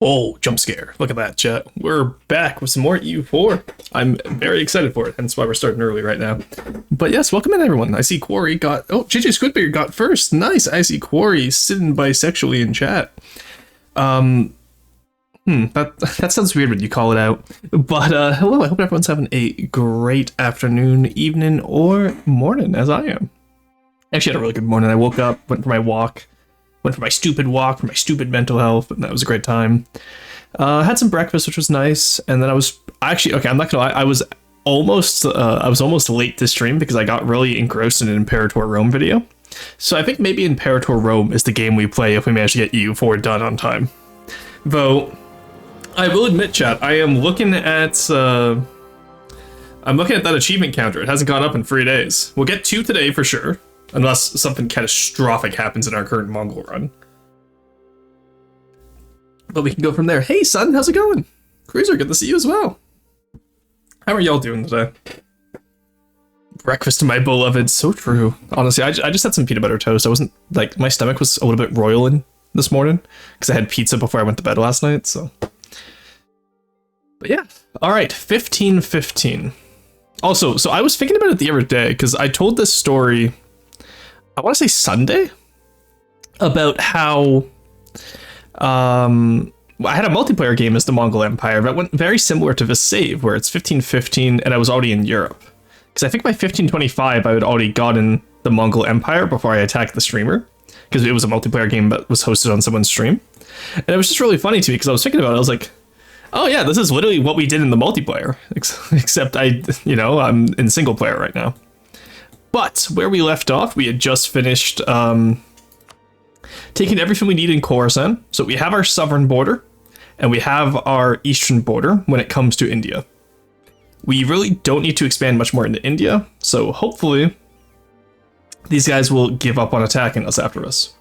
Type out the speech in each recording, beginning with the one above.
Oh, jump scare. Look at that, chat. We're back with some more EU4. I'm very excited for it, hence why we're starting early right now. But yes, welcome in, everyone. I see Quarry got... Oh, JJ Squidbeard got first. Nice. I see Quarry sitting bisexually in chat. That sounds weird when you call it out. But hello, I hope everyone's having a great afternoon, evening, or morning, as I am. I actually had a really good morning. I woke up, went for my walk. Went for my stupid walk for my stupid mental health, and that was a great time. Had some breakfast, which was nice, and then I was actually okay. I'm not gonna lie, I was almost late to stream because I got really engrossed in an Imperator Rome video. So I think maybe Imperator Rome is the game we play if we manage to get EU4 done on time. Though I will admit, chat, I'm looking at that achievement counter. It hasn't gone up in 3 days. We'll get 2 today for sure. Unless something catastrophic happens in our current Mongol run. But we can go from there. Hey, son, how's it going? Cruiser, good to see you as well. How are y'all doing today? Breakfast to my beloved, so true. Honestly, I just had some peanut butter toast. I wasn't, like, my stomach was a little bit roiling this morning. Because I had pizza before I went to bed last night, so. But yeah. Alright, 1515. Also, so I was thinking about it the other day, because I told this story... I want to say Sunday, about how I had a multiplayer game as the Mongol Empire that went very similar to this save, where it's 1515 and I was already in Europe. Because I think by 1525 I had already gotten the Mongol Empire before I attacked the streamer, because it was a multiplayer game that was hosted on someone's stream. And it was just really funny to me because I was thinking about it, I was like, oh yeah, this is literally what we did in the multiplayer, except I'm in single player right now. But where we left off, we had just finished taking everything we need in Khorasan. So we have our southern border, and we have our eastern border when it comes to India. We really don't need to expand much more into India, so hopefully these guys will give up on attacking us after us.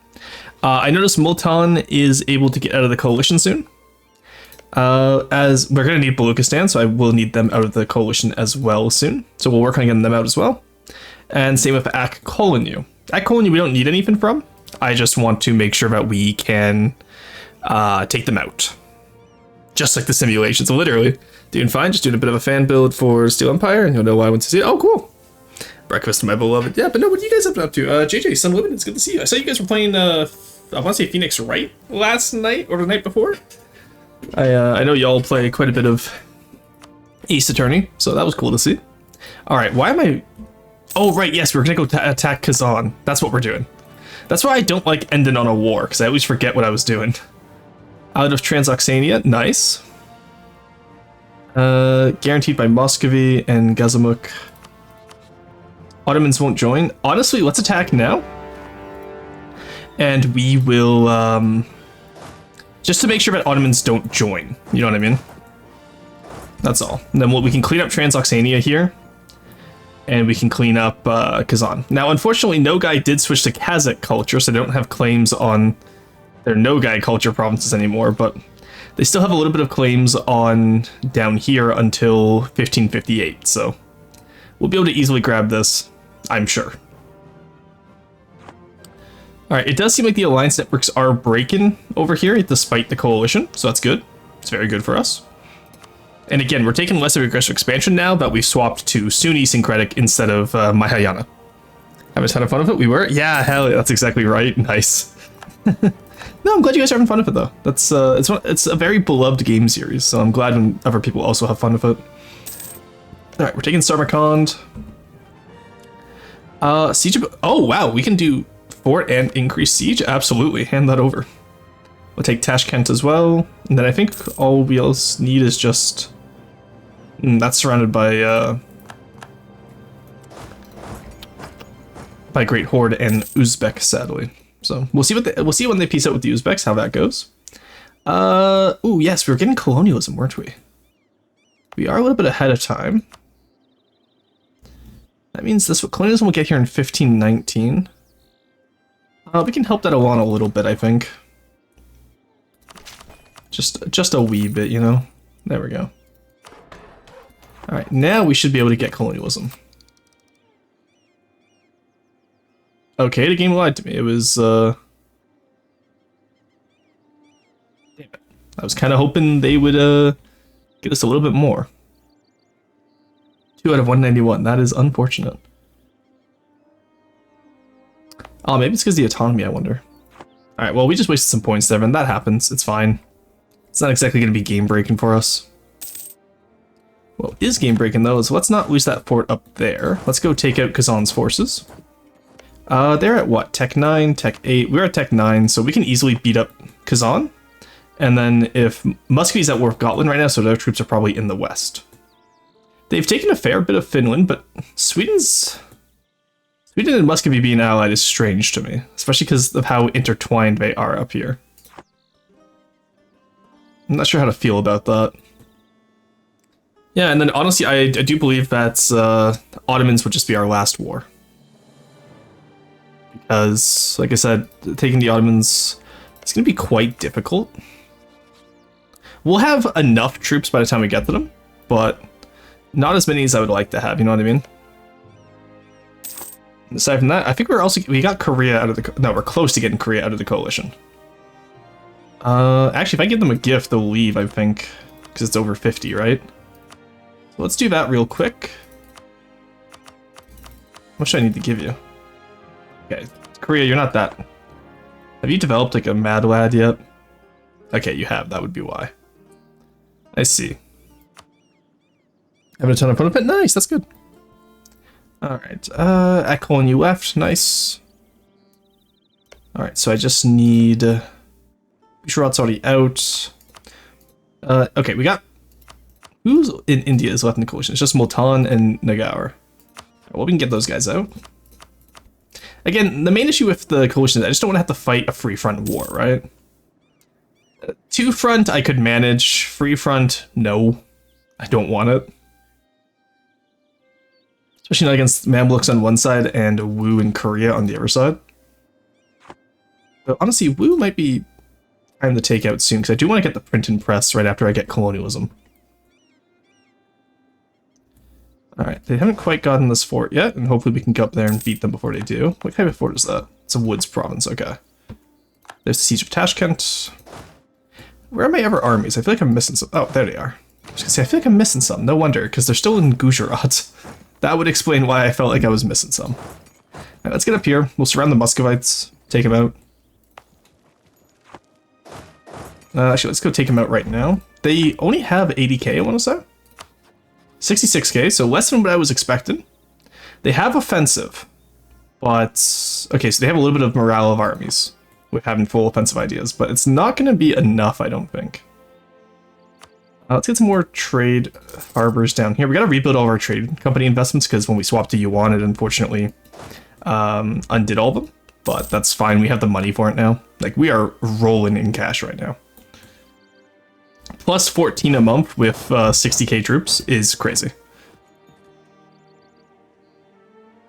I noticed Multan is able to get out of the coalition soon. As we're going to need Baluchistan, so I will need them out of the coalition as well soon. So we'll work on getting them out as well. And same with Ak-Kolinu. Ak-Kolinu we don't need anything from. I just want to make sure that we can take them out. Just like the simulation. So literally, doing fine, just doing a bit of a fan build for Steel Empire, and you'll know why I went to see it. Oh, cool. Breakfast to my beloved. Yeah, but no, what are you guys up to? JJ, Sun Limited, it's good to see you. I saw you guys were playing, I want to say Phoenix Wright last night, or the night before. I know y'all play quite a bit of Ace Attorney, so that was cool to see. Alright, why am I... Oh, right, yes, we're gonna go attack Kazan. That's what we're doing. That's why I don't like ending on a war, because I always forget what I was doing. Out of Transoxania, nice. Guaranteed by Muscovy and Gazamuk. Ottomans won't join. Honestly, let's attack now. And we will, just to make sure that Ottomans don't join. You know what I mean? That's all. And then we can clean up Transoxania here. And we can clean up Kazan. Now, unfortunately, Nogai did switch to Kazakh culture, so they don't have claims on their Nogai culture provinces anymore, but they still have a little bit of claims on down here until 1558, so we'll be able to easily grab this, I'm sure. Alright, it does seem like the alliance networks are breaking over here, despite the coalition, so that's good. It's very good for us. And again, we're taking less of aggressive expansion now that we've swapped to Sunni syncretic instead of Mahayana. Having a ton of fun with it? We were? Yeah, hell yeah, that's exactly right. Nice. No, I'm glad you guys are having fun with it, though. That's it's a very beloved game series, so I'm glad when other people also have fun with it. Alright, we're taking Samarkand. Siege of... Oh, wow, we can do fort and increase siege? Absolutely, hand that over. We'll take Tashkent as well, and then I think all we else need is just... that's surrounded by Great Horde and Uzbek, sadly. So we'll see when they piece out with the Uzbeks how that goes. Ooh, yes, we were getting colonialism, weren't we? We are a little bit ahead of time. That means this colonialism will get here in 1519. We can help that along a little bit, I think. Just a wee bit, you know. There we go. All right, now we should be able to get colonialism. Okay, the game lied to me. It was, damn it. I was kind of hoping they would get us a little bit more. 2 out of 191. That is unfortunate. Oh, maybe it's because of the autonomy, I wonder. Alright, well, we just wasted some points there, man. That happens. It's fine. It's not exactly going to be game-breaking for us. What is game-breaking, though, is let's not lose that fort up there. Let's go take out Kazan's forces. They're at what? Tech 9, Tech 8. We're at Tech 9, so we can easily beat up Kazan. And then if Muscovy's at war with Gotland right now, so their troops are probably in the west. They've taken a fair bit of Finland, but Sweden and Muscovy being allied is strange to me, especially because of how intertwined they are up here. I'm not sure how to feel about that. Yeah, and then honestly, I do believe that Ottomans would just be our last war. Because, like I said, taking the Ottomans, it's going to be quite difficult. We'll have enough troops by the time we get to them, but not as many as I would like to have, you know what I mean? Aside from that, I think we got Korea out of the... No, we're close to getting Korea out of the coalition. Actually, if I give them a gift, they'll leave, I think. Because it's over 50, right? So let's do that real quick. What should I need to give you? Okay, Korea, you're not that... Have you developed, like, a mad lad yet? Okay, you have. That would be why. I see. Having a ton of fun with it? Nice, that's good. Alright, at colon you left, nice. Alright, so I just need... Gujarat's already out. Okay, we got... Who's in India is left in the coalition? It's just Multan and Nagaur. Well, we can get those guys out. Again, the main issue with the coalition is I just don't want to have to fight a free front war, right? Two front, I could manage. Free front, no. I don't want it. Especially not against Mamluks on one side and Wu and Korea on the other side. But honestly, Wu might be time to take out soon, because I do want to get the print and press right after I get colonialism. Alright, they haven't quite gotten this fort yet, and hopefully we can go up there and beat them before they do. What type of fort is that? It's a woods province, okay. There's the Siege of Tashkent. Where are my other armies? I feel like I'm missing some. Oh, there they are. I was gonna say, I feel like I'm missing some. No wonder, because they're still in Gujarat. That would explain why I felt like I was missing some. Alright, let's get up here. We'll surround the Muscovites. Take them out. Actually, let's go take them out right now. They only have 80k, I want to say. 66k, so less than what I was expecting. They have offensive, but... Okay, so they have a little bit of morale of armies with having full offensive ideas, but it's not going to be enough, I don't think. Let's get some more trade harbors down here. We got to rebuild all of our trade company investments, because when we swapped to yuan, it unfortunately undid all of them. But that's fine, we have the money for it now. Like, we are rolling in cash right now. Plus 14 a month with 60k troops is crazy.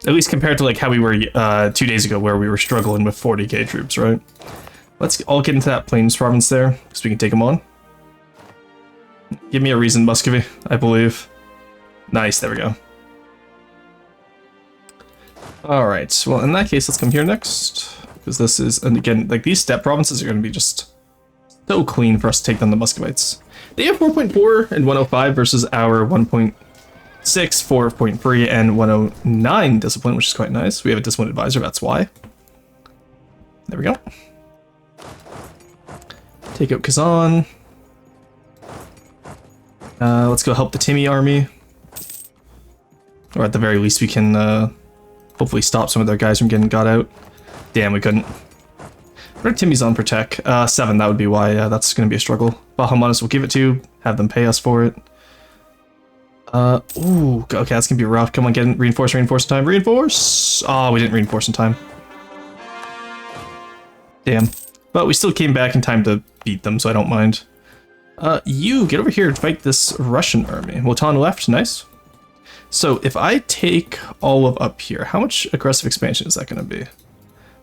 At least compared to like how we were 2 days ago, where we were struggling with 40k troops, right? Let's all get into that Plains province there, so we can take them on. Give me a reason, Muscovy, I believe. Nice, there we go. Alright, well in that case, let's come here next. Because this is, and again, like these steppe provinces are going to be just so clean for us to take down the Muscovites. They have 4.4 and 105 versus our 1.6, 4.3, and 109 discipline, which is quite nice. We have a discipline advisor, that's why. There we go. Take out Kazan. Let's go help the Timmy army. Or at the very least we can hopefully stop some of their guys from getting got out. Damn, we couldn't. What are Timmy's on for tech? 7, that would be why. That's going to be a struggle. Bahamas will give it to, have them pay us for it. Ooh, okay, that's going to be rough. Come on, get in. Reinforce in time. Reinforce! Oh, we didn't reinforce in time. Damn. But we still came back in time to beat them, so I don't mind. You, get over here and fight this Russian army. Wotan left, nice. So, if I take all of up here, how much aggressive expansion is that going to be?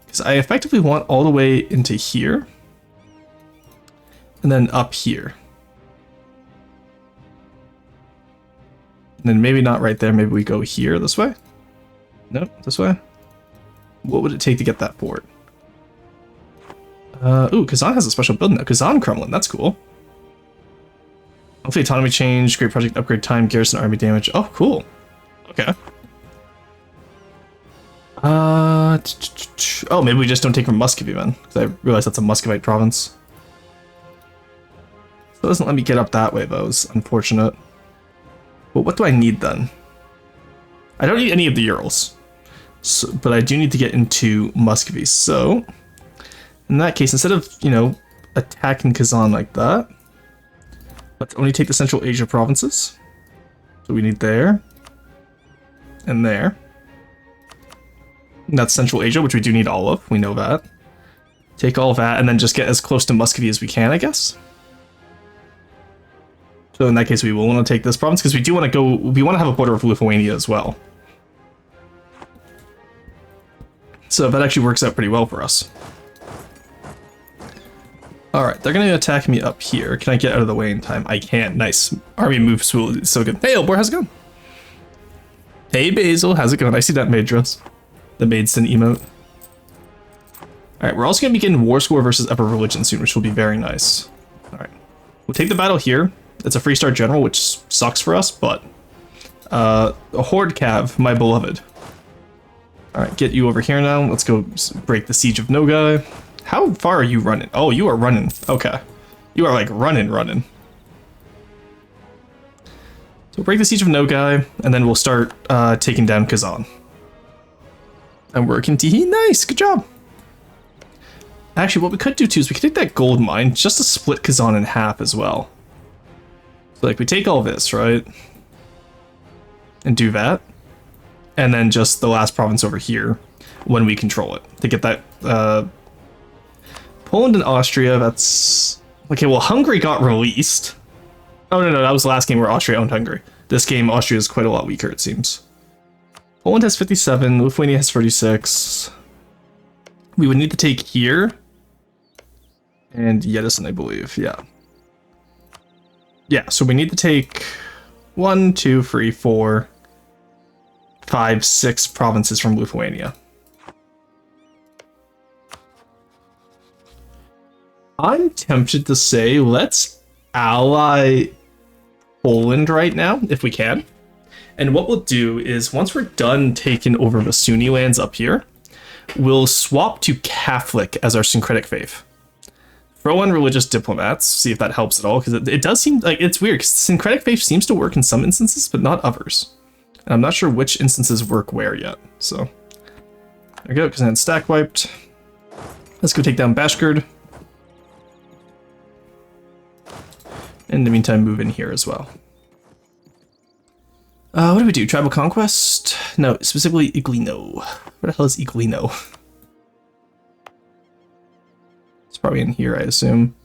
Because I effectively want all the way into here. And then up here. And then maybe not right there, maybe we go here this way? Nope, this way? What would it take to get that port? Ooh, Kazan has a special build now. Kazan Kremlin, that's cool. Hopefully autonomy change, great project upgrade time, garrison army damage. Oh, cool. Okay. Oh, maybe we just don't take from Muscovy then, because I realize that's a Muscovite province. So it doesn't let me get up that way, though. It's unfortunate. But what do I need then? I don't need any of the Urals, so, but I do need to get into Muscovy. So in that case, instead of, you know, attacking Kazan like that, let's only take the Central Asia provinces. So we need there and there. And that's Central Asia, which we do need all of. We know that. Take all of that and then just get as close to Muscovy as we can, I guess. So in that case, we will want to take this province because we do want to go. We want to have a border with Lithuania as well. So that actually works out pretty well for us. All right, they're going to attack me up here. Can I get out of the way in time? I can. Nice. Army moves so good. Hey, Elbor, how's it going? Hey, Basil, how's it going? I see that maid dress. The maidson emote. All right, we're also going to be getting War Score versus Upper Religion soon, which will be very nice. All right, we'll take the battle here. It's a free-star general, which sucks for us, but a Horde Cav, my beloved. All right, get you over here now. Let's go break the siege of Nogai. How far are you running? Oh, you are running. Okay. You are like running. So break the siege of Nogai, and then we'll start taking down Kazan. And working Tihi. Nice, good job. Actually, what we could do too is we could take that gold mine just to split Kazan in half as well. So like we take all this, right? And do that. And then just the last province over here when we control it to get that Poland and Austria. That's okay. Well, Hungary got released. Oh no, that was the last game where Austria owned Hungary. This game, Austria is quite a lot weaker, it seems. Poland has 57, Lithuania has 36. We would need to take here and Yedison, I believe. Yeah, so we need to take 1, 2, 3, 4, 5, 6 provinces from Lithuania. I'm tempted to say let's ally Poland right now, if we can. And what we'll do is once we're done taking over the Sunni lands up here, we'll swap to Catholic as our syncretic faith. Throw on religious diplomats, see if that helps at all, because it does seem like it's weird, because syncretic faith seems to work in some instances, but not others. And I'm not sure which instances work where yet, so. There we go, because then stack wiped. Let's go take down Bashgird. In the meantime, move in here as well. What do we do? Tribal Conquest? No, specifically Iglino. Where the hell is Iglino? It's probably in here, I assume.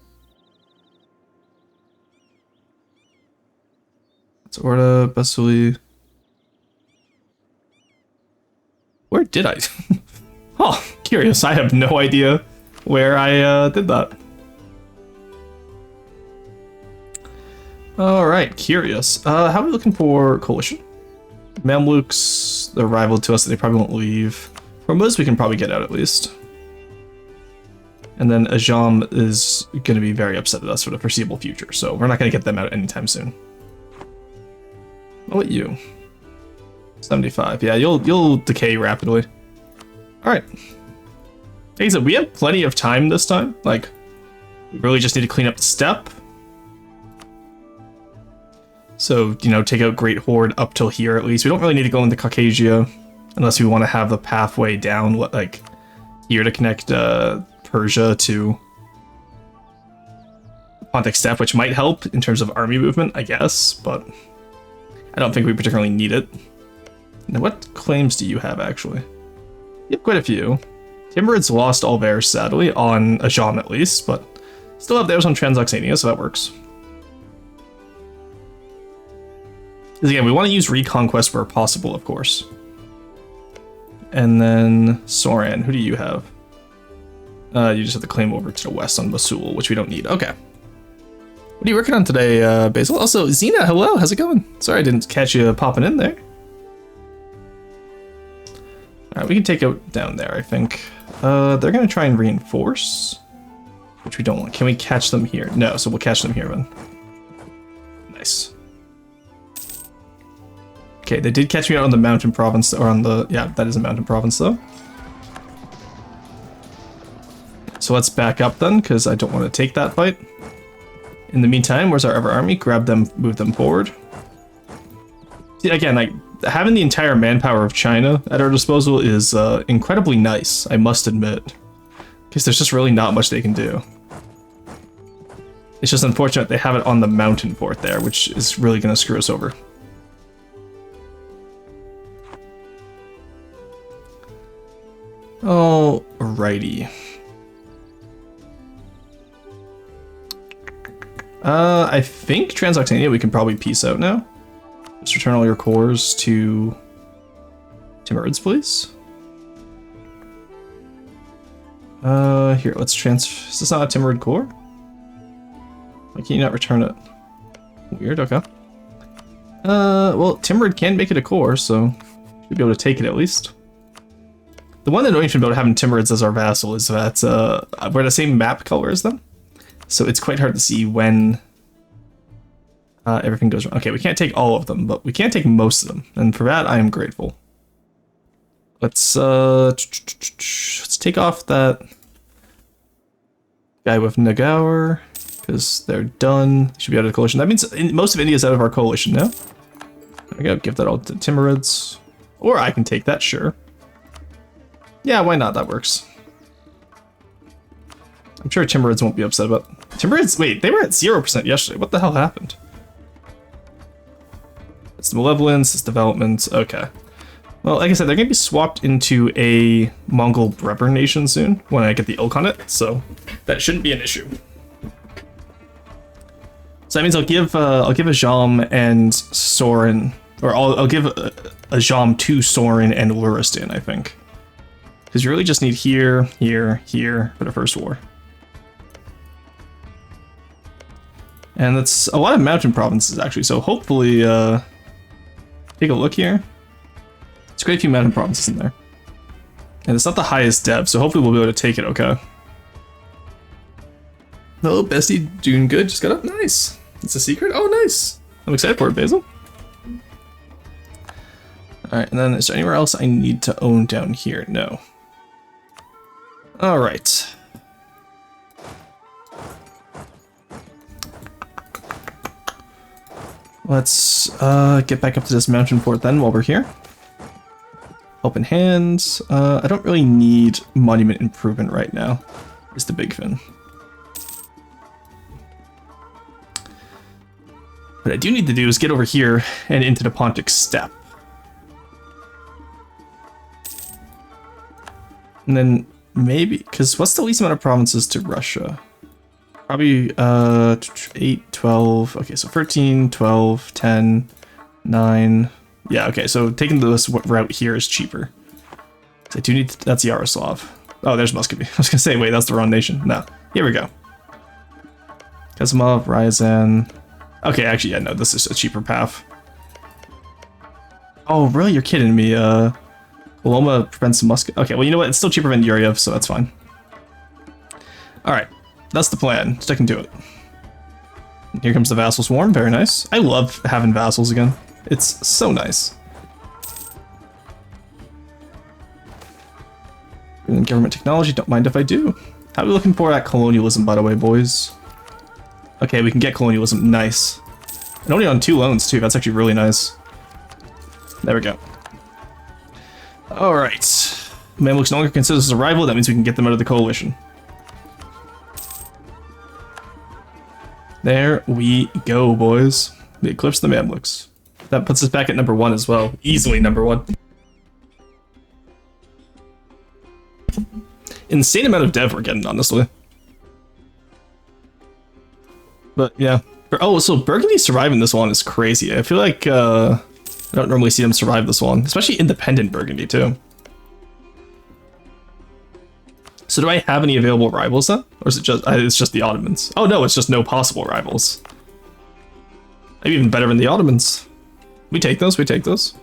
It's Orda, Basuli. Where did I? Oh, curious. I have no idea where I did that. Alright, curious. How are we looking for coalition? Mamluks, they're rival to us, so they probably won't leave. Hormuz we can probably get out at least. And then Ajam is going to be very upset at us for the foreseeable future, so we're not going to get them out anytime soon. What about you? 75. Yeah, you'll decay rapidly. Alright. Like I said, we have plenty of time this time. Like, we really just need to clean up the steppe. So, you know, take out Great Horde up till here at least. We don't really need to go into Caucasia unless we want to have the pathway down, like, here to connect Persia to Pontic Steppe, which might help in terms of army movement, I guess, but I don't think we particularly need it. Now, what claims do you have, actually? You have quite a few. Timurid's lost all theirs, sadly, on Ajam at least, but still have theirs on Transoxania, so that works. Because again, we want to use Reconquest where possible, of course. And then Soran, who do you have? You just have to claim over to the west on Mosul, which we don't need. Okay. What are you working on today, Basil? Also, Xena, hello, how's it going? Sorry I didn't catch you popping in there. Alright, we can take out down there, I think. They're going to try and reinforce, which we don't want. Can we catch them here? No, so we'll catch them here then. Nice. Okay, they did catch me out on the mountain province, or on the, yeah, that is a mountain province though. So let's back up then, because I don't want to take that fight. In the meantime, where's our other army? Grab them, move them forward. See, again, like, having the entire manpower of China at our disposal is incredibly nice, I must admit. Because there's just really not much they can do. It's just unfortunate they have it on the mountain fort there, which is really going to screw us over. Alrighty. I think Transoxania we can probably peace out now. Just return all your cores to Timurids, please. Here, let's is this not a Timurid core? Why can't you not return it? Weird, okay. Well, Timurid can make it a core, so should be able to take it at least. The one annoying thing about having Timurids as our vassal is that we're the same map color as them. So it's quite hard to see when everything goes wrong. Okay, we can't take all of them, but we can take most of them. And for that, I am grateful. Let's take off that guy with Nagaur, because they're done. Should be out of the coalition. That means most of India is out of our coalition now. There we go, give that all to Timurids. Or I can take that, sure. Yeah, why not? That works. I'm sure Timurids won't be upset about... Timurids, wait, they were at 0% yesterday. What the hell happened? It's malevolence, it's development, okay. Well, like I said, they're going to be swapped into a Mongol Berber nation soon when I get the ilk on it, so that shouldn't be an issue. So that means I'll give a Jam and Sorin, or I'll give a Jam to Sorin and Luristan, I think. Because you really just need here, here, here for the first war. And that's a lot of mountain provinces, actually, so hopefully, take a look here. It's quite a few mountain provinces in there. And it's not the highest dev, so hopefully we'll be able to take it okay. Hello, bestie, doing good, just got up, nice. It's a secret, oh nice. I'm excited for it, Basil. Alright, and then is there anywhere else I need to own down here? No. Alright. Let's get back up to this mountain fort then while we're here. Open hands. I don't really need monument improvement right now, is the big thing. What I do need to do is get over here and into the Pontic Steppe. And then maybe, because what's the least amount of provinces to Russia? Probably 8, 12, okay, so 13, 12, 10, 9. Yeah, okay, so taking this route here is cheaper. So I do need, that's Yaroslav. Oh, there's Muscovy. I was gonna say, wait, that's the wrong nation. No, here we go. Kazimov, Ryazan. Okay, actually, yeah, no, this is a cheaper path. Oh, really? You're kidding me. Loma prevents Muscovy. Okay, well, you know what? It's still cheaper than Yuryev, so that's fine. Alright. That's the plan. Sticking to it. Here comes the vassal swarm. Very nice. I love having vassals again. It's so nice. Government technology. Don't mind if I do. How are we looking for that colonialism, by the way, boys? Okay, we can get colonialism. Nice. And only on 2 loans, too. That's actually really nice. There we go. Alright. Mamluks no longer consider us a rival. That means we can get them out of the coalition. There we go, boys. We eclipsed the Mamluks. That puts us back at number 1 as well. Easily number 1. Insane amount of dev we're getting, honestly. But yeah. Oh, so Burgundy surviving this one is crazy. I feel like I don't normally see them survive this one, especially independent Burgundy too. So do I have any available rivals then? Or is it just, it's just the Ottomans? Oh no, it's just no possible rivals. Maybe even better than the Ottomans. We take those, we take those.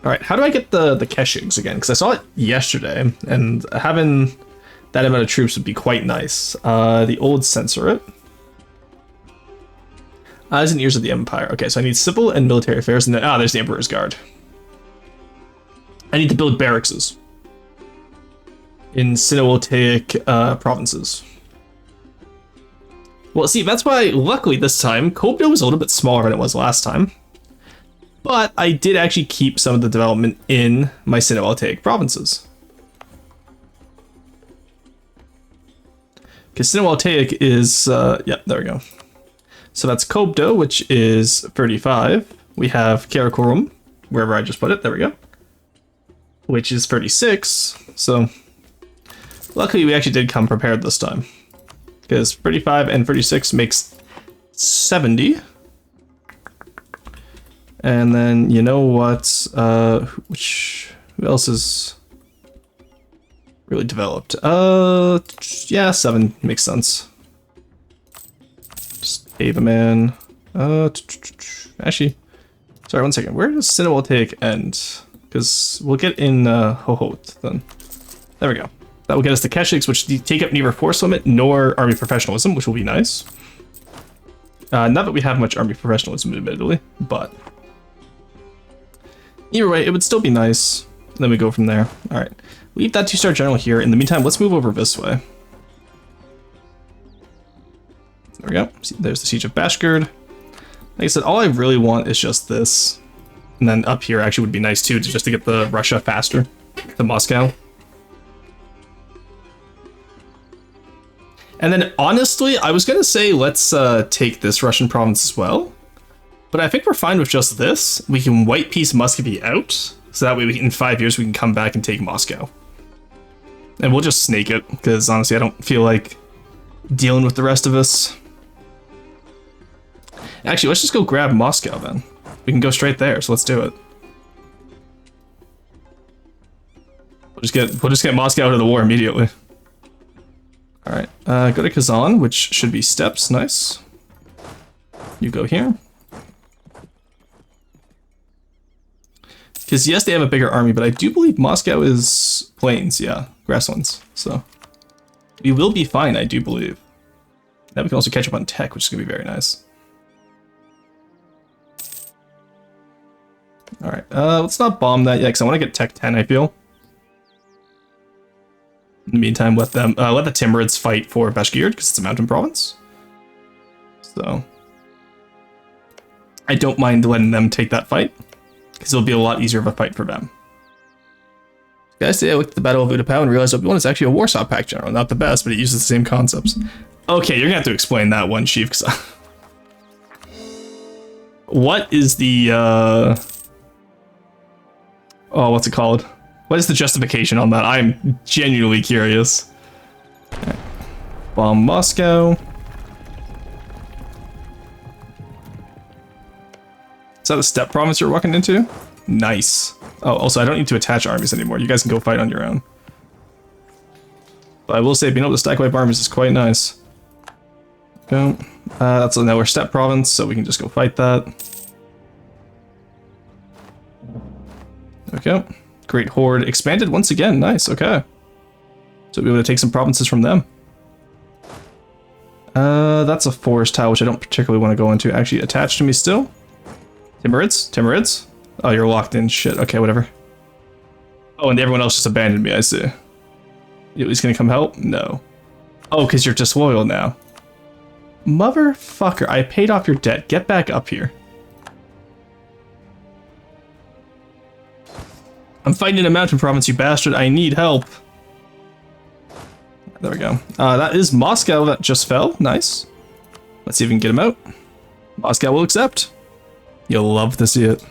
Alright, how do I get the Keshigs again? Because I saw it yesterday, and having that amount of troops would be quite nice. The old censorate. Eyes and ears of the Empire. Okay, so I need civil and military affairs, and then there's the Emperor's Guard. I need to build barracks in Sino-Voltaic provinces. Well, see, that's why, luckily this time, Kobdo was a little bit smaller than it was last time. But I did actually keep some of the development in my Sino-Voltaic provinces. Because Sino-Voltaic is, yeah, there we go. So that's Kobdo, which is 35. We have Karakorum, wherever I just put it, there we go. Which is 36, so luckily we actually did come prepared this time. Because 35 and 36 makes 70. And then, you know what, who else is really developed? Yeah, 7 makes sense. Just Ava Man. Actually, sorry, 1 second. Where does Sino-Voltaic end? Because we'll get in Hohot then. There we go. That will get us to Keshiks, which take up neither Force Limit nor Army Professionalism, which will be nice. Not that we have much Army Professionalism, admittedly, but either way, it would still be nice. And then we go from there. All right, leave that 2-star general here. In the meantime, let's move over this way. There we go. See, there's the Siege of Bashgird. Like I said, all I really want is just this. And then up here actually would be nice too, just to get the Russia faster to Moscow. And then honestly, I was gonna say let's take this Russian province as well. But I think we're fine with just this. We can white piece Muscovy out, so that way in 5 years we can come back and take Moscow. And we'll just snake it, because honestly I don't feel like dealing with the rest of us. Actually, let's just go grab Moscow then. We can go straight there, so let's do it. We'll just get Moscow out of the war immediately. All right, go to Kazan, which should be steppes. Nice. You go here. Because yes, they have a bigger army, but I do believe Moscow is plains, yeah, grasslands. So we will be fine, I do believe. Now we can also catch up on tech, which is gonna be very nice. All right, let's not bomb that yet, because I want to get tech 10, I feel. In the meantime, let the Timurids fight for Bashgird, because it's a mountain province. So I don't mind letting them take that fight, because it'll be a lot easier of a fight for them. Guys, today I looked at the Battle of Utapau and realized Obi-Wan is actually a Warsaw Pact general. Not the best, but it uses the same concepts. Okay, you're gonna have to explain that one, Chief, because what is the oh, what's it called? What is the justification on that? I'm genuinely curious. Right. Bomb Moscow. Is that the steppe province you're walking into? Nice. Oh, also, I don't need to attach armies anymore. You guys can go fight on your own. But I will say, being able to stack wipe armies is quite nice. Go. That's now our steppe province, so we can just go fight that. Okay. Great Horde expanded once again. Nice. Okay. So we'll be able to take some provinces from them. That's a forest tile, which I don't particularly want to go into. Actually, attached to me still. Timurids? Timurids? Oh, you're locked in. Shit. Okay, whatever. Oh, and everyone else just abandoned me. I see. He's gonna come help? No. Oh, because you're disloyal now. Motherfucker, I paid off your debt. Get back up here. I'm fighting in a mountain province, you bastard. I need help. There we go. That is Moscow that just fell. Nice. Let's see if we can get him out. Moscow will accept. You'll love to see it.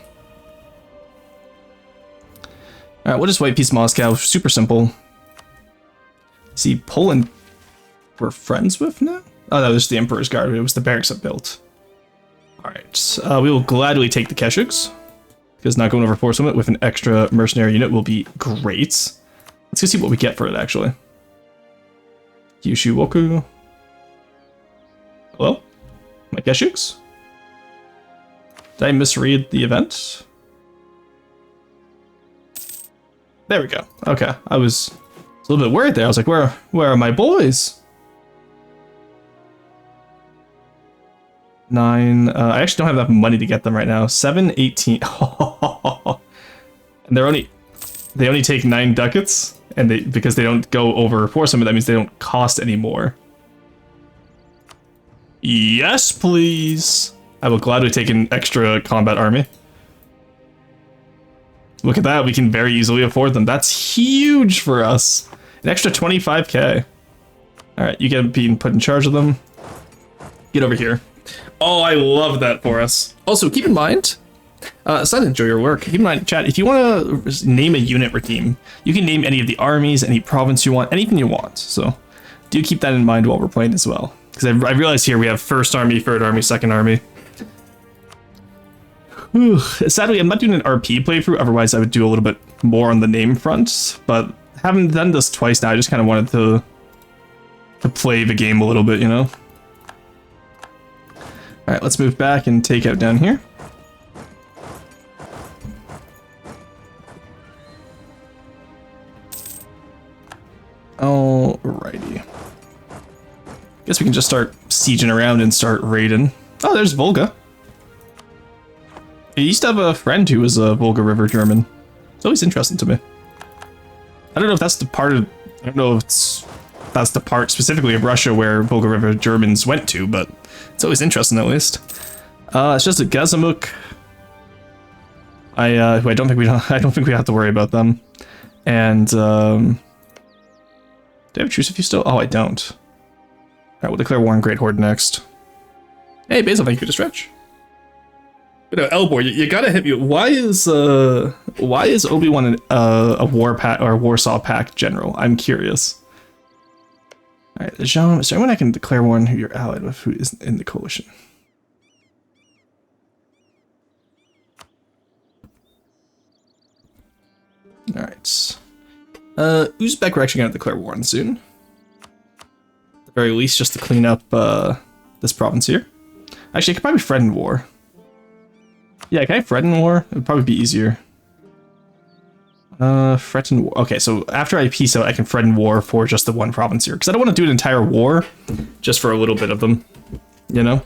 Alright, we'll just white piece Moscow. Super simple. See, Poland we're friends with now? Oh, that was the Emperor's Guard. It was the barracks that built. Alright, we will gladly take the Keshiks, because not going over Force Limit with an extra mercenary unit will be great. Let's go see what we get for it, actually. Kyushu Woku. Hello? My Keshiks? Did I misread the event? There we go. Okay, I was a little bit worried there. I was like, where are my boys? 9. I actually don't have enough money to get them right now. 7, 18. And they only take 9 ducats, and because they don't go over 4 summon, that means they don't cost any more. Yes, please. I will gladly take an extra combat army. Look at that, we can very easily afford them. That's huge for us. An extra 25k. Alright, you get being put in charge of them. Get over here. Oh, I love that for us. Also, keep in mind, so I enjoy your work. Keep in mind, chat, if you want to name a unit or team, you can name any of the armies, any province you want, anything you want. So do keep that in mind while we're playing as well. Because I realize here we have 1st army, 3rd army, 2nd army. Whew. Sadly, I'm not doing an RP playthrough, otherwise I would do a little bit more on the name front, but having done this twice now, I just kind of wanted to play the game a little bit, you know? Alright, let's move back and take out down here. Alrighty. Guess we can just start sieging around and start raiding. Oh, there's Volga. I used to have a friend who was a Volga River German. It's always interesting to me. I don't know if that's the part of... I don't know if that's the part specifically of Russia where Volga River Germans went to, but it's always interesting at least. It's just a Gazamuk. Who I don't think we have to worry about them. And do I have a truce with you still? Oh, I don't. Alright, we'll declare war on Great Horde next. Hey, Basil, thank you for the stretch. You know, Elbor, you gotta hit me. Why is Obi-Wan a war pack or a Warsaw Pact general? I'm curious. Alright, Jean, is there anyone I can declare war on who you're allied with who is in the coalition? Alright. Uzbek we're actually gonna declare war on soon. At the very least, just to clean up this province here. Actually, I could probably threaten war. Yeah, can I threaten war? It would probably be easier. Threaten war. Okay, so after I peace out, I can threaten war for just the one province here. Because I don't want to do an entire war just for a little bit of them. You know?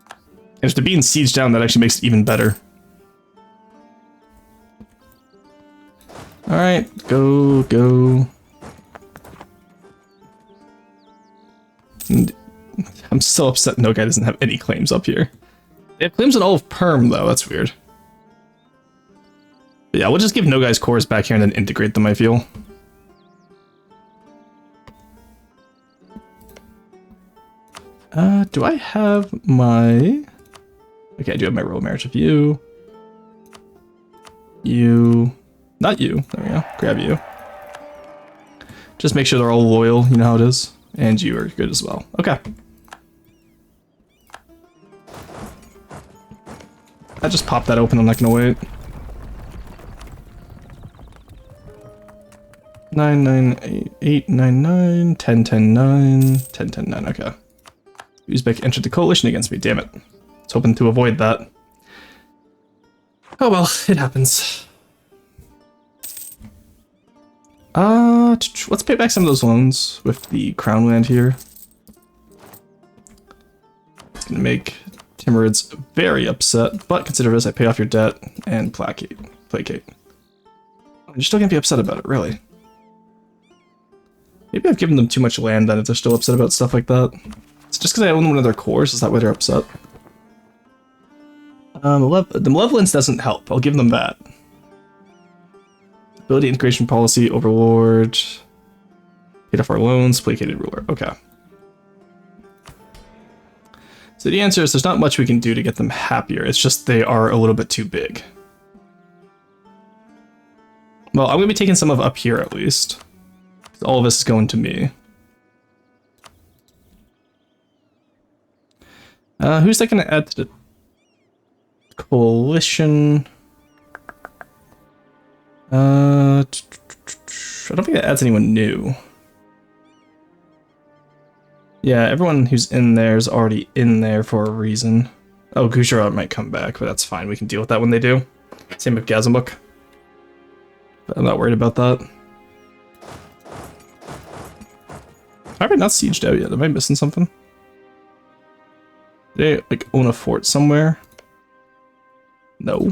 And if they're being sieged down, that actually makes it even better. Alright, go. And I'm so upset no guy doesn't have any claims up here. They have claims on all of Perm, though. That's weird. But yeah, we'll just give no guy's cores back here and then integrate them, I feel. Do I have my... Okay, I do have my royal marriage of you. You... Not you. There we go. Grab you. Just make sure they're all loyal. You know how it is. And you are good as well. Okay. I just popped that open. I'm not gonna wait. 9, 9, 8, 9, 9, 10, 10, 9, 10, 10, 9. Okay. Uzbek entered the coalition against me. Damn it. I was hoping to avoid that. Oh well, it happens. Let's pay back some of those loans with the crown land here. It's gonna make Timurids very upset, but consider this, I pay off your debt and placate. You're still gonna be upset about it, really. Maybe I've given them too much land then if they're still upset about stuff like that. It's just because I own one of their cores, is that why they're upset? The malevolence doesn't help, I'll give them that. Ability integration policy, overlord. Paid off our loans, placated ruler. Okay. So the answer is there's not much we can do to get them happier. It's just they are a little bit too big. Well, I'm going to be taking some of up here at least. All of this is going to me. Who's that going to add to the coalition? I don't think that adds anyone new. Yeah, everyone who's in there is already in there for a reason. Oh, Gujarat might come back, but that's fine. We can deal with that when they do. Same with Gazamuk. But I'm not worried about that. How have I not sieged out yet? Am I missing something? Do they, like, own a fort somewhere? No.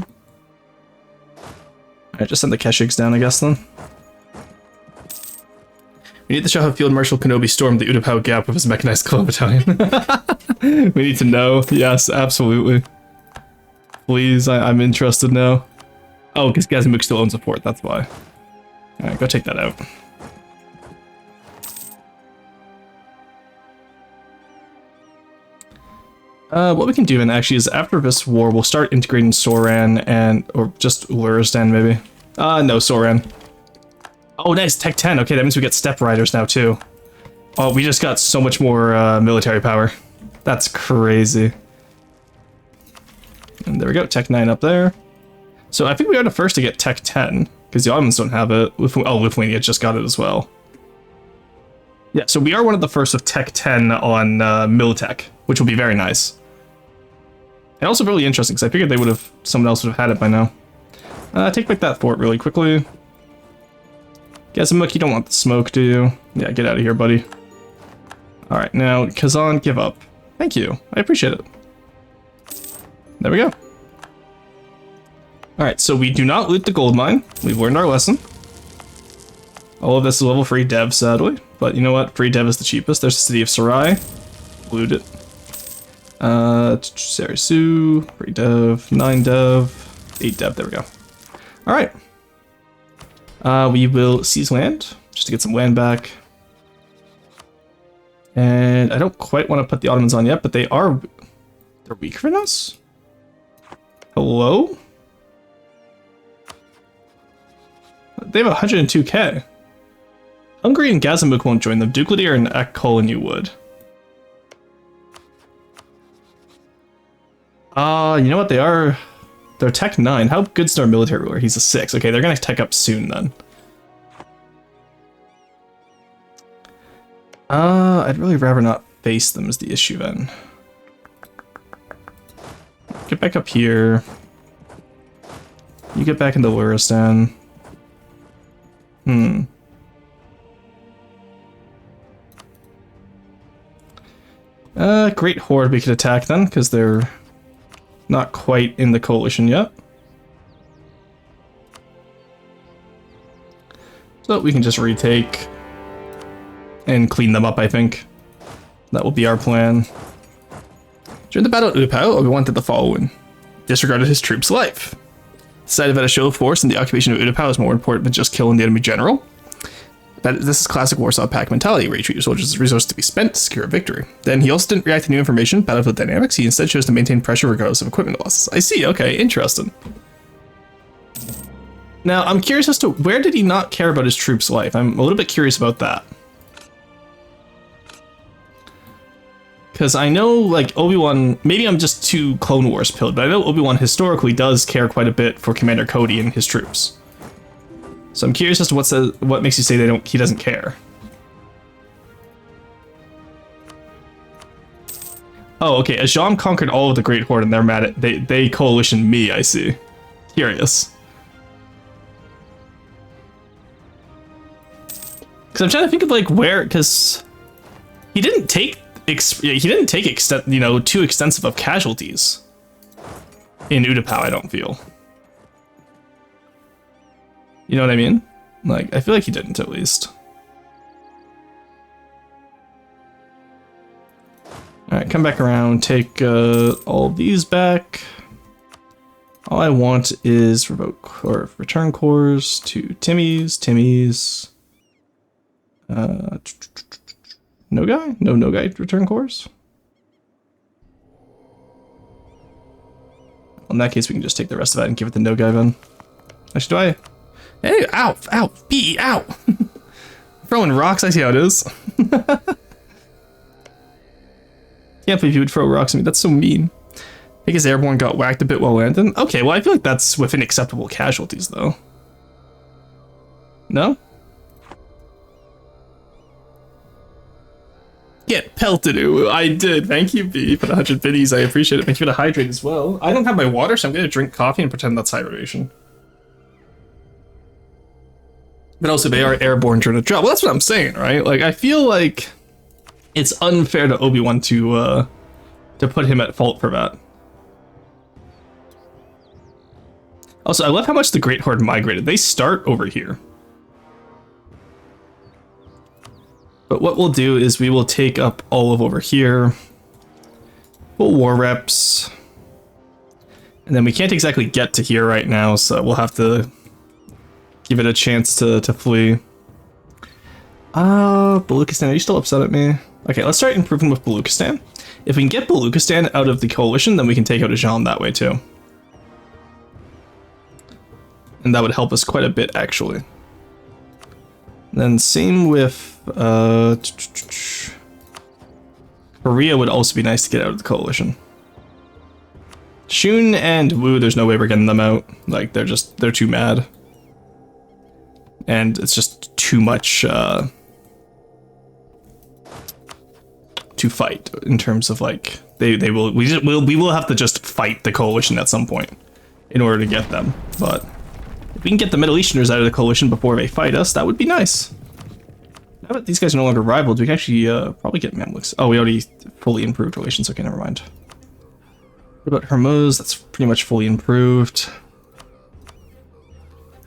Alright, just send the Keshiks down, I guess, then. We need to show how Field Marshal Kenobi stormed the Utapau Gap with his mechanized claw battalion. We need to know. Yes, absolutely. Please, I'm interested now. Oh, because Gazimuk still owns a fort, that's why. Alright, go take that out. What we can do then actually is after this war, we'll start integrating Soran and, or just Luristan maybe. No, Soran. Oh, nice, Tech 10. Okay, that means we get Steppe Riders now too. Oh, we just got so much more military power. That's crazy. And there we go, Tech 9 up there. So I think we are the first to get Tech 10, because the Ottomans don't have it. Oh, Lithuania just got it as well. Yeah, so we are one of the first with Tech 10 on Militech, which will be very nice. And also really interesting, because I figured someone else would have had it by now. Take back that fort really quickly. Gazimuk, you don't want the smoke, do you? Yeah, get out of here, buddy. Alright, now, Kazan, give up. Thank you, I appreciate it. There we go. Alright, so we do not loot the gold mine. We've learned our lesson. All of this is level free dev, sadly. But you know what? Free dev is the cheapest. There's the city of Sarai. Loot it. Sarisu, free dev, 9 dev, 8 dev, there we go. Alright. We will seize land, just to get some land back. And I don't quite want to put the Ottomans on yet, but they're weaker than us? Hello? They have 102k. Hungary and Gazimuk won't join them. Duclidir and Akkol you would. You know what they are? They're Tech 9. How good's their military ruler? He's a 6. Okay, they're gonna tech up soon then. I'd really rather not face them is the issue then. Get back up here. You get back into Luristan. Great Horde we could attack then, because they're not quite in the coalition yet. So we can just retake and clean them up, I think. That will be our plan. During the battle at Utapau, Obi-Wan did the following. Disregarded his troops' life. Decided that a show of force in the occupation of Utapau is more important than just killing the enemy general. But this is classic Warsaw Pact mentality, where you treat your soldiers as resources to be spent to secure a victory. Then he also didn't react to new information, battlefield dynamics, he instead chose to maintain pressure regardless of equipment losses. I see, okay, interesting. Now, I'm curious as to where did he not care about his troops' life? I'm a little bit curious about that. Because I know, like, Obi-Wan, maybe I'm just too Clone Wars pilled, but I know Obi-Wan historically does care quite a bit for Commander Cody and his troops. So I'm curious as to what makes you say he doesn't care. Oh, okay, Ajam conquered all of the Great Horde and they're mad at, they coalitioned me, I see. Curious. Because I'm trying to think of, like, where, because he didn't take too extensive of casualties in Utapau, I don't feel. You know what I mean? Like, I feel like he didn't, at least. Alright, come back around, take all these back. All I want is revoke or return cores to Timmy's. No guy? No guy return cores? Well, in that case, we can just take the rest of that and give it the no guy then. Actually, do I? Hey, ow, ow, B, ow! Throwing rocks, I see how it is. Can't believe you would throw rocks at me, that's so mean. I think his airborne got whacked a bit while landing. Okay, well, I feel like that's within acceptable casualties, though. No? Get pelted, ooh, I did. Thank you, B, for the 100 biddies, I appreciate it. Thank you for the hydrate as well. I don't have my water, so I'm gonna drink coffee and pretend that's hydration. But also, they are airborne during a drought. Well, that's what I'm saying, right? Like, I feel like it's unfair to Obi-Wan to to put him at fault for that. Also, I love how much the Great Horde migrated. They start over here. But what we'll do is we will take up all of over here. Full war reps. And then we can't exactly get to here right now, so we'll have to give it a chance to flee. Baluchistan, are you still upset at me? Okay, let's start improving with Baluchistan. If we can get Baluchistan out of the coalition, then we can take out Ajam that way too. And that would help us quite a bit, actually. Then same with Korea would also be nice to get out of the coalition. Shun and Wu, there's no way we're getting them out. Like, they're too mad. And it's just too much to fight in terms of like we will have to just fight the coalition at some point in order to get them. But if we can get the Middle Easterners out of the coalition before they fight us, that would be nice. Now that these guys are no longer rivals, we can actually probably get Mamluks. Oh, we already fully improved relations. Okay, never mind. What about Hormuz? That's pretty much fully improved.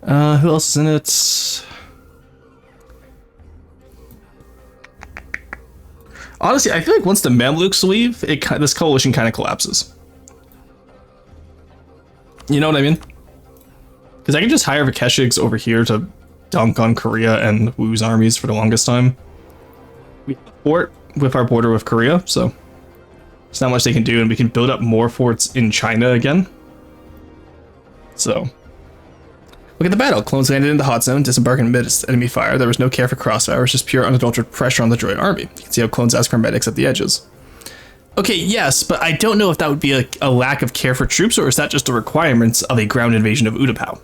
Who else is in it? Honestly, I feel like once the Mamluks leave, this coalition kind of collapses. You know what I mean? Because I can just hire Vakeshigs over here to dunk on Korea and Wu's armies for the longest time. We have a fort with our border with Korea, so there's not much they can do, and we can build up more forts in China again. So, look at the battle. Clones landed in the hot zone, disembarking amidst enemy fire. There was no care for crossfire, it was just pure unadulterated pressure on the droid army. You can see how clones ask for medics at the edges. Okay, yes, but I don't know if that would be a lack of care for troops, or is that just the requirements of a ground invasion of Utapau?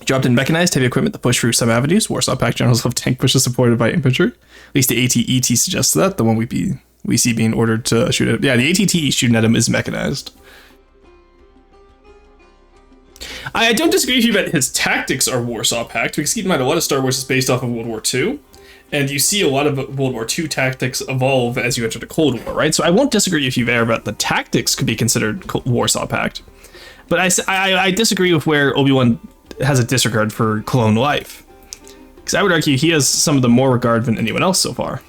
Dropped in mechanized heavy equipment to push through some avenues. Warsaw Pact generals love tank pushes supported by infantry. At least the ATET suggests that. The one we see being ordered to shoot at. Yeah, the ATT shooting at him is mechanized. I don't disagree with you that his tactics are Warsaw Pact, because keep in mind a lot of Star Wars is based off of World War II, and you see a lot of World War II tactics evolve as you enter the Cold War, right? So I won't disagree with you there about the tactics could be considered Warsaw Pact, but I disagree with where Obi-Wan has a disregard for clone life, because I would argue he has some of the more regard than anyone else so far.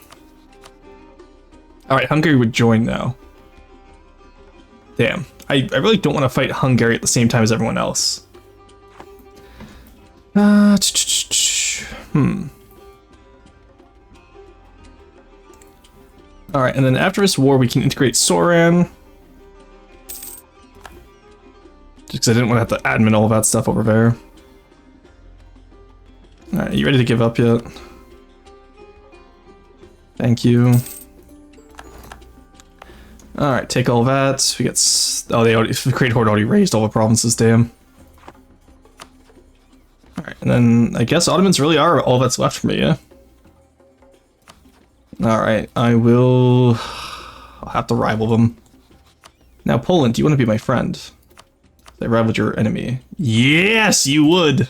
All right, Hungary would join now. Damn, I really don't want to fight Hungary at the same time as everyone else. All right, and then after this war, we can integrate Soran. Just because I didn't want to have to admin all of that stuff over there. All right, you ready to give up yet? Thank you. All right, take all that. We get. Oh, the Great Horde already raised all the provinces. Damn. All right, and then I guess Ottomans really are all that's left for me. Yeah. All right, I'll have to rival them. Now, Poland, do you want to be my friend? They rivaled your enemy. Yes, you would.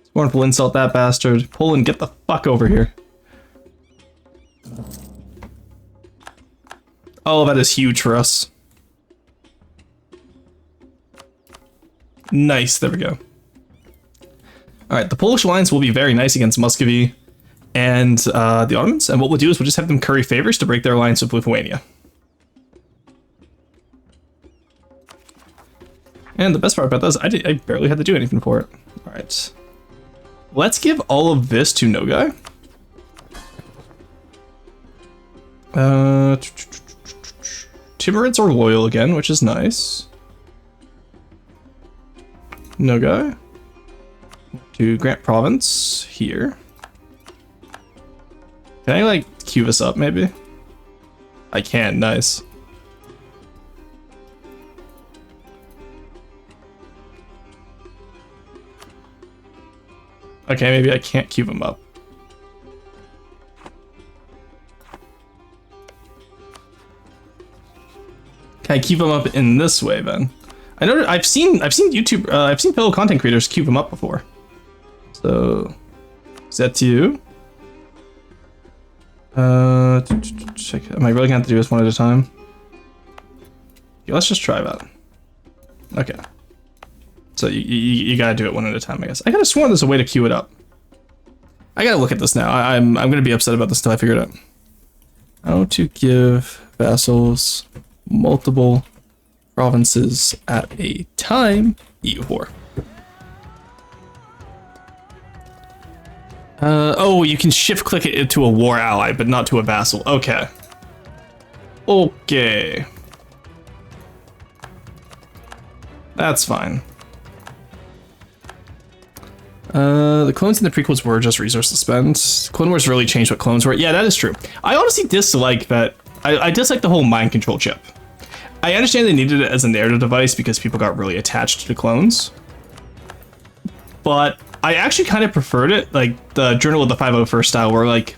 Scornful insult that bastard. Poland, get the fuck over here. Oh, that is huge for us. Nice, there we go. Alright, the Polish alliance will be very nice against Muscovy and the Ottomans, and what we'll do is we'll just have them curry favors to break their alliance with Lithuania. And the best part about this, I barely had to do anything for it. Alright. Let's give all of this to Nogai. Timurids are loyal again, which is nice. Nogai. To Grant Province here. Can I like queue this up maybe? I can, nice. Okay, maybe I can't queue them up. Can I keep them up in this way then? I know I've seen YouTube I've seen fellow content creators queue them up before. So is that you? Check. Am I really gonna have to do this one at a time? Yeah, let's just try that. Okay. So you gotta do it one at a time, I guess. I could have sworn there's a way to queue it up. I gotta look at this now. I'm gonna be upset about this until I figure it out. How to give vassals multiple provinces at a time. EU4. Oh, you can shift click it to a war ally, but not to a vassal. Okay. Okay. That's fine. The clones in the prequels were just resource to spend. Clone Wars really changed what clones were. Yeah, that is true. I honestly dislike that. I dislike the whole mind control chip. I understand they needed it as a narrative device because people got really attached to clones. But I actually kind of preferred it, like the Journal of the 501st style, where like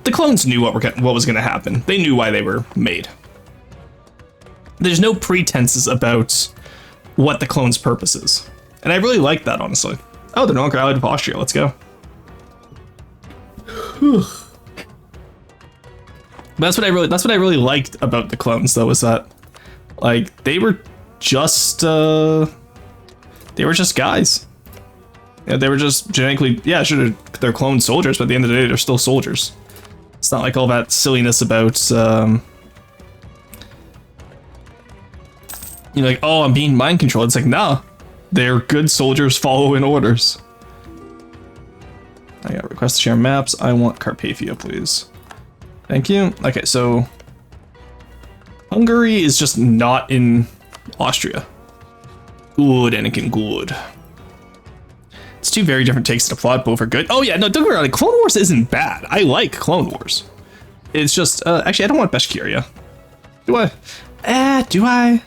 the clones knew what was going to happen. They knew why they were made. There's no pretenses about what the clone's purpose is, and I really like that, honestly. Oh, they're no longer allied with Austria. Let's go. That's what I really liked about the clones, though, is that like they were just guys. Yeah, they were just genetically, yeah, sure, they're cloned soldiers, but at the end of the day, they're still soldiers. It's not like all that silliness about, you're like, oh, I'm being mind controlled. It's like, nah, they're good soldiers following orders. I got request to share maps. I want Carpathia, please. Thank you. Okay, so Hungary is just not in Austria. Good, Anakin, good. It's two very different takes to the plot, both are good. Oh yeah, no, don't get me wrong, like, Clone Wars isn't bad. I like Clone Wars. It's just, actually, I don't want Beshkiria. Do I? Do I?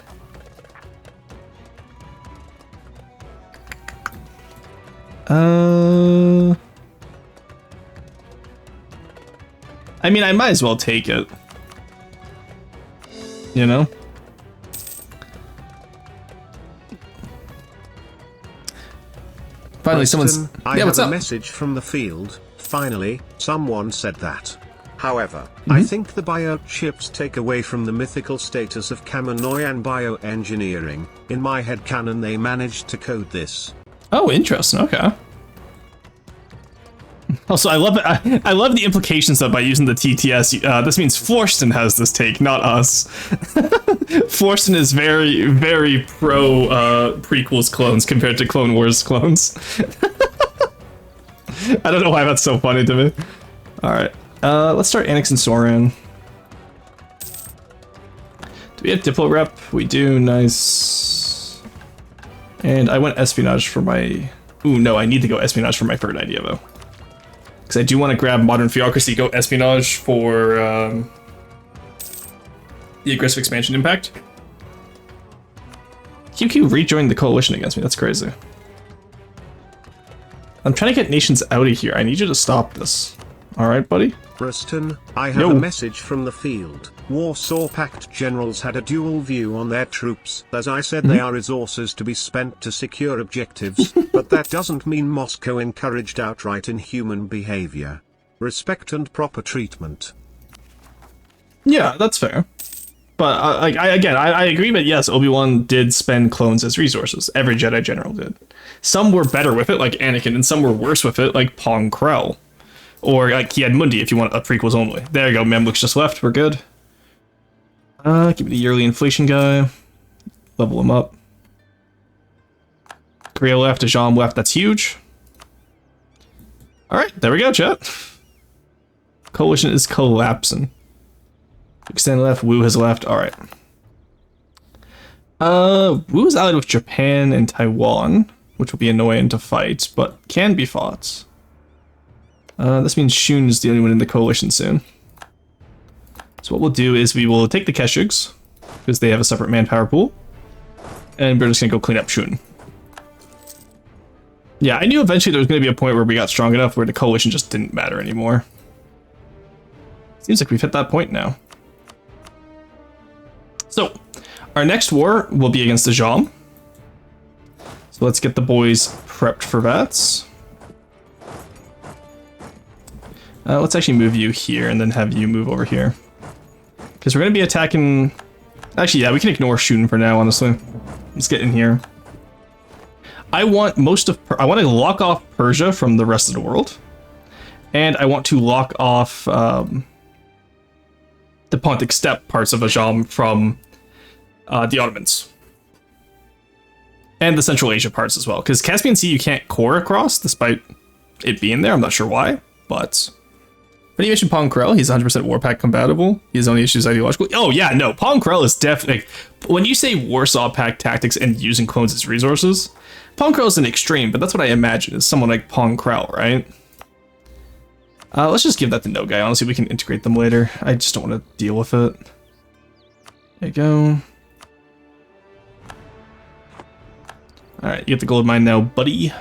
I mean, I might as well take it. You know? Finally, someone's... I Yeah, what's have up? a message from the field. Finally, someone said that. However, I think the biochips take away from the mythical status of Kaminoyan bioengineering. In my headcanon, they managed to code this. Oh, interesting. Okay. Also, I love it. I love the implications of by using the TTS. This means Florston has this take, not us. Florston is very, very pro prequels clones compared to Clone Wars clones. I don't know why that's so funny to me. All right, let's start Annexing Soran. Do we have Diplo rep? We do. Nice. And I went espionage for my. Ooh, no, I need to go espionage for my third idea though. Because I do want to grab Modern Theocracy, go espionage for the aggressive expansion impact. QQ rejoined the coalition against me. That's crazy. I'm trying to get nations out of here. I need you to stop this. All right, buddy? Preston, I have a message from the field. Warsaw Pact generals had a dual view on their troops. As I said, they are resources to be spent to secure objectives, but that doesn't mean Moscow encouraged outright inhuman behavior. Respect and proper treatment. Yeah, that's fair. But I agree that yes, Obi-Wan did spend clones as resources. Every Jedi General did. Some were better with it, like Anakin, and some were worse with it, like Pong Krell. Or like Kiad Mundi, if you want a prequels only. There you go, Mamluks just left, we're good. Give me the yearly inflation guy. Level him up. Korea left, Ajam left, that's huge. Alright, there we go, chat. Coalition is collapsing. Extend left, Wu has left, alright. Wu is allied with Japan and Taiwan, which will be annoying to fight, but can be fought. This means Shun is the only one in the coalition soon. So what we'll do is we will take the Keshugs, because they have a separate manpower pool, and we're just gonna go clean up Shun. Yeah, I knew eventually there was gonna be a point where we got strong enough where the coalition just didn't matter anymore. Seems like we've hit that point now. So, our next war will be against the Ajam. So let's get the boys prepped for that. Let's actually move you here and then have you move over here. Because we're going to be attacking... Actually, yeah, we can ignore shooting for now, honestly. Let's get in here. I want I want to lock off Persia from the rest of the world. And I want to lock off the Pontic Steppe parts of Ajam from the Ottomans. And the Central Asia parts as well. Because Caspian Sea you can't core across, despite it being there. I'm not sure why, but... When you mentioned Pong Krell, he's 100% Warpack compatible. His only issue is ideological. Oh yeah, no, Pong Krell is definitely... When you say Warsaw Pact tactics and using clones as resources, Pong Krell is an extreme, but that's what I imagine is someone like Pong Krell, right? Let's just give that to No Guy. Honestly, we can integrate them later. I just don't want to deal with it. There you go. Alright, you get the gold mine now, buddy.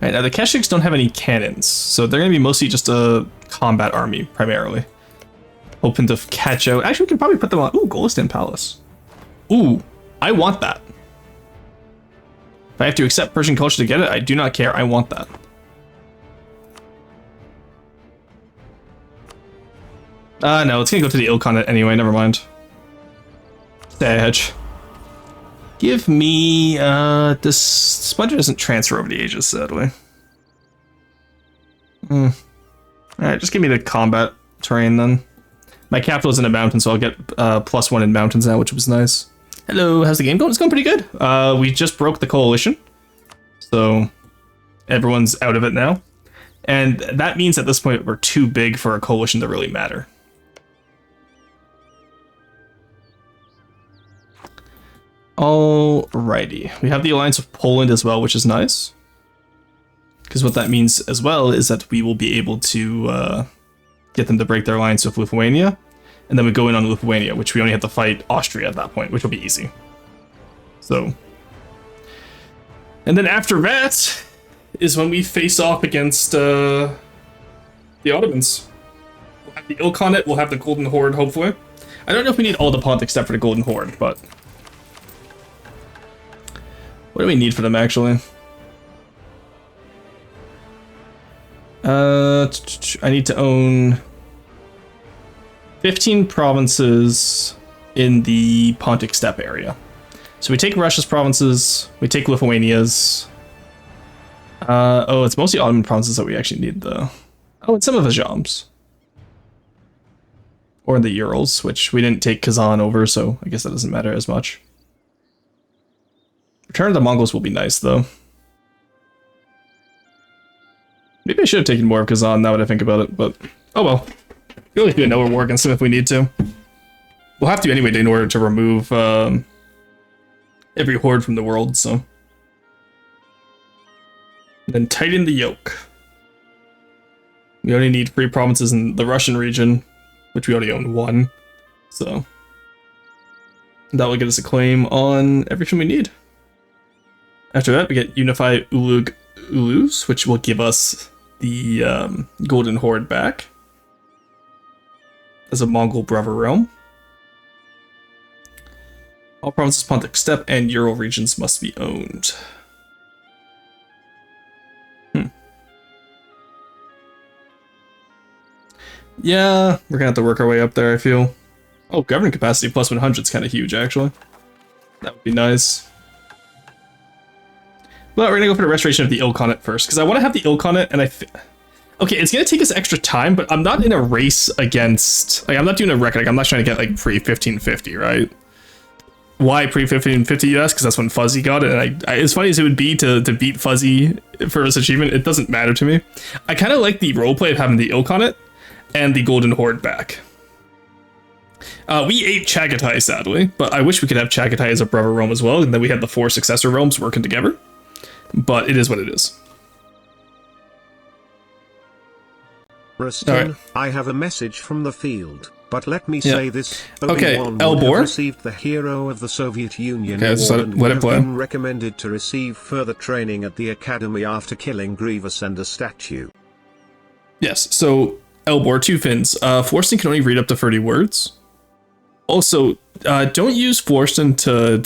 Alright, now the Keshiks don't have any cannons, so they're going to be mostly just a combat army, primarily. Hoping to catch out... Actually, we can probably put them on... Ooh, Golistan Palace. Ooh, I want that. If I have to accept Persian culture to get it, I do not care. I want that. No, it's going to go to the Ilkhanate anyway, never mind. Hedge. Give me, this Sponge doesn't transfer over the ages, sadly. Alright, just give me the combat terrain then. My capital is in a mountain, so I'll get +1 in mountains now, which was nice. Hello, how's the game going? It's going pretty good. We just broke the coalition, so everyone's out of it now. And that means at this point we're too big for a coalition to really matter. Alrighty, we have the alliance with Poland as well, which is nice. Because what that means as well is that we will be able to get them to break their alliance with Lithuania. And then we go in on Lithuania, which we only have to fight Austria at that point, which will be easy. So. And then after that is when we face off against the Ottomans. We'll have the Ilkhanate, we'll have the Golden Horde, hopefully. I don't know if we need all the Pontic except for the Golden Horde, but... What do we need for them, actually? I need to own 15 provinces in the Pontic Steppe area. So we take Russia's provinces, we take Lithuania's. Oh, it's mostly Ottoman provinces that we actually need, though. Oh, and some of Ajam's. Or the Urals, which we didn't take Kazan over, so I guess that doesn't matter as much. Return of the Mongols will be nice, though. Maybe I should have taken more of Kazan now that I think about it, but oh well. We'll do another war against them if we need to. We'll have to anyway in order to remove every horde from the world, so. And then tighten the yoke. We only need 3 provinces in the Russian region, which we already own 1, so. That will get us a claim on everything we need. After that, we get Unify Ulus, which will give us the Golden Horde back as a Mongol brother realm. All provinces, Pontic Steppe, and Ural regions must be owned. Yeah, we're gonna have to work our way up there, I feel. Oh, governing capacity plus 100 is kind of huge, actually. That would be nice. But we're gonna go for the restoration of the Ilkhanate first, because I want to have the Ilkhanate, and okay, it's gonna take us extra time, but I'm not in a race against... Like, I'm not doing a record. Like, I'm not trying to get, like, pre-1550, right? Why pre-1550, you ask? Because that's when Fuzzy got it, and as funny as it would be to beat Fuzzy for this achievement, it doesn't matter to me. I kind of like the roleplay of having the Ilkhanate and the Golden Horde back. We ate Chagatai, sadly, but I wish we could have Chagatai as a brother realm as well, and then we had the 4 successor realms working together. But it is what it is. Rustin, right. I have a message from the field, but let me say this. Okay, Elbor received the Hero of the Soviet Union award and would have been recommended to receive further training at the academy after killing Grievous and a statue. Yes, so Elbor, 2 fins. Forston can only read up to 30 words. Also, don't use Forston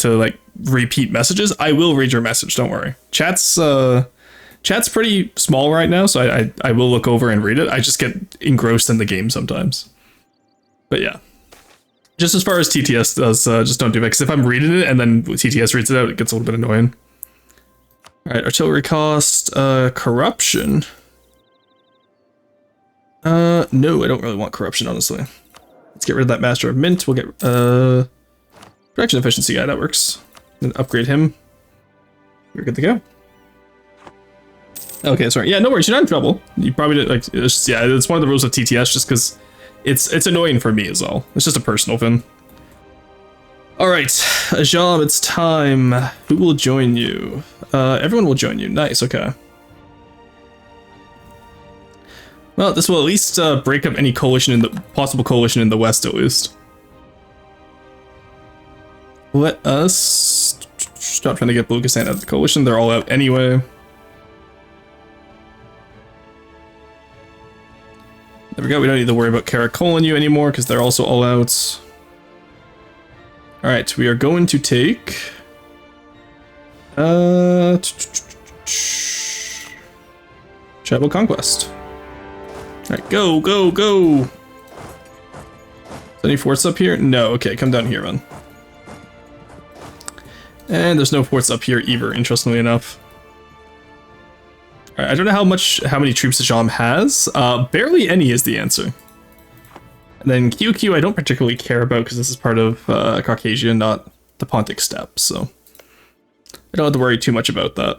to like repeat messages. I will read your message, don't worry. Chat's Chat's pretty small right now, so I will look over and read it. I just get engrossed in the game sometimes. But yeah. Just as far as TTS does, just don't do it. Because if I'm reading it and then TTS reads it out, it gets a little bit annoying. Alright, artillery cost, corruption. No, I don't really want corruption, honestly. Let's get rid of that Master of Mint. We'll get, production efficiency guy, that works. Then upgrade him. We're good to go. Okay, sorry. Yeah, no worries. You're not in trouble. You probably did, like, it's just, yeah, it's one of the rules of TTS just because it's annoying for me as well. It's just a personal thing. All right, Ajam, it's time. Who will join you? Everyone will join you. Nice, okay. Well, this will at least break up any coalition in the possible coalition in the west, at least. Let us stop trying to get Baluchistan out of the coalition. They're all out anyway. There we go. We don't need to worry about Karakolan anymore because they're also all out. All right, we are going to take Tribal Conquest. All right, go, go, go. Any forts up here? No. Okay, come down here, man. And there's no forts up here either, interestingly enough. All right, I don't know how many troops Ajam has. Barely any is the answer. And then QQ I don't particularly care about because this is part of Caucasia, not the Pontic Steppe, so I don't have to worry too much about that.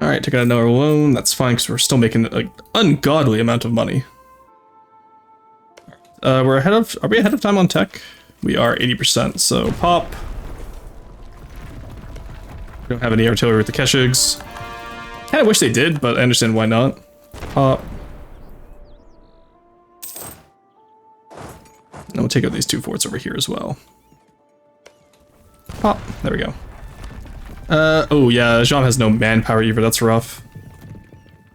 All right, took out another loan. That's fine because we're still making an ungodly amount of money. Are we ahead of time on tech? We are 80%, so pop. We don't have any artillery with the Keshigs. Kind of wish they did, but I understand why not. Pop. And we'll take out these two forts over here as well. Pop. There we go. Oh yeah, Ajam has no manpower either, that's rough.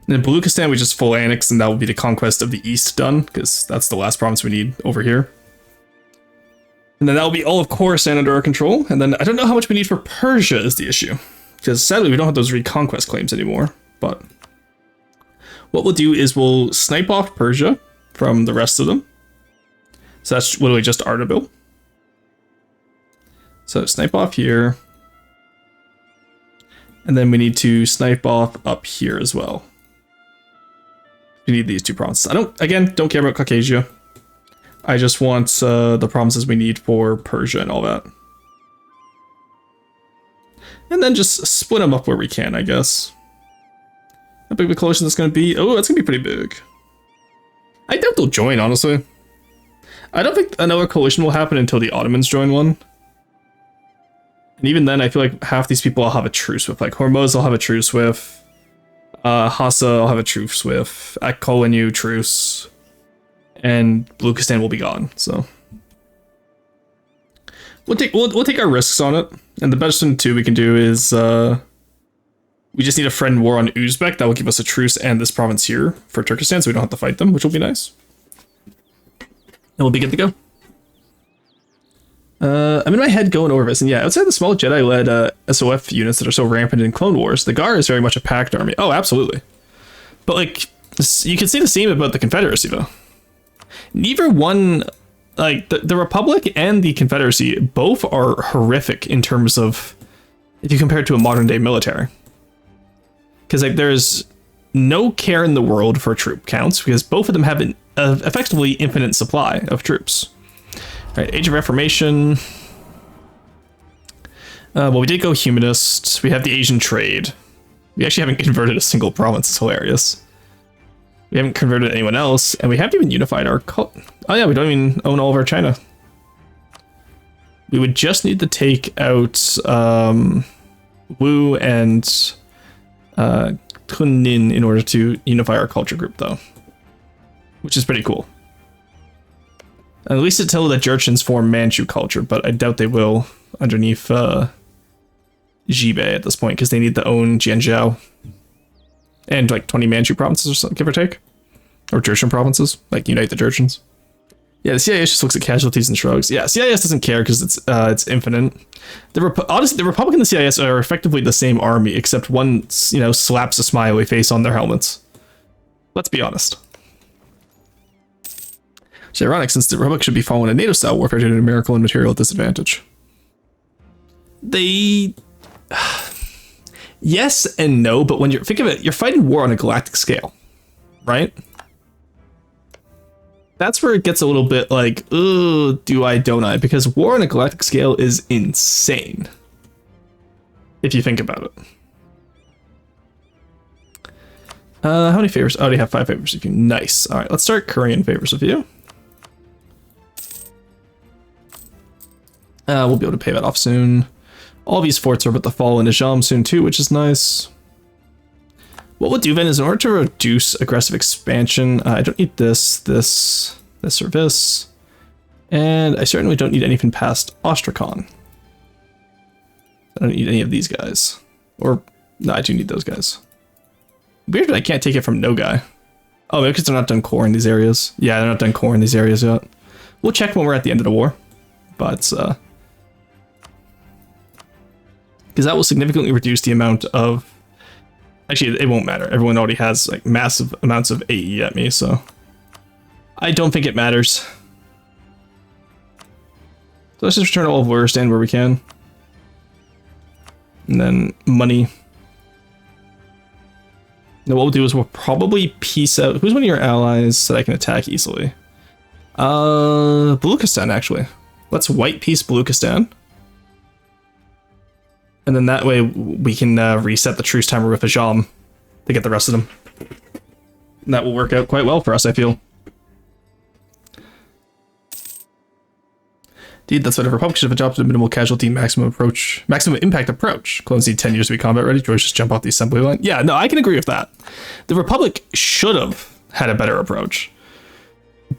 And in Baluchistan, we just full annex, and that will be the conquest of the east done, because that's the last province we need over here. And then that will be all of Khorasan under our control, and then I don't know how much we need for Persia is the issue. Because sadly, we don't have those reconquest claims anymore, but... what we'll do is we'll snipe off Persia from the rest of them. So that's literally just Ardabil. So snipe off here. And then we need to snipe off up here as well. We need these two provinces. I don't care about Caucasia. I just want the provinces we need for Persia and all that. And then just split them up where we can, I guess. How big of a coalition that's going to be? Oh, that's going to be pretty big. I doubt they'll join, honestly. I don't think another coalition will happen until the Ottomans join one. And even then, I feel like half these people I'll have a truce with. Like, Hormuz I'll have a truce with. Hassa I'll have a truce with. Akkolinu truce. And Baluchistan will be gone, so... We'll take our risks on it. And the best thing, too, we can do is... we just need a friend war on Uzbek. That will give us a truce and this province here for Turkestan, so we don't have to fight them, which will be nice. And we'll be good to go. I'm in my head going over this, and yeah, outside the small Jedi-led SOF units that are so rampant in Clone Wars, the Gar is very much a packed army. Oh, absolutely. But, like, you can see the same about the Confederacy, though. Neither one, like, the Republic and the Confederacy both are horrific in terms of, if you compare it to a modern-day military. Because, like, there's no care in the world for troop counts, because both of them have an effectively infinite supply of troops. Alright, Age of Reformation. Well, we did go humanist. We have the Asian trade. We actually haven't converted a single province. It's hilarious. We haven't converted anyone else, and we haven't even unified our cult. Oh yeah, we don't even own all of our China. We would just need to take out Wu and Kunnin in order to unify our culture group, though. Which is pretty cool. At least until the Jurchens form Manchu culture, but I doubt they will underneath Jibei at this point, because they need to own Jianzhou. And like 20 Manchu provinces or something, give or take. Or Jurchen provinces, like unite the Jurchens. Yeah, the CIS just looks at casualties and shrugs. Yeah, CIS doesn't care because it's infinite. Honestly, the Republic and the CIS are effectively the same army, except one, you know, slaps a smiley face on their helmets. Let's be honest. It's ironic since the Republic should be following a NATO-style warfare to a numerical and material disadvantage. They... Yes and no, but when you think of it, you're fighting war on a galactic scale, right? That's where it gets a little bit like, ugh, do I, don't I? Because war on a galactic scale is insane, if you think about it. How many favors? I already have 5 favors of you. Nice. All right, let's start Korean favors of you. We'll be able to pay that off soon. All these forts are about to fall into Jam soon too, which is nice. What we'll do then is in order to reduce aggressive expansion, I don't need this, or this. And I certainly don't need anything past Ostrakhan. I don't need any of these guys. Or, no, I do need those guys. Weird that I can't take it from no guy. Oh, maybe because they're not done core in these areas. Yeah, they're not done core in these areas yet. We'll check when we're at the end of the war. But, because that will significantly reduce the amount of... Actually, it won't matter. Everyone already has like massive amounts of AE at me, so... I don't think it matters. So let's just return all of Luristan where we can. And then money. Now what we'll do is we'll probably peace out... Who's one of your allies that I can attack easily? Baluchistan, actually. Let's white peace Baluchistan. And then that way we can reset the truce timer with Ajam to get the rest of them. And that will work out quite well for us, I feel. Indeed, that's what the Republic should have adopted a minimal casualty, maximum impact approach. Clones need 10 years to be combat ready. Droids just jump off the assembly line. Yeah, no, I can agree with that. The Republic should have had a better approach,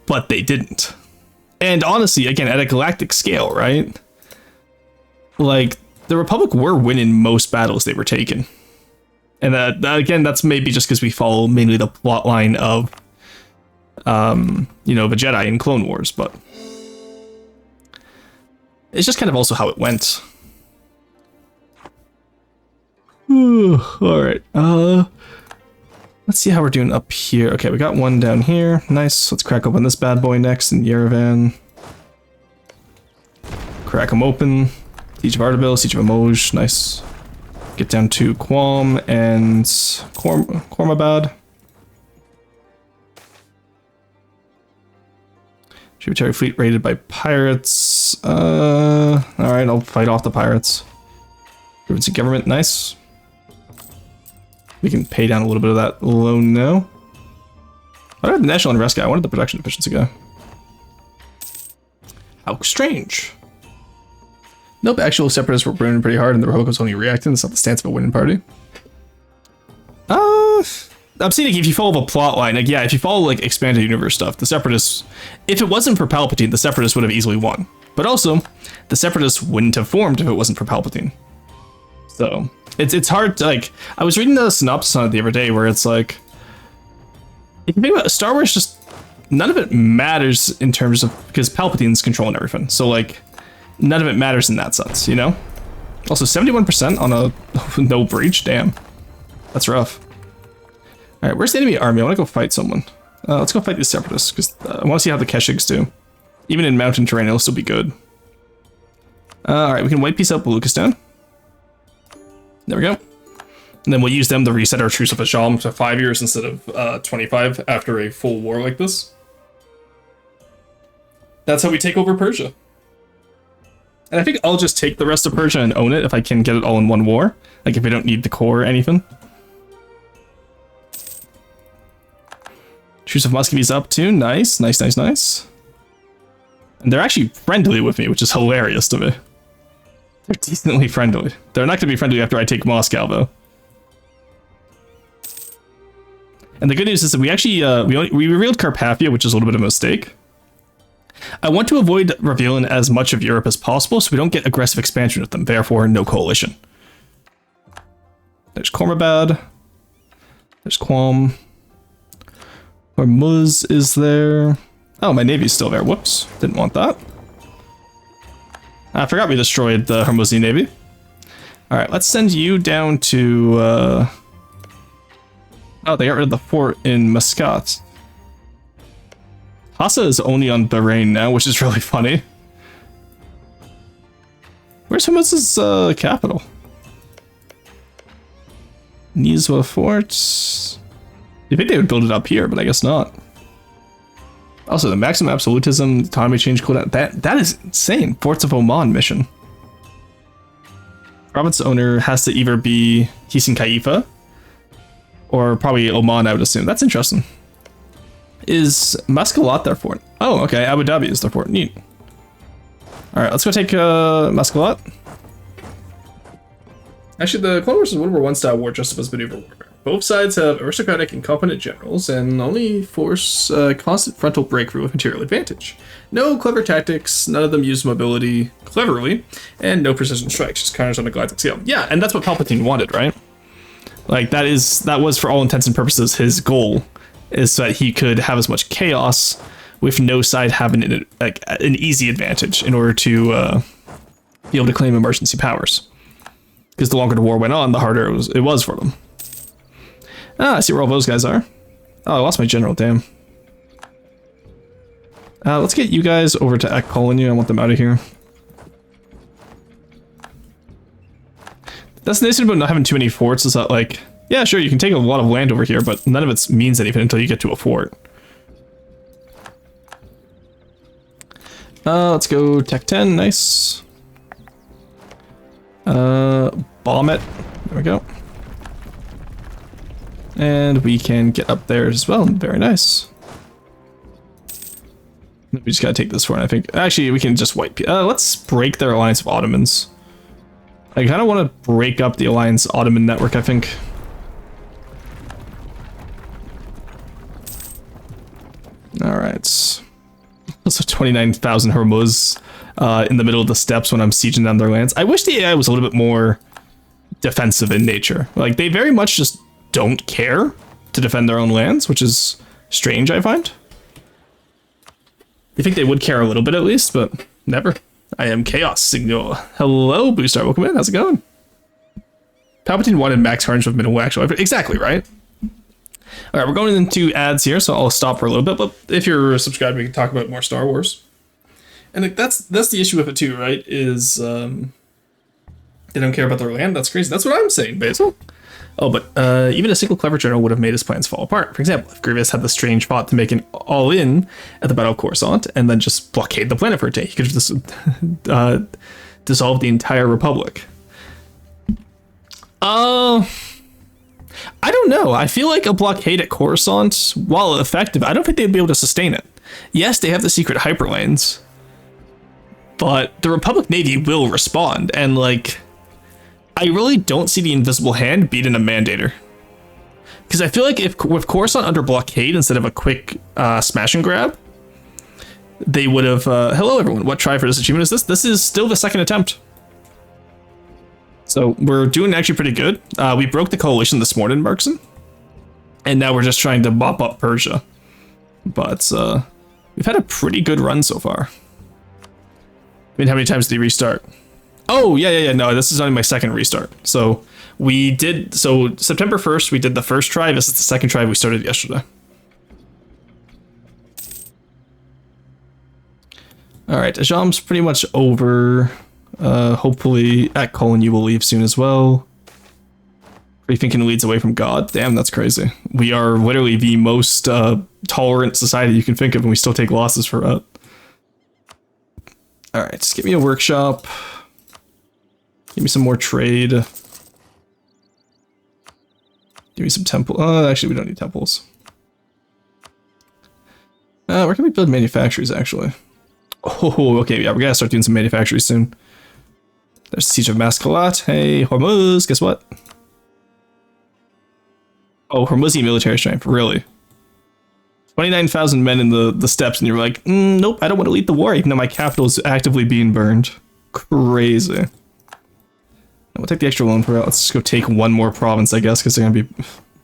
but they didn't. And honestly, again, at a galactic scale, right? Like, the Republic were winning most battles they were taking. And again, that's maybe just because we follow mainly the plot line of, you know, the Jedi in Clone Wars, but it's just kind of also how it went. All right. Let's see how we're doing up here. Okay, we got one down here. Nice. Let's crack open this bad boy next in Yerevan. Crack them open. Siege of Ardabil, Siege of Amoj, nice. Get down to Quam and Kormabad. Tributary fleet raided by pirates. Alright, I'll fight off the pirates. Emergency government, nice. We can pay down a little bit of that loan now. I don't have the national unrest guy, I wanted the production efficiency guy. How strange. Nope, actual separatists were burning pretty hard and the Republic was only reacting. It's not the stance of a winning party. I'm saying if you follow the plot line, like, yeah, if you follow like expanded universe stuff, the separatists, if it wasn't for Palpatine, the separatists would have easily won. But also, the separatists wouldn't have formed if it wasn't for Palpatine. So it's hard to, like, I was reading the synopsis on it the other day where it's like, if you think about it, Star Wars, just none of it matters in terms of, because Palpatine's controlling everything. So like, none of it matters in that sense, you know? Also, 71% on a no breach, damn. That's rough. Alright, where's the enemy army? I want to go fight someone. Let's go fight these separatists, because I want to see how the Keshigs do. Even in mountain terrain, it'll still be good. Alright, we can white piece out Baluchistan. There we go. And then we'll use them to reset our Truce of Ajam to 5 years instead of 25 after a full war like this. That's how we take over Persia. And I think I'll just take the rest of Persia and own it if I can get it all in one war. Like if I don't need the core or anything. Truce of Muscovy's up too. Nice, nice, nice, nice. And they're actually friendly with me, which is hilarious to me. They're decently friendly. They're not going to be friendly after I take Moscow, though. And the good news is that we actually, we revealed Carpathia, which is a little bit of a mistake. I want to avoid revealing as much of Europe as possible so we don't get aggressive expansion with them, therefore no coalition. There's Kormabad. There's Quam. Hormuz is there. Oh, my navy's still there. Whoops. Didn't want that. I forgot we destroyed the Hormuzi navy. Alright, let's send you down to... Oh, they got rid of the fort in Muscat. Hassa is only on Bahrain now, which is really funny. Where's Hormuz's capital? Nizwa Fort. You think they would build it up here, but I guess not. Also, the maximum absolutism, economy change cooldown. That is insane. Forts of Oman mission. Province owner has to either be Hisin Khalifa or probably Oman, I would assume. That's interesting. Is Mascalat their fort? Oh, okay. Abu Dhabi is their fort. Neat. Alright, let's go take Mascalat. Actually, the Clone Wars is World War I style war just as maneuver warfare. Both sides have aristocratic and competent generals and only force constant frontal breakthrough with material advantage. No clever tactics, none of them use mobility cleverly, and no precision strikes, just counters on a galactic scale. Yeah, and that's what Palpatine wanted, right? Like, that was for all intents and purposes his goal, is that he could have as much chaos with no side having an easy advantage in order to be able to claim emergency powers. Because the longer the war went on, the harder it was for them. Ah, I see where all those guys are. Oh, I lost my general, damn. Let's get you guys over to Akkolinu. I want them out of here. That's the nice thing about not having too many forts is that, like, yeah, sure, you can take a lot of land over here, but none of it means anything until you get to a fort. Let's go Tech 10, nice. Bomb it. There we go. And we can get up there as well. Very nice. We just gotta take this fort, I think. Actually, we can just wipe. Let's break their alliance of Ottomans. I kind of want to break up the alliance Ottoman network, I think. Alright. Also 29,000 Hormuz in the middle of the steppes when I'm sieging down their lands. I wish the AI was a little bit more defensive in nature. Like, they very much just don't care to defend their own lands, which is strange, I find. You think they would care a little bit at least, but never. I am Chaos Signal. Hello, Boostar. Welcome in. How's it going? Palpatine wanted max carnage with minimal actual effort. Exactly, right? Alright, we're going into ads here, so I'll stop for a little bit, but if you're subscribed, we can talk about more Star Wars. And like, that's the issue with it too, right? Is they don't care about their land. That's crazy. That's what I'm saying, Basil. Oh, but even a single clever general would have made his plans fall apart. For example, if Grievous had the strange thought to make an all-in at the Battle of Coruscant and then just blockade the planet for a day, he could have just dissolved the entire Republic. I don't know. I feel like a blockade at Coruscant, while effective, I don't think they'd be able to sustain it. Yes, they have the secret hyperlanes, but the Republic Navy will respond, and like, I really don't see the invisible hand beating a Mandator. Because I feel like if with Coruscant under blockade instead of a quick smash and grab, they would have... hello everyone, what try for this achievement is this? This is still the second attempt. So we're doing actually pretty good. We broke the coalition this morning, Markson. And now we're just trying to mop up Persia. But we've had a pretty good run so far. I mean, how many times did he restart? Oh, yeah, no, this is only my second restart. So September 1st, we did the first try. This is the second try we started yesterday. All right, Ajam's pretty much over. Hopefully at Colin you will leave soon as well. Are you thinking it leads away from God? Damn, that's crazy. We are literally the most tolerant society you can think of, and we still take losses for that. All right, just give me a workshop. Give me some more trade. Give me some temple. Actually, we don't need temples. Where can we build manufactories, actually? Oh, okay, yeah, we gotta start doing some manufactories soon. There's the Siege of Mascalat. Hey, Hormuz, guess what? Oh, Hormuzi military strength, really? 29,000 men in the steppes, and you're like, nope, I don't want to lead the war, even though my capital is actively being burned. Crazy. We'll take the extra loan for it. Let's just go take one more province, I guess, because they're going to be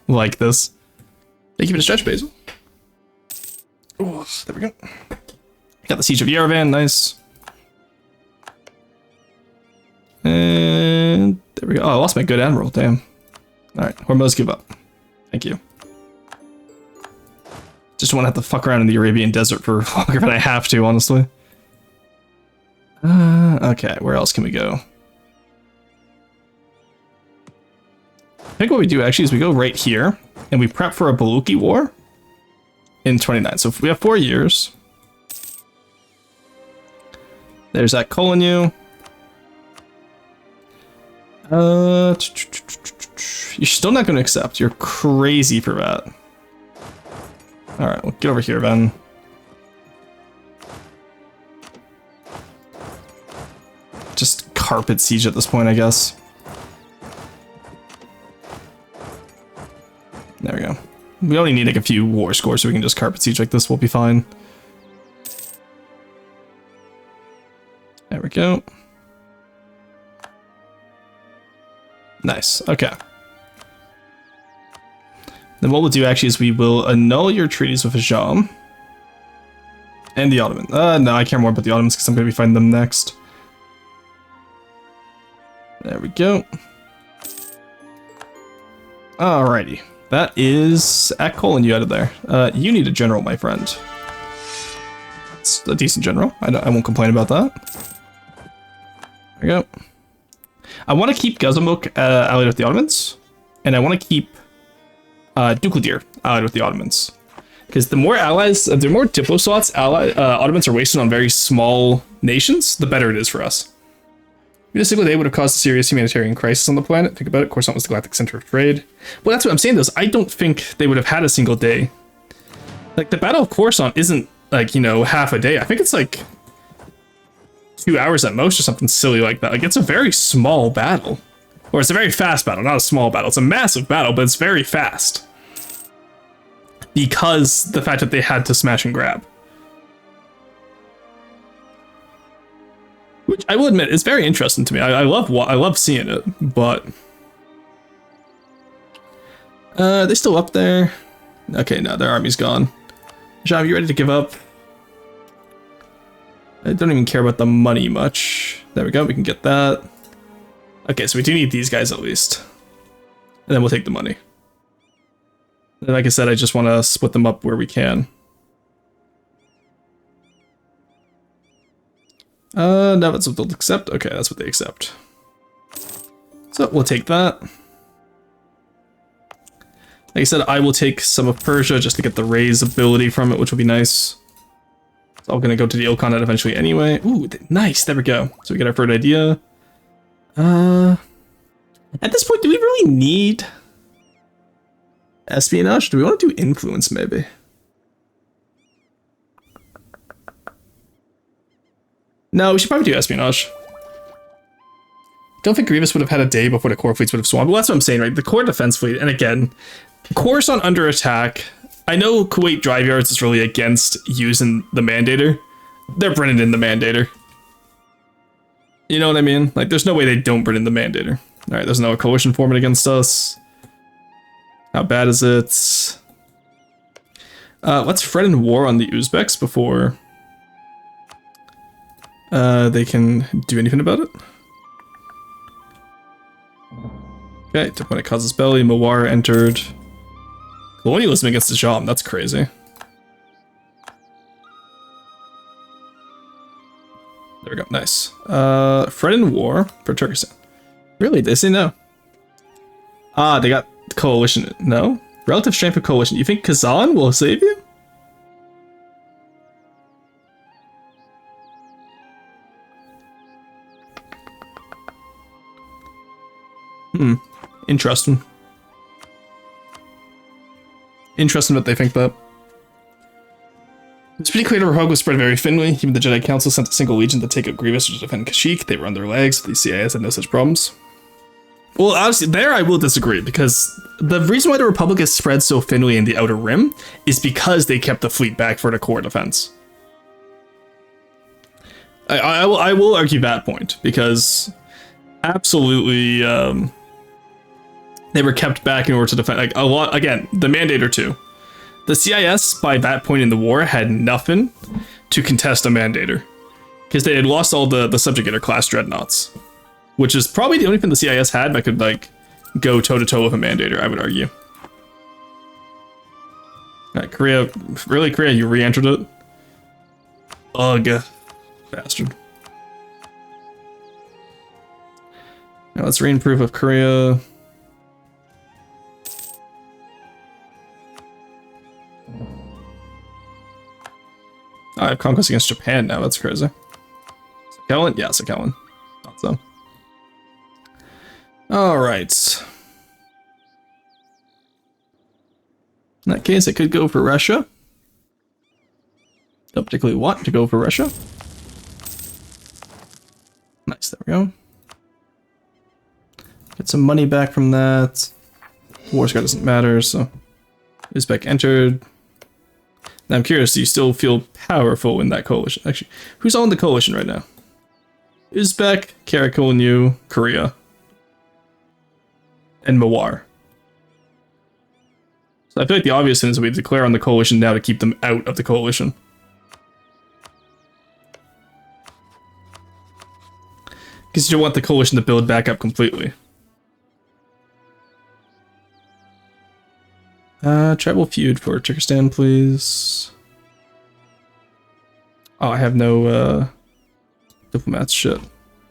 like this. Thank you for the stretch, Basil. Oh, there we go. Got the Siege of Yerevan, nice. And there we go. Oh, I lost my good admiral, damn. Alright, Hormuz, give up. Thank you. Just don't want to have to fuck around in the Arabian desert for longer than I have to, honestly. Okay, where else can we go? I think what we do actually is we go right here, and we prep for a Baluchi war in 29. So if we have 4 years. There's that Kolinu. You're still not going to accept. You're crazy for that. Alright, well, get over here, then. Just carpet siege at this point, I guess. There we go. We only need like a few war scores, so we can just carpet siege like this. We'll be fine. There we go. Nice. Okay. Then what we'll do actually is we will annul your treaties with Ajam and the Ottoman. No, I care more about the Ottomans because I'm going to be fighting them next. There we go. Alrighty. That is at Colin you added there. You need a general, my friend. It's a decent general. I won't complain about that. There we go. I want to keep Gazamuk allied with the Ottomans, and I want to keep Dukladir allied with the Ottomans. Because the more allies, the more diplo slots Ottomans are wasting on very small nations, the better it is for us. This single day would have caused a serious humanitarian crisis on the planet. Think about it. Coruscant was the galactic center of trade. Well, that's what I'm saying, though. I don't think they would have had a single day. Like, the Battle of Coruscant isn't, like, you know, half a day. I think it's, like, 2 hours at most or something silly like that. Like, it's a very small battle. Or it's a very fast battle, not a small battle. It's a massive battle, but it's very fast. Because the fact that they had to smash and grab. Which I will admit is very interesting to me. I love seeing it, but they still up there. Okay, no, their army's gone. Jean, you ready to give up? I don't even care about the money much. There we go, we can get that. Okay, so we do need these guys at least. And then we'll take the money. And like I said, I just want to split them up where we can. No, that's what they'll accept. Okay, that's what they accept. So we'll take that. Like I said, I will take some of Persia just to get the raise ability from it, which will be nice. It's all gonna go to the Ilkhanate eventually anyway. Ooh, nice, there we go. So we get our third idea. At this point, do we really need espionage? Do we want to do influence, maybe? No, we should probably do espionage. Don't think Grievous would have had a day before the core fleets would have swarmed. Well, that's what I'm saying, right? The core defense fleet, and again, Coruscant under attack. I know Kuwait Drive Yards is really against using the Mandator. They're bringing in the Mandator. You know what I mean? Like, there's no way they don't bring in the Mandator. All right, there's no coalition forming against us. How bad is it? Let's fret in war on the Uzbeks before they can do anything about it. Okay, took when it causes belly. Mawar entered. Colonialism against the Jam, that's crazy. There we go, nice. Fret in war for Turkestan. Really, they say no. Ah, they got coalition, no? Relative strength of coalition. You think Kazan will save you? Interesting. Interesting that they think that. It's pretty clear the Rohug was spread very thinly. Even the Jedi Council sent a single legion to take out Grievous to defend Kashyyyk. They were on their legs. The CIS had no such problems. Well, obviously, there I will disagree, because the reason why the Republic is spread so thinly in the Outer Rim is because they kept the fleet back for the core defense. I will argue that point, because absolutely they were kept back in order to defend, like, a lot. Again, the Mandator too. The CIS, by that point in the war, had nothing to contest a Mandator. Because they had lost all the Subjugator class dreadnoughts. Which is probably the only thing the CIS had that could, like, go toe-to-toe with a Mandator, I would argue. Alright, Korea. Really, Korea? You re-entered it? Ugh. Bastard. Now let's re-improve of Korea. I have conquest against Japan now, that's crazy. Sakhalin? Yeah, Sakhalin. Thought so. Alright. In that case, I could go for Russia. Don't particularly want to go for Russia. Nice, there we go. Get some money back from that. War score doesn't matter, so... Uzbek entered. Now I'm curious, do you still feel powerful in that coalition? Actually, who's on the coalition right now? Uzbek, Karakolinyu, Korea. And Mawar. So I feel like the obvious thing is we declare on the coalition now to keep them out of the coalition. Because you don't want the coalition to build back up completely. Tribal feud for Turkestan, please. Oh, I have no, diplomats, shit.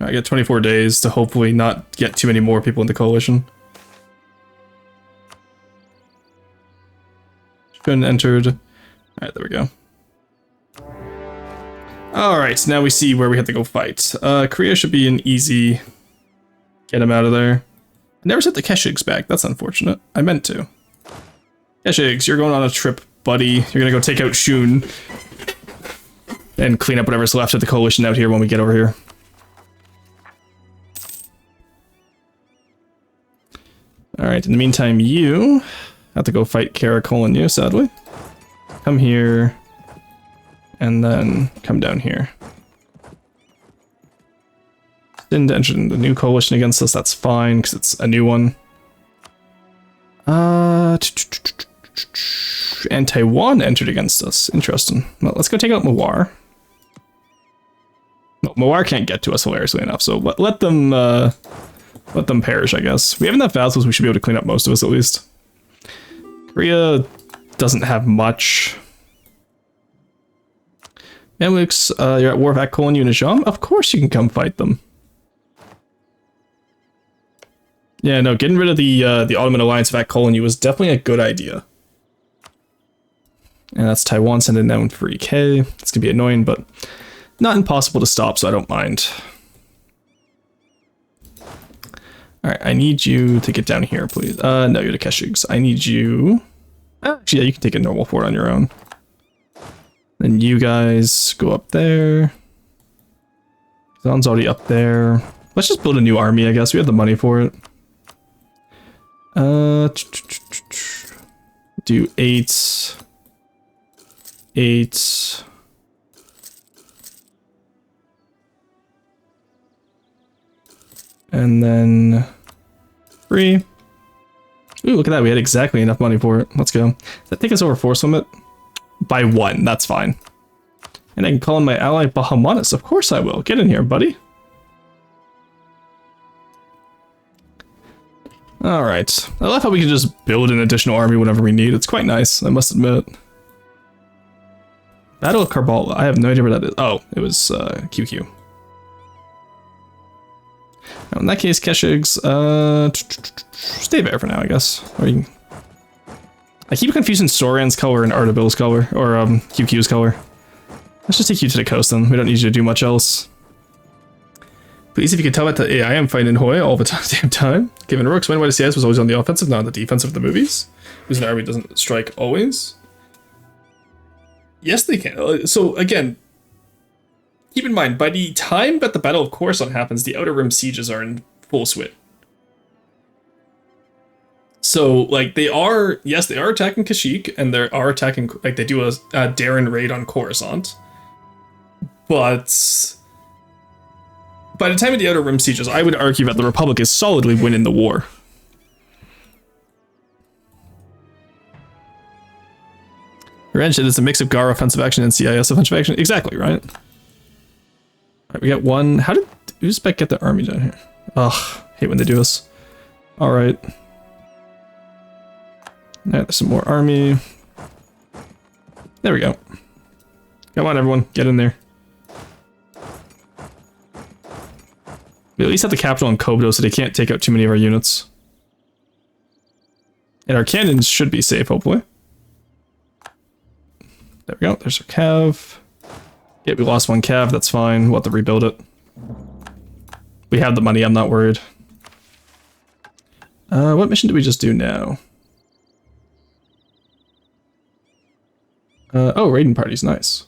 I get 24 days to hopefully not get too many more people in the coalition. Shun entered. Alright, there we go. Alright, so now we see where we have to go fight. Korea should be an easy... Get him out of there. I never sent the Keshigs back, that's unfortunate. I meant to. Keshigs, you're going on a trip, buddy. You're gonna go take out Shun. And clean up whatever's left of the coalition out here when we get over here. Alright, in the meantime, you have to go fight Karakolinyu, sadly. Come here. And then come down here. Didn't enter the new coalition against us, that's fine, because it's a new one. And Taiwan entered against us. Interesting. Well, let's go take out Mawar. No, Mawar can't get to us, hilariously enough, so let them perish, I guess. We have enough vassals, we should be able to clean up most of us, at least. Korea doesn't have much. Mamluks, you're at war with Akkolinyu and Najam? Of course you can come fight them. Yeah, no, getting rid of the Ottoman alliance of Akkolinyu was definitely a good idea. And that's Taiwan sending down 3k. It's gonna be annoying, but not impossible to stop, so I don't mind. Alright, I need you to get down here, please. No, you're the Keshigs. I need you... Actually, yeah, you can take a normal fort on your own. Then you guys go up there. Zon's already up there. Let's just build a new army, I guess. We have the money for it. Do 8. 8. And then 3. Ooh, look at that. We had exactly enough money for it. Let's go. Does that take us over force limit? By 1. That's fine. And I can call in my ally Bahamanis. Of course I will. Get in here, buddy. Alright. I love how we can just build an additional army whenever we need. It's quite nice, I must admit. Battle of Karbala. I have no idea where that is. Oh, it was QQ. Now, in that case, Keshigs, stay there for now, I guess. Or you can... I keep confusing Soran's color and Ardabil's color, or QQ's color. Let's just take you to the coast then. We don't need you to do much else. Please, if you could tell that to AI, I'm fighting Hoi all the damn time. Given Rook, explain why the CS was always on the offensive, not on the defensive of the movies. Because an army doesn't strike always. Yes, they can. So, again, keep in mind, by the time that the Battle of Coruscant happens, the Outer Rim sieges are in full swing. So, like, they are, yes, they are attacking Kashyyyk, and they are attacking, like, they do a Darren raid on Coruscant. But by the time of the Outer Rim sieges, I would argue that the Republic is solidly winning the war. Revenge is a mix of Gar offensive action and CIS offensive action. Exactly, right? Alright, we got one. How did Uzbek get the army down here? Ugh, hate when they do this. Alright. Now there's some more army. There we go. Come on, everyone, get in there. We at least have the capital in Kobdo, so they can't take out too many of our units. And our cannons should be safe, hopefully. There we go, there's our cav. Yeah, we lost one cav, that's fine. We'll have to rebuild it. We have the money, I'm not worried. What mission did we just do now? Oh, raiding party's nice.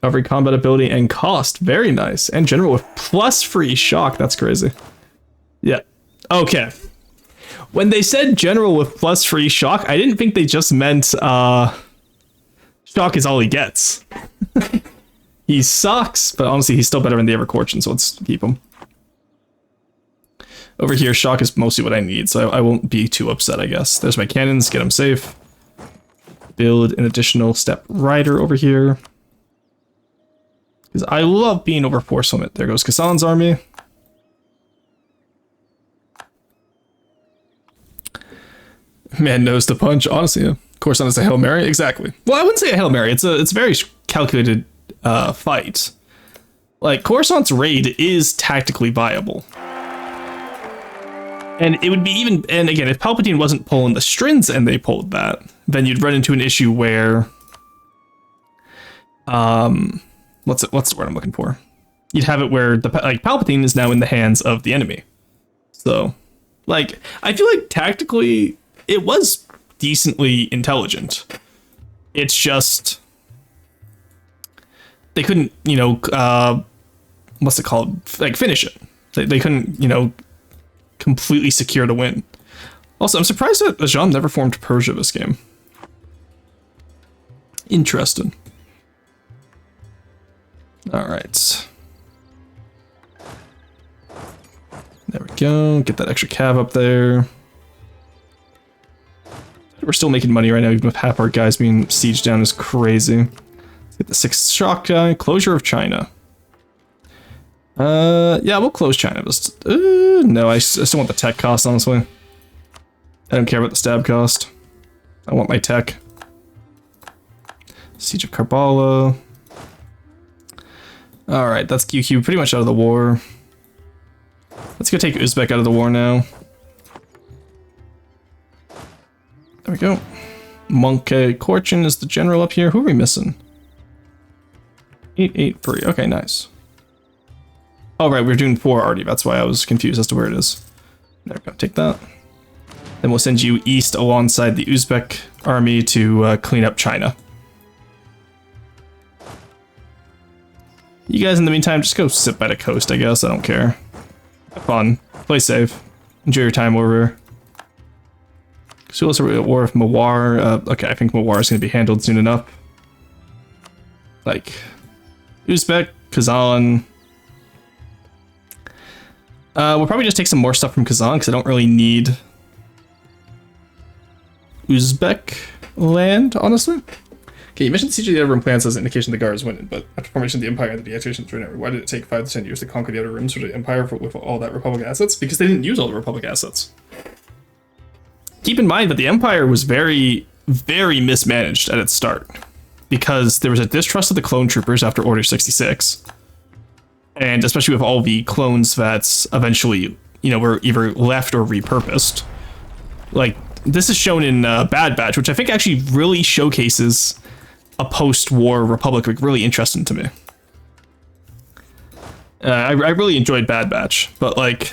Recovery, combat ability, and cost. Very nice. And general with plus free shock. That's crazy. Yeah. Okay. When they said general with plus free shock, I didn't think they just meant shock is all he gets. He sucks, but honestly, he's still better than the Evercorchin, so let's keep him. Over here, shock is mostly what I need, so I won't be too upset, I guess. There's my cannons. Get them safe. Build an additional step rider over here. Because I love being over force limit. There goes Kasan's army. Man knows to punch, honestly. Yeah. Coruscant is a Hail Mary, exactly. Well, I wouldn't say a Hail Mary. It's a very calculated fight. Like, Coruscant's raid is tactically viable. And it would be even, and again, if Palpatine wasn't pulling the strings and they pulled that, then you'd run into an issue where, what's the word I'm looking for? You'd have it where Palpatine is now in the hands of the enemy. So, like, I feel like tactically it was decently intelligent. It's just they couldn't, you know, what's it called? Like, finish it. They couldn't, you know, completely secure the win. Also, I'm surprised that Ajam never formed Persia this game. Interesting. Alright. There we go. Get that extra cav up there. We're still making money right now, even with half our guys being sieged down is crazy. Let's get the 6th shock guy. Closure of China. Yeah, we'll close China. Just, no, I still want the tech cost, honestly. I don't care about the stab cost. I want my tech. Siege of Karbala. Alright, that's QQ pretty much out of the war. Let's go take Uzbek out of the war now. There we go. Monk Korchin is the general up here. Who are we missing? 883. Okay, nice. Oh, right, we're doing 4 already. That's why I was confused as to where it is. There we go. Take that. Then we'll send you east alongside the Uzbek army to clean up China. You guys, in the meantime, just go sit by the coast, I guess. I don't care. Have fun. Play safe. Enjoy your time over here. So also at war with Mawar. Okay, I think Mawar is going to be handled soon enough. Like, Uzbek, Kazan. We'll probably just take some more stuff from Kazan, because I don't really need Uzbek land, honestly. Okay, you mentioned the siege of the Outer Rim plans as an indication the Gar is winning, but after formation of the Empire and the deactivation of the Network, why did it take 5 to 10 years to conquer the Outer Rims for the Empire with all that Republic assets? Because they didn't use all the Republic assets. Keep in mind that the Empire was very, very mismanaged at its start, because there was a distrust of the clone troopers after Order 66, and especially with all the clones that eventually, you know, were either left or repurposed. Like, this is shown in Bad Batch, which I think actually really showcases a post-war Republic, like, really interesting to me. I really enjoyed Bad Batch, but, like,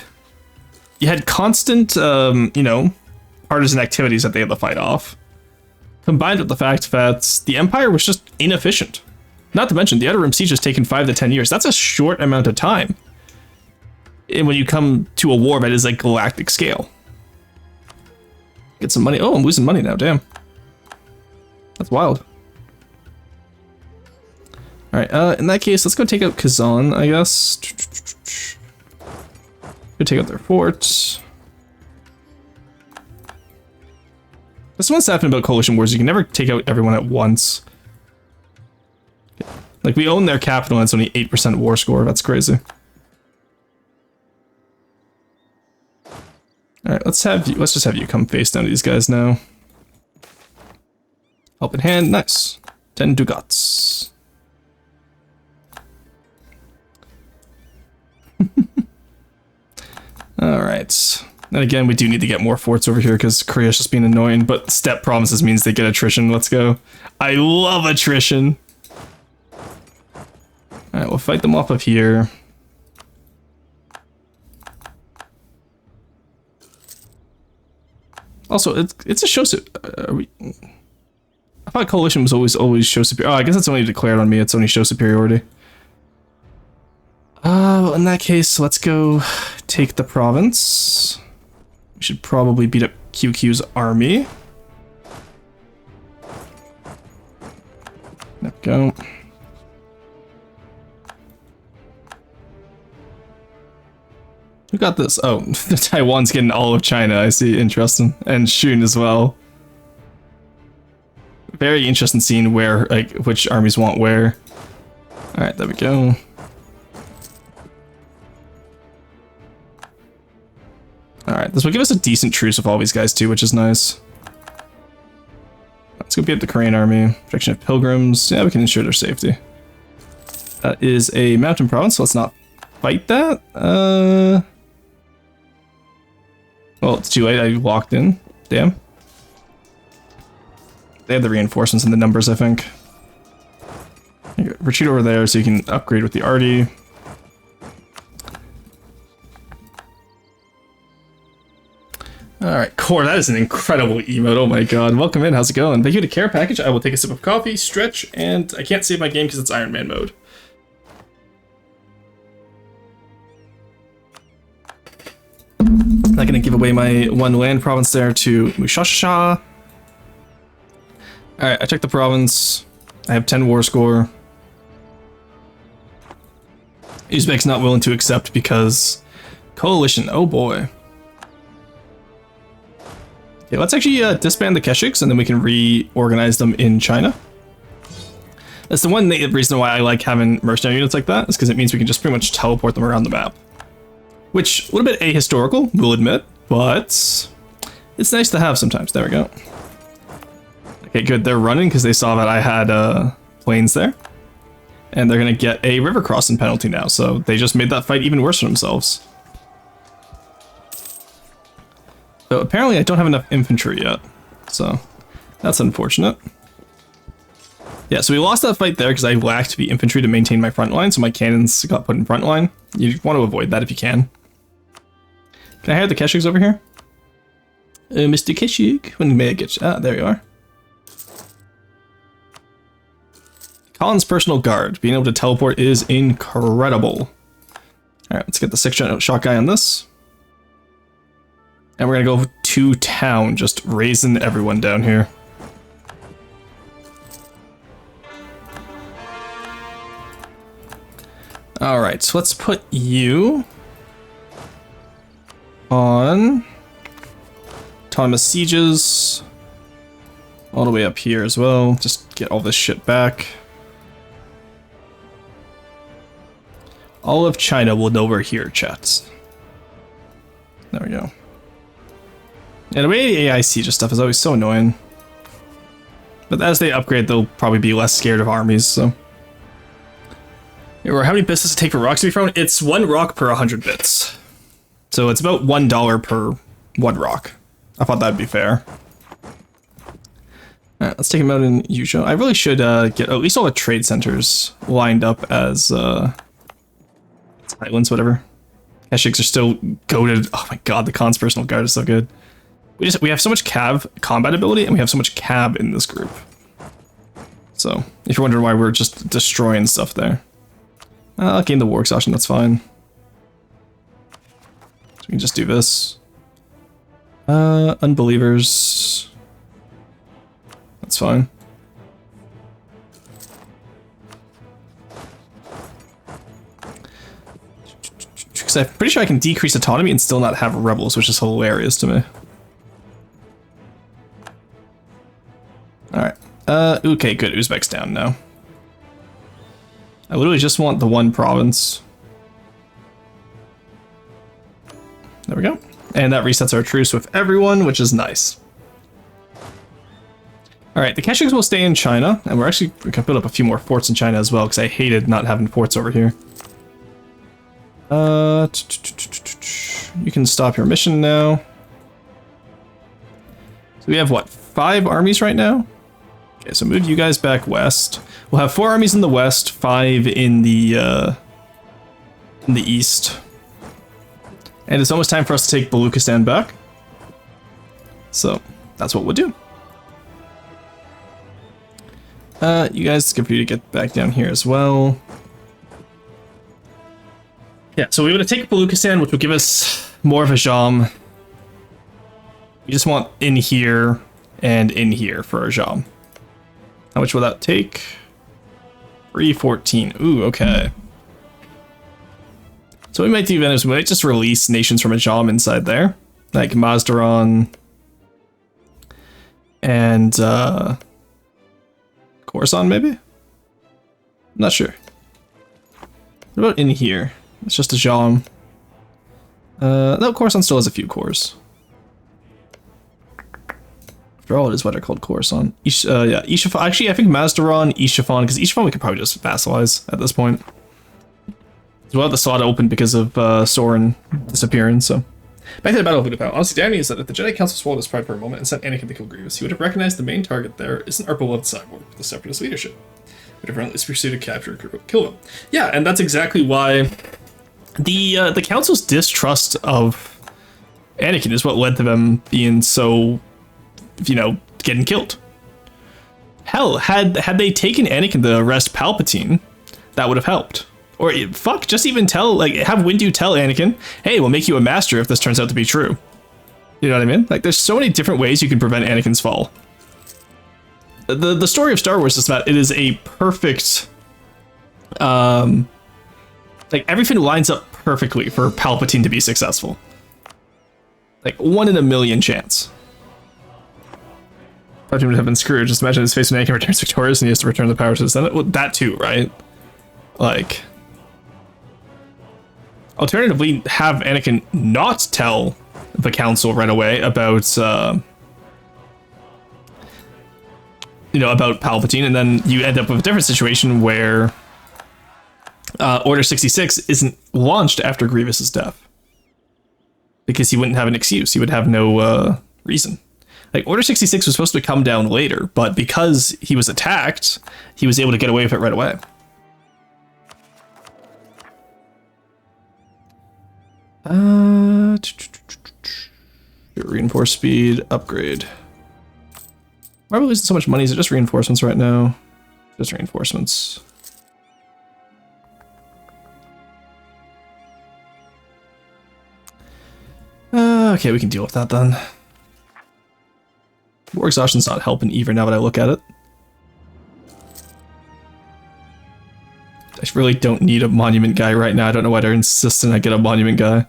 you had constant, you know, partisan activities that they had to fight off, combined with the fact that the Empire was just inefficient. Not to mention, the Outer Rim siege has taken 5 to 10 years. That's a short amount of time. And when you come to a war that is like galactic scale. Get some money. Oh, I'm losing money now, damn. That's wild. Alright, in that case, let's go take out Kazan, I guess. Go take out their forts. This one's happened about coalition wars. You can never take out everyone at once. Like, we own their capital and it's only 8% war score. That's crazy. Alright, let's just have you come face down to these guys now. Help in hand, nice. 10 dugats. Alright. And again, we do need to get more forts over here because Korea's just being annoying, but steppe provinces means they get attrition. Let's go. I love attrition. Alright, we'll fight them off of here. Also, it's a show. I thought coalition was always show superiority. Oh, I guess it's only declared on me. It's only show superiority. Well, in that case, let's go take the province. We should probably beat up QQ's army. There we go. Who got this? Oh, Taiwan's getting all of China. I see. Interesting. And Shun as well. Very interesting seeing where, like, which armies want where. Alright, there we go. Alright, this will give us a decent truce with all these guys too, which is nice. Let's go beat up the Korean army. Protection of pilgrims. Yeah, we can ensure their safety. That is a mountain province, so let's not fight that. Well, it's too late. I walked in. Damn. They have the reinforcements and the numbers, I think. Retreat over there so you can upgrade with the arty. Alright, Core, that is an incredible emote. Oh my god. Welcome in. How's it going? Thank you to care package. I will take a sip of coffee, stretch, and I can't save my game because it's Iron Man mode. I'm not gonna give away my one land province there to Mushasha. Alright, I checked the province. I have 10 war score. Uzbek's not willing to accept because coalition, oh boy. Okay, let's actually disband the Keshiks and then we can reorganize them in China. That's the one reason why I like having mercenary units like that, is because it means we can just pretty much teleport them around the map. Which, a little bit ahistorical, we'll admit, but it's nice to have sometimes. There we go. Okay, good. They're running because they saw that I had planes there. And they're going to get a river crossing penalty now, so they just made that fight even worse for themselves. So apparently I don't have enough infantry yet, so that's unfortunate. Yeah, so we lost that fight there because I lacked the infantry to maintain my front line, so my cannons got put in front line. You want to avoid that if you can. Can I hire the Keshiks over here? Mr. Keshik, when may I get you? Ah, there you are. Colin's personal guard. Being able to teleport is incredible. Alright, let's get the 6-shot guy on this. And we're gonna go to town, just raising everyone down here. Alright, so let's put you on autonomous sieges all the way up here as well. Just get all this shit back. All of China will know we're here, chats. There we go. Yeah, the way AI siege stuff is always so annoying. But as they upgrade, they'll probably be less scared of armies, so. Or how many bits does it take for rocks to be thrown? It's 1 rock per 100 bits. So it's about $1 per 1 rock. I thought that'd be fair. Alright, let's take him out in Yuzhou. I really should get at least all the trade centers lined up as islands, whatever. Keshiks are still goated. Oh my god, the Khan's personal guard is so good. We have so much cav combat ability and we have so much cab in this group. So, if you're wondering why we're just destroying stuff there. I'll gain the war exhaustion, that's fine. So we can just do this. Unbelievers. That's fine. Because I'm pretty sure I can decrease autonomy and still not have rebels, which is hilarious to me. Alright. Okay, good. Uzbek's down now. I literally just want the one province. There we go. And that resets our truce with everyone, which is nice. Alright, the Keshiks will stay in China, and we can build up a few more forts in China as well, because I hated not having forts over here. You can stop your mission now. So we have, what, 5 armies right now? Okay, so move you guys back west. We'll have 4 armies in the west, 5 in the east. And it's almost time for us to take Baluchistan back. So, that's what we'll do. You guys, it's good for you to get back down here as well. Yeah, so we would take Baluchistan, which will give us more of a Jam. We just want in here and in here for a Jam. How much will that take? 314. Ooh, okay. So what we might do then is we might just release nations from a Jam inside there. Like Mazdaran and Khorasan, maybe? I'm not sure. What about in here? It's just a Jam. No, Khorasan still has a few cores. After all, it is what they're called, Khorasan. Yeah, Isfahan. Actually, I think Mazdaran, Isfahan, because Isfahan we could probably just vassalize at this point. As well, the slot opened because of Soren disappearing, so. Back to the Battle of Utapau. Honestly, the irony is that if the Jedi Council swallowed his pride for a moment and sent Anakin to kill Grievous, he would have recognized the main target there isn't our beloved cyborg, but the Separatist leadership. He would have relentlessly pursued to capture and kill them. Yeah, and that's exactly why the Council's distrust of Anakin is what led to them being so, you know, getting killed. Hell, had they taken Anakin to arrest Palpatine, that would have helped. Or fuck, just even have Windu tell Anakin, hey, we'll make you a master if this turns out to be true. You know what I mean? Like, there's so many different ways you can prevent Anakin's fall. The story of Star Wars is that it is a perfect, like, everything lines up perfectly for Palpatine to be successful. Like, 1 in a million chance. Palpatine would have been screwed. Just imagine his face when Anakin returns victorious and he has to return the power to the Senate. Well, that too, right? Like, alternatively, have Anakin not tell the council right away about, you know, about Palpatine, and then you end up with a different situation where Order 66 isn't launched after Grievous's death. Because he wouldn't have an excuse. He would have no reason. Like, Order 66 was supposed to come down later, but because he was attacked, he was able to get away with it right away. Reinforce speed, upgrade. Why are we losing so much money? Is it just reinforcements right now? Just reinforcements. Okay, we can deal with that then. War exhaustion's not helping either now that I look at it. I really don't need a monument guy right now. I don't know why they're insisting I get a monument guy.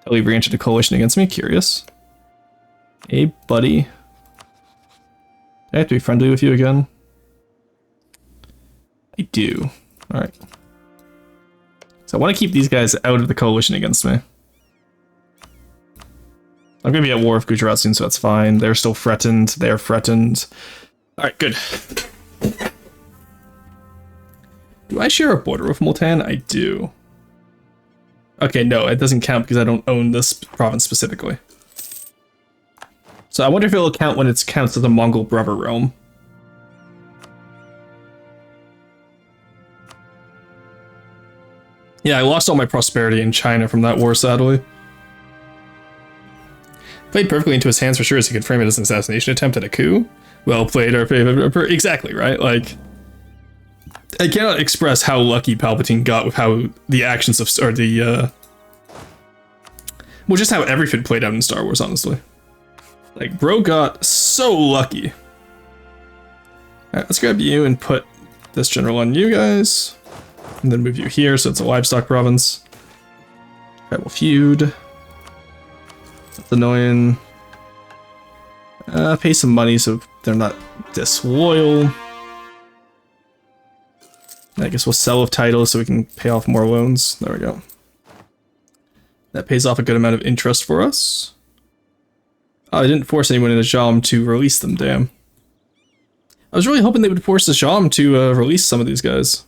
Totally re-entered the coalition against me. Curious. Hey, buddy. Do I have to be friendly with you again? I do. Alright. So I want to keep these guys out of the coalition against me. I'm going to be at war with Gujarat soon, so that's fine. They're still threatened. They're threatened. Alright, good. Do I share a border with Multan? I do. Okay, no, it doesn't count because I don't own this province specifically. So I wonder if it'll count when it counts as the Mongol brother realm. Yeah, I lost all my prosperity in China from that war, sadly. Played perfectly into his hands for sure, as he could frame it as an assassination attempt at a coup. Well played, exactly, right? Like, I cannot express how lucky Palpatine got with how the actions of, well, just how everything played out in Star Wars, honestly. Like, bro got so lucky. Alright, let's grab you and put this general on you guys. And then move you here, so it's a livestock province. Tribal feud. That's annoying. Pay some money so they're not disloyal. I guess we'll sell a title so we can pay off more loans. There we go. That pays off a good amount of interest for us. Oh, I didn't force anyone in Ajam to release them, damn. I was really hoping they would force Ajam to release some of these guys.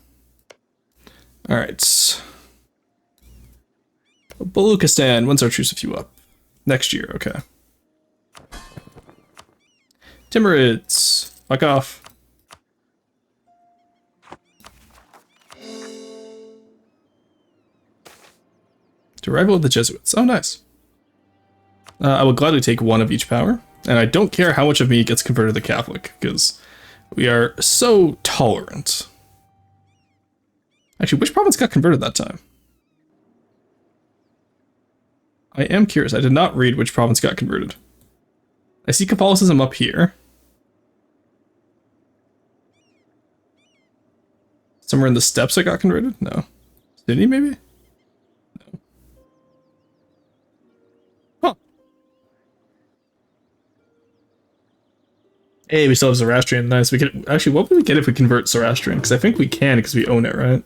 Alright. Baluchistan, when's our truce with you up? Next year, okay. Timurids, fuck off. To rival of the Jesuits, oh nice. I would gladly take one of each power, and I don't care how much of me gets converted to Catholic, because we are so tolerant. Actually, which province got converted that time? I am curious. I did not read which province got converted. I see Catholicism up here. Somewhere in the steppes I got converted? No. Sydney, maybe? No. Huh. Hey, we still have Zoroastrian. Nice. We could actually, what would we get if we convert Zoroastrian? Because I think we can because we own it, right?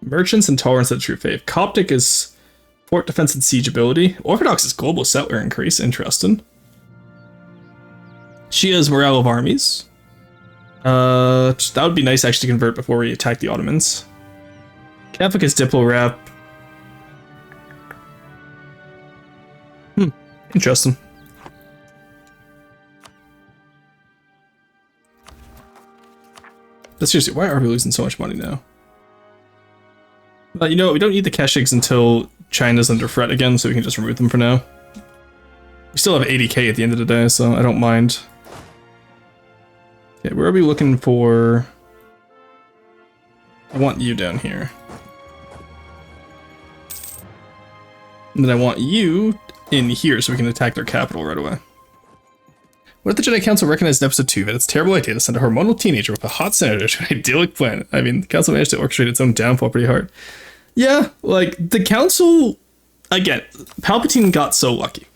Merchants and tolerance of the true faith. Coptic is fort defense and siege ability. Orthodox is global settler increase. Interesting. Shia is morale of armies. That would be nice actually to convert before we attack the Ottomans. Catholic is Diplo rep. Interesting. But seriously, why are we losing so much money now? You know what, we don't need the Keshiks until China's under threat again, so we can just remove them for now. We still have 80k at the end of the day, so I don't mind. Okay, where are we looking for? I want you down here. And then I want you in here so we can attack their capital right away. What if the Jedi Council recognized in episode 2 that it's a terrible idea to send a hormonal teenager with a hot senator to an idyllic planet? I mean, the Council managed to orchestrate its own downfall pretty hard. Yeah, like, the Council... Again, Palpatine got so lucky.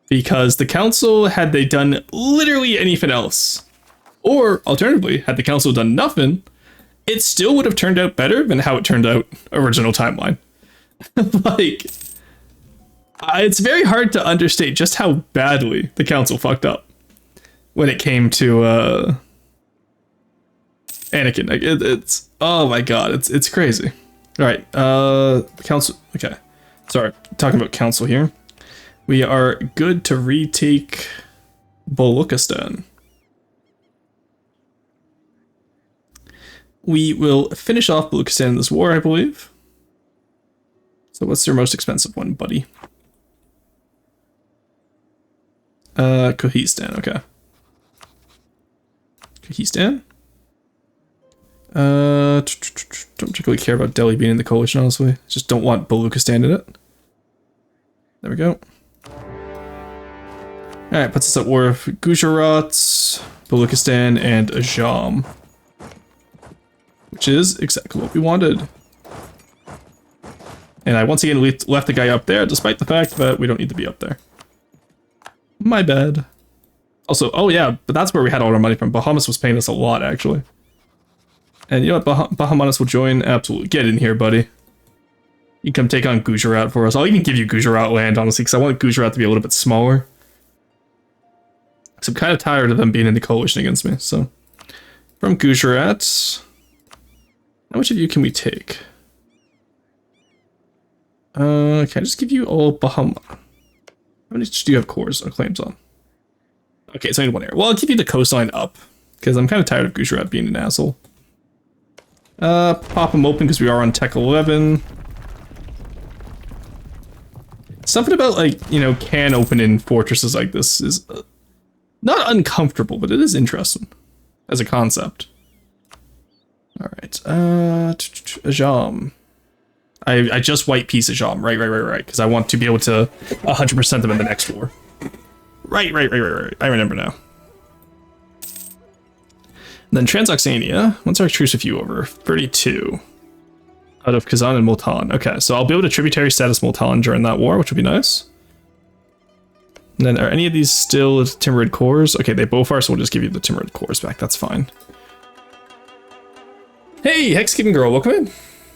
Because the Council, had they done literally anything else, or alternatively, had the Council done nothing, it still would have turned out better than how it turned out original timeline. Like, it's very hard to understate just how badly the Council fucked up when it came to Anakin. Like, it's oh my god, it's crazy. All right, Council. Okay, sorry, talking about Council here. We are good to retake Baluchistan. We will finish off Baluchistan in this war, I believe. So what's your most expensive one, buddy? Kohistan, okay. Kohistan? Don't particularly care about Delhi being in the coalition, honestly. Just don't want Baluchistan in it. There we go. Alright, puts us at war with Gujarat, Baluchistan, and Ajam. Which is exactly what we wanted. And I once again left the guy up there, despite the fact that we don't need to be up there. My bad. Also, oh yeah, but that's where we had all our money from. Bahamas was paying us a lot, actually. And you know what, Bahamanas will join? Absolutely. Get in here, buddy. You can come take on Gujarat for us. I'll even give you Gujarat land, honestly, because I want Gujarat to be a little bit smaller. So I'm kind of tired of them being in the coalition against me, so. From Gujarat, how much of you can we take? Can I just give you all Bahama? How many do you have cores or claims on? Okay, so I need one here. Well, I'll give you the coastline up, because I'm kind of tired of Gujarat being an asshole. Pop them open because we are on Tech 11. Something about, like, you know, can opening fortresses like this is not uncomfortable, but it is interesting as a concept. Alright, Ajam. I just white piece Ajam, right, because I want to be able to 100% them in the next war. Right, I remember now. And then Transoxania, what's our truce with you over? 32. Out of Kazan and Multan. Okay, so I'll be able to tributary status Multan during that war, which would be nice. And then are any of these still Timurid cores? Okay, they both are, so we'll just give you the Timurid cores back. That's fine. Hey, Hexkeeping Girl, welcome in.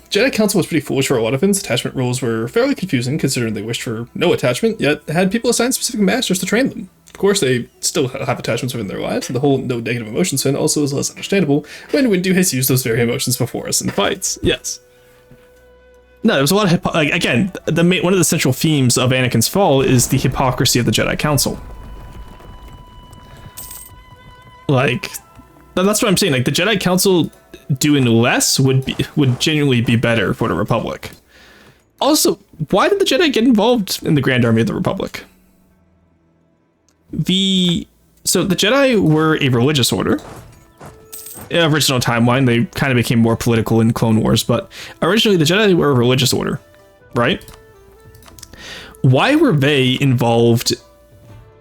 Jedi Council was pretty foolish for a lot of things. Attachment rules were fairly confusing, considering they wished for no attachment, yet had people assign specific masters to train them. Of course, they still have attachments within their lives, and the whole no negative emotions thing also is less understandable when Windu has used those very emotions before us in fights. Yes. No, there was a lot of like, again, one of the central themes of Anakin's fall is the hypocrisy of the Jedi Council. Like, that's what I'm saying. Like, the Jedi Council doing less would genuinely be better for the Republic. Also, why did the Jedi get involved in the Grand Army of the Republic? So the Jedi were a religious order. Original timeline, they kind of became more political in Clone Wars, but originally the Jedi were a religious order, right? Why were they involved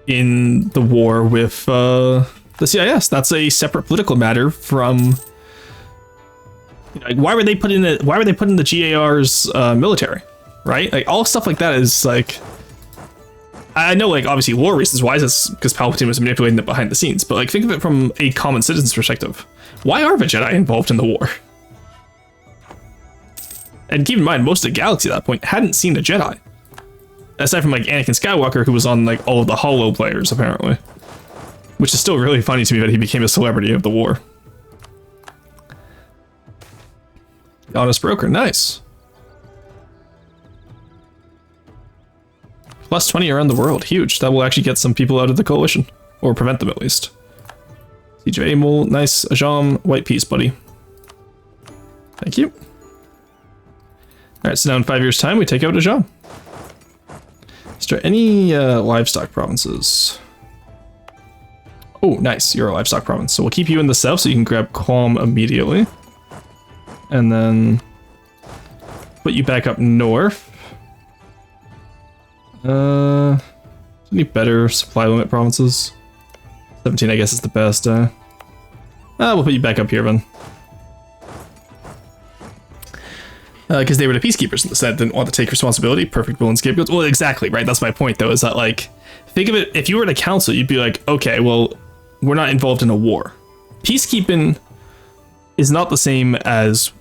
in the war with the CIS? That's a separate political matter from. Like, why were they put in the GAR's military, right? Like, all stuff like that is like. I know, like, obviously lore reasons why is this because Palpatine was manipulating it behind the scenes, but like think of it from a common citizen's perspective. Why are the Jedi involved in the war? And keep in mind, most of the galaxy at that point hadn't seen a Jedi. Aside from like Anakin Skywalker, who was on like all of the Holo players, apparently. Which is still really funny to me that he became a celebrity of the war. Honest broker, nice. Plus 20 around the world, huge. That will actually get some people out of the coalition. Or prevent them at least. Siege of Amul, nice. Ajam, white piece, buddy. Thank you. Alright, so now in 5 years' time, we take out Ajam. Is there any livestock provinces? Oh, nice. You're a livestock province. So we'll keep you in the south so you can grab Qualm immediately. And then put you back up north. Any better supply limit provinces? 17, I guess, is the best. We'll put you back up here, then. Because they were the peacekeepers instead, didn't want to take responsibility. Perfect villain scapegoats. Well, exactly, right? That's my point, though, is that, like, think of it, if you were in a council, you'd be like, okay, well, we're not involved in a war. Peacekeeping is not the same as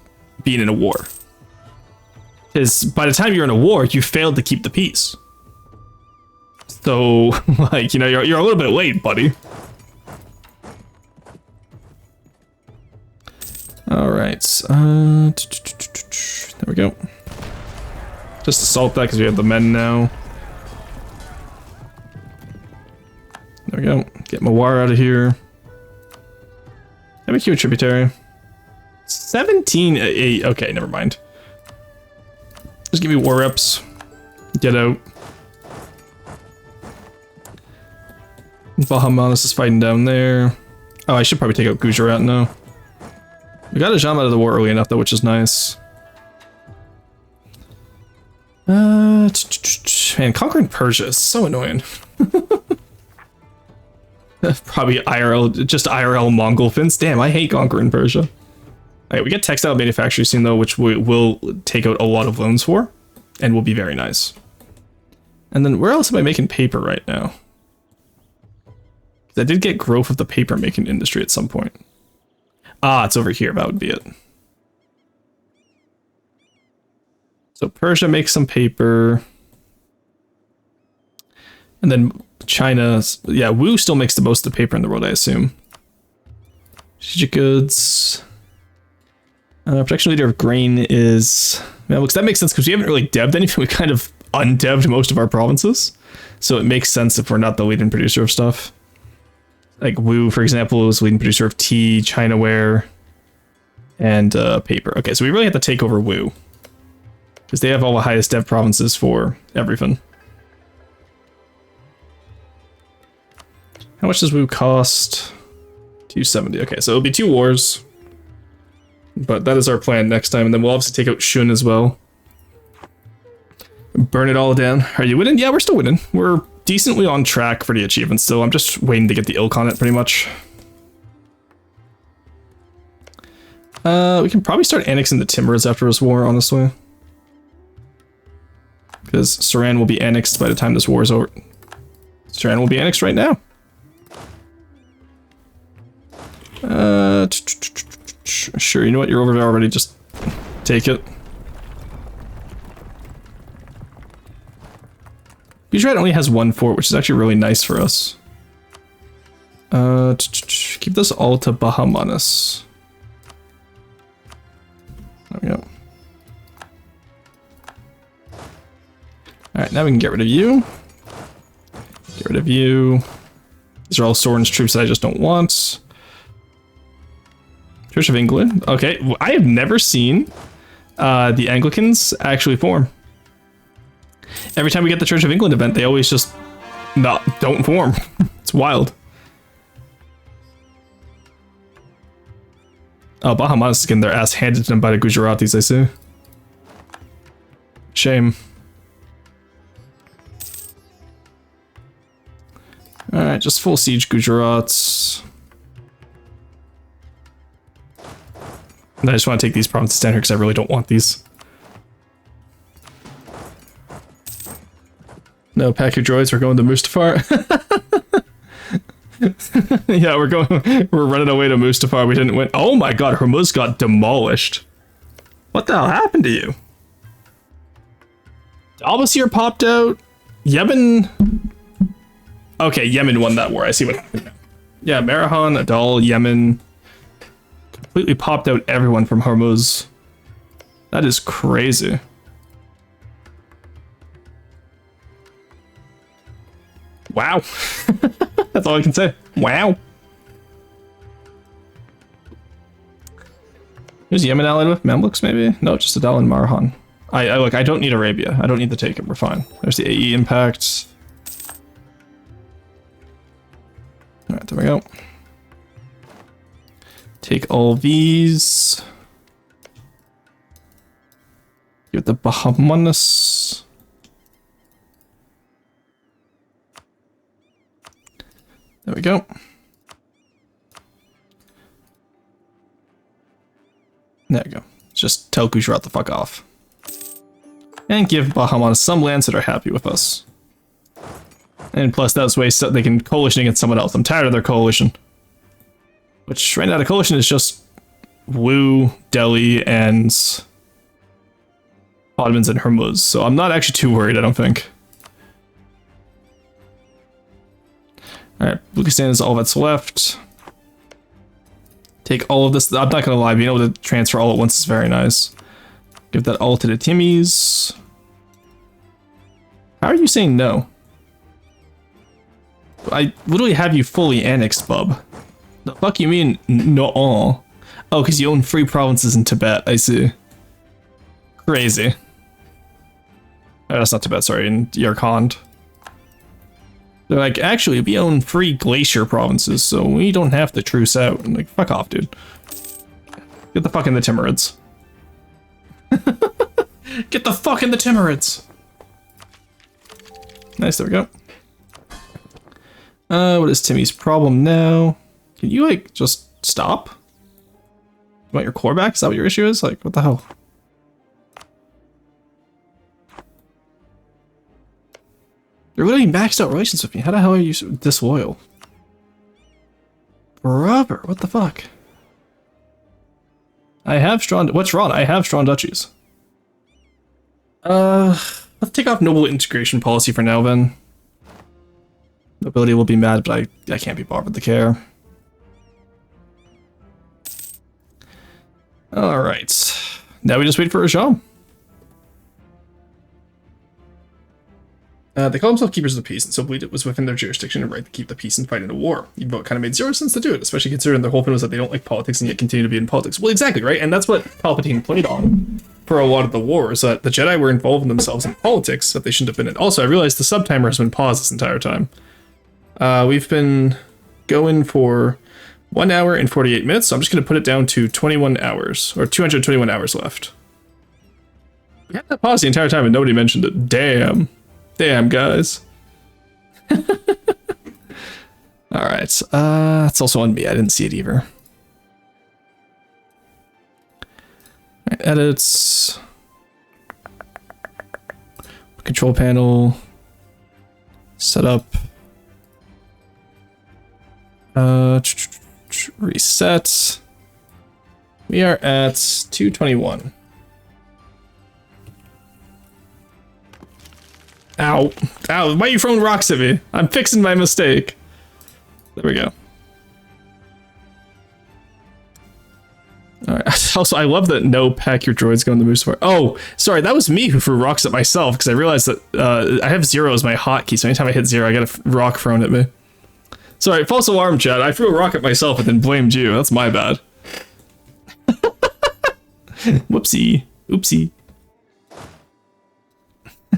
being in a war. Because by the time you're in a war, you failed to keep the peace. So, like, you know, you're a little bit late, buddy. Alright, there we go. Just assault that because we have the men now. There we go. Get Mawar out of here. Have a cute tributary. 17, 8, okay, never mind. Just give me war reps. Get out. Bahamas is fighting down there. Oh, I should probably take out Gujarat now. We got Ajam out of the war early enough though, which is nice. Man, conquering Persia is so annoying. Probably IRL, just IRL Mongol Finns. Damn, I hate conquering Persia. Alright, we get textile manufacturing soon though, which we will take out a lot of loans for, and will be very nice. And then where else am I making paper right now? I did get growth of the paper making industry at some point. Ah, it's over here. That would be it. So Persia makes some paper. And then China, yeah, Wu still makes the most of the paper in the world, I assume. Strategic goods. Protection leader of grain is... Yeah, because that makes sense because we haven't really devved anything. We kind of undevved most of our provinces. So it makes sense if we're not the leading producer of stuff. Like Wu, for example, is leading producer of tea, Chinaware, and paper. Okay, so we really have to take over Wu. Because they have all the highest dev provinces for everything. How much does Wu cost? 270. Okay, so it'll be 2 wars. But that is our plan next time. And then we'll obviously take out Shun as well. Burn it all down. Are you winning? Yeah, we're still winning. We're decently on track for the achievements still. I'm just waiting to get the ilk on it pretty much. We can probably start annexing the Timurids after this war, honestly. Because Saran will be annexed by the time this war is over. Strand will be annexed right now. Sure, you know what? You're over there already. Just take it. Gujarat only has 1 fort, which is actually really nice for us. Keep this all to Bahamanas. There we go. Alright, now we can get rid of you. Get rid of you. These are all Soren's troops that I just don't want. Church of England. Okay, I have never seen the Anglicans actually form. Every time we get the Church of England event, they always just don't form. It's wild. Oh, Bahamanas is getting their ass handed to them by the Gujaratis, I see. Shame. Alright, just full siege Gujarats. And I just want to take these provinces down here because I really don't want these. No, pack your droids, we're going to Mustafar. Yeah, we're running away to Mustafar, we didn't win. Oh my god, Hormuz got demolished. What the hell happened to you? Al-Basir popped out. Yemen... Okay, Yemen won that war, I see what happened now. Yeah, Marahan, Adal, Yemen... completely popped out everyone from Hormuz. That is crazy. Wow. That's all I can say. Wow. Who's Yemen allied with? Mamluks, maybe? No, just Adal and Marhan. Look, I don't need Arabia. I don't need to take it. We're fine. There's the AE impact. Alright, there we go. Take all these. Get the Bahamanas. There we go. There we go. Just tell Gujarat the fuck off. And give Bahamanas some lands that are happy with us. And plus, that's way so they can coalition against someone else. I'm tired of their coalition. Which, right now, the coalition is just Wu, Delhi, and Ottomans and Hormuz. So I'm not actually too worried, I don't think. Alright, Bluchistan is all that's left. Take all of this. I'm not gonna lie, being able to transfer all at once is very nice. Give that all to the Timmies. How are you saying no? I literally have you fully annexed, bub. The fuck you mean no? Oh, because you own 3 provinces in Tibet, I see. Crazy. Oh, that's not Tibet, sorry, in Yarkand. They're like, actually, we own 3 glacier provinces, so we don't have to truce out. I'm like, fuck off, dude. Get the fuck in the Timurids. Get the fuck in the Timurids! Nice, there we go. What is Timmy's problem now? Can you, like, just stop? You want your core back? Is that what your issue is? Like, what the hell? You're literally maxed out relations with me. How the hell are you disloyal? Brother, what the fuck? I have strong... What's wrong? I have strong duchies. Let's take off noble integration policy for now, then. Nobility will be mad, but I can't be bothered to care. Alright. Now we just wait for Rajam. They call themselves Keepers of the Peace, and so believed it was within their jurisdiction and right to keep the peace and fight in a war. Even though it kind of made zero sense to do it, especially considering their whole thing was that they don't like politics and yet continue to be in politics. Well, exactly, right? And that's what Palpatine played on for a lot of the wars, that the Jedi were involving themselves in politics that they shouldn't have been in. Also, I realized the subtimer has been paused this entire time. We've been going for 1 hour and 48 minutes, so I'm just going to put it down to 21 hours, or 221 hours left. We had that pause the entire time and nobody mentioned it. Damn. Damn, guys. Alright, it's also on me. I didn't see it either. Right, edits. Control panel. Setup. Reset. We are at 221. Ow. Ow, why are you throwing rocks at me? I'm fixing my mistake. There we go. Alright, also I love that no pack your droids go in the moose for. Oh, sorry, that was me who threw rocks at myself because I realized that I have 0 as my hotkey, so anytime I hit 0, I get a rock thrown at me. Sorry, false alarm, chat. I threw a rock at myself and then blamed you. That's my bad. Whoopsie. Oopsie.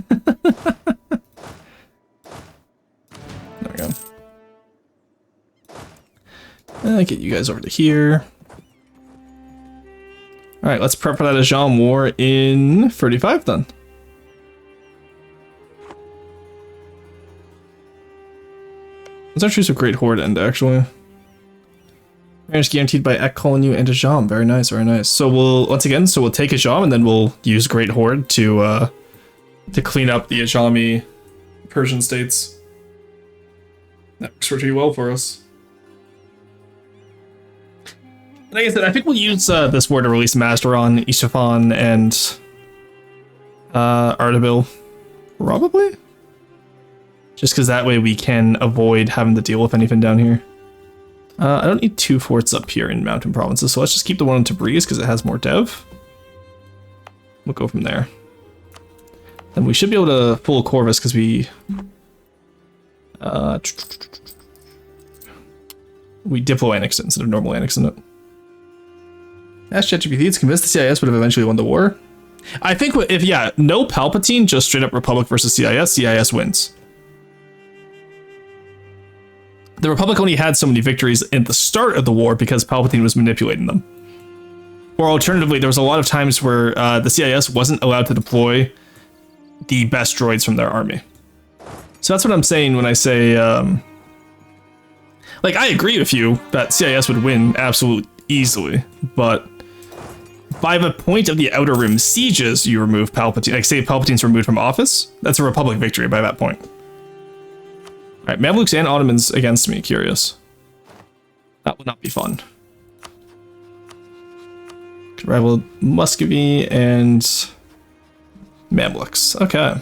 There we go. I'll get you guys over to here. Alright, let's prep for that Ajam War in 35 then. Let's our choose a Great Horde end, actually. It's guaranteed by Ek calling you and Ajam. Very nice, very nice. So we'll, once again, we'll take Ajam and then we'll use Great Horde to clean up the Ajami Persian states. That works pretty well for us. Like I said, I think we'll use this war to release Masteron, Subathon, and Artabil. Probably? Just because that way we can avoid having to deal with anything down here. I don't need 2 forts up here in Mountain Provinces, so let's just keep the one in Tabriz because it has more dev. We'll go from there. Then we should be able to full Corvus because we Diplo annexed it instead of normal annexing it. Ask ChatGPT, it's convinced the CIS would have eventually won the war. I think if, yeah, no Palpatine, just straight up Republic versus CIS, CIS wins. The Republic only had so many victories at the start of the war because Palpatine was manipulating them. Or alternatively, there was a lot of times where the CIS wasn't allowed to deploy the best droids from their army. So that's what I'm saying when I say, like, I agree with you that CIS would win absolutely easily, but by the point of the Outer Rim sieges, you remove Palpatine. Like, say Palpatine's removed from office, that's a Republic victory by that point. Alright, Mamluks and Ottomans against me, curious. That would not be fun. Rival Muscovy and Mamluks. Okay.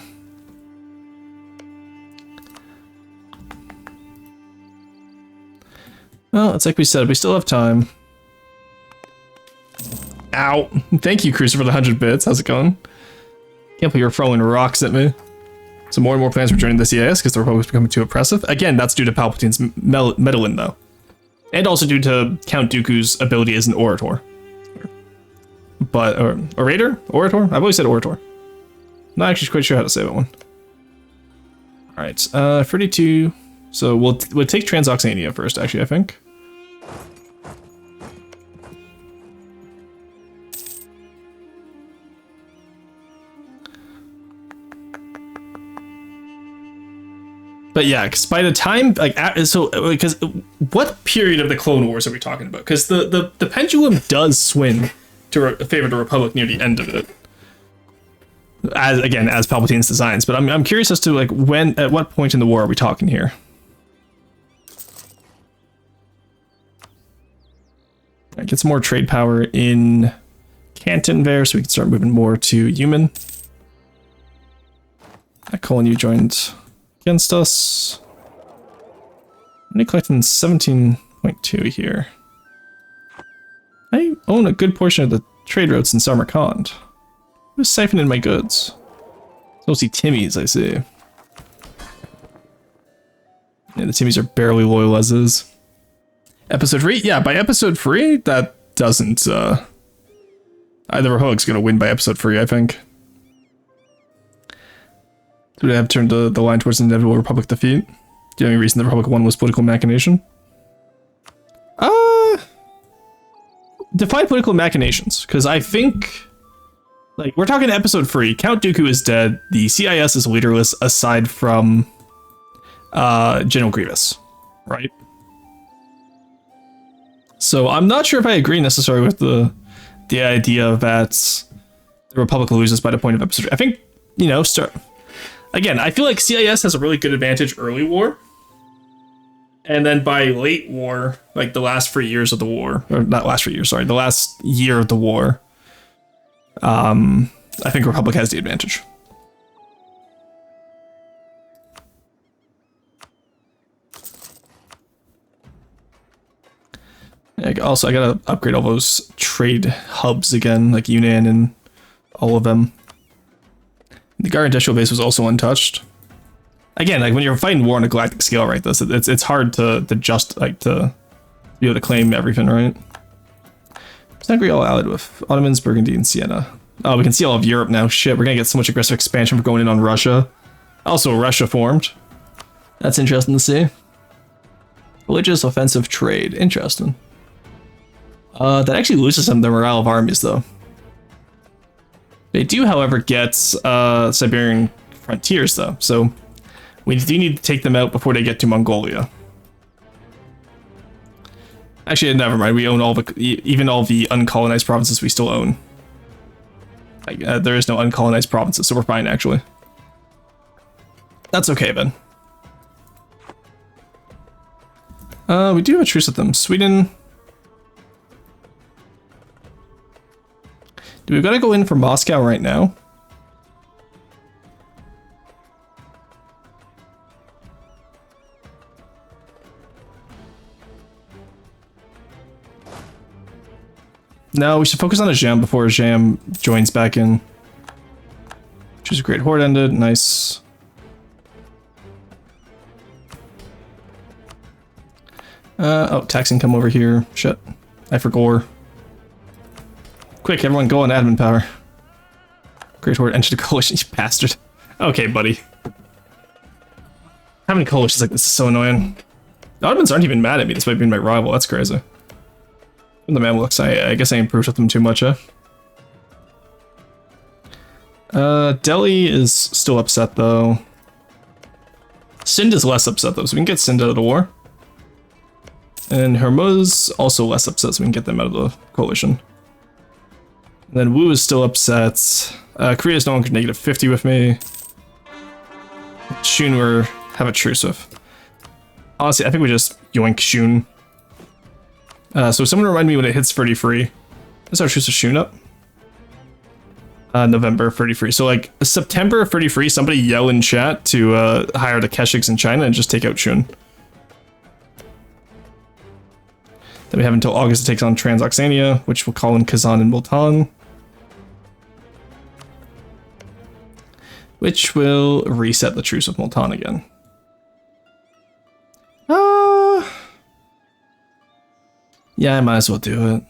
Well, it's like we said, we still have time. Ow. Thank you, Cruiser, for the 100 bits. How's it going? Can't believe you're throwing rocks at me. So more and more plans for joining the CIS because the Republic's becoming too oppressive. Again, that's due to Palpatine's meddling, though. And also due to Count Dooku's ability as an orator. But, or orator? Orator? I've always said orator. Not actually quite sure how to say that one. Alright, 32. So we'll take Transoxania first, actually, I think. But yeah, because by the time, like, so, because what period of the Clone Wars are we talking about? Because the pendulum does swing to favor the Republic near the end of it. As Palpatine's designs. But I'm curious as to, like, at what point in the war are we talking here? Right, get some more trade power in Canton there, so we can start moving more to Yuman. Colin, you joined against us. I'm only collecting 17.2 here. I own a good portion of the trade routes in Samarkand. Who's siphoning my goods? Mostly Timmies, I see. Yeah, the Timmies are barely loyal as is. Episode 3? Yeah, by episode 3, that doesn't, either Republic's gonna win by episode 3, I think. Would I have turned the line towards an inevitable Republic defeat? The only reason the Republic won was political machination? Define political machinations, because I think, like, we're talking episode 3. Count Dooku is dead. The CIS is leaderless aside from General Grievous, right? So I'm not sure if I agree necessarily with the idea that the Republic loses by the point of episode 3. I think, you know, Again, I feel like CIS has a really good advantage early war. And then by late war, like the last 3 years of the war, or not last 3 years, sorry, the last year of the war, I think Republic has the advantage. Also, I gotta upgrade all those trade hubs again, like Yunnan and all of them. The Gar industrial base was also untouched. Again, like when you're fighting war on a galactic scale, right? It's hard to just like to be able to claim everything, right? Technically all allied with Ottomans, Burgundy, and Siena. Oh, we can see all of Europe now. Shit, we're gonna get so much aggressive expansion for going in on Russia. Also, Russia formed. That's interesting to see. Religious offensive trade. Interesting. That actually loses some of the morale of armies, though. They do, however, get Siberian frontiers, though, so we do need to take them out before they get to Mongolia. Actually, never mind. We own all the, even all the uncolonized provinces we still own. Like, there is no uncolonized provinces, so we're fine, actually. That's okay, then. We do have a truce with them. Sweden. Do we gotta go in for Moscow right now? No, we should focus on Ajam before Ajam joins back in. Choose a great horde ended. Nice. Oh, tax income over here. Shit. I forgot. Quick, everyone go on admin power. Great horde entered the coalition, you bastard. Okay, buddy. Having coalitions like this is so annoying. The Ottomans aren't even mad at me despite being my rival. That's crazy. And the Mamluks, I guess I improved with them too much, huh? Delhi is still upset, though. Sind is less upset, though, so we can get Sind out of the war. And Hormuz also less upset, so we can get them out of the coalition. And then Wu is still upset. Korea is no longer -50 with me. Shun we have a truce with. Honestly, I think we just yoink Shun. So someone remind me when it hits 33. Is our truce with Shun up? November 33. So like September 33, somebody yell in chat to hire the Keshiks in China and just take out Shun. Then we have until August to take on Transoxania, which we'll call in Kazan and Multan. Which will reset the truce with Multan again. Yeah, I might as well do it.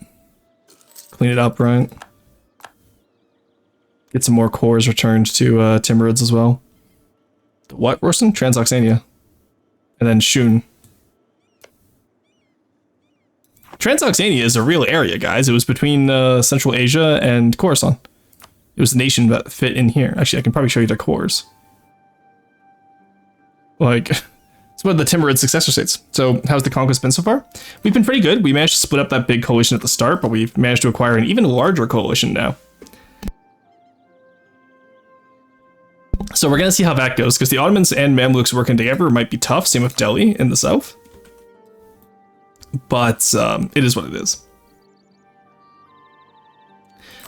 Clean it up, right? Get some more cores returned to Timurids as well. What, Rorston? Transoxania. And then Shun. Transoxania is a real area, guys. It was between Central Asia and Khorasan. It was a nation that fit in here. Actually, I can probably show you their cores. Like, it's one of the Timurid successor states. So, how's the conquest been so far? We've been pretty good. We managed to split up that big coalition at the start, but we've managed to acquire an even larger coalition now. So we're going to see how that goes, because the Ottomans and Mamluks working together might be tough. Same with Delhi in the south. But it is what it is.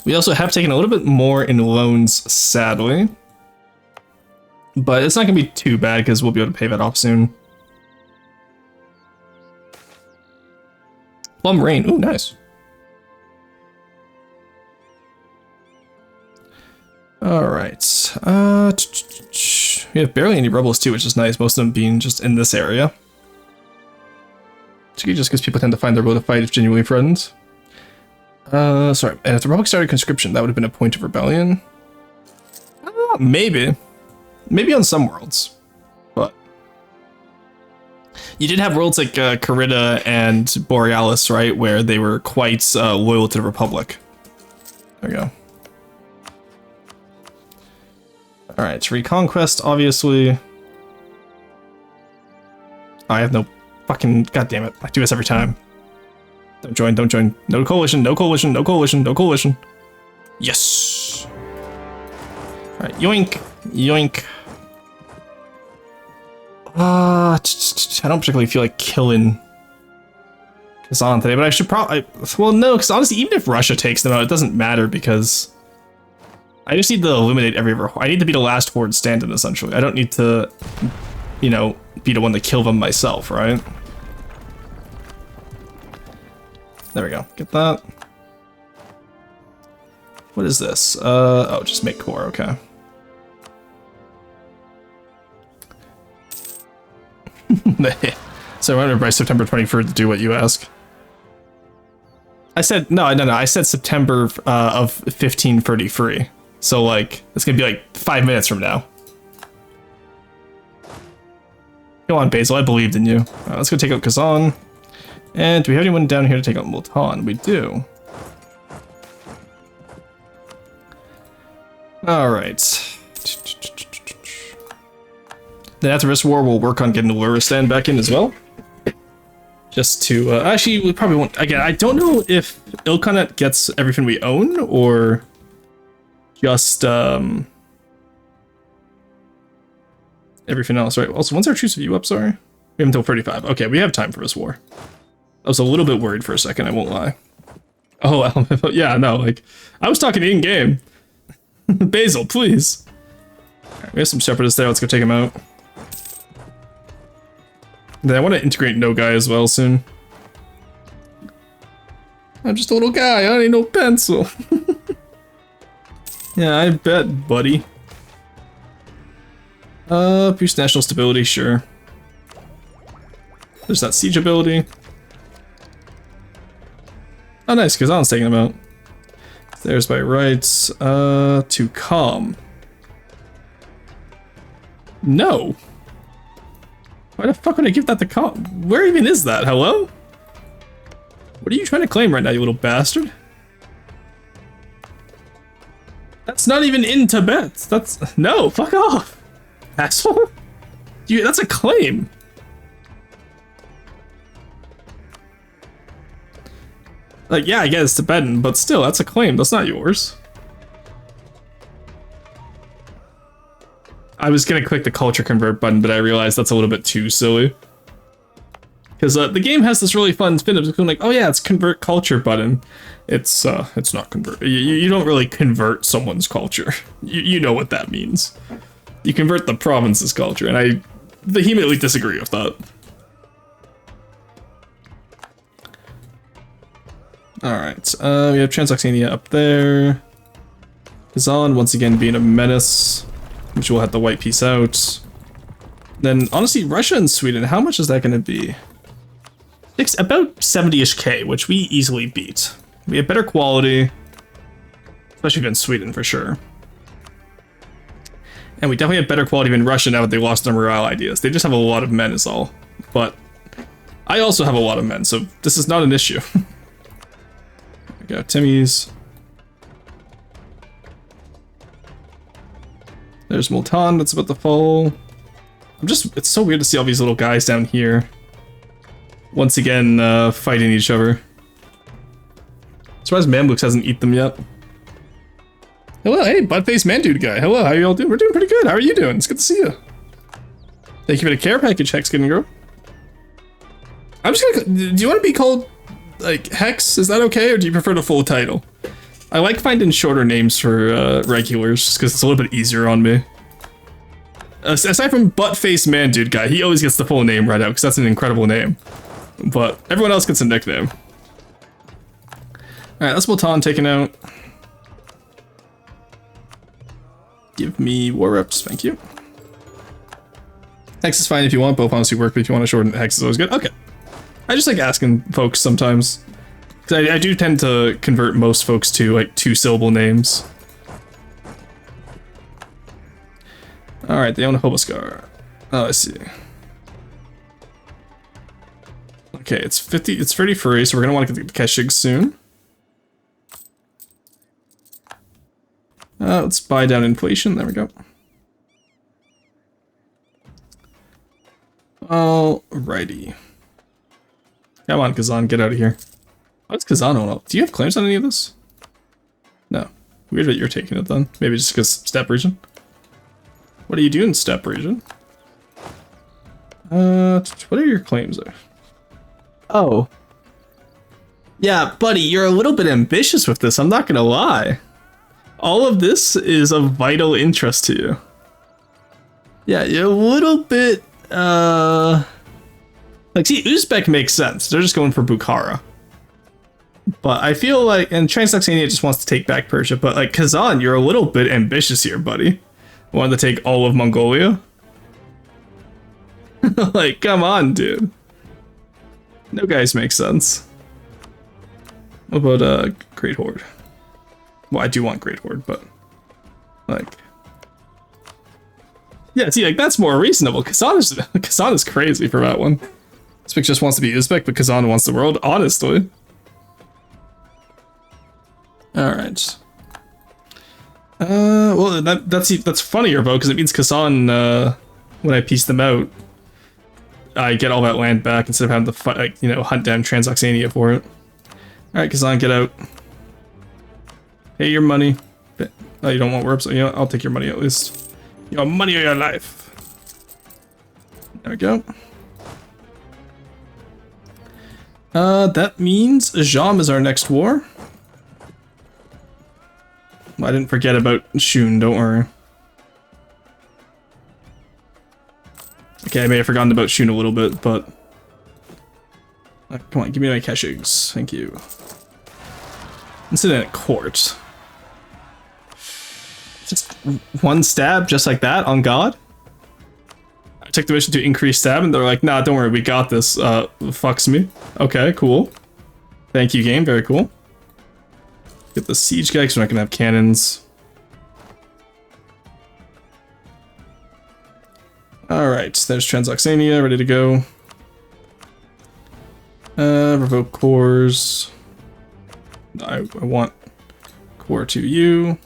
We also have taken a little bit more in loans, sadly. But it's not going to be too bad, because we'll be able to pay that off soon. Plum Rain. Ooh, nice. Alright. We have barely any rebels too, which is nice. Most of them being just in this area. Just because people tend to find their will to fight if genuinely friends. Sorry. And if the Republic started conscription, that would have been a point of rebellion. Maybe. Maybe on some worlds. But you did have worlds like Carida and Borealis, right? Where they were quite loyal to the Republic. There we go. Alright, Reconquest, obviously. I have no fucking... God damn it. I do this every time. Don't join, don't join. No coalition, no coalition, no coalition, no coalition. Yes! Alright, yoink, yoink. I don't particularly feel like killing Kazan today, but I should probably... Well, no, because honestly, even if Russia takes them out, it doesn't matter because I just need to eliminate every... I need to be the last horde standing, essentially. I don't need to, you know, be the one to kill them myself, right? There we go. Get that. What is this? Oh, just make core, okay. So I remember by September 23rd to do what you ask. I said, no, I said September of 1533. So, like, it's gonna be like 5 minutes from now. Go on, Basil, I believed in you. Let's go take out Kazan. And do we have anyone down here to take out Multan? We do. Alright. Then after this war, we'll work on getting the Luristan back in as well. Just to, actually, we probably won't, again, I don't know if Ilkhanate gets everything we own, or just, everything else, right? Also, when's our Truce of You up, sorry? We have until 35. Okay, we have time for this war. I was a little bit worried for a second, I won't lie. Oh, yeah, no, like, I was talking in-game. Basil, please. Right, we have some Shepherdess there, let's go take him out. Then I want to integrate No Guy as well soon. I'm just a little guy, I don't need no pencil. Yeah, I bet, buddy. Boost national stability, sure. There's that siege ability. Oh nice, Kazan's taking him out. There's by rights, to calm. No! Why the fuck would I give that to calm? Where even is that? Hello? What are you trying to claim right now, you little bastard? That's not even in Tibet. That's... No, fuck off! Asshole? That's a claim! Like, yeah, I guess it's Tibetan, but still, that's a claim. That's not yours. I was gonna click the culture convert button, but I realized that's a little bit too silly. Because the game has this really fun spin of like, oh yeah, it's convert culture button. It's not convert. You don't really convert someone's culture. You know what that means. You convert the province's culture, and I vehemently disagree with that. Alright, we have Transoxania up there. Kazan, once again, being a menace, which we'll have to wipe peace out. Then, honestly, Russia and Sweden, how much is that going to be? About 70-ish K, which we easily beat. We have better quality, especially than Sweden, for sure. And we definitely have better quality than Russia now that they lost their morale ideas. They just have a lot of men is all. But I also have a lot of men, so this is not an issue. We got Timmy's. There's Multan that's about to fall. It's so weird to see all these little guys down here. Once again, fighting each other. Surprised Mamluks hasn't eaten them yet. Hello, hey, butt-faced man-dude guy. Hello, how you all doing? We're doing pretty good. How are you doing? It's good to see you. Thank you for the care package, Hex Skin Girl. I'm just gonna... Do you want to be called, like, Hex? Is that okay, or do you prefer the full title? I like finding shorter names for regulars, just because it's a little bit easier on me. Aside from butt-faced man-dude guy, he always gets the full name right out, because that's an incredible name. But everyone else gets a nickname. Alright, that's Multan taken out. Give me war reps, thank you. Hex is fine if you want, both honestly work, but if you want to shorten Hex is always good. Okay. I just like asking folks sometimes. Because I do tend to convert most folks to like 2-syllable names. Alright, they own a Hoboscar. Oh, I see. Okay, it's 30 free, so we're gonna want to get the Keshig soon. Let's buy down inflation, there we go. Alrighty. Come on, Kazan, get out of here. What's Kazan on? Do you have claims on any of this? No. Weird that you're taking it then. Maybe just because steppe region? What are you doing, steppe region? What are your claims there? Oh. Yeah, buddy, you're a little bit ambitious with this, I'm not gonna lie. All of this is of vital interest to you. Yeah, you're a little bit, like, see, Uzbek makes sense. They're just going for Bukhara. But I feel like, and Transylvania just wants to take back Persia, but like, Kazan, you're a little bit ambitious here, buddy. Wanted to take all of Mongolia? Like, come on, dude. No guys make sense. What about, Great Horde? Well, I do want Great Horde, but, like... Yeah, see, like, that's more reasonable. Kazan is crazy for that one. Uzbek just wants to be Uzbek, but Kazan wants the world, honestly. Alright. Well, that's funnier, though, because it means Kazan, when I piece them out, I get all that land back instead of having to fight, like, you know, hunt down Transoxania for it. Alright, Kazan, get out. Hey, your money. Oh, you don't want warps? You know, I'll take your money at least. Your money or your life. There we go. That means Ajam is our next war. I didn't forget about Shun, don't worry. Okay, I may have forgotten about Shun a little bit, but... come on, give me my Keshigs. Thank you. Incident at court. Just one stab, just like that, on God? I took the mission to increase stab, and they're like, nah, don't worry, we got this. Fucks me. Okay, cool. Thank you, game, very cool. Get the siege guy, because we're not gonna have cannons. Alright, there's Transoxania, ready to go. Revoke cores. I want core to you.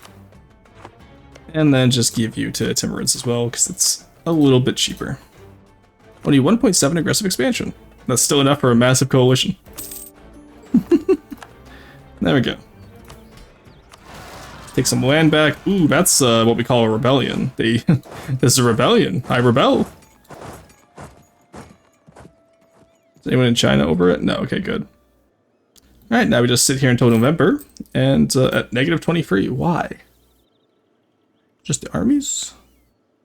And then just give you to Timurids as well, because it's a little bit cheaper. Only 1.7 aggressive expansion. That's still enough for a massive coalition. There we go. Take some land back. Ooh, that's what we call a rebellion. This is a rebellion. I rebel. Is anyone in China over it? No, okay, good. Alright, now we just sit here until November, and at -23. Why? Just the armies?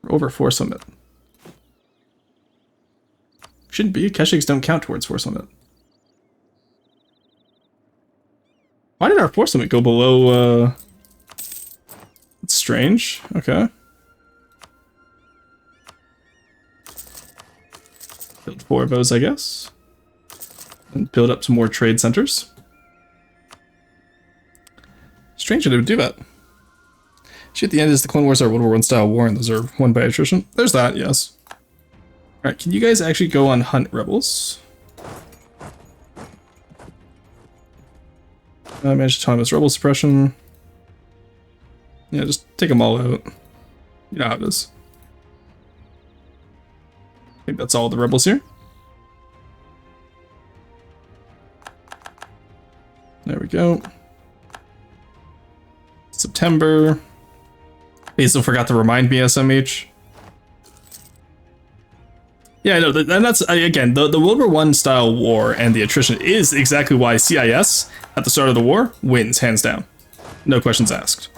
Or over Force Limit? Shouldn't be. Keshigs don't count towards Force Limit. Why did our Force Limit go below, It's strange. Okay. Build 4 of those, I guess. And build up some more trade centers. Strange that it would do that. Actually, at the end is the Clone Wars are World War I style war, and those are won by attrition. There's that, yes. Alright, can you guys actually go on hunt rebels? Manage autonomous rebel suppression. Yeah, just take them all out. You know how it is. I think that's all the rebels here. There we go. September. Basil forgot to remind me, SMH. Yeah, no, and that's, again, the World War I style war and the attrition is exactly why CIS, at the start of the war, wins, hands down. No questions asked.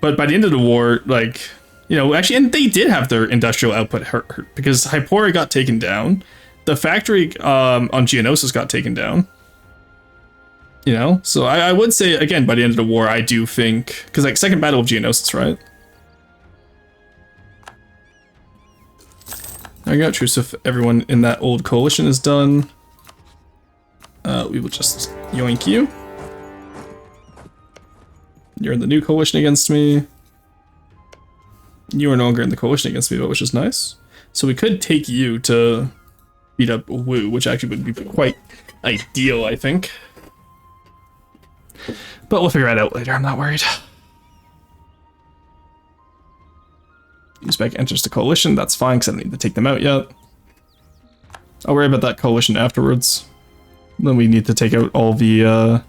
But by the end of the war, like, you know, actually, and they did have their industrial output hurt because Hypora got taken down. The factory on Geonosis got taken down. You know, so I would say, again, by the end of the war, I do think, because, like, Second Battle of Geonosis, right? I got truce if everyone in that old coalition is done. We will just yoink you. You're in the new coalition against me. You are no longer in the coalition against me, but which is nice. So we could take you to beat up Wu, which actually would be quite ideal, I think. But we'll figure it out later, I'm not worried. Uzbek enters the coalition, that's fine, because I don't need to take them out yet. I'll worry about that coalition afterwards. Then we need to take out all the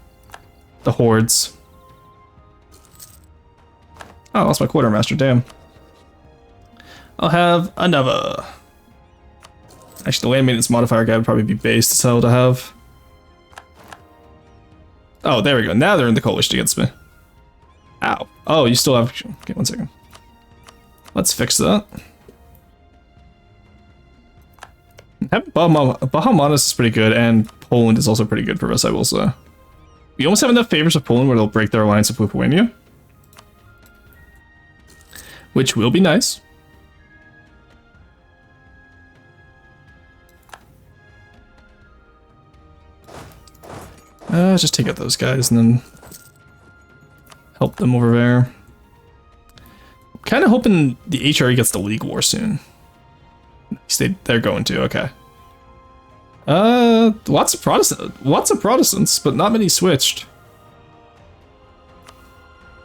hordes. Oh, I lost my quartermaster, damn. I'll have another. Actually, the land maintenance modifier guy would probably be base to sell to have. Oh, there we go. Now they're in the coalition against me. Ow. Oh, you still have... Okay, 1 second. Let's fix that. Bahamas is pretty good, and Poland is also pretty good for us, I will say. We almost have enough favors of Poland where they'll break their alliance with Lithuania. Which will be nice. Just take out those guys and then help them over there. I'm kind of hoping the HRE gets the League War soon. They're going to, okay. Lots of Protestants, but not many switched.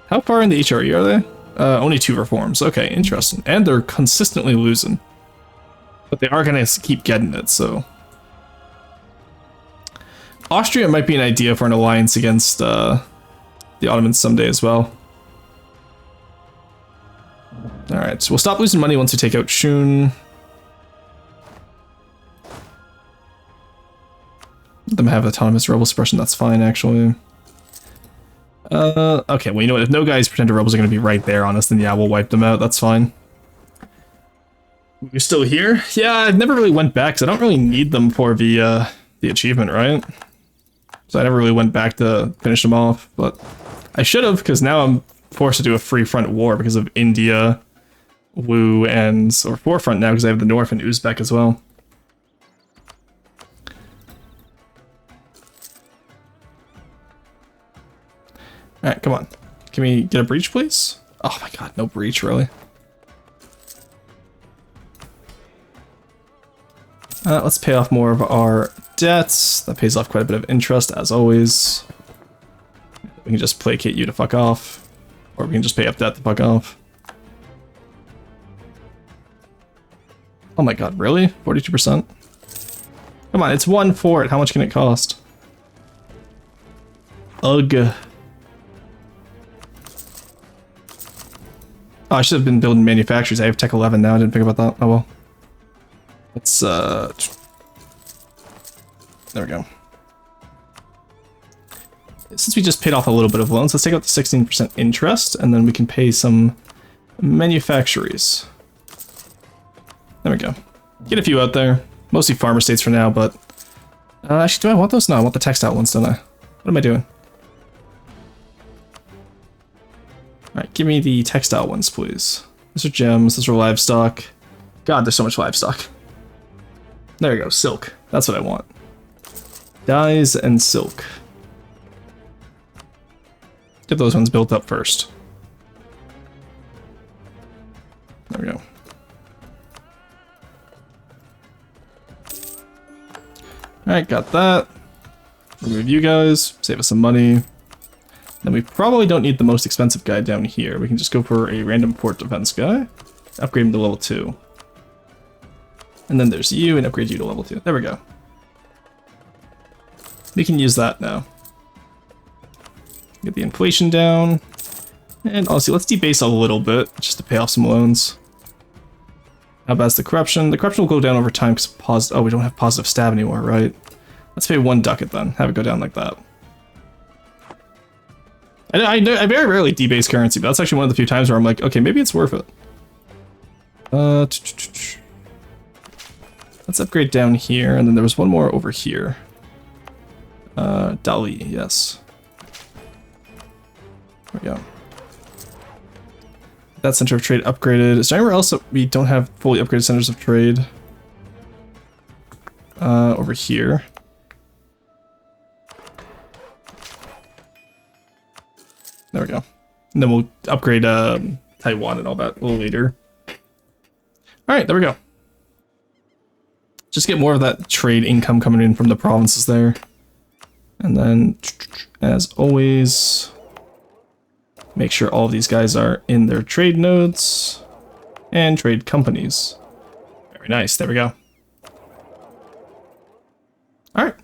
How far in the HRE are they? Only 2 reforms. Okay, interesting. And they're consistently losing. But they are gonna keep getting it, so... Austria might be an idea for an alliance against the Ottomans someday as well. Alright, so we'll stop losing money once we take out Shun. Let them have autonomous rebel suppression, that's fine actually. Okay, well you know what, if no guys pretend rebels are going to be right there on us, then yeah, we'll wipe them out, that's fine. You're still here? Yeah, I've never really went back, because I don't really need them for the achievement, right? So I never really went back to finish them off, but I should have, because now I'm forced to do a free front war because of India, Wu, and... or forefront now, because I have the North and Uzbek as well. Alright, come on. Can we get a breach, please? Oh my god, no breach, really. Let's pay off more of our debts. That pays off quite a bit of interest, as always. We can just placate you to fuck off. Or we can just pay up debt to fuck off. Oh my god, really? 42%? Come on, it's 1 fort. How much can it cost? Ugh. Oh, I should have been building manufacturers. I have Tech 11 now. I didn't think about that. Oh well. Let's, there we go. Since we just paid off a little bit of loans, let's take out the 16% interest, and then we can pay some manufactories. There we go. Get a few out there. Mostly farmer states for now, but... actually, do I want those? No, I want the textile ones, don't I? What am I doing? Alright, give me the textile ones, please. Those are gems, those are livestock. God, there's so much livestock. There we go, silk. That's what I want. Dyes and silk. Get those ones built up first. There we go. Alright, got that. Remove you guys, save us some money. Then we probably don't need the most expensive guy down here. We can just go for a random port defense guy. Upgrade him to level 2. And then there's you, and upgrade you to level 2. There we go. We can use that now. Get the inflation down. And honestly, let's debase a little bit, just to pay off some loans. How bad's the corruption? The corruption will go down over time because oh, we don't have positive stab anymore, right? Let's pay 1 ducat then. Have it go down like that. I very rarely debase currency, but that's actually one of the few times where I'm like, okay, maybe it's worth it. Let's upgrade down here, and then there was one more over here. Dali, yes. There we go. That center of trade upgraded. Is there anywhere else that we don't have fully upgraded centers of trade? Over here. There we go. And then we'll upgrade Taiwan and all that a little later. Alright, there we go. Just get more of that trade income coming in from the provinces there. And then, as always, make sure all of these guys are in their trade nodes and trade companies. Very nice, there we go. Alright.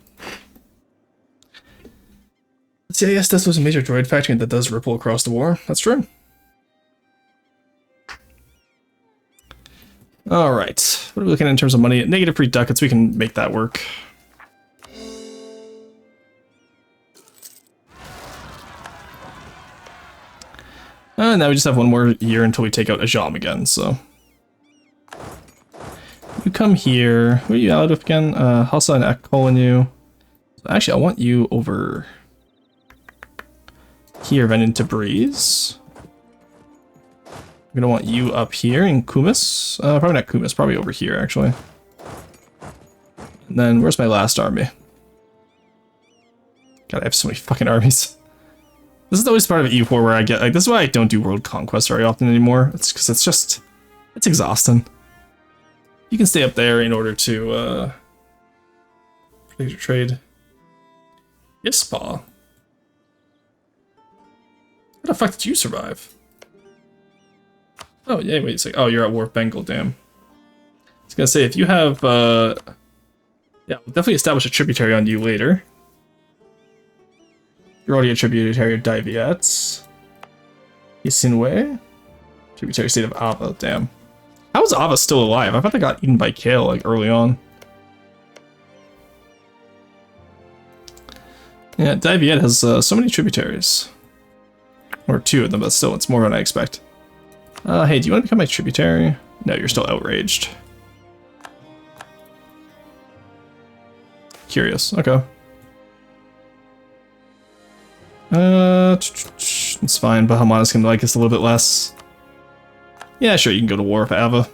Let's see, yes, this was a major droid factory that does ripple across the war. That's true. Alright, what are we looking at in terms of money? Negative 3 ducats, we can make that work. Now we just have one more year until we take out Ajam again, so. You come here. Who are you out of again? Hassa and Akolinu. Actually, I want you over here, then into Breeze. I'm gonna want you up here in Kumis. Probably not Kumis, probably over here, actually. And then, where's my last army? God, I have so many fucking armies. This is always part of EU4 where I get, like, this is why I don't do world conquest very often anymore. It's because it's just, it's exhausting. You can stay up there in order to, protect your trade. Ispa. How the fuck did you survive? Oh, yeah, wait a sec. Oh, you're at war with Bengal, damn. I was gonna say, if you have, yeah, we'll definitely establish a tributary on you later. You're already a tributary of Daiviets. Isinwe. Tributary state of Ava, damn. How is Ava still alive? I thought they got eaten by Kale, like, early on. Yeah, Daiviet has so many tributaries. Or 2 of them, but still, it's more than I expect. Hey, do you want to become my tributary? No, you're still outraged. Curious, okay. It's fine, but Hamana's gonna like us a little bit less. Yeah, sure, you can go to war with Ava.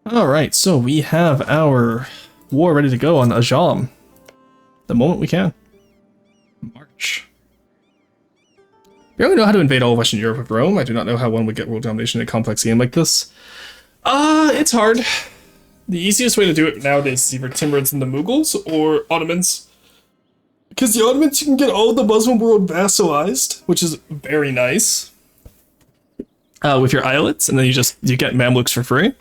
Alright, so we have our war ready to go on Ajam. The moment we can. March. I don't know how to invade all of Western Europe with Rome. I do not know how one would get world domination in a complex game like this. It's hard. The easiest way to do it nowadays is either Timurids and the Mughals or Ottomans. Because the Ottomans, you can get all of the Muslim world vassalized, which is very nice. With your islets, and then you get Mamluks for free.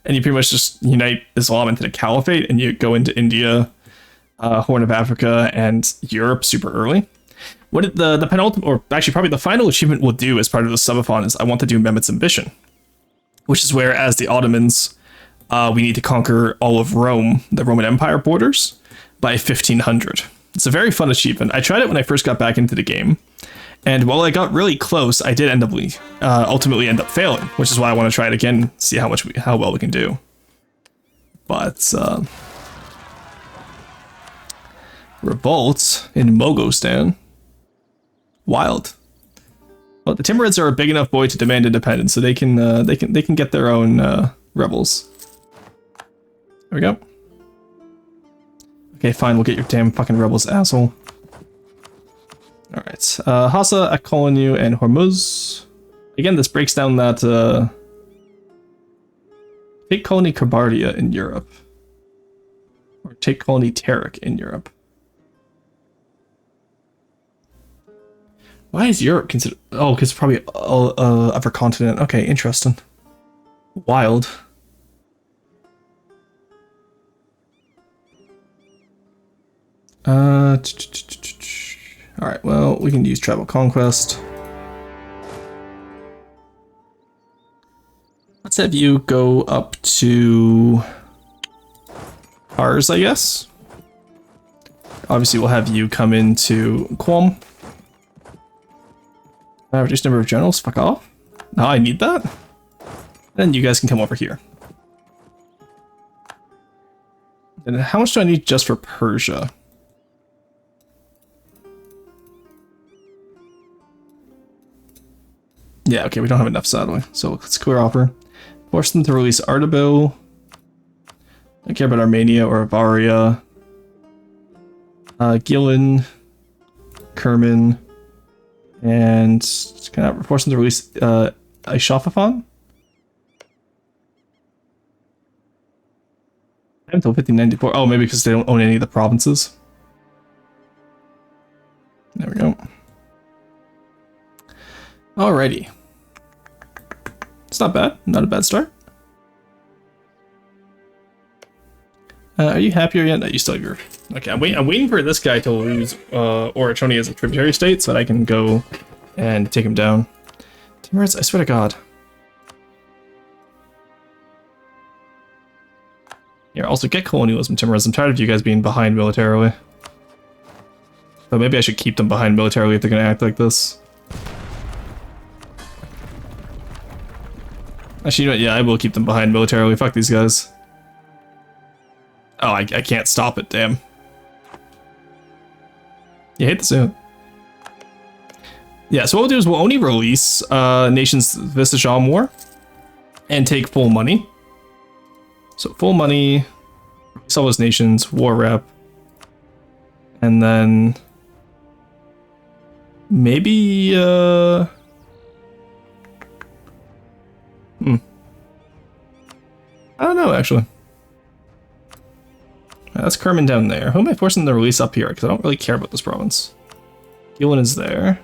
And you pretty much just unite Islam into the Caliphate, and you go into India, Horn of Africa, and Europe super early. What the penultimate, or actually probably the final achievement we'll do as part of the Subathon is I want to do Mehmet's Ambition. Which is where, as the Ottomans, we need to conquer all of Rome, the Roman Empire borders, by 1500. It's a very fun achievement. I tried it when I first got back into the game, and while I got really close, I did ultimately end up failing, which is why I want to try it again, see how well we can do. But revolt in Mogostan, wild. Well, the Timurids are a big enough boy to demand independence, so they can get their own rebels. There we go. Okay, fine, we'll get your damn fucking rebels, asshole. Alright, Hassa, Akolinu, and Hormuz. Again, this breaks down that, take colony Kabardia in Europe. Or take colony Tarik in Europe. Why is Europe considered... Oh, because it's probably upper continent. Okay, interesting. Wild. Alright, well, we can use Travel Conquest. Let's have you go up to Ars, I guess. Obviously, we'll have you come into Quam. Reduce number of generals, fuck off. Now I need that. Then you guys can come over here. And how much do I need just for Persia? Yeah, okay, we don't have enough, sadly. So let's clear offer. Force them to release Ardabil. Don't care about Armenia or Avaria. Gilin. Kerman. And can I force them to release Subathon? Until 1594. Oh, maybe because they don't own any of the provinces. There we go. Alrighty. It's not bad. Not a bad start. Are you happier yet? No, you still have your... Okay, I'm waiting for this guy to lose Orachoni as a tributary state so that I can go and take him down. Timurids, I swear to God. Here, also get colonialism, Timorous. I'm tired of you guys being behind militarily. But maybe I should keep them behind militarily if they're gonna act like this. Actually, you know what? Yeah, I will keep them behind militarily. Fuck these guys. Oh, I can't stop it, damn. You hate the suit. Yeah, so what we'll do is we'll only release nations this Ajam War and take full money. So full money, sell those nations, war rep, and then maybe I don't know actually. That's Kerman down there. Who am I forcing to release up here? Because I don't really care about this province. Gillen is there.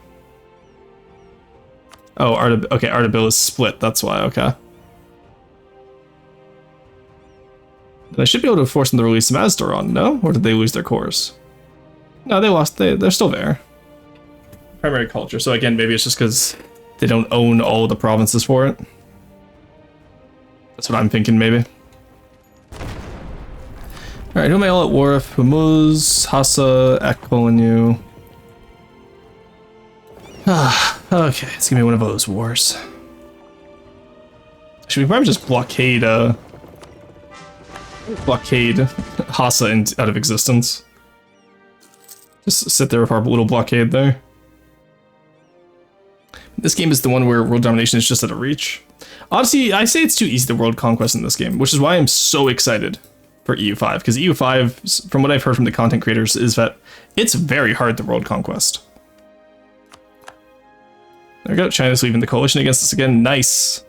Oh, okay, Artabil is split, that's why, okay. And I should be able to force them to release Mazdaran, no? Or did they lose their cores? No, they lost, they're still there. Primary culture, so again, maybe it's just because they don't own all of the provinces for it. That's what I'm thinking, maybe. Alright, who am I all at war with? Humuz, Hassa, Akkolinu. Okay, it's gonna be one of those wars. Should we probably just blockade Hassa out of existence? Just sit there with our little blockade there. This game is the one where world domination is just out of reach. Honestly, I say it's too easy to world conquest in this game, which is why I'm so excited for EU5, because EU5, from what I've heard from the content creators, is that it's very hard to world conquest. There we go, China's leaving the coalition against us again, nice.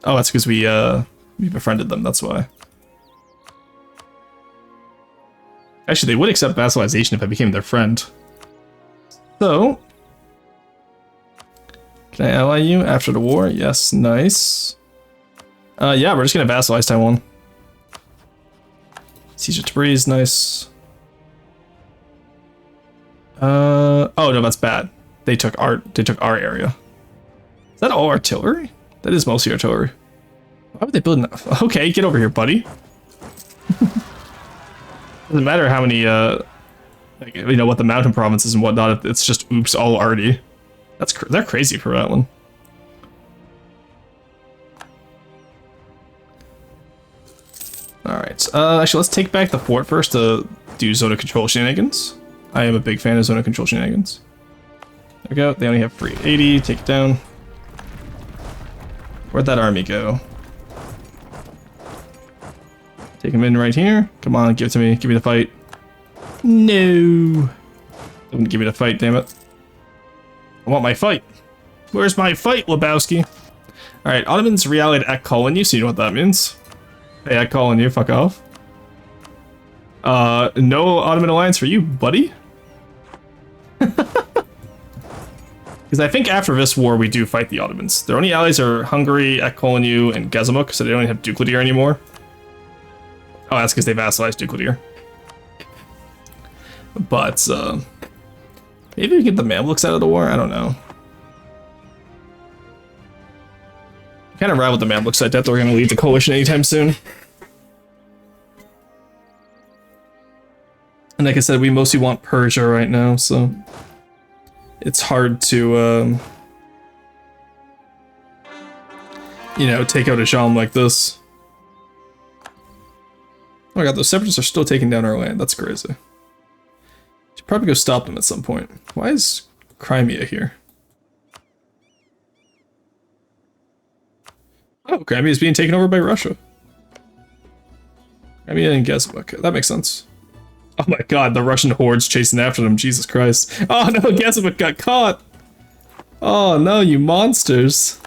Oh, that's because we befriended them, that's why. Actually, they would accept vassalization if I became their friend. So, can I ally you after the war? Yes, nice. Yeah, we're just gonna vassalize Taiwan. Siege of Tabriz, nice. Oh no, that's bad. They took our area. Is that all artillery? That is mostly artillery. Why would they build enough? Okay, get over here, buddy. Doesn't matter how many like, you know what the mountain provinces and whatnot. It's just oops all arty. They're crazy for that one. Alright, actually let's take back the fort first to do zone of control shenanigans. I am a big fan of zone of control shenanigans. There we go, they only have 380, take it down. Where'd that army go? Take him in right here. Come on, give it to me, give me the fight. No! Didn't give me the fight, damn it. I want my fight. Where's my fight, Lebowski? Alright, Ottomans rallied at Kolin, so you know what that means. Hey, I calling you, fuck off. No Ottoman alliance for you, buddy. Because I think after this war, we do fight the Ottomans. Their only allies are Hungary, Akkolinu, and Gezamuk, so they don't have Dukladir anymore. Oh, that's because they vassalized Dukladir. But, maybe we get the Mamluks out of the war? I don't know. Kind of rivaled the Mamluks. I doubt they're going to lead the coalition anytime soon. And like I said, we mostly want Persia right now, so it's hard to, you know, take out a Ajam like this. Oh my god, those separatists are still taking down our land. That's crazy. Should probably go stop them at some point. Why is Crimea here? Oh, Crimea is being taken over by Russia. Crimea and Gezamuk. That makes sense. Oh my god, the Russian hordes chasing after them. Jesus Christ. Oh no, Gezamuk got caught! Oh no, you monsters.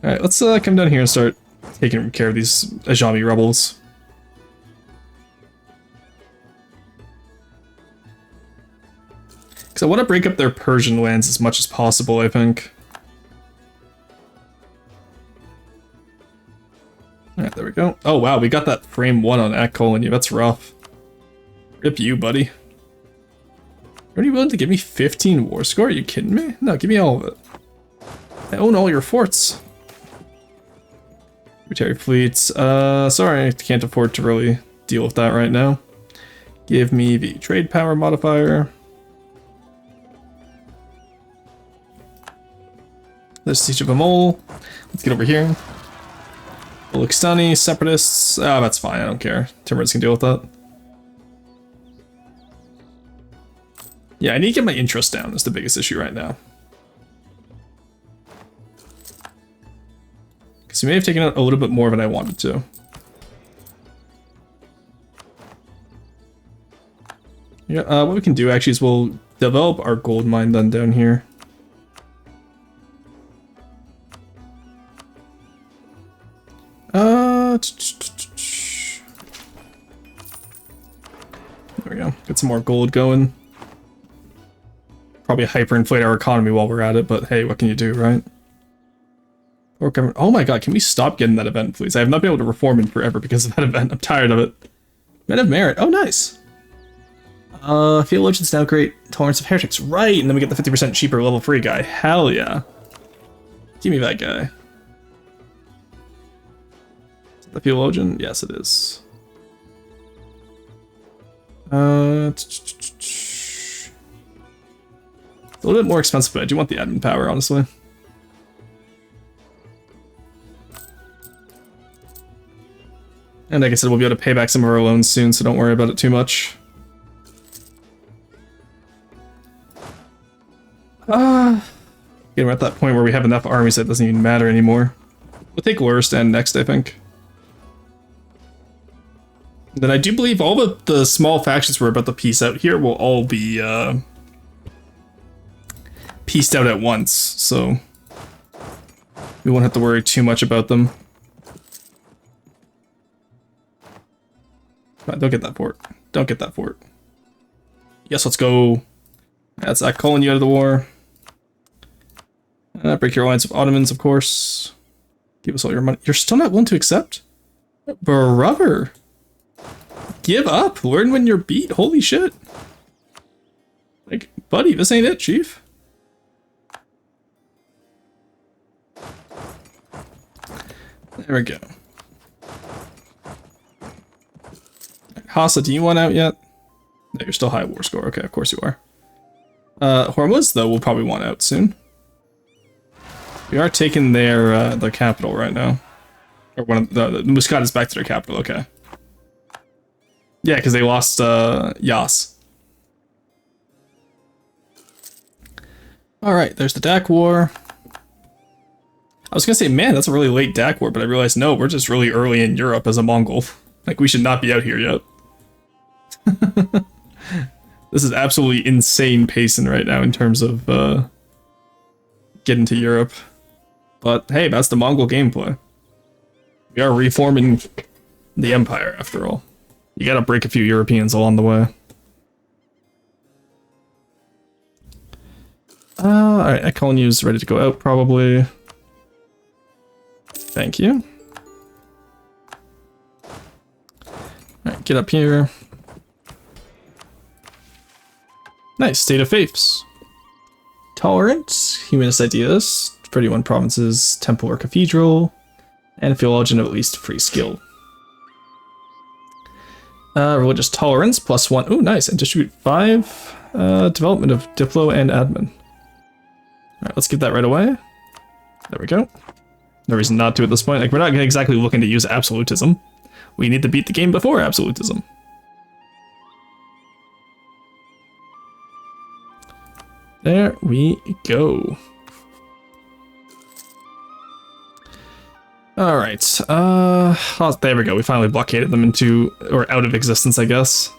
Alright, let's come down here and start taking care of these Ajami rebels. Because I want to break up their Persian lands as much as possible, I think. Alright, there we go. Oh wow, we got that frame 1 on Akkolinu. That's rough. Rip you, buddy. Are you willing to give me 15 war score? Are you kidding me? No, give me all of it. I own all your forts. Tributary fleets. Sorry, I can't afford to really deal with that right now. Give me the trade power modifier. There's Siege of Amol. Let's get over here. Bullockstani, Separatists. Ah, that's fine, I don't care. Timurids can deal with that. Yeah, I need to get my interest down. That's the biggest issue right now. Because we may have taken out a little bit more than I wanted to. Yeah, what we can do actually is we'll develop our gold mine then down here. There we go. Get some more gold going. Probably hyperinflate our economy while we're at it, but hey, what can you do, right? Oh my god, can we stop getting that event, please? I have not been able to reform in forever because of that event. I'm tired of it. Men of Merit. Oh, nice. Theologians now great tolerance of heretics. Right, and then we get the 50% cheaper level 3 guy. Hell yeah. Give me that guy. Is that the Theologian? Yes, it is. It's a little bit more expensive, but I do want the admin power, honestly. And like I said, we'll be able to pay back some of our loans soon, so don't worry about it too much. We're at that point where we have enough armies that it doesn't even matter anymore. We'll take Luristan next, I think. Then I do believe all the small factions we're about to piece out here will all be pieced out at once, so we won't have to worry too much about them. Come on, don't get that fort. Don't get that fort. Yes, let's go. That's that calling you out of the war. Break your alliance with Ottomans, of course. Give us all your money. You're still not willing to accept? Brother. Give up. Learn when you're beat. Holy shit. Like, buddy, this ain't it, chief. There we go. Hassa, do you want out yet? No, you're still high war score. Okay, of course you are. Hormuz, though, will probably want out soon. We are taking their capital right now. Or one of the Muscat is back to their capital, okay. Yeah, because they lost Yas. Alright, there's the Dak War. I was gonna say, man, that's a really late Dak War, but I realized, no, we're just really early in Europe as a Mongol. Like, we should not be out here yet. This is absolutely insane pacing right now in terms of getting to Europe. But hey, that's the Mongol gameplay. We are reforming the empire, after all. You gotta break a few Europeans along the way. Alright, that colony is ready to go out, probably. Thank you. Alright, get up here. Nice, State of Faiths. Tolerant, humanist ideas, 31 provinces, temple or cathedral, and a theologian of at least 3 skill. Religious tolerance, +1. Ooh, nice, and distribute 5. Development of Diplo and admin. Alright, let's get that right away. There we go. No reason not to at this point. Like, we're not exactly looking to use absolutism. We need to beat the game before absolutism. There we go. Alright, oh, there we go. We finally blockaded them into, or out of existence, I guess.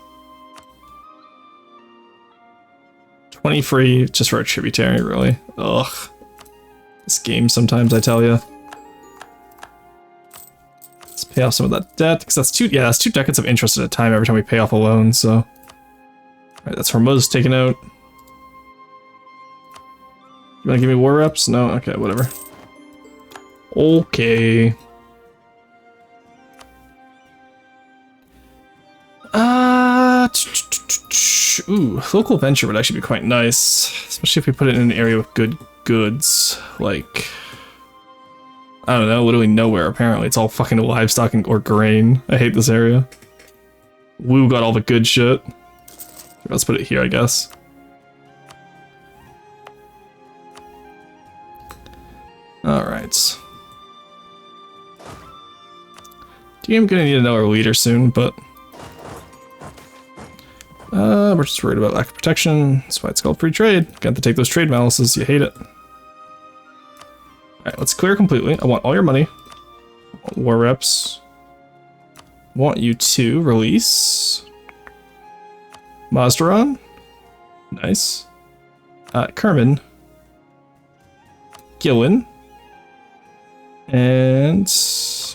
20 free, just for a tributary, really. Ugh. This game sometimes, I tell you. Let's pay off some of that debt, because that's 2 decades of interest at a time every time we pay off a loan, so. Alright, that's Hormuz taken out. You wanna give me war reps? No? Okay, whatever. Okay. Ooh, local venture would actually be quite nice, especially if we put it in an area with good goods, like I don't know, literally nowhere, apparently. It's all fucking livestock or grain. I hate this area. Wu got all the good shit. Let's put it here, I guess. Alright. I'm gonna need another leader soon, but... we're just worried about lack of protection. That's why it's called free trade. Got to take those trade malices, you hate it. Alright, let's clear completely. I want all your money. I want war reps. I want you to release Mazdaran. Nice. Kerman. Gillen. And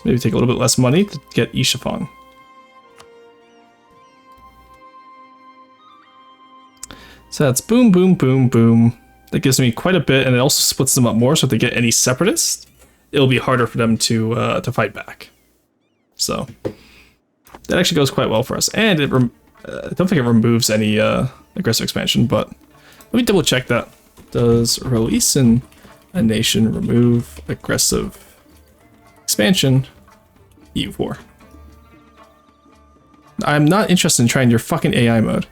maybe take a little bit less money to get Ishafon. So that's boom, boom, boom, boom. That gives me quite a bit, and it also splits them up more, so if they get any separatists, it'll be harder for them to fight back. So that actually goes quite well for us, and it I don't think it removes any aggressive expansion, but let me double check that. Does release in a nation remove aggressive expansion? EU4. I'm not interested in trying your fucking AI mode.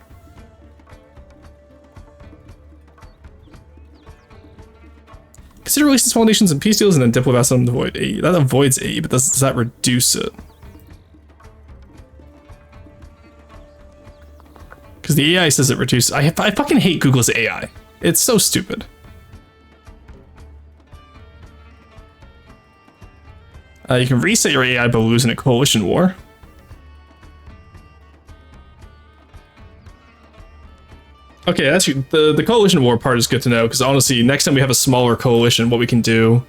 Consider releasing small nations and peace deals and then diplomat them to avoid AE. That avoids AE, but does that reduce it? Because the AI says it reduces. I fucking hate Google's AI. It's so stupid. You can reset your AI by losing a coalition war. Okay, that's the coalition war part is good to know, because honestly, next time we have a smaller coalition, what we can do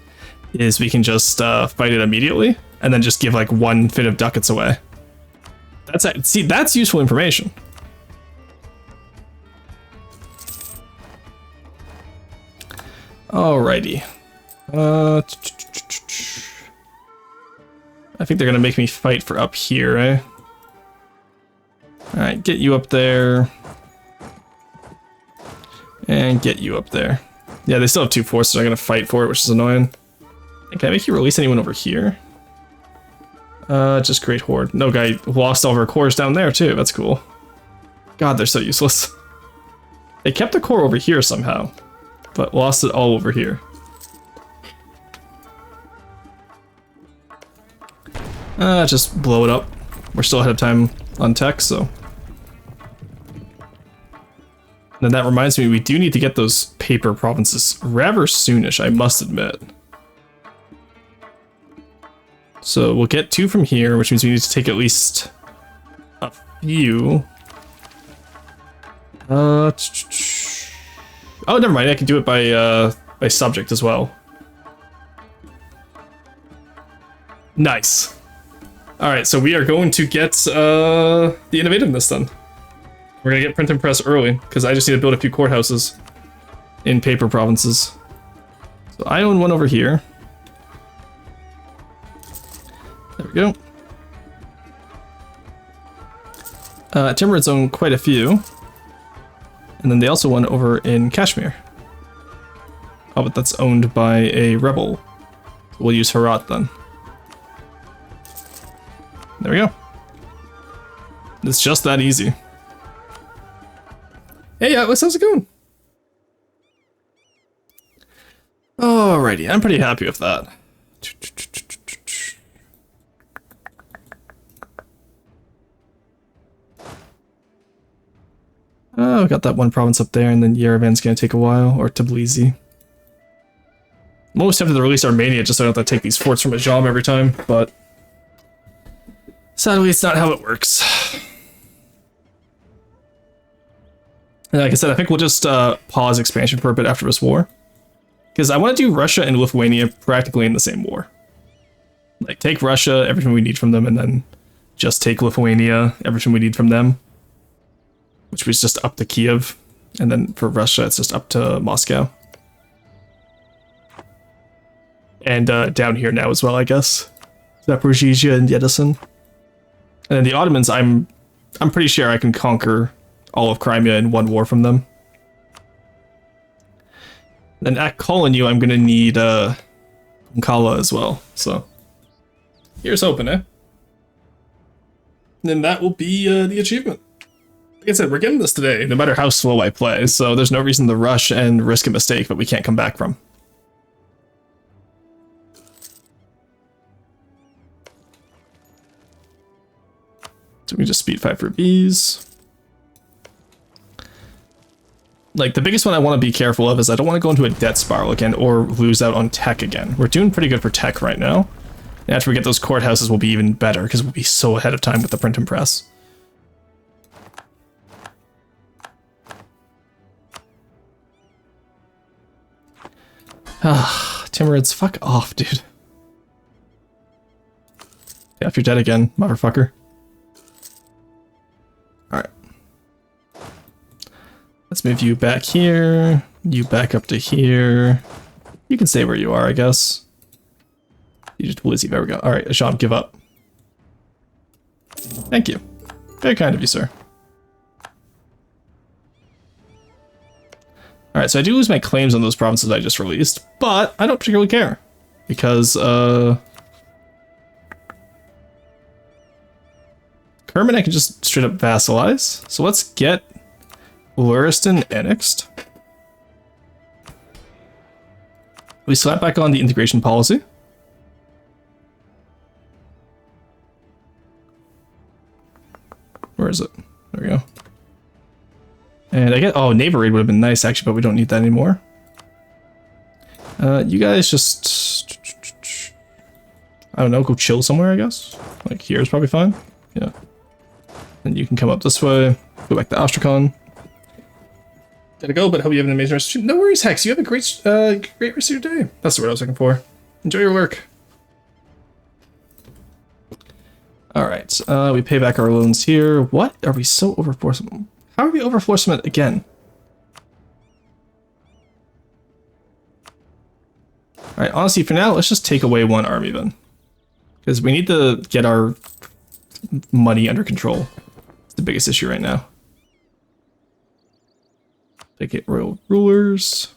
is we can just fight it immediately, and then just give like one fin of ducats away. That's useful information. Alrighty. I think they're gonna make me fight for up here, eh? Alright, get you up there. And get you up there. Yeah, they still have two forces that are gonna fight for it, which is annoying. Can I make you release anyone over here? Just Great Horde. No, guy lost all of our cores down there too, that's cool. God, they're so useless. They kept the core over here somehow, but lost it all over here. Just blow it up. We're still ahead of time on tech, so. Then that reminds me, we do need to get those paper provinces rather soonish, I must admit. So we'll get 2 from here, which means we need to take at least a few. Oh, never mind. I can do it by subject as well. Nice. All right, so we are going to get the innovativeness then. We're gonna get print and press early because I just need to build a few courthouses in paper provinces. So I own one over here. There we go. Timurids own quite a few. And then they also won over in Kashmir. Oh, but that's owned by a rebel. We'll use Herat then. There we go. It's just that easy. Hey, Atlas, how's it going? Alrighty, I'm pretty happy with that. Oh, got that one province up there, and then Yerevan's gonna take a while, or Tbilisi. I'm almost tempted to release Armenia just so I don't have to take these forts from Ajam every time, but sadly it's not how it works. And like I said, I think we'll just pause expansion for a bit after this war. Because I want to do Russia and Lithuania practically in the same war. Like, take Russia, everything we need from them, and then just take Lithuania, everything we need from them. Which was just up to Kiev. And then for Russia, it's just up to Moscow. And down here now as well, I guess. Zaporizhzhia and Yedison. And then the Ottomans, I'm pretty sure I can conquer all of Crimea in one war from them. Then at Kolinu, I'm gonna need Kala as well. So here's hoping, eh? And then that will be the achievement. Like I said, we're getting this today, no matter how slow I play, so there's no reason to rush and risk a mistake that we can't come back from. So we just speed 5 for bees. Like, the biggest one I want to be careful of is I don't want to go into a debt spiral again or lose out on tech again. We're doing pretty good for tech right now. And after we get those courthouses, we'll be even better because we'll be so ahead of time with the print and press. Ah, Timurids, fuck off, dude. Yeah, if you're dead again, motherfucker. Alright. Let's move you back here. You back up to here. You can stay where you are, I guess. You just Lizzie, there we go. Alright, Asham, give up. Thank you. Very kind of you, sir. Alright, so I do lose my claims on those provinces I just released, but I don't particularly care. Because, Kerman I can just straight up vassalize. So let's get Luristan annexed. We slap back on the integration policy. Where is it? There we go. And I get, oh, neighbor raid would have been nice actually, but we don't need that anymore. You guys just, I don't know, go chill somewhere, I guess. Like here is probably fine. Yeah. And you can come up this way, go back to Astrakhan. Gotta go, but hope you have an amazing rest of your day. No worries, Hex. You have a great, great rest of your day. That's the word I was looking for. Enjoy your work. Alright, we pay back our loans here. What? Are we so overforcement? How are we overforcement again? Alright, honestly, for now, let's just take away one army then. Because we need to get our money under control. It's the biggest issue right now. Take it royal rulers.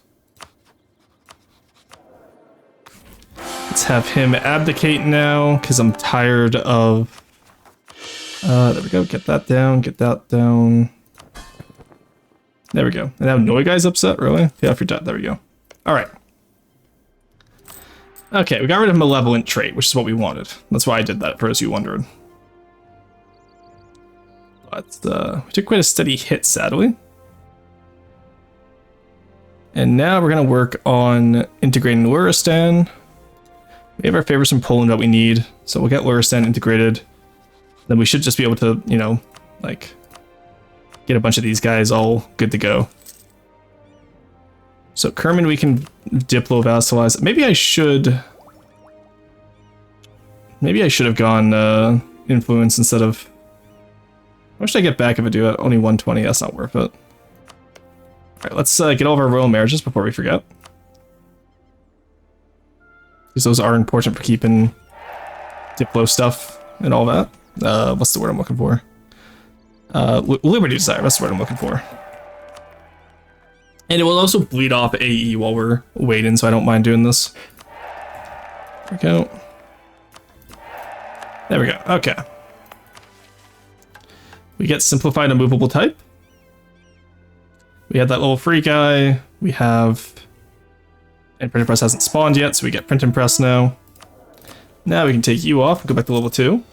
Let's have him abdicate now, because I'm tired of... there we go, get that down, get that down. There we go. And now Noi guy's upset, really? Yeah, if you're dead, there we go. Alright. Okay, we got rid of Malevolent Trait, which is what we wanted. That's why I did that, for those of you wondering. But, we took quite a steady hit, sadly. And now we're going to work on integrating Luristan. We have our favors from Poland that we need, so we'll get Luristan integrated. Then we should just be able to, you know, like, get a bunch of these guys all good to go. So Kerman we can Diplo vassalize. Maybe I should have gone influence instead of... How much did I get back if I do it? Only 120, that's not worth it. Alright, let's get all of our royal marriages before we forget. Because those are important for keeping Diplo stuff and all that. What's the word I'm looking for? Liberty Desire, that's the word I'm looking for. And it will also bleed off AE while we're waiting, so I don't mind doing this. There we go. There we go, okay. We get simplified and movable type. We had that little free guy. We have... And print and press hasn't spawned yet, so we get print and press now. Now we can take you off and go back to level 2.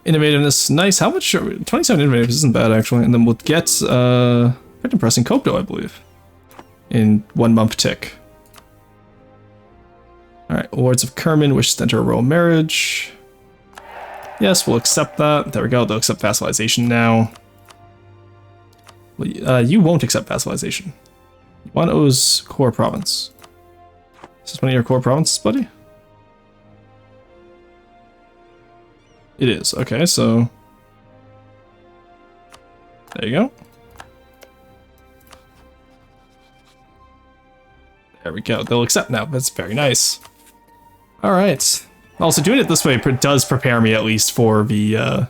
Innovativeness, nice. How much? 27 innovativeness isn't bad, actually. And then we'll get print and press and Copto, I believe. In 1 month tick. Alright, Lords of Kerman wish to enter a royal marriage. Yes, we'll accept that. There we go, they'll accept vassalization now. Well, you won't accept vassalization. Wano's core province. Is this one of your core provinces, buddy? It is. Okay, so... There you go. There we go. They'll accept now. That's very nice. Alright. Also, doing it this way does prepare me at least for the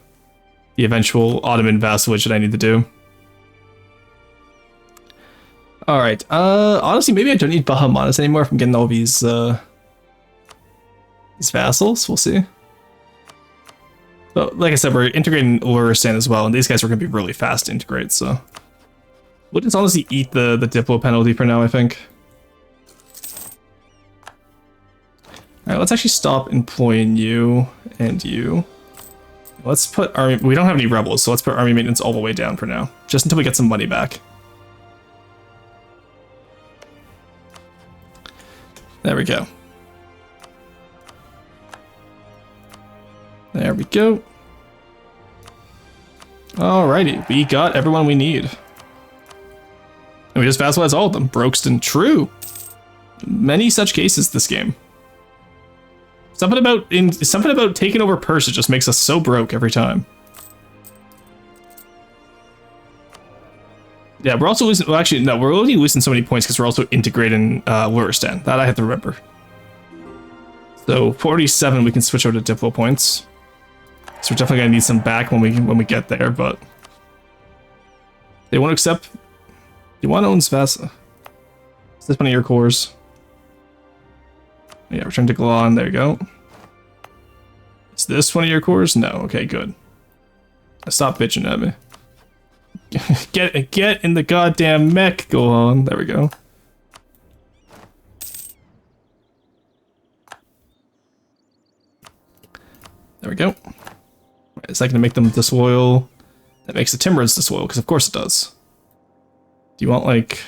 eventual Ottoman vassalage that I need to do. Alright, honestly, maybe I don't need Bahamanas anymore if I'm getting all these vassals. We'll see. But like I said, we're integrating Luristan as well, and these guys are going to be really fast to integrate, so... We'll just honestly eat the Diplo penalty for now, I think. Alright, let's actually stop employing you and you. Let's put army... We don't have any rebels, so let's put army maintenance all the way down for now. Just until we get some money back. There we go. There we go. Alrighty, we got everyone we need. And we just vassalized all of them. Brokeston, true. Many such cases this game. Something about taking over Persia just makes us so broke every time. Yeah, we're also losing. Well, actually, no, we're only losing so many points because we're also integrating Luristan. That I have to remember. So 47, we can switch over to Diplo points. So we're definitely gonna need some back when we get there, but they won't accept. You want to own Svasa? Is this one of your cores? Yeah, return to Glon. There you go. Is this one of your cores? No. Okay, good. Stop bitching at me. Get in the goddamn mech. Go on. There we go. There we go. Is that going to make them disloyal? That makes the Timurids disloyal, because of course it does. Do you want, like...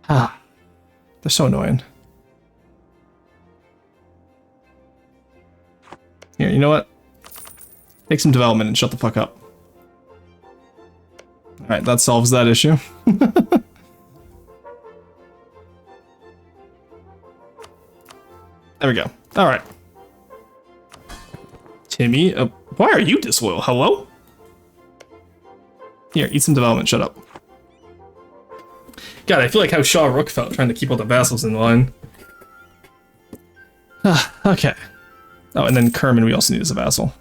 Ah. They're so annoying. Here, you know what? Take some development and shut the fuck up. Alright, that solves that issue. There we go. Alright. Timmy, why are you disloyal? Hello? Here, eat some development, shut up. God, I feel like how Shah Rukh felt trying to keep all the vassals in line. Okay. Oh, and then Kerman we also need as a vassal.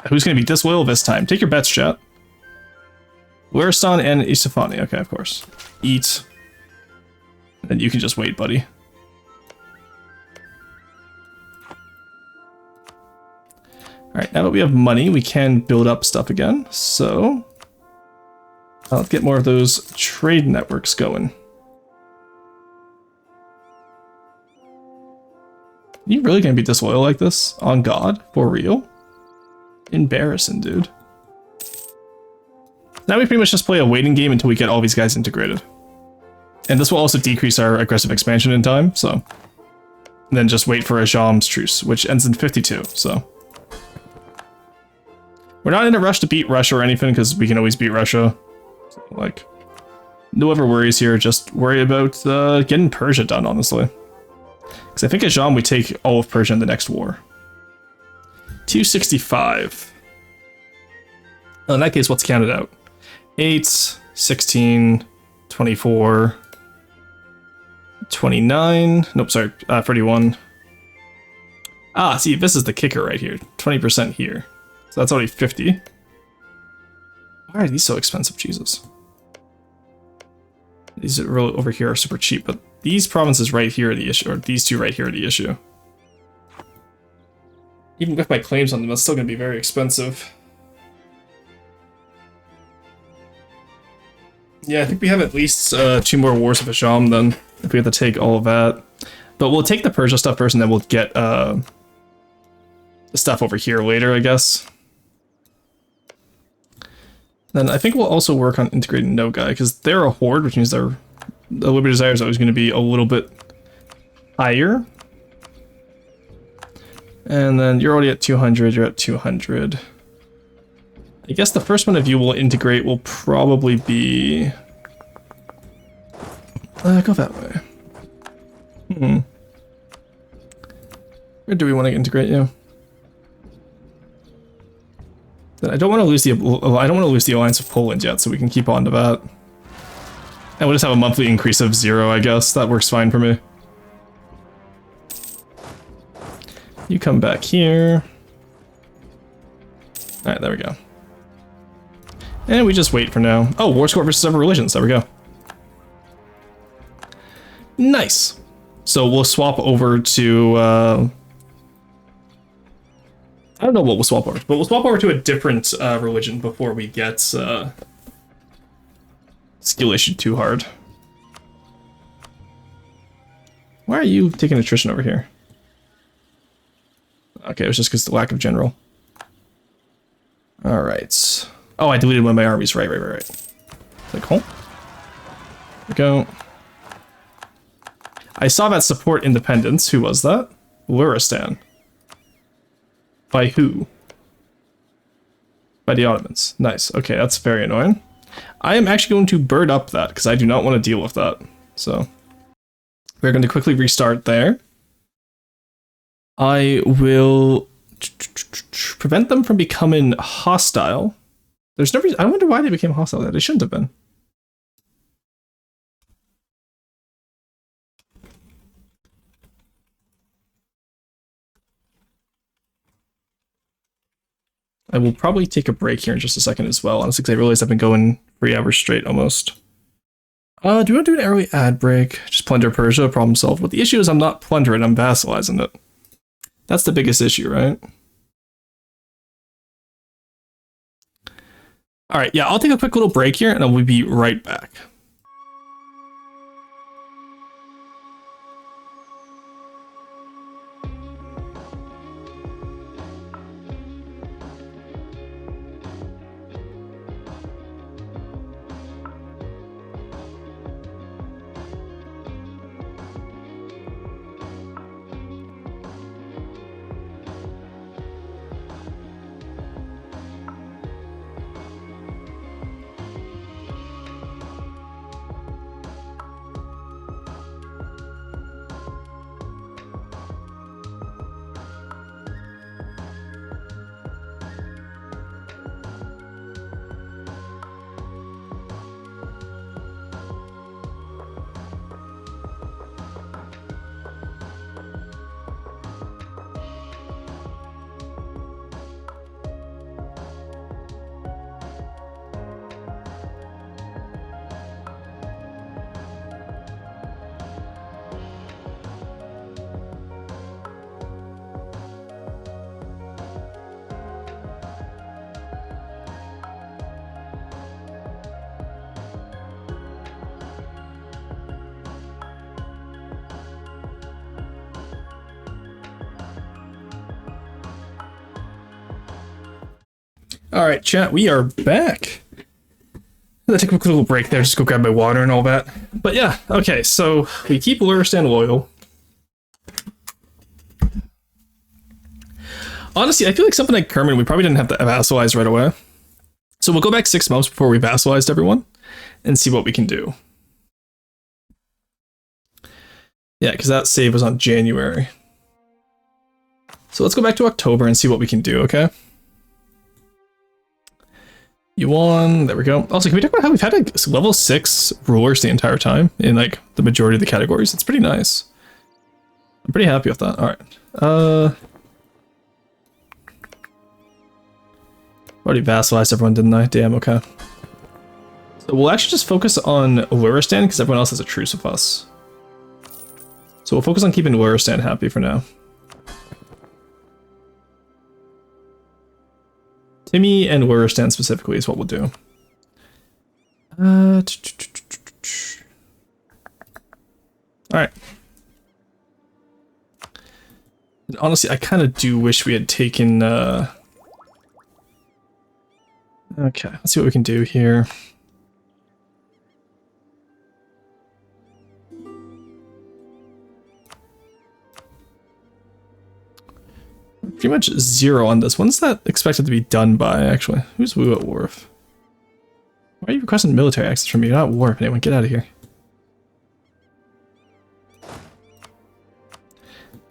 Who's going to be disloyal this time? Take your bets, chat. Luristan and Isafani. Okay, of course. Eat. And you can just wait, buddy. Alright, now that we have money, we can build up stuff again. So, let's get more of those trade networks going. Are you really going to be disloyal like this? On God? For real? Embarrassing, dude. Now we pretty much just play a waiting game until we get all these guys integrated. And this will also decrease our aggressive expansion in time, so... And then just wait for a Jam's truce, which ends in 52, so... We're not in a rush to beat Russia or anything, because we can always beat Russia. So, like, no other worries here, just worry about getting Persia done, honestly. Because I think at Jam we take all of Persia in the next war. 265. Well, in that case, what's counted out? 8, 16, 24, 29, nope, sorry, 31. Ah, see, this is the kicker right here. 20% here. So that's already 50. Why are these so expensive? Jesus. These are really over here are super cheap, but these provinces right here are the issue, or these two right here are the issue. Even with my claims on them, that's still going to be very expensive. Yeah, I think we have at least 2 more wars of Asham then, if we have to take all of that. But we'll take the Persia stuff first, and then we'll get the stuff over here later, I guess. Then I think we'll also work on integrating Nogai, because they're a horde, which means the Liberty Desire is always going to be a little bit higher. And then you're already at 200, you're at 200. I guess the first one of you will integrate will probably be... go that way. Where do we want to integrate you? I don't want to lose the alliance of Poland yet, so we can keep on to that. And we'll just have a monthly increase of 0, I guess. That works fine for me. You come back here. Alright, there we go. And we just wait for now. Oh, war score versus several religions. There we go. Nice. So we'll swap over to... I don't know what we'll swap over to, but we'll swap over to a different religion before we get skill issue too hard. Why are you taking attrition over here? Okay, it was just because of the lack of general. Alright. Oh, I deleted one of my armies. Right. Click home. There we go. I saw that support independence. Who was that? Luristan. By who? By the Ottomans. Nice. Okay, that's very annoying. I am actually going to bird up that because I do not want to deal with that. So we're going to quickly restart there. I will prevent them from becoming hostile. There's no reason. I wonder why they became hostile. They shouldn't have been. I will probably take a break here in just a second as well, honestly, because I realize I've been going 3 hours straight almost. Do you want to do an early ad break? Just plunder Persia, problem solved. But the issue is I'm not plundering, I'm vassalizing it. That's the biggest issue, right? Alright, yeah, I'll take a quick little break here, and we'll be right back. All right, chat, we are back. I'll take a quick little break there, just go grab my water and all that. But yeah, okay, so we keep Luristan loyal. Honestly, I feel like something like Kerman, we probably didn't have to vassalize right away. So we'll go back 6 months before we vassalized everyone and see what we can do. Yeah, because that save was on January. So let's go back to October and see what we can do, okay? Yuan, there we go. Also, can we talk about how we've had like level 6 rulers the entire time in like the majority of the categories? It's pretty nice. I'm pretty happy with that. All right. Already vassalized everyone, didn't I? Damn, okay. So we'll actually just focus on Luristan because everyone else has a truce with us. So we'll focus on keeping Luristan happy for now. Timmy and Luristan specifically is what we'll do. Alright. Honestly, I kind of do wish we had taken... Okay, let's see what we can do here. Pretty much 0 on this. When's that expected to be done by, actually? Who's Wu at Wharf? Why are you requesting military access from me? You're not at Wharf, anyone. Get out of here.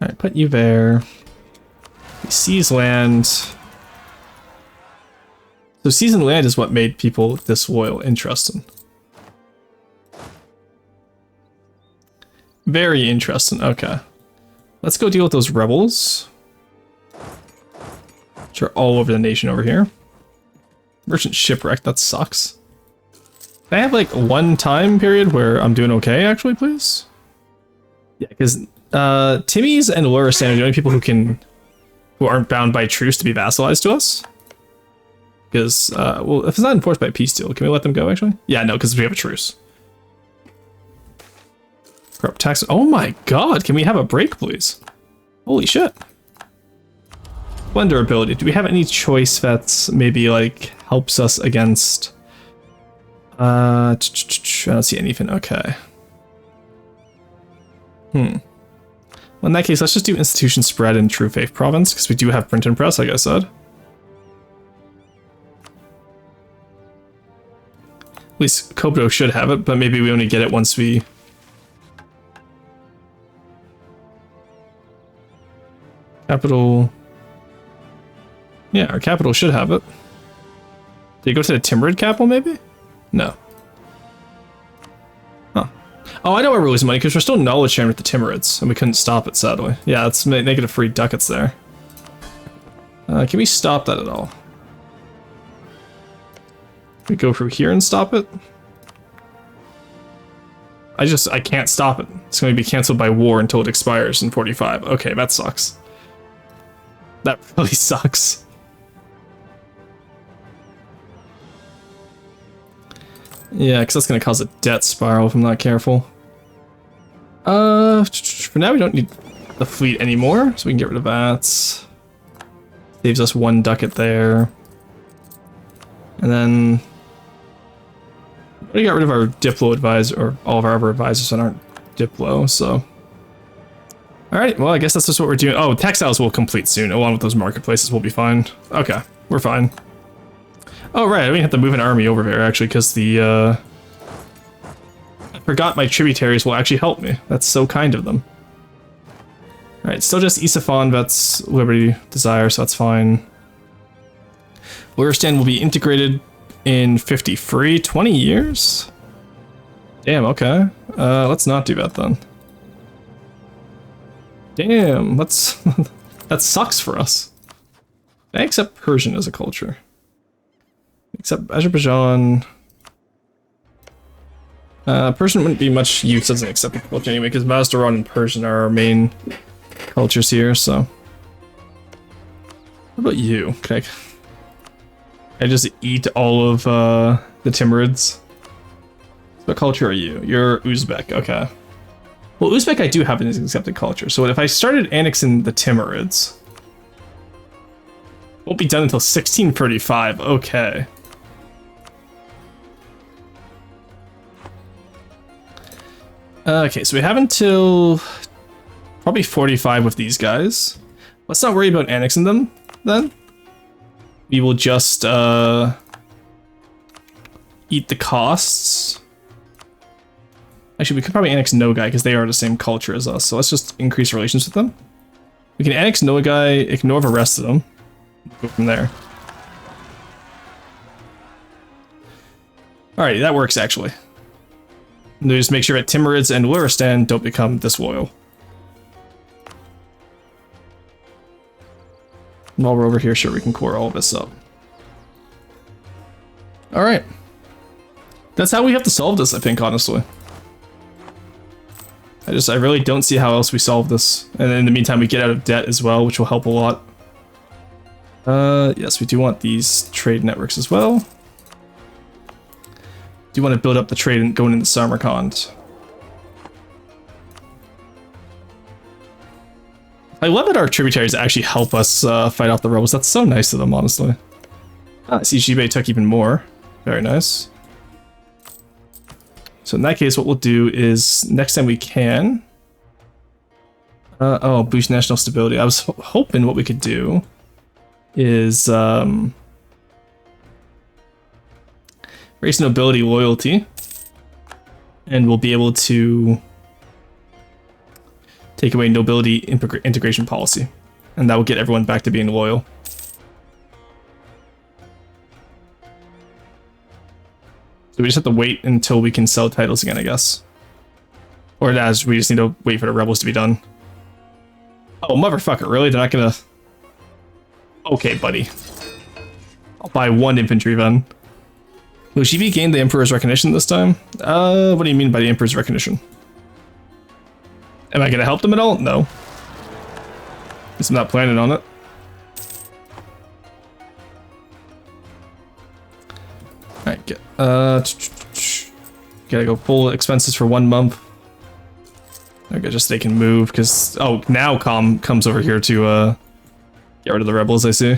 Alright, put you there. We seize land. So seizing land is what made people disloyal. Interesting. Very interesting. Okay. Let's go deal with those rebels. Which are all over the nation over here. Merchant shipwreck, that sucks. Can I have like one time period where I'm doing okay, actually, please? Yeah, because Timmy's and Luristan are the only people who aren't bound by truce to be vassalized to us. Because, well, if it's not enforced by peace deal, can we let them go, actually? Yeah, no, because we have a truce. Corrupt tax. Oh my god, can we have a break, please? Holy shit. Splendor ability. Do we have any choice that's maybe, like, helps us against... I don't see anything. Okay. Well, in that case, let's just do institution spread in True Faith province, because we do have print and press, like I said. At least Kobdo should have it, but maybe we only get it once we... Capital... Yeah, our capital should have it. Did you go to the Timurid capital, maybe? No. Huh. Oh, I know why we're losing money, because we're still knowledge sharing with the Timurids, and we couldn't stop it, sadly. Yeah, it's negative 3 ducats there. Can we stop that at all? Can we go through here and stop it? I can't stop it. It's going to be canceled by war until it expires in 45. Okay, that sucks. That really sucks. Yeah, because that's going to cause a debt spiral if I'm not careful. For now we don't need the fleet anymore, so we can get rid of that. Saves us 1 ducat there. And then... we got rid of our Diplo advisor, or all of our other advisors that aren't Diplo, so... Alright, well I guess that's just what we're doing. Oh, textiles will complete soon, along with those marketplaces we'll be fine. Okay, we're fine. Oh right, I didn't have to move an army over there actually, because the I forgot my tributaries will actually help me. That's so kind of them. Alright, still just Isafon, that's Liberty Desire, so that's fine. Luristan will be integrated in 53, 20 years? Damn, okay. Let's not do that then. Damn, that's that sucks for us. I accept Persian as a culture. Except Azerbaijan. Persian wouldn't be much use as an accepted culture anyway, because Mazdaran and Persian are our main cultures here, so. What about you? Can I just eat all of the Timurids? What culture are you? You're Uzbek, okay. Well, Uzbek I do have an accepted culture, so if I started annexing the Timurids, won't be done until 1635, okay. Okay, so we have until probably 45 with these guys. Let's not worry about annexing them, then. We will just, eat the costs. Actually, we could probably annex Nogai, because they are the same culture as us, so let's just increase relations with them. We can annex Nogai, ignore the rest of them. Go from there. Alright, that works, actually. And just make sure that Timurids and Luristan don't become disloyal. And while we're over here, sure, we can core all of this up. Alright. That's how we have to solve this, I think, honestly. I really don't see how else we solve this. And in the meantime, we get out of debt as well, which will help a lot. Yes, we do want these trade networks as well. Do want to build up the trade and going into Samarkand. I love that our tributaries actually help us fight off the rebels. That's so nice of them, honestly. I see Jibei took even more. Very nice. So in that case, what we'll do is, next time we can... oh, boost national stability. I was hoping what we could do is... raise nobility loyalty. And we'll be able to take away nobility integration policy. And that will get everyone back to being loyal. So we just have to wait until we can sell titles again, I guess. Or as we just need to wait for the rebels to be done. Oh, motherfucker, really? They're not gonna... Okay, buddy. I'll buy 1 infantry then. Will Shivi gain the Emperor's recognition this time? What do you mean by the Emperor's recognition? Am I gonna help them at all? No. Guess I'm not planning on it. Alright, gotta go full expenses for 1 month. Okay, just so they can move, because... Oh, now Com comes over here to, get rid of the rebels, I see.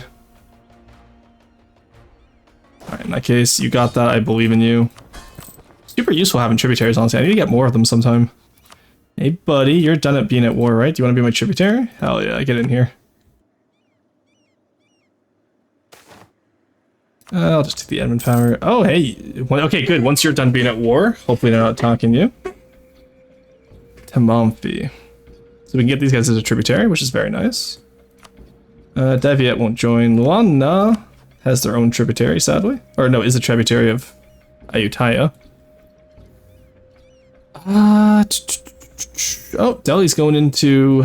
Alright, in that case, you got that, I believe in you. Super useful having tributaries, honestly. I need to get more of them sometime. Hey, buddy, you're done at being at war, right? Do you want to be my tributary? Hell yeah, get in here. I'll just take the admin power. Oh, hey. Okay, good. Once you're done being at war, hopefully they're not talking you. Tamamfi. So we can get these guys as a tributary, which is very nice. Daviet won't join. Luana has their own tributary, sadly. Or no, is a tributary of Ayutthaya. Oh, Delhi's going into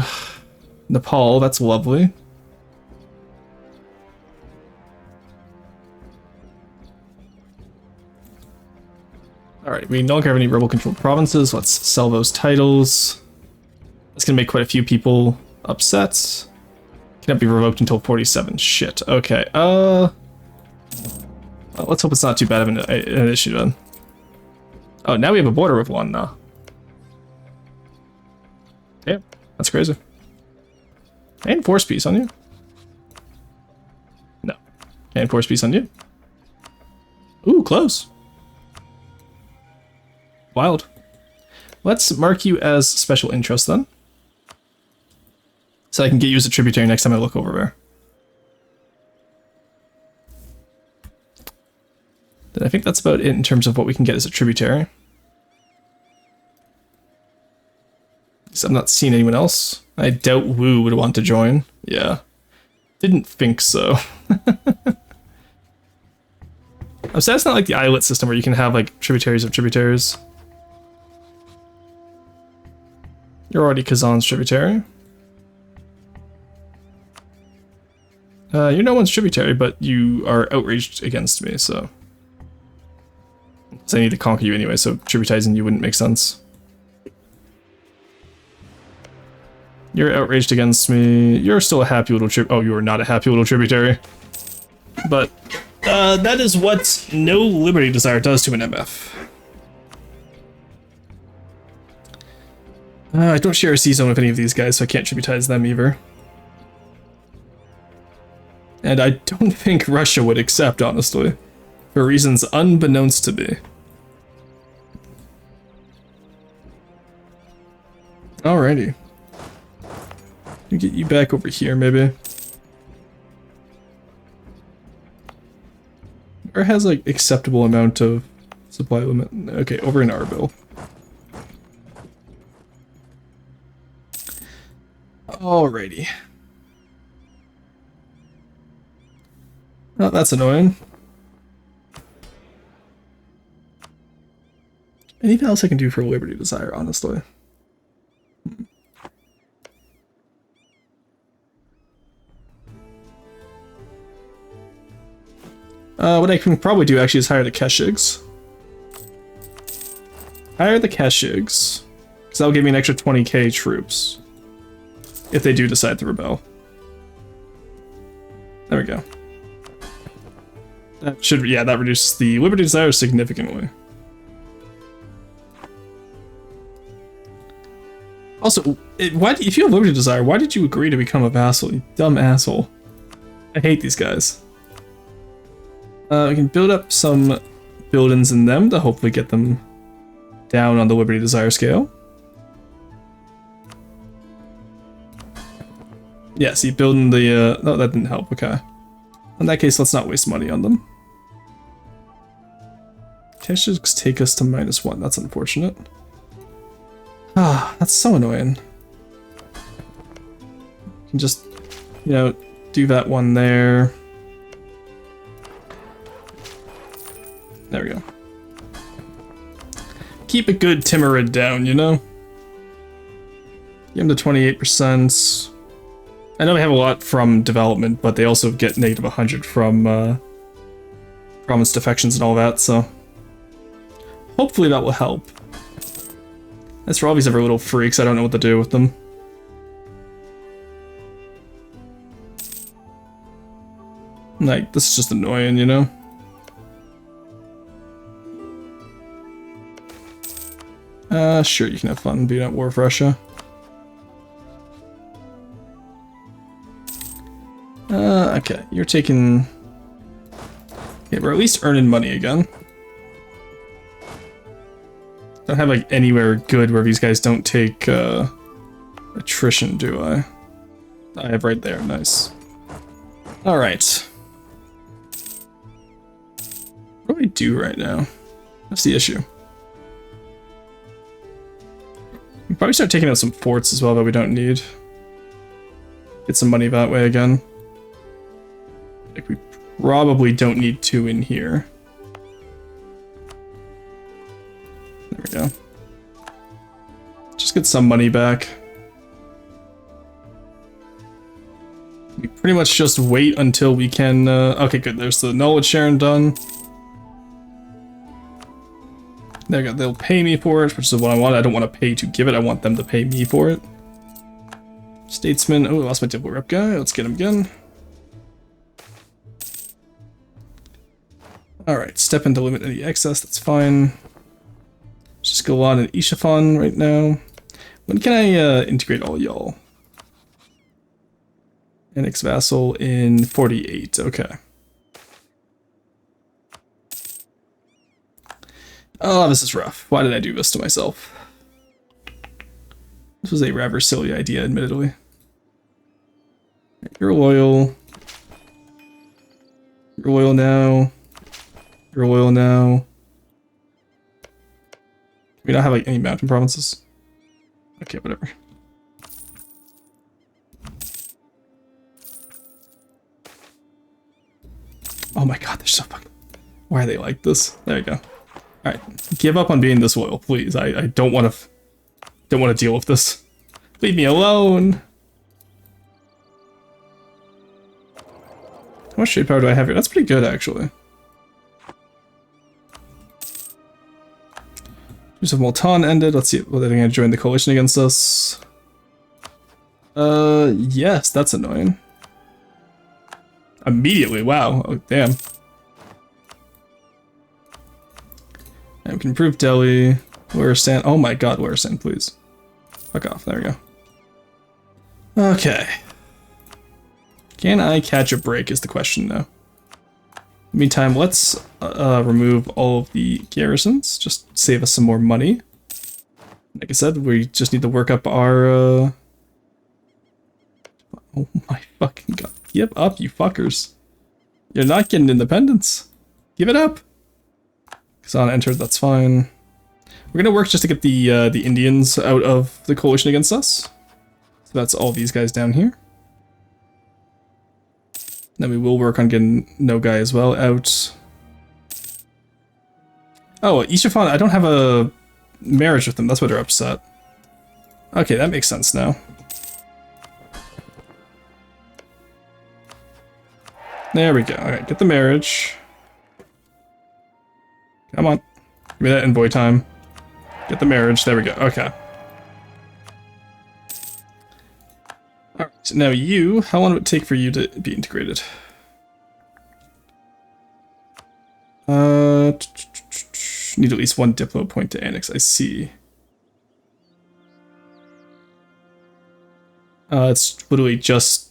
Nepal. That's lovely. Alright, we no longer have any rebel-controlled provinces. Let's sell those titles. That's gonna make quite a few people upset. Cannot be revoked until 47. Shit. Okay. Well, let's hope it's not too bad of an issue then. Oh, now we have a border with one now. Damn, that's crazy. Can I enforce peace on you? No. Can I enforce peace on you? Ooh, close. Wild. Let's mark you as special interest then. So I can get you as a tributary next time I look over there. Then I think that's about it in terms of what we can get as a tributary. So I'm not seeing anyone else. I doubt Wu would want to join. Yeah. Didn't think so. I'm sad it's not like the islet system where you can have like tributaries of tributaries. You're already Kazan's tributary. You're no one's tributary, but you are outraged against me, so... I need to conquer you anyway, so tributizing you wouldn't make sense. You're outraged against me. You're still a happy little oh, you are not a happy little tributary. But, that is what no Liberty Desire does to an MF. I don't share a C-zone with any of these guys, so I can't tributize them either. And I don't think Russia would accept, honestly. For reasons unbeknownst to me. Alrighty. Let me get you back over here, maybe. Or has, like, acceptable amount of supply limit. Okay, over in Arbil. Alrighty. Oh, that's annoying. Anything else I can do for Liberty Desire, honestly? What I can probably do actually is hire the Keshigs. Hire the Keshigs. Because that'll give me an extra 20k troops. If they do decide to rebel. There we go. That should, yeah, that reduces the Liberty Desire significantly. Also, if you have Liberty Desire, why did you agree to become a vassal, you dumb asshole? I hate these guys. We can build up some buildings in them to hopefully get them down on the Liberty Desire scale. Yeah, see, building the, no, that didn't help, okay. In that case, let's not waste money on them. Keshigs take us to -1, that's unfortunate. Ah, that's so annoying. You can just, you know, do that one there. There we go. Keep a good Timurid down, you know? Give them to 28%. I know they have a lot from development, but they also get -100 from promised defections and all that, so hopefully that will help. As for all these other little freaks, I don't know what to do with them. Like, this is just annoying, you know? Sure, you can have fun being at war with Russia. Okay, you're taking... Okay, we're at least earning money again. Don't have, like, anywhere good where these guys don't take, attrition, do I? I have right there, nice. Alright. What do I do right now? That's the issue. We probably start taking out some forts as well that we don't need. Get some money that way again. Like, we probably don't need 2 in here. There we go. Just get some money back. We pretty much just wait until we can, okay, good, there's the knowledge sharing done. There we go, they'll pay me for it, which is what I want. I don't want to pay to give it, I want them to pay me for it. Statesman, oh, I lost my diplo rep guy, let's get him again. Alright, step in to limit any excess, that's fine. Just go on an Subathon right now. When can I integrate all y'all? Annex vassal in 48, okay. Oh, this is rough. Why did I do this to myself? This was a rather silly idea, admittedly. You're loyal. You're loyal now. You're loyal now. We don't have like any mountain provinces. Okay, whatever. Oh my god, they're so fucking... Why are they like this? There you go. Alright, give up on being this loyal, please. I don't want to deal with this. Leave me alone! How much trade power do I have here? That's pretty good, actually. Use of Multan ended. Let's see, whether they're going to join the coalition against us. Yes, that's annoying. Immediately, wow. Oh, damn. And we can improve Delhi. Luristan. Oh my god, Luristan, please. Fuck off. There we go. Okay. Can I catch a break is the question now. Meantime, let's remove all of the garrisons. Just save us some more money. Like I said, we just need to work up our... Oh my fucking god. Give up, you fuckers. You're not getting independence. Give it up. Kazan entered, that's fine. We're gonna work just to get the Indians out of the coalition against us. So that's all these guys down here. Then we will work on getting Nogai as well out. Oh, Subathon, I don't have a marriage with them, that's why they're upset. Okay, that makes sense now. There we go. Alright, get the marriage. Come on. Give me that envoy time. Get the marriage. There we go. Okay. Alright, so now you, how long would it take for you to be integrated? Need at least 1 diplo point to annex, I see. It's literally just...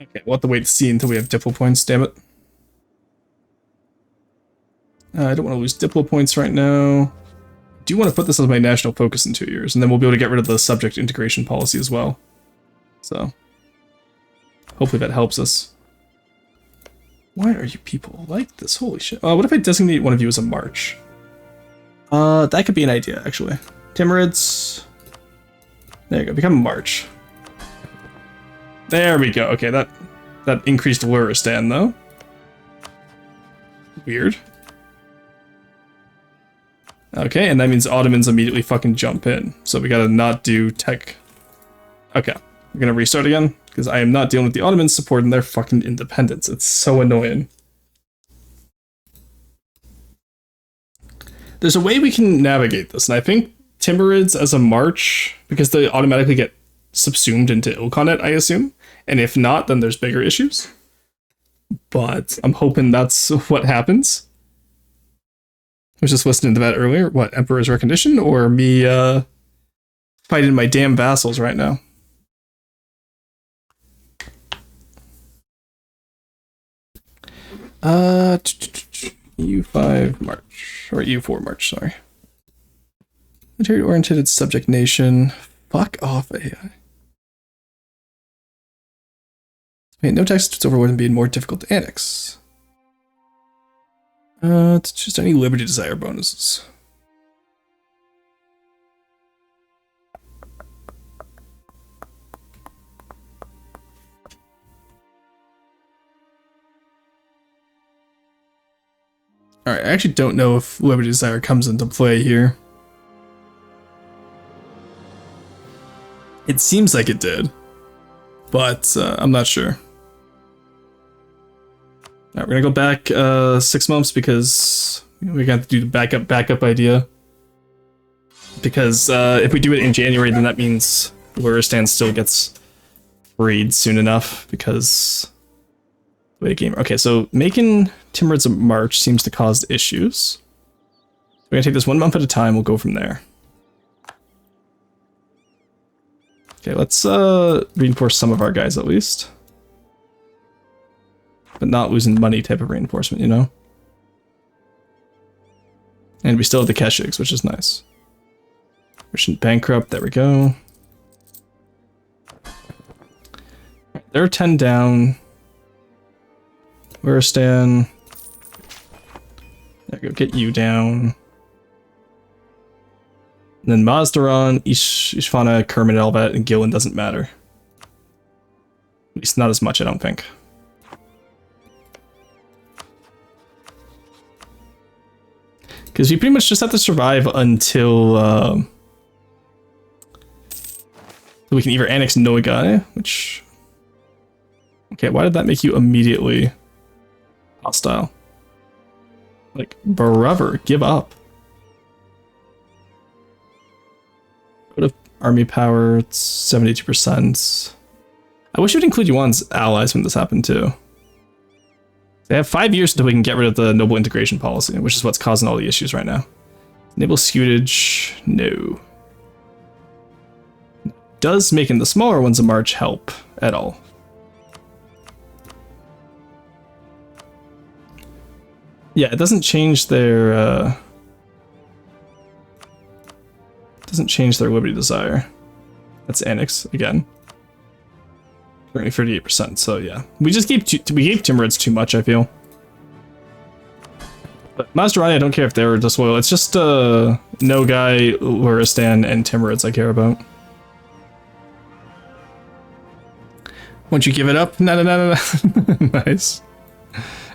Okay, we'll have to wait to see until we have diplo points, damn it. I don't want to lose diplo points right now. I do want to put this as my national focus in 2 years, and then we'll be able to get rid of the subject integration policy as well. So, hopefully that helps us. Why are you people like this? Holy shit. What if I designate one of you as a march? That could be an idea, actually. Timurids. There you go, become a march. There we go. Okay, that increased Luristan, though. Weird. Okay, and that means Ottomans immediately fucking jump in. So we gotta not do tech. Okay, we're gonna restart again, because I am not dealing with the Ottomans supporting their fucking independence. It's so annoying. There's a way we can navigate this, and I think Timurids as a march, because they automatically get subsumed into Ilkhanate, I assume. And if not, then there's bigger issues. But I'm hoping that's what happens. I was just listening to that earlier. What, Emperor's Recognition? Or me fighting my damn vassals right now? U5 March. Or U4 March, sorry. Military-oriented subject nation. Fuck off, AI. Wait, no tax switch over wouldn't be more difficult to annex. It's just any Liberty Desire bonuses. Alright, I actually don't know if Liberty Desire comes into play here. It seems like it did, but I'm not sure. Alright, we're gonna go back 6 months because we got to do the backup idea. Because if we do it in January, then that means Luristan still gets freed soon enough because wait a game. Okay, so making Timurids a march seems to cause issues. We're gonna take this 1 month at a time. We'll go from there. Okay, let's reinforce some of our guys at least. But not losing money type of reinforcement, you know? And we still have the Keshiks, which is nice. Merchant bankrupt, there we go. They're 10 down. Luristan. There we go, get you down. And then Mazdaran, Ishvana, Kermit, Elvet, and Gillen doesn't matter. At least not as much, I don't think. Because we pretty much just have to survive until we can either annex Nogai, which... Okay, why did that make you immediately hostile? Like, brother, give up. Go to army power, it's 72%. I wish it would include Yuan's allies when this happened too. They have 5 years until we can get rid of the noble integration policy, which is what's causing all the issues right now. Enable scutage, no. Does making the smaller ones a march help at all? Yeah, it doesn't change their Liberty Desire. That's annex again. Currently 38%, so yeah. We gave Timurids too much, I feel. But Mazdarani, I don't care if they're disloyal. It's just Nogai, Luristan, and Timurids I care about. Won't you give it up? No. Nice.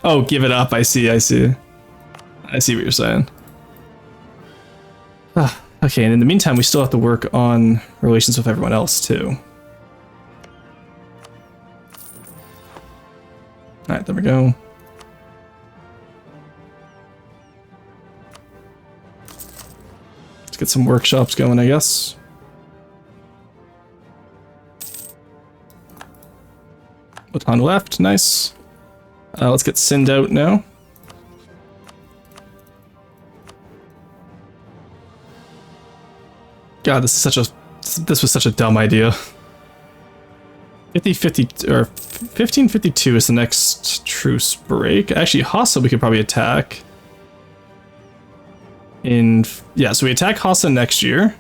Oh, give it up. I see what you're saying. Okay, and in the meantime, we still have to work on relations with everyone else, too. Alright, there we go. Let's get some workshops going, I guess. Baton left, nice. Let's get Sind out now. God, this was such a dumb idea. 50-50 or 1552 is the next truce break. Actually, Hassa we could probably attack. Yeah, so we attack Hassa next year.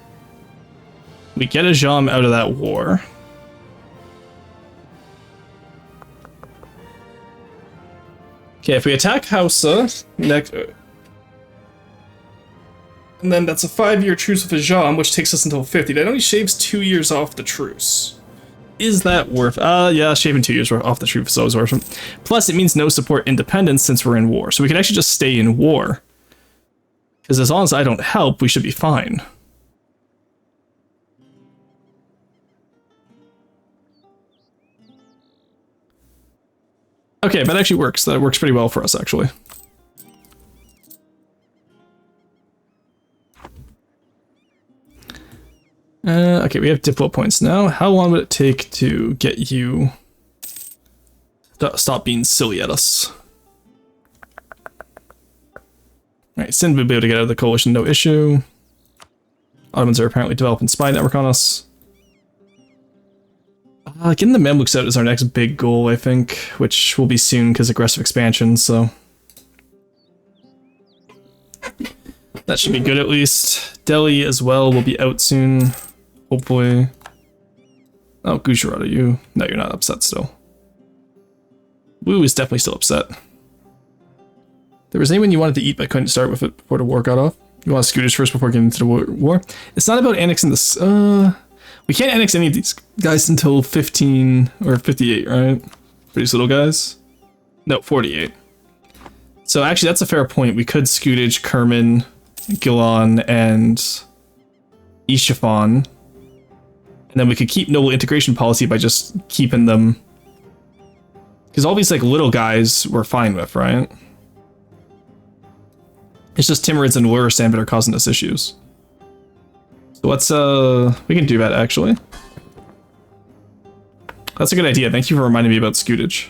We get a Ajam out of that war. Okay, if we attack Hausa next, and then that's a 5-year truce with Ajam, which takes us until 50. That only shaves 2 years off the truce. Is that worth? Yeah, shaving 2 years off the truce is always worth it. Plus, it means no support independence since we're in war, so we can actually just stay in war. Because as long as I don't help, we should be fine. Okay, that actually works. That works pretty well for us, actually. Okay, we have diplo points now. How long would it take to get you to stop being silly at us? Alright, Sin will be able to get out of the coalition, no issue. Ottomans are apparently developing spy network on us. Getting the Mamluks out is our next big goal, I think, which will be soon because aggressive expansion, so... that should be good at least. Delhi as well will be out soon, hopefully. Oh, Gujarat, are you? No, you're not upset still. Wu is definitely still upset. There was anyone you wanted to eat but couldn't start with it before the war got off? You want Scooters first before getting into the war? It's not about annexing this. We can't annex any of these guys until 15 or 58, right? For these little guys? No, 48. So actually, that's a fair point. We could Scootage, Kerman, Gilon, and Isfahan. And then we could keep noble integration policy by just keeping them. Because all these like little guys we're fine with, right? It's just Timurids and Luristan that are causing us issues. So let's, we can do that, actually. That's a good idea. Thank you for reminding me about Scootage.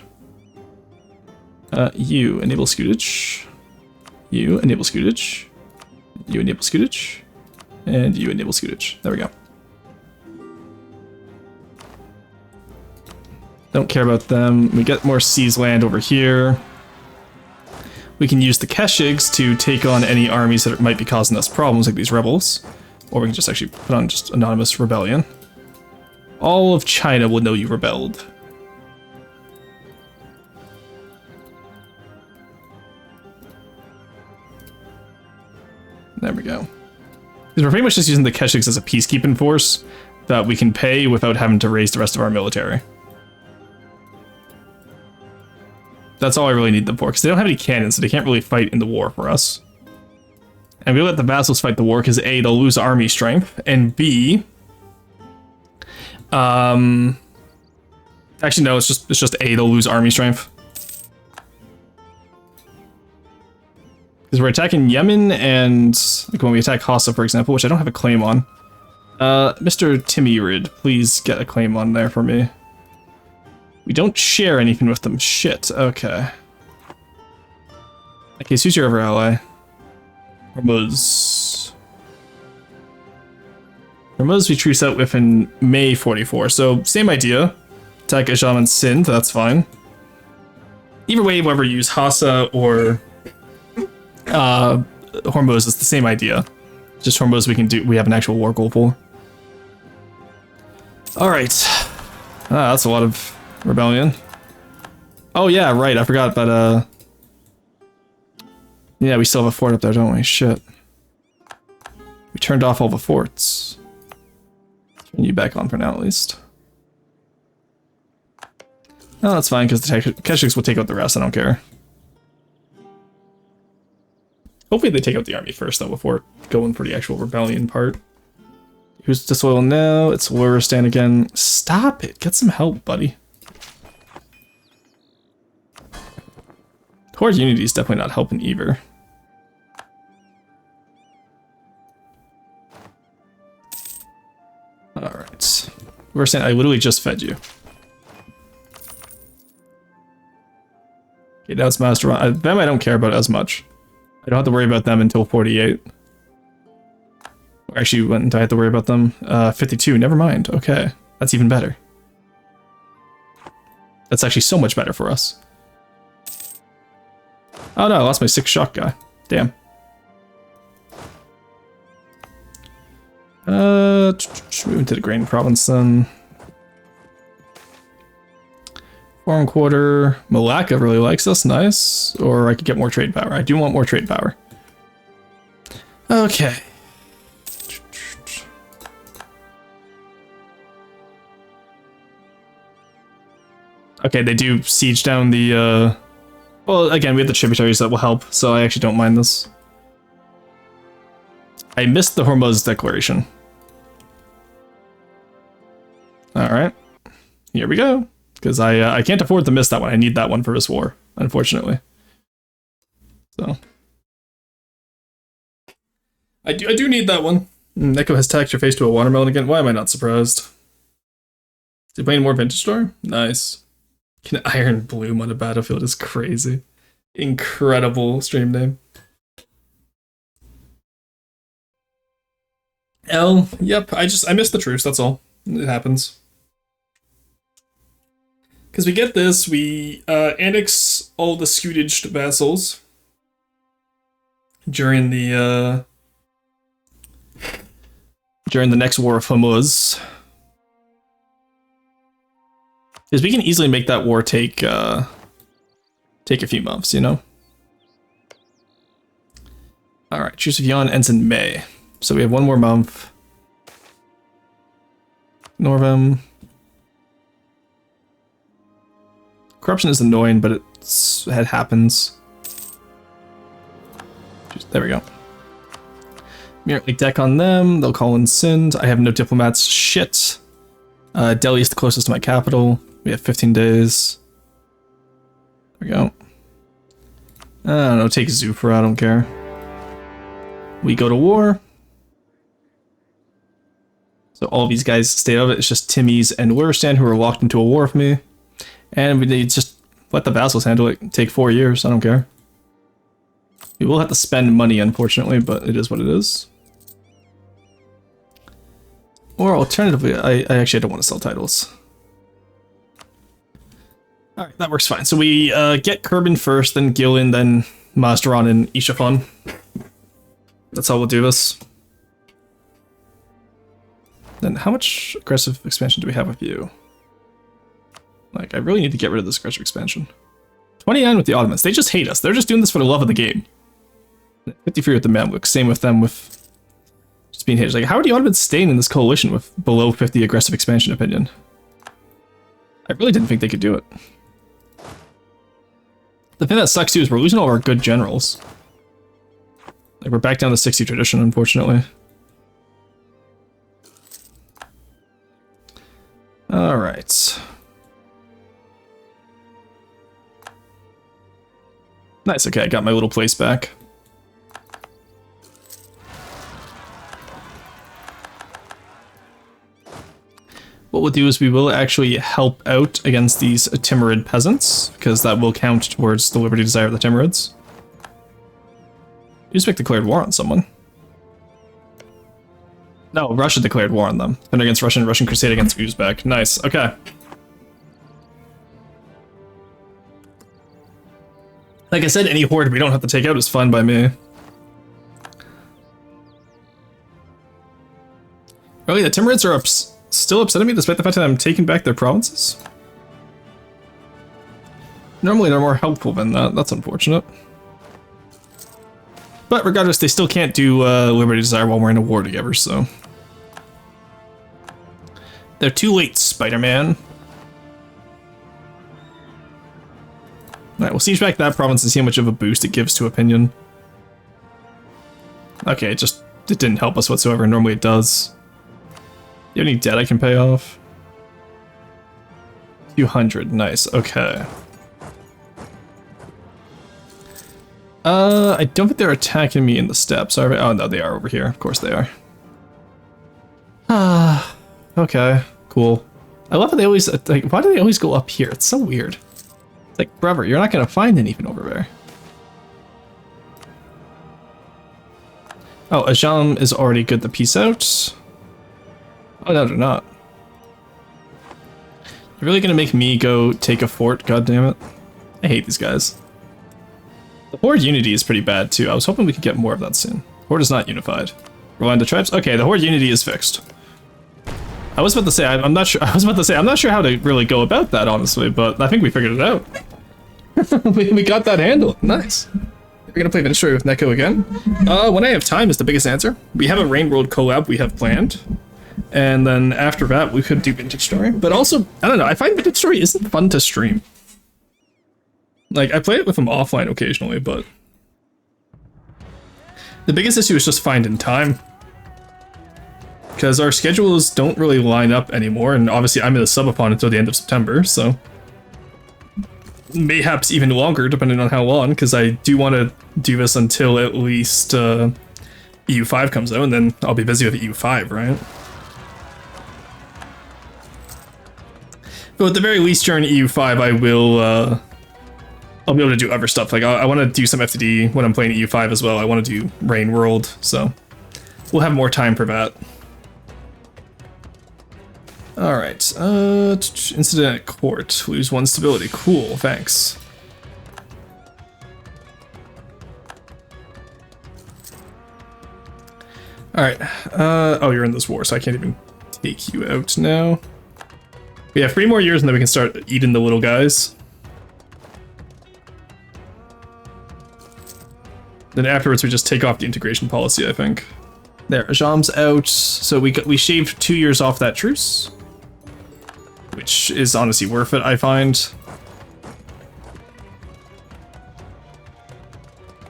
You enable Scootage. You enable Scootage. You enable Scootage. And you enable Scootage. There we go. Don't care about them. We get more seas land over here. We can use the Keshigs to take on any armies that might be causing us problems, like these rebels. Or we can just actually put on just anonymous rebellion. All of China will know you rebelled. There we go. Because we're pretty much just using the Keshigs as a peacekeeping force that we can pay without having to raise the rest of our military. That's all I really need them for, because they don't have any cannons, so they can't really fight in the war for us. And we let the vassals fight the war because A, they'll lose army strength, and B, actually no, it's just A, they'll lose army strength. Because we're attacking Yemen, and like when we attack Hassa, for example, which I don't have a claim on. Mr. Timurid, please get a claim on there for me. We don't share anything with them. Shit, okay. Okay, so who's your other ally? Hormuz. Hormuz we truce out with in May 44, so same idea. Attack Ajam and Sindh, that's fine. Either way, whether you use Hassa or Hormuz, it's the same idea. Just Hormuz we have an actual war goal for. Alright. That's a lot of rebellion. Oh yeah, right, I forgot, but yeah, we still have a fort up there, don't we? Shit. We turned off all the forts. Turn you back on for now, at least. No, that's fine, because the Keshiks will take out the rest, I don't care. Hopefully they take out the army first, though, before going for the actual rebellion part. Who's disloyal now? It's Luristan again. Stop it! Get some help, buddy. Horde Unity is definitely not helping either. Alright. Luristan, I literally just fed you. Okay, now it's Master Run. Them I don't care about as much. I don't have to worry about them until 48. Or actually, when do I have to worry about them? 52, never mind. Okay, that's even better. That's actually so much better for us. Oh no, I lost my 6 shock guy. Damn. Moving to the grain province then. Foreign quarter. Malacca really likes us, nice. Or I could get more trade power. I do want more trade power. Okay. Okay, they do siege down the, well, again, we have the tributaries that will help, so I actually don't mind this. I missed the Hormuz declaration. Alright. Here we go. Because I can't afford to miss that one. I need that one for this war, unfortunately. So. I do need that one. Neko has tacked your face to a watermelon again. Why am I not surprised? Is he playing more Vintage Store? Nice. Can Iron Bloom on a battlefield is crazy. Incredible stream name. L, yep, I missed the truce, that's all. It happens. Because we get this, we annex all the Scutaged vassals during the next War of Hormuz. Because we can easily make that war take a few months, you know? Alright, Truce of Yon ends in May. So we have one more month. Norvem. Corruption is annoying, but it happens. There we go. Mirror Lake deck on them. They'll call in Sind. I have no diplomats. Shit. Delhi is the closest to my capital. We have 15 days. There we go. I don't know. Take Zufra. I don't care. We go to war. So all these guys stay out of it. It's just Timmy's and Lurstan who are locked into a war with me. And we just let the vassals handle it. Take 4 years. I don't care. We will have to spend money, unfortunately, but it is what it is. Or alternatively, I actually don't want to sell titles. Alright, that works fine. So we get Kerbin first, then Gillen, then Mazdaran and Ishafan. That's how we'll do this. Then how much aggressive expansion do we have with you? Like, I really need to get rid of this aggressive expansion. 29 with the Ottomans. They just hate us. They're just doing this for the love of the game. 53 with the Mamluks. Same with them with just being hated. Like, how are the Ottomans staying in this coalition with below 50 aggressive expansion opinion? I really didn't think they could do it. The thing that sucks too is we're losing all our good generals. Like, we're back down to 60 tradition, unfortunately. Alright. Nice, okay, I got my little place back. What we'll do is we will actually help out against these Timurid peasants, because that will count towards the liberty desire of the Timurids. Uzbek declared war on someone. No, Russia declared war on them. Defender against Russian, Russian crusade against Uzbek. Nice, okay. Like I said, any horde we don't have to take out is fine by me. Really, the Timurids are still upsetting me despite the fact that I'm taking back their provinces? Normally they're more helpful than that. That's unfortunate. But regardless, they still can't do Liberty Desire while we're in a war together, so... They're too late, Spider-Man. Alright, we'll siege back that province and see how much of a boost it gives to opinion. Okay, it didn't help us whatsoever. Normally it does. You have any debt I can pay off? 200, nice, okay. I don't think they're attacking me in the steppes, are they? Oh no, they are over here. Of course they are. Ah, okay, cool. I love how they always, like, why do they always go up here? It's so weird. It's like, brother, you're not gonna find anything over there. Oh, Ajam is already good to peace out. Oh no, they're not. You're really gonna make me go take a fort, goddammit. I hate these guys. The Horde Unity is pretty bad too. I was hoping we could get more of that soon. Horde is not unified. Rwanda tribes? Okay, the Horde Unity is fixed. I was about to say, I'm not sure how to really go about that, honestly, but I think we figured it out. we got that handled. Nice. We're gonna play Vintage Story with Neko again. When I have time is the biggest answer. We have a Rain World collab we have planned. And then after that, we could do Vintage Story. But also, I don't know, I find Vintage Story isn't fun to stream. Like, I play it with him offline occasionally, but... The biggest issue is just finding time. Because our schedules don't really line up anymore, and obviously I'm in a Subathon until the end of September, so... Mayhaps even longer, depending on how long, because I do want to do this until at least EU5 comes out, and then I'll be busy with EU5, right? But at the very least, during EU5, I will, I'll be able to do other stuff. Like, I want to do some FTD when I'm playing EU5 as well. I want to do Rain World, so we'll have more time for that. Alright, incident at court. Lose 1 stability. Cool, thanks. Alright, oh, you're in this war, so I can't even take you out now. But yeah, 3 more years and then we can start eating the little guys. Then afterwards we just take off the integration policy, I think. There, Ajam's out, so we shaved 2 years off that truce. Which is honestly worth it, I find.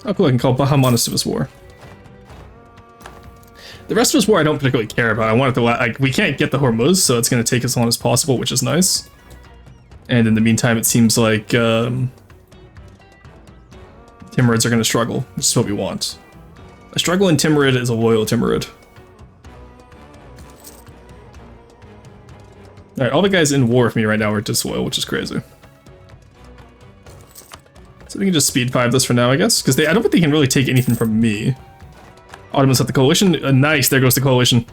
Oh cool, I can call Bahamonus to this war. The rest of this war I don't particularly care about. I want it to like, we can't get the Hormuz, so it's going to take as long as possible, which is nice. And in the meantime, it seems like Timurids are going to struggle, which is what we want. A struggling Timurid is a loyal Timurid. Alright, all the guys in war with me right now are disloyal, which is crazy. So we can just speed 5 this for now, I guess, because I don't think they can really take anything from me. Ottomans at the coalition. Nice, there goes the coalition.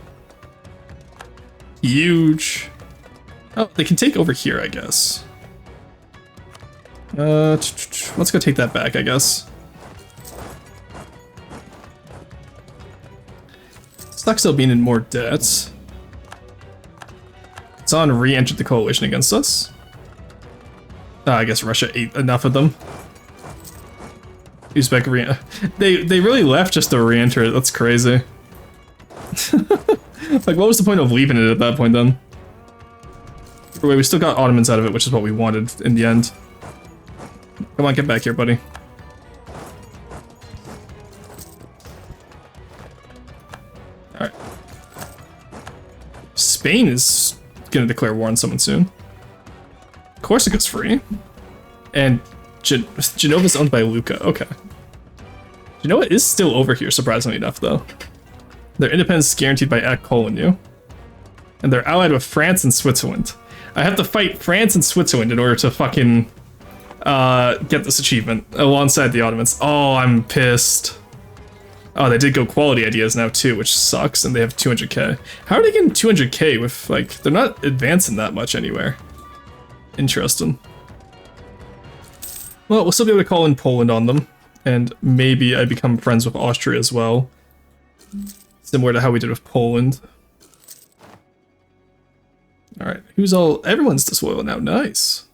Huge. Oh, they can take over here, I guess. Let's go take that back, I guess. Stuck still being in more debts. Kazan re-entered the coalition against us. I guess Russia ate enough of them. Uzbek they really left just to re-enter it. That's crazy. Like, what was the point of leaving it at that point then? Wait, we still got Ottomans out of it, which is what we wanted in the end. Come on, get back here, buddy. Alright. Spain is gonna declare war on someone soon. Corsica's free. And Genova's owned by Lucca. Okay. Genoa is still over here, surprisingly enough, though. Their independence is guaranteed by Act Colonial. And they're allied with France and Switzerland. I have to fight France and Switzerland in order to fucking get this achievement alongside the Ottomans. Oh, I'm pissed. Oh, they did go quality ideas now too, which sucks, and they have 200k. How are they getting 200k with, like, they're not advancing that much anywhere. Interesting. Well, we'll still be able to call in Poland on them, and maybe I become friends with Austria as well. Similar to how we did with Poland. Alright, everyone's disloyal now, nice.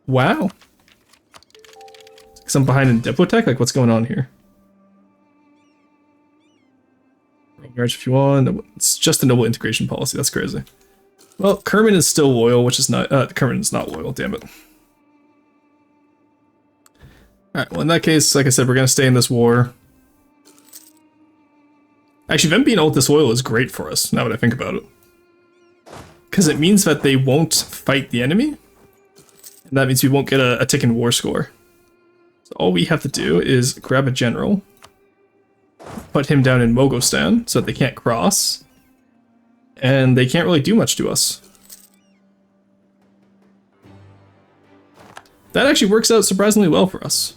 Wow. Because I'm behind in Diplotech, like what's going on here? Marriage if you want, it's just a noble integration policy, that's crazy. Well, Kerman is still loyal, which is not, Kerman is not loyal, damn it. Alright, well in that case, like I said, we're gonna stay in this war. Actually, them being all disloyal is great for us, now that I think about it. Because it means that they won't fight the enemy. And that means we won't get a tick in war score. So all we have to do is grab a general. Put him down in Mogostan, so that they can't cross. And they can't really do much to us. That actually works out surprisingly well for us.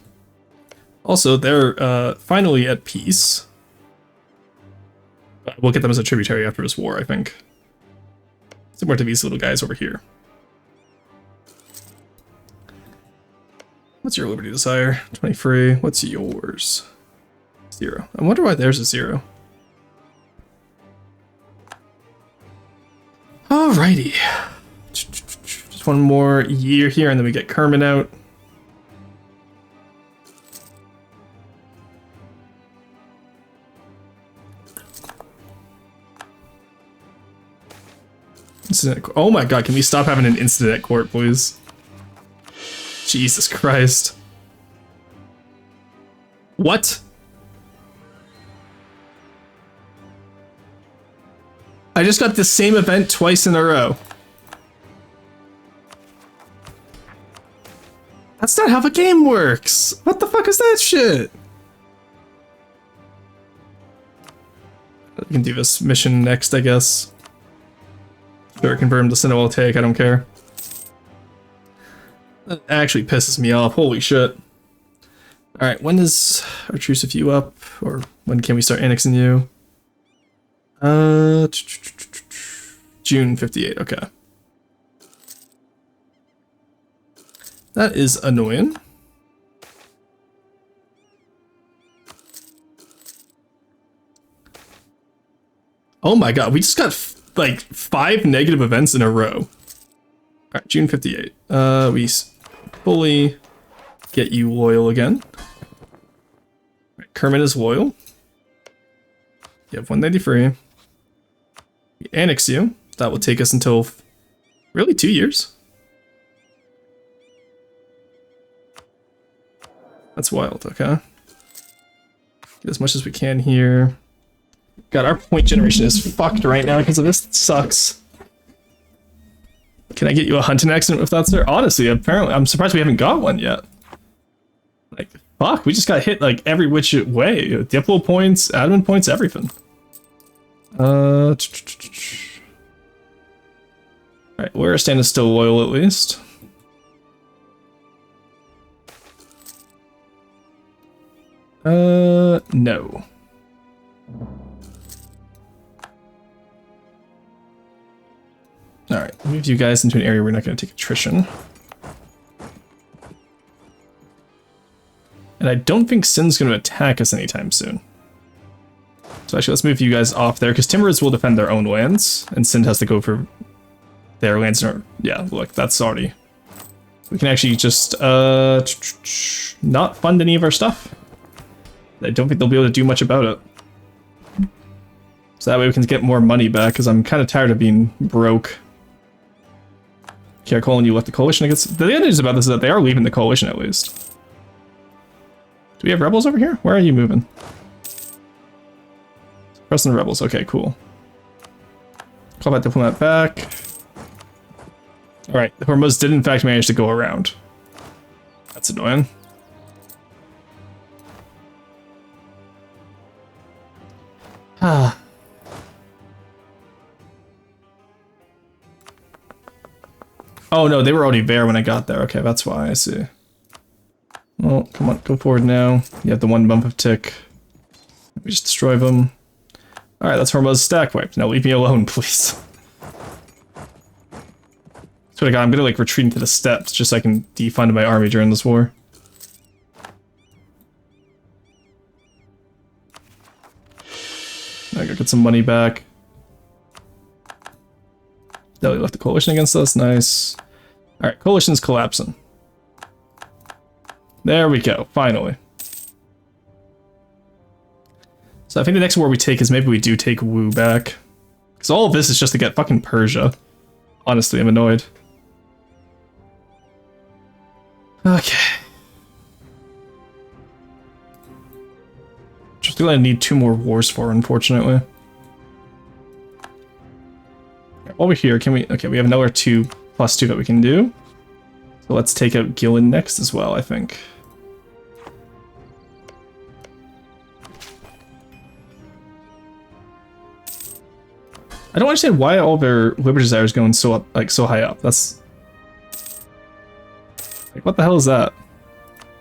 Also, they're finally at peace. We'll get them as a tributary after this war, I think. Similar to these little guys over here. What's your liberty desire? 23. What's yours? 0. I wonder why theirs is 0. Alrighty. Just one more year here and then we get Kerman out. Oh my god, can we stop having an incident at court, please? Jesus Christ. What? I just got the same event twice in a row. That's not how the game works. What the fuck is that shit? We can do this mission next, I guess. Sure, confirm the Senate will take, I don't care. That actually pisses me off, holy shit. Alright, when is our truce with you up? Or when can we start annexing you? June 58, okay. That is annoying. Oh my god, we just got like 5 negative events in a row. Alright, June 58. We fully get you loyal again. Right, Kermit is loyal. You have 193. We annex you. That will take us until really 2 years. That's wild, okay. Get as much as we can here. God, our point generation is fucked right now because of this. It sucks. Can I get you a hunting accident if that's there? Honestly, apparently, I'm surprised we haven't got one yet. Like, fuck, we just got hit like every which way. Diplo points, admin points, everything. Alright, Waristan is still loyal at least. No. Alright, move you guys into an area we're not going to take attrition. And I don't think Sin's going to attack us anytime soon. So actually, let's move you guys off there, because Timurids will defend their own lands, and Sin has to go for their lands. Yeah, look, that's already... We can actually just, not fund any of our stuff. I don't think they'll be able to do much about it. So that way we can get more money back, because I'm kind of tired of being broke. Okay, Colin, you left the coalition against... The other news about this is that they are leaving the coalition, at least. Do we have rebels over here? Where are you moving? Pressing rebels. Okay, cool. Call that diplomat back. Alright, the Hormuz did in fact manage to go around. That's annoying. Ah. Oh no, they were already there when I got there. Okay, that's why, I see. Well, come on, go forward now. You have the one bump of tick. We just destroy them. Alright, that's Hormuz's stack wiped. Now leave me alone, please. Swear to God, I'm gonna like retreat into the steppes just so I can defund my army during this war. I gotta get some money back. Delhi left the coalition against us, nice. Alright, coalition's collapsing. There we go, finally. So I think the next war we take is maybe we do take Wu back. Because all of this is just to get fucking Persia. Honestly, I'm annoyed. Okay. Just gonna need 2 more wars for, unfortunately. While we're here, can we... Okay, we have another 2+2 that we can do. So let's take out Gillen next as well, I think. I don't understand why all their liberty desire is going so up, like so high up. That's like, what the hell is that?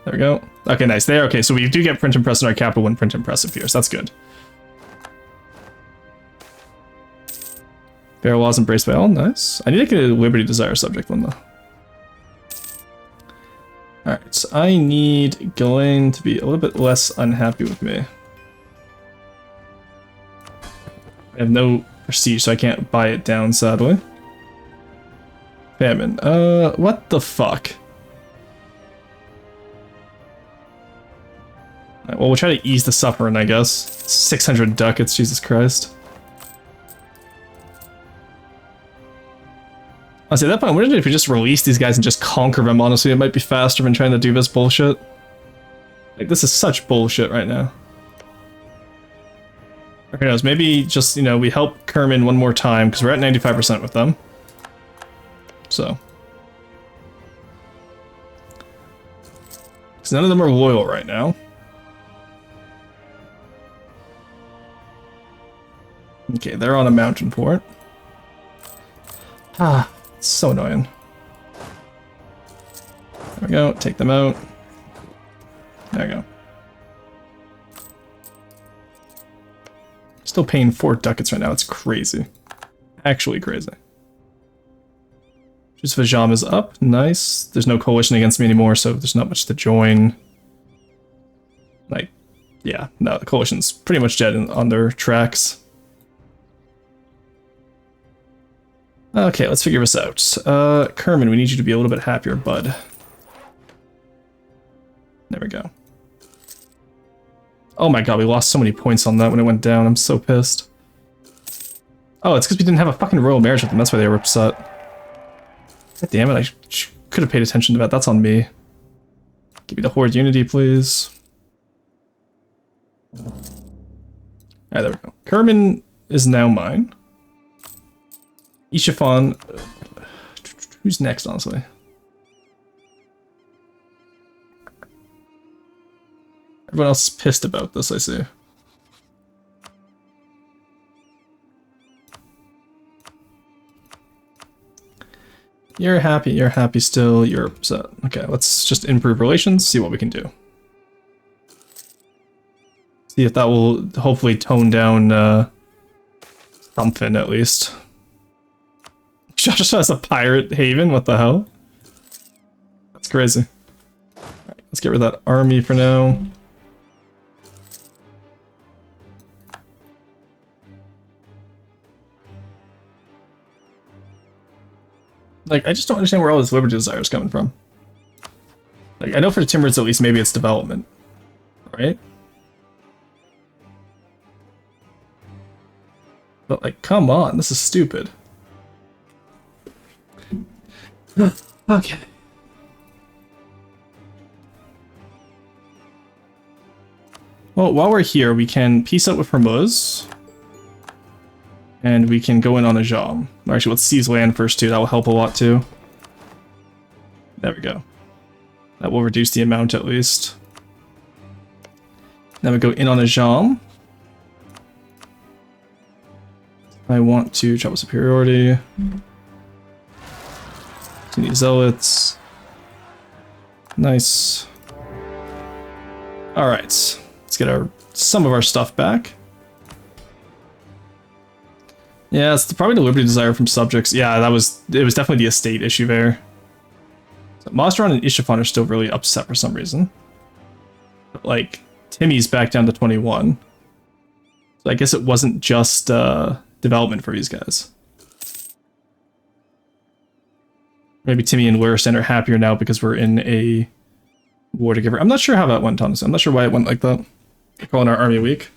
There we go. Okay, nice. There. Okay, so we do get print and press in our capital when print and press appears. That's good. Fair laws embraced by all. Nice. I need to get a liberty desire subject one though. All right, so I need Ghislaine to be a little bit less unhappy with me. I have no prestige, so I can't buy it down, sadly. Famine. What the fuck? Right, well, we'll try to ease the suffering, I guess. 600 ducats, Jesus Christ. Honestly, at that point, what if we just release these guys and just conquer them, honestly? It might be faster than trying to do this bullshit. Like, this is such bullshit right now. Who knows, maybe just, you know, we help Kerman one more time, because we're at 95% with them. So. Because none of them are loyal right now. Okay, they're on a mountain fort. Ah, it's so annoying. There we go, take them out. There we go. Still paying 4 ducats right now, it's crazy. Actually crazy. Just Vajam is up, nice. There's no coalition against me anymore, so there's not much to join. Like, yeah, no, the coalition's pretty much dead on their tracks. Okay, let's figure this out. Kerman, we need you to be a little bit happier, bud. There we go. Oh my god, we lost so many points on that when it went down. I'm so pissed. Oh, it's because we didn't have a fucking royal marriage with them. That's why they were upset. God damn it, I could have paid attention to that. That's on me. Give me the Horde Unity, please. Alright, there we go. Kerman is now mine. Ishafan. Who's next, honestly? Everyone else is pissed about this, I see. You're happy still, you're upset. Okay, let's just improve relations, see what we can do. See if that will hopefully tone down something at least. Josh has a pirate haven, what the hell? That's crazy. Alright, let's get rid of that army for now. Like, I just don't understand where all this liberty desire is coming from. Like, I know for the Timurids at least, maybe it's development. Right? But, like, come on, this is stupid. Okay. Well, while we're here, we can peace out with Hormuz. And we can go in on a Ajam. Actually, let's seize land first too, that will help a lot too. There we go. That will reduce the amount at least. Then we go in on a Ajam. I want to travel superiority. To the zealots. Nice. Alright. Let's get some of our stuff back. Yeah, it's probably the liberty desire from subjects. Yeah, it was definitely the estate issue there. So Mostron and Ishafan are still really upset for some reason. But, like, Timmy's back down to 21. So I guess it wasn't just development for these guys. Maybe Timmy and Luristan are happier now because we're in a war together. I'm not sure how that went, honestly. I'm not sure why it went like that. They're calling our army weak.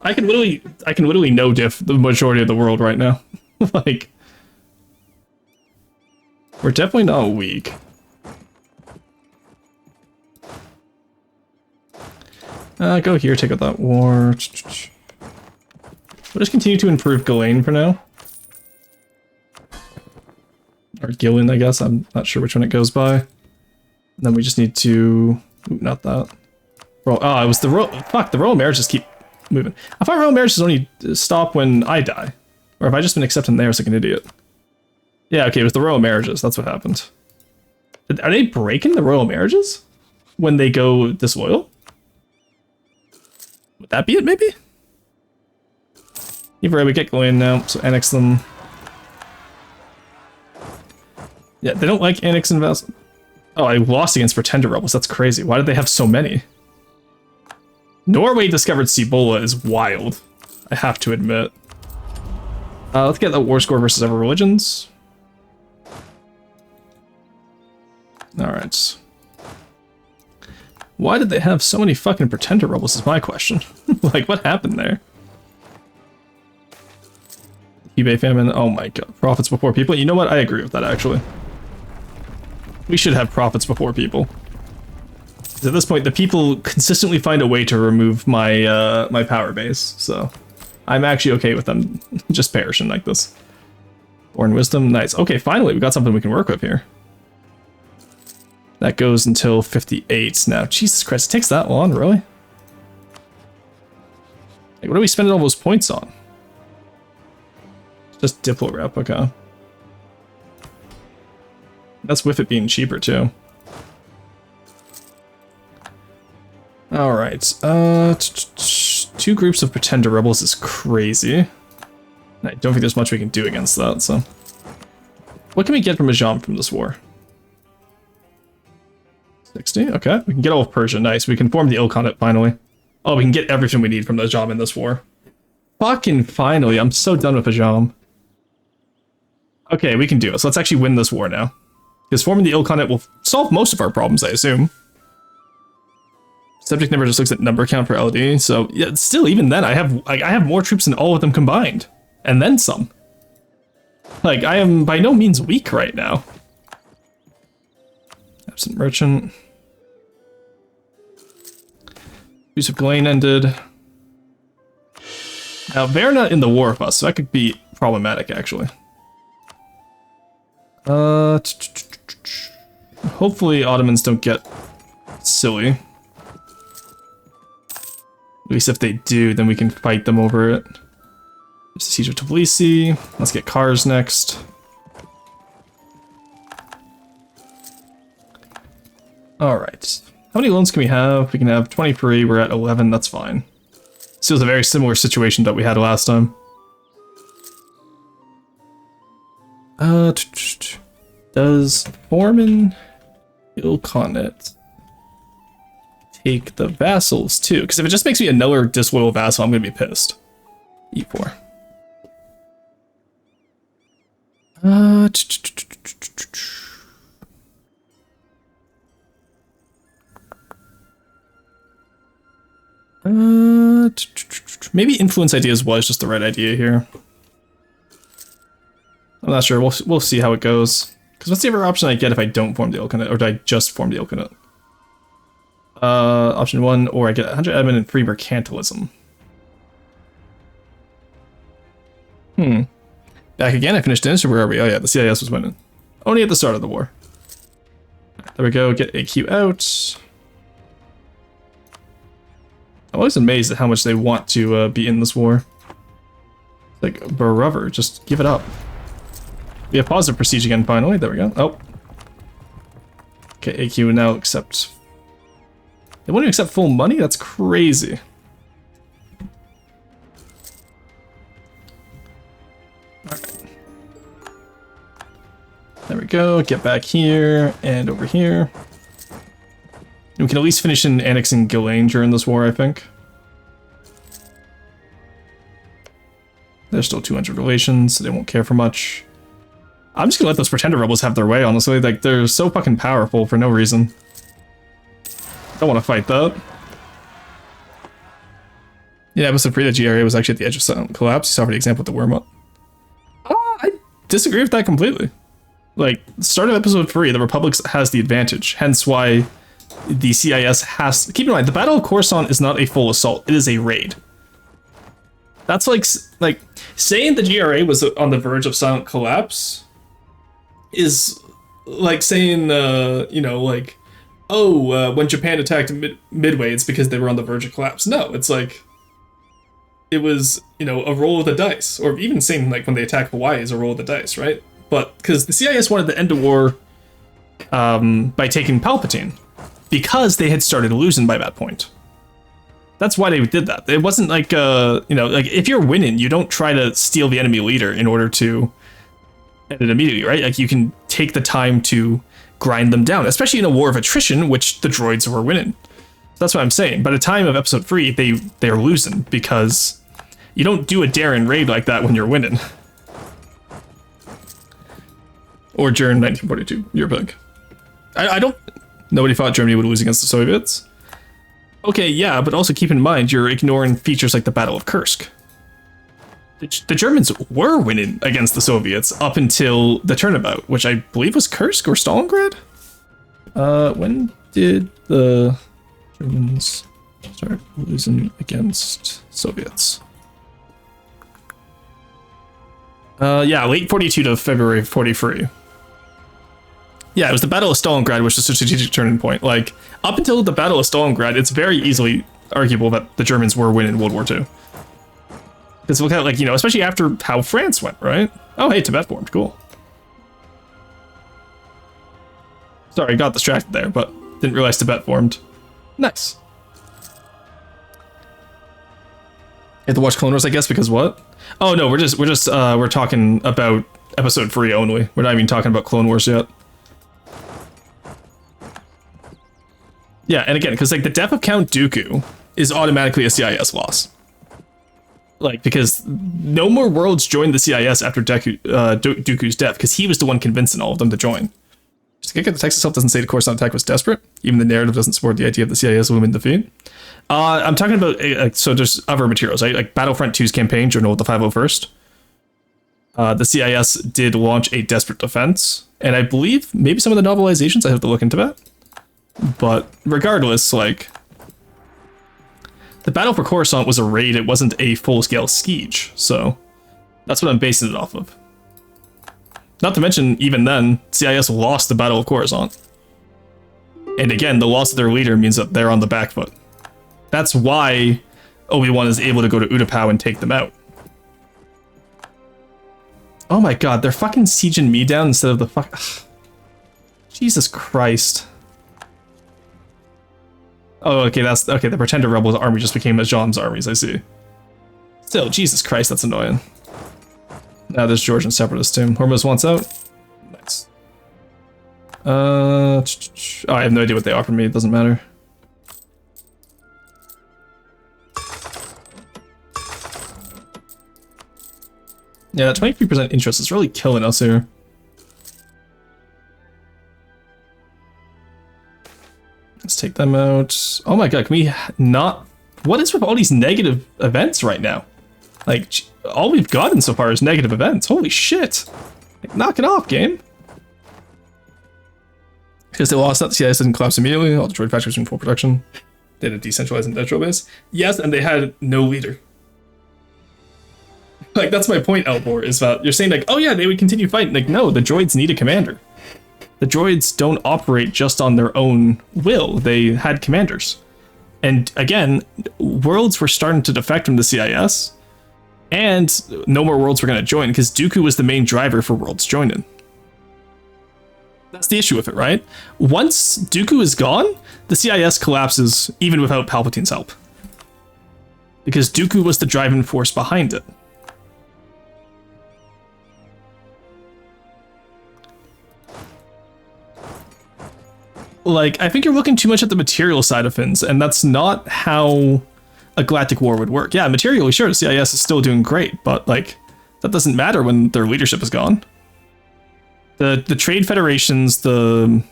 I can literally no diff the majority of the world right now. Like, we're definitely not weak. Go here, take out that war. We'll just continue to improve Ghislaine for now. Or Gillen, I guess. I'm not sure which one it goes by. And then we just need to... Ooh, not that. Oh, it was the royal... Fuck, the royal marriages keep moving. I thought royal marriages only stop when I die. Or have I just been accepting theirs like an idiot? Yeah, okay, it was the royal marriages. That's what happened. Are they breaking the royal marriages? When they go disloyal? Would that be it, maybe? Either way, we get Ghislaine now, so annex them. Yeah, they don't like annex and vassal. Oh, I lost against Pretender Rebels. That's crazy. Why did they have so many? Norway discovered Cibola is wild. I have to admit. Let's get the war score versus other religions. Alright. Why did they have so many fucking Pretender Rebels is my question. Like, what happened there? eBay famine. Oh my god. Profits before people. You know what? I agree with that, actually. We should have profits before people. At this point, the people consistently find a way to remove my my power base, so I'm actually okay with them just perishing like this. Born Wisdom, nice. Okay, finally, we got something we can work with here. That goes until 58 now. Jesus Christ, it takes that long, really? Like, what are we spending all those points on? Just Diplo rep, okay. That's with it being cheaper too. Alright, 2 groups of Pretender Rebels is crazy. I don't think there's much we can do against that, so... What can we get from Ajam from this war? 60, okay. We can get all of Persia, nice. We can form the Ilkhanate finally. Oh, we can get everything we need from the Ajam in this war. Fucking finally, I'm so done with Ajam. Okay, we can do it. So let's actually win this war now. Because forming the Ilkhanate will solve most of our problems, I assume. Subject never just looks at number count for LD, so yeah, still, even then, I have more troops than all of them combined. And then some. Like, I am by no means weak right now. Absent Merchant. Use of Ghislaine ended. Now, Verna in the war with us, so that could be problematic, actually. Hopefully Ottomans don't get silly. At least if they do, then we can fight them over it. There's the Siege of Tbilisi. Let's get Kars next. Alright. How many loans can we have? We can have 23, we're at 11, that's fine. This feels a very similar situation that we had last time. Does Foreman Ilkhanate take the vassals too? Because if it just makes me another disloyal vassal, I'm gonna be pissed. E4. Maybe influence ideas was just the right idea here. I'm not sure. We'll see how it goes. Because what's the other option I get if I don't form the Ilkhanate, or do I just form the Ilkhanate? Option 1, or I get 100 admin and free mercantilism. Back again, I finished Dynasty, where are we? Oh yeah, the CIS was winning. Only at the start of the war. There we go, get AQ out. I'm always amazed at how much they want to be in this war. Like, brother, just give it up. We have positive prestige again, finally. There we go. Oh. Okay, AQ now accept. They won't even accept full money? That's crazy. Alright. There we go. Get back here and over here. We can at least finish in annexing Ghislaine during this war, I think. There's still 200 relations, so they won't care for much. I'm just gonna let those Pretender Rebels have their way, honestly. Like, they're so fucking powerful for no reason. Don't want to fight that. Yeah, episode 3, the GRA was actually at the edge of silent collapse. You saw for the example with the Wormut. I disagree with that completely. Like, start of episode 3, the Republic has the advantage, hence why the CIS has... Keep in mind, the Battle of Coruscant is not a full assault, it is a raid. That's like saying the GRA was on the verge of silent collapse is like saying, you know, like, oh, when Japan attacked Midway, it's because they were on the verge of collapse. No, it's like, it was, you know, a roll of the dice. Or even saying, like, when they attack Hawaii is a roll of the dice, right? But, because the CIS wanted to end the war by taking Palpatine. Because they had started losing by that point. That's why they did that. It wasn't like, you know, like, if you're winning, you don't try to steal the enemy leader in order to end it immediately, right? Like, you can take the time to grind them down, especially in a war of attrition, which the droids were winning. That's what I'm saying. By the time of episode 3, they're losing, because you don't do a daring raid like that when you're winning. Or during 1942, your pick. I don't... Nobody thought Germany would lose against the Soviets. Okay, yeah, but also keep in mind, you're ignoring features like the Battle of Kursk. The Germans were winning against the Soviets up until the turnabout, which I believe was Kursk or Stalingrad? When did the Germans start losing against Soviets? Yeah, late 42 to February 43. Yeah, it was the Battle of Stalingrad, which was a strategic turning point. Like, up until the Battle of Stalingrad, it's very easily arguable that the Germans were winning World War II. Because look at, like, you know, especially after how France went, right? Oh, hey, Tibet formed. Cool. Sorry, got distracted there, but didn't realize Tibet formed. Nice. You have to watch Clone Wars, I guess, because what? Oh no, we're talking about episode 3 only. We're not even talking about Clone Wars yet. Yeah, and again, because like the death of Count Dooku is automatically a CIS loss. Like, because no more worlds joined the CIS after Dooku's death, because he was the one convincing all of them to join. Just the text itself doesn't say the Coruscant attack was desperate. Even the narrative doesn't support the idea of the CIS will win defeat. I'm talking about, so there's other materials, right? Like Battlefront 2's campaign, Journal of the 501st. The CIS did launch a desperate defense, and I believe maybe some of the novelizations, I have to look into that. But regardless, like, the Battle for Coruscant was a raid, it wasn't a full-scale siege, so that's what I'm basing it off of. Not to mention, even then, CIS lost the Battle of Coruscant. And again, the loss of their leader means that they're on the back foot. That's why Obi-Wan is able to go to Utapau and take them out. Oh my god, they're fucking sieging me down instead of the fuck... Jesus Christ. Oh, okay, that's... Okay, the Pretender Rebels army just became Ajam's armies, I see. Still, Jesus Christ, that's annoying. Now there's Georgian Separatist too. Hormuz wants out. Nice. Oh, I have no idea what they offered me, it doesn't matter. Yeah, that 23% interest is really killing us here. Let's take them out. Oh my god, can we not... What is with all these negative events right now? Like, all we've gotten so far is negative events. Holy shit. Like, knock it off, game. Because they lost that, the CIS didn't collapse immediately. All Detroit factories in full production. They had a decentralized industrial base. Yes, and they had no leader. Like, that's my point, Elbor, is that you're saying, like, oh yeah, they would continue fighting. Like, no, the droids need a commander. The droids don't operate just on their own will. They had commanders. And again, worlds were starting to defect from the CIS, and no more worlds were going to join, because Dooku was the main driver for worlds joining. That's the issue with it, right? Once Dooku is gone, the CIS collapses even without Palpatine's help. Because Dooku was the driving force behind it. Like, I think you're looking too much at the material side of things, and that's not how a galactic war would work. Yeah, materially, sure, the CIS is still doing great, but, like, that doesn't matter when their leadership is gone. The trade federations, the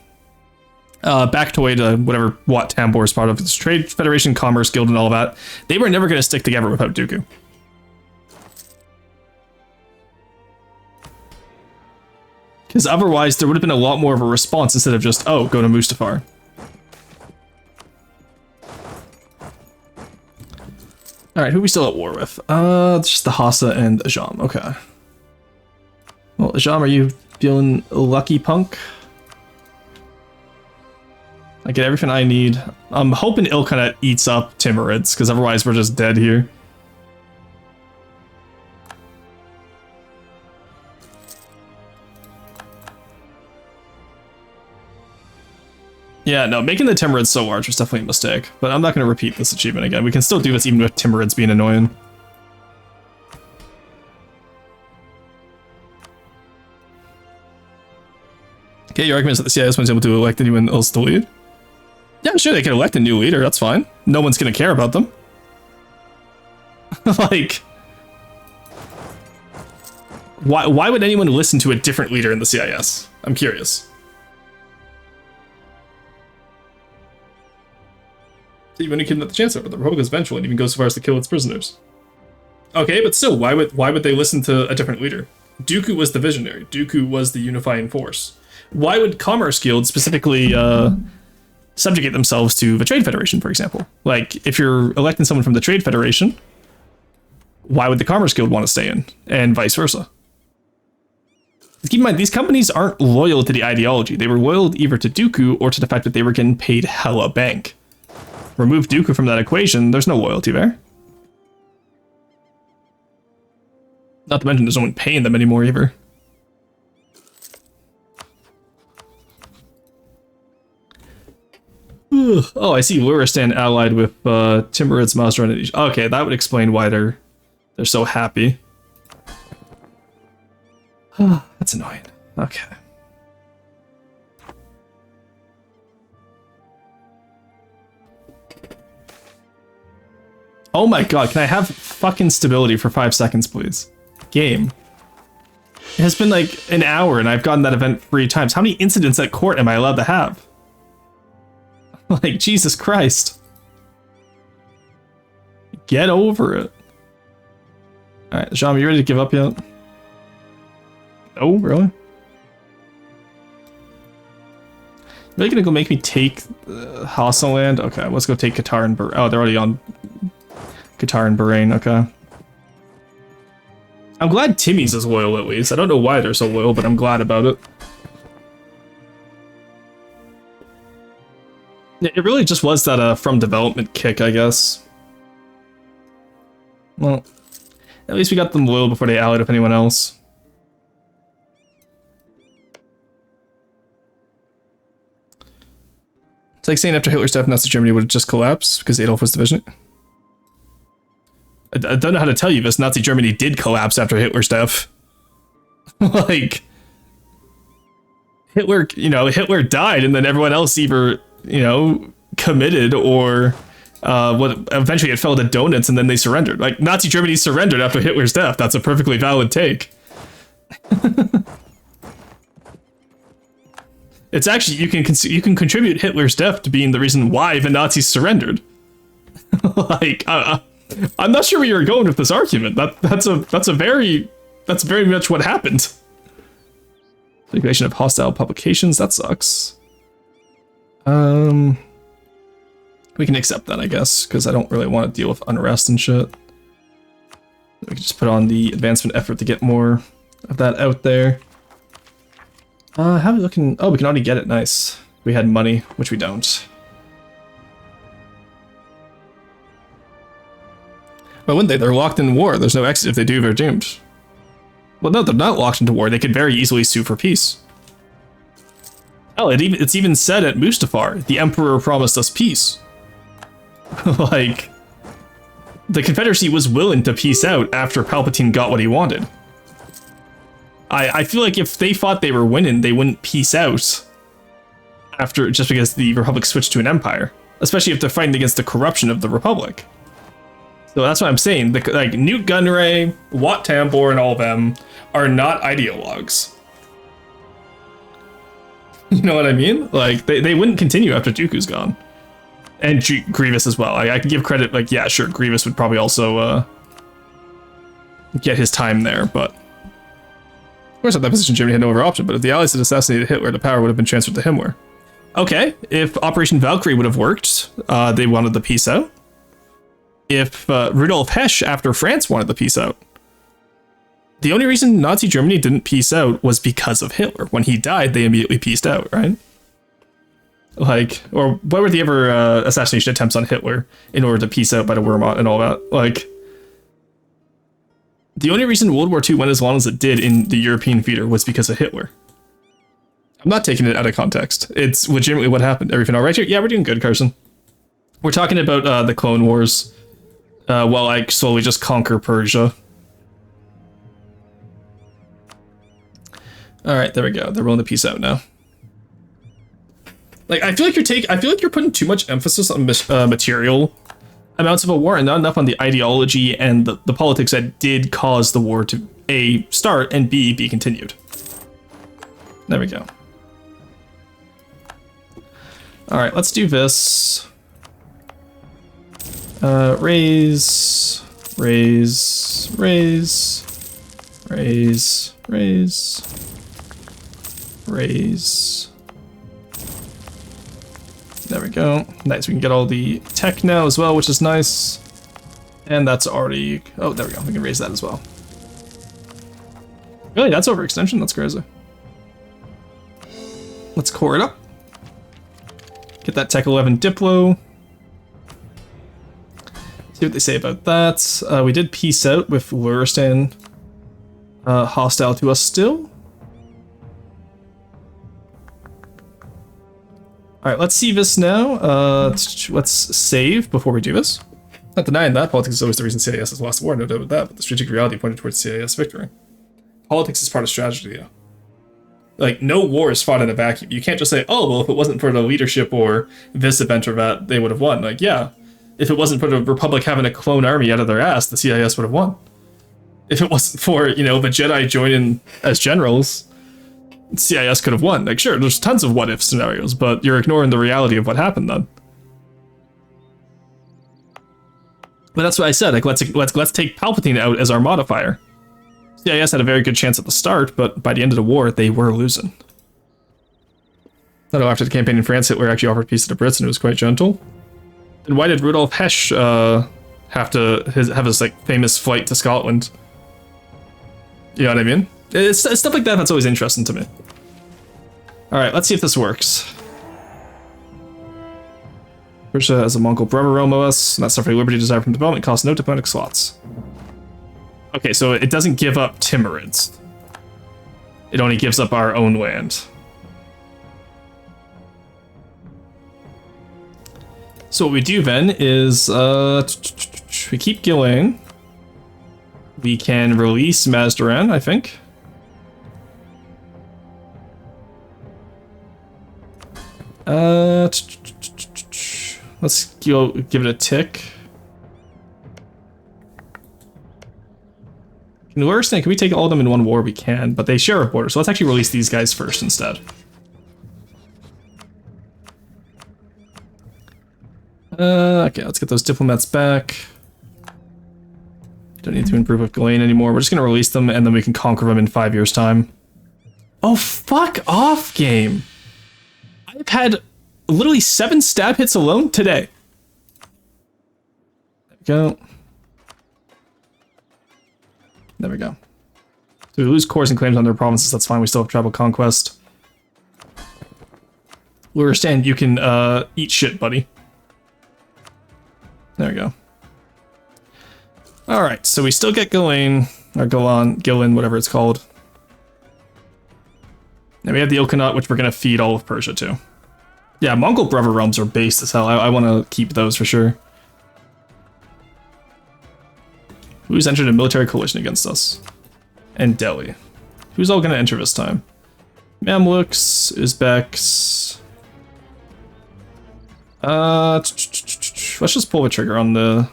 Bactoid, whatever Wat Tambor is part of, this Trade Federation, Commerce Guild, and all of that, they were never going to stick together without Dooku. Because otherwise, there would have been a lot more of a response instead of just, oh, go to Mustafar. Alright, who are we still at war with? Just the Hassa and Ajam, okay. Well, Ajam, are you feeling lucky, punk? I get everything I need. I'm hoping Il kind of eats up Timurids, because otherwise we're just dead here. Yeah, no, making the Timurids so large was definitely a mistake, but I'm not going to repeat this achievement again. We can still do this even with Timurids being annoying. Okay, your argument is that the CIS was able to elect anyone else to lead? Yeah, sure, they can elect a new leader, that's fine. No one's going to care about them. Like... Why would anyone listen to a different leader in the CIS? I'm curious. Even when you kidnap the Chancellor, but the Republic is vengeful and even goes so far as to kill its prisoners. Okay, but still, why would they listen to a different leader? Dooku was the visionary. Dooku was the unifying force. Why would Commerce Guild specifically subjugate themselves to the Trade Federation, for example? Like, if you're electing someone from the Trade Federation, why would the Commerce Guild want to stay in, and vice versa? Keep in mind, these companies aren't loyal to the ideology. They were loyal either to Dooku or to the fact that they were getting paid hella bank. Remove Dooku from that equation, there's no loyalty there. Not to mention there's no one paying them anymore either. Oh, I see Luristan allied with Timurids, Mazda, and okay, that would explain why they're so happy. That's annoying. Okay. Oh my god, can I have fucking stability for 5 seconds, please? Game. It has been like an hour and I've gotten that event 3 times. How many incidents at court am I allowed to have? Like, Jesus Christ. Get over it. Alright, Jean, are you ready to give up yet? Oh, really? Really gonna go make me take Hostile Land? Okay, let's go take Qatar and Bahrain. Oh, they're already on Qatar and Bahrain, okay. I'm glad Timmy's is loyal at least. I don't know why they're so loyal, but I'm glad about it. It really just was that from development kick, I guess. Well, at least we got them loyal before they allied with anyone else. It's like saying after Hitler's death, Nazi Germany would just collapse because Adolf was division. I don't know how to tell you this. Nazi Germany did collapse after Hitler's death. Like, Hitler, Hitler died and then everyone else either, committed or what eventually it fell to donuts and then they surrendered. Like, Nazi Germany surrendered after Hitler's death. That's a perfectly valid take. It's actually, you can contribute Hitler's death to being the reason why the Nazis surrendered. Like, I'm not sure where you're going with this argument. That's very much what happened. Liquidation of hostile publications, that sucks. We can accept that, I guess, because I don't really want to deal with unrest and shit. We can just put on the advancement effort to get more of that out there. How are we looking? Oh, we can already get it, nice. We had money, which we don't. But wouldn't they? They're locked in war. There's no exit if they do, they're doomed. Well, no, they're not locked into war. They could very easily sue for peace. Oh, it's even said at Mustafar, the Emperor promised us peace. Like, the Confederacy was willing to peace out after Palpatine got what he wanted. I feel like if they thought they were winning, they wouldn't peace out after just because the Republic switched to an empire, especially if they're fighting against the corruption of the Republic. So that's what I'm saying. Like Newt Gunray, Wat Tambor, and all of them are not ideologues. You know what I mean? Like they wouldn't continue after Dooku's gone, and Grievous as well. I can give credit. Like, yeah, sure, Grievous would probably also get his time there, but. Of course, at that position, Germany had no other option, but if the Allies had assassinated Hitler, the power would have been transferred to Himmler. Okay, if Operation Valkyrie would have worked, they wanted the peace out. If Rudolf Hess, after France, wanted the peace out. The only reason Nazi Germany didn't peace out was because of Hitler. When he died, they immediately peaced out, right? Like, or what were the ever assassination attempts on Hitler in order to peace out by the Wehrmacht and all that? Like, the only reason World War II went as long as it did in the European theater was because of Hitler. I'm not taking it out of context. It's legitimately what happened. Everything all right here? Yeah, we're doing good, Carson. We're talking about the Clone Wars while I slowly just conquer Persia. All right, there we go. They're willing to peace out now. Like, I feel like you're putting too much emphasis on material amounts of a war and not enough on the ideology and the politics that did cause the war to A, start, and B, be continued. There we go. Alright, let's do this. Raise. There we go. Nice, we can get all the tech now as well, which is nice. And that's already... Oh, there we go. We can raise that as well. Really? That's overextension? That's crazy. Let's core it up. Get that Tech 11 Diplo. See what they say about that. We did peace out with Luristan hostile to us still. Alright, let's see this now. Let's save before we do this. Not denying that, politics is always the reason CIS has lost the war, no doubt about that, but the strategic reality pointed towards CIS victory. Politics is part of strategy, yeah. Like, no war is fought in a vacuum. You can't just say, oh, well, if it wasn't for the leadership or this event or that, they would have won. Like, yeah, if it wasn't for the Republic having a clone army out of their ass, the CIS would have won. If it wasn't for, you know, the Jedi joining as generals, CIS could have won. Like, sure, there's tons of what-if scenarios, but you're ignoring the reality of what happened then. But that's what I said. Like, let's take Palpatine out as our modifier. CIS had a very good chance at the start, but by the end of the war, they were losing. Although after the campaign in France, Hitler actually offered peace to the Brits, and it was quite gentle. And why did Rudolf Hess have his like famous flight to Scotland? You know what I mean? It's stuff like that that's always interesting to me. Alright, let's see if this works. Persia as a Mongol brother realm of us, not suffering liberty desire from development, costs no diplomatic slots. Okay, so it doesn't give up Timurids. It only gives up our own land. So what we do then is, we keep Gilling. We can release Mazdaran, I think. Let's go give it a tick. Can we take all of them in one war? We can, but they share a border, so let's actually release these guys first instead. Okay, let's get those diplomats back. Don't need to improve with Ghislaine anymore. We're just gonna release them, and then we can conquer them in 5 years' time. Oh, fuck off, game! I've had literally 7 stab hits alone today. There we go. There we go. So we lose cores and claims on their provinces, that's fine, we still have tribal conquest. Luristan, you can eat shit, buddy. There we go. Alright, so we still get Ghislaine, or Gilin, whatever it's called. And we have the Ilkhanate, which we're going to feed all of Persia to. Yeah, Mongol brother realms are based as hell. I want to keep those for sure. Who's entered a military coalition against us? And Delhi. Who's all going to enter this time? Mamluks, Uzbeks. Let's just pull the trigger on the...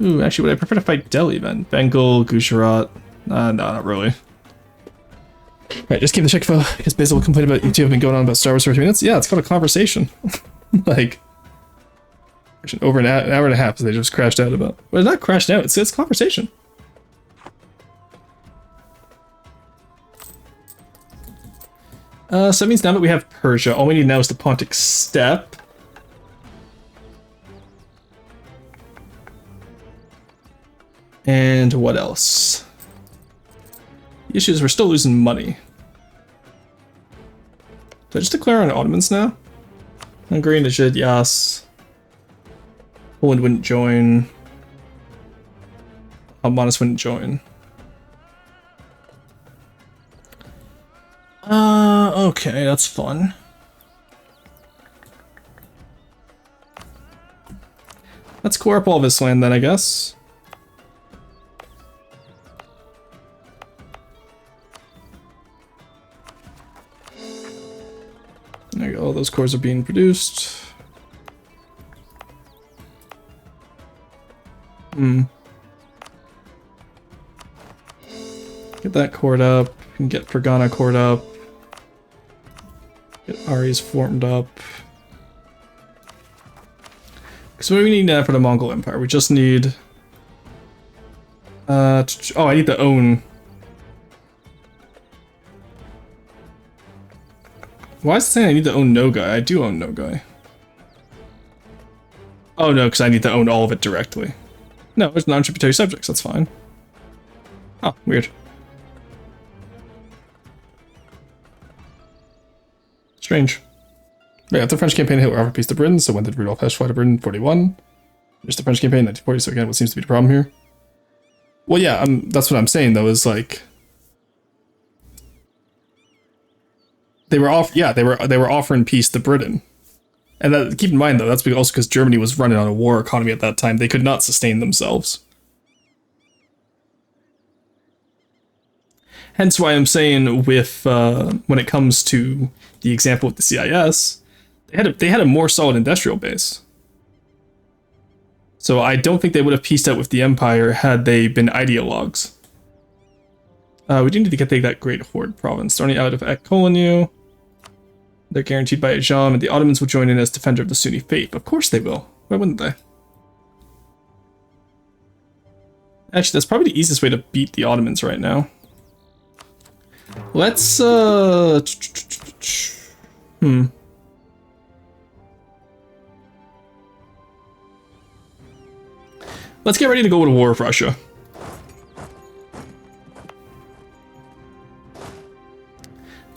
Ooh, actually, would I prefer to fight Delhi then? Bengal, Gujarat. No, not really. Right, just keep the check for because Basil will complain about YouTube and going on about Star Wars for 3 minutes. Yeah, it's called a conversation. Like, over an hour and a half, they just crashed out about. Well, it's not crashed out, it's conversation. So that means now that we have Persia, all we need now is the Pontic Steppe. And what else? The issue is we're still losing money. Do I just declare on Ottomans now? Hungary, Najid, yes. Poland wouldn't join. Almanis wouldn't join. Okay, that's fun. Let's core up all this land then, I guess. There you go, all those cores are being produced. Get that cored up, and get Fergana cored up. Get Ari's formed up. So what do we need now for the Mongol Empire? We just need... oh, I need to own... Why is it saying I need to own Nogai? I do own Nogai. Oh no, because I need to own all of it directly. No, it's non-tributary subjects, that's fine. Oh, weird. Strange. Yeah, after the French campaign, Hitler offered peace to Britain, so when did Rudolf Hess fly to Britain? 41. Just the French campaign, 1940, so again, what seems to be the problem here? Well, yeah, that's what I'm saying though. Is like they were they were offering peace to Britain, and that, keep in mind though, that's also because Germany was running on a war economy at that time. They could not sustain themselves. Hence why I'm saying with when it comes to the example with the CIS, they had a more solid industrial base. So I don't think they would have pieced out with the Empire had they been ideologues. We do need to get that Great Horde province, starting out of Akkolinu. They're guaranteed by Ajam, and the Ottomans will join in as defender of the Sunni faith. Of course they will. Why wouldn't they? Actually, that's probably the easiest way to beat the Ottomans right now. Let's, Let's get ready to go to war with Russia.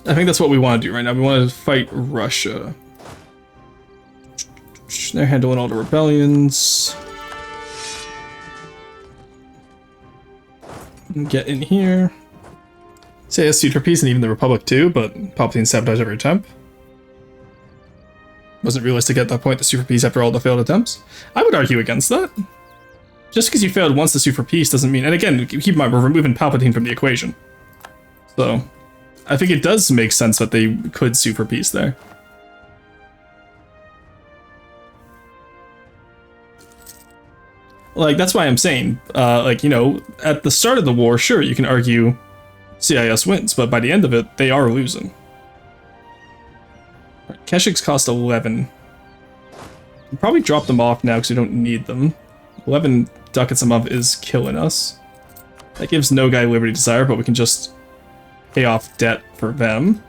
I think that's what we want to do right now. We want to fight Russia. They're handling all the rebellions. Get in here. Say yes, suit for peace, and even the Republic too, but Palpatine sabotaged every attempt. Wasn't realistic at that point to sue for peace after all the failed attempts. I would argue against that. Just because you failed once to sue for peace doesn't mean... And again, keep in mind, we're removing Palpatine from the equation. So, I think it does make sense that they could sue for peace there. Like, that's why I'm saying, like, you know, at the start of the war, sure, you can argue CIS wins, but by the end of it, they are losing. Keshik's cost 11. I'll probably drop them off now because we don't need them. 11 ducats a month is killing us. That gives Nogai Liberty Desire, but we can just pay off debt for them.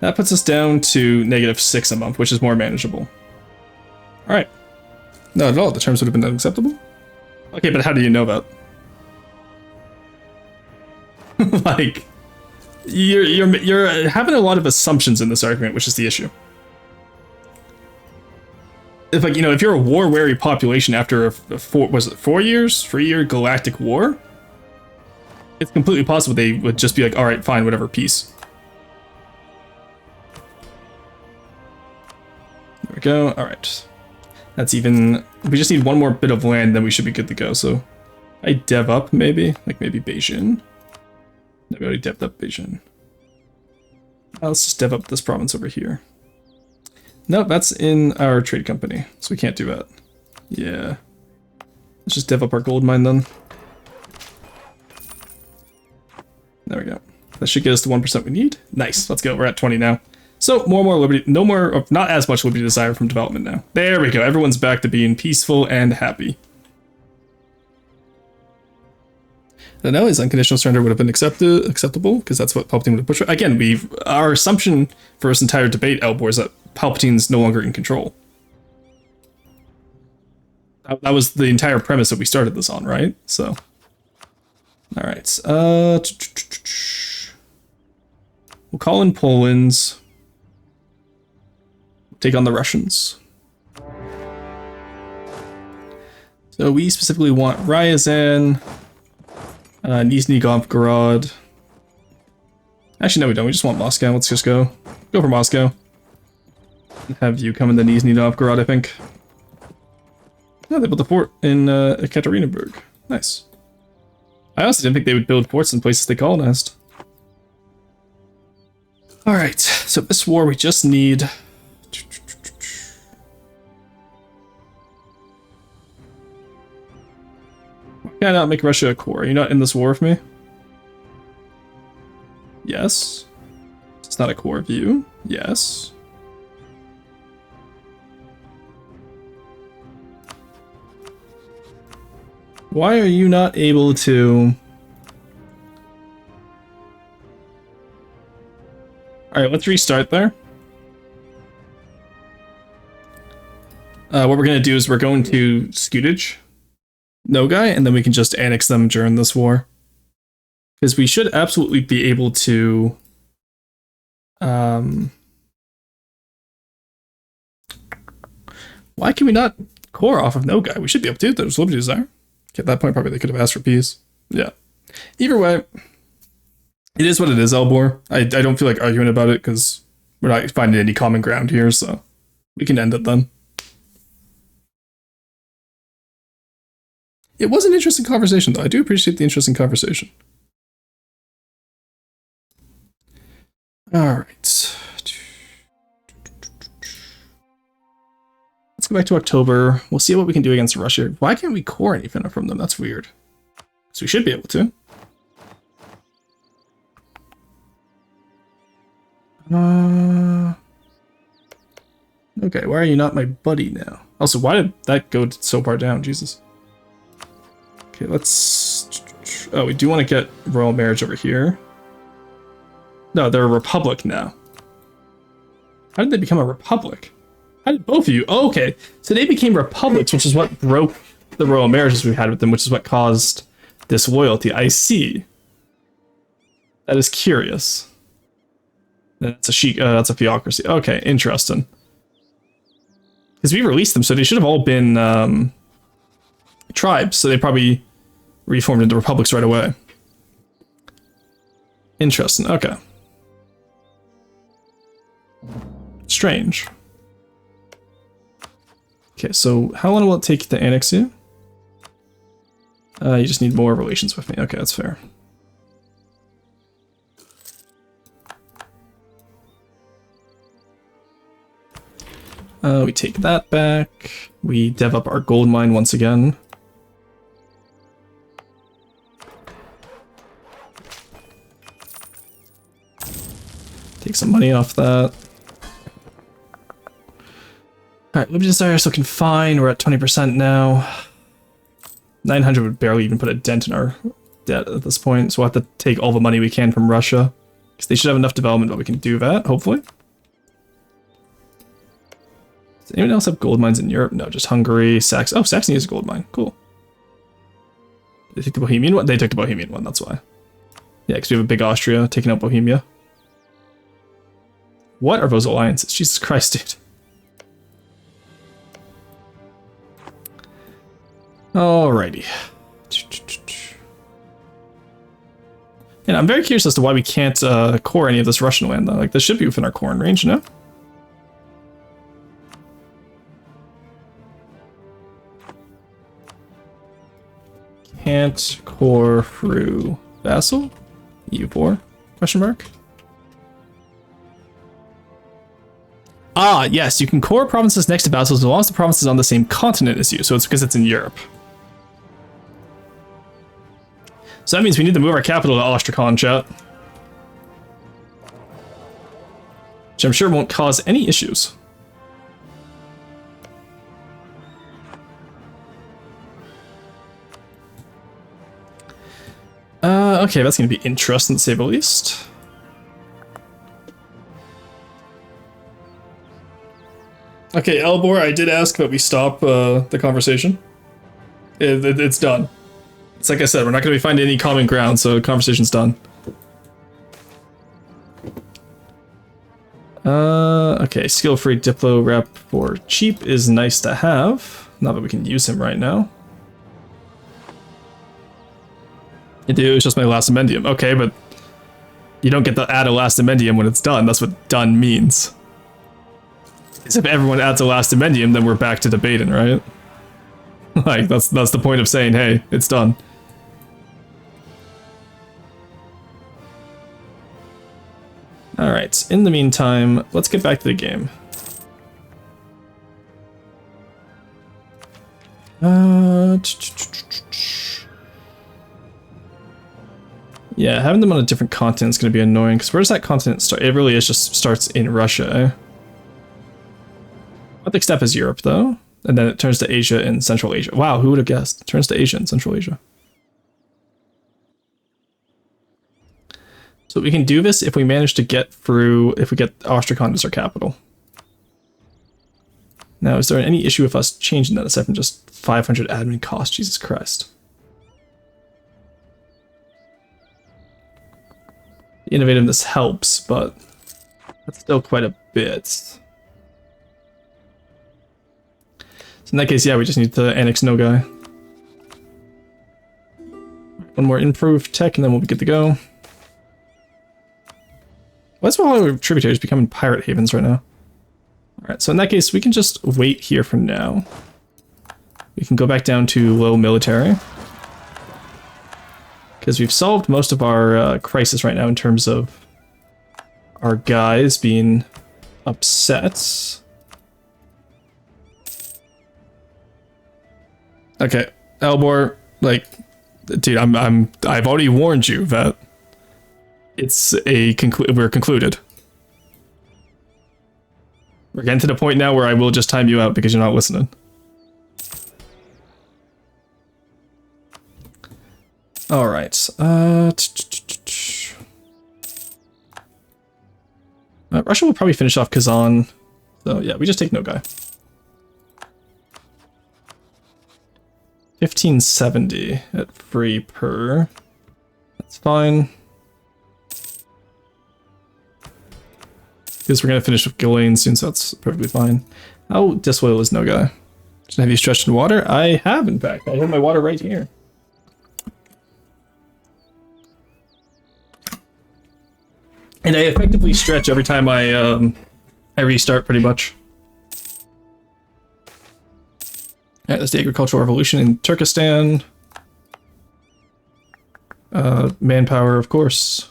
That puts us down to -6 a month, which is more manageable. Alright. Not at all, the terms would have been unacceptable. Okay, but how do you know that? Like, you're having a lot of assumptions in this argument, which is the issue. If, like, you know, if you're a war-weary population after a 4-year galactic war, it's completely possible they would just be like, all right, fine, whatever, peace. There we go. All right, that's even. We just need one more bit of land, then we should be good to go. So, I dev up maybe, like maybe Beijing. No, we already deved up Beijing. Let's just dev up this province over here. No, that's in our trade company, so we can't do that. Yeah. Let's just dev up our gold mine then. There we go. That should get us the 1% we need. Nice, let's go, we're at 20 now. So, more and more liberty, no more, not as much liberty desire from development now. There we go, everyone's back to being peaceful and happy. I know his unconditional surrender would have been acceptable, because that's what Palpatine would have pushed for. Again, our assumption for this entire debate, Elbor, is that Palpatine's no longer in control. That was the entire premise that we started this on, right? So, alright. We'll call in Poland. Take on the Russians. So we specifically want Ryazan. Nizhny Novgorod. Actually, no, we don't. We just want Moscow. Let's just go. Go for Moscow. Have you come in the Nizhny Novgorod, I think. Oh, they built a fort in Ekaterinburg. Nice. I also didn't think they would build forts in places they colonized. Alright, so this war we just need... Why can't I not make Russia a core? Are you not in this war with me? Yes. It's not a core view. Yes. Why are you not able to... Alright, let's restart there. What we're going to do is we're going to Scootage, Nogai, and then we can just annex them during this war. Because we should absolutely be able to... Why can we not core off of Nogai? We should be able to. There's Liberty Desire. At that point, probably they could have asked for peace. Yeah. Either way, it is what it is, Elbor. I don't feel like arguing about it because we're not finding any common ground here, so we can end it then. It was an interesting conversation, though. I do appreciate the interesting conversation. All right. Let's go back to October. We'll see what we can do against Russia. Why can't we core anything from them? That's weird. So we should be able to. Okay, why are you not my buddy now? Also, why did that go so far down? Jesus. Okay, let's... Oh, we do want to get royal marriage over here. No, they're a republic now. How did they become a republic? How did both of you? Oh, okay. So they became republics, which is what broke the royal marriages we had with them, which is what caused this loyalty. I see. That is curious. That's a theocracy. Okay, interesting. Because we released them, so they should have all been tribes, so they probably reformed into republics right away. Interesting, okay. Strange. Okay, so how long will it take to annex you? You just need more relations with me. Okay, that's fair. We take that back. We dev up our gold mine once again. Take some money off that. Alright, Liberty Desire still can fine. We're at 20% now. 900 would barely even put a dent in our debt at this point, so we'll have to take all the money we can from Russia. Because they should have enough development that we can do that, hopefully. Does anyone else have gold mines in Europe? No, just Hungary, Saxony. Oh, Saxony is a gold mine. Cool. They took the Bohemian one? They took the Bohemian one, that's why. Yeah, because we have a big Austria taking out Bohemia. What are those alliances? Jesus Christ, dude. Alrighty. And I'm very curious as to why we can't core any of this Russian land, though. Like, this should be within our core range, no? Can't core through vassal? EU4? Question mark? Ah, yes, you can core provinces next to vassals as long as the province is on the same continent as you, so it's because it's in Europe. So that means we need to move our capital to Ostracon, chat. Which I'm sure won't cause any issues. Okay, that's going to be interesting to say the least. Okay, Elbor, I did ask that we stop the conversation. It's done. It's like I said, we're not going to be finding any common ground, so the conversation's done. Okay, skill-free Diplo rep for cheap is nice to have. Not that we can use him right now. It was just my last amendium. Okay, but you don't get to add a last amendium when it's done. That's what done means. Because if everyone adds a last amendium, then we're back to debating, right? Like, that's the point of saying, hey, it's done. Alright, in the meantime, let's get back to the game. Yeah, having them on a different continent is going to be annoying, because where does that continent start? It really is just starts in Russia, eh? Baltic Steppe is Europe, though, and then it turns to Asia and Central Asia. Wow, who would have guessed? It turns to Asia and Central Asia. So we can do this if we manage to get through, if we get Ostracon as our capital. Now, is there any issue with us changing that aside from just 500 admin cost? Jesus Christ. The innovativeness helps, but that's still quite a bit. So in that case, yeah, we just need to annex Nogai. One more improved tech, and then we'll be good to go. Why is all our tributaries becoming pirate havens right now? Alright, so in that case, we can just wait here for now. We can go back down to low military. Because we've solved most of our crisis right now in terms of our guys being upset. Okay, Elbor, like, dude, I've already warned you that it's we're concluded. We're getting to the point now where I will just time you out because you're not listening. All right. Russia will probably finish off Kazan. So yeah, we just take no guy. 1570 at free per. That's fine. Because we're gonna finish with Ghislaine soon, so that's perfectly fine. How disloyal is no guy? Have you stretched in water? I have, in fact. I have my water right here. And I effectively stretch every time I restart, pretty much. Alright, that's the agricultural revolution in Turkestan. Manpower, of course.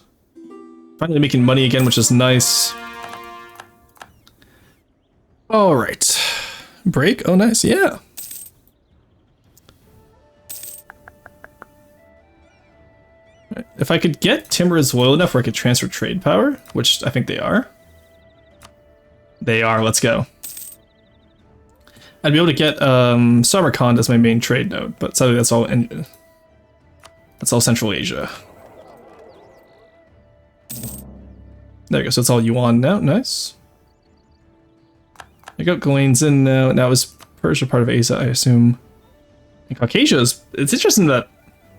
Finally making money again, which is nice. Alright. Break? Oh, nice, yeah. If I could get Timur's loyal enough where I could transfer trade power, which I think they are. They are, let's go. I'd be able to get Samarkand as my main trade node, but sadly that's all Central Asia. There you go, so it's all Yuan now, nice. I got Ghislaine's in now, and that was Persia part of Asia, I assume. And Caucasia is, it's interesting that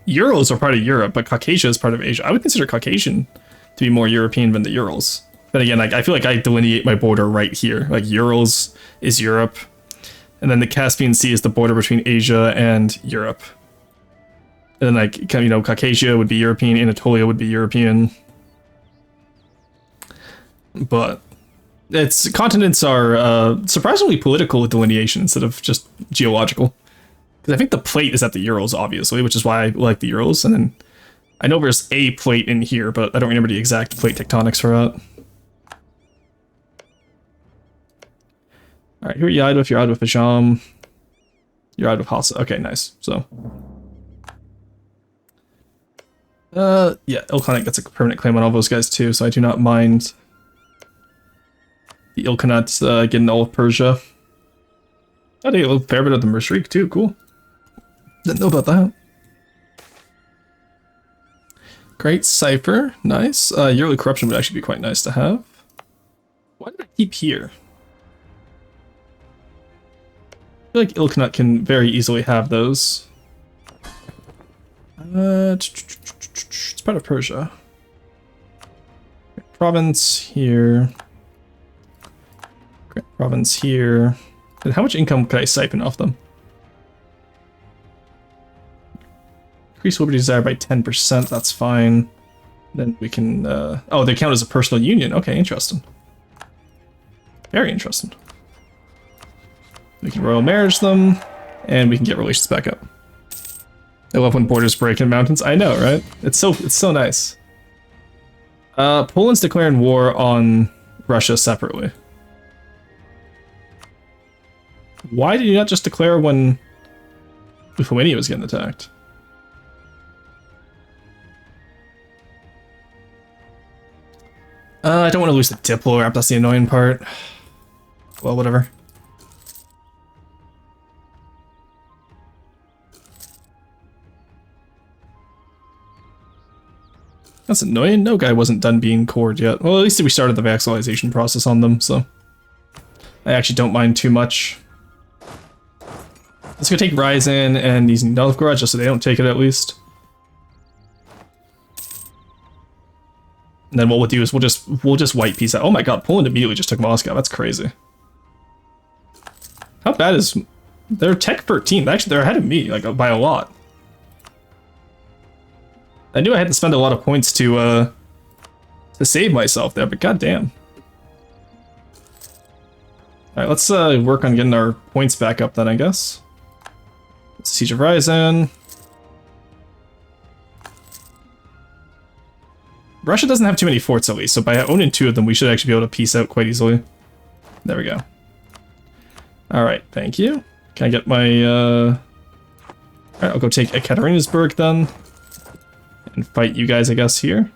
Urals are part of Europe, but Caucasia is part of Asia. I would consider Caucasian to be more European than the Urals. But again, like, I feel like I delineate my border right here. Like, Urals is Europe, and then the Caspian Sea is the border between Asia and Europe. And then, like, you know, Caucasia would be European, Anatolia would be European. But continents are surprisingly political delineation instead of just geological. Because I think the plate is at the Urals, obviously, which is why I like the Urals. And then I know there's a plate in here, but I don't remember the exact plate tectonics for that. Alright, here you're out with Ajam. You're out with Hassa. Okay, nice. So. Yeah, Ilkhanate gets a permanent claim on all those guys too, so I do not mind the Ilkhanate getting all of Persia. Oh, they get a little fair bit of the Mershrik too, cool. Didn't know about that. Great Cypher, nice. Yearly Corruption would actually be quite nice to have. Why did I keep here? I feel like Ilkhanate can very easily have those. It's part of Persia. Province here. Great province here. And how much income could I siphon off them? Increase liberty desire by 10%, that's fine. Then we can, oh, they count as a personal union. Okay, interesting. Very interesting. We can royal marriage them, and we can get relations back up. I love when borders break in mountains. I know, right? It's so nice. Poland's declaring war on Russia separately. Why did you not just declare when Lithuania was getting attacked? I don't want to lose the Diplo rep, that's the annoying part. Well, whatever. That's annoying. No guy wasn't done being cored yet. Well, at least we started the vassalization process on them, so I actually don't mind too much. Let's go take Ryazan and these Novgorod just so they don't take it at least. And then what we'll do is we'll just white peace out. Oh my god, Poland immediately just took Moscow. That's crazy. How bad is they're Tech 13? Actually, they're ahead of me like by a lot. I knew I had to spend a lot of points to save myself there, but goddamn. All right, let's work on getting our points back up then, I guess. Siege of Ryazan. Russia doesn't have too many forts at least, so by owning 2 of them, we should actually be able to peace out quite easily. There we go. All right, thank you. Can I get my? All right, I'll go take Ekaterinburg then, and fight you guys, I guess, here.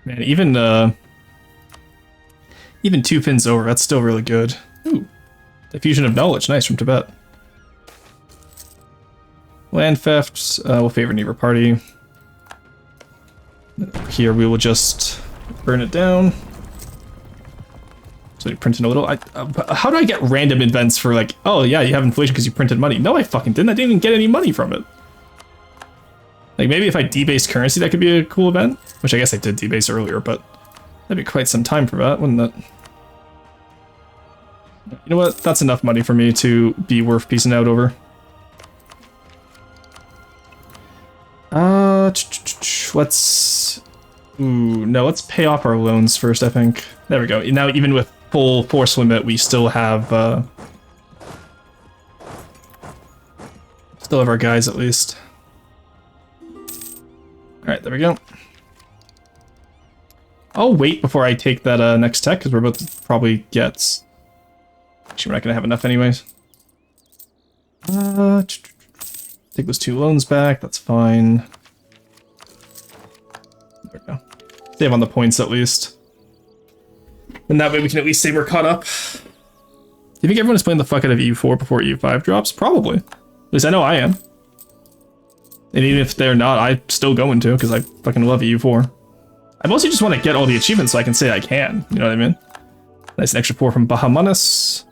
Man, even 2 pins over, that's still really good. Ooh, diffusion of knowledge, nice, from Tibet. Land theft, we'll favor neighbor party. Here we will just burn it down. So you printed a little. How do I get random events for like, oh yeah, you have inflation because you printed money? No, I fucking didn't. I didn't even get any money from it. Like maybe if I debased currency, that could be a cool event. Which I guess I did debase earlier, but that'd be quite some time for that, wouldn't it? You know what? That's enough money for me to be worth piecing out over. Let's... Ooh, no, let's pay off our loans first, I think. There we go. Now, even with full force limit, we still have our guys, at least. Alright, there we go. I'll wait before I take that next tech, because we're about to probably get... Actually, we're not going to have enough anyways. Take those 2 loans back, that's fine. There we go. Save on the points at least. And that way we can at least say we're caught up. Do you think everyone is playing the fuck out of EU4 before EU5 drops? Probably. At least I know I am. And even if they're not, I'm still going to, because I fucking love EU4. I mostly just want to get all the achievements so I can say I can, you know what I mean? Nice, an extra 4 from Bahamanis.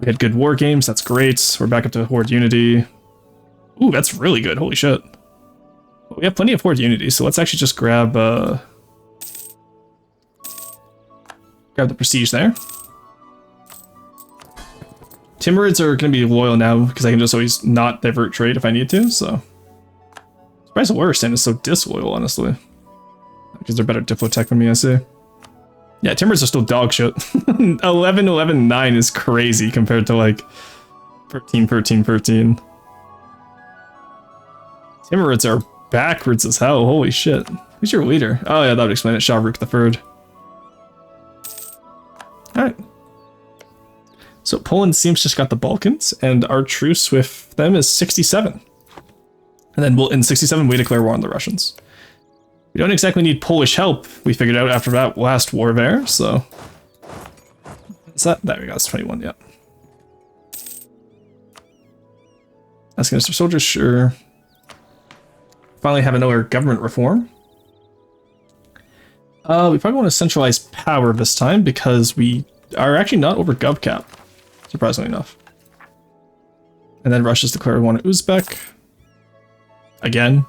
We had good war games, that's great. We're back up to Horde Unity. Ooh, that's really good, holy shit. We have plenty of Horde Unity, so let's actually just grab the prestige there. Timurids are going to be loyal now, because I can just always not divert trade if I need to, so... Surprised the Warrior Stand is so disloyal, honestly. Because they're better Diplotech than me, I see. Yeah, Timurids are still dog shit. 11, 11, 9 is crazy compared to, like, 13, 13, 13. Timurids are backwards as hell, holy shit. Who's your leader? Oh yeah, that would explain it, Shahrukh III. Alright. So Poland seems just got the Balkans, and our truce with them is 67. And then in 67 we declare war on the Russians. We don't exactly need Polish help, we figured out after that last war there, so... Is that? There we go, that's 21, yeah. Asking us for soldiers, sure. Finally have another government reform. We probably want to centralize power this time because we are actually not over gov cap, surprisingly enough. And then Russia's declared war on Uzbek. Again.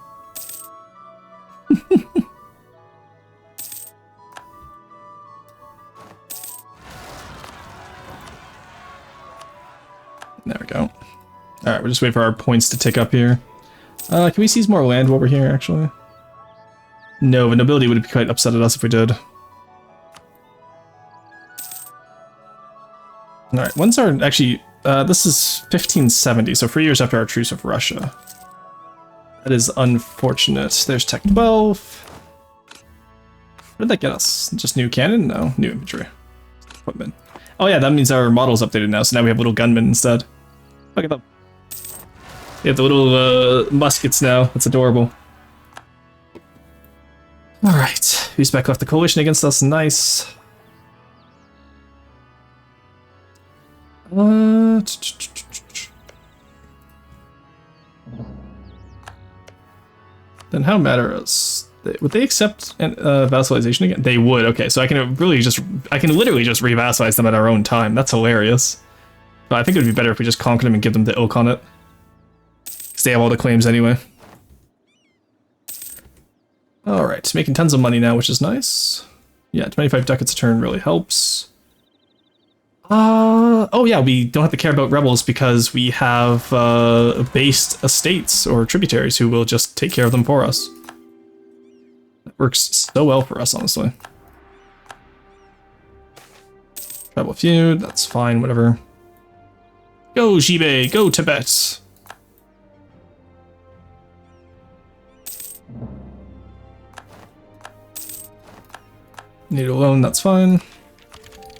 There we go. Alright, we'll just wait for our points to tick up here. Can we seize more land while we're here, actually? No, the nobility would be quite upset at us if we did. Alright, when's our... Actually, this is 1570, so 3 years after our truce with Russia. That is unfortunate. There's Tech 12. What did that get us? Just new cannon? No, new infantry. Equipment. Oh yeah, that means our model's updated now, so now we have little gunmen instead. Look at them. We have the little muskets now. That's adorable. Alright, Uzbek left the coalition against us. Nice. Then how matters? Would they accept vassalization again? They would. Okay, so I can literally just revassalize them at our own time. That's hilarious. But I think it would be better if we just conquer them and give them the ilk on it. Because they have all the claims anyway. Alright, making tons of money now, which is nice. Yeah, 25 ducats a turn really helps. Oh yeah, we don't have to care about rebels because we have based estates or tributaries who will just take care of them for us. That works so well for us, honestly. Tribal feud, that's fine, whatever. Go Jibe, go Tibet! Need a loan, that's fine.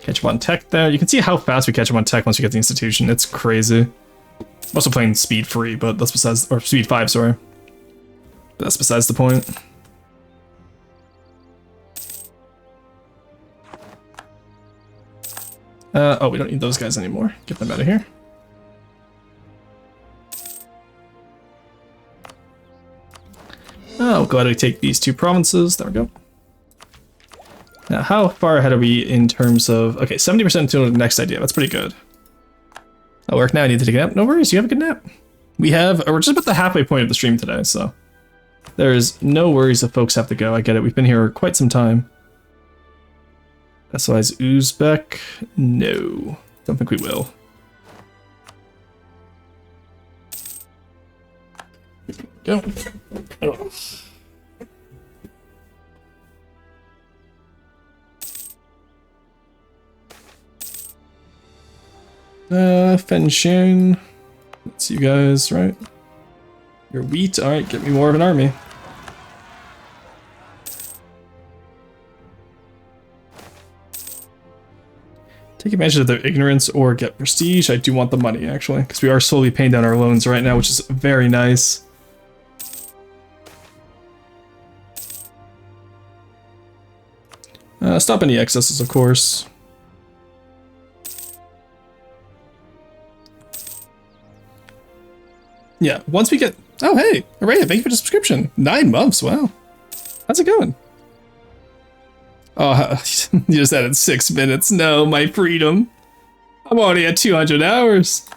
Catch up on tech there. You can see how fast we catch up on tech once we get the institution. It's crazy. I'm also playing speed 3, but that's besides, or speed 5, sorry. But that's besides the point. Oh, we don't need those guys anymore. Get them out of here. Oh, glad we take these 2 provinces. There we go. Now, how far ahead are we in terms of... Okay, 70% to the next idea. That's pretty good. I'll work now. I need to take a nap. No worries. You have a good nap. We're just about the halfway point of the stream today, so... There's no worries if folks have to go. I get it. We've been here quite some time. SOI's Uzbek? No. Don't think we will. Go. Oh. Fenshun. That's you guys, right? Your wheat. Alright, get me more of an army. Take advantage of their ignorance or get prestige. I do want the money, actually, because we are slowly paying down our loans right now, which is very nice. Stop any excesses, of course. Yeah, once we get... Oh, hey, Araya, thank you for the subscription. 9 months, wow. How's it going? Oh, you just added 6 minutes. No, my freedom. I'm already at 200 hours.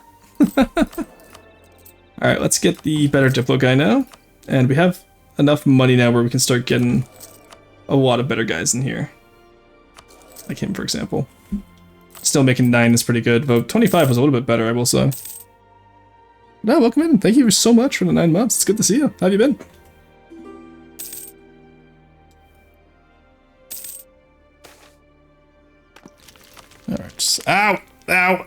Alright, let's get the better Diplo guy now. And we have enough money now where we can start getting a lot of better guys in here. Like him, for example. Still making 9 is pretty good, but 25 was a little bit better, I will say. No, welcome in. Thank you so much for the 9 months. It's good to see you. How have you been? Alright. Ow! Ow!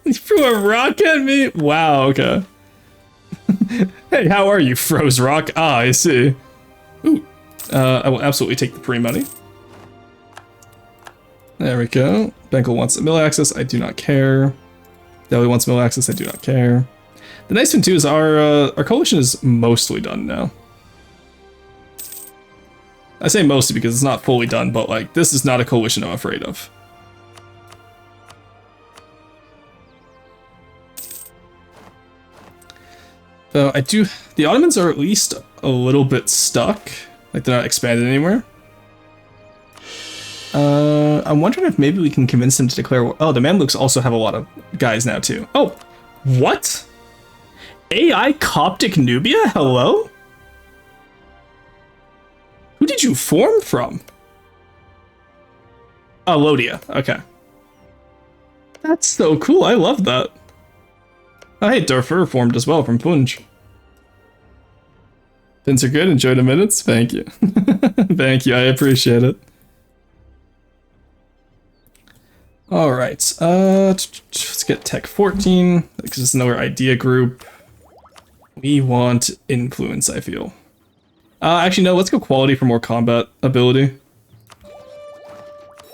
You threw a rock at me? Wow, okay. Hey, how are you, Froze Rock? Ah, I see. Ooh. I will absolutely take the pre-money. There we go. Benkel wants mill access. I do not care. Delhi wants mill access. I do not care. The nice thing too is our coalition is mostly done now. I say mostly because it's not fully done, but like this is not a coalition I'm afraid of. So the Ottomans are at least a little bit stuck, like they're not expanded anywhere. I'm wondering if maybe we can convince them to declare. Oh, the Mamluks also have a lot of guys now too. Oh, what? AI Coptic Nubia? Hello? Who did you form from? Oh, Lodia. Okay. That's so cool. I love that. Oh, hey, Darfur formed as well from Punj. Pins are good. Enjoy the minutes. Thank you. Thank you. I appreciate it. All right. Let's get Tech 14 because it's another idea group. We want influence, I feel. Actually, no, let's go quality for more combat ability.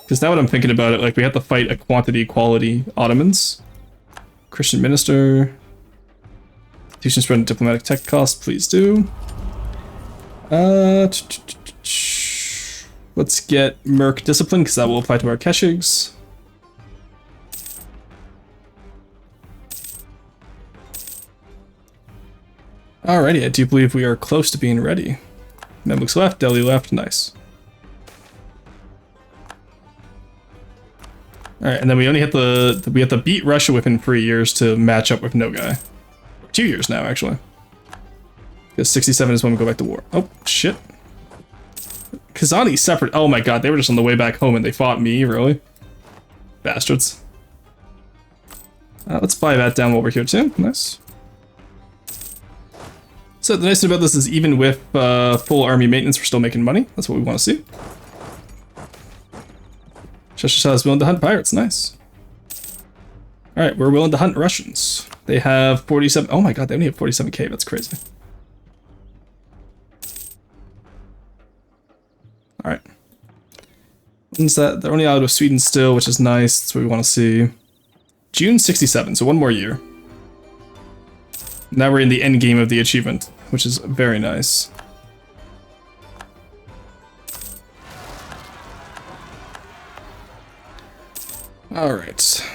Because now that I'm thinking about it, like, we have to fight a quantity-quality Ottomans. Christian minister. Institution spread diplomatic tech costs, please do. Let's get Merc discipline, because that will apply to our Keshigs. Alrighty, I do believe we are close to being ready. Memluks left, Delhi left, nice. Alright, and then we only have to beat Russia within 3 years to match up with Nogai. 2 years now, actually. Because 67 is when we go back to war. Oh, shit. Kazani separate. Oh my god, they were just on the way back home and they fought me, really? Bastards. Let's buy that down while we're here too. Nice. So the nice thing about this is even with full army maintenance, we're still making money. That's what we want to see. Cheshire is willing to hunt pirates. Nice. Alright, we're willing to hunt Russians. They have 47... Oh my god, they only have 47k. That's crazy. Alright. When's that? They're only out of Sweden still, which is nice. That's what we want to see. June 67, so one more year. Now we're in the end game of the achievement, which is very nice. Alright.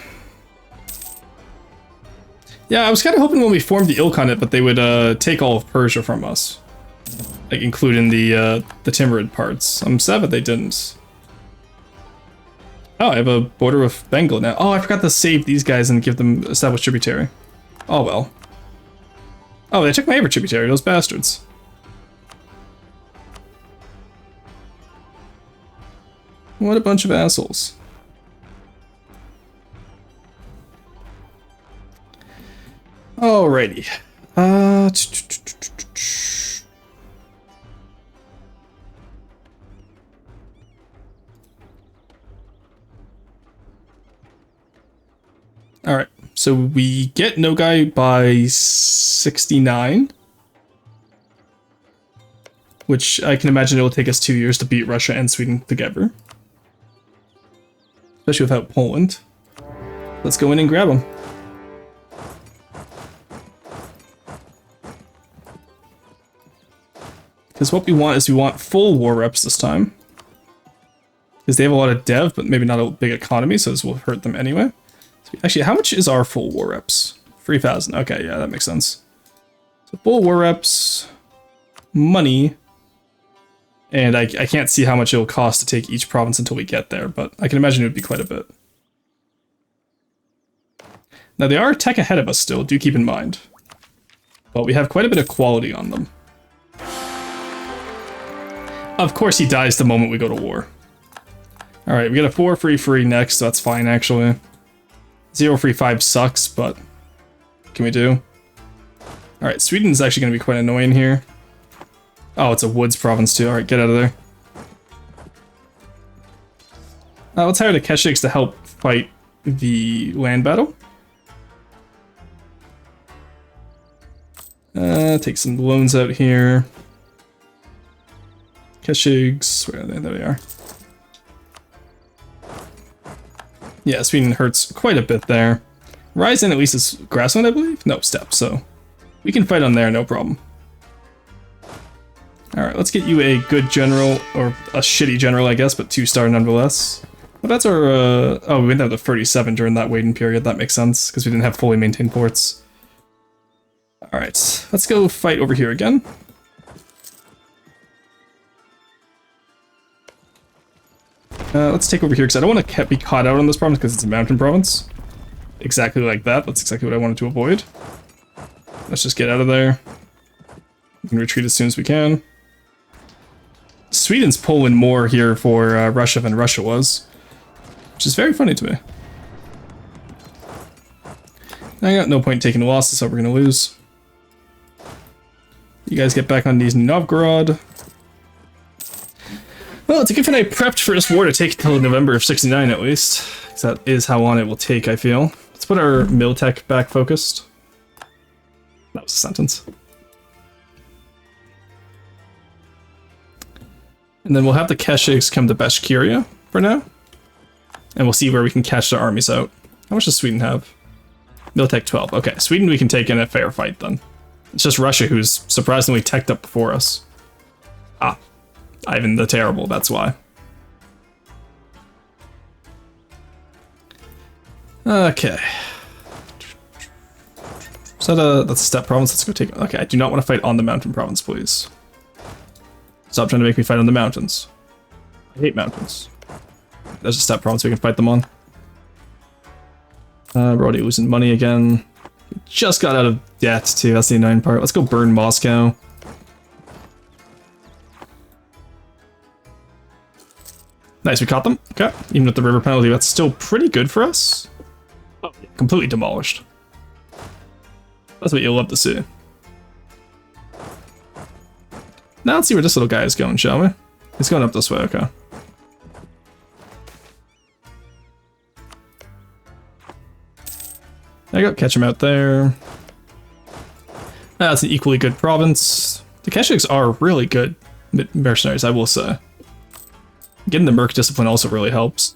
Yeah, I was kind of hoping when we formed the Ilkhanate, but they would take all of Persia from us. Like, including the Timurid parts. I'm sad that they didn't. Oh, I have a border with Bengal now. Oh, I forgot to save these guys and give them established tributary. Oh, well. Oh, they took my favorite tributary, those bastards. What a bunch of assholes. Alrighty. Alright, so we get Nogai by 69. Which I can imagine it will take us 2 years to beat Russia and Sweden together. Especially without Poland. Let's go in and grab them. Because what we want is we want full war reps this time. Because they have a lot of dev, but maybe not a big economy, so this will hurt them anyway. So actually, how much is our full war reps? 3,000. Okay, yeah, that makes sense. So full war reps, money, and I can't see how much it will cost to take each province until we get there, but I can imagine it would be quite a bit. Now, they are a tech ahead of us still, do keep in mind. But we have quite a bit of quality on them. Of course he dies the moment we go to war. Alright, we get a 4 free next, so that's fine actually. 0 free 5 sucks, but what can we do? Alright, Sweden's actually going to be quite annoying here. Oh, it's a woods province too. Alright, get out of there. Let's hire the Keshiks to help fight the land battle. Take some loans out here. Keshiks, where are they? There they are. Yeah, Sweden hurts quite a bit there. Ryzen at least is grassland, I believe? No, steppe, so we can fight on there, no problem. Alright, let's get you a good general, or a shitty general, I guess, but 2-star nonetheless. Well, that's our, oh, we went down to 37 during that waiting period, that makes sense, because we didn't have fully maintained ports. Alright, let's go fight over here again. Let's take over here, because I don't want to be caught out on this province, because it's a mountain province. Exactly like that, that's exactly what I wanted to avoid. Let's just get out of there. We can retreat as soon as we can. Sweden's pulling more here for Russia than Russia was. Which is very funny to me. I got no point taking a loss, so we're going to lose. You guys get back on Nizhny Novgorod. Well, it's a good thing I prepped for this war to take until November of 69 at least. Because that is how long it will take, I feel. Let's put our Miltech back focused. That was a sentence. And then we'll have the Keshiks come to Bashkiria for now. And we'll see where we can catch their armies out. How much does Sweden have? Miltech 12. Okay, Sweden we can take in a fair fight then. It's just Russia who's surprisingly teched up before us. Ah, Ivan the Terrible, that's why. Okay. Is that that's a steppe province? Let's go take... Okay, I do not want to fight on the mountain province, please. Stop trying to make me fight on the mountains. I hate mountains. There's a steppe province we can fight them on. We're already losing money again. We just got out of debt too, that's the annoying part. Let's go burn Moscow. Nice, we caught them. Okay, even with the river penalty, that's still pretty good for us. Completely demolished. That's what you'll love to see. Now let's see where this little guy is going, shall we? He's going up this way, okay. There you go, catch him out there. That's an equally good province. The Keshiks are really good mercenaries, I will say. Getting the Merc discipline also really helps.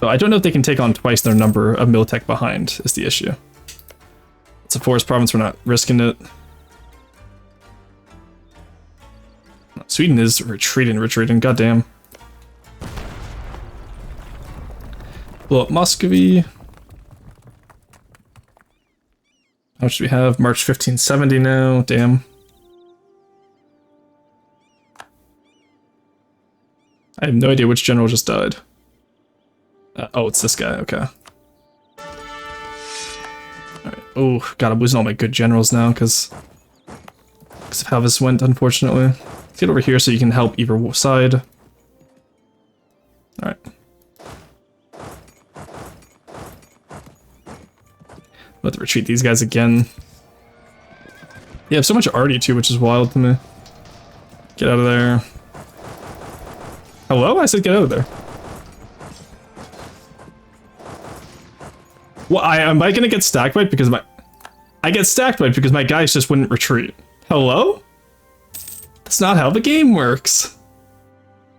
But I don't know if they can take on twice their number of Militech behind, is the issue. It's a forest province, we're not risking it. Sweden is retreating, goddamn. Blow up Muscovy. How much do we have? March 1570 now, damn. I have no idea which general just died. Oh, it's this guy, okay. Alright, oh, god, I'm losing all my good generals now, because of how this went, unfortunately. Let's get over here so you can help either side. Alright. I'll have to retreat these guys again. Yeah, I have so much arty too, which is wild to me. Get out of there. Hello? I said get out of there. Well, am I gonna get stack wiped because I get stack wiped because my guys just wouldn't retreat. Hello? That's not how the game works.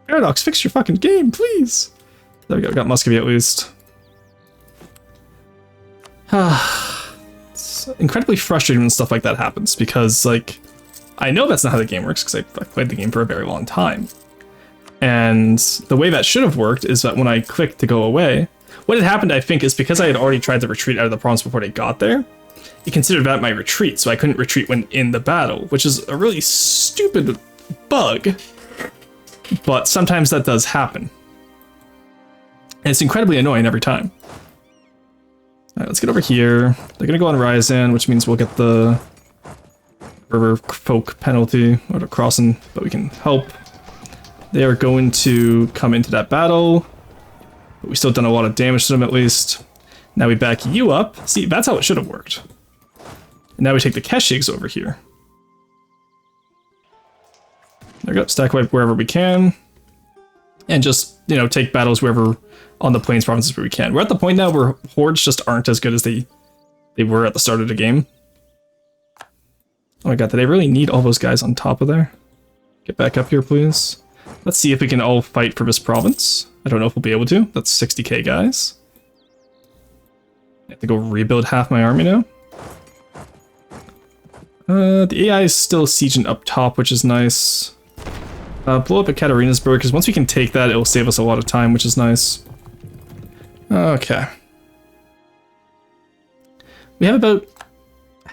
Paradox, fix your fucking game, please. There we go, got Muscovy at least. It's incredibly frustrating when stuff like that happens because, like, I know that's not how the game works because I played the game for a very long time. And the way that should have worked is that when I clicked to go away, what had happened, I think, is because I had already tried to retreat out of the province before they got there, it considered that my retreat, so I couldn't retreat when in the battle, which is a really stupid bug, but sometimes that does happen. And it's incredibly annoying every time. Alright, let's get over here. They're gonna go on Ryazan, which means we'll get the river folk penalty, or the crossing, but we can help. They are going to come into that battle, but we still done a lot of damage to them at least. Now we back you up. See, that's how it should have worked. And now we take the Keshiks over here. There we go, stack wipe wherever we can. And just, you know, take battles wherever on the plains provinces where we can. We're at the point now where hordes just aren't as good as they were at the start of the game. Oh my god, did I really need all those guys on top of there? Get back up here, please. Let's see if we can all fight for this province. I don't know if we'll be able to. That's 60k guys. I have to go rebuild half my army now. The AI is still sieging up top, which is nice. Blow up at Katarina's because once we can take that, it'll save us a lot of time, which is nice. Okay. We have about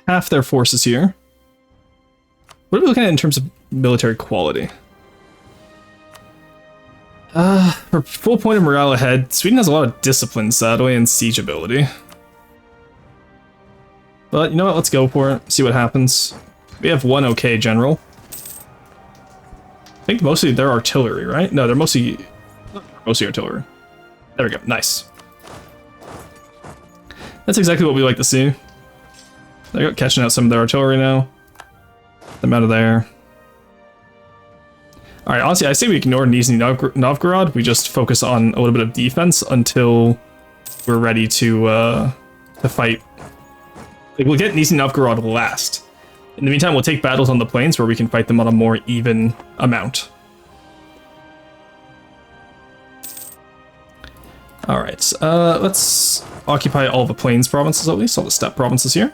half their forces here. What are we looking at in terms of military quality? For full point of morale ahead, Sweden has a lot of discipline, sadly, and siege ability. But you know what, let's go for it, see what happens. We have one okay general. I think mostly they're artillery, right? No, they're mostly artillery. There we go, nice. That's exactly what we like to see. There you go, catching out some of their artillery now. Get them out of there. Alright, honestly, I say we ignore Nizhny Novgorod. We just focus on a little bit of defense until we're ready to fight. Like, we'll get Nizhny Novgorod last. In the meantime, we'll take battles on the plains where we can fight them on a more even amount. Alright, let's occupy all the plains provinces at least, all the steppe provinces here.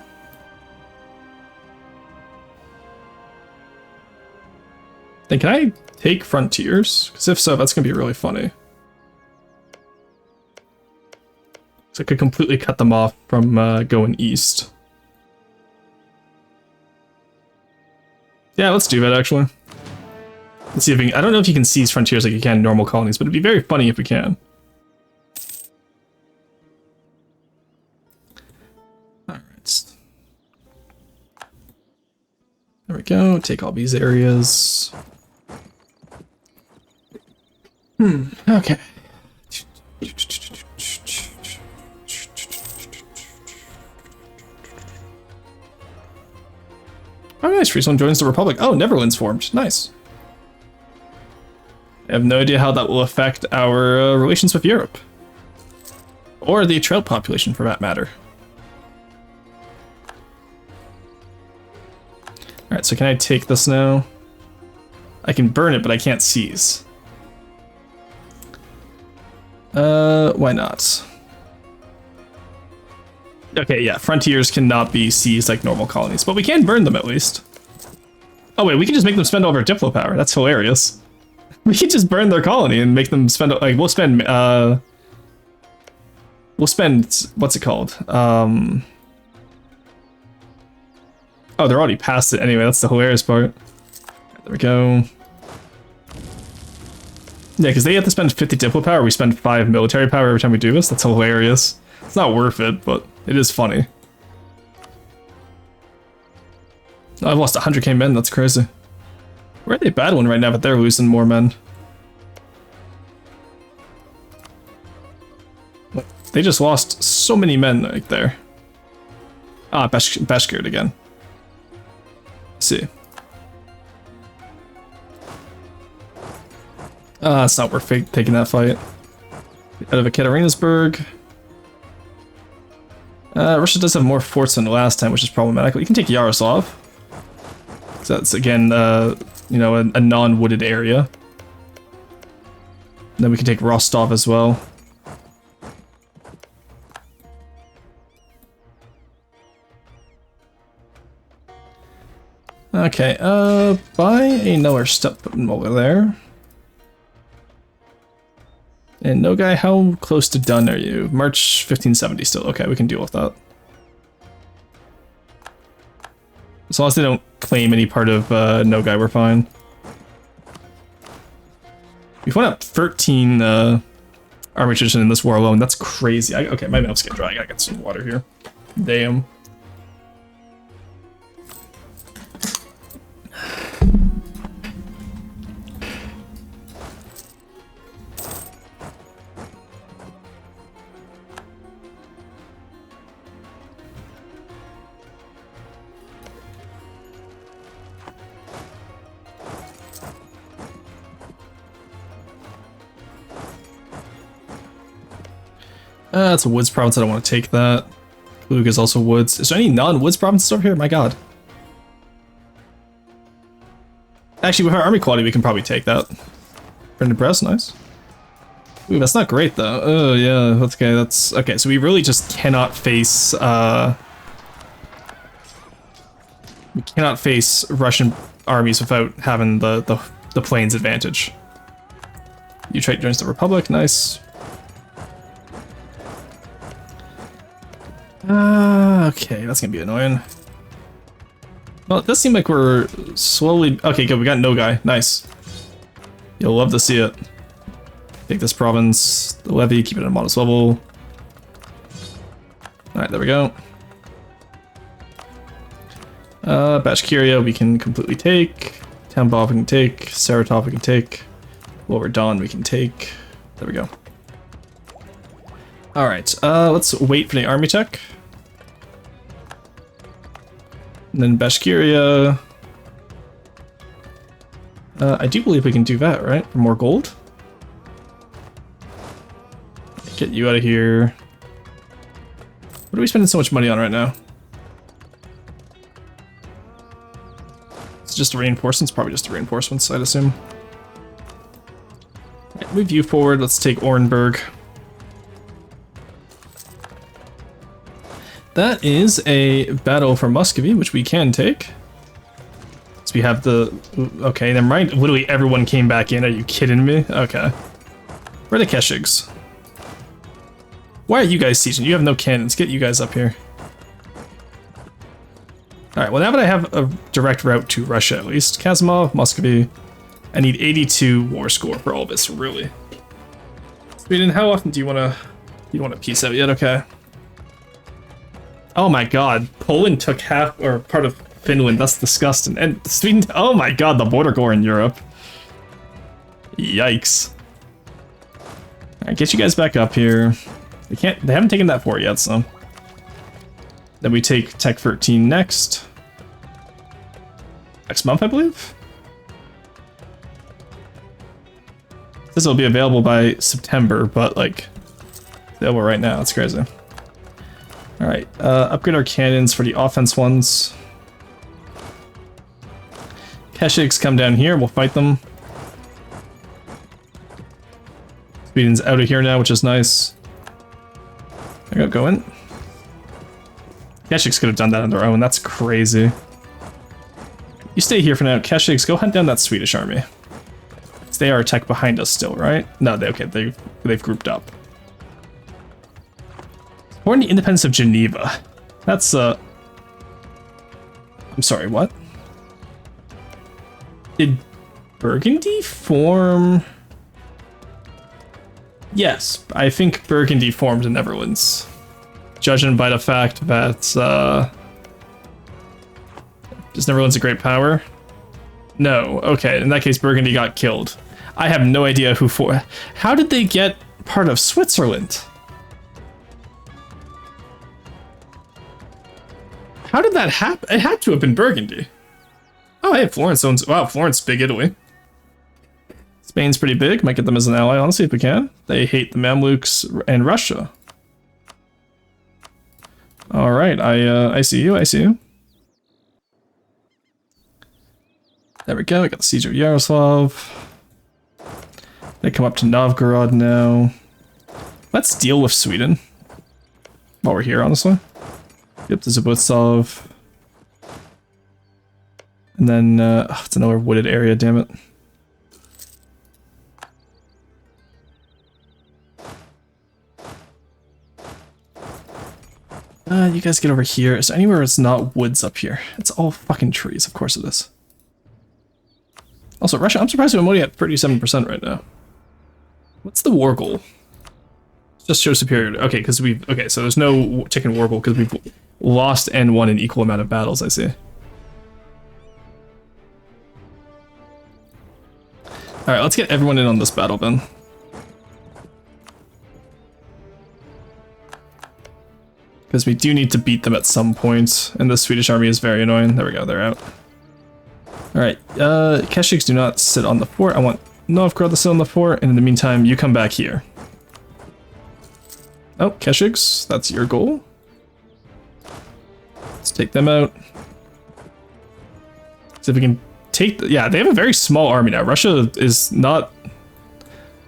Then can I take frontiers? Because if so, that's going to be really funny. So I could completely cut them off from going east. Yeah, let's do that actually. Let's see if we can, I don't know if you can seize frontiers like you can in normal colonies, but it'd be very funny if we can. Alright. There we go, take all these areas. Okay. Oh, nice. Friesland joins the Republic. Oh, Netherlands formed. Nice. I have no idea how that will affect our relations with Europe. Or the trout population, for that matter. Alright, so can I take this now? I can burn it, but I can't seize. Why not? Okay, yeah, frontiers cannot be seized like normal colonies, but we can burn them at least. Oh wait, we can just make them spend all of our Diplo power. That's hilarious. We can just burn their colony and make them spend, like, we'll spend, what's it called? Oh, they're already past it anyway, that's the hilarious part. There we go. Yeah, because they have to spend 50 Diplo power, we spend 5 military power every time we do this. That's hilarious. It's not worth it, but it is funny. Oh, I've lost 100k men, that's crazy. Where are they battling right now, but they're losing more men? They just lost so many men right there. Ah, Bashkir again. Let's see. Ah, it's not worth taking that fight. Out of Ekaterinburg. Russia does have more forts than the last time, which is problematic. You can take Yaroslav. So that's, again, you know, a non-wooded area. And then we can take Rostov as well. Okay, buy another step over there. And no guy, how close to done are you? March 1570 still. Okay, we can deal with that. As long as they don't claim any part of no guy, we're fine. We've went up 13 army attrition in this war alone. That's crazy. Okay, my mouth's getting dry. I gotta get some water here. Damn. That's a woods province. I don't want to take that. Klug is also woods. Is there any non-woods provinces over here? My god. Actually, with our army quality, we can probably take that. Printed press, nice. Ooh, that's not great though. Oh yeah, that's okay. That's okay. So we really just cannot face. We cannot face Russian armies without having the plains advantage. Utrecht joins the Republic. Nice. Okay, that's gonna be annoying. Well, it does seem like we're slowly... Okay, good, we got no guy. Nice. You'll love to see it. Take this province, the levy, keep it at a modest level. Alright, there we go. Bashkiria we can completely take. Tambov we can take. Saratov we can take. Lower Don we can take. There we go. Alright, let's wait for the army tech. And then Bashkiria. I do believe we can do that, right? For more gold? Get you out of here. What are we spending so much money on right now? It's just reinforcements? Probably just the reinforcements, I'd assume. Right, move you forward. Let's take Orenburg. That is a battle for Muscovy, which we can take. So we have the... Okay, never mind. Literally everyone came back in. Are you kidding me? Okay. Where are the Keshigs? Why are you guys sieging? You have no cannons. Get you guys up here. Alright, well now that I have a direct route to Russia at least. Kazimov, Muscovy. I need 82 war score for all this, really. Sweden, how often do you want to peace out yet? Okay. Oh my god, Poland took half, or part of Finland, that's disgusting. And Sweden, oh my god, the border war in Europe. Yikes. Alright, get you guys back up here. They haven't taken that fort yet, so. Then we take Tech 13 next. next month, I believe. This will be available by September, but like available right now. It's crazy. All right, upgrade our cannons for the offense ones. Keshiks come down here. We'll fight them. Sweden's out of here now, which is nice. There you go in. Keshiks could have done that on their own. That's crazy. You stay here for now. Keshiks, go hunt down that Swedish army. They are attacked behind us still, right? No, they've grouped up. Born the independence of Geneva. That's I'm sorry, what? Did Burgundy form? Yes, I think Burgundy formed the Netherlands. Judging by the fact that is Netherlands a great power? No. Okay, in that case, Burgundy got killed. I have no idea who for. How did they get part of Switzerland? How did that happen? It had to have been Burgundy. Oh, hey, Florence owns. Wow, Florence, big Italy. Spain's pretty big. Might get them as an ally, honestly, if we can. They hate the Mamluks and Russia. All right, I see you. I see you. There we go. We got the siege of Yaroslav. They come up to Novgorod now. Let's deal with Sweden while we're here, honestly. Get up to Subathon. And then, it's another wooded area, damn it. You guys get over here. Is there anywhere it's not woods up here? It's all fucking trees, of course it is. Also, Russia, I'm surprised I'm only at 37% right now. What's the war goal? Just show superiority. Okay, because we've... Okay, so there's no chicken war goal because we've lost and won an equal amount of battles, I see. Alright, let's get everyone in on this battle then. Because we do need to beat them at some point, and the Swedish army is very annoying. There we go, they're out. Alright, Keshiks do not sit on the fort. I want Novgorod to sit on the fort, and in the meantime, you come back here. Oh, Keshiks, that's your goal. Let's take them out. See if we can take... Yeah, they have a very small army now. Russia is not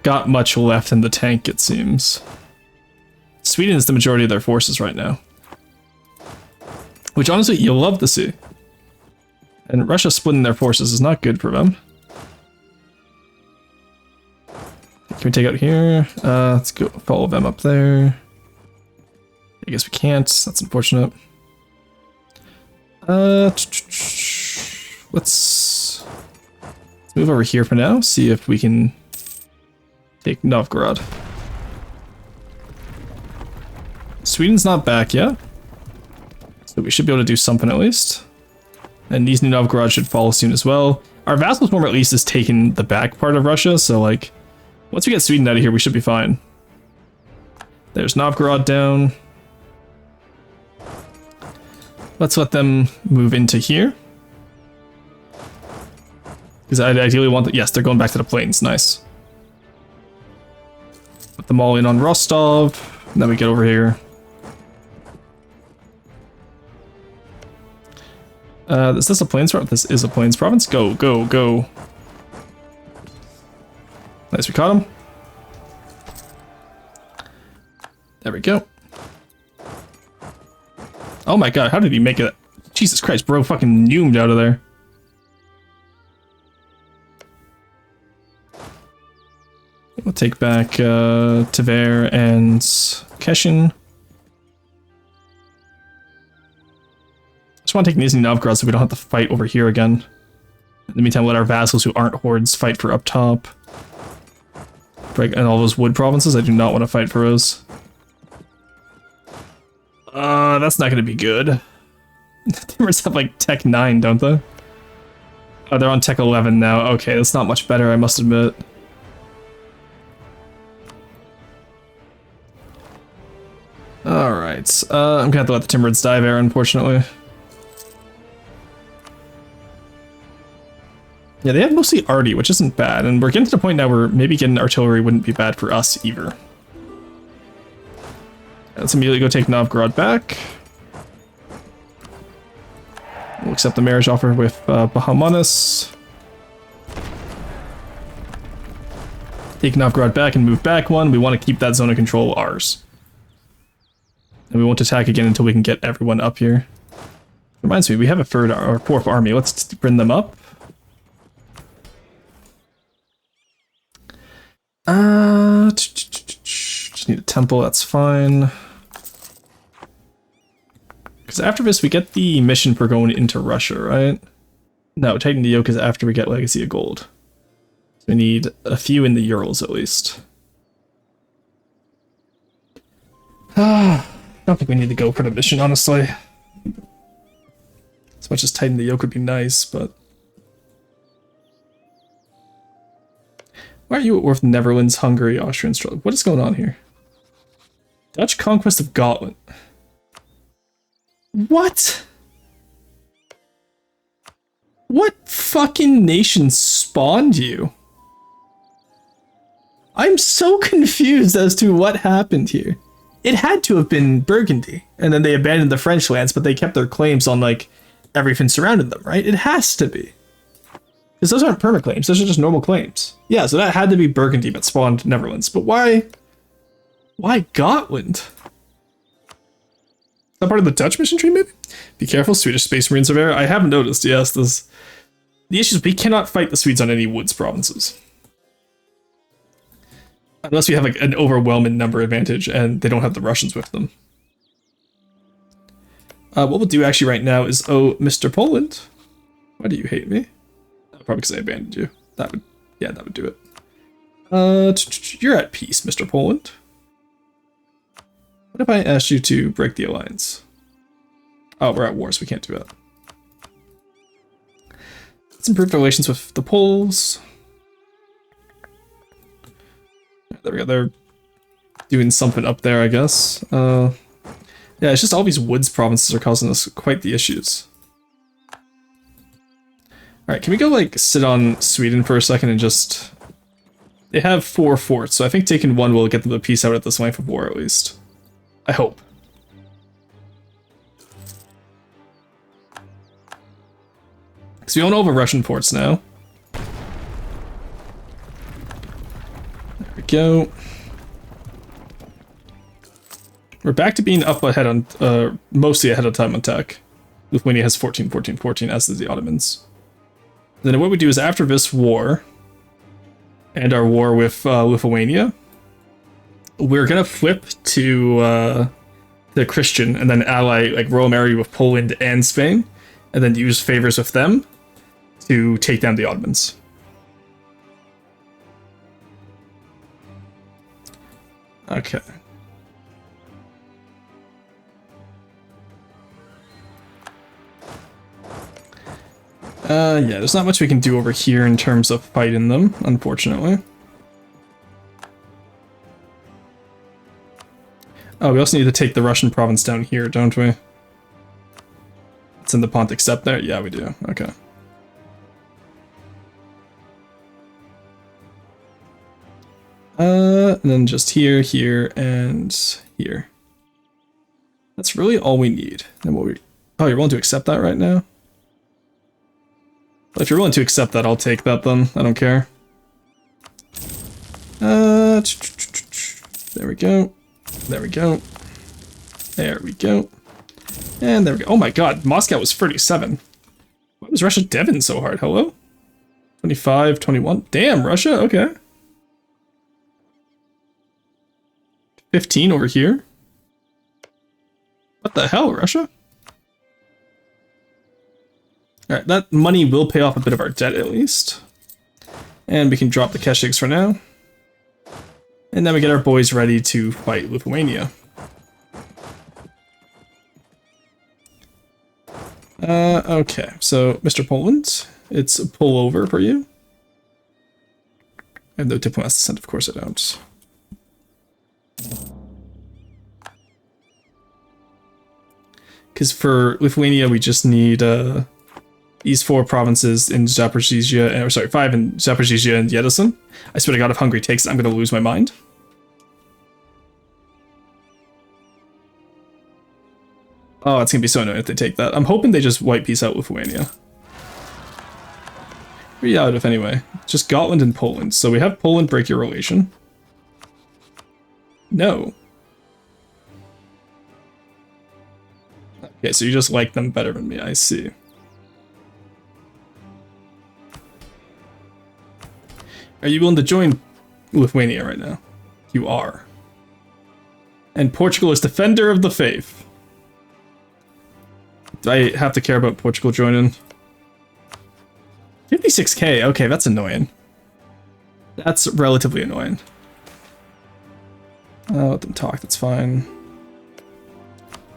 got much left in the tank, it seems. Sweden is the majority of their forces right now. Which, honestly, you'll love to see. And Russia splitting their forces is not good for them. Can we take out here? Let's go follow them up there. I guess we can't. That's unfortunate. Let's move over here for now. See if we can take Novgorod. Sweden's not back yet. So we should be able to do something at least. And Nizhny Novgorod should follow soon as well. Our vassal form at least is taking the back part of Russia, so like, once we get Sweden out of here, we should be fine. There's Novgorod down. Let's let them move into here. Because I ideally want yes, they're going back to the plains, nice. Put them all in on Rostov, and then we get over here. Is this a plains province? This is a plains province. Go, go, go. Nice, we caught him. There we go. Oh my god, how did he make it? Jesus Christ, bro fucking numed out of there. We'll take back Tver and Keshin. I just want to take Nizhny Novgorod so we don't have to fight over here again. In the meantime, let our vassals who aren't hordes fight for up top. And all those wood provinces, I do not want to fight for those. That's not going to be good. Timbers have like Tech 9, don't they? Oh, they're on Tech 11 now. Okay, that's not much better, I must admit. Alright, I'm gonna have to let the Timurids die there, unfortunately. Yeah, they have mostly arty, which isn't bad, and we're getting to the point now where maybe getting artillery wouldn't be bad for us either. Let's immediately go take Novgorod back. We'll accept the marriage offer with Bahamanis. Take Novgorod back and move back one. We want to keep that zone of control ours. And we won't attack again until we can get everyone up here. Reminds me, we have a third or fourth army. Let's bring them up. Just need a temple, that's fine. Because after this, we get the mission for going into Russia, right? No, Titan the Yoke is after we get Legacy of Gold. So we need a few in the Urals, at least. I don't think we need to go for the mission, honestly. As much as Titan the Yoke would be nice, but... Why are you at war with Netherlands, Hungary, Austria, and Struggle? What is going on here? Dutch conquest of Gotland. What? What fucking nation spawned you? I'm so confused as to what happened here. It had to have been Burgundy, and then they abandoned the French lands, but they kept their claims on, like, everything surrounding them, right? It has to be. Because those aren't perma claims, those are just normal claims. Yeah, so that had to be Burgundy that spawned Netherlands, but why? Why Gotland? Is that part of the Dutch mission tree, maybe? Be careful, Swedish Space Marines are there. I have noticed, yes, the issue is we cannot fight the Swedes on any woods provinces. Unless we have like an overwhelming number advantage and they don't have the Russians with them. What we'll do actually right now is, oh, Mr. Poland, why do you hate me? Probably because I abandoned you. That would do it. You're at peace, Mr. Poland. What if I asked you to break the alliance? Oh, we're at war, so we can't do that. Let's improve relations with the Poles. There we go, they're doing something up there, I guess. Yeah, it's just all these woods provinces are causing us quite the issues. Alright, can we go, like, sit on Sweden for a second and just... They have 4 forts, so I think taking one will get them to peace out at this length of war, at least. I hope. Because we own all the Russian ports now. There we go. We're back to being up ahead on, mostly ahead of time on tech. Lithuania has 14, 14, 14, as does the Ottomans. Then what we do is after this war, and our war with Lithuania, we're gonna flip to the Christian and then ally like Royal Mary with Poland and Spain, and then use favors with them to take down the Ottomans. Okay. Yeah, there's not much we can do over here in terms of fighting them, unfortunately. Oh, we also need to take the Russian province down here, don't we? It's in the Pontic Steppe there? Yeah, we do. Okay. And then just here, here, and here. That's really all we need. Then what we... Oh, you're willing to accept that right now? Well, if you're willing to accept that, I'll take that then. I don't care. There we go. There we go. There we go. And there we go. Oh my god, Moscow was 37. Why was Russia deving so hard? Hello? 25, 21. Damn, Russia? Okay. 15 over here. What the hell, Russia? Alright, that money will pay off a bit of our debt at least. And we can drop the Keshiks for now. And then we get our boys ready to fight Lithuania. Okay, so Mr. Poland, it's a pull over for you. I have no diplomats to send, of course I don't. Because for Lithuania we just need, these 4 provinces in Zaporizhia, or sorry, 5 in Zaporizhia and Yedison. I swear to God, if Hungary takes it, I'm going to lose my mind. Oh, it's going to be so annoying if they take that. I'm hoping they just white piece out Lithuania. Where are you out of anyway? Just Gotland and Poland. So we have Poland break your relation. No. Okay, so you just like them better than me, I see. Are you willing to join Lithuania right now? You are. And Portugal is defender of the faith. Do I have to care about Portugal joining? 56k, okay, that's annoying. That's relatively annoying. I'll let them talk, that's fine.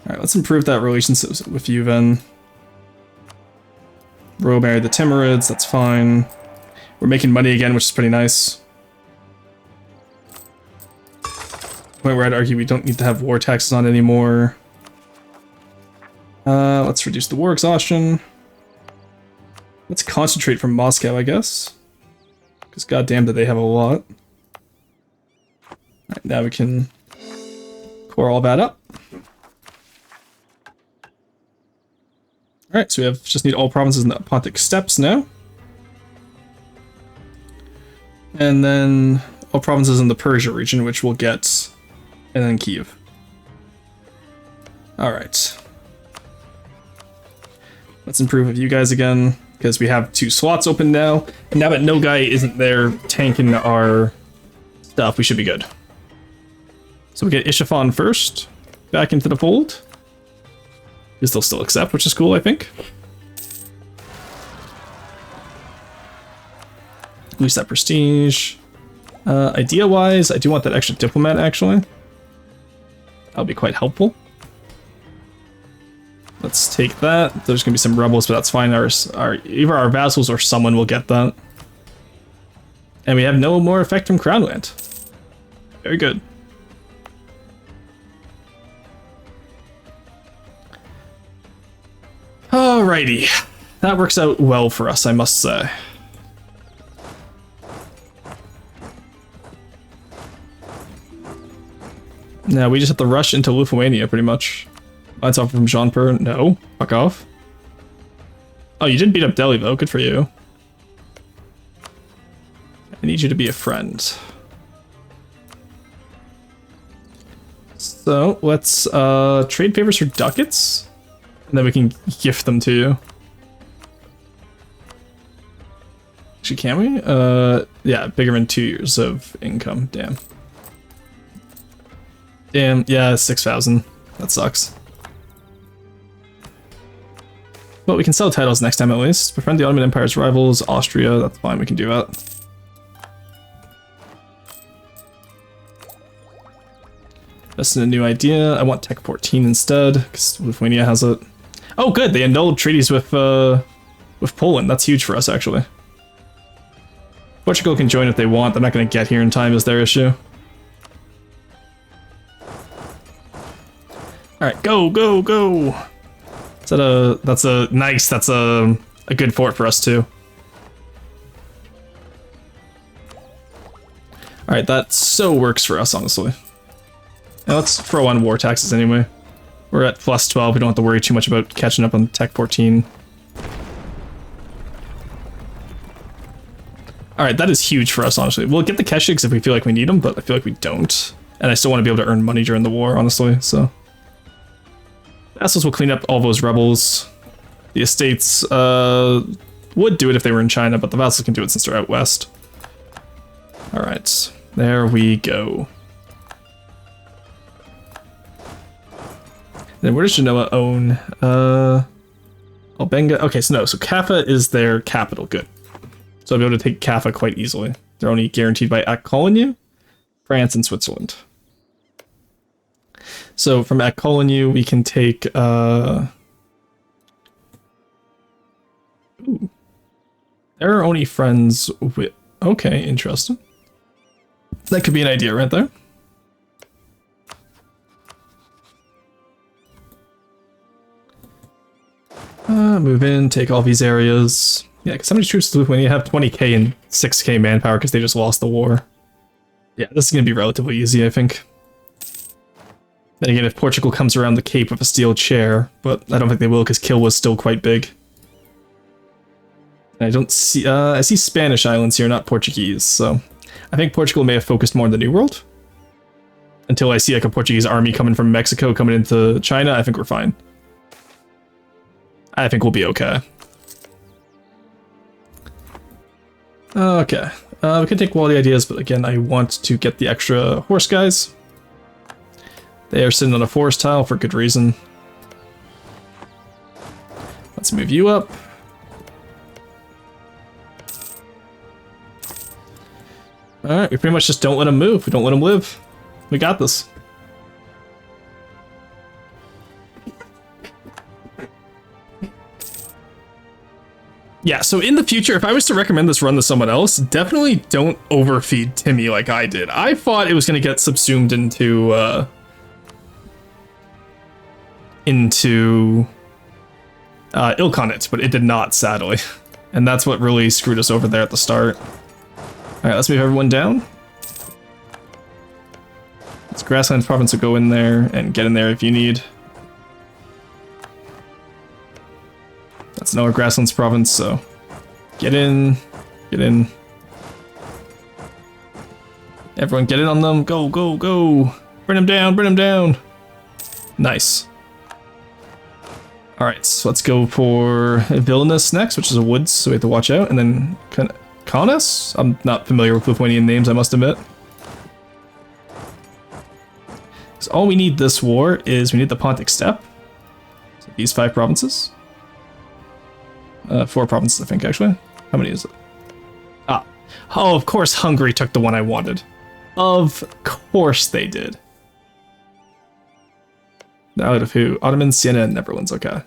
Alright, let's improve that relationship with you then. Royal married the Timurids, that's fine. We're making money again, which is pretty nice. Point where I'd argue we don't need to have war taxes on anymore. Let's reduce the war exhaustion. Let's concentrate from Moscow, I guess. Because goddamn did they have a lot. Alright, now we can core all that up. Alright, so we have just need all provinces in the Pontic Steppes now. And then all provinces in the Persia region, which we'll get, and then Kiev. Alright. Let's improve with you guys again, because we have 2 slots open now. And now that no guy isn't there tanking our stuff, we should be good. So we get Isfahan first, back into the fold. They'll still accept, which is cool, I think. Lose that prestige. Idea-wise, I do want that extra diplomat, actually. That'll be quite helpful. Let's take that. There's going to be some rebels, but that's fine. Either our vassals or someone will get that. And we have no more effect from Crown Land. Very good. Alrighty. That works out well for us, I must say. Now we just have to rush into Lithuania, pretty much. That's off from Jean-Per. No, fuck off. Oh, you did beat up Delhi, though. Good for you. I need you to be a friend. So, let's trade favors for ducats. And then we can gift them to you. Actually, can we? Yeah, bigger than 2 years of income. Damn. Damn, yeah, 6,000. That sucks. But we can sell titles next time at least. Befriend the Ottoman Empire's rivals, Austria, that's fine, we can do that. That's a new idea. I want Tech 14 instead, because Lithuania has it. Oh good, they annulled treaties with Poland. That's huge for us, actually. Portugal can join if they want. They're not going to get here in time is their issue. Alright, go, go, go! That's a good fort for us too. Alright, that so works for us, honestly. Now let's throw on war taxes anyway. We're at plus 12, we don't have to worry too much about catching up on Tech 14. Alright, that is huge for us, honestly. We'll get the Keshiks if we feel like we need them, but I feel like we don't. And I still want to be able to earn money during the war, honestly, so... Vassals will clean up all those rebels. The estates would do it if they were in China, but the vassals can do it since they're out west. Alright, there we go. Then where does Genoa own? Albenga. Okay, so no, so Kaffa is their capital. Good. So I'll be able to take Kaffa quite easily. They're only guaranteed by Akkolinu, France, and Switzerland. So from Akkolinu, we can take... Ooh. They're only friends with... Okay, interesting. That could be an idea right there. Move in, take all these areas. Yeah, because how many troops do we have? 20k and 6k manpower because they just lost the war. Yeah, this is going to be relatively easy, I think. Then again, if Portugal comes around the Cape with a steel chair, but I don't think they will because Kill was still quite big. And I don't see, I see Spanish islands here, not Portuguese, so I think Portugal may have focused more on the New World. Until I see like a Portuguese army coming from Mexico coming into China, I think we're fine. I think we'll be okay. Okay, we can take quality ideas, but again, I want to get the extra horse guys. They are sitting on a forest tile for good reason. Let's move you up. Alright, we pretty much just don't let them move. We don't let them live. We got this. Yeah, so in the future, if I was to recommend this run to someone else, definitely don't overfeed Timmy like I did. I thought it was going to get subsumed into Ilkhanate, but it did not, sadly. And that's what really screwed us over there at the start. Alright, let's move everyone down. This Grasslands province will go in there and get in there if you need. That's another Grasslands province, so get in, get in. Everyone get in on them. Go, go, go. Bring them down, bring them down. Nice. Alright, so let's go for Vilnius next, which is a woods, so we have to watch out. And then Kaunas? I'm not familiar with Lithuanian names, I must admit. So all we need this war is we need the Pontic Steppe. So these 5 provinces. 4 provinces, I think, actually. How many is it? Ah. Oh, of course Hungary took the one I wanted. Of course they did. Out of who? Ottoman, Siena, and Netherlands, okay.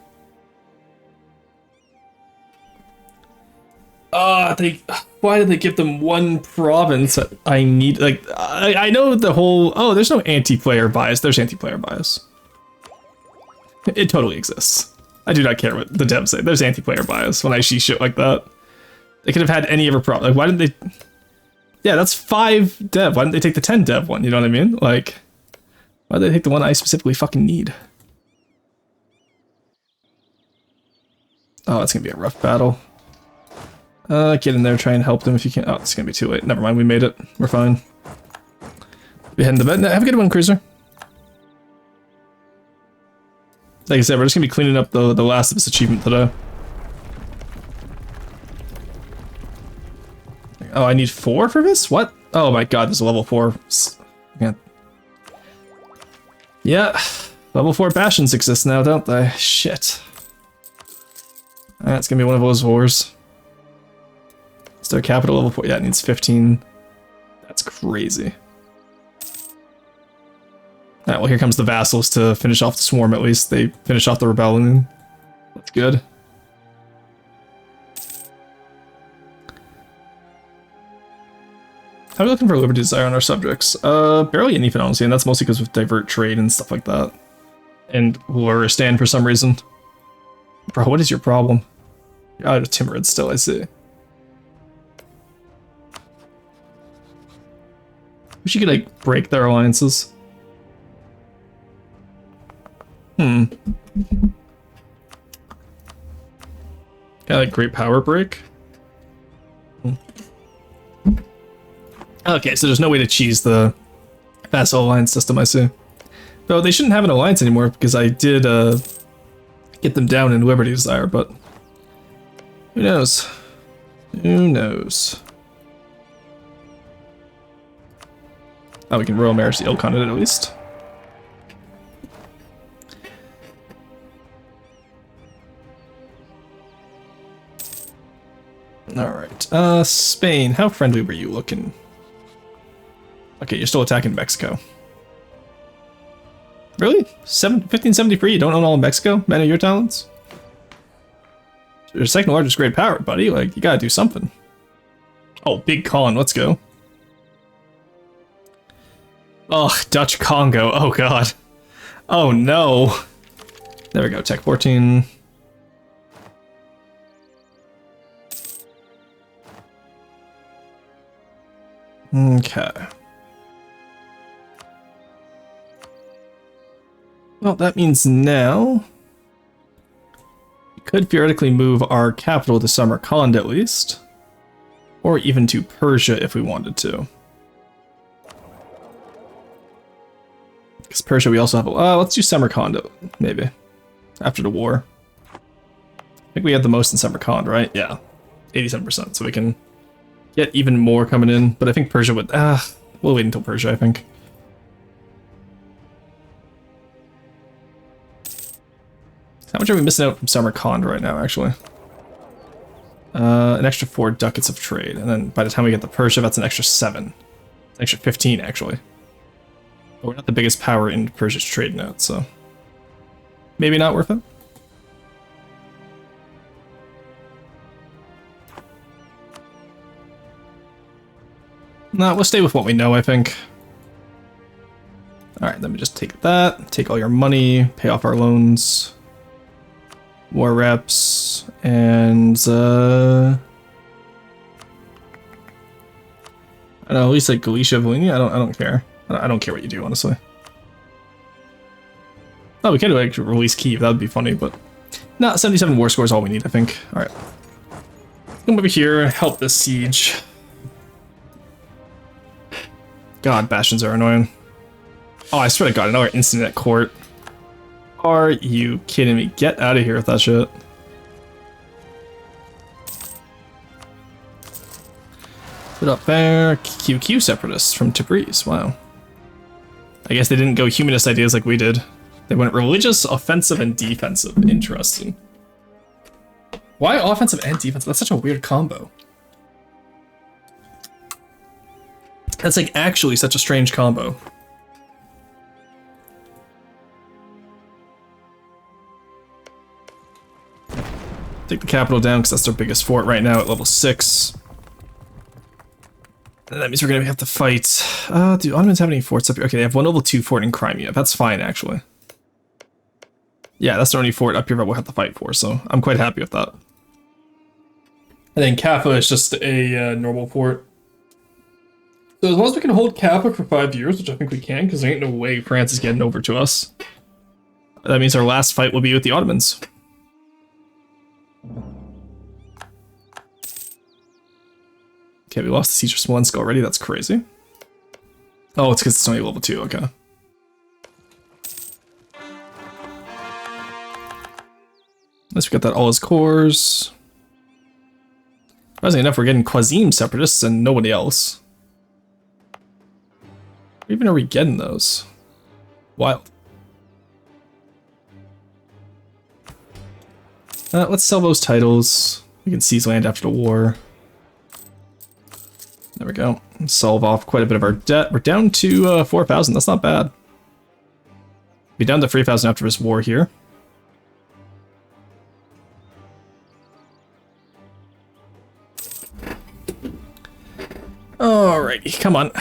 Why did they give them one province that I need? Like, I know the whole... Oh, there's no anti-player bias. There's anti-player bias. It totally exists. I do not care what the devs say. There's anti-player bias when I see shit like that. They could have had any other problem. Like, why didn't they... Yeah, that's 5 dev. Why didn't they take the 10 dev one? You know what I mean? Like, why did they take the one I specifically fucking need? Oh, it's gonna be a rough battle. Get in there, try and help them if you can. Oh, it's gonna be too late. Never mind, we made it. We're fine. We're heading to bed. Have a good one, Cruiser. Like I said, we're just gonna be cleaning up the last of this achievement today. Oh, I need 4 for this? What? Oh my god, there's a level 4. Yeah, level 4 bastions exist now, don't they? Shit. That's gonna be one of those wars. Is there a capital level 4? Yeah, it needs 15. That's crazy. Alright, well here comes the vassals to finish off the swarm at least. They finish off the rebellion. That's good. How are we looking for liberty desire on our subjects? Barely anything, honestly, and that's mostly because of divert trade and stuff like that. And Luristan for some reason. Bro, what is your problem? You're out of Timurid still, I see. We should like break their alliances. Got like great power break. Okay, so there's no way to cheese the vassal alliance system, I see. Though they shouldn't have an alliance anymore because I did get them down in Liberty Desire, but who knows? Who knows? Oh, we can Royal Marriage the Ilkhanate at least. Alright, Spain, how friendly were you looking? Okay, you're still attacking Mexico. Really? 1573, you don't own all of Mexico? Man of your talents? You're second largest great power, buddy. Like, you gotta do something. Oh, Big Con, let's go. Oh, Dutch Congo, oh god. Oh no. There we go, Tech 14. Okay. Well, that means now we could theoretically move our capital to Samarkand at least, or even to Persia if we wanted to. Because Persia we also have, let's do Samarkand maybe, after the war. I think we have the most in Samarkand, right? Yeah, 87%, so we can get even more coming in, but I think Persia would, we'll wait until Persia, I think. How much are we missing out from Samarkand right now, actually? An extra 4 ducats of trade, and then by the time we get to Persia, that's an extra 7. It's an extra 15, actually. But we're not the biggest power in Persia's trade note, so maybe not worth it. No, we'll stay with what we know, I think. Alright, let me just take that, take all your money, pay off our loans. War reps, and I don't know, at least like Galicia, Volhynia, I don't care. I don't care what you do, honestly. Oh, we could like release Kiev, that would be funny, but no, 77 war score is all we need, I think. Alright. Come over here, help this siege. God, bastions are annoying. Oh, I swear to God, another incident at court. Are you kidding me? Get out of here with that shit. Put up there. QQ separatists from Tabriz. Wow. I guess they didn't go humanist ideas like we did. They went religious, offensive, and defensive. Interesting. Why offensive and defensive? That's such a weird combo. That's like actually such a strange combo. Take the capital down because that's their biggest fort right now at level 6. And that means we're going to have to fight. Do Ottomans have any forts up here? Okay, they have one level 2 fort in Crimea. That's fine, actually. Yeah, that's the only fort up here that we'll have to fight for, so I'm quite happy with that. And then Kaffa is just a normal fort. So as long as we can hold Kaffa for 5 years, which I think we can, because there ain't no way France is getting over to us. That means our last fight will be with the Ottomans. Okay, we lost the siege of Smolensk already, that's crazy. Oh, it's because it's only level 2, okay. Unless we got that all his cores. Surprisingly enough, we're getting Quasim separatists and nobody else. Where even are we getting those? Wild. Let's sell those titles. We can seize land after the war. There we go. Solve off quite a bit of our debt. We're down to 4,000. That's not bad. Be down to 3,000 after this war here. Alrighty, come on.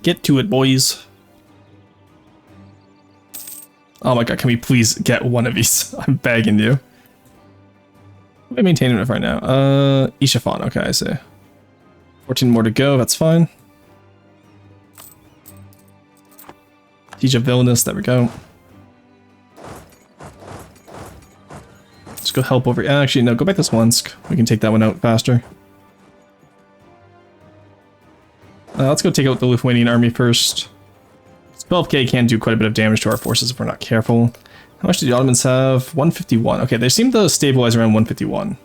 Get to it, boys. Oh my god, can we please get one of these? I'm begging you. What am I maintaining it right now? Isfahan, okay, I see. 14 more to go, that's fine. Siege of Vilnius, there we go. Let's go help over. Actually, no, go back to Smolensk. We can take that one out faster. Let's go take out the Lithuanian army first. 12k can do quite a bit of damage to our forces if we're not careful. How much do the Ottomans have? 151. Okay, they seem to stabilize around 151.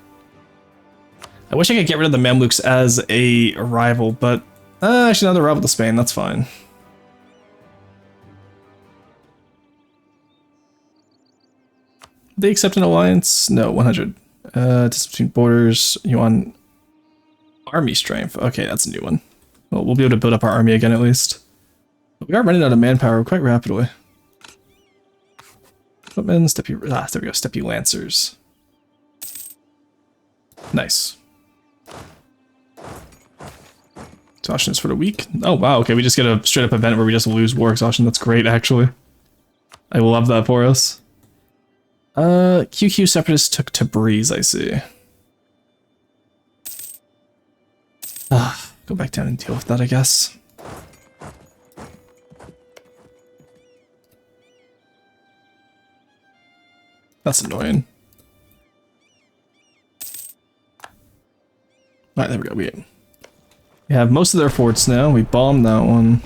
I wish I could get rid of the Mamluks as a rival, but actually now they're rival to Spain, that's fine. They accept an alliance? No, 100. Distance between borders, Yuan army strength. Okay, that's a new one. Well, we'll be able to build up our army again at least. But we are running out of manpower quite rapidly. Footmen, steppy, there we go, steppy lancers. Nice. Exhaustion is for the weak. Oh wow, okay, we just get a straight up event where we just lose war exhaustion. That's great, actually. I love that for us. QQ separatists took Tabriz, I see. Go back down and deal with that, I guess. That's annoying. Alright, there we go. We have most of their forts now. We bombed that one.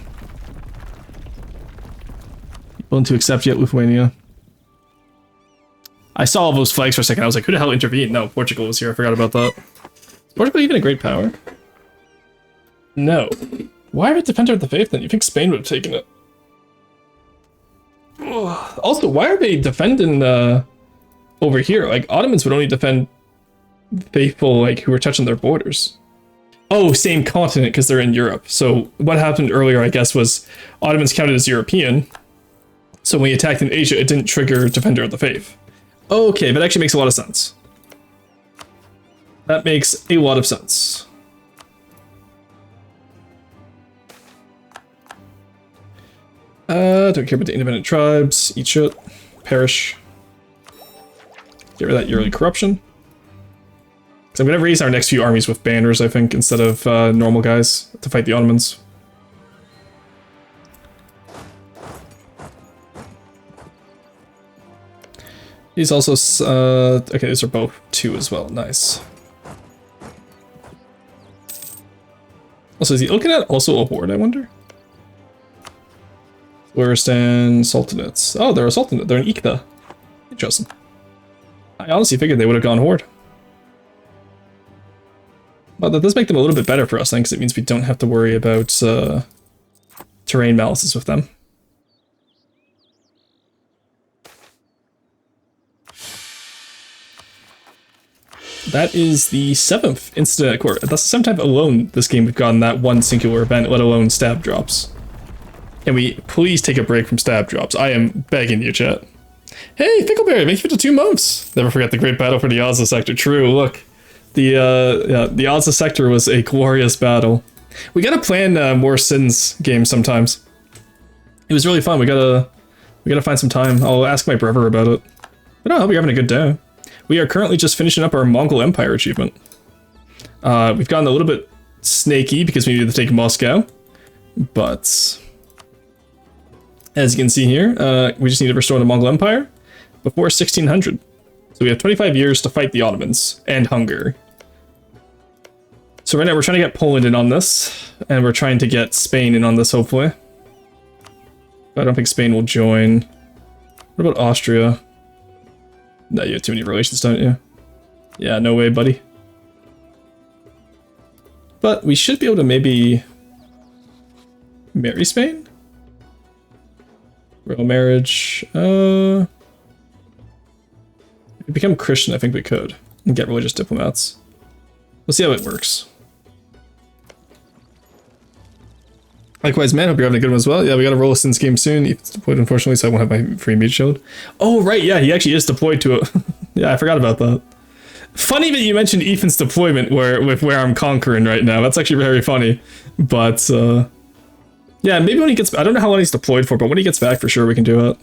Willing to accept yet, Lithuania? I saw all those flags for a second. I was like, who the hell intervened? No, Portugal was here. I forgot about that. Is Portugal even a great power? No. Why are we Defender of the Faith then? You think Spain would have taken it? Ugh. Also, why are they defending over here? Like, Ottomans would only defend faithful, like, who were touching their borders. Oh, same continent, because they're in Europe. So what happened earlier, I guess, was Ottomans counted as European. So when he attacked in Asia, it didn't trigger Defender of the Faith. Okay, that actually makes a lot of sense. That makes a lot of sense. Don't care about the independent tribes. Eat shit. Perish. Get rid of that yearly corruption. So I'm gonna raise our next few armies with banners, I think, instead of normal guys to fight the Ottomans. He's also, okay, these are both 2 as well, nice. Also, is the Ilkhanate also a horde, I wonder? Floristan Sultanates. Oh, they're a Sultanate, they're an Iqta. Interesting. I honestly figured they would have gone horde. But that does make them a little bit better for us, then, because it means we don't have to worry about terrain malices with them. That is the 7th incident at court. That's the 7th time alone this game we've gotten that one singular event, let alone stab drops. Can we please take a break from stab drops? I am begging you, chat. Hey, Fickleberry, thank you for the 2 months. Never forget the great battle for the Ozza sector. True, look. The Ozza sector was a glorious battle. We gotta plan more Sins games sometimes. It was really fun. We gotta find some time. I'll ask my brother about it. But I hope you're having a good day. We are currently just finishing up our Mongol Empire achievement. We've gotten a little bit snaky because we needed to take Moscow. But as you can see here, we just need to restore the Mongol Empire before 1600. So we have 25 years to fight the Ottomans and Hungary. So right now we're trying to get Poland in on this, and we're trying to get Spain in on this, hopefully. But I don't think Spain will join. What about Austria? No, you have too many relations, don't you? Yeah, no way, buddy. But we should be able to maybe marry Spain? Royal marriage. If we become Christian, I think we could. And get religious diplomats. We'll see how it works. Likewise, man, hope you're having a good one as well. Yeah, we gotta roll a Sins game soon. Ethan's deployed, unfortunately, so I won't have my free meat shield. Oh, right, yeah, he actually is deployed to it. Yeah, I forgot about that. Funny that you mentioned Ethan's deployment where I'm conquering right now. That's actually very funny. But, yeah, maybe when he gets... I don't know how long he's deployed for, but when he gets back, for sure, we can do it.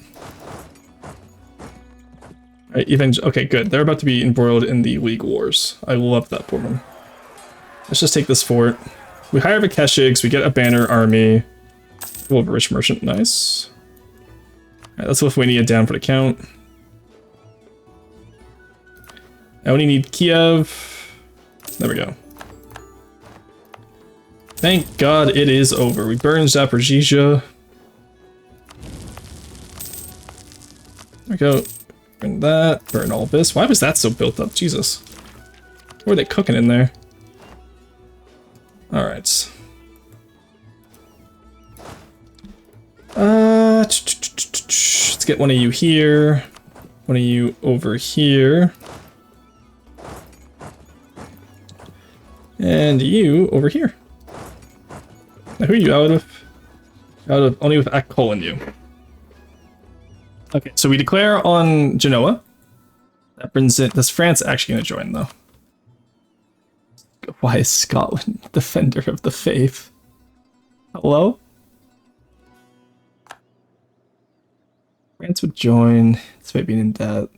Alright, Ethan... Okay, good. They're about to be embroiled in the League Wars. I love that for them. Let's just take this fort. We hire the Keshigs, we get a banner army. We'll have a rich merchant, nice. Alright, let's Lithuania down for the count. I only need Kiev. There we go. Thank God it is over. We burned Zaporizhzhia. There we go. Burn that. Burn all this. Why was that so built up? Jesus. What were they cooking in there? Alright. Let's get one of you here. One of you over here. And you over here. Now who are you out of? Out of only with Akol and you. Okay, so we declare on Genoa. That brings it. Does France actually gonna join though? Why is Scotland defender of the faith? Hello? France would join, despite being in debt.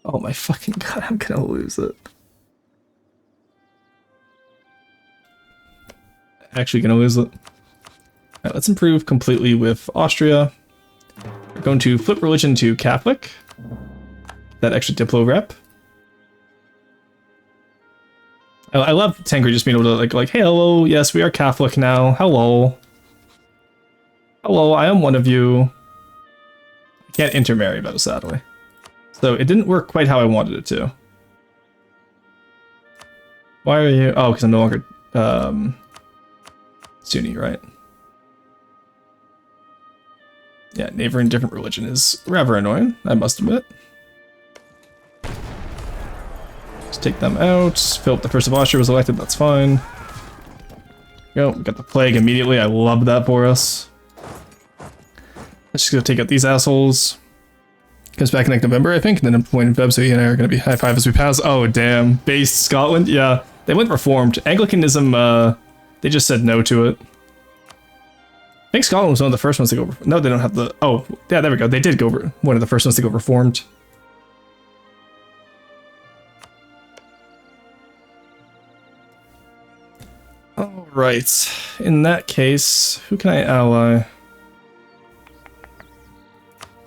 Oh my fucking god, I'm gonna lose it. Actually gonna lose it. Alright, let's improve completely with Austria. We're going to flip religion to Catholic. That extra Diplo rep. I love Tengri just being able to like, hey, hello, yes, we are Catholic now. Hello. Hello, I am one of you. I can't intermarry though, sadly. So it didn't work quite how I wanted it to. Why are you? Oh, because I'm no longer Sunni, right? Yeah, neighboring different religion is rather annoying, I must admit. Let's take them out. Philip the First of Austria was elected, that's fine. Go, we got the plague immediately, I love that for us. Let's just go take out these assholes. Comes back in like November, I think, and then employed in Feb, so he and I are going to be high five as we pass. Oh, damn. Based Scotland? Yeah. They went reformed. Anglicanism, they just said no to it. I think Scotland was one of the first ones to go... No, they don't have the... Oh, yeah, there we go. They did go... One of the first ones to go reformed. Alright. In that case, who can I ally?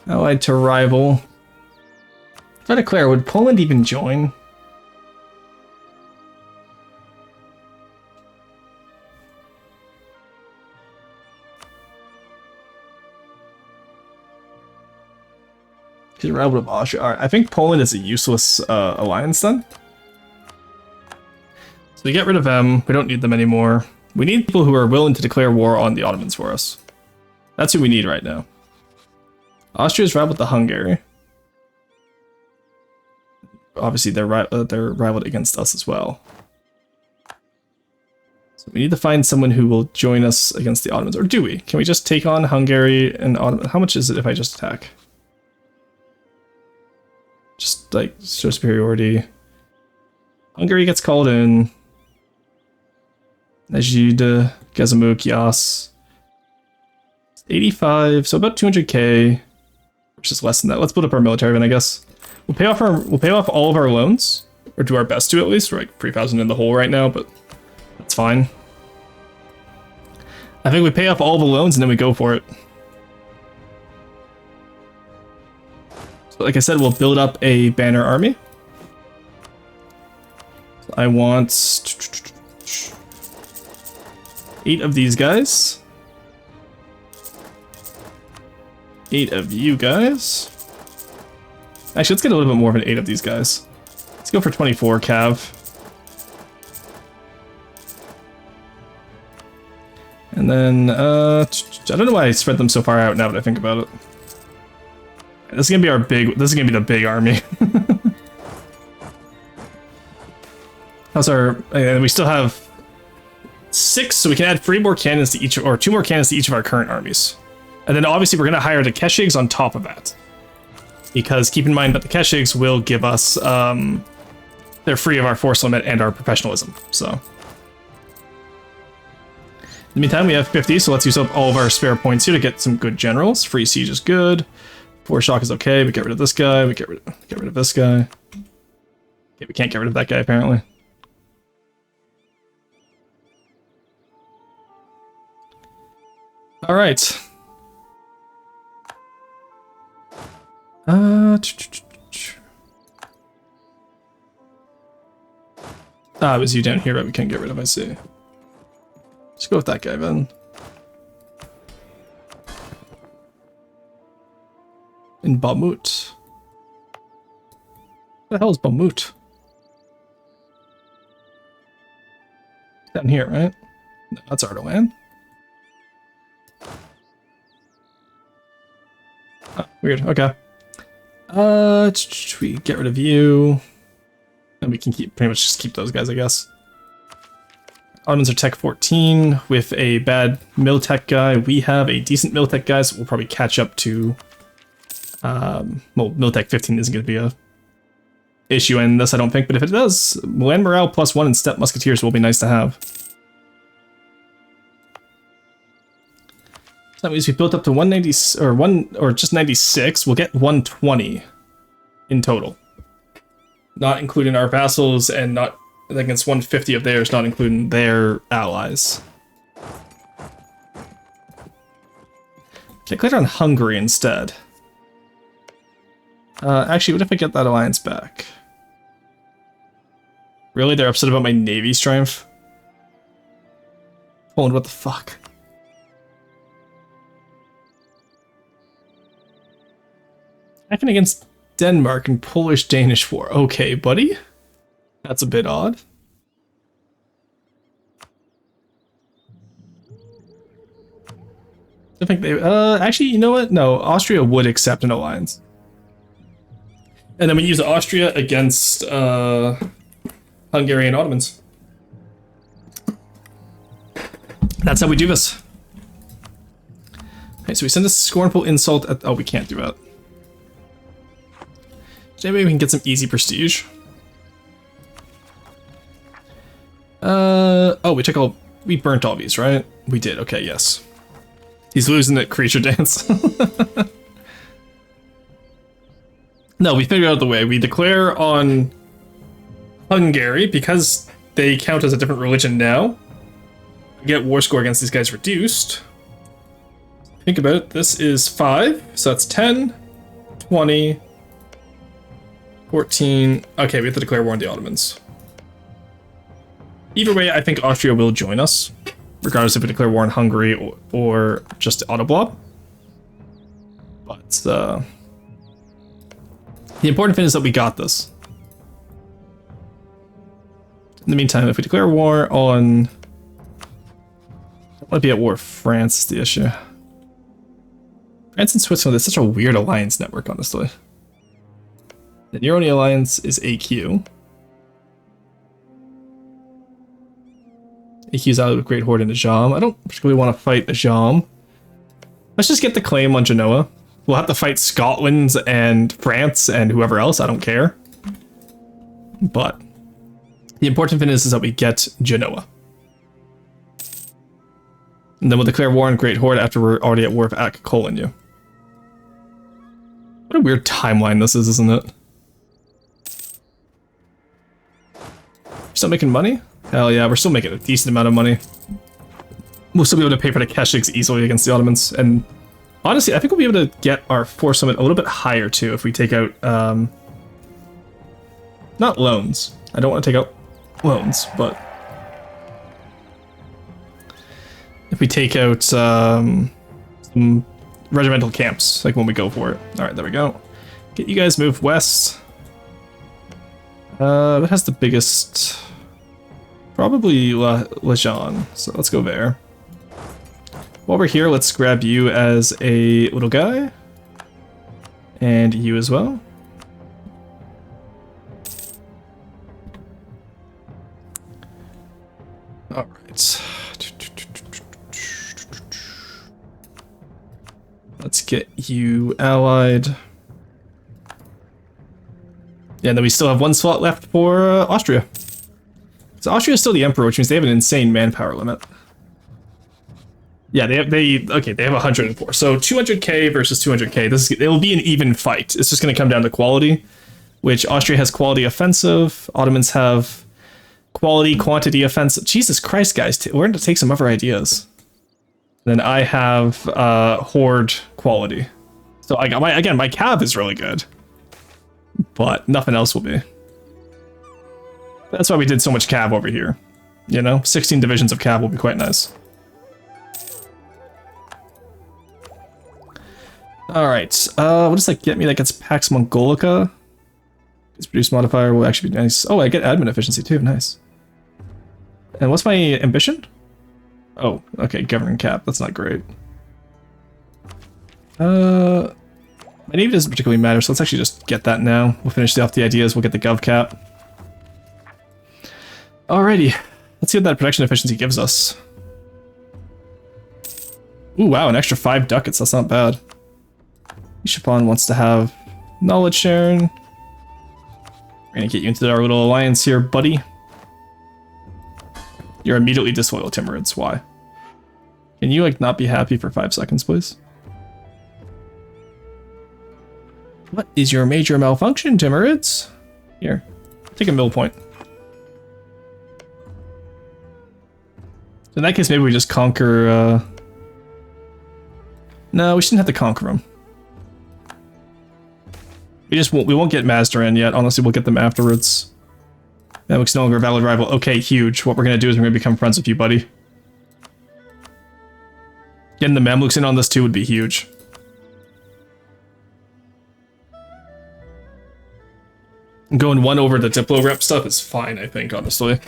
Allied to rival. If I declare, would Poland even join? Because rival with Austria. Alright, I think Poland is a useless alliance then. So we get rid of them. We don't need them anymore. We need people who are willing to declare war on the Ottomans for us. That's who we need right now. Austria's rivaled with Hungary. Obviously, they're rivaled against us as well. So we need to find someone who will join us against the Ottomans. Or do we? Can we just take on Hungary and Ottoman? How much is it if I just attack? Just, like, show superiority. Hungary gets called in. Najid, Gazamuk, Yas. 85, so about 200k. Which is less than that. Let's build up our military then, I guess. We'll pay off all of our loans, or do our best to at least. We're like 3,000 in the hole right now, but that's fine. I think we pay off all the loans and then we go for it. So like I said, we'll build up a banner army. So I want 8 of these guys. 8 of you guys. Actually, let's get a little bit more of an 8 of these guys. Let's go for 24 cav. And then, I don't know why I spread them so far out now that I think about it. This is gonna be our big, this is gonna be the big army. How's our, and we still have 6, so we can add 3 more cannons to each, or 2 more cannons to each of our current armies. And then obviously we're going to hire the Keshigs on top of that. Because keep in mind that the Keshigs will give us, they're free of our force limit and our professionalism, so. In the meantime, we have 50, so let's use up all of our spare points here to get some good generals. Free siege is good. 4 shock is okay. We get rid of this guy. We get rid of this guy. Okay, we can't get rid of that guy, apparently. All right. It was you down here, but we can't get rid of, I see. Let's go with that guy, then. In Bamut. What the hell is Bamut? Down here, right? No, that's Ardoan. Oh, weird, okay. We get rid of you. And we can pretty much just keep those guys, I guess. Ottomans are tech 14 with a bad mil tech guy. We have a decent mil tech guy, so we'll probably catch up to... well, mil tech 15 isn't going to be a issue in this, I don't think, but if it does, land morale +1 and step musketeers will be nice to have. So that means we built up to 190, or just 96. We'll get 120 in total. Not including our vassals and not against 150 of theirs, not including their allies. Declare on Hungary instead. Actually, what if I get that alliance back? Really? They're upset about my navy strength? Poland, what the fuck? Acting against Denmark in Polish-Danish war. Okay, buddy. That's a bit odd. I think they... actually, you know what? No, Austria would accept an alliance. And then we use Austria against Hungarian Ottomans. That's how we do this. Okay, so we send a scornful insult at... Oh, we can't do that. So maybe we can get some easy prestige. Oh, we took all... We burnt all these, right? We did, okay, yes. He's losing at Creature Dance. No, we figured out the way. We declare on Hungary, because they count as a different religion now. We get war score against these guys reduced. Think about it, this is 5, so that's 10, 20, 14. Okay, we have to declare war on the Ottomans. Either way, I think Austria will join us, regardless if we declare war on Hungary or just Autoblob. But the important thing is that we got this. In the meantime, if we declare war on... I want to be at war with France is the issue. France and Switzerland is such a weird alliance network, honestly. The Neuroni alliance is AQ. AQ's out with Great Horde and Ajam. I don't particularly want to fight Ajam. Let's just get the claim on Genoa. We'll have to fight Scotland and France and whoever else, I don't care. But the important thing is that we get Genoa. And then we'll declare war on Great Horde after we're already at war with Akkolinu. What a weird timeline this is, isn't it? Still making money? Hell yeah, we're still making a decent amount of money. We'll still be able to pay for the Keshiks easily against the Ottomans. And honestly, I think we'll be able to get our force limit a little bit higher too if we take out, not loans. I don't want to take out loans, but if we take out some regimental camps, like when we go for it. All right, there we go. Get you guys moved west. What has the biggest? Probably Lejean, so let's go there. While we're here, let's grab you as a little guy. And you as well. Alright. Let's get you allied. Yeah, and then we still have one slot left for Austria. So Austria is still the emperor, which means they have an insane manpower limit. Yeah, they have 104. So 200k versus 200k. It'll be an even fight. It's just going to come down to quality, which Austria has quality offensive. Ottomans have quality quantity offensive. Jesus Christ, guys, we're going to take some other ideas. Then I have horde quality. So I got my cav is really good, but nothing else will be. That's why we did so much cav over here. You know, 16 divisions of cav will be quite nice. Alright, what does that get me? That gets Pax Mongolica. Its produce modifier will actually be nice. Oh, I get admin efficiency too, nice. And what's my ambition? Oh, okay, governing cap, that's not great. My navy doesn't particularly matter, so let's actually just get that now. We'll finish off the ideas, we'll get the gov cap. Alrighty, let's see what that production efficiency gives us. Ooh, wow, an extra 5 ducats, that's not bad. Chapon wants to have knowledge sharing. We're gonna get you into our little alliance here, buddy. You're immediately disloyal, Timurids. Why? Can you, like, not be happy for 5 seconds, please? What is your major malfunction, Timurids? Here, take a mill point. So in that case, maybe we just conquer, No, we shouldn't have to conquer them. We won't get Mazdaran yet. Honestly, we'll get them afterwards. Mamluks no longer a valid rival. Okay, huge. What we're gonna do is we're gonna become friends with you, buddy. Getting the Mamluks in on this too would be huge. Going one over the Diplo rep stuff is fine, I think, honestly.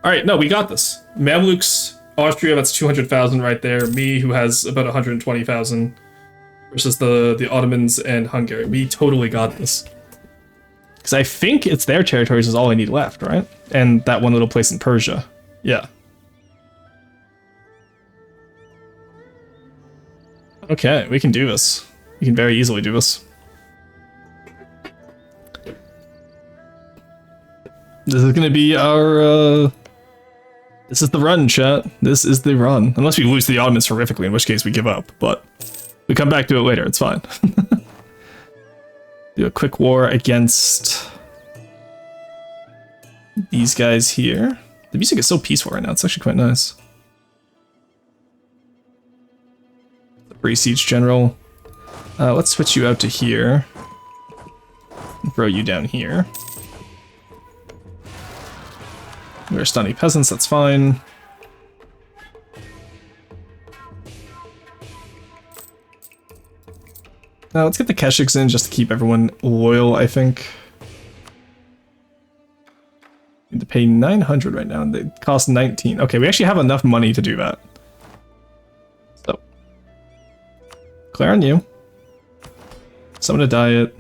Alright, no, we got this. Mamluks, Austria, that's 200,000 right there. Me, who has about 120,000. Versus the Ottomans and Hungary. We totally got this. Because I think it's their territories is all I need left, right? And that one little place in Persia. Yeah. Okay, we can do this. We can very easily do this. This is gonna be our, this is the run, chat. This is the run. Unless we lose to the Ottomans horrifically, in which case we give up, but... We come back to it later, it's fine. Do a quick war against these guys here. The music is so peaceful right now, it's actually quite nice. The Pre-Siege General. Let's switch you out to here. And throw you down here. We're Stani peasants, that's fine. Now let's get the Keshiks in just to keep everyone loyal, I think. Need to pay 900 right now, and they cost 19. Okay, we actually have enough money to do that. So, clear on you. Summon a diet.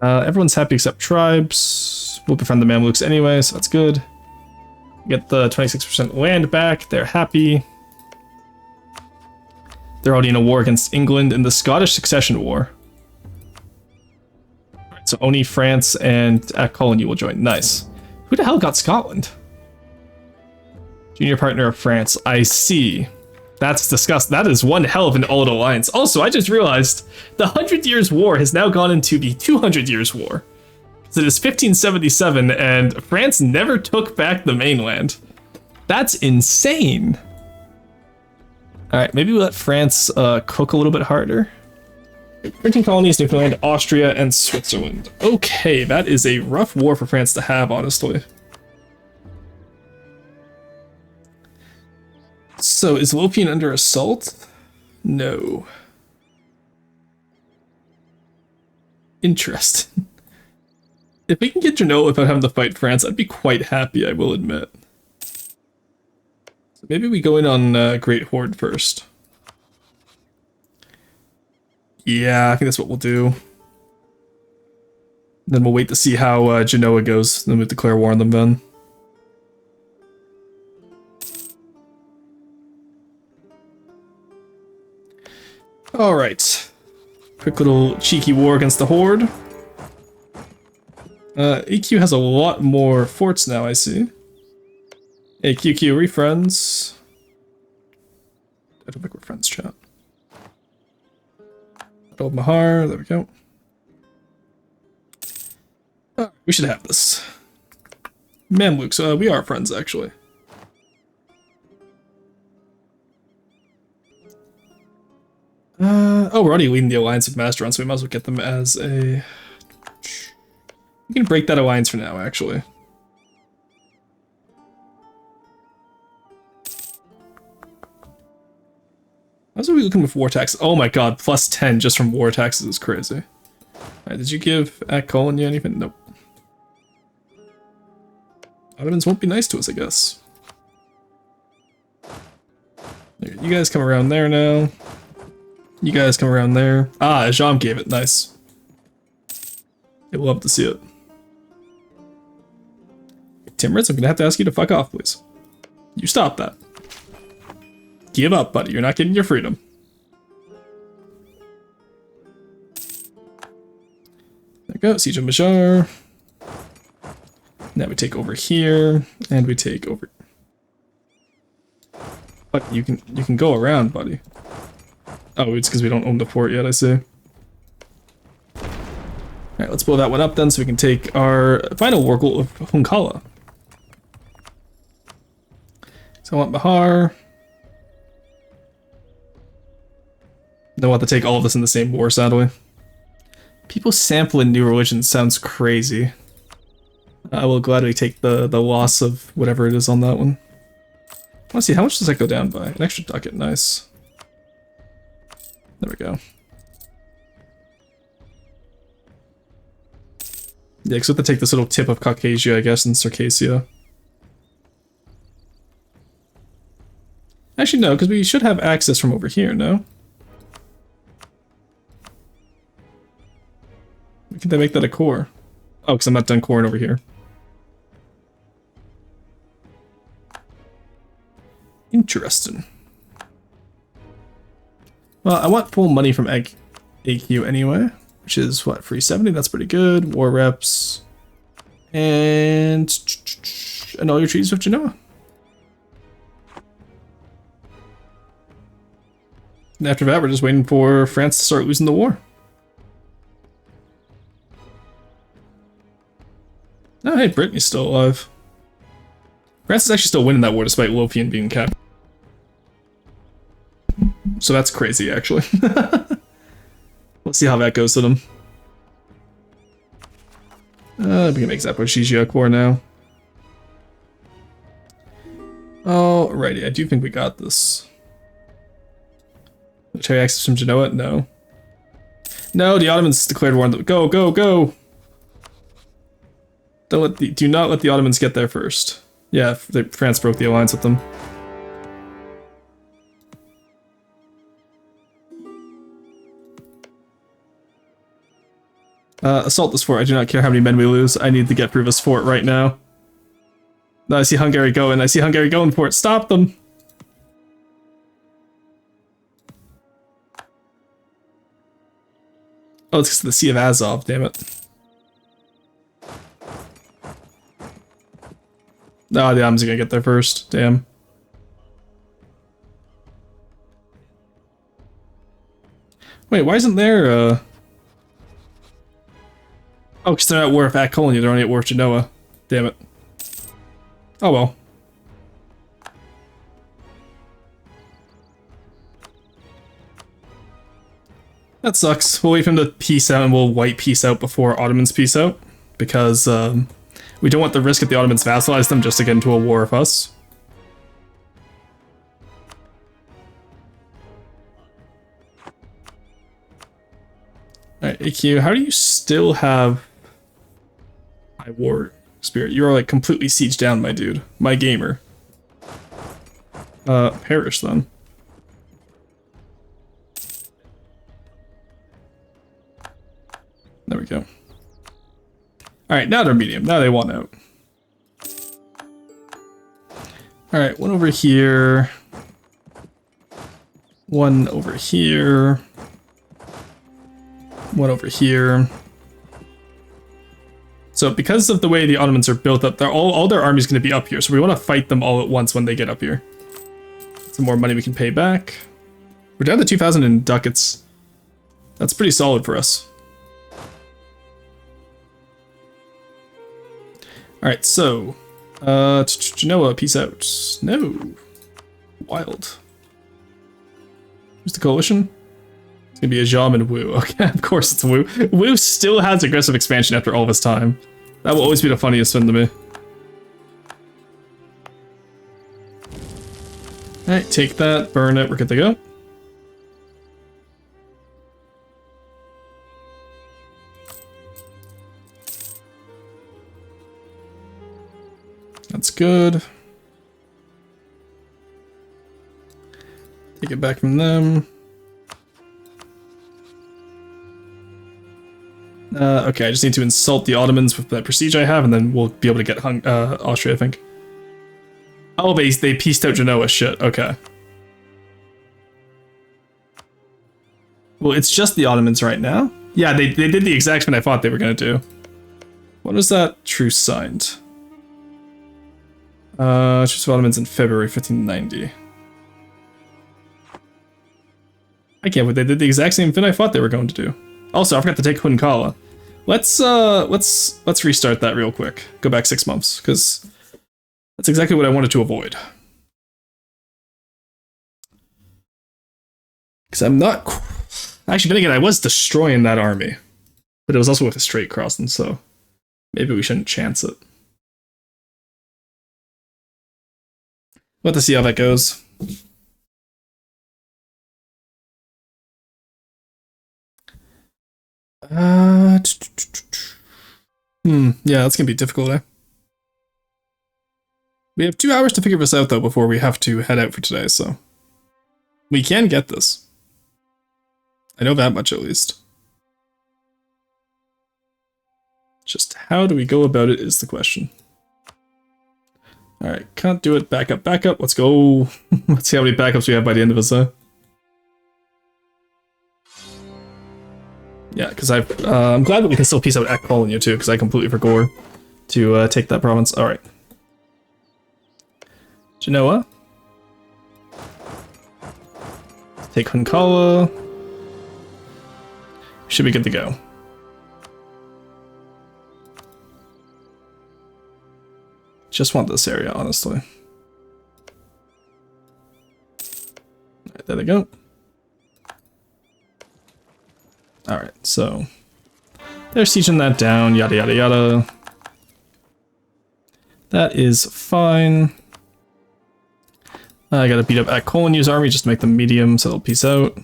Everyone's happy except tribes. We'll befriend the Mamluks anyway, so that's good. Get the 26% land back. They're happy. They're already in a war against England in the Scottish Succession War. Alright, so only France and Colony will join. Nice. Who the hell got Scotland? Junior partner of France. I see. That's disgusting. That is one hell of an old alliance. Also, I just realized the 100 Years' War has now gone into the 200 Years' War. So it is 1577, and France never took back the mainland. That's insane. Alright, maybe we let France cook a little bit harder. 13 colonies, Newfoundland, Austria, and Switzerland. Okay, that is a rough war for France to have, honestly. So, is Lothian under assault? No. Interesting. If we can get Genoa without having to fight France, I'd be quite happy, I will admit. Maybe we go in on Great Horde first. Yeah, I think that's what we'll do. Then we'll wait to see how Genoa goes, then we'll declare war on them then. Alright. Quick little cheeky war against the Horde. EQ has a lot more forts now, I see. Hey, QQ, are we friends? I don't think we're friends, chat. Build Mahar, there we go. Oh, we should have this. Mamluks, we are friends, actually. Oh, we're already leading the alliance with Mazdaran, so we might as well get them as a... We can break that alliance for now, actually. How's are we looking with war taxes? Oh my god, plus 10 just from war taxes is crazy. Alright, did you give Colony anything? Nope. Ottomans won't be nice to us, I guess. There, you guys come around there now. You guys come around there. Ah, Ajam gave it. Nice. They will love to see it. Timorous, I'm gonna have to ask you to fuck off, please. You stop that. Give up, buddy. You're not getting your freedom. There we go. Siege of Majar. Now we take over here, and we take over. But you can go around, buddy. Oh, it's because we don't own the fort yet. I see. All right, let's blow that one up then, so we can take our final war goal of Hunkala. So I want Bahar. Don't want to take all of this in the same war, sadly. People sampling new religions sounds crazy. I will gladly take the loss of whatever it is on that one. I want to see, how much does that go down by? An extra ducat, nice. There we go. Yeah, because we have to take this little tip of Caucasia, I guess, and Circassia. Actually, no, because we should have access from over here, no? Can they make that a core? Oh, because I'm not done coring over here. Interesting. Well, I want full money from AQ anyway, which is what, free 70? That's pretty good. War reps. And all your treaties with Genoa. And after that, we're just waiting for France to start losing the war. Oh, hey, Brittany's still alive. France is actually still winning that war despite Lothian being captured. So that's crazy, actually. We'll see how that goes to them. We can make Zaporizhzhia core now. Alrighty, I do think we got this. Military access from Genoa? No. No, the Ottomans declared war on the— Go, go, go! Do not let the Ottomans get there first. Yeah, France broke the alliance with them. Assault this fort. I do not care how many men we lose. I need to get through this fort right now. No, I see Hungary going. I see Hungary going for it. Stop them! Oh, it's the Sea of Azov, damn it. No, the Ottomans are gonna get there first. Damn. Wait, why isn't there, Oh, because they're at war with Colony, they're only at war with Genoa. Damn it. Oh well. That sucks. We'll wait for him to peace out and we'll white peace out before Ottomans peace out. Because, we don't want the risk that the Ottomans vassalize them just to get into a war with us. Alright, AQ, how do you still have high war spirit? You are like completely sieged down, my dude. My gamer. Perish then. There we go. Alright, now they're medium. Now they want out. Alright, one over here. One over here. One over here. So because of the way the Ottomans are built up, all their army's going to be up here. So we want to fight them all at once when they get up here. Some more money we can pay back. We're down to 2,000 in ducats. That's pretty solid for us. Alright, so, Genoa, peace out. No. Wild. Who's the coalition? It's gonna be a Jam and Wu. Okay, of course it's Wu. Wu still has aggressive expansion after all this time. That will always be the funniest thing to me. Alright, take that, burn it, we're good to go. That's good. Take it back from them. Okay, I just need to insult the Ottomans with that prestige I have, and then we'll be able to get Austria, I think. Oh, they pieced out Genoa, shit, okay. Well, it's just the Ottomans right now. Yeah, they did the exact thing I thought they were gonna do. When was that truce signed? Truce of Ottomans in February 1590. I can't believe they did the exact same thing I thought they were going to do. Also, I forgot to take Hunkala. Let's restart that real quick. Go back 6 months, because that's exactly what I wanted to avoid. Because I'm not Actually, then again, I was destroying that army. But it was also with a straight crossing, so maybe we shouldn't chance it. We'll have to see how that goes. Yeah, that's gonna be difficult, eh? We have 2 hours to figure this out, though, before we have to head out for today, so... We can get this. I know that much, at least. Just how do we go about it is the question. Alright, can't do it. Back up, back up. Let's go. Let's see how many backups we have by the end of this, Yeah, because I'm glad that we can still piece out Archaeologist too, because I completely forgot to take that province. Alright. Genoa. Take Hunkala. Should be good to go. Just want this area, honestly. Alright, there they go. Alright, so... They're sieging that down, yada yada yada. That is fine. I gotta beat up Archaeologist's army just to make them medium, so they'll peace out.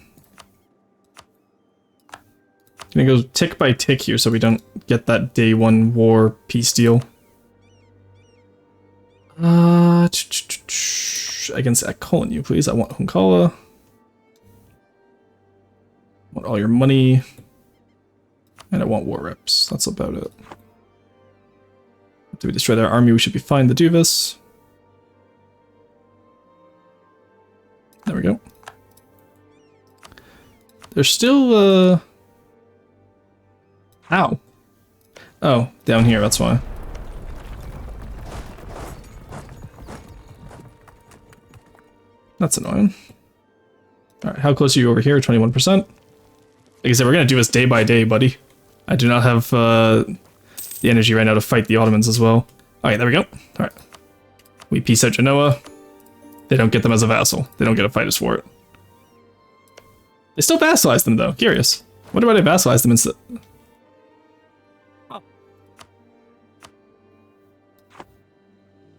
Gonna go tick by tick here so we don't get that day 1 war peace deal. Against Archaeologist, please. I want Hunkala. I want all your money. And I want war reps. That's about it. After we destroy their army, we should be fine to do this. There we go. There's still, Ow. Oh, down here, that's why. That's annoying. Alright, how close are you over here? 21%. Like I said, we're gonna do this day by day, buddy. I do not have the energy right now to fight the Ottomans as well. Alright, there we go. Alright. We peace out Genoa. They don't get them as a vassal. They don't get to fight us for it. They still vassalize them, though. Curious. What about I vassalize them instead? Alright,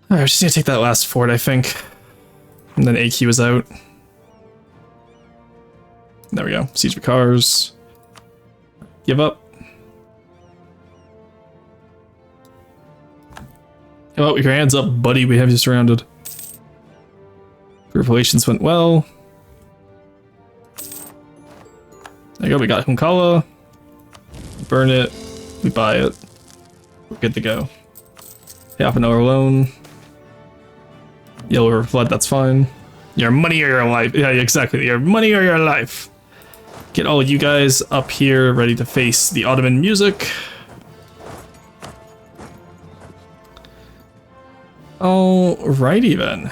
we're just gonna take that last fort, I think. And then AQ is out. There we go. Siege of cars. Give up. Come out with your hands up, buddy. We have you surrounded. Group relations went well. There you go. We got Hunkala. Burn it. We buy it. We're good to go. Pay off another loan. Yellow River Flood, that's fine. Your money or your life. Yeah, exactly. Your money or your life. Get all of you guys up here ready to face the Ottoman music. Alrighty then.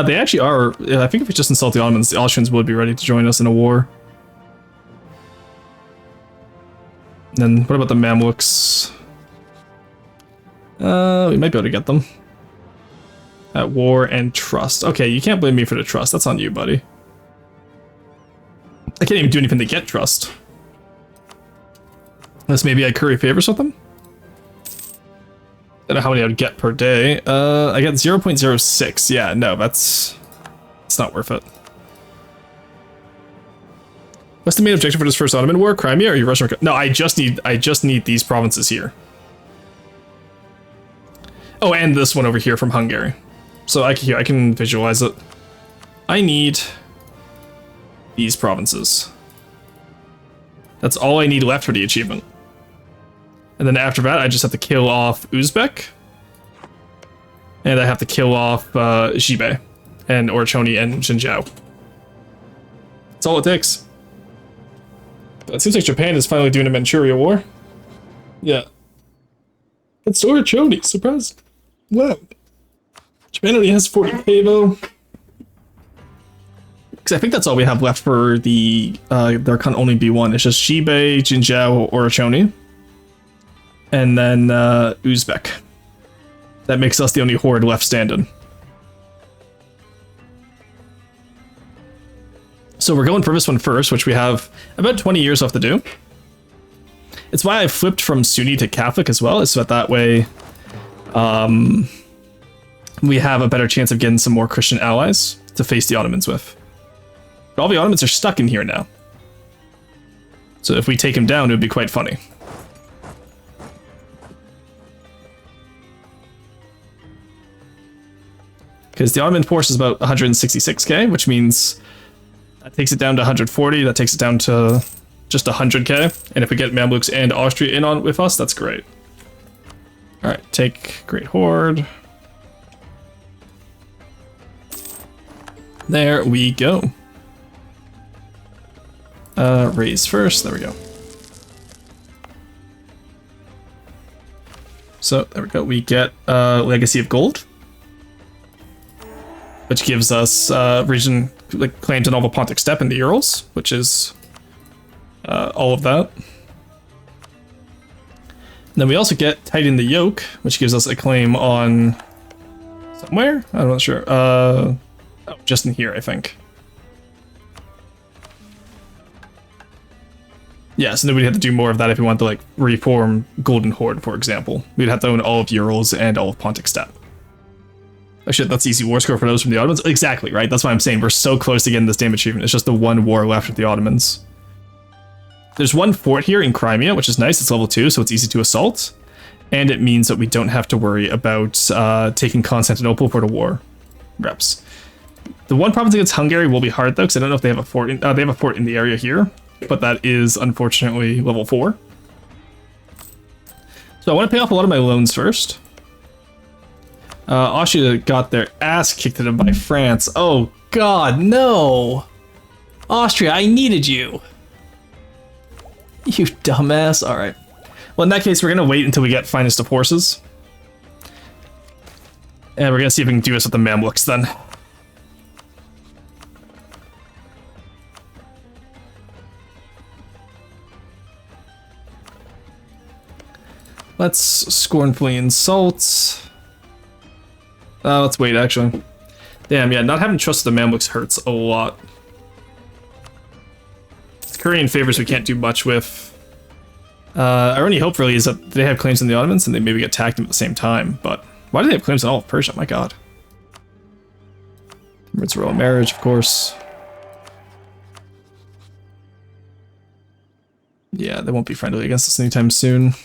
They actually are. I think if we just insult the Ottomans, the Austrians would be ready to join us in a war. And then what about the Mamluks? We might be able to get them. At war and trust. Okay, you can't blame me for the trust. That's on you, buddy. I can't even do anything to get trust. Unless maybe I curry favors with them? I don't know how many I would get per day. I get 0.06. Yeah, no, it's not worth it. What's the main objective for this first Ottoman war? Crimea or your Russian? No, I just need these provinces here. Oh, and this one over here from Hungary. So I can visualize it. I need these provinces. That's all I need left for the achievement. And then after that, I just have to kill off Uzbek. And I have to kill off Xibe and Orchoni and Xinjiao. That's all it takes. It seems like Japan is finally doing a Manchuria war. Yeah. It's Orchoni, surprised. Wow. Japan only has 40k though. Because I think that's all we have left for the, there can only be one. It's just Xibe, Xinjiao, Orchoni. And then Uzbek. That makes us the only horde left standing. So we're going for this one first, which we have about 20 years left to do. It's why I flipped from Sunni to Catholic as well, is so that way we have a better chance of getting some more Christian allies to face the Ottomans with. But all the Ottomans are stuck in here now. So if we take him down, it would be quite funny. Because the Ottoman force is about 166k, which means that takes it down to 140, that takes it down to just 100k. And if we get Mamluks and Austria in on with us, that's great. Alright, take Great Horde. There we go. Raise first, there we go. So, there we go, we get Legacy of Gold, which gives us region claims in all the Pontic Steppe in the Urals, which is all of that. And then we also get Tighten the Yoke, which gives us a claim on somewhere? I'm not sure. Oh, just in here, I think. Yeah, so then we'd have to do more of that if we want to like reform Golden Horde, for example. We'd have to own all of Urals and all of Pontic Steppe. Oh shit, that's easy war score for those from the Ottomans. Exactly, right? That's why I'm saying we're so close to getting this damage achievement. It's just the one war left with the Ottomans. There's one fort here in Crimea, which is nice. It's level 2, so it's easy to assault. And it means that we don't have to worry about taking Constantinople for the war reps. The one province against Hungary will be hard, though, because I don't know if they have a fort in, they have a fort in the area here. But that is, unfortunately, level 4. So I want to pay off a lot of my loans first. Austria got their ass kicked at them by France. Oh, God, no! Austria, I needed you! You dumbass. Alright. Well, in that case, we're going to wait until we get Finest of Horses. And we're going to see if we can do this with the Mamluks, then. Let's scornfully insult. Let's wait, actually. Damn, yeah, not having trust in the Mamluks hurts a lot. Korean favors we can't do much with. Our only hope really is that they have claims on the Ottomans and they maybe attack them at the same time, but why do they have claims on all of Persia? My god. It's royal marriage, of course. Yeah, they won't be friendly against us anytime soon.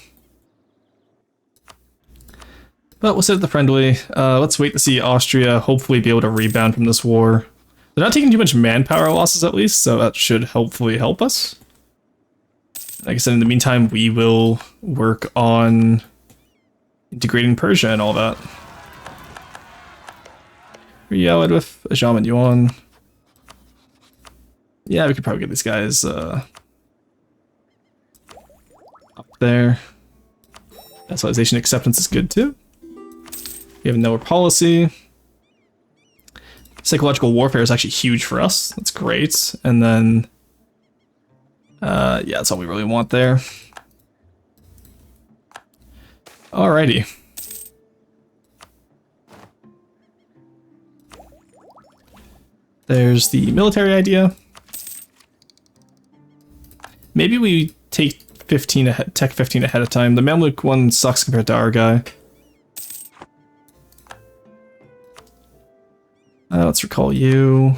But we'll set the friendly. Let's wait to see Austria hopefully be able to rebound from this war. They're not taking too much manpower losses at least, so that should hopefully help us. Like I said, in the meantime, we will work on integrating Persia and all that. Are you allied with Ajam and Yuan? Yeah, we could probably get these guys up there. Nationalization acceptance is good too. We have no policy. Psychological warfare is actually huge for us. That's great. And then, yeah, that's all we really want there. Alrighty. There's the military idea. Maybe we take 15 ahead, tech 15 ahead of time. The Mamluk one sucks compared to our guy. Let's recall you.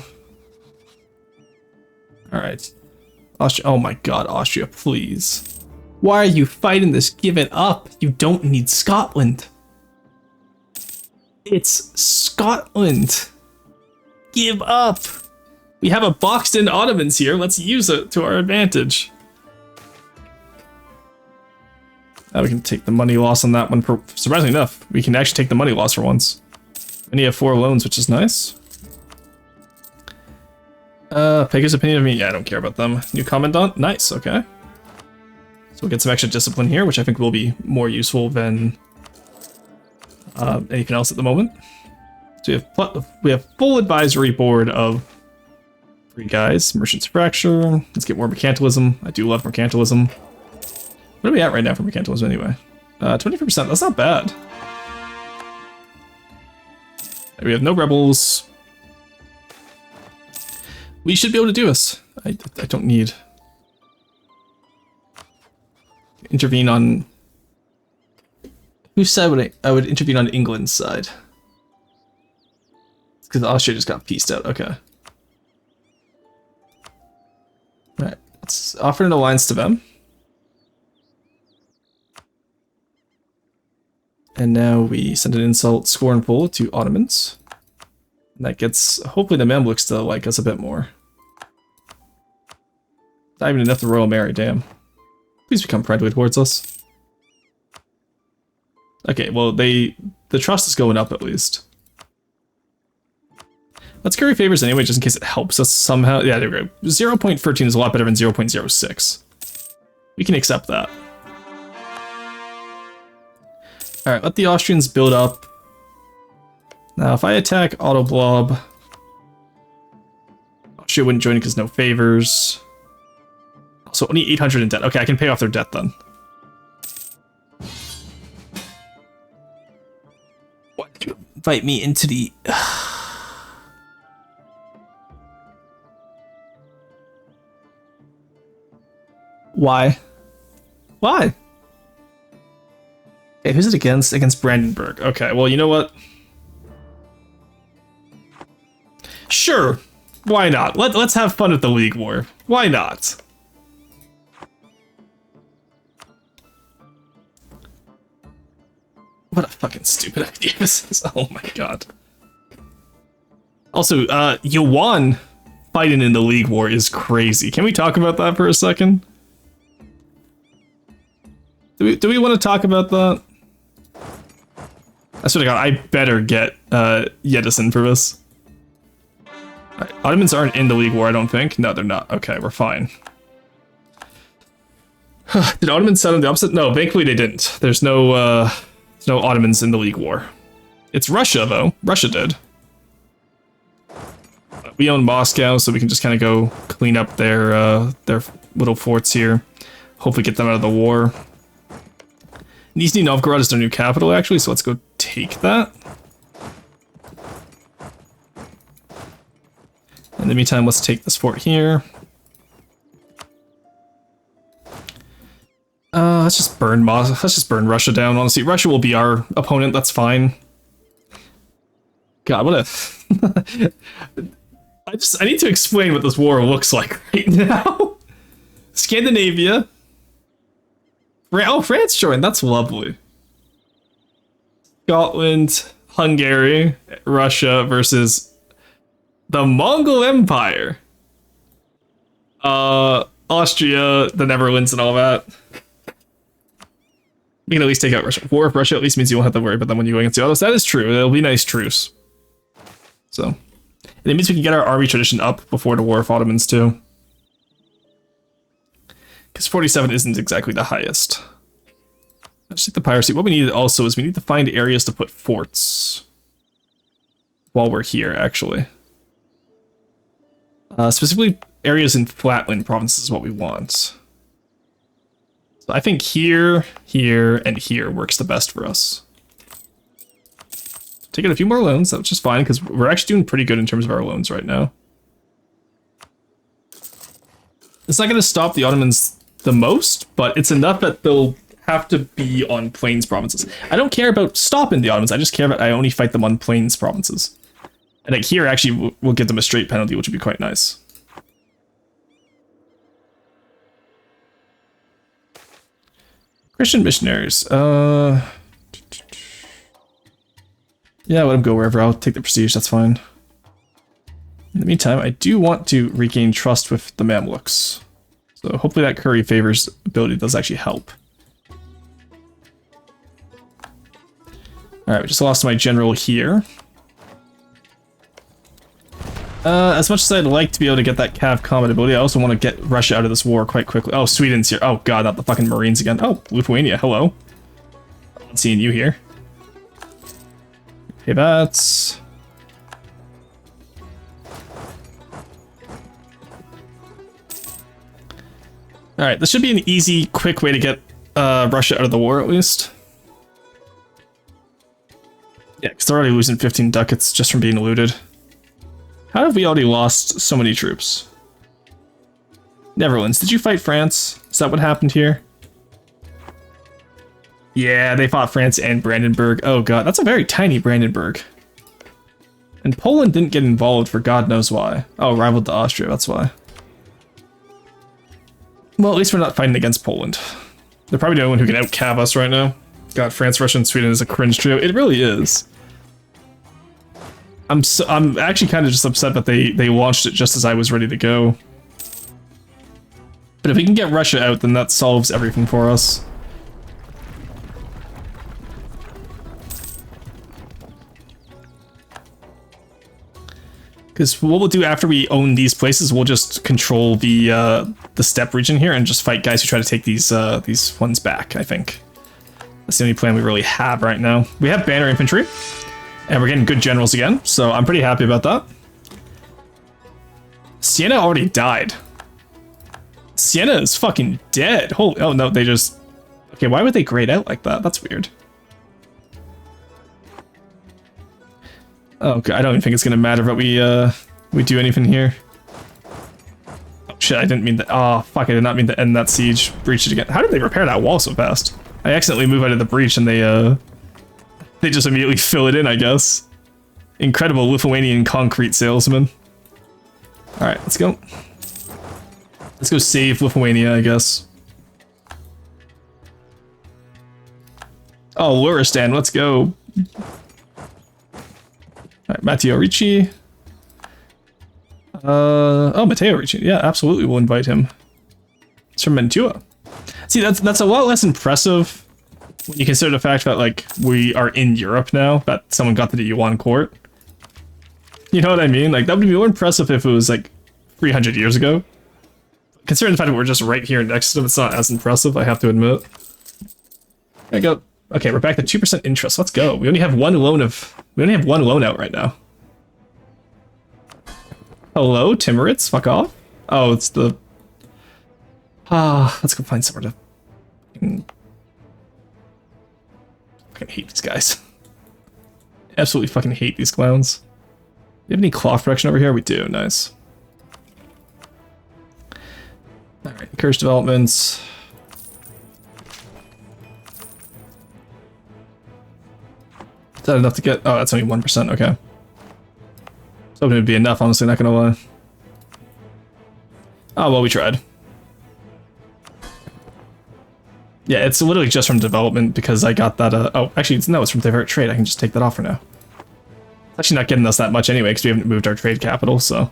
Alright. Austria. Oh my god, Austria, please. Why are you fighting this? Give it up. You don't need Scotland. It's Scotland. Give up. We have a boxed in Ottomans here. Let's use it to our advantage. Now we can take the money loss on that one. Surprisingly enough, we can actually take the money loss for once. And you have 4 loans, which is nice. Pega's opinion of me? Yeah, I don't care about them. New commandant? Nice, okay. So we'll get some extra discipline here, which I think will be more useful than anything else at the moment. So we have full advisory board of 3 guys. Merchant's Fracture. Let's get more mercantilism. I do love mercantilism. What are we at right now for mercantilism anyway? 24%, that's not bad. We have no rebels. We should be able to do this. I don't need... intervene on... Whose side would I would intervene on England's side? Because Austria just got pieced out. Okay. Alright, let's offer an alliance to them. And now we send an insult scornful to Ottomans. And that gets, hopefully the Mamluks to like us a bit more. Not even enough the Royal Mary, damn. Please become friendly towards us. Okay, well the trust is going up at least. Let's curry favors anyway, just in case it helps us somehow. Yeah, there we go. 0.13 is a lot better than 0.06. We can accept that. Alright, let the Austrians build up. Now, if I attack Auto Blob, Austria wouldn't join because no favors. So only 800 in debt. Okay, I can pay off their debt then. Why did you invite me into the... Why? Why? Okay, who's it against? Against Brandenburg. Okay, well, you know what? Sure. Why not? Let's have fun with the League War. Why not? What a fucking stupid idea this is. Oh my god. Also, Yuan fighting in the League War is crazy. Can we talk about that for a second? Do we want to talk about that? I swear to god, I better get Yedison for this. Right, Ottomans aren't in the League War, I don't think. No, they're not. Okay, we're fine. Did Ottomans set on the opposite? No, thankfully they didn't. There's no Ottomans in the League War. It's Russia, though. Russia did. We own Moscow, so we can just kind of go clean up their little forts here. Hopefully get them out of the war. Nizhny Novgorod is their new capital, actually, so let's go take that. In the meantime, let's take this fort here. Let's just burn Russia down, honestly. Russia will be our opponent, that's fine. God, what a... I need to explain what this war looks like right now. Scandinavia. Oh, France joined, that's lovely. Scotland, Hungary, Russia versus the Mongol Empire. Austria, the Netherlands, and all that. We can at least take out Russia. War of Russia at least means you won't have to worry about them when you go against the others. That is true. It'll be a nice truce. So, and it means we can get our army tradition up before the War of Ottomans too. Because 47 isn't exactly the highest. Let's take the piracy. What we need also is we need to find areas to put forts. While we're here, actually. Specifically, areas in flatland provinces is what we want. So I think here, here, and here works the best for us. Taking a few more loans, that's just fine, because we're actually doing pretty good in terms of our loans right now. It's not going to stop the Ottomans the most, but it's enough that they'll have to be on plains provinces. I don't care about stopping the Ottomans, I just care about I only fight them on plains provinces. And like here, actually, we'll give them a straight penalty, which would be quite nice. Christian missionaries. Yeah, let them go wherever. I'll take the prestige, that's fine. In the meantime, I do want to regain trust with the Mamluks. So hopefully that curry favors ability does actually help. Alright, we just lost my general here. As much as I'd like to be able to get that Cav combat ability, I also want to get Russia out of this war quite quickly. Oh, Sweden's here. Oh god, not the fucking Marines again. Oh, Lithuania, hello. I'm seeing you here. Okay, that's... Alright, this should be an easy, quick way to get Russia out of the war, at least. Yeah, because they're already losing 15 ducats just from being looted. How have we already lost so many troops? Netherlands, did you fight France? Is that what happened here? Yeah, they fought France and Brandenburg. Oh god, that's a very tiny Brandenburg. And Poland didn't get involved for God knows why. Oh, rivaled to Austria, that's why. Well, at least we're not fighting against Poland. They're probably the only one who can out-cav us right now. God, France, Russia, and Sweden is a cringe trio. It really is. I'm actually kind of just upset that they launched it just as I was ready to go. But if we can get Russia out, then that solves everything for us. Because what we'll do after we own these places, we'll just control the steppe region here and just fight guys who try to take these ones back, I think. That's the only plan we really have right now. We have banner infantry, and we're getting good generals again, so I'm pretty happy about that. Siena already died. Siena is fucking dead. Holy, oh no, they just... Okay, why would they grade out like that? That's weird. Oh, okay, I don't even think it's gonna matter that we do anything here. Oh shit, I didn't mean to... Oh, fuck, I did not mean to end that siege. Breach it again. How did they repair that wall so fast? I accidentally moved out of the breach and they just immediately fill it in, I guess. Incredible Lithuanian concrete salesman. Alright, let's go. Let's go save Lithuania, I guess. Oh, Luristan, let's go. Alright, Matteo Ricci. Oh, Matteo Ricci. Yeah, absolutely, we'll invite him. It's from Mantua. See, that's a lot less impressive when you consider the fact that, like, we are in Europe now, that someone got to the Yuan court. You know what I mean? Like, that would be more impressive if it was, like, 300 years ago. Considering the fact that we're just right here next to them, it's not as impressive, I have to admit. There you go. Okay, we're back to 2% interest. Let's go. We only have one loan out right now. Hello, Timurids? Fuck off. Oh, it's the... let's go find somewhere to... Fucking hate these guys. Absolutely fucking hate these clowns. Do you have any cloth production over here? We do, nice. Alright, encourage developments. Is that enough to get... Oh, that's only 1%, okay. I was hoping it would be enough, honestly, not gonna lie. Oh, well, we tried. Yeah, it's literally just from development because I got that, oh, actually, no, it's from divert trade. I can just take that off for now. It's actually not getting us that much anyway because we haven't moved our trade capital, so...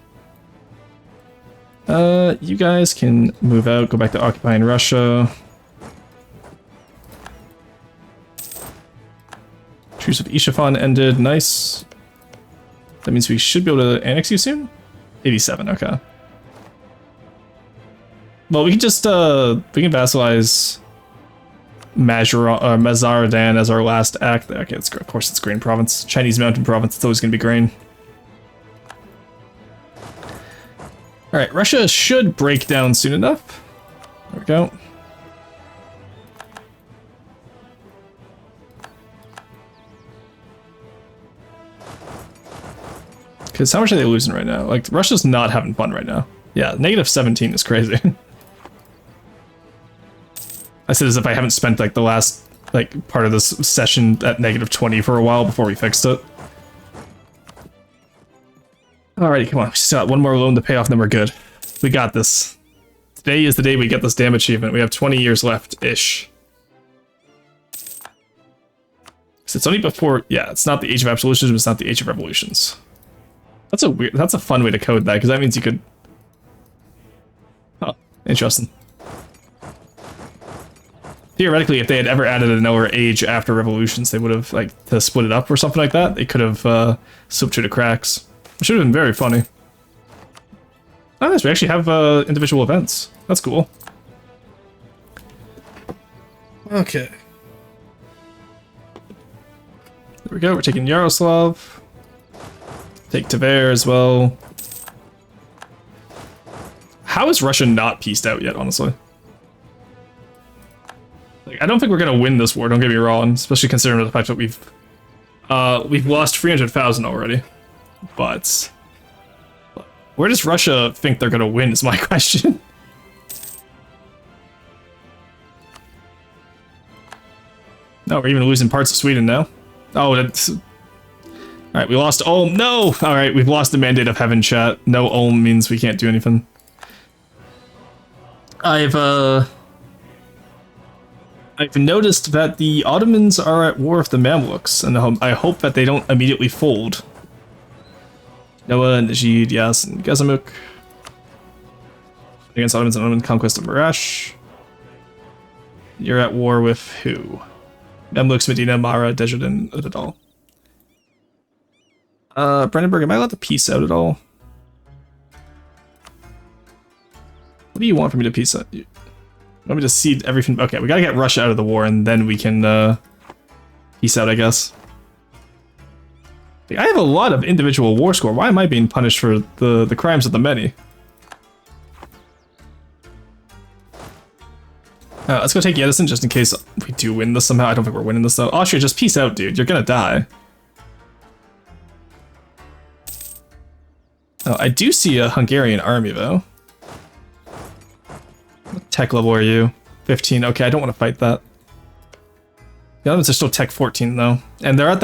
you guys can move out, go back to occupying Russia. Truce of Subathon ended, nice. That means we should be able to annex you soon? 87, okay. Well, we can just, we can vassalize Mazaradan as our last act. Okay, it's, of course it's grain province. Chinese mountain province, it's always gonna be grain. Alright, Russia should break down soon enough. There we go. Because how much are they losing right now? Like, Russia's not having fun right now. Yeah, negative 17 is crazy. I said as if I haven't spent, like, the last, like, part of this session at negative 20 for a while before we fixed it. Alrighty, come on. We still got one more loan to pay off, then we're good. We got this. Today is the day we get this damn achievement. We have 20 years left-ish. So it's only before... Yeah, it's not the Age of Absolutions, but it's not the Age of Revolutions. That's a weird... That's a fun way to code that, because that means you could... Oh, interesting. Theoretically, if they had ever added another age after Revolutions, they would have, like, to split it up or something like that, they could have slipped through the cracks. It should have been very funny. Oh, nice, we actually have individual events. That's cool. Okay. There we go, we're taking Yaroslav. Take Tver as well. How is Russia not pieced out yet, honestly? Like, I don't think we're gonna win this war, don't get me wrong, especially considering the fact that we've lost 300,000 already. But Where does Russia think they're gonna win is my question. No, we're even losing parts of Sweden now. Oh, that's... Alright, we lost Ulm. No! Alright, we've lost the Mandate of Heaven, chat. No Ulm means we can't do anything. I've noticed that the Ottomans are at war with the Mamluks, and I hope that they don't immediately fold. Noah, Najid, Yas, and Gazamuk. Against Ottomans and Ottoman conquest of Marash. You're at war with who? Mamluks, Medina, Mara, Dejadin, Adal. Brandenburg, am I allowed to peace out at all? What do you want for me to peace out? You want me to cede everything? Okay, we gotta get Russia out of the war, and then we can, peace out, I guess. I have a lot of individual war score. Why am I being punished for the crimes of the many? Let's go take Edison just in case we do win this somehow. I don't think we're winning this though. Austria, just peace out, dude. You're gonna die. Oh, I do see a Hungarian army though. What tech level are you? 15. Okay, I don't want to fight that. The Ottomans are still tech 14 though. And we're at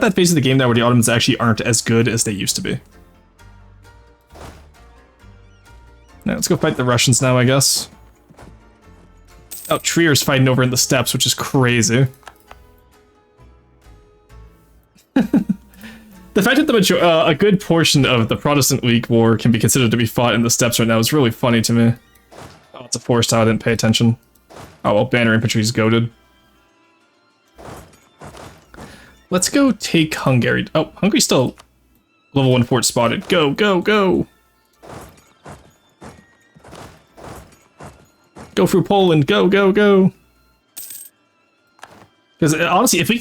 that phase of the game now where the Ottomans actually aren't as good as they used to be. Now let's go fight the Russians now, I guess. Oh, Trier's fighting over in the steppes, which is crazy. The fact that a good portion of the Protestant League War can be considered to be fought in the steppes right now is really funny to me. Oh, it's a forest tile, I didn't pay attention. Oh, well, banner infantry's goated. Let's go take Hungary. Oh, Hungary's still level 1 fort spotted. Go, go, go! Go through Poland, go, go, go! Because honestly, if we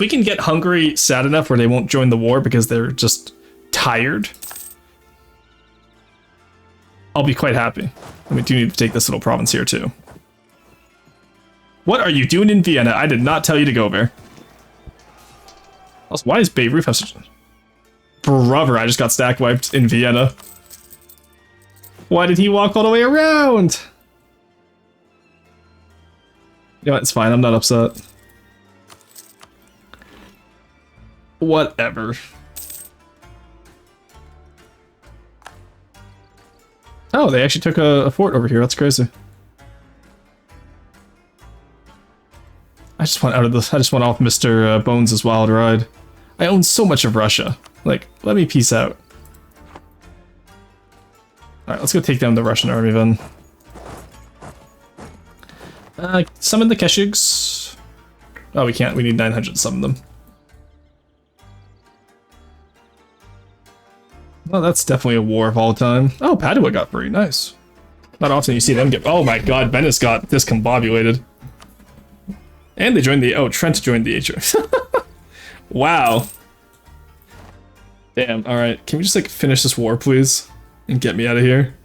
can get Hungary sad enough where they won't join the war because they're just tired, I'll be quite happy. And we do need to take this little province here too. What are you doing in Vienna? I did not tell you to go there. Also, why does Beirut have such a... Brother, I just got stack wiped in Vienna. Why did he walk all the way around? You know what, it's fine, I'm not upset. Whatever. Oh, they actually took a fort over here, that's crazy. I just want out of this. I just want off Mr. Bones' wild ride. I own so much of Russia. Like, let me peace out. Alright, let's go take down the Russian army then. Summon the Keshigs. Oh, we can't. We need 900 to summon them. Well, that's definitely a war of all time. Oh, Padua got free. Nice. Not often you see them get... Oh my god, Venice got discombobulated. And they joined the... Oh, Trent joined the HO. Wow. Damn, alright. Can we just, like, finish this war, please? And get me out of here?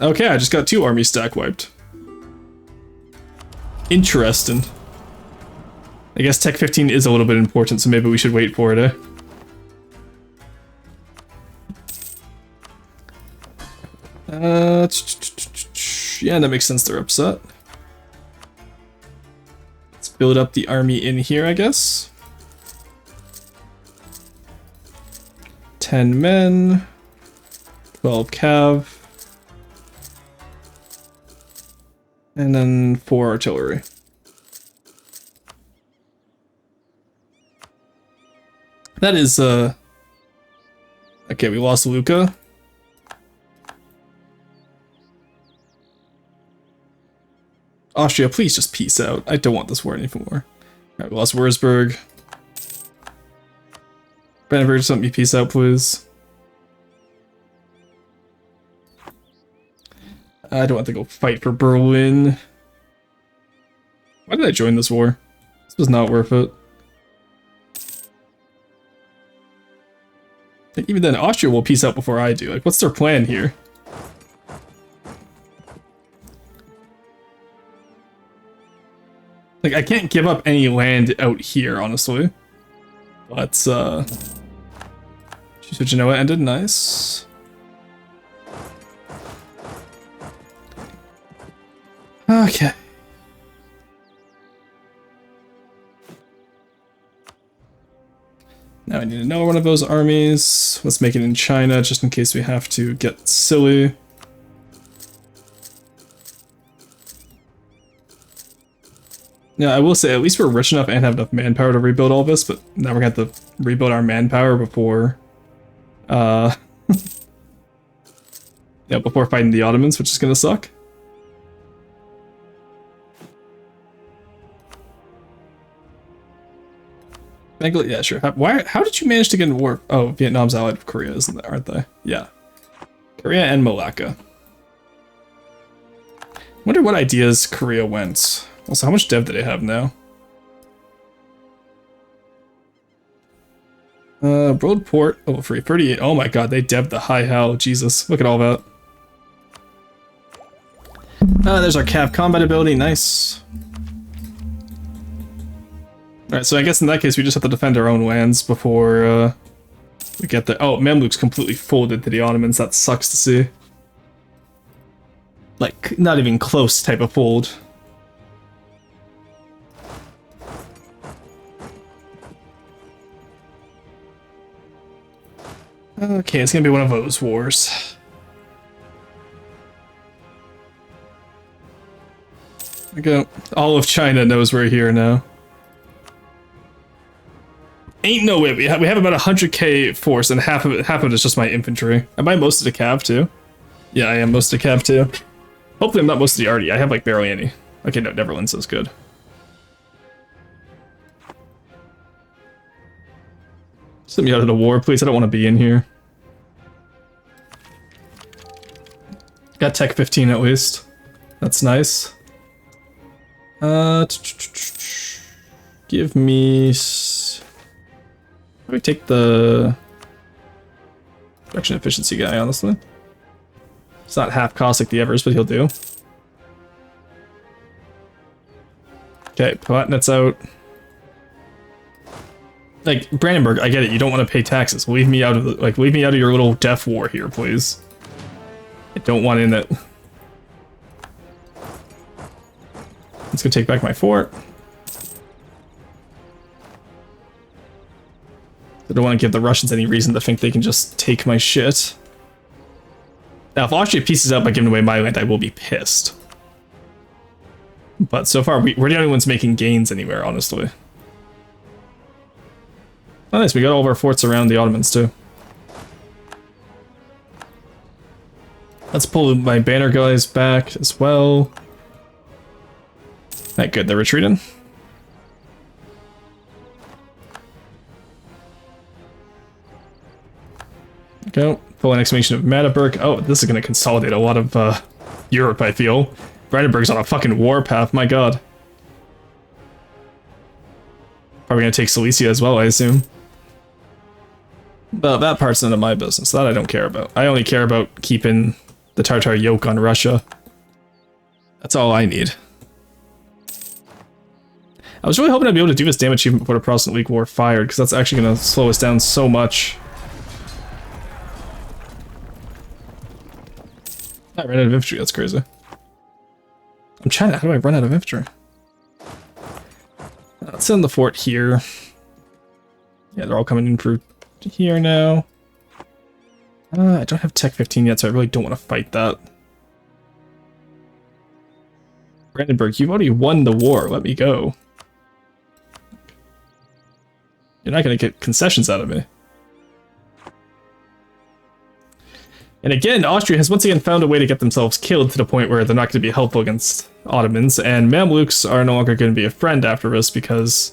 Okay, I just got 2 armies stack wiped. Interesting. I guess Tech 15 is a little bit important, so maybe we should wait for it, eh? Yeah, that makes sense, they're upset. Let's build up the army in here, I guess. 10 men. 12 cav. And then 4 artillery. That is, okay, we lost Luca. Austria, please just peace out. I don't want this war anymore. Alright, we lost Würzburg. Brandenburg, just let me peace out, please. I don't want to go fight for Berlin. Why did I join this war? This was not worth it. Like, even then, Austria will peace out before I do. Like, what's their plan here? Like, I can't give up any land out here, honestly. But, Genoa ended, nice. Okay. Now I need to know one of those armies. Let's make it in China, just in case we have to get silly. Yeah, I will say, at least we're rich enough and have enough manpower to rebuild all this, but now we're gonna have to rebuild our manpower before, yeah, before fighting the Ottomans, which is gonna suck. Yeah, sure. How did you manage to get in war? Oh, Vietnam's allied with Korea, isn't that, aren't they? Yeah. Korea and Malacca. Wonder what ideas Korea went. Also, how much dev do they have now? World port. Oh, free 38. Oh my god, they devved the high hell. Jesus, look at all that. There's our Cav combat ability. Nice. Alright, so I guess in that case we just have to defend our own lands before we get there. Oh, Mamluks completely folded to the Ottomans. That sucks to see. Like, not even close type of fold. Okay, it's gonna be one of those wars. There we go. All of China knows we're here now. Ain't no way. We have about 100k force, and half of it is just my infantry. Am I most of the cav too? Yeah, I am most of the cav too. Hopefully I'm not most of the arty. I have like barely any. Okay, no, Neverland's is good. Send me out of the war, please. I don't want to be in here. Got Tech 15 at least. That's nice. Give me... Let me take the production efficiency guy, honestly. It's not half cost like the Evers, but he'll do. Okay, Palatinate's out. Like, Brandenburg, I get it, you don't want to pay taxes. Leave me out of the, like, leave me out of your little death war here, please. I don't want in it. Let's go take back my fort. I don't want to give the Russians any reason to think they can just take my shit. Now, if Austria pieces out by giving away my land, I will be pissed. But so far, we're the only ones making gains anywhere, honestly. Oh, nice, we got all of our forts around the Ottomans, too. Let's pull my banner guys back as well. Alright, good, they're retreating. Go. Full annexation of Magdeburg. Oh, this is going to consolidate a lot of Europe, I feel. Brandenburg's on a fucking warpath, my god. Probably going to take Silesia as well, I assume. But that part's none of my business. That I don't care about. I only care about keeping the Tartar yoke on Russia. That's all I need. I was really hoping I'd be able to do this damn achievement before the Protestant League War fired, because that's actually going to slow us down so much. I ran out of infantry, that's crazy. I'm China, how do I run out of infantry? Let's send the fort here. Yeah, they're all coming in through here now. I don't have Tech 15 yet, so I really don't want to fight that. Brandenburg, you've already won the war, let me go. You're not going to get concessions out of me. And again, Austria has once again found a way to get themselves killed to the point where they're not going to be helpful against Ottomans, and Mamluks are no longer going to be a friend after this because...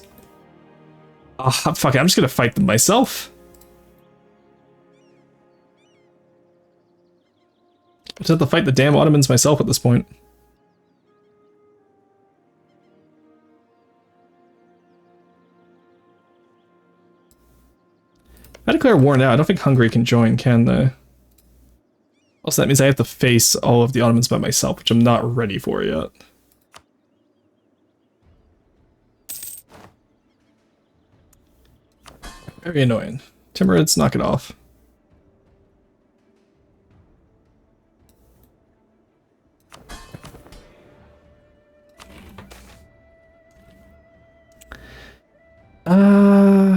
fuck it, I'm just going to fight them myself. I just have to fight the damn Ottomans myself at this point. If I declare war now, I don't think Hungary can join, can they? Also, that means I have to face all of the Ottomans by myself, which I'm not ready for yet. Very annoying. Timurids, knock it off.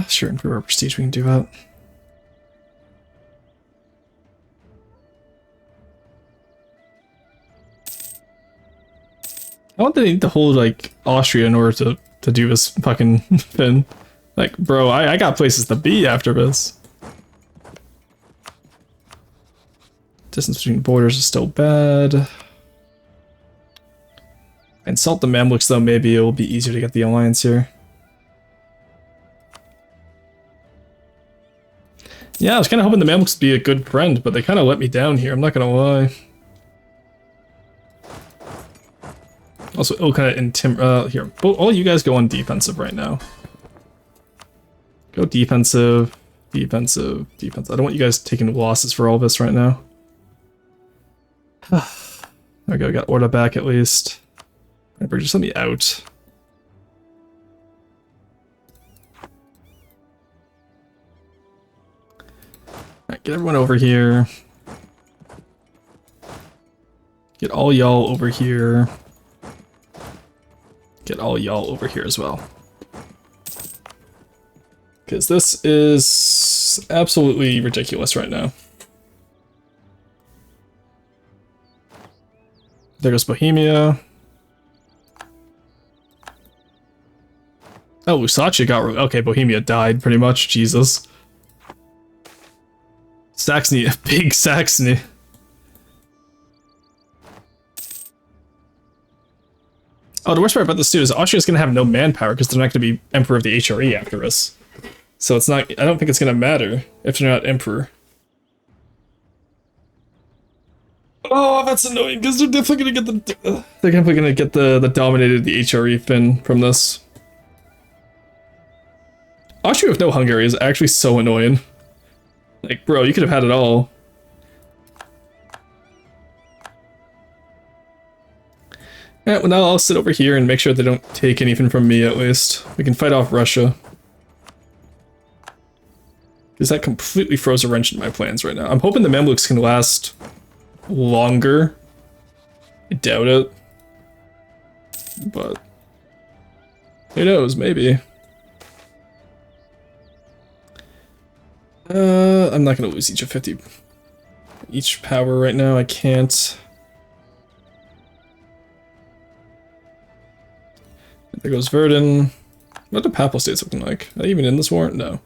Sure, improve our prestige, we can do that. I want to need to hold, like, Austria in order to do this fucking thing. Like, bro, I got places to be after this. Distance between borders is still bad. Insult the Mamluks, though, maybe it will be easier to get the alliance here. Yeah, I was kind of hoping the Mamluks would be a good friend, but they kind of let me down here, I'm not gonna lie. Also, it'll kind of here, all you guys go on defensive right now. Go defensive, defensive, defensive. I don't want you guys taking losses for all this right now. There we go, we got Orda back at least. Remember, just let me out. Alright, get everyone over here. Get all y'all over here. Get all y'all over here as well. Because this is absolutely ridiculous right now. There goes Bohemia. Oh, Lusace got... Okay, Bohemia died pretty much. Jesus. Saxony, big Saxony. Oh, the worst part about this too is Austria's gonna have no manpower because they're not gonna be Emperor of the HRE after us. So it's not, I don't think it's gonna matter if they're not Emperor. Oh, that's annoying because they're definitely gonna get the dominated the HRE fin from this. Austria with no Hungary is actually so annoying. Like, bro, you could have had it all. Alright, well now I'll sit over here and make sure they don't take anything from me at least. We can fight off Russia. Because that completely throws a wrench in my plans right now. I'm hoping the Mamluks can last longer. I doubt it. But who knows, maybe. I'm not gonna lose each of 50. Each power right now, I can't. There goes Verdun. What the Papal States looking like? Are they even in this war? No.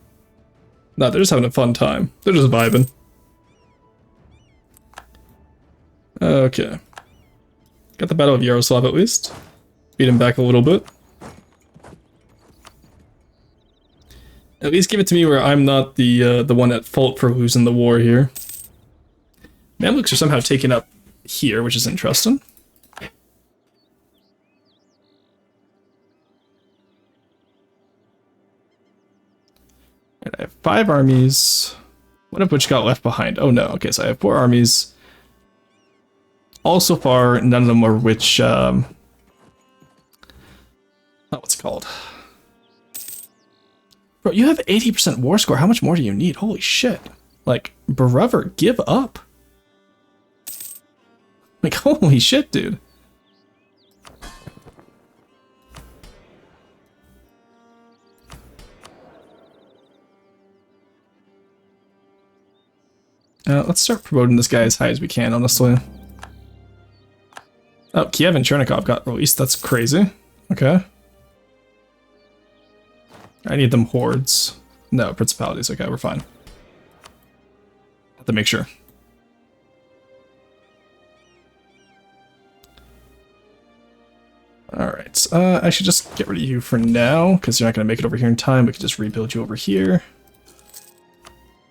No, they're just having a fun time. They're just vibing. Okay. Got the Battle of Yaroslav at least. Beat him back a little bit. At least give it to me where I'm not the one at fault for losing the war here. Mamluks are somehow taken up here, which is interesting. And I have 5 armies, one of which got left behind. Oh no, okay, so I have 4 armies. All so far, none of them are which, what's it called? Bro, you have 80% war score, how much more do you need? Holy shit. Like, brother, give up. Like, holy shit, dude. Let's start promoting this guy as high as we can, honestly. Oh, Kiev and Chernikov got released. That's crazy. Okay. I need them hordes. No, principalities. Okay, we're fine. Have to make sure. Alright, I should just get rid of you for now, because you're not going to make it over here in time. We can just rebuild you over here.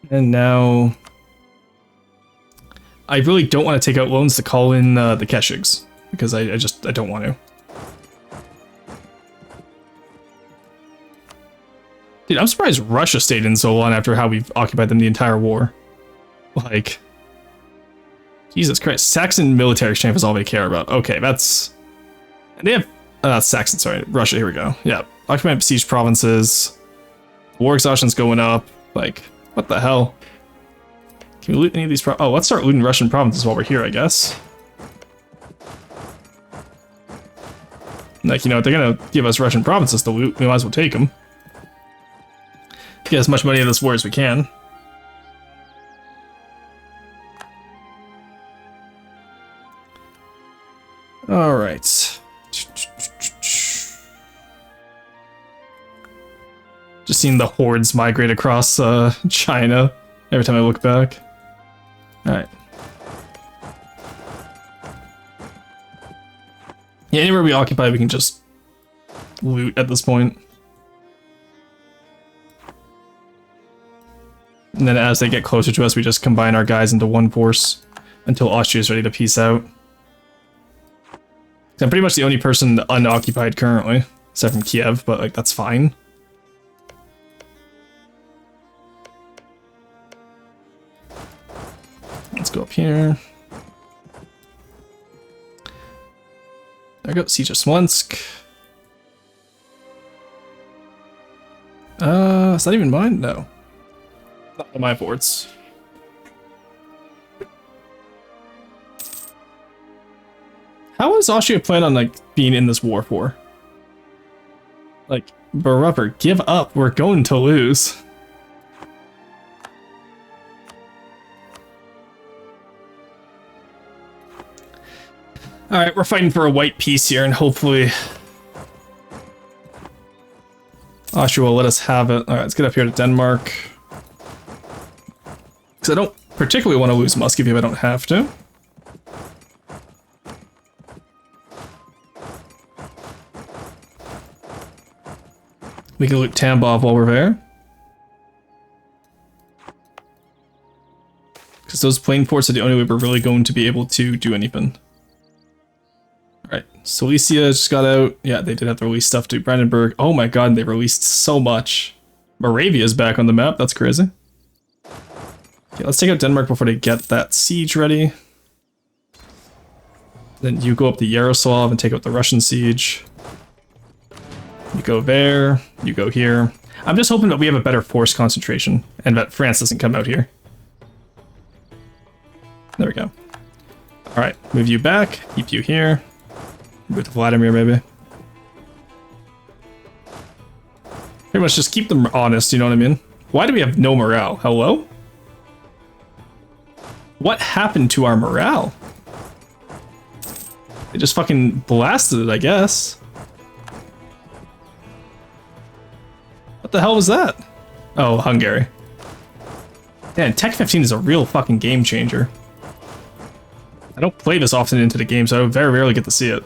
And now... I really don't want to take out loans to call in the Keshigs, because I don't want to. Dude, I'm surprised Russia stayed in so long after how we've occupied them the entire war. Like... Jesus Christ, Saxon military strength is all they care about. Okay, that's... They have... Saxon, sorry, Russia, here we go. Yeah, occupied besieged provinces. War exhaustion's going up. Like, what the hell? Can we loot any of these oh, let's start looting Russian provinces while we're here, I guess. Like, you know, if they're gonna give us Russian provinces to loot, we might as well take them. Get as much money in this war as we can. Alright. Just seeing the hordes migrate across China every time I look back. Alright. Yeah, anywhere we occupy, we can just loot at this point. And then as they get closer to us, we just combine our guys into one force until Austria is ready to peace out. I'm pretty much the only person unoccupied currently, aside from Kiev, but like that's fine. Let's go up here. There we go, Siege of Smolensk. Is that even mine? No. Not my forts. How is Austria plan on, like, being in this war for? Like, brother, give up. We're going to lose. Alright, we're fighting for a white peace here, and hopefully Austria will let us have it. Alright, let's get up here to Denmark. Because I don't particularly want to lose Muscovy if I don't have to. We can loot Tambov while we're there. Because those plain forts are the only way we're really going to be able to do anything. Alright, Silesia just got out. Yeah, they did have to release stuff to Brandenburg. Oh my god, they released so much. Moravia's back on the map, that's crazy. Okay, let's take out Denmark before they get that siege ready. Then you go up to Yaroslav and take out the Russian siege. You go there, you go here. I'm just hoping that we have a better force concentration and that France doesn't come out here. There we go. Alright, move you back, keep you here. Move to Vladimir, maybe. Pretty much just keep them honest, you know what I mean? Why do we have no morale? Hello? What happened to our morale? They just fucking blasted it, I guess. What the hell was that? Oh, Hungary. Man, Tech 15 is a real fucking game changer. I don't play this often into the game, so I very rarely get to see it.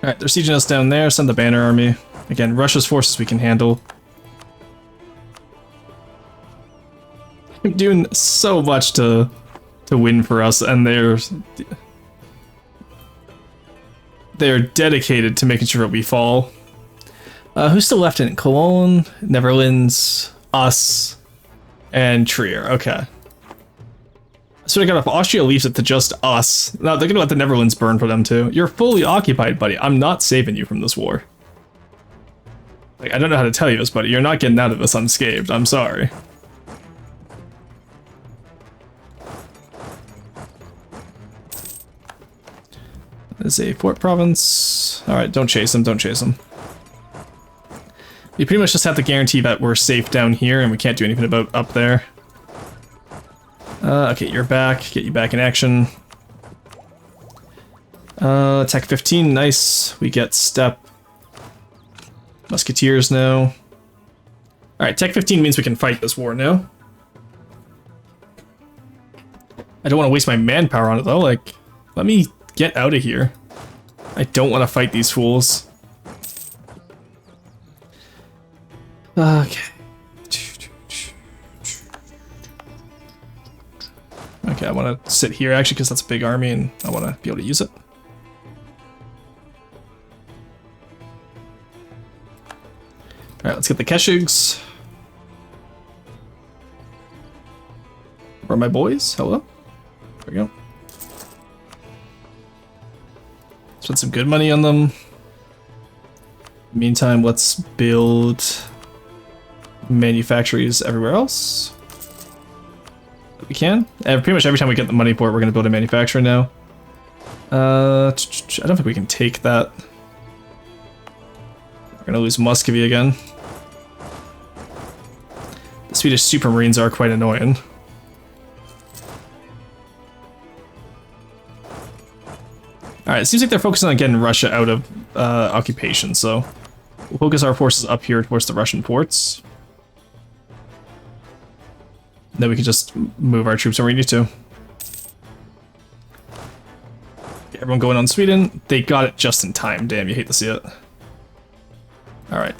Alright, they're sieging us down there. Send the Banner Army. Again, Russia's forces we can handle. I'm doing so much to win for us, and they're dedicated to making sure that we fall. Who's still left in it? Cologne, Netherlands, us, and Trier. Okay. So I got if Austria leaves it to just us. No, they're gonna let the Netherlands burn for them too. You're fully occupied, buddy. I'm not saving you from this war. Like, I don't know how to tell you this, buddy. You're not getting out of this unscathed. I'm sorry. That is a fort province. Alright, don't chase them, don't chase them. We pretty much just have to guarantee that we're safe down here and we can't do anything about up there. Okay, you're back. Get you back in action. Tech 15, nice. We get Steppe. Musketeers now. Alright, Tech 15 means we can fight this war now. I don't want to waste my manpower on it though, like, let me get out of here. I don't want to fight these fools. Okay. Okay, I want to sit here actually because that's a big army and I want to be able to use it. Alright, let's get the Keshugs. Where are my boys? Hello? There we go. Spend some good money on them. Meantime, let's build manufactories everywhere else. We can. And pretty much every time we get the money for it, we're going to build a manufacturer now. I don't think we can take that. We're going to lose Muscovy again. The Swedish Supermarines are quite annoying. Alright, it seems like they're focusing on getting Russia out of occupation, so we'll focus our forces up here towards the Russian ports. Then we can just move our troops where we need to. Okay, everyone going on Sweden. They got it just in time. Damn, you hate to see it. Alright,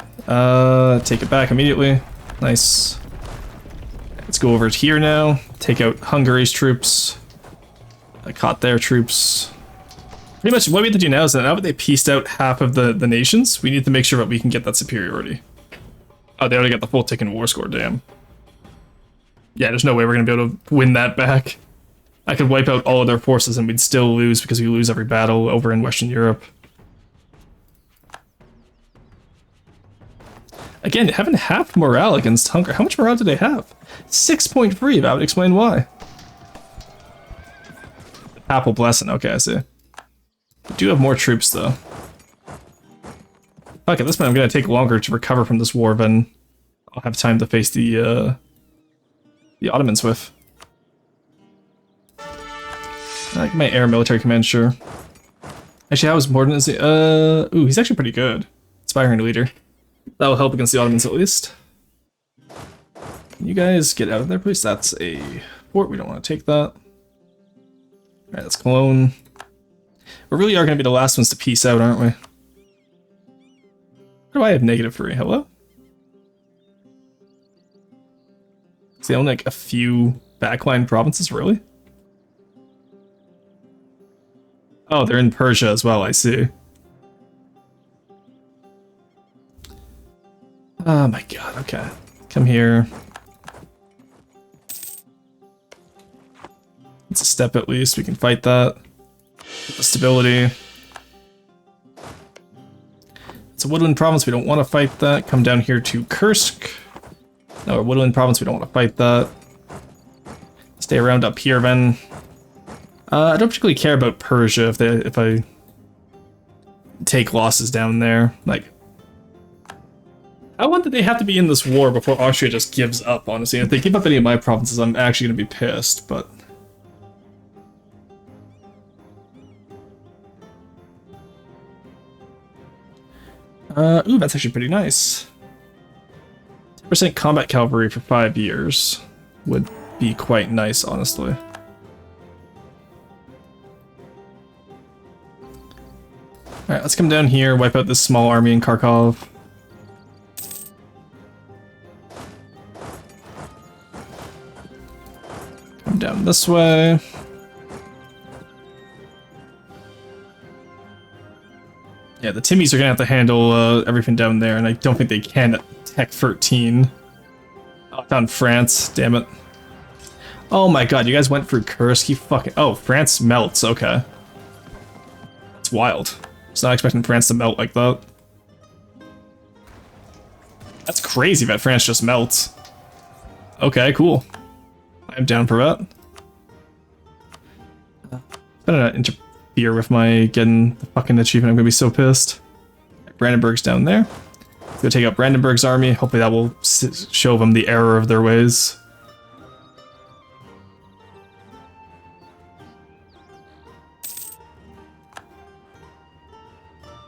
take it back immediately. Nice. Let's go over here now. Take out Hungary's troops. I caught their troops. Pretty much what we have to do now is that now that they pieced out half of the nations, we need to make sure that we can get that superiority. Oh, they already got the full tick in war score, damn. Yeah, there's no way we're going to be able to win that back. I could wipe out all of their forces and we'd still lose because we lose every battle over in Western Europe. Again, having half morale against Hungary. How much morale do they have? 6.3, that would explain why. Papal blessing, okay, I see. We do have more troops, though. Fuck, at this point I'm gonna take longer to recover from this war than I'll have time to face the Ottomans with. I like my air military command, sure. Actually, how was Morden? Is he, ooh, he's actually pretty good. Inspiring leader. That'll help against the Ottomans at least. Can you guys get out of there, please? That's a fort. We don't want to take that. Alright, that's Cologne. We really are going to be the last ones to peace out, aren't we? Why do I have -3? Hello? Is they own like a few backline provinces, really? Oh, they're in Persia as well, I see. Oh my god, okay. Come here. It's a step at least, we can fight that. Get the stability. It's a woodland province, we don't want to fight that. Come down here to Kursk. No, a woodland province, we don't want to fight that. Stay around up here then. I don't particularly care about Persia if I take losses down there. Like, how long did they have to be in this war before Austria just gives up, honestly? If they give up any of my provinces, I'm actually going to be pissed, but... ooh, that's actually pretty nice. 10% combat cavalry for 5 years would be quite nice, honestly. Alright, let's come down here, wipe out this small army in Kharkov. Come down this way. Yeah, the Timmies are gonna have to handle everything down there, and I don't think they can at Tech 13. Oh, I found France, damn it. Oh my god, you guys went through Kursk, you fucking... Oh, France melts, okay. That's wild. I was not expecting France to melt like that. That's crazy that France just melts. Okay, cool. I'm down for that. I'm gonna interfere with my getting the fucking achievement. I'm gonna be so pissed. Brandenburg's down there. Go take out Brandenburg's army. Hopefully that will show them the error of their ways.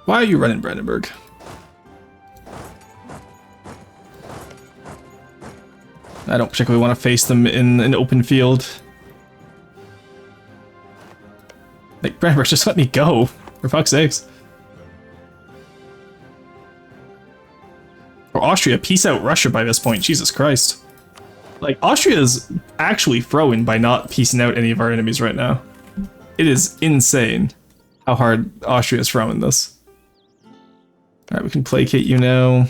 Why are you running Brandenburg? I don't particularly want to face them in an open field. Like, Brandenburg, just let me go, for fuck's sakes. Or Austria, peace out Russia by this point, Jesus Christ. Like, Austria is actually throwing by not piecing out any of our enemies right now. It is insane how hard Austria is throwing this. Alright, we can placate you now.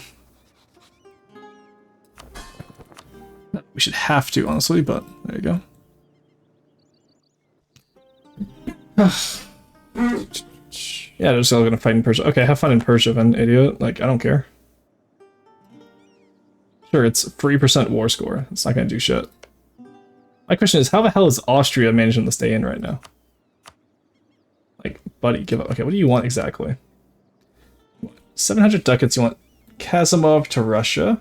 We should have to, honestly, but there you go. Yeah, they're still gonna fight in Persia. Okay, have fun in Persia then, idiot. Like, I don't care. Sure, it's 3% war score. It's not gonna do shit. My question is, how the hell is Austria managing to stay in right now? Like, buddy, give up. Okay, what do you want exactly? 700 ducats, you want Kazimov to Russia.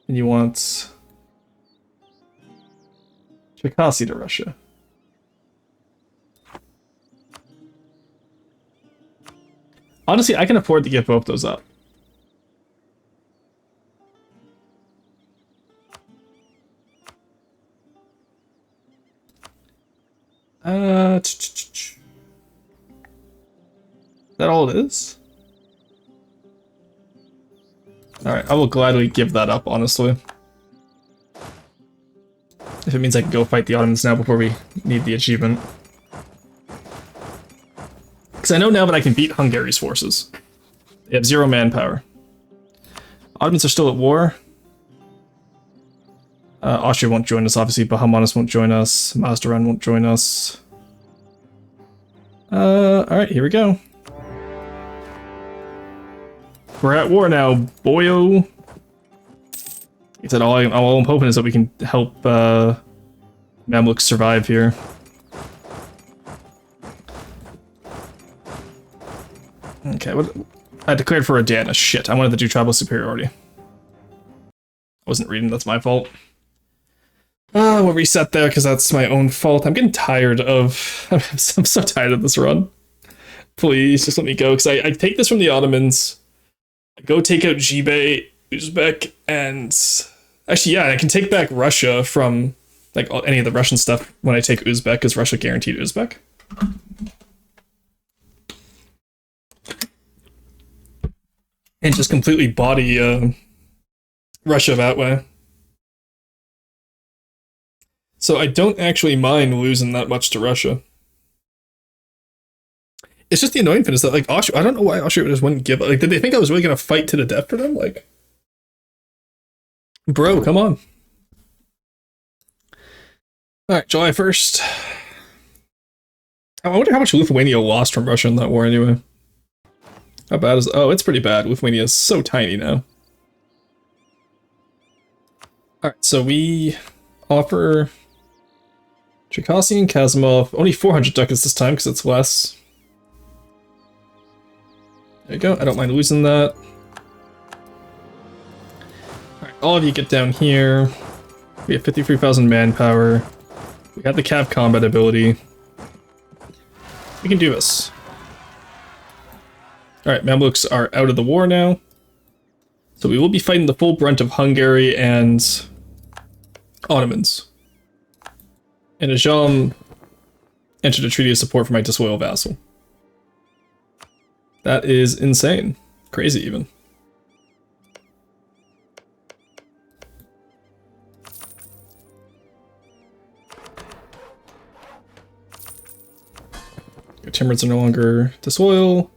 And you want Cherkasy to Russia. Honestly, I can afford to give both those up. Is that all it is? Alright, I will gladly give that up, honestly. If it means I can go fight the Ottomans now before we need the achievement. Because I know now that I can beat Hungary's forces. They have 0 manpower. Ottomans are still at war. Austria won't join us, obviously. Bahamanis won't join us. Mazdaran won't join us. Alright, here we go. We're at war now, boyo. He said all I'm hoping is that we can help Mamluks survive here. Okay, what? I declared for Adana. Shit, I wanted to do tribal superiority. I wasn't reading, that's my fault. We'll reset there because that's my own fault. I'm getting tired of... I'm so tired of this run. Please, just let me go, because I take this from the Ottomans. I go take out Jibay, Uzbek, and... Actually, yeah, I can take back Russia from like any of the Russian stuff when I take Uzbek, because Russia guaranteed Uzbek. And just completely body Russia that way. So I don't actually mind losing that much to Russia. It's just the annoying thing is that, like, Austria, I don't know why Austria just wouldn't give up. Like, did they think I was really going to fight to the death for them? Like, bro, come on. Alright, July 1st. I wonder how much Lithuania lost from Russia in that war anyway. How bad is... Oh, it's pretty bad. Lithuania is so tiny now. Alright, so we offer Cherkasy and Kazimov. Only 400 ducats this time, because it's less. There you go. I don't mind losing that. Alright, all of you get down here. We have 53,000 manpower. We have the Cav combat ability. We can do this. Alright, Mamluks are out of the war now. So we will be fighting the full brunt of Hungary and Ottomans. And Ajam entered a treaty of support for my disloyal vassal. That is insane. Crazy, even. Your Timurids are no longer disloyal.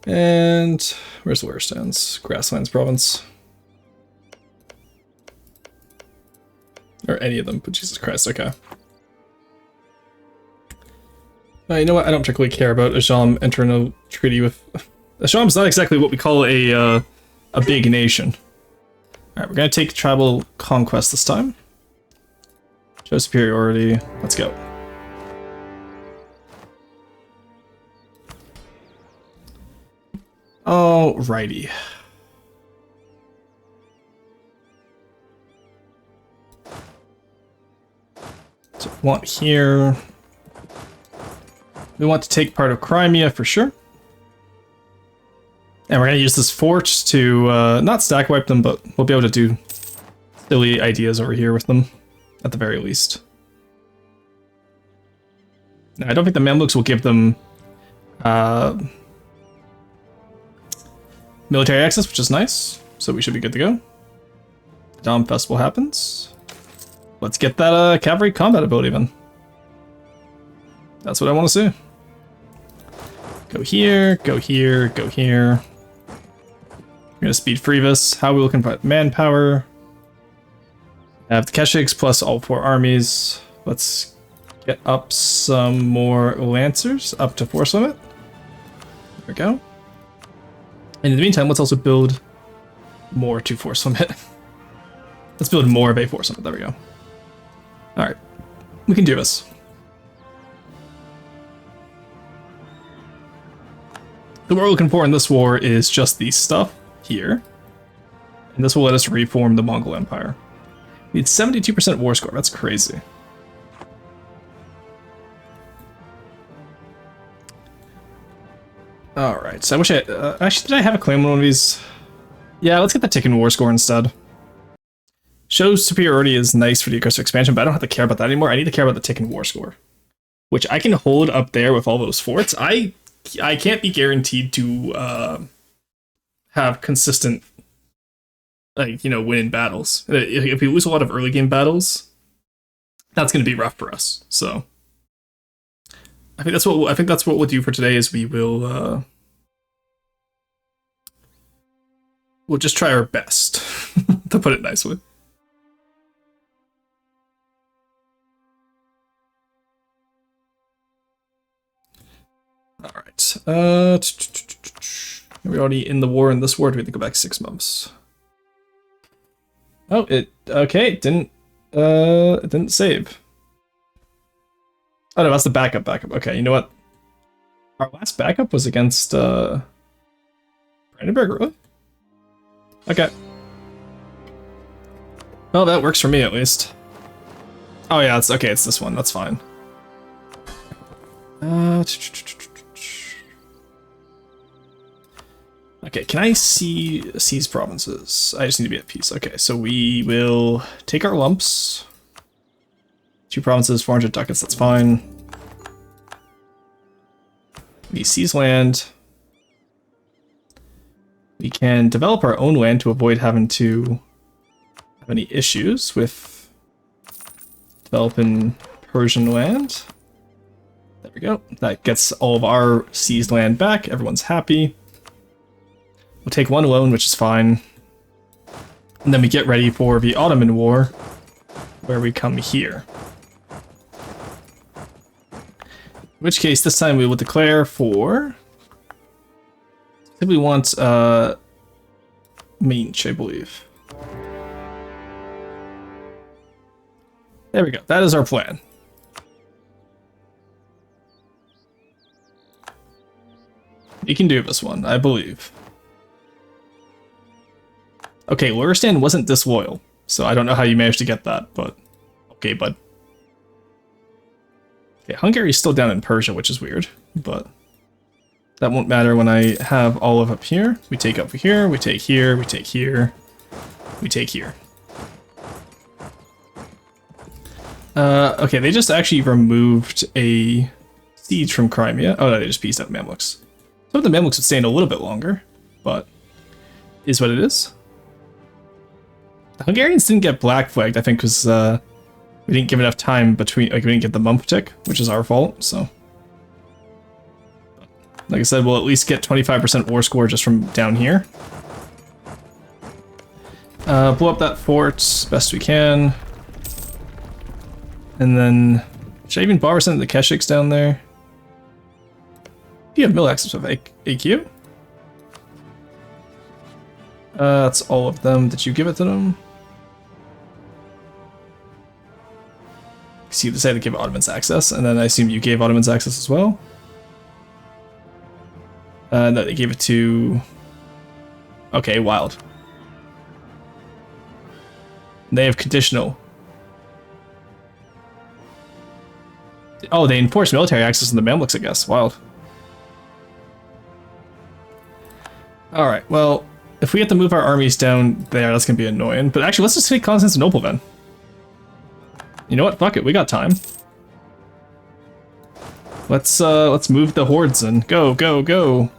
And where's the Werestands? Grasslands province. Or any of them, but Jesus Christ, okay. You know what? I don't particularly care about Ajam entering a treaty with... Ajam's not exactly what we call a big nation. Alright, we're gonna take tribal conquest this time. Show superiority. Let's go. Alrighty. So we want here. We want to take part of Crimea for sure. And we're going to use this fort to not stack wipe them, but we'll be able to do silly ideas over here with them, at the very least. Now, I don't think the Mamluks will give them military access, which is nice, so we should be good to go. The Dom Festival happens. Let's get that cavalry combat ability then. That's what I want to see. Go here, go here, go here. We're gonna speed Frevis. How are we looking for manpower? I have the Keshiks plus all 4 armies. Let's get up some more Lancers up to force limit. There we go. And in the meantime, let's also build more to force limit. Let's build more of a force limit. There we go. Alright. We can do this. So what we're looking for in this war is just the stuff here. And this will let us reform the Mongol Empire. We need 72% war score. That's crazy. Alright, so I wish I... actually, did I have a claim on one of these? Yeah, let's get the Tikkun war score instead. Show superiority is nice for the aggressive expansion, but I don't have to care about that anymore. I need to care about the Tikkun war score, which I can hold up there with all those forts. I can't be guaranteed to have consistent, like, you know, win in battles. If we lose a lot of early game battles, that's going to be rough for us. So I think that's what we'll do for today. Is we'll just try our best, to put it nicely. All right. Are we already in the war in this war? Or do we have to go back 6 months? Oh, okay. It didn't save. Oh no, that's the backup. Okay, you know what? Our last backup was against Brandenburg, really? Okay. Well, that works for me at least. Oh yeah, it's okay. It's this one. That's fine. Okay, can I seize provinces? I just need to be at peace. Okay, so we will take our lumps. 2 provinces, 400 ducats, that's fine. We seize land. We can develop our own land to avoid having to have any issues with developing Persian land. There we go. That gets all of our seized land back. Everyone's happy. We'll take 1 loan, which is fine. And then we get ready for the Ottoman War, where we come here. In which case, this time we will declare for... I think we want Minch, I believe. There we go. That is our plan. We can do this one, I believe. Okay, Luristan wasn't disloyal, so I don't know how you managed to get that, but okay, bud. Okay, Hungary's still down in Persia, which is weird, but that won't matter when I have all of up here. We take up here, we take here, we take here, we take here. Okay, they just actually removed a siege from Crimea. Oh no, they just pieced out Mamluks. Some of the Mamluks would stand a little bit longer, but is what it is. The Hungarians didn't get black flagged, I think, because we didn't give enough time between, like, we didn't get the month tick, which is our fault, so. Like I said, we'll at least get 25% war score just from down here. Blow up that fort best we can. And then, should I even bother sending the Keshiks down there? Do you have mill access with AQ? That's all of them. Did you give it to them? See, you decided to give Ottomans access, and then I assume you gave Ottomans access as well? No, they gave it to... Okay, wild. They have conditional. Oh, they enforce military access on the Mamluks, I guess. Wild. Alright, well, if we have to move our armies down there, that's gonna be annoying. But actually, let's just take Constantinople then. You know what? Fuck it, we got time. Let's move the hordes in. Go, go, go.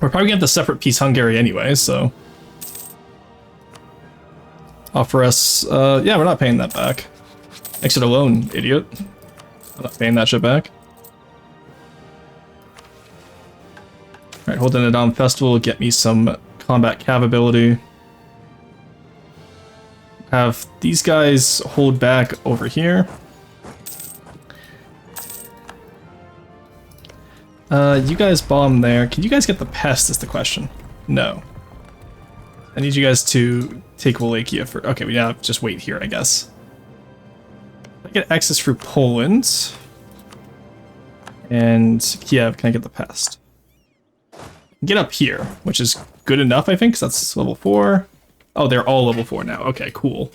We're probably gonna have to separate piece Hungary anyway, so. Offer us, yeah, we're not paying that back. Exit alone, idiot. I'm not paying that shit back. Alright, holding it on festival, get me some combat cav ability. Have these guys hold back over here. You guys bomb there. Can you guys get the pest is the question. No. I need you guys to take Wallachia for... Okay, we now just wait here, I guess. I get access through Poland. And Kiev, can I get the pest? Get up here, which is good enough, I think, because that's level 4. Oh, they're all level 4 now. Okay, cool.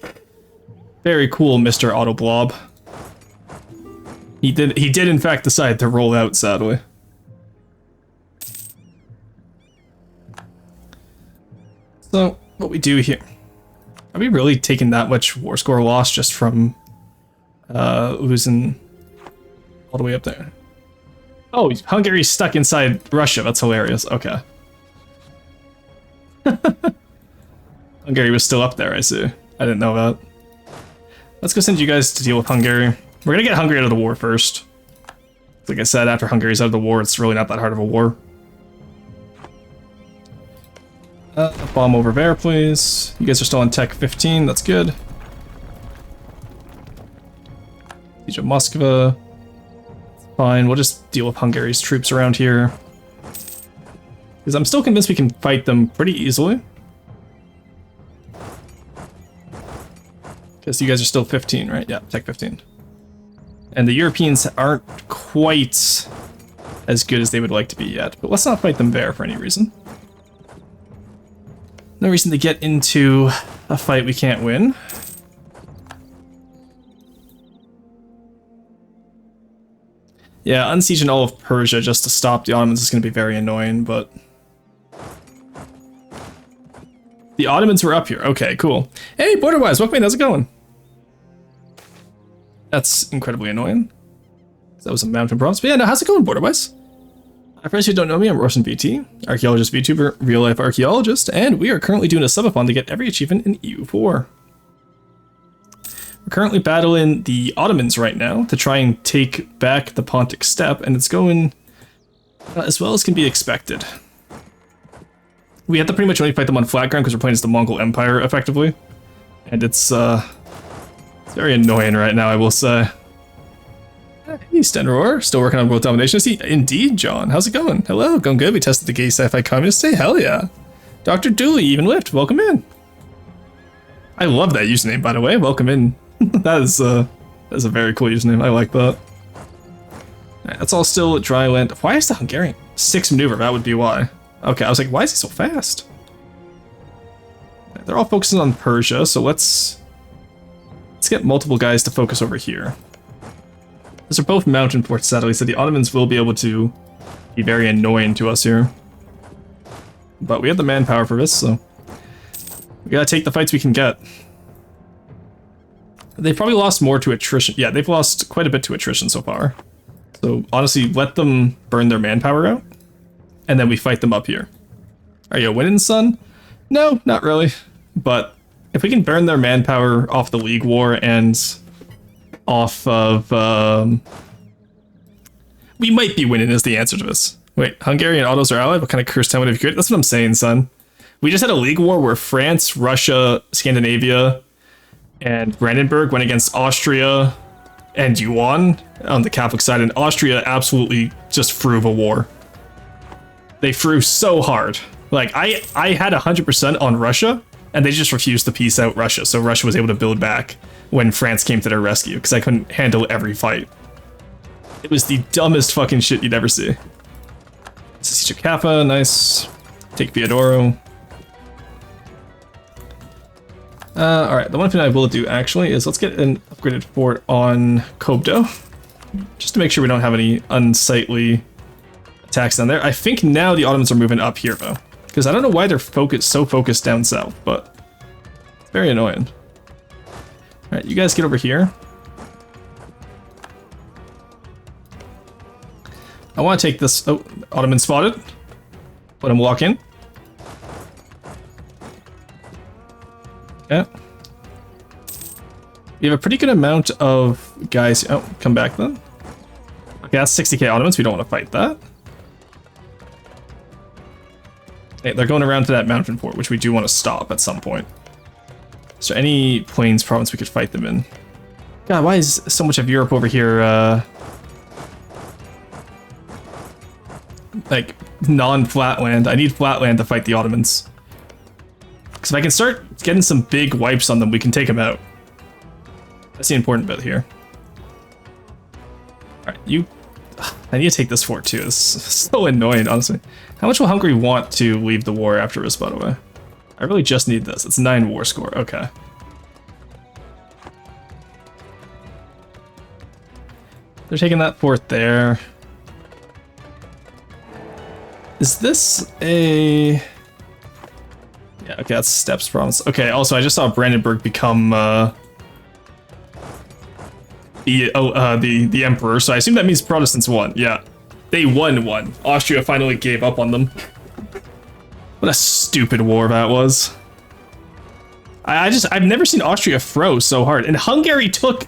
Very cool, Mr. Autoblob. He did in fact decide to roll out, sadly. So, what we do here... Are we really taking that much war score loss just from losing all the way up there? Oh, Hungary's stuck inside Russia. That's hilarious. Okay. Hungary was still up there, I see. I didn't know that. Let's go send you guys to deal with Hungary. We're gonna get Hungary out of the war first. Like I said, after Hungary's out of the war, it's really not that hard of a war. Bomb over there, please. You guys are still on Tech 15, that's good. Siege of Moskva. Fine, we'll just deal with Hungary's troops around here. Because I'm still convinced we can fight them pretty easily. Because you guys are still 15, right? Yeah, Tech 15. And the Europeans aren't quite as good as they would like to be yet. But let's not fight them there for any reason. No reason to get into a fight we can't win. Yeah, unsieging all of Persia just to stop the Ottomans is going to be very annoying, but... The Ottomans were up here. Okay, cool. Hey, Borderwise, welcome in. How's it going? That's incredibly annoying. That was a mountain province. But yeah, no, how's it going, Borderwise? For those who don't know me, I'm Russian VT, Archaeologist Vtuber, real-life archaeologist, and we are currently doing a subathon to get every achievement in EU4. We're currently battling the Ottomans right now to try and take back the Pontic Steppe, and it's going as well as can be expected. We have to pretty much only fight them on flat ground because we're playing as the Mongol Empire, effectively. And it's very annoying right now, I will say. Hey, Stenroar, still working on world domination. See, indeed, John. How's it going? Hello, going good. We tested the gay sci-fi communist. Hey, hell yeah. Dr. Dooley, even lived. Welcome in. I love that username, by the way. Welcome in. That is a very cool username. I like that. Right, that's all still dry land. Why is the Hungarian 6 maneuver? That would be why. Okay, I was like, why is he so fast? They're all focusing on Persia, so let's get multiple guys to focus over here. Those are both mountain forts, sadly, so the Ottomans will be able to be very annoying to us here. But we have the manpower for this, so we gotta take the fights we can get. They've probably lost more to attrition. Yeah, they've lost quite a bit to attrition so far. So honestly, let them burn their manpower out, and then we fight them up here. Are you winning, son? No, not really. But if we can burn their manpower off the League War and off of... we might be winning is the answer to this. Wait, Hungarian autos are allied? What kind of curse town would have you created? That's what I'm saying, son. We just had a League War where France, Russia, Scandinavia, and Brandenburg went against Austria and Yuan on the Catholic side, and Austria absolutely just threw a war. They threw so hard. Like, I had 100% on Russia, and they just refused to peace out Russia, so Russia was able to build back when France came to their rescue, because I couldn't handle every fight. It was the dumbest fucking shit you'd ever see. Siege of Kappa, nice. Take Viadoro. Alright, the one thing I will do actually is let's get an upgraded fort on Kobdo, just to make sure we don't have any unsightly attacks down there. I think now the Ottomans are moving up here though, because I don't know why they're so focused down south, but it's very annoying. Alright, you guys get over here. I want to take this... Oh, Ottoman spotted. Let him walk in. Okay. We have a pretty good amount of guys... Oh, come back then. Okay, that's 60k Ottomans. We don't want to fight that. Okay, they're going around to that mountain fort, which we do want to stop at some point. Is there any plains province we could fight them in? God, why is so much of Europe over here, like, non-flatland. I need flatland to fight the Ottomans. Because if I can start getting some big wipes on them, we can take them out. That's the important bit here. Alright, you... I need to take this fort too. It's so annoying, honestly. How much will Hungary want to leave the war after this, by the way? I really just need this. It's 9 war score. Okay. They're taking that fort there. Is this a... Yeah, okay, that's Steps province. Okay, also, I just saw Brandenburg become, the emperor, so I assume that means Protestants won. Yeah, they won. Austria finally gave up on them. What a stupid war that was. I've never seen Austria froze so hard, and Hungary took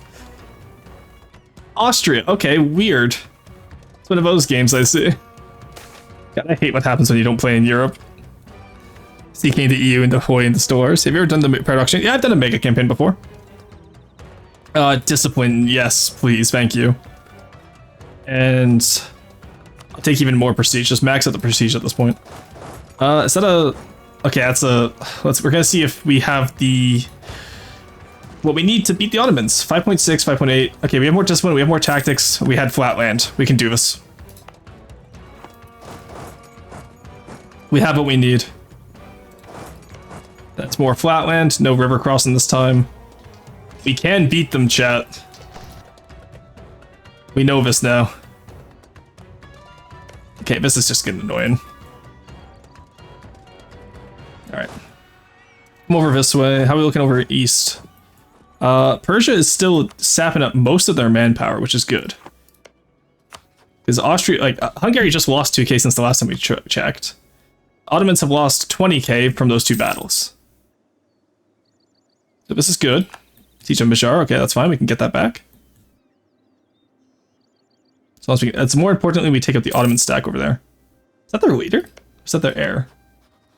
Austria. Okay, weird. It's one of those games I see. God, I hate what happens when you don't play in Europe. Seeking the EU and deploying the stores. Have you ever done the production? Yeah, I've done a mega campaign before. Discipline, yes, please, thank you. And I'll take even more prestige. Just max out the prestige at this point. Is that a... Okay, that's a... We're gonna see if we have the... What we need to beat the Ottomans. 5.6, 5.8. Okay, we have more discipline, we have more tactics. We had flatland. We can do this. We have what we need. That's more flatland. No river crossing this time. We can beat them, chat. We know this now. Okay, this is just getting annoying. Alright. Come over this way. How are we looking over east? Persia is still sapping up most of their manpower, which is good. Because Austria, like, Hungary just lost 2k since the last time we checked. Ottomans have lost 20k from those 2 battles. So this is good. Teach them Bashar. Okay, that's fine. We can get that back. As long as we can, it's more importantly we take out the Ottoman stack over there. Is that their leader? Or is that their heir?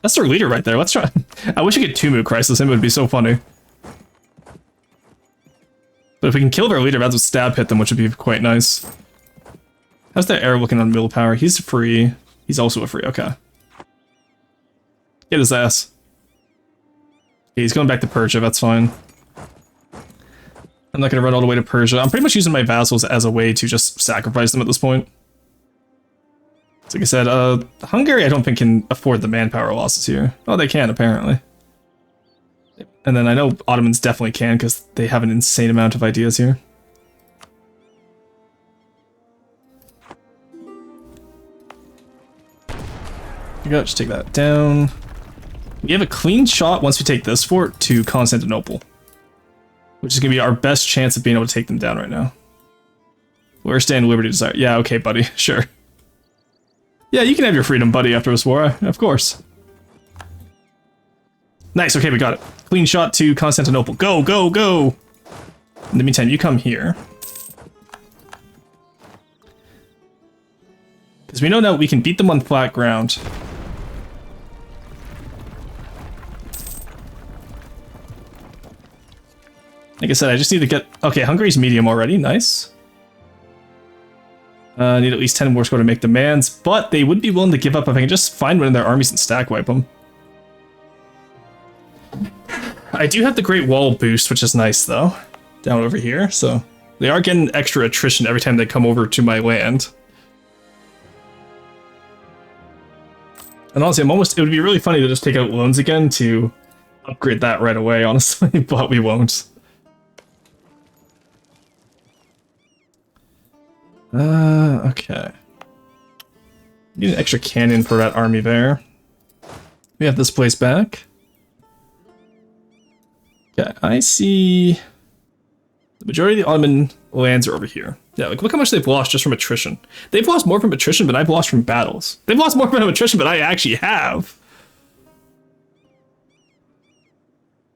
That's their leader right there. Let's try. I wish we could Tumu crisis him. It would be so funny. But if we can kill their leader, that's a stab hit them, which would be quite nice. How's their heir looking on willpower? He's free. He's also a free. Okay. Get his ass. Okay, he's going back to Persia. That's fine. I'm not going to run all the way to Persia. I'm pretty much using my vassals as a way to just sacrifice them at this point. So like I said, Hungary I don't think can afford the manpower losses here. Oh, they can, apparently. And then I know Ottomans definitely can, because they have an insane amount of ideas here. You go, just take that down. We have a clean shot once we take this fort to Constantinople. Which is going to be our best chance of being able to take them down right now. Where's Stand Liberty Desire? Yeah, okay, buddy. Sure. Yeah, you can have your freedom, buddy, after this war. Of course. Nice, okay, we got it. Clean shot to Constantinople. Go, go, go! In the meantime, you come here. Because we know now we can beat them on flat ground. Like I said, I just need to get... Okay, Hungary's medium already. Nice. Need at least 10 war score to make demands, but they would be willing to give up if I can just find one of their armies and stack wipe them. I do have the Great Wall boost, which is nice, though. Down over here, so... They are getting extra attrition every time they come over to my land. And honestly, I'm almost... It would be really funny to just take out loans again to upgrade that right away, honestly, but we won't. Okay. Need an extra cannon for that army there. We have this place back. Okay, I see... The majority of the Ottoman lands are over here. Yeah, like, look how much they've lost just from attrition. They've lost more from attrition than I've lost from battles. They've lost more from attrition than I actually have.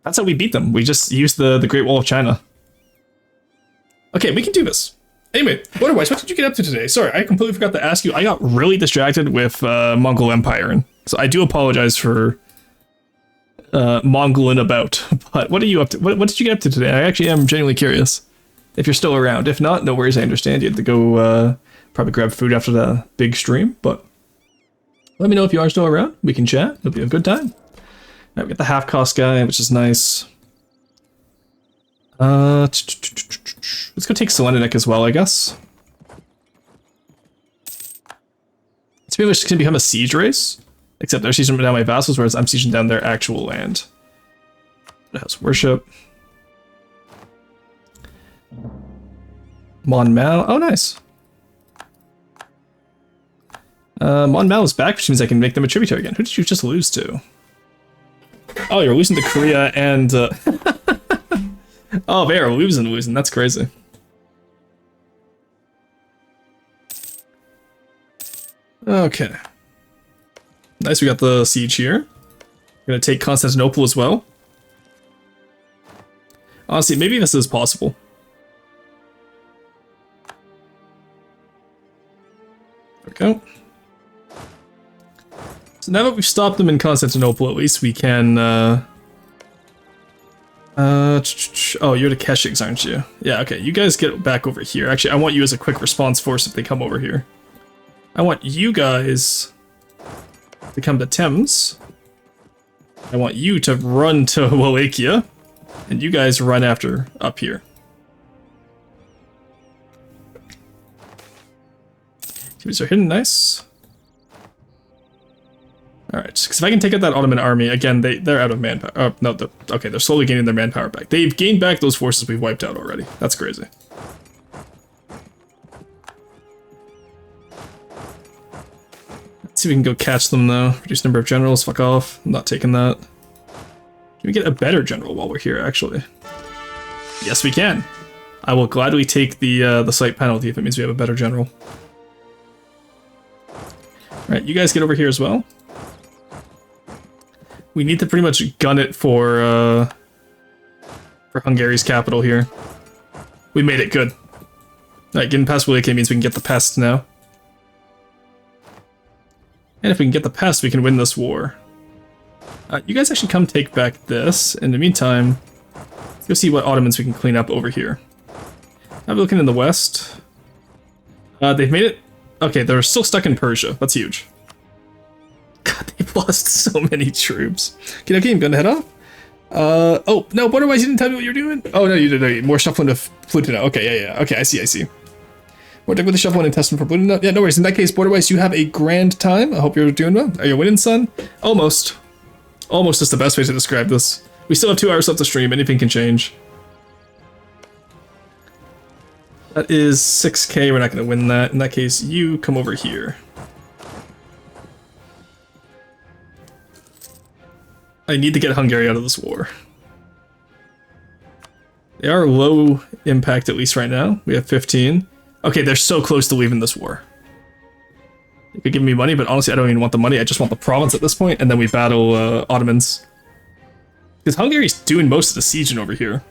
That's how we beat them. We just used the Great Wall of China. Okay, we can do this. Anyway, otherwise, what did you get up to today? Sorry, I completely forgot to ask you. I got really distracted with Mongol Empire, so I do apologize for Mongoling about. But what are you up to? What did you get up to today? I actually am genuinely curious. If you're still around. If not, no worries, I understand. You had to go probably grab food after the big stream, but... Let me know if you are still around. We can chat. It'll be a good time. Alright, we got the half-cost guy, which is nice. Let's go take Selenic as well, I guess. It's pretty much going to become a siege race, except they're sieging down my vassals, whereas I'm sieging down their actual land. House worship. Mon Mao. Oh, nice. Mon Mao is back, which means I can make them a tributary again. Who did you just lose to? Oh, you're losing to Korea and... Oh, they're losing. That's crazy. Okay. Nice, we got the siege here. We're gonna take Constantinople as well. Honestly, maybe this is possible. There we go. So now that we've stopped them in Constantinople, at least we can, oh, you're the Keshiks, aren't you? Yeah, okay, you guys get back over here. Actually, I want you as a quick response force if they come over here. I want you guys to come to Thames. I want you to run to Wallachia. And you guys run after up here. These are hidden, nice. Alright, because if I can take out that Ottoman army, again, they're out of manpower. Oh, no, okay, they're slowly gaining their manpower back. They've gained back those forces we've wiped out already. That's crazy. Let's see if we can go catch them, though. Reduce number of generals, fuck off. I'm not taking that. Can we get a better general while we're here, actually? Yes, we can. I will gladly take the slight penalty if it means we have a better general. Alright, you guys get over here as well. We need to pretty much gun it for Hungary's capital here. We made it good. Alright, getting past Wallachia means we can get the pest now. And if we can get the pest, we can win this war. You guys actually come take back this. In the meantime, let's go see what Ottomans we can clean up over here. I'm looking in the west. They've made it... Okay, they're still stuck in Persia. That's huge. God, they've lost so many troops. Okay, I'm gonna head off. Oh, no, Borderwise, you didn't tell me what you're doing? Oh, no, you didn't. More shuffling of Pluto. Okay, yeah. Okay, I see. More deck with the shuffling and testing for Pluto. Yeah, no worries. In that case, Borderwise, you have a grand time. I hope you're doing well. Are you winning, son? Almost. Almost is the best way to describe this. We still have 2 hours left to stream. Anything can change. That is 6k. We're not going to win that. In that case, you come over here. I need to get Hungary out of this war. They are low impact, at least right now. We have 15. Okay, they're so close to leaving this war. They could give me money, but honestly, I don't even want the money. I just want the province at this point, and then we battle Ottomans. Because Hungary's doing most of the sieging over here.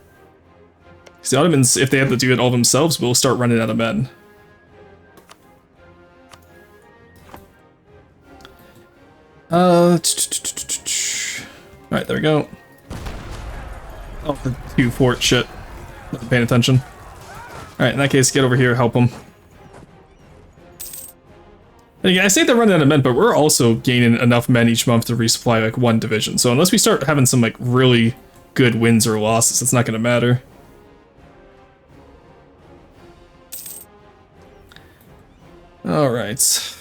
Because the Ottomans, if they have to do it all themselves, will start running out of men. Alright, there we go. Oh, the 2 fort shit. Not paying attention. Alright, in that case, get over here, help them. And again, I say they're running out of men, but we're also gaining enough men each month to resupply like 1 division. So unless we start having some like really good wins or losses, it's not going to matter. Alright.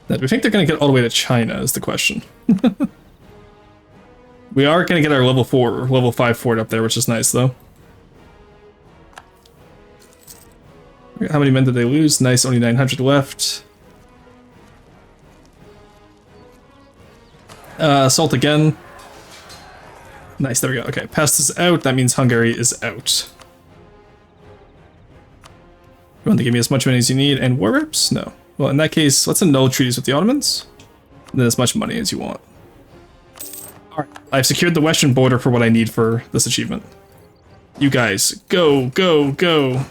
Do we think they're going to get all the way to China is the question. We are going to get our level 4, level 5 fort up there, which is nice though. How many men did they lose? Nice, only 900 left. Assault again. Nice, there we go. Okay, pest is out. That means Hungary is out. You want to give me as much money as you need and war reps? No. Well, in that case, let's annul treaties with the Ottomans. And then as much money as you want. Alright, I've secured the western border for what I need for this achievement. You guys, go, go, go.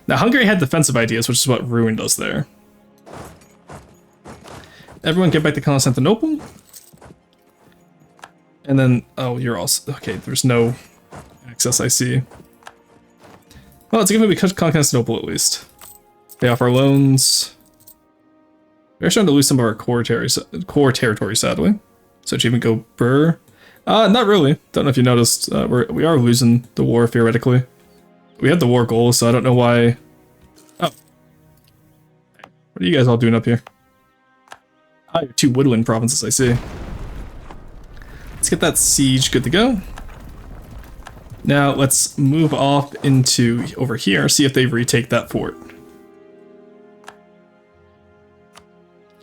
Now, Hungary had defensive ideas, which is what ruined us there. Everyone get back to Constantinople. And then, oh, you're also, okay, there's no access, I see. Well, it's a good way we cut Constantinople at least. Pay off our loans. We're starting to lose some of our core territory, sadly. So achievement go burr. Not really. Don't know if you noticed. We are losing the war theoretically. We had the war goal, so I don't know why. Oh, what are you guys all doing up here? Ah, you're 2 woodland provinces, I see. Let's get that siege good to go. Now let's move off into over here, see if they retake that fort.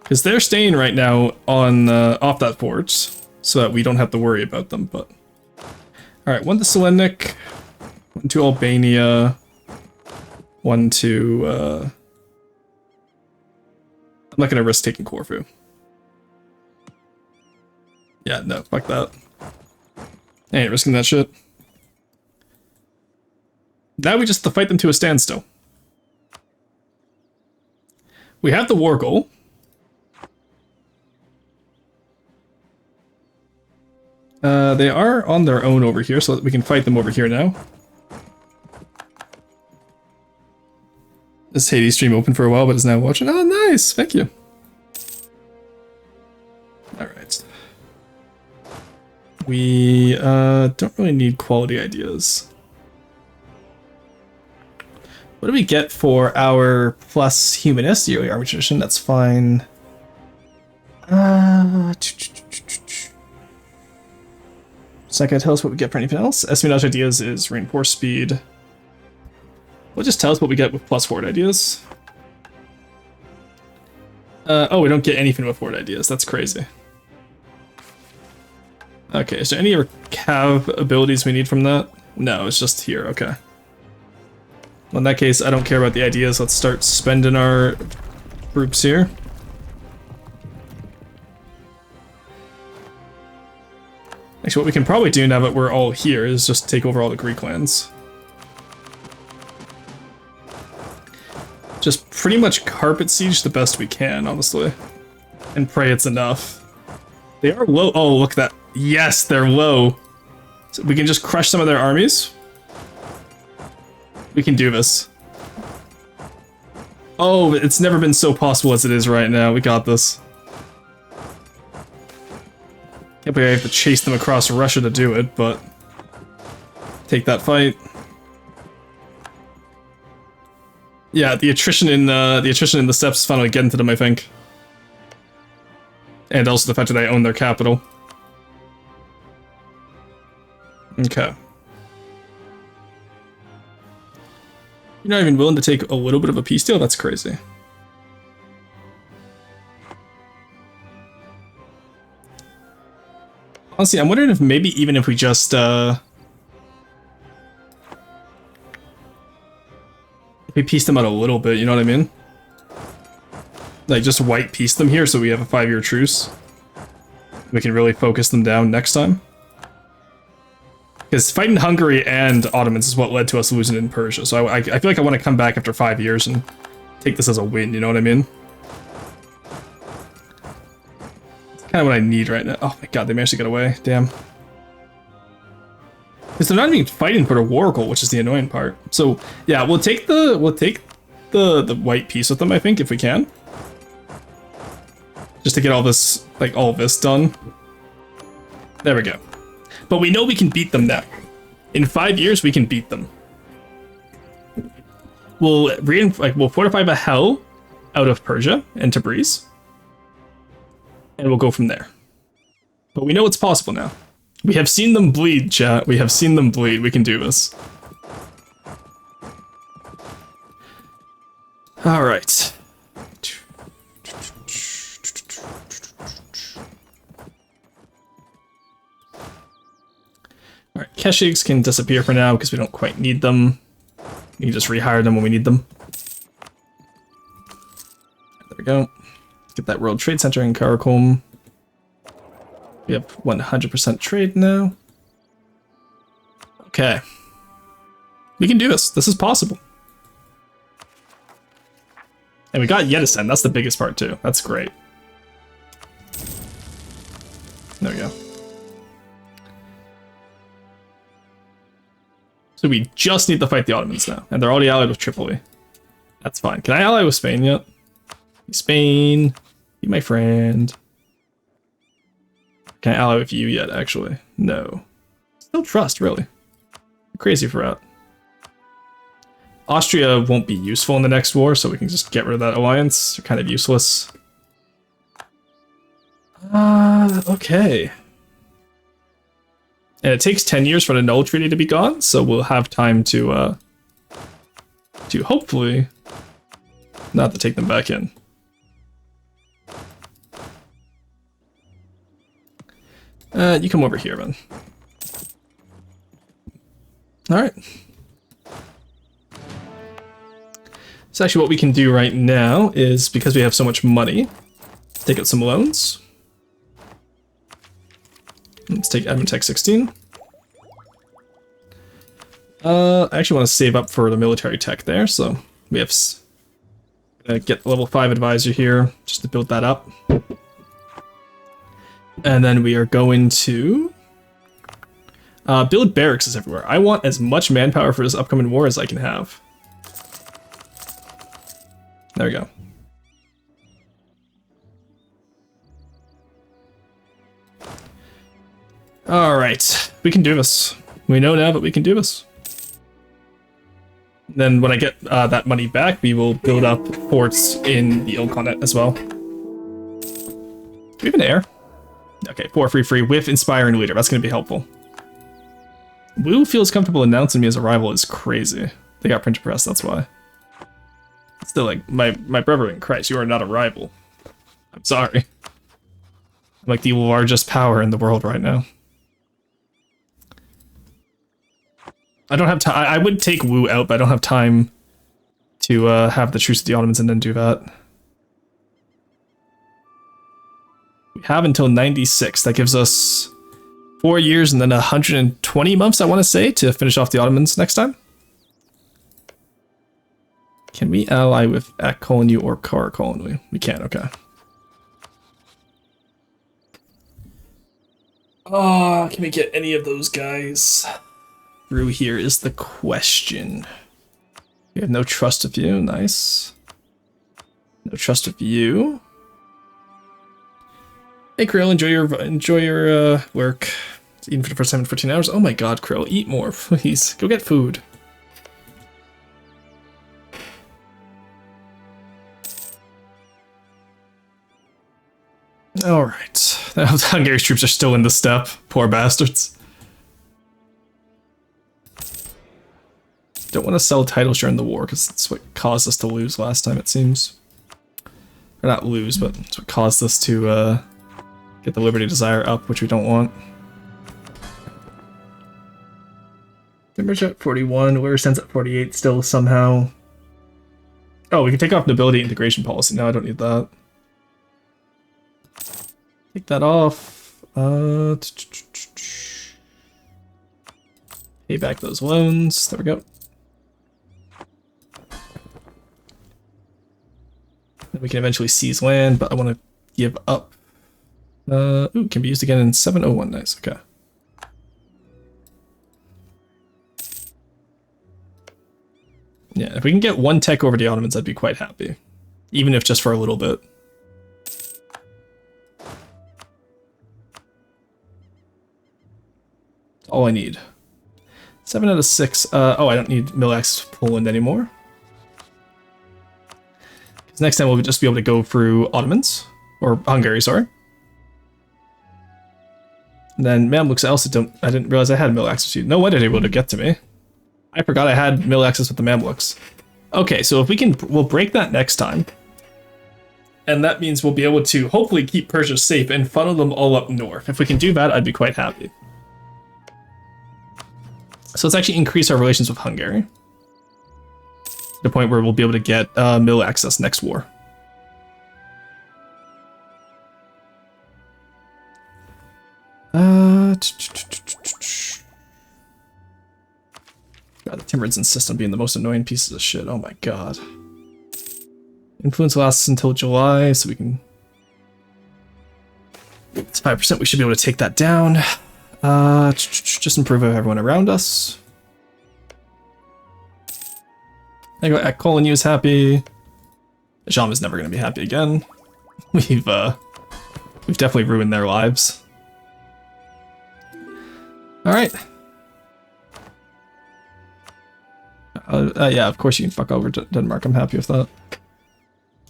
Because they're staying right now on off that fort, so that we don't have to worry about them. But all right, 1 to Selenik, 1 to Albania, 1 to. I'm not gonna risk taking Corfu. Yeah, no, fuck that. I ain't risking that shit. Now we just have to fight them to a standstill. We have the war goal. They are on their own over here, so that we can fight them over here now. This Hades stream open for a while, but is now watching. Oh, nice! Thank you. Alright. We don't really need quality ideas. What do we get for our plus humanist yearly army tradition? That's fine. It's not gonna tell us what we get for anything else. Espionage ideas is reinforced speed. We'll just tell us what we get with plus forward ideas. Oh, we don't get anything with forward ideas. That's crazy. Okay, is there any cav abilities we need from that? No, it's just here. Okay. Well, in that case, I don't care about the ideas. Let's start spending our groups here. Actually, what we can probably do now that we're all here is just take over all the Greek lands. Just pretty much carpet siege the best we can, honestly. And pray it's enough. They are low. Oh, look at that. Yes, they're low. So we can just crush some of their armies. We can do this. Oh, it's never been so possible as it is right now. We got this. Can't believe I have to chase them across Russia to do it, but take that fight. Yeah, the attrition in the steppes is finally getting to them, I think. And also the fact that I own their capital. Okay. You're not even willing to take a little bit of a peace deal? That's crazy. Honestly, I'm wondering if maybe even if we just, if we piece them out a little bit, you know what I mean? Like, just white piece them here so we have a 5-year truce. We can really focus them down next time. Because fighting Hungary and Ottomans is what led to us losing in Persia, so I feel like I want to come back after 5 years and take this as a win, you know what I mean? It's kind of what I need right now. Oh my god, they managed to get away, damn. Because they're not even fighting for the war goal, which is the annoying part. So, yeah, we'll take the white piece with them, I think, if we can. Just to get all this, like, all this done. There we go. But we know we can beat them now. In 5 years, we can beat them. We'll fortify the hell out of Persia and Tabriz. And we'll go from there. But we know it's possible now. We have seen them bleed, chat. We have seen them bleed. We can do this. Alright. Alright, Keshigs can disappear for now because we don't quite need them. We can just rehire them when we need them. There we go. Get that World Trade Center in Karakum. We have 100% trade now. Okay. We can do this. This is possible. And we got Yedison. That's the biggest part too. That's great. There we go. So we just need to fight the Ottomans now. And they're already allied with Tripoli. That's fine. Can I ally with Spain yet? Spain. Be my friend. Can I ally with you yet, actually? No. Still trust, really. You're crazy for that. Austria won't be useful in the next war, so we can just get rid of that alliance. They're kind of useless. Okay. And it takes 10 years for the Null Treaty to be gone, so we'll have time to hopefully not to take them back in. You come over here, man. Alright. So actually what we can do right now is, because we have so much money, take out some loans. Let's take Admin Tech 16. I actually want to save up for the military tech there, so we have get level 5 advisor here, just to build that up. And then we are going to build barracks everywhere. I want as much manpower for this upcoming war as I can have. There we go. Alright, we can do this. We know now that we can do this. Then when I get that money back, we will build up forts in the Ilkhanate as well. Do we have an heir? Okay, 4 free with Inspiring Leader. That's going to be helpful. Wu feels comfortable announcing me as a rival is crazy. They got printer press, that's why. Still, like, my brother in Christ, you are not a rival. I'm sorry. I'm like the largest power in the world right now. I don't have time. I would take Wu out, but I don't have time to have the truce with the Ottomans and then do that. We have until 96. That gives us 4 years and then 120 months, I want to say, to finish off the Ottomans next time. Can we ally with Ak colony or Kara colony? We can, okay. Oh, can we get any of those guys through here is the question. We have no trust of you, nice. No trust of you. Hey Krill, enjoy your work. Eating for the first time in 14 hours. Oh my god, Krill, eat more, please. Go get food. Alright. Hungary's troops are still in the steppe. Poor bastards. Don't want to sell titles during the war, because that's what caused us to lose last time, it seems. Or not lose, but it's what caused us to get the Liberty Desire up, which we don't want. Temperature at 41, Lure Sense at 48 still somehow. Oh, we can take off Nobility Integration Policy. No, I don't need that. Take that off. Pay back those loans. There we go. And we can eventually seize land, but I want to give up. Ooh, can be used again in 701. Nice, okay. Yeah, if we can get one tech over the Ottomans, I'd be quite happy. Even if just for a little bit. That's all I need. 7 out of 6. Oh, I don't need mill access to Poland anymore. Because next time we'll just be able to go through Ottomans. Or Hungary, sorry. And then Mamluks, I didn't realize I had mill access to you. No wonder they would have get to me. I forgot I had mill access with the Mamluks. Okay, so if we can, we'll break that next time. And that means we'll be able to hopefully keep Persia safe and funnel them all up north. If we can do that, I'd be quite happy. So let's actually increase our relations with Hungary. To the point where we'll be able to get mill access next war. God, the Timurids insist on being the most annoying pieces of shit. Oh my god. Influence lasts until July, so we can... It's 5%, we should be able to take that down. Just improve everyone around us. There you go, Colin is happy. Jean is never going to be happy again. We've definitely ruined their lives. All right. Yeah, of course you can fuck over Denmark. I'm happy with that.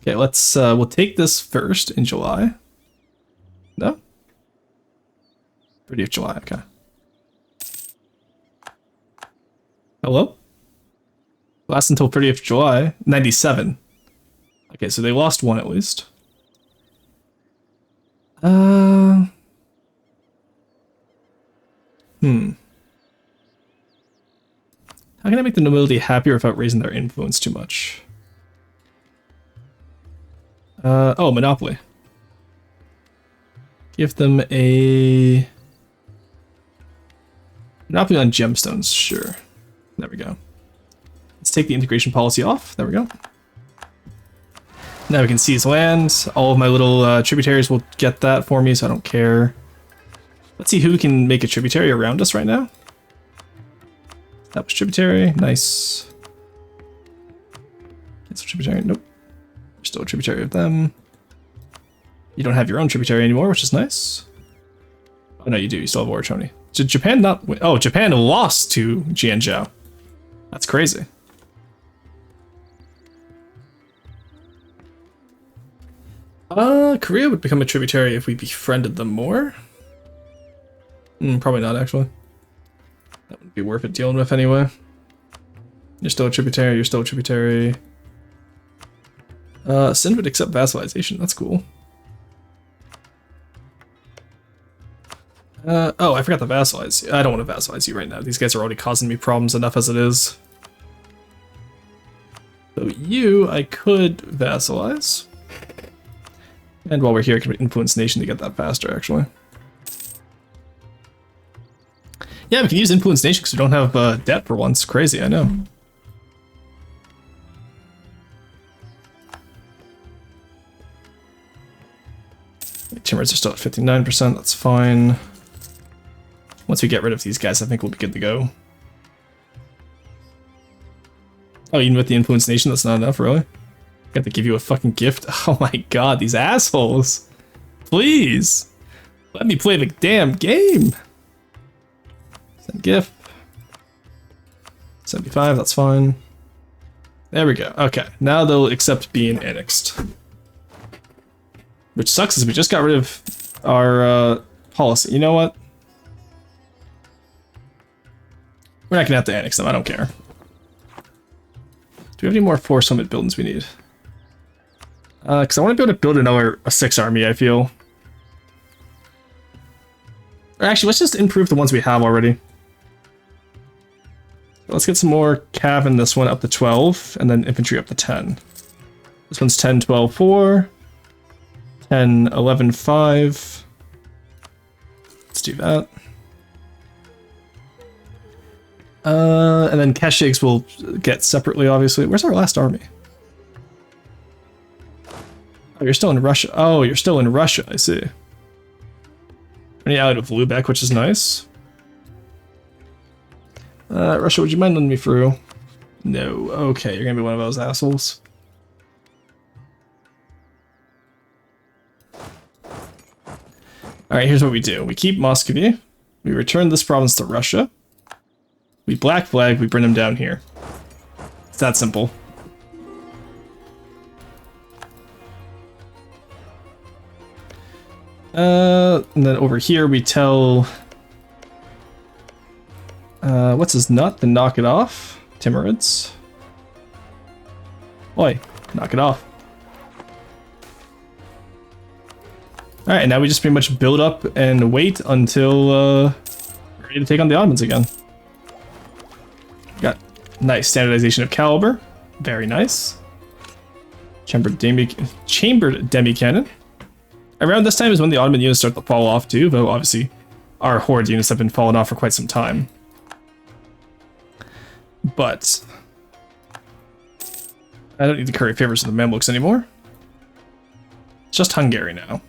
Okay, let's we'll take this first in July. No? 30th July, okay. Hello? Lasts until 30th July. 97. Okay, so they lost one at least. How can I make the nobility happier without raising their influence too much? Oh, Monopoly. Give them a... Monopoly on gemstones, sure. There we go. Let's take the integration policy off. There we go. Now we can seize land. All of my little tributaries will get that for me, so I don't care. Let's see who can make a tributary around us right now. That was tributary. Nice. It's a tributary. Nope. You're still a tributary of them. You don't have your own tributary anymore, which is nice. Oh, no, you do. You still have Orachoni. Did Japan not win? Oh, Japan lost to Jianzhou. That's crazy. Korea would become a tributary if we befriended them more. Probably not, actually. That wouldn't be worth it dealing with anyway. You're still a tributary, you're still a tributary. Sin would accept vassalization, that's cool. Oh, I forgot to vassalize you. I don't want to vassalize you right now. These guys are already causing me problems enough as it is. So you, I could vassalize. And while we're here, I can influence nation to get that faster, actually. Yeah, we can use influence nation because we don't have debt for once. Crazy, I know. Timbers are still at 59%, that's fine. Once we get rid of these guys, I think we'll be good to go. Oh, even with the influence nation, that's not enough, really? Got to give you a fucking gift? Oh my god, these assholes! Please! Let me play the damn game! Send gift. 75, that's fine. There we go. Okay, now they'll accept being annexed. Which sucks is we just got rid of our policy. You know what? We're not gonna have to annex them, I don't care. Do we have any more force summit buildings we need? Because I want to be able to build another 6 army, I feel. Or actually, let's just improve the ones we have already. Let's get some more cav in this one up to 12, and then infantry up to 10. This one's 10, 12, 4. 10, 11, 5. Let's do that. And then Keshigs will get separately, obviously. Where's our last army? Oh, you're still in Russia. Oh, you're still in Russia, I see. Any out of Lubeck, which is nice. Russia, would you mind letting me through? No. Okay, you're gonna be one of those assholes. Alright, here's what we do. We keep Muscovy. We return this province to Russia. We black flag, we bring them down here. It's that simple. And then over here we tell... what's his nut? To knock it off. Timurids. Oi, knock it off. Alright, now we just pretty much build up and wait until we're ready to take on the Ottomans again. Got nice standardization of caliber. Very nice. Chambered demi cannon. Around this time is when the Ottoman units start to fall off too, though obviously our horde units have been falling off for quite some time. But I don't need to curry favors with the Mamluks anymore. It's just Hungary now.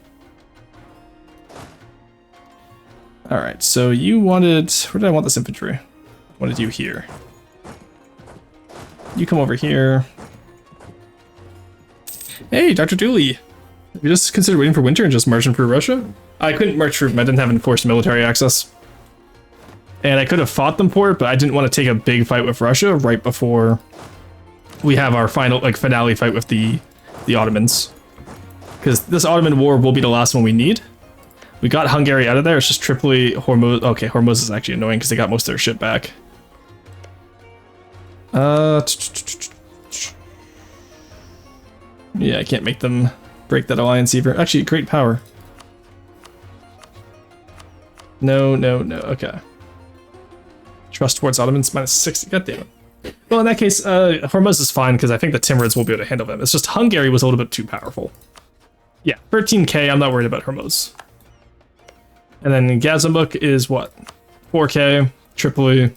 Alright, so you wanted... Where did I want this infantry? I wanted you here. You come over here. Hey, Dr. Dooley! We just considered waiting for winter and just marching through Russia? I couldn't march through them. I didn't have enforced military access. And I could have fought them for it, but I didn't want to take a big fight with Russia right before we have our final, like, finale fight with the Ottomans. Because this Ottoman war will be the last one we need. We got Hungary out of there. It's just Tripoli, Hormuz. Okay, Hormuz is actually annoying because they got most of their shit back. Yeah, I can't make them break that alliance either. Actually, great power. No, no, no. Okay. Trust towards Ottomans minus 60. God damn it. Well, in that case, Hormuz is fine because I think the Timurids will be able to handle them. It's just Hungary was a little bit too powerful. Yeah, 13k. I'm not worried about Hormuz. And then Gazimuk is what? 4k. Tripoli,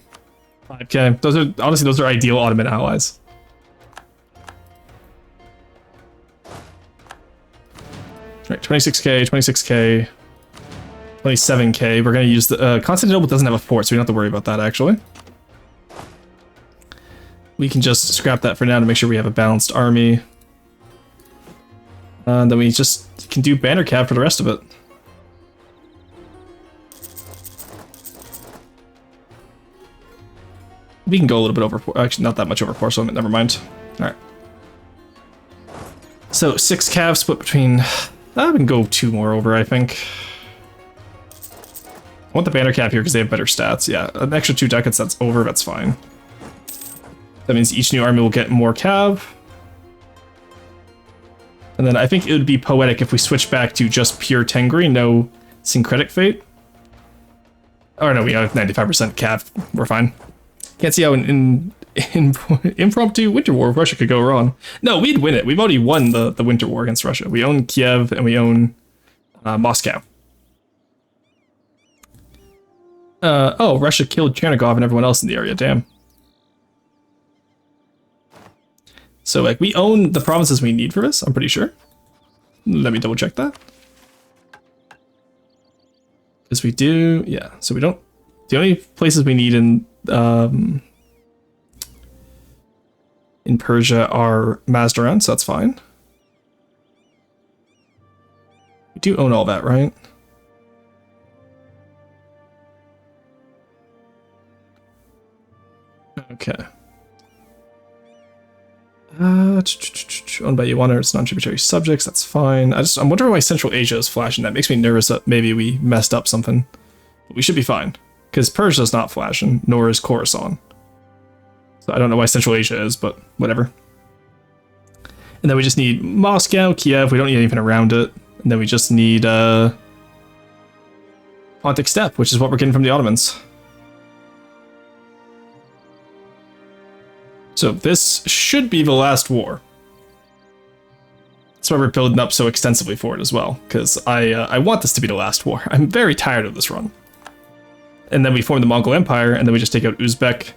5k. Those are honestly those are ideal Ottoman allies. Right, 26k, 26k, 27k. We're gonna use the Constantinople doesn't have a fort, so we don't have to worry about that actually. We can just scrap that for now to make sure we have a balanced army. And then we just can do banner cap for the rest of it. We can go a little bit over 4, actually not that much over 4, so never mind. Alright. So 6 cav split between, I can go 2 more over, I think. I want the banner cap here because they have better stats. Yeah, an extra 2 ducats that's over, that's fine. That means each new army will get more cav. And then I think it would be poetic if we switch back to just pure Tengri, no syncretic fate. Oh no, we have 95% cav, we're fine. Can't see how an impromptu winter war with Russia could go wrong. No, we'd win it. We've already won the winter war against Russia. We own Kiev and we own Moscow. Oh, Russia killed Chernigov and everyone else in the area. Damn. So, like, we own the provinces we need for this, I'm pretty sure. Let me double check that. Because we do, yeah. So we don't, the only places we need in Persia are Mazdaran, so that's fine. We do own all that, right? Okay. Owned by Yuan or its non-tributary subjects, that's fine. I'm wondering why Central Asia is flashing. That makes me nervous that maybe we messed up something. But we should be fine. Because Persia's not flashing, nor is Khorasan. So I don't know why Central Asia is, but whatever. And then we just need Moscow, Kiev, we don't need anything around it. And then we just need Pontic Steppe, which is what we're getting from the Ottomans. So this should be the last war. That's why we're building up so extensively for it as well, because I want this to be the last war. I'm very tired of this run. And then we form the Mongol Empire, and then we just take out Uzbek,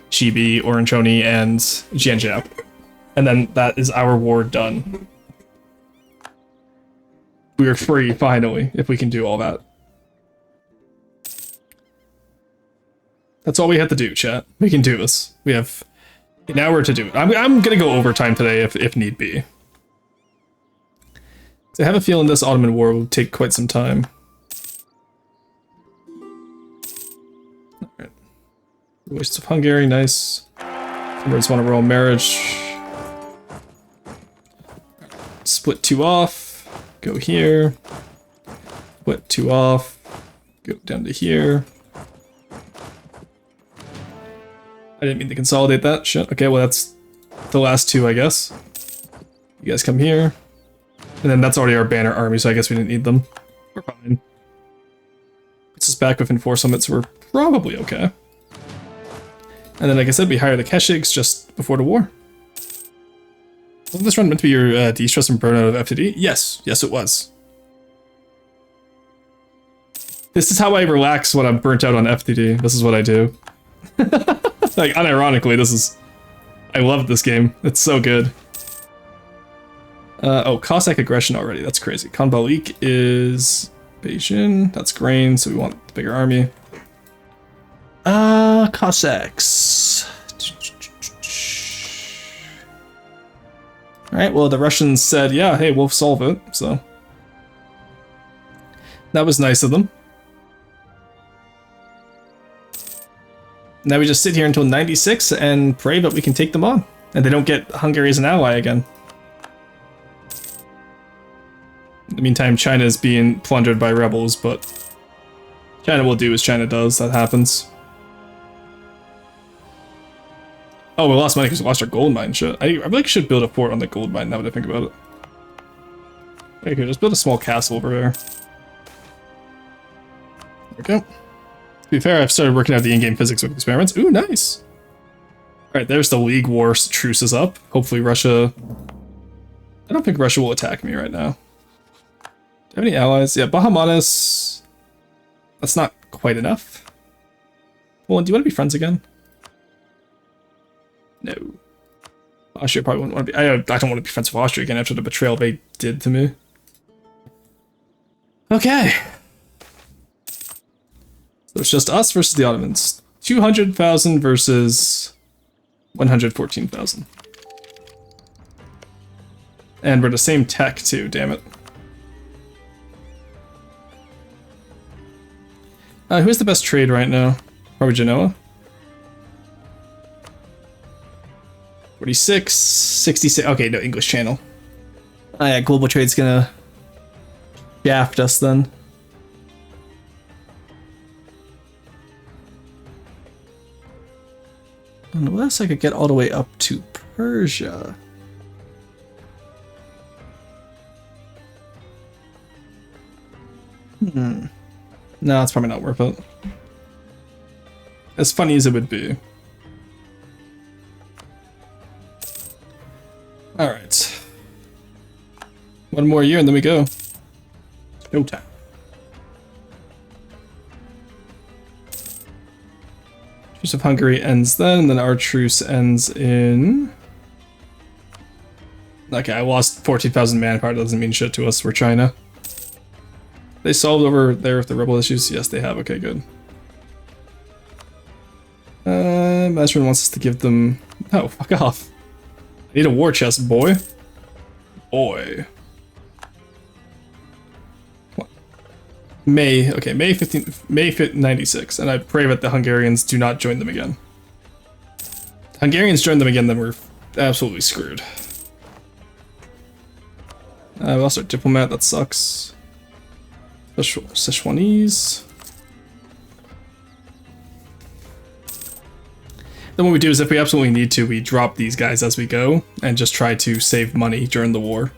Shibi, Oranchoni, and Jianzhou. And then that is our war done. We are free, finally, if we can do all that. That's all we have to do, chat. We can do this. We have an hour to do it. I'm gonna go overtime today if need be. I have a feeling this Ottoman war will take quite some time. Alright. Relations of Hungary, nice. Somebody's want a royal marriage. Split 2 off. Go here. Split 2 off. Go down to here. I didn't mean to consolidate that. Shit. Okay, well that's the last 2, I guess. You guys come here. And then that's already our banner army, so I guess we didn't need them. We're fine. Puts us back with enforcement, so we're probably okay. And then, like I said, we hire the Keshiks just before the war. Wasn't this run meant to be your de-stress and burnout of FTD? Yes. Yes, it was. This is how I relax when I'm burnt out on FTD. This is what I do. Like, unironically, this is... I love this game. It's so good. Oh, Cossack aggression already. That's crazy. Khanbalik is Beijing. That's grain, so we want the bigger army. Cossacks. Alright, well, the Russians said, yeah, hey, we'll solve it, so That was nice of them. Now we just sit here until 96 and pray that we can take them on. And they don't get Hungary as an ally again. In the meantime, China is being plundered by rebels, but China will do as China does. That happens. Oh, we lost money because we lost our gold mine. Shit. I really should build a fort on the gold mine now that I think about it. Okay, just build a small castle over there. Okay. To be fair, I've started working out the in-game physics with experiments. Ooh, nice! Alright, there's the League War truce is up. Hopefully Russia... I don't think Russia will attack me right now. Do I have any allies? Yeah, Bahamanas... That's not quite enough. Well, do you want to be friends again? No. Austria probably wouldn't want to be... I don't want to be friends with Austria again after the betrayal they did to me. Okay. So it's just us versus the Ottomans. 200,000 versus 114,000. And we're the same tech too, damn it. Who's the best trade right now? Probably Genoa. 46, 66. Okay, no, English Channel. Oh yeah, global trade's gonna shaft us then. Unless I could get all the way up to Persia. No, it's probably not worth it. As funny as it would be. Alright. One more year and then we go. Showtime. Truce of Hungary ends then, and then our truce ends in... Okay, I lost 14,000 manpower, doesn't mean shit to us, we're China. They solved over there with the rebel issues? Yes, they have, okay, good. Masterman wants us to give them... Oh, fuck off. I need a war chest, boy. Boy. What? May 15th, May 96, and I pray that the Hungarians do not join them again. If Hungarians join them again, then we're absolutely screwed. We lost our diplomat, that sucks. Sichuanese. Then what we do is if we absolutely need to, we drop these guys as we go and just try to save money during the war.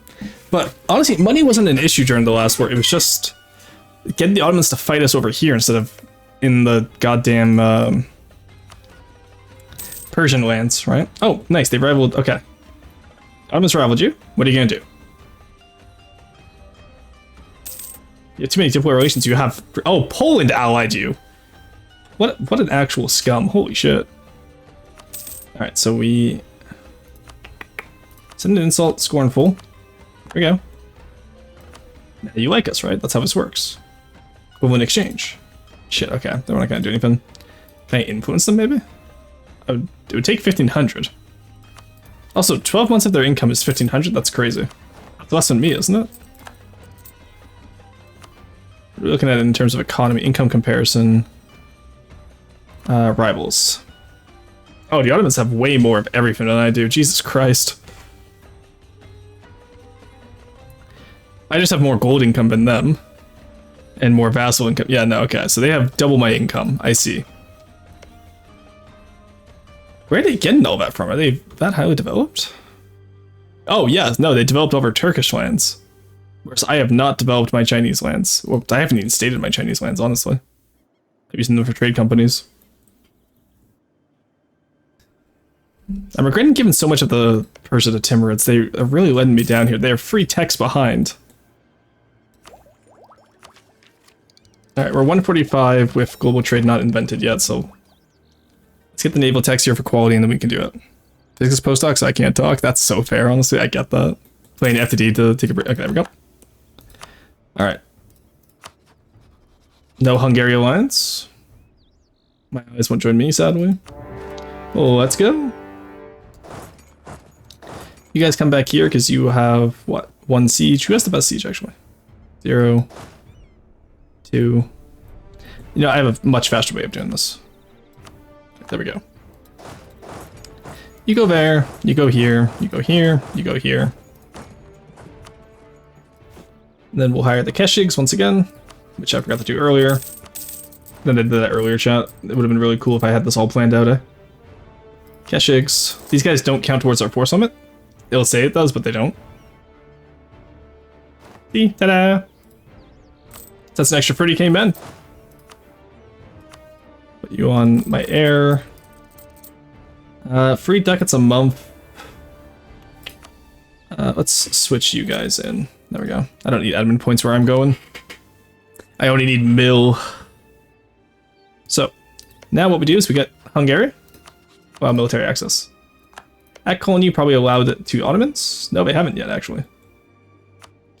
But honestly, money wasn't an issue during the last war. It was just getting the Ottomans to fight us over here instead of in the goddamn Persian lands, right? Oh, nice. They rivaled. Okay. Ottomans rivaled you. What are you going to do? You have too many diplomatic relations. You have... Oh, Poland allied you. What an actual scum. Holy shit. Alright, so we... Send an insult, scornful. There we go. Now you like us, right? That's how this works. Equivalent exchange. Shit, okay. Then we're not gonna do anything. Can I influence them, maybe? It would take 1,500. Also, 12 months of their income is 1,500? That's crazy. That's less than me, isn't it? We're looking at it in terms of economy, income comparison. Rivals. Oh, the Ottomans have way more of everything than I do. Jesus Christ. I just have more gold income than them. And more vassal income. Yeah, no, okay. So they have double my income. I see. Where are they getting all that from? Are they that highly developed? Oh, yeah. No, they developed over Turkish lands. Whereas I have not developed my Chinese lands. Well, I haven't even stated my Chinese lands, honestly. I'm using them for trade companies. I'm regretting giving so much of the Persia to Timurids. They are really letting me down here. They're free techs behind. Alright, we're 145 with global trade not invented yet, so... Let's get the naval techs here for quality and then we can do it. Physics postdocs, I can't talk. That's so fair, honestly. I get that. Playing FTD to take a break. Okay, there we go. Alright. No Hungary alliance. My allies won't join me, sadly. Well, let's go. You guys come back here because you have, what, 1 siege? Who has the best siege, actually? 0. 2. You know, I have a much faster way of doing this. There we go. You go there, you go here, you go here, you go here. And then we'll hire the Keshigs once again, which I forgot to do earlier. Then I did that earlier, chat. It would have been really cool if I had this all planned out, eh? Keshigs. These guys don't count towards our force limit. It'll say it does, but they don't. See? Ta-da! That's an extra 30k men. Put you on my air. 3 ducats a month. Let's switch you guys in. There we go. I don't need admin points where I'm going. I only need mill. So, now what we do is we get Hungary. Wow, military access. At colony probably allowed it to Ottomans. No, they haven't yet, actually.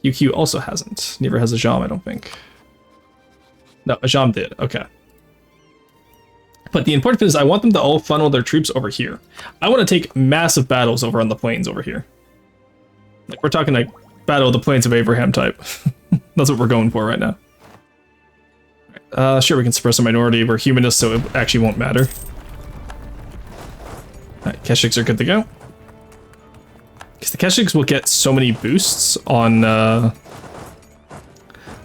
UQ also hasn't. Neither has Ajam, I don't think. No, Ajam did. Okay. But the important thing is I want them to all funnel their troops over here. I want to take massive battles over on the plains over here. Like, we're talking like Battle of the Plains of Abraham type. That's what we're going for right now. Sure, we can suppress a minority. We're humanists, so it actually won't matter. Alright, Keshiks are good to go. Because the Keshiks will get so many boosts on land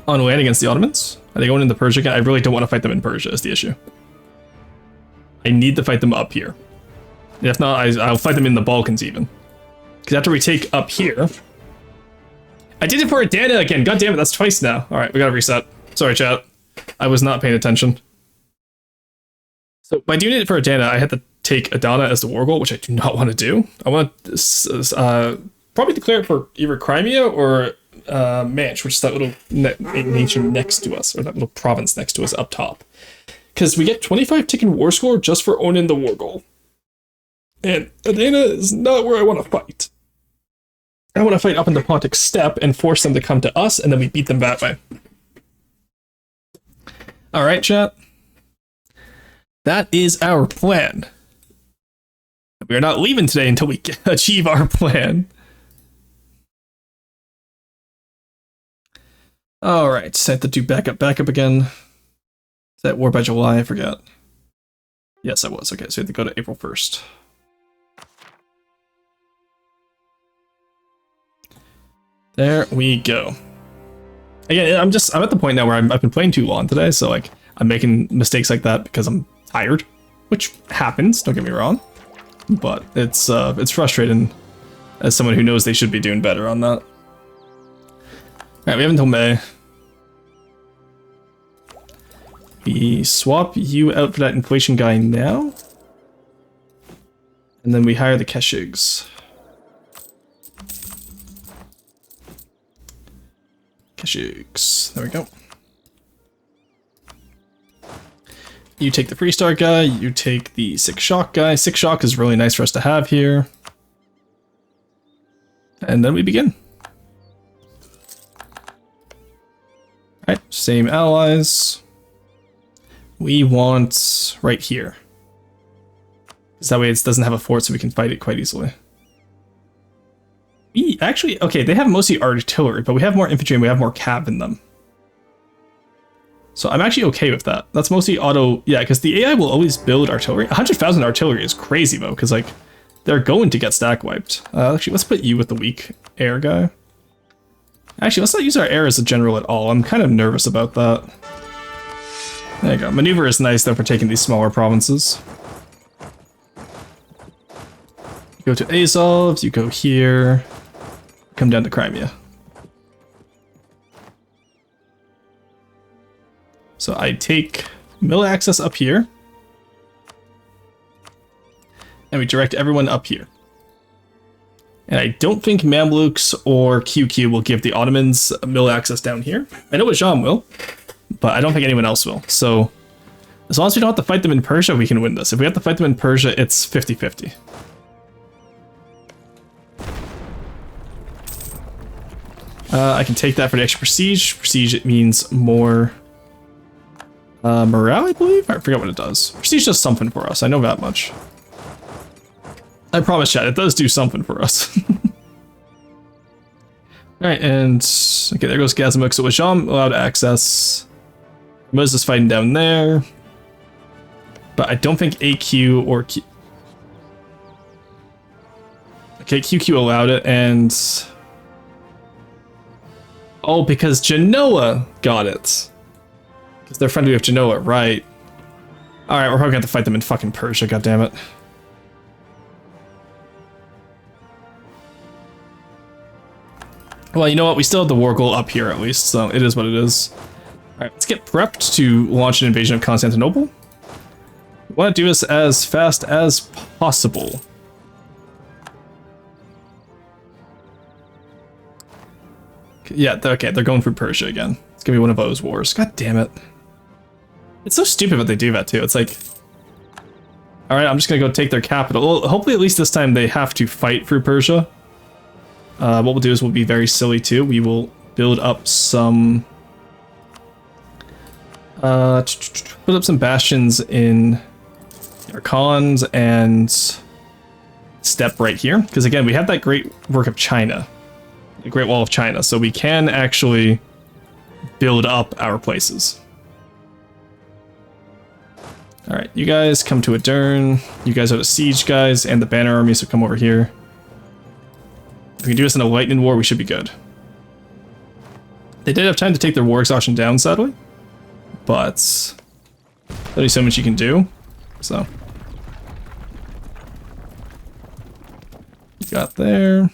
against the Ottomans. Are they going into Persia again? I really don't want to fight them in Persia is the issue. I need to fight them up here. If not, I'll fight them in the Balkans even. Because after we take up here... I did it for Adana again! God damn it, that's twice now. Alright, we gotta reset. Sorry, chat. I was not paying attention. So by doing it for Adana, I had to take Adana as the war goal, which I do not want to do. I want to probably declare it for either Crimea or Manch, which is that little nation next to us, or that little province next to us up top. Because we get 25 ticking war score just for owning the war goal. And Adana is not where I want to fight. I want to fight up in the Pontic Steppe and force them to come to us, and then we beat them that way. Alright, chat. That is our plan. We are not leaving today until we achieve our plan. Alright, so I have to do backup again. Is that War by July? I forgot. Yes, I was. Okay, so we have to go to April 1st. There we go. Again, I'm at the point now where I've been playing too long today, so like I'm making mistakes like that because I'm tired, which happens. Don't get me wrong, but it's frustrating as someone who knows they should be doing better on that. All right, we have until May. We swap you out for that inflation guy now, and then we hire the Keshigs. Keshigs. There we go. You take the Freestar guy, you take the 6 Shock guy. 6 Shock is really nice for us to have here. And then we begin. Alright, same allies. We want right here. Because that way it doesn't have a fort so we can fight it quite easily. We actually, okay, they have mostly artillery, but we have more infantry and we have more cav in them. So I'm actually okay with that. That's mostly auto, yeah, because the AI will always build artillery. 100,000 artillery is crazy though, because like, they're going to get stack wiped. Actually, let's put you with the weak air guy. Actually, let's not use our air as a general at all. I'm kind of nervous about that. There you go. Maneuver is nice though for taking these smaller provinces. You go to Azov, you go here, come down to Crimea. So I take mill access up here, and we direct everyone up here. And I don't think Mamluks or QQ will give the Ottomans mill access down here. I know Ajam will, but I don't think anyone else will. So as long as we don't have to fight them in Persia, we can win this. If we have to fight them in Persia, it's 50-50. I can take that for the extra prestige. Prestige, it means more morale, I believe? I forget what it does. Prestige does something for us, I know that much. I promise, chat, it does do something for us. Alright, and okay, there goes Gazimuk. So Ajam allowed access. Moses is fighting down there. But I don't think AQ or Q... Okay, QQ allowed it, and... Oh, because Genoa got it. Because they're friendly with Genoa, right. Alright, we're probably gonna have to fight them in fucking Persia, goddammit. Well, you know what? We still have the war goal up here, at least, so it is what it is. Alright, let's get prepped to launch an invasion of Constantinople. We want to do this as fast as possible. Yeah, okay, they're going through Persia again. It's gonna be one of those wars. God damn it. It's so stupid what they do that too. It's like... Alright, I'm just gonna go take their capital. Well, hopefully at least this time they have to fight through Persia. What we'll do is we'll be very silly too. We will build up some... put up some bastions in Archons and steppe right here. Because again, we have that great work of China. The Great Wall of China. So we can actually build up our places. Alright, you guys come to Adern. You guys are the siege guys and the banner army, so come over here. If we can do this in a lightning war, we should be good. They did have time to take their war exhaustion down, sadly. But there's only so much you can do. So. Got there.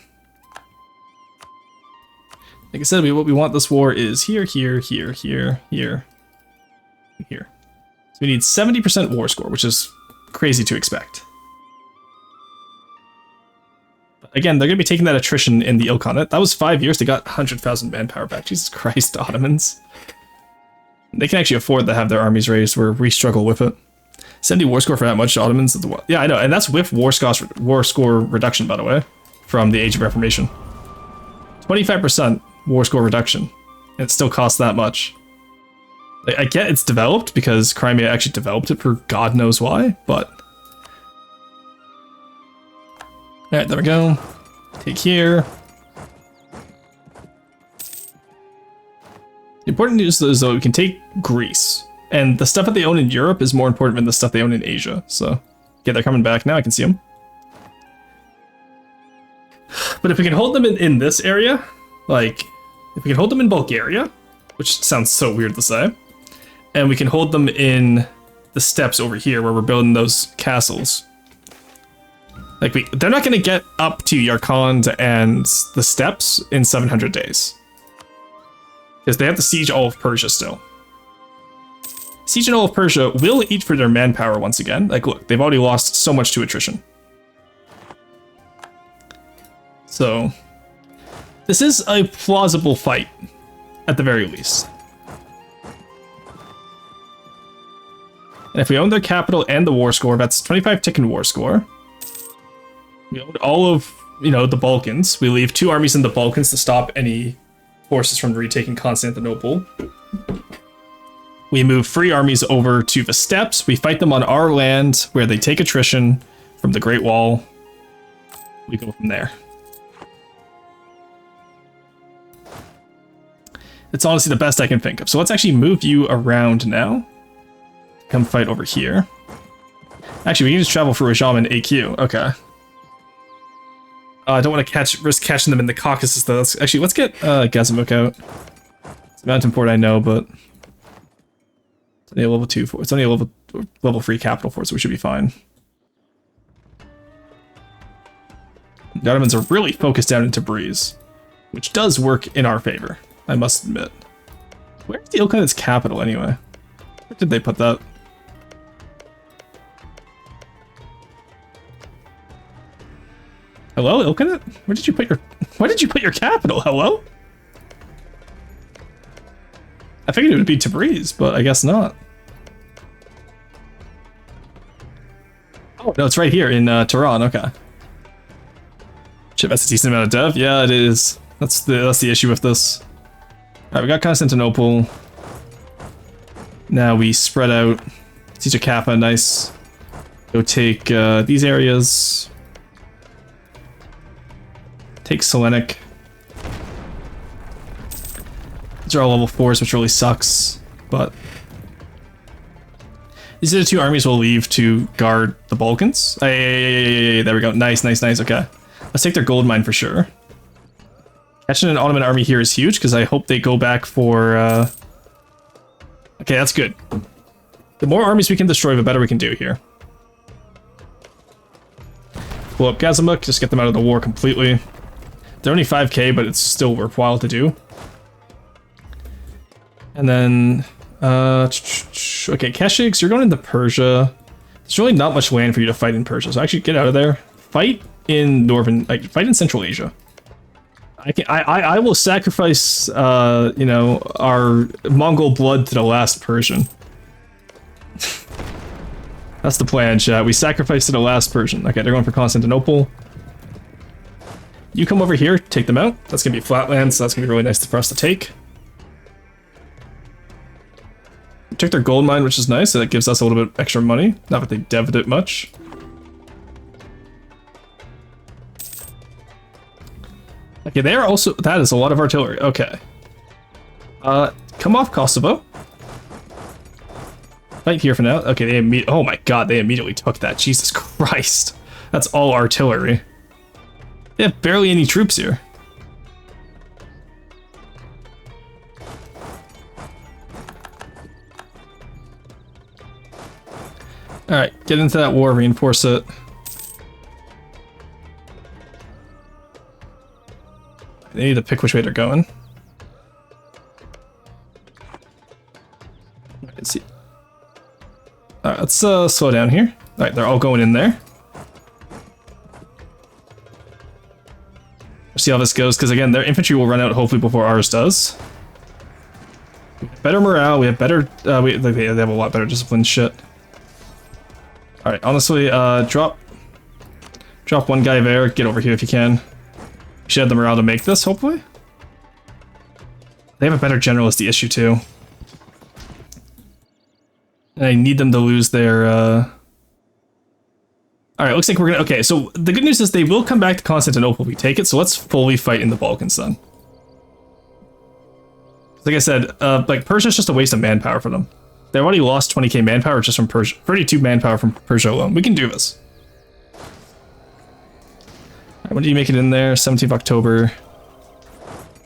Like I said, what we want this war is here, here, here, here, here, here. So we need 70% war score, which is crazy to expect. But again, they're going to be taking that attrition in the Ilkhanate. That was 5 years. They got 100,000 manpower back. Jesus Christ, Ottomans. They can actually afford to have their armies raised, where we struggle with it. 70 war score for that much, Ottomans. Yeah, I know, and that's with war score reduction, by the way, from the Age of Reformation. 25% war score reduction, and it still costs that much. I get it's developed, because Crimea actually developed it for God knows why, but... Alright, there we go. Take here. The important news is, though, we can take Greece. And the stuff that they own in Europe is more important than the stuff they own in Asia, so... Yeah, they're coming back now, I can see them. But if we can hold them in this area, like... If we can hold them in Bulgaria, which sounds so weird to say, and we can hold them in the steppes over here where we're building those castles. Like, they're not going to get up to Yarkand and the steppes in 700 days. Because they have to siege all of Persia still. Siege all of Persia will eat for their manpower once again. Like, look, they've already lost so much to attrition. So, this is a plausible fight, at the very least. And if we own their capital and the war score, that's 25 tick in war score. We own all of, the Balkans. We leave 2 armies in the Balkans to stop any forces from retaking Constantinople. We move 3 armies over to the steppes. We fight them on our land, where they take attrition from the Great Wall. We go from there. It's honestly the best I can think of. So let's actually move you around now. Come fight over here. Actually, we can just travel for Rajam and AQ. Okay. I don't want to risk catching them in the Caucasus, though. Let's get Gazimuk out. It's a mountain port, I know, but it's only a level 2 fort. It's only a level 3 capital fort, so we should be fine. The Ottomans are really focused down into Tabriz, which does work in our favor, I must admit. Where's the Ilkhan's capital, anyway? Where did they put that? Hello, Ilkhanate? Where did you put your capital? Hello? I figured it would be Tabriz, but I guess not. Oh, no, it's right here in Tehran, okay. Shit, that's a decent amount of dev. Yeah, it is. That's the issue with this. Alright, we got Constantinople. Now we spread out. Siege of Kappa, nice. Go take these areas. Take Selenik. These are all level 4s, which really sucks, but These are the two armies we'll leave to guard the Balkans. Hey, there we go. Nice, nice, nice. Okay. Let's take their gold mine for sure. Catching an Ottoman army here is huge because I hope they go back for... Okay, that's good. The more armies we can destroy, the better we can do here. Pull up Gazimuk, just get them out of the war completely. They're only 5k, but it's still worthwhile to do. And then... okay, Keshiks, you're going into Persia. There's really not much land for you to fight in Persia, so actually get out of there. Fight in fight in Central Asia. I will sacrifice, you know, our Mongol blood to the last Persian. That's the plan, chat. We sacrifice to the last Persian. Okay, they're going for Constantinople. You come over here, take them out. That's gonna be flatland, so that's gonna be really nice for us to take. Took their gold mine, which is nice, so that gives us a little bit extra money. Not that they deved it much. Okay, they are also... That is a lot of artillery. Okay. Come off Kosovo. Fight here for now. Okay, they oh my god, they immediately took that. Jesus Christ. That's all artillery. They have barely any troops here. Alright, get into that war, reinforce it. They need to pick which way they're going. I can see. Alright, let's slow down here. Alright, they're all going in there. See how this goes, because again, their infantry will run out hopefully before ours does. Better morale, we have better... they have a lot better discipline shit. Alright, honestly, drop one guy there, get over here if you can. You should have the morale to make this, hopefully. They have a better general is the issue, too. And I need them to lose their, Alright, looks like we're gonna... Okay, so the good news is they will come back to Constantinople if we take it, so let's fully fight in the Balkans then. Like I said, like, Persia's just a waste of manpower for them. They've already lost 20k manpower just from Persia. 32 manpower from Persia alone. We can do this. Right, when do you make it in there? 17th October.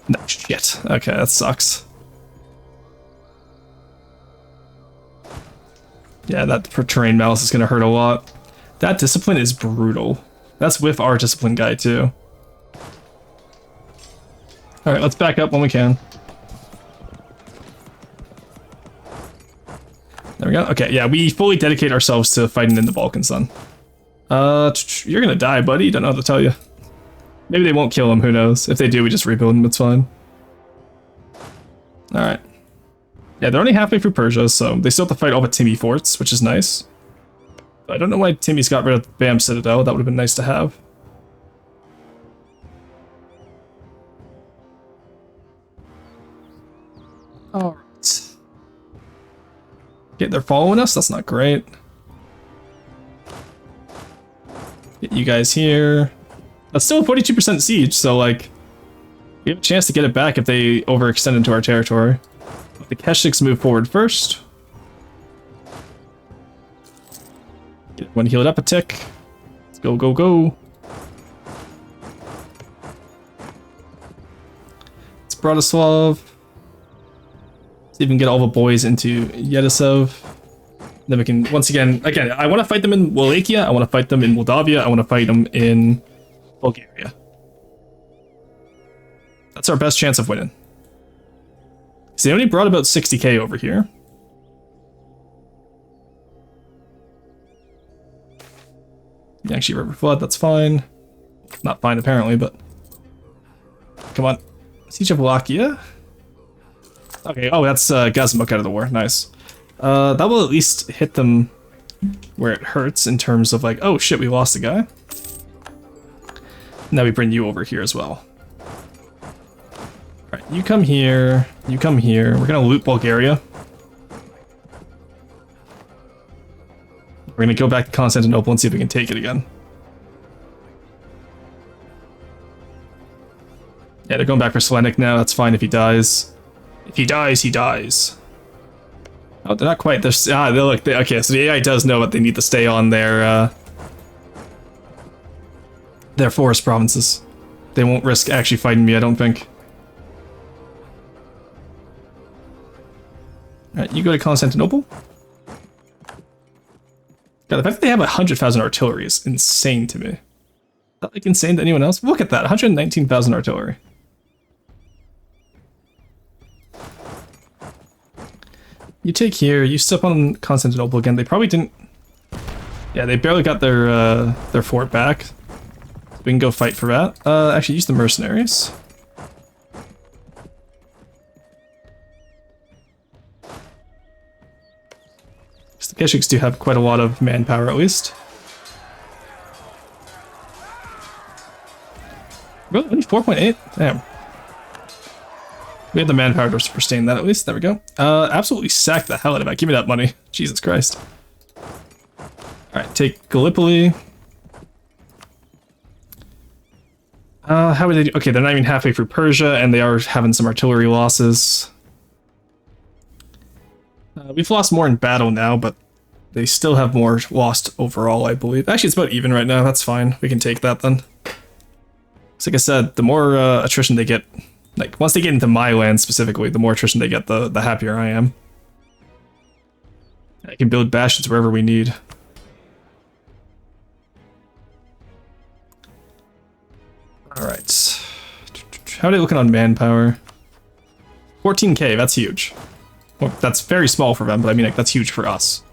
No, shit. Okay, that sucks. Yeah, that terrain malice is going to hurt a lot. That discipline is brutal. That's with our discipline guy, too. Alright, let's back up when we can. There we go. Okay, yeah, we fully dedicate ourselves to fighting in the Balkans then. You're gonna die, buddy. Don't know what to tell you. Maybe they won't kill him, who knows. If they do, we just rebuild him, it's fine. Alright. Yeah, they're only halfway through Persia, so they still have to fight all the Timmy forts, which is nice. I don't know why Timmy's got rid of Bam Citadel. That would have been nice to have. Alright. Okay, they're following us. That's not great. Get you guys here. That's still a 42% siege, so like, we have a chance to get it back if they overextend into our territory. The Keshiks move forward first. Get one healed up a tick. Let's go, go, go. It's Bratislav. See if we can get all the boys into Yedisev. Then we can, once again, I want to fight them in Wallachia, I want to fight them in Moldavia, I want to fight them in Bulgaria. That's our best chance of winning. So they only brought about 60k over here. Yangtze River Flood, that's fine. Not fine apparently, but... Come on. Siege of Wallachia? Okay, oh, that's Gazimuk out of the war. Nice. That will at least hit them where it hurts in terms of like, oh shit, we lost a guy. Now we bring you over here as well. Alright, you come here. You come here. We're gonna loot Bulgaria. We're gonna go back to Constantinople and see if we can take it again. Yeah, they're going back for Selenik now. That's fine if he dies. If he dies, he dies. Oh, they're not quite. Okay, so the AI does know what they need to stay on their forest provinces. They won't risk actually fighting me, I don't think. Alright, you go to Constantinople. God, the fact that they have 100,000 artillery is insane to me. Is that like insane to anyone else? Look at that, 119,000 artillery. You take here, you step on Constantinople again. They probably didn't... Yeah, they barely got their fort back. We can go fight for that. Actually, use the mercenaries. The Keshiks do have quite a lot of manpower, at least. Really? Only 4.8? Damn. We have the manpower to sustain that, at least. There we go. Absolutely sack the hell out of that. Give me that money. Jesus Christ. Alright, take Gallipoli. How would they do? Okay, they're not even halfway through Persia, and they are having some artillery losses. We've lost more in battle now, but they still have more lost overall, I believe. Actually, it's about even right now. That's fine. We can take that then. So like I said, the more attrition they get, like once they get into my land specifically, the more attrition they get, the happier I am. I can build bastions wherever we need. Alright. How are they looking on manpower? 14k, that's huge. Well, that's very small for them, but I mean, like, that's huge for us.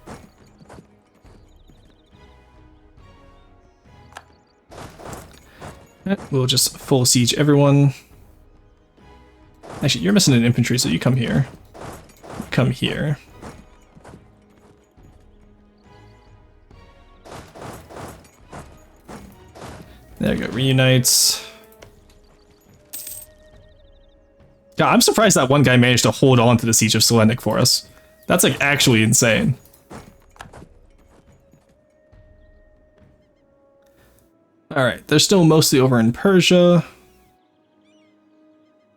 We'll just full siege everyone. Actually, you're missing an infantry, so you come here. Come here. There you go, reunites. God, I'm surprised that one guy managed to hold on to the siege of Selenik for us. That's like actually insane. Alright, they're still mostly over in Persia.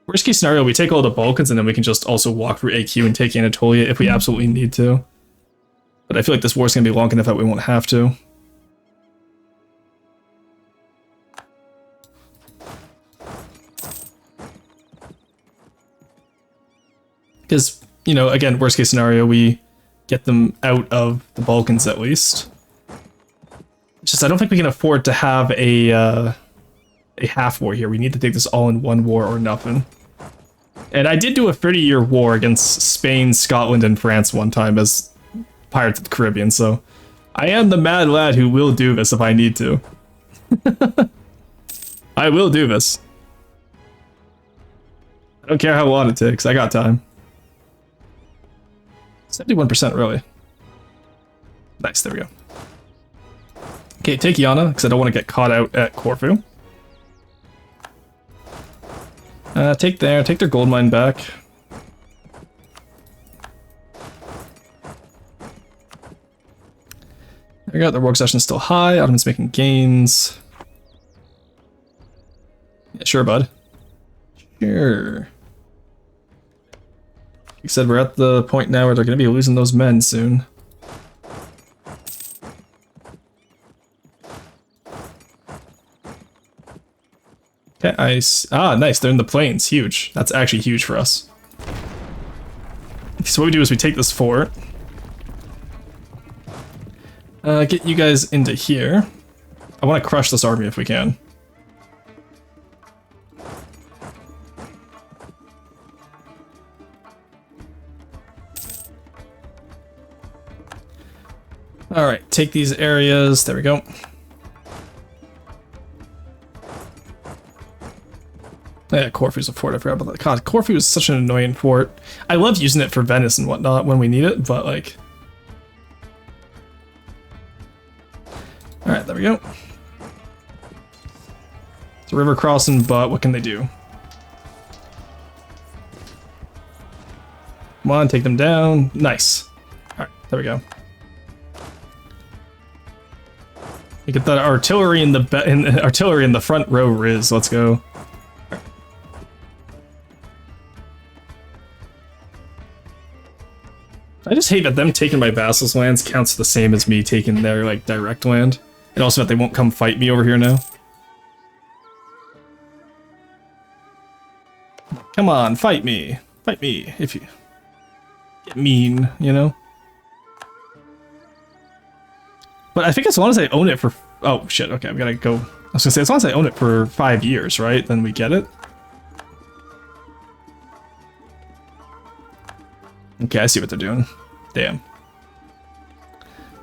Worst case scenario, we take all the Balkans and then we can just also walk through AQ and take Anatolia if we absolutely need to. But I feel like this war's gonna be long enough that we won't have to. Because, you know, again, worst case scenario, we get them out of the Balkans at least. It's just, I don't think we can afford to have a half war here. We need to take this all in one war or nothing. And I did do a 30-year war against Spain, Scotland, and France one time as Pirates of the Caribbean, so I am the mad lad who will do this if I need to. I will do this. I don't care how long it takes, I got time. 71% really. Nice, there we go. Okay, take Yana, because I don't want to get caught out at Corfu. Take their gold mine back. There we go, the rogue session is still high, Ottoman's making gains. Yeah, sure, bud. Sure. Like I said, we're at the point now where they're going to be losing those men soon. Okay, nice. Ah, nice. They're in the plains. Huge. That's actually huge for us. So what we do is we take this fort. Get you guys into here. I want to crush this army if we can. Alright, take these areas. There we go. Yeah, Corfu's a fort, I forgot about that. God, Corfu is such an annoying fort. I love using it for Venice and whatnot when we need it, but like... Alright, there we go. It's a river crossing, but what can they do? Come on, take them down. Nice. Alright, there we go. You get that artillery in the artillery in the front row, Riz. Let's go. I just hate that them taking my vassals' lands counts the same as me taking their, like, direct land. And also that they won't come fight me over here now. Come on, fight me. Fight me, if you... get mean, you know? But I think as long as I own it for... oh, shit, okay, I've gotta go... I was gonna say, as long as I own it for 5 years, right? Then we get it. Okay, I see what they're doing. Damn.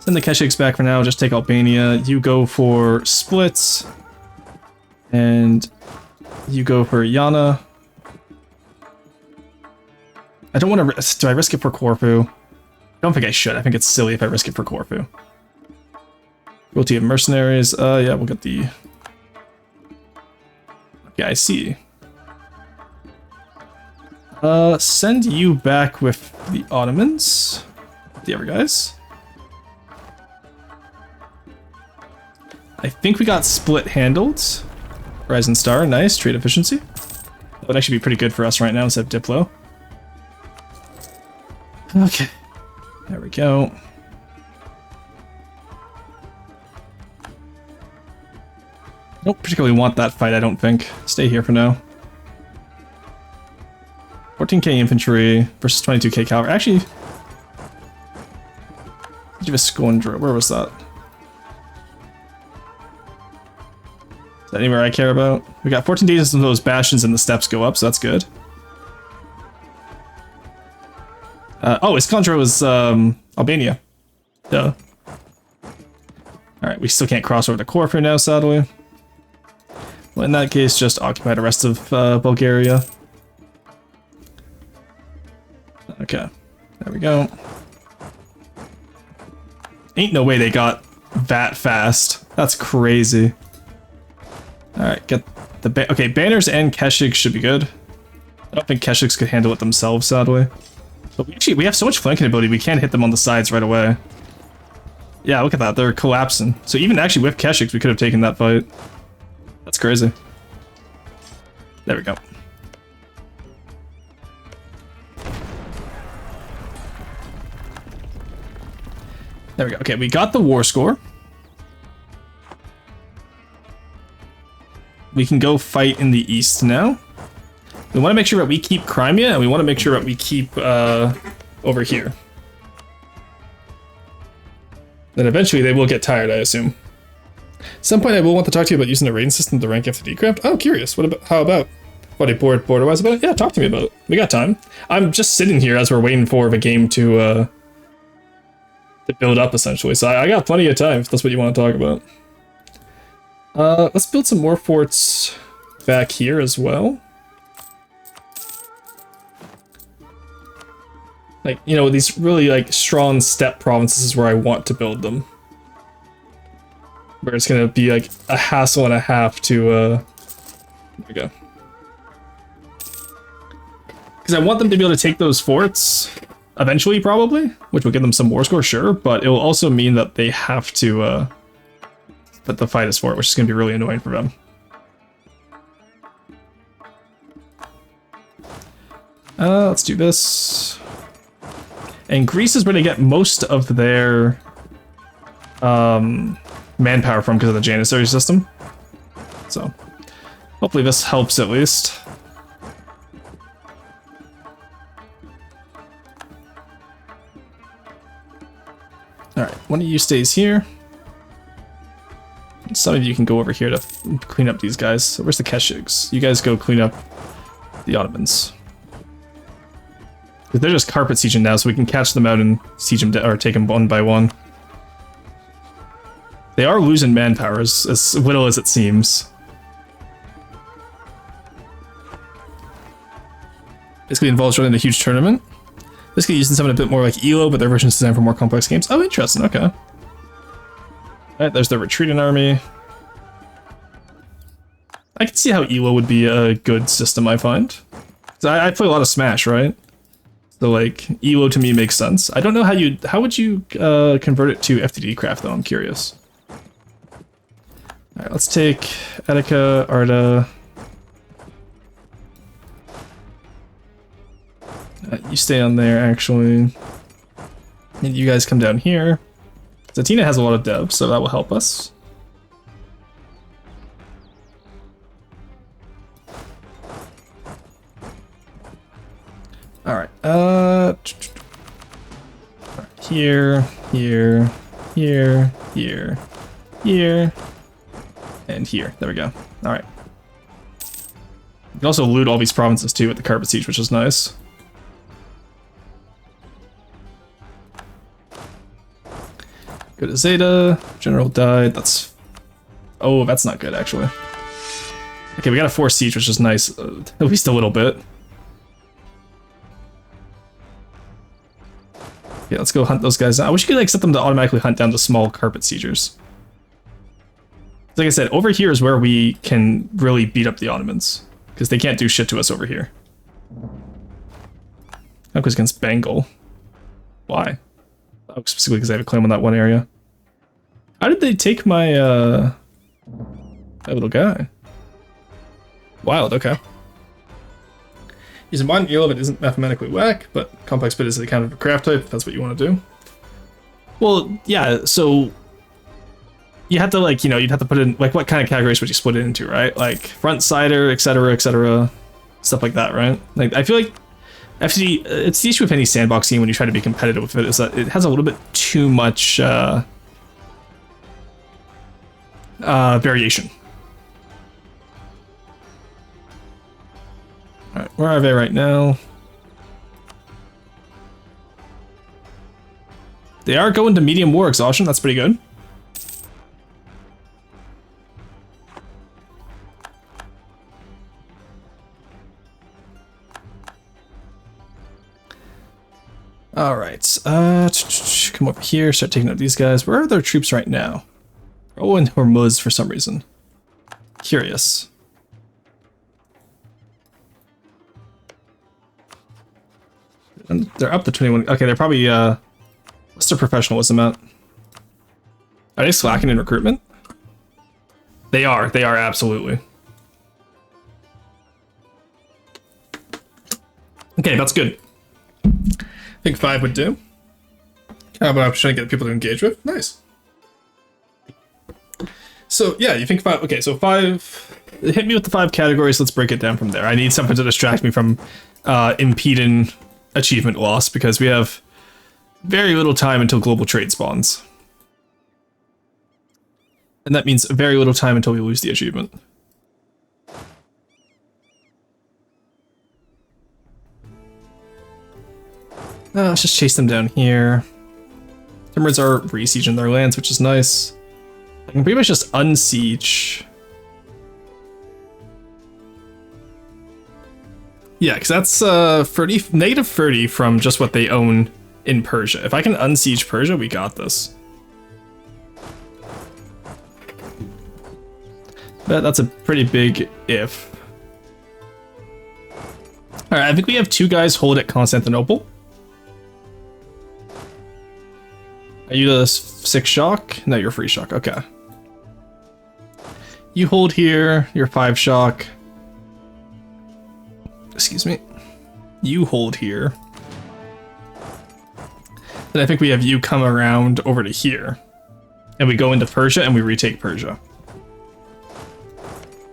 Send the Keshiks back for now, just take Albania. You go for splits. And you go for Yana. I don't want to... do I risk it for Corfu? I don't think I should. I think it's silly if I risk it for Corfu. Guilty of mercenaries. Yeah, we'll get the... yeah, I see. Send you back with the Ottomans. The other guys. I think we got split handled. Rising Star, nice. Trade efficiency. That would actually be pretty good for us right now instead of Diplo. Okay. There we go. Don't particularly want that fight, I don't think. Stay here for now. 14k infantry versus 22k cavalry. Actually, give a Skondra. Where was that? Is that anywhere I care about? We got 14 days until those bastions and the steps go up, so that's good. Oh, Iskandra was Albania. Duh. Alright, we still can't cross over to Corfu now, sadly. Well, in that case, just occupy the rest of Bulgaria. Okay, there we go. Ain't no way they got that fast. That's crazy. Alright, get the okay, banners and Keshiks should be good. I don't think Keshiks could handle it themselves, sadly. But we have so much flanking ability, we can't hit them on the sides right away. Yeah, look at that, they're collapsing. So even actually with Keshiks, we could have taken that fight. That's crazy. There we go. There we go. Okay, we got the war score. We can go fight in the east now. We want to make sure that we keep Crimea, and we want to make sure that we keep over here. Then eventually they will get tired, I assume. At some point I will want to talk to you about using the rating system to rank FTD craft. Oh, curious. What about, how about? What, are you bored border-wise about it? Yeah, talk to me about it. We got time. I'm just sitting here as we're waiting for the game to build up, essentially. So I got plenty of time, if that's what you want to talk about. Let's build some more forts back here as well. Like, you know, these really, like, strong steppe provinces is where I want to build them. Where it's gonna be, like, a hassle and a half to, there we go. Because I want them to be able to take those forts, eventually, probably, which will give them some war score, sure, but it will also mean that they have to, put the fight is for it, which is gonna be really annoying for them. Let's do this. And Greece is where they get most of their manpower from because of the Janissary system. So hopefully this helps at least. Alright, one of you stays here. Some of you can go over here to clean up these guys. So where's the Keshiks? You guys go clean up the Ottomans. They're just carpet sieging now, so we can catch them out and siege them or take them one by one. They are losing manpower, as little as it seems. Basically involves running a huge tournament. Basically using something a bit more like ELO, but their version is designed for more complex games. Oh, interesting, okay. Alright, there's the retreating army. I can see how ELO would be a good system, I find. I play a lot of Smash, right? So, like, ELO to me makes sense. I don't know how would you convert it to FTD craft, though? I'm curious. Alright, let's take Etika, Arda. You stay on there, actually. And you guys come down here. Zatina has a lot of devs, so that will help us. Alright, here, here, here, here, here, and here. There we go. Alright. You can also loot all these provinces too at the Carpet Siege, which is nice. Go to Zeta. General died. That's... Oh, that's not good, actually. Okay, we got a forced siege, which is nice. At least a little bit. Yeah, let's go hunt those guys down. I wish you could like set them to automatically hunt down the small carpet siegers. Like I said, over here is where we can really beat up the Ottomans. Because they can't do shit to us over here. That goes against Bengal. Why? Oh, specifically because I have a claim on that one area. How did they take my, that little guy? Wild, okay. Using modern element isn't mathematically whack, but complex bit is the kind of a craft type, if that's what you want to do. Well, yeah, so you have to, like, you know, you'd have to put in, like, what kind of categories would you split it into, right? Like, front-sider, etc., stuff like that, right? Like, I feel like FCD, it's the issue with any sandbox game when you try to be competitive with it, is that it has a little bit too much, variation. Alright, where are they right now? They are going to medium war exhaustion, that's pretty good. Alright, come over here, start taking out these guys. Where are their troops right now? Oh, in Hormuz for some reason. Curious. And they're up to 21. Okay, they're probably, what's their professionalism at? Are they slacking in recruitment? They are absolutely. Okay, that's good. I think 5 would do. How about I'm trying to get people to engage with? Nice. So, yeah, you think 5... Okay, so 5... Hit me with the 5 categories, let's break it down from there. I need something to distract me from impeding achievement loss, because we have very little time until global trade spawns. And that means very little time until we lose the achievement. Let's just chase them down here. Timbers are re-sieging their lands, which is nice. I can pretty much just unsiege. Yeah, because that's negative 30 from just what they own in Persia. If I can unsiege Persia, we got this. That's a pretty big if. Alright, I think we have 2 guys hold at Constantinople. Are you the 6 shock? No, you're free shock. Okay. You hold here. You're 5 shock. Excuse me. You hold here. Then I think we have you come around over to here. And we go into Persia and we retake Persia.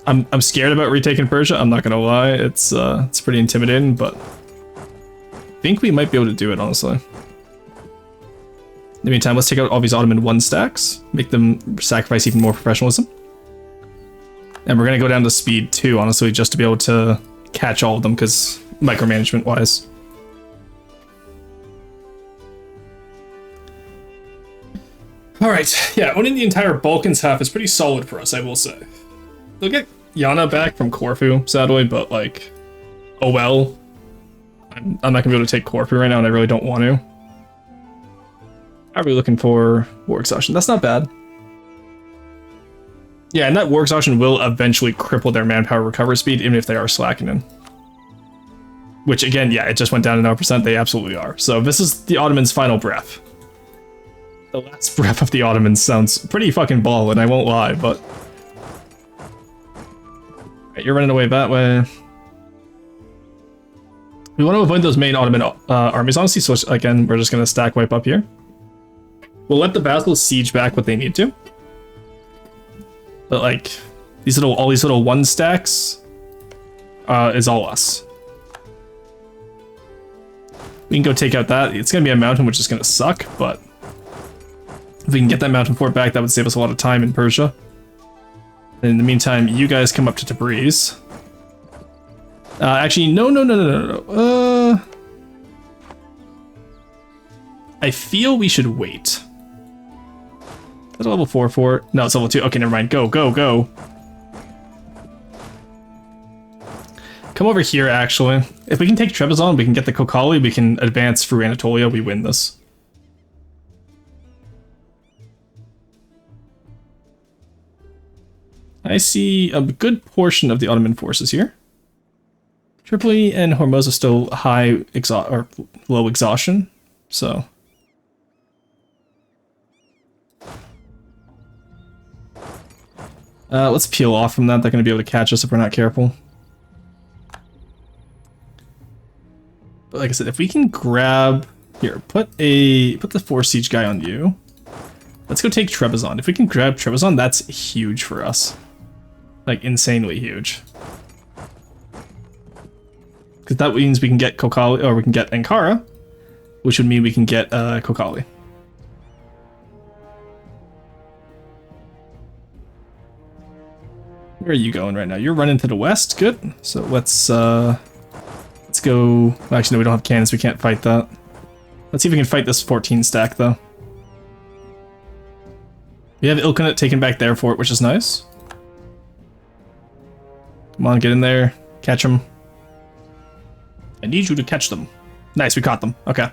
I'm scared about retaking Persia, I'm not gonna lie. It's pretty intimidating, but I think we might be able to do it, honestly. In the meantime, let's take out all these Ottoman 1 stacks, make them sacrifice even more professionalism. And we're gonna go down to speed too, honestly, just to be able to catch all of them, because micromanagement wise. Alright, yeah, owning the entire Balkans half is pretty solid for us, I will say. They'll get Yana back from Corfu, sadly, but like, oh well. I'm not gonna be able to take Corfu right now, and I really don't want to. How are we looking for war exhaustion? That's not bad. Yeah, and that war exhaustion will eventually cripple their manpower recovery speed, even if they are slacking in. Which, again, yeah, it just went down to 9%. They absolutely are. So this is the Ottomans' final breath. The last breath of the Ottomans sounds pretty fucking ballin', I won't lie, but... Right, you're running away that way. We want to avoid those main Ottoman armies, honestly, so again, we're just going to stack wipe up here. We'll let the vassals siege back what they need to. But like, all these little 1 stacks is all us. We can go take out that. It's going to be a mountain, which is going to suck, but if we can get that mountain fort back, that would save us a lot of time in Persia. And in the meantime, you guys come up to Tabriz. Actually, no. I feel we should wait. That's a level 4 fort. No, it's level 2. Okay, never mind. Go. Come over here, actually. If we can take Trebizond, we can get the Kokali, we can advance through Anatolia, we win this. I see a good portion of the Ottoman forces here. Tripoli and Hormuz are still low exhaustion, so... let's peel off from that. They're going to be able to catch us if we're not careful. But like I said, if we can grab... Here, put the 4 siege guy on you. Let's go take Trebizond. If we can grab Trebizond, that's huge for us. Like, insanely huge. Because that means we can get Kokali, or we can get Ankara, which would mean we can get Kokali. Where are you going right now? You're running to the west? Good. So let's go... Well, actually, no, we don't have cannons. We can't fight that. Let's see if we can fight this 14 stack, though. We have Ilkhanate taking back their fort, which is nice. Come on, get in there. Catch them. I need you to catch them. Nice, we caught them. Okay.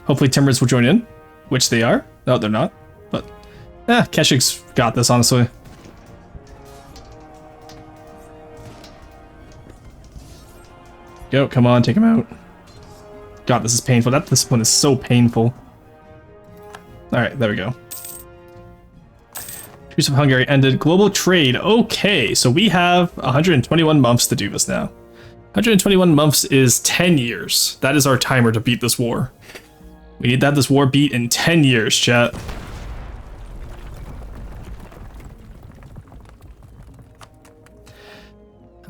Hopefully Timurids will join in, which they are. No, they're not. But, Keshik's got this, honestly. Go, come on, take him out. God, this is painful. This one is so painful. Alright, there we go. Truce of Hungary ended. Global trade. Okay, so we have 121 months to do this now. 121 months is 10 years. That is our timer to beat this war. We need to have this war beat in 10 years, chat.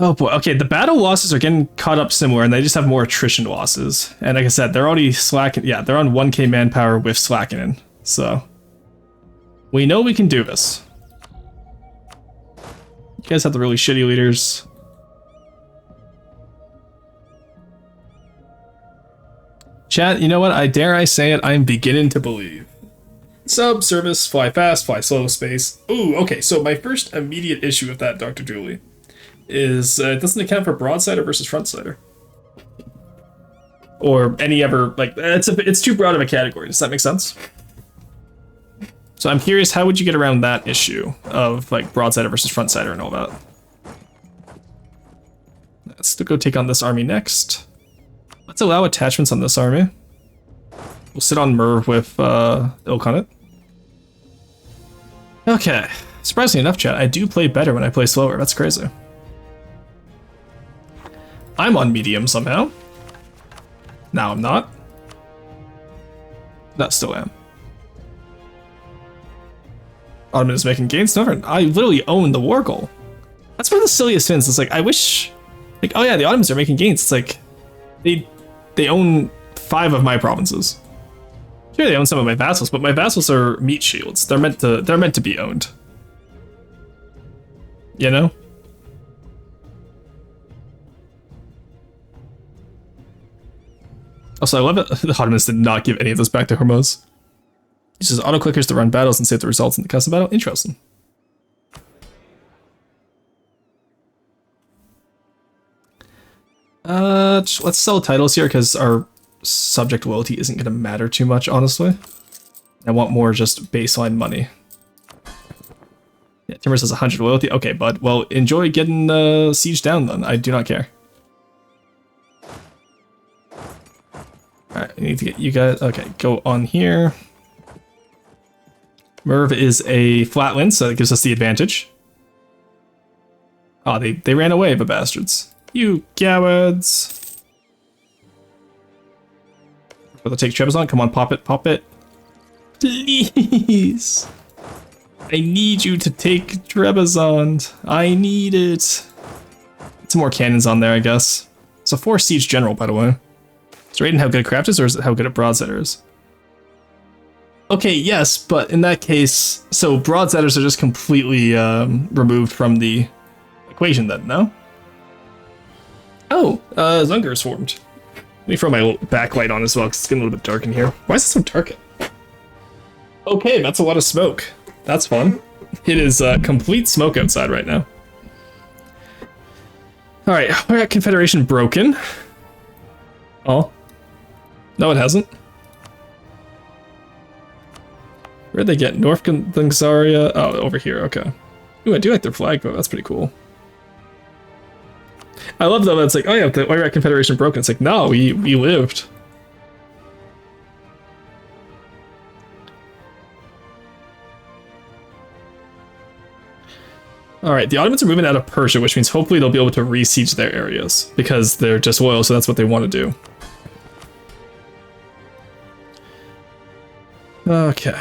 Oh boy, okay, the battle losses are getting caught up similar, and they just have more attrition losses. And like I said, they're already slacking. Yeah, they're on 1k manpower with slackening. So, we know we can do this. You guys have the really shitty leaders. Chat, you know what? I dare I say it, I'm beginning to believe. Sub, service, fly fast, fly slow, space. Ooh, okay, so my first immediate issue with that, Dr. Dooley, is it doesn't account for broadsider versus frontsider. Or any ever, like, it's too broad of a category. Does that make sense? So I'm curious, how would you get around that issue of, like, broadsider versus frontsider and all that? Let's go take on this army next. Let's allow attachments on this army. We'll sit on Merv with Ilkhanate. Okay. Surprisingly enough, chat, I do play better when I play slower. That's crazy. I'm on medium somehow. Now I'm not. No, still am. Ottoman is making gains. Never. I literally own the war goal. That's one of the silliest things. It's like, I wish... Like, oh yeah, the Ottomans are making gains. It's like... They own 5 of my provinces. Sure, they own some of my vassals, but my vassals are meat shields. They're meant to be owned. You know? Also, I love it. The Ottomans did not give any of this back to Hormuz. He uses auto-clickers to run battles and save the results in the custom battle. Interesting. Let's sell titles here because our subject loyalty isn't going to matter too much, honestly. I want more just baseline money. Yeah, Timur says 100 loyalty. Okay, bud. Well, enjoy getting siege down then. I do not care. Alright, I need to get you guys... Okay, go on here. Merv is a flatland, so that gives us the advantage. Oh, they ran away, the bastards. You cowards. Will they take Trebizond? Come on, pop it, pop it. Please. I need you to take Trebizond. I need it. Some more cannons on there, I guess. It's a 4 siege general, by the way. Is Raiden how good at craft is, or is it how good at broadsider is? Okay, yes, but in that case, so broadsiders are just completely removed from the equation then, no? Oh, Zunger is formed. Let me throw my backlight on as well, because it's getting a little bit dark in here. Why is it so dark? Okay, that's a lot of smoke. That's fun. It is complete smoke outside right now. Alright, we're at Confederation broken. Oh. No, it hasn't. Where'd they get? North Gangsaria? Oh, over here, okay. Ooh, I do like their flag, though. That's pretty cool. I love, though, that's like, oh yeah, the Iraq Confederation broken. It's like, no, we lived. Alright, the Ottomans are moving out of Persia, which means hopefully they'll be able to re-siege their areas, because they're disloyal, so that's what they want to do. Okay.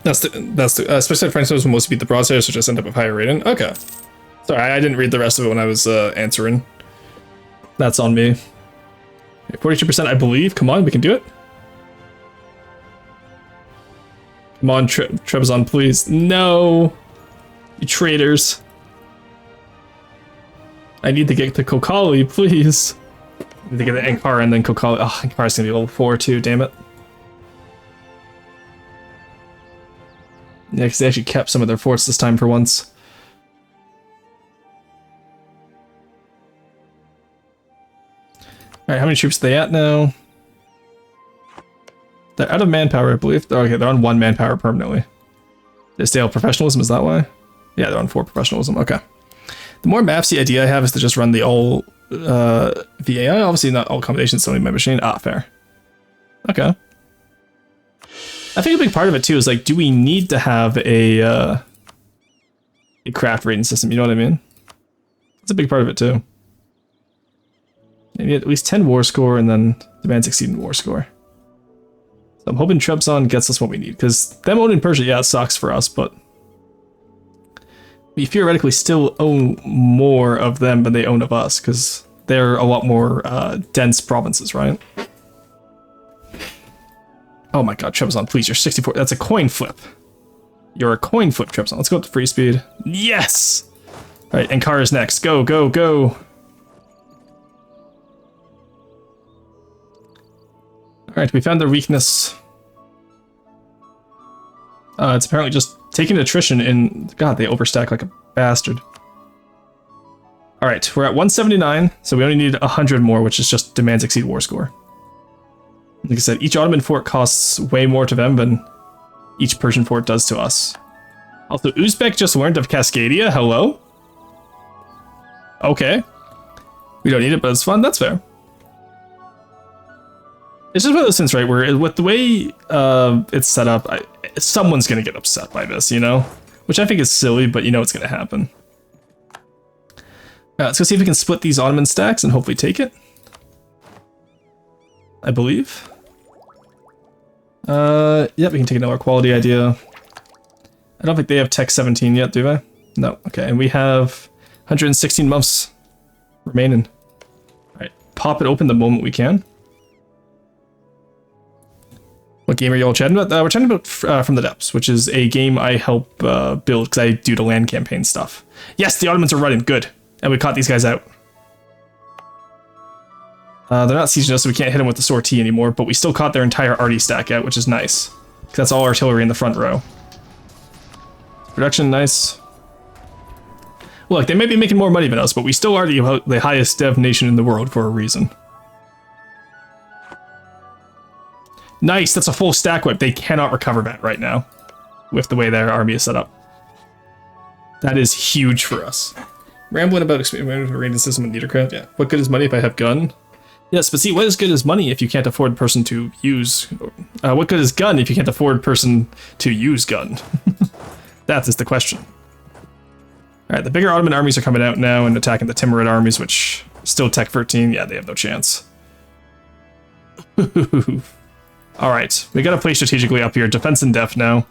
That's the especially the French will mostly beat the broadsiders, so just end up with higher rating. Okay. Sorry, I didn't read the rest of it when I was answering. That's on me. 42%, I believe. Come on, we can do it. Come on, Trebizond, please. No! You traitors. I need to get to Kokali, please. I need to get to Ankara and then Kokali. Oh, Ankara's gonna be level 4 too, damn it. Yeah, because they actually kept some of their forts this time for once. Alright, how many troops are they at now? They're out of manpower, I believe. Okay, they're on 1 manpower permanently. They stay on professionalism, is that why? Yeah, they're on 4 professionalism, okay. The more maps, the idea I have is to just run the all VAI. Obviously not all combinations, only my machine. Ah, fair. Okay. I think a big part of it too is like, do we need to have a craft rating system? You know what I mean? That's a big part of it too. Maybe at least 10 war score and then demand succeeding war score. So I'm hoping Trebizond gets us what we need, because them owning Persia, yeah, it sucks for us, but we theoretically still own more of them than they own of us, because they're a lot more dense provinces, right? Oh my god, Trebizond, please, you're 64. That's a coin flip. You're a coin flip, Trebizond. Let's go up to free speed. Yes! Alright, Ankara's next. Go, go, go! Alright, we found their weakness. It's apparently just taking attrition in... God, they overstack like a bastard. Alright, we're at 179, so we only need 100 more, which is just demands exceed war score. Like I said, each Ottoman fort costs way more to them than each Persian fort does to us. Also, Uzbek just learned of Cascadia. Hello? Okay. We don't need it, but it's fun. That's fair. It's just one of those things, right, where with the way it's set up, someone's going to get upset by this, you know? Which I think is silly, but you know it's going to happen. Let's go see if we can split these Ottoman stacks and hopefully take it. I believe. Yep, we can take another quality idea. I don't think they have Tech 17 yet, do they? No, okay, and we have 116 months remaining. Alright, pop it open the moment we can. What game are you all chatting about? We're chatting about From the Depths, which is a game I help build because I do the land campaign stuff. Yes, the Ottomans are running, good. And we caught these guys out. They're not sieging us, so we can't hit them with the sortie anymore, but we still caught their entire arty stack out, which is nice. Because that's all artillery in the front row. Production, nice. Look, they may be making more money than us, but we still are the highest dev nation in the world for a reason. Nice, that's a full stack whip. They cannot recover that right now with the way their army is set up. That is huge for us. Rambling about expanding the rating system in Niedercraft, yeah. What good is money if I have gun? Yes, but see, what is good is money if you can't afford person to use... what good is gun if you can't afford person to use gun? That is the question. Alright, the bigger Ottoman armies are coming out now and attacking the Timurid armies, which still Tech 13. Yeah, they have no chance. All right, we gotta play strategically up here. Defense in depth now.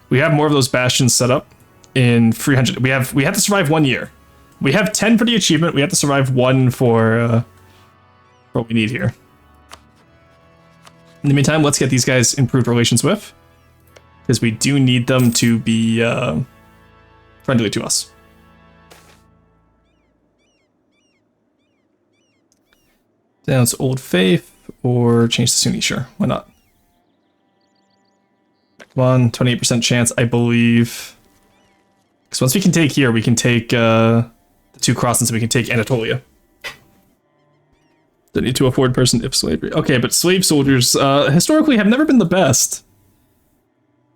We have more of those bastions set up in 300. We have to survive 1 year. We have 10 for the achievement. We have to survive 1 for what we need here. In the meantime, let's get these guys improved relations with, because we do need them to be friendly to us. Denounce Old Faith or change to Sunni, sure, why not? Come on, 28% chance, I believe. Because once we can take here, we can take the 2 crossings, and we can take Anatolia. Don't need to afford person if slavery. Okay, but slave soldiers historically have never been the best.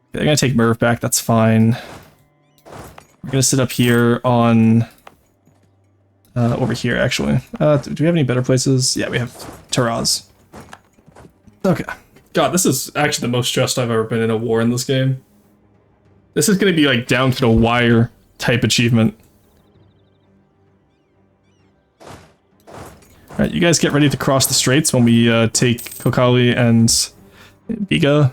Okay, they're gonna take Merv back, that's fine. We're gonna sit up here on over here actually. Do we have any better places? Yeah, we have Taraz. Okay. God, this is actually the most stressed I've ever been in a war in this game. This is gonna be like down to the wire type achievement. Alright, you guys get ready to cross the straits when we take Kokali and Biga.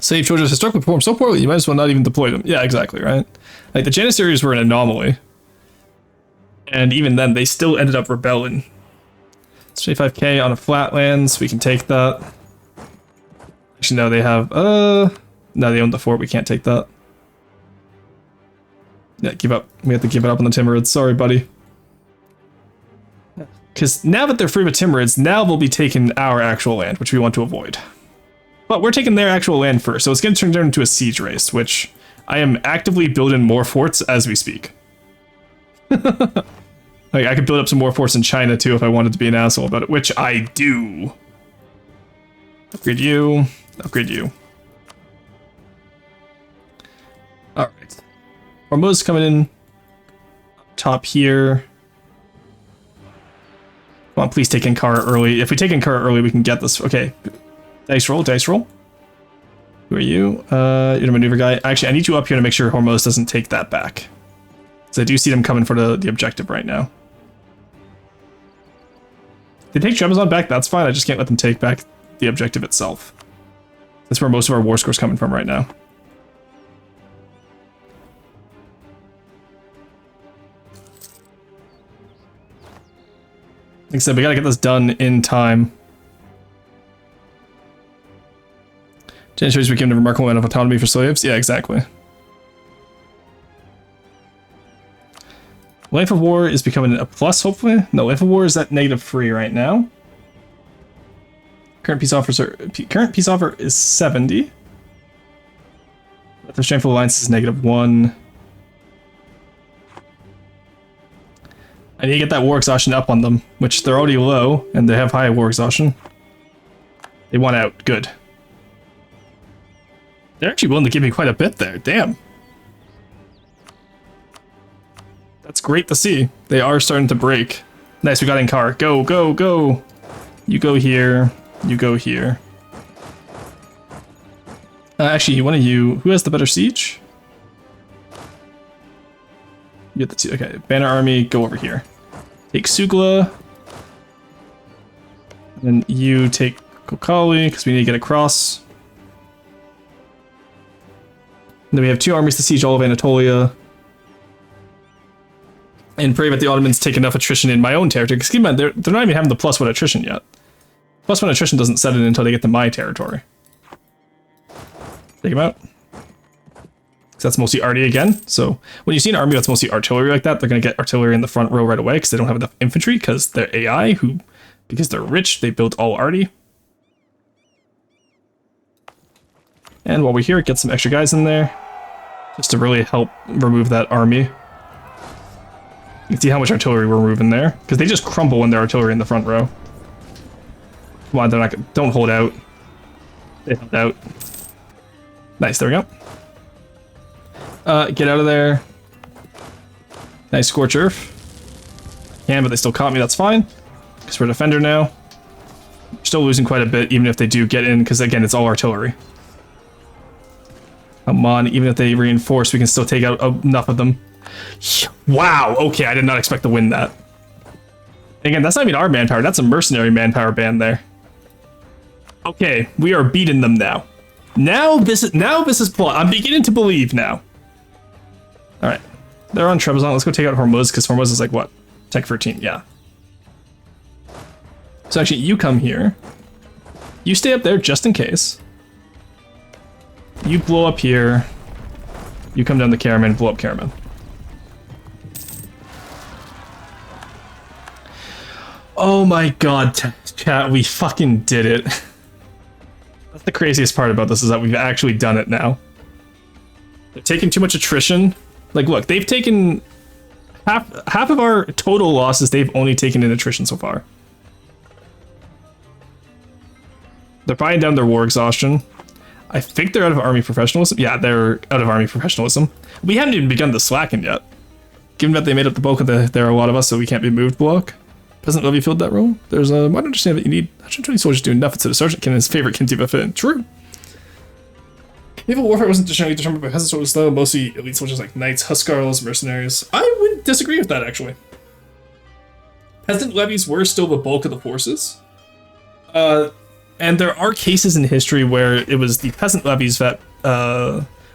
Slave soldiers historically perform so poorly, you might as well not even deploy them. Yeah, exactly, right? Like, the Janissaries were an anomaly. And even then, they still ended up rebelling. It's 25k on a flatlands, we can take that. Actually, no, they have, no, they own the fort, we can't take that. Yeah, give up. We have to give it up on the Timurids, sorry, buddy. Because now that they're free with Timurids, now they'll be taking our actual land, which we want to avoid. But we're taking their actual land first, so it's going to turn into a siege race, which I am actively building more forts as we speak. Like, I could build up some more forts in China, too, if I wanted to be an asshole about it, which I do. Upgrade you. Upgrade you. Alright. Hormuz coming in top here. Come on, please take Ankara early. If we take Ankara early, we can get this. Okay. Dice roll, dice roll. Who are you? You're the maneuver guy. Actually, I need you up here to make sure Hormuz doesn't take that back. So I do see them coming for the objective right now. They take Trebizond back, that's fine. I just can't let them take back the objective itself. That's where most of our war score's coming from right now. Like I said, we gotta get this done in time. Janissaries were given a remarkable amount of autonomy for slaves. Yeah, exactly. Life of War is becoming a plus, hopefully. No, Life of War is at -3 right now. Current peace offer is 70. The strength of alliance is -1. I need to get that war exhaustion up on them, which they're already low, and they have high war exhaustion. They want out. Good. They're actually willing to give me quite a bit there. Damn. That's great to see. They are starting to break. Nice, we got Ankara. Go, go, go. You go here. You go here. Actually, one of you... Who has the better siege? You get the two. Okay, Banner Army, go over here. Take Sugla. And then you take Kokali, because we need to get across. And then we have 2 armies to siege all of Anatolia. And pray that the Ottomans take enough attrition in my own territory. Because keep in mind, they're not even having the +1 attrition yet. +1 attrition doesn't set in until they get to my territory. Take them out. Because that's mostly arty again. So when you see an army that's mostly artillery like that, they're going to get artillery in the front row right away because they don't have enough infantry because they're AI who, because they're rich, they built all arty. And while we're here, get some extra guys in there just to really help remove that army. You can see how much artillery we're removing there because they just crumble when they're artillery in the front row. Come on, they're not. Don't hold out. They held out. Nice, there we go. Get out of there. Nice scorch earth. Can, but they still caught me. That's fine. Because we're a defender now. We're still losing quite a bit, even if they do get in, because again, it's all artillery. Come on, even if they reinforce, we can still take out enough of them. Wow, okay, I did not expect to win that. Again, that's not even our manpower, that's a mercenary manpower band there. Okay, we are beating them now. Now this is plot. I'm beginning to believe now. All right, they're on Trebizond. Let's go take out Hormuz because Hormuz is like what? Tech 13, yeah. So actually, you come here. You stay up there just in case. You blow up here. You come down the Karaman, blow up Karaman. Oh my god, chat, we fucking did it. That's the craziest part about this, is that we've actually done it now. They're taking too much attrition. Like, look, they've taken half of our total losses, they've only taken in attrition so far. They're fighting down their war exhaustion. I think they're out of army professionalism. Yeah, they're out of army professionalism. We haven't even begun the slacking yet. Given that they made up the bulk of there are a lot of us, so we can't be moved block. Peasant Levy filled that role. There's a might understand that you need 120 soldiers doing nothing to the sergeant can his favorite Kinti fit. True. Naval warfare wasn't generally determined by peasant soldiers though, mostly elite soldiers like knights, huskarls, mercenaries. I would disagree with that actually. Peasant levies were still the bulk of the forces. And there are cases in history where it was the peasant levies that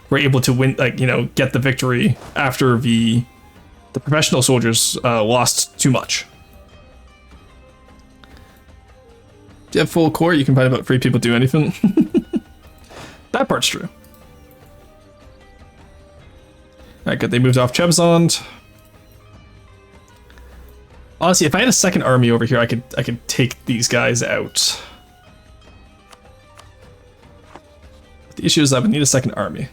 were able to win, like, you know, get the victory after the professional soldiers lost too much. If you have full core, you can find about free people do anything. That part's true. Alright, good. They moved off Trebizond. Honestly, if I had a second army over here, I could take these guys out. The issue is I would need a second army.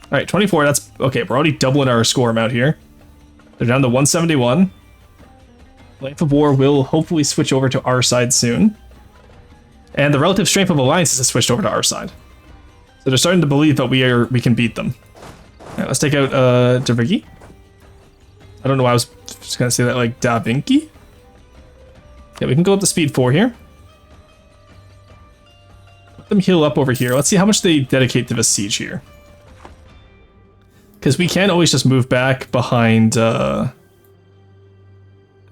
Alright, 24, that's... Okay, we're already doubling our score amount here. They're down to 171. Length of War will hopefully switch over to our side soon. And the relative strength of alliances has switched over to our side. So they're starting to believe that we can beat them. Alright, let's take out Da Vinci. I don't know why I was just gonna say that like Da Vinci. Yeah, we can go up to speed 4 here. Let them heal up over here. Let's see how much they dedicate to the siege here. Because we can't always just move back behind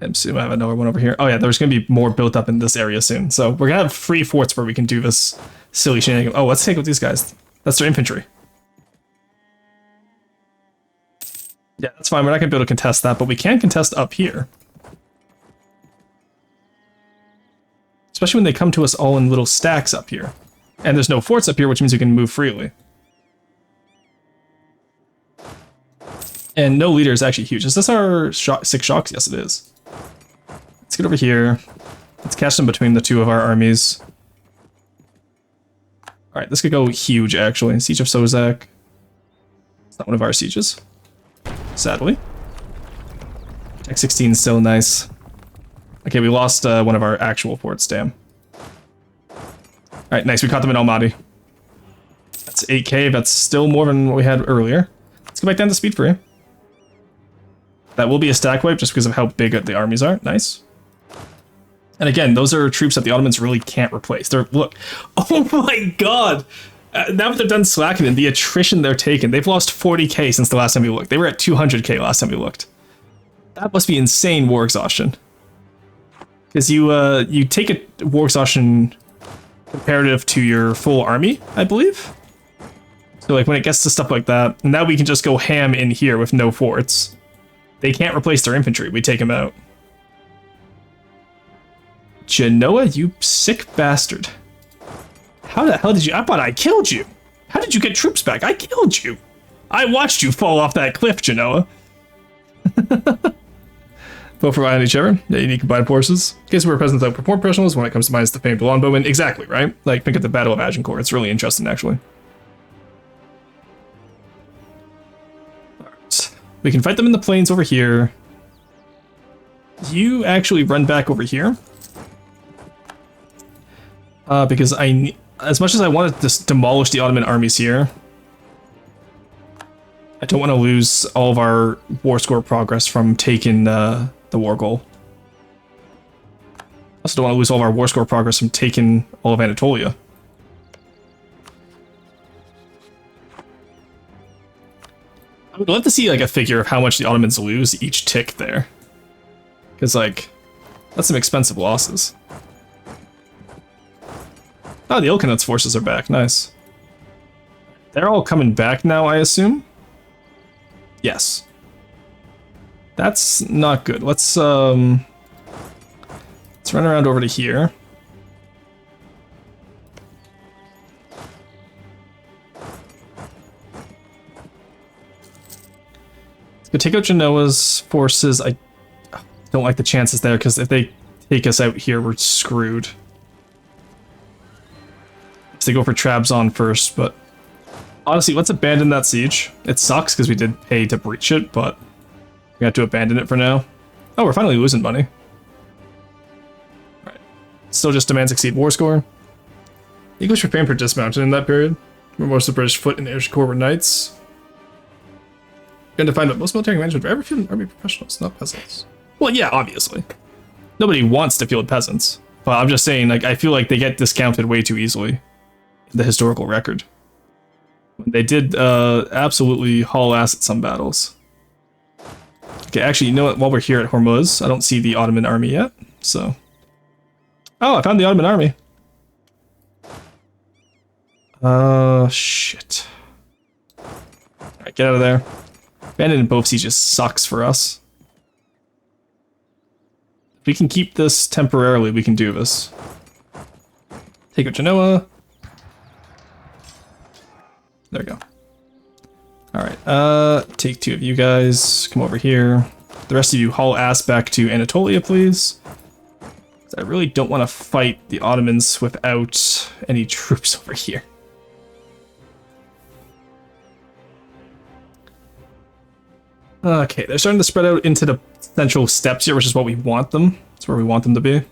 MC. I have another one over here. Oh yeah, there's going to be more built up in this area soon. So we're going to have 3 forts where we can do this silly shenanigan. Oh, let's take out these guys. That's their infantry. Yeah, that's fine. We're not going to be able to contest that, but we can contest up here. Especially when they come to us all in little stacks up here. And there's no forts up here, which means we can move freely. And no leader is actually huge. Is this our 6 shocks? Yes, it is. Let's get over here. Let's catch them between the 2 of our armies. Alright, this could go huge, actually. Siege of Sozak. It's not one of our sieges. Sadly. Tech 16 is still nice. Okay, we lost one of our actual forts, damn. Alright, nice. We caught them in Almaty. That's 8k. That's still more than what we had earlier. Let's go back down to speed 3. That will be a stack wipe just because of how big the armies are. Nice. And again, those are troops that the Ottomans really can't replace. They're, look, oh my god! Now that they're done slacking and the attrition they're taking, they've lost 40k since the last time we looked. They were at 200k last time we looked. That must be insane war exhaustion. Because you take a war exhaustion comparative to your full army, I believe. So like when it gets to stuff like that, now we can just go ham in here with no forts. They can't replace their infantry. We take them out. Genoa, you sick bastard. How the hell did you... I thought I killed you. How did you get troops back? I killed you. I watched you fall off that cliff, Genoa. Vote for Ion each other. Yeah, you need combined forces. In case we're present without perform professionals when it comes to minus the famed longbowmen. Exactly, right? Like, think of the Battle of Agincourt. It's really interesting, actually. Alright. We can fight them in the plains over here. You actually run back over here. Because as much as I want to demolish the Ottoman armies here, I don't want to lose all of our war score progress from taking the war goal. I also don't want to lose all of our war score progress from taking all of Anatolia. I would love to see like a figure of how much the Ottomans lose each tick there. Because like, that's some expensive losses. Oh, the Ilkhanat's forces are back. Nice. They're all coming back now, I assume? Yes. That's not good. Let's run around over to here. Let's go take out Genoa's forces. I don't like the chances there, because if they take us out here, we're screwed. They go for Trabzon first, but honestly, let's abandon that siege. It sucks because we did pay to breach it, but we have to abandon it for now. Oh, we're finally losing money. Alright. Still just demands exceed war score. The English were famed for dismounted in that period, where most of the British foot and Irish Corps were knights. You're going to find that most military management are ever fielded army professionals, not peasants. Well, yeah, obviously. Nobody wants to field peasants, but I'm just saying, like, I feel like they get discounted way too easily. The historical record. They did absolutely haul ass at some battles. Okay, actually, you know what? While we're here at Hormuz, I don't see the Ottoman army yet, so... Oh, I found the Ottoman army. Shit. Alright, get out of there. Abandoning both sieges sucks for us. If we can keep this temporarily, we can do this. Take out Genoa. There we go. Alright, take 2 of you guys. Come over here. The rest of you haul ass back to Anatolia, please. I really don't want to fight the Ottomans without any troops over here. Okay, they're starting to spread out into the central steppes here, which is what we want them. That's where we want them to be. Alright,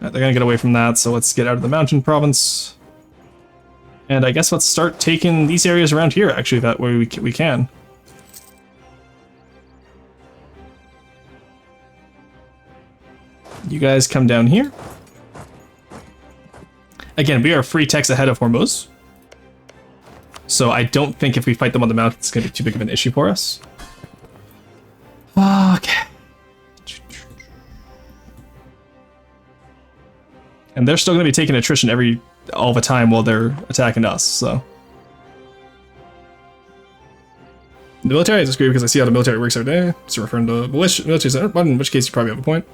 they're gonna get away from that, so let's get out of the mountain province. And I guess let's start taking these areas around here, actually, that way we can. You guys come down here. Again, we are 3 techs ahead of Hormuz. So I don't think if we fight them on the mountain, it's going to be too big of an issue for us. Okay. And they're still going to be taking attrition all the time while they're attacking us, so. The military, I disagree because I see how the military works every day. So referring to military center, but in which case you probably have a point.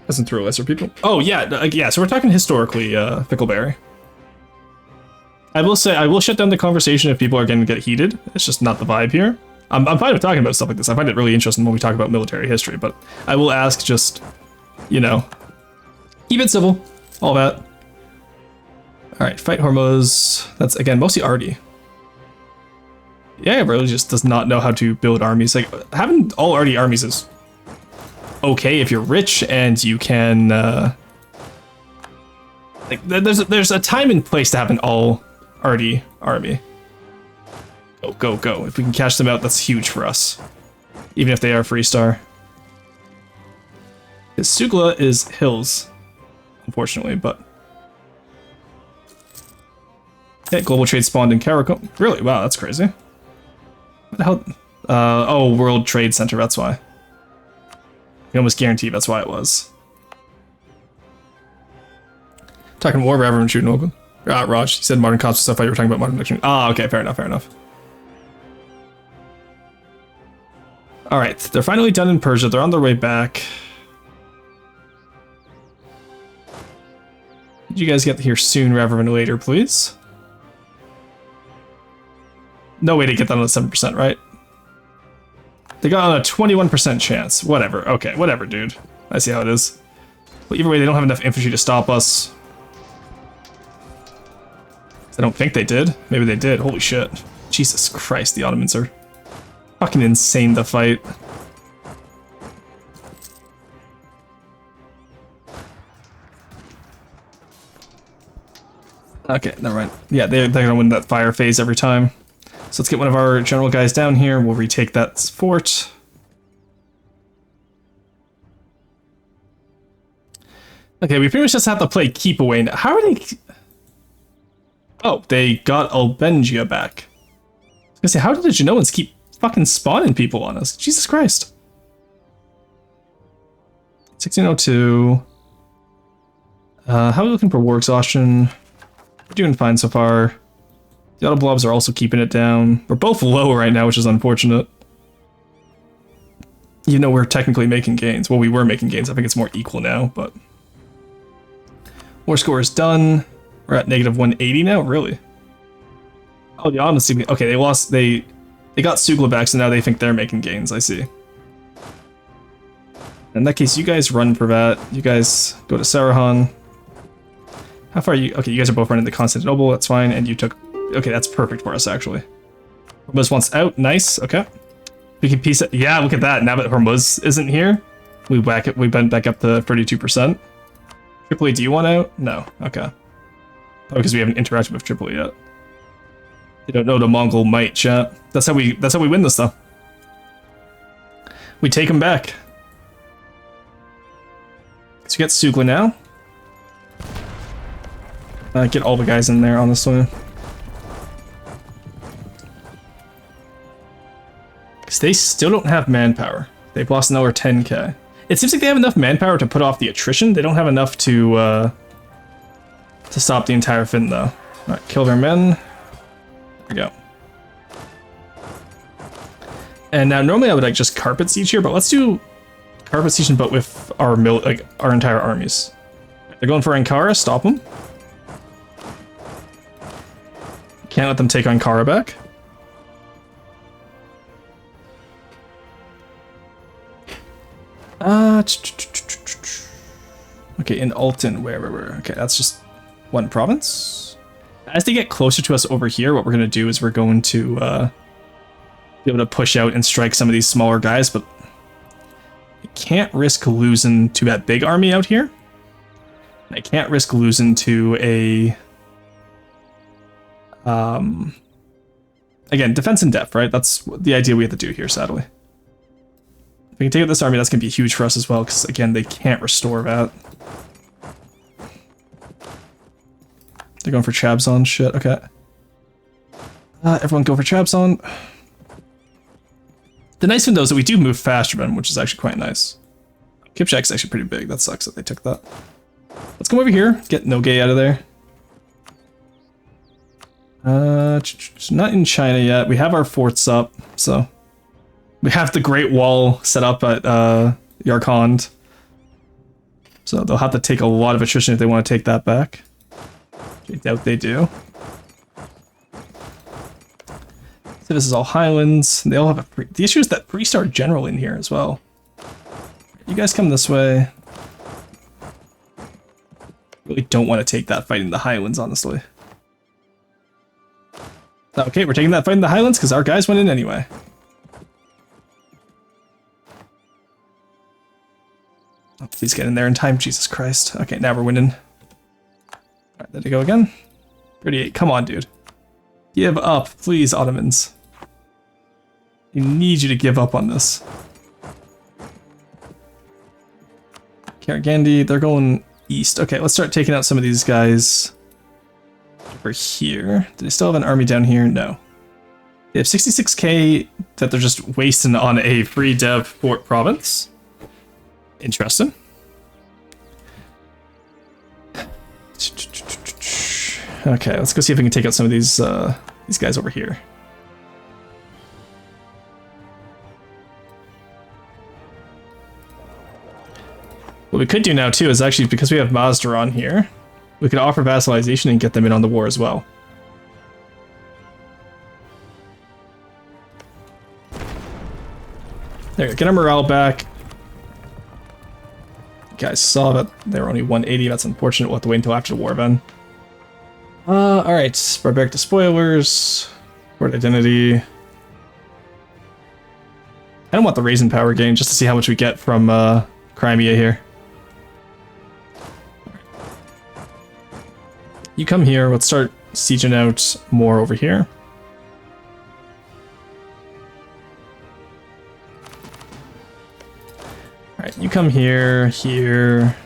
Doesn't throw lesser people. Oh yeah, yeah. So we're talking historically, Fickleberry. I will say I will shut down the conversation if people are going to get heated. It's just not the vibe here. I'm fine with talking about stuff like this. I find it really interesting when we talk about military history, but I will ask just, you know, keep it civil, all that. All right, fight Hormuz. That's again mostly arty. Yeah, really just does not know how to build armies. Like having all arty armies is okay if you're rich and you can. Like there's a time and place to have an all arty army. Go, go, go. If we can cash them out, that's huge for us. Even if they are Freestar. Because Sugla is hills, unfortunately, but... Yeah, global trade spawned in Karakum. Really? Wow, that's crazy. What the hell? Oh, World Trade Center, that's why. I almost guarantee that's why it was. Talking war, everyone shooting open. Raj, you said modern cops and stuff while you were talking about modern addiction. Ah, okay, fair enough, fair enough. Alright, they're finally done in Persia. They're on their way back. Did you guys get here soon rather than later, please? No way to get that on a 7%, right? They got on a 21% chance. Whatever. Okay, whatever, dude. I see how it is. Well, either way, they don't have enough infantry to stop us. I don't think they did. Maybe they did. Holy shit. Jesus Christ, the Ottomans are fucking insane to fight. Okay, never mind. Yeah, they're gonna win that fire phase every time. So let's get one of our general guys down here. We'll retake that fort. Okay, we pretty much just have to play keep away now. How are they... Oh, they got Albengia back. I was gonna say, how did the Genoans keep fucking spawning people on us? Jesus Christ. 1602. How are we looking for war exhaustion? We're doing fine so far. The auto blobs are also keeping it down. We're both low right now, which is unfortunate. Even though we're technically making gains. Well, we were making gains. I think it's more equal now, but... War score is done. We're at negative 180 now? Really? Oh, the honesty... Okay, they lost... They got Sugla back, so now they think they're making gains. I see. In that case, you guys run for that. You guys go to Subathon. How far are you? Okay, you guys are both running to Constantinople. That's fine. And you took... Okay, that's perfect for us, actually. Hormuz wants out. Nice. Okay. We can piece it. Yeah, look at that. Now that Hormuz isn't here, we went back up to 32%. Tripoli, do you want out? No. Okay. Oh, because we haven't interacted with Tripoli yet. They don't know the Mongol might, chat. That's how we win this, though. We take them back. So we get Sugla now. Get all the guys in there, honestly. Because they still don't have manpower. They've lost another 10k. It seems like they have enough manpower to put off the attrition. They don't have enough to stop the entire fin, though. Alright, kill their men. There we go. And now normally I would like just carpet siege here, but let's do carpet siege, but with our our entire armies. They're going for Ankara. Stop them. Can't let them take Ankara back. Okay, in Alton, where. Okay, that's just one province. As they get closer to us over here, what we're going to do is we're going to be able to push out and strike some of these smaller guys, but I can't risk losing to that big army out here. I can't risk losing to a... Again, defense in depth, right? That's the idea we have to do here, sadly. If we can take out this army, that's going to be huge for us as well, because, again, they can't restore that. They're going for Chabzon. Shit, okay. Everyone go for Chabzon. The nice thing, though, is that we do move faster than them, which is actually quite nice. Kipchak's actually pretty big. That sucks that they took that. Let's come over here. Get Nogay out of there. Not in China yet. We have our forts up, so... We have the Great Wall set up at Yarkand. So they'll have to take a lot of attrition if they want to take that back. I doubt they do. So this is all Highlands. They all have the issue is that priests are general in here as well. You guys come this way. Really don't want to take that fight in the Highlands, honestly. Okay, we're taking that fight in the Highlands because our guys went in anyway. Oh, please get in there in time, Jesus Christ. Okay, now we're winning. Alright, there you go again. 38, come on, dude. Give up, please, Ottomans. I need you to give up on this. Karagandhi, they're going east. Okay, let's start taking out some of these guys over here. Do they still have an army down here? No. They have 66k that they're just wasting on a free dev fort province. Interesting. Okay, let's go see if we can take out some of these guys over here. What we could do now too is actually, because we have Mazdaran here, we could offer vassalization and get them in on the war as well. There, get our morale back. Guys saw that they were only 180. That's unfortunate. We'll have to wait until after the war then. Alright. Barbaric Despoilers. Fort Identity. I don't want the Raisin Power gain, just to see how much we get from Crimea here. You come here. Let's start sieging out more over here. Alright, you come here, here,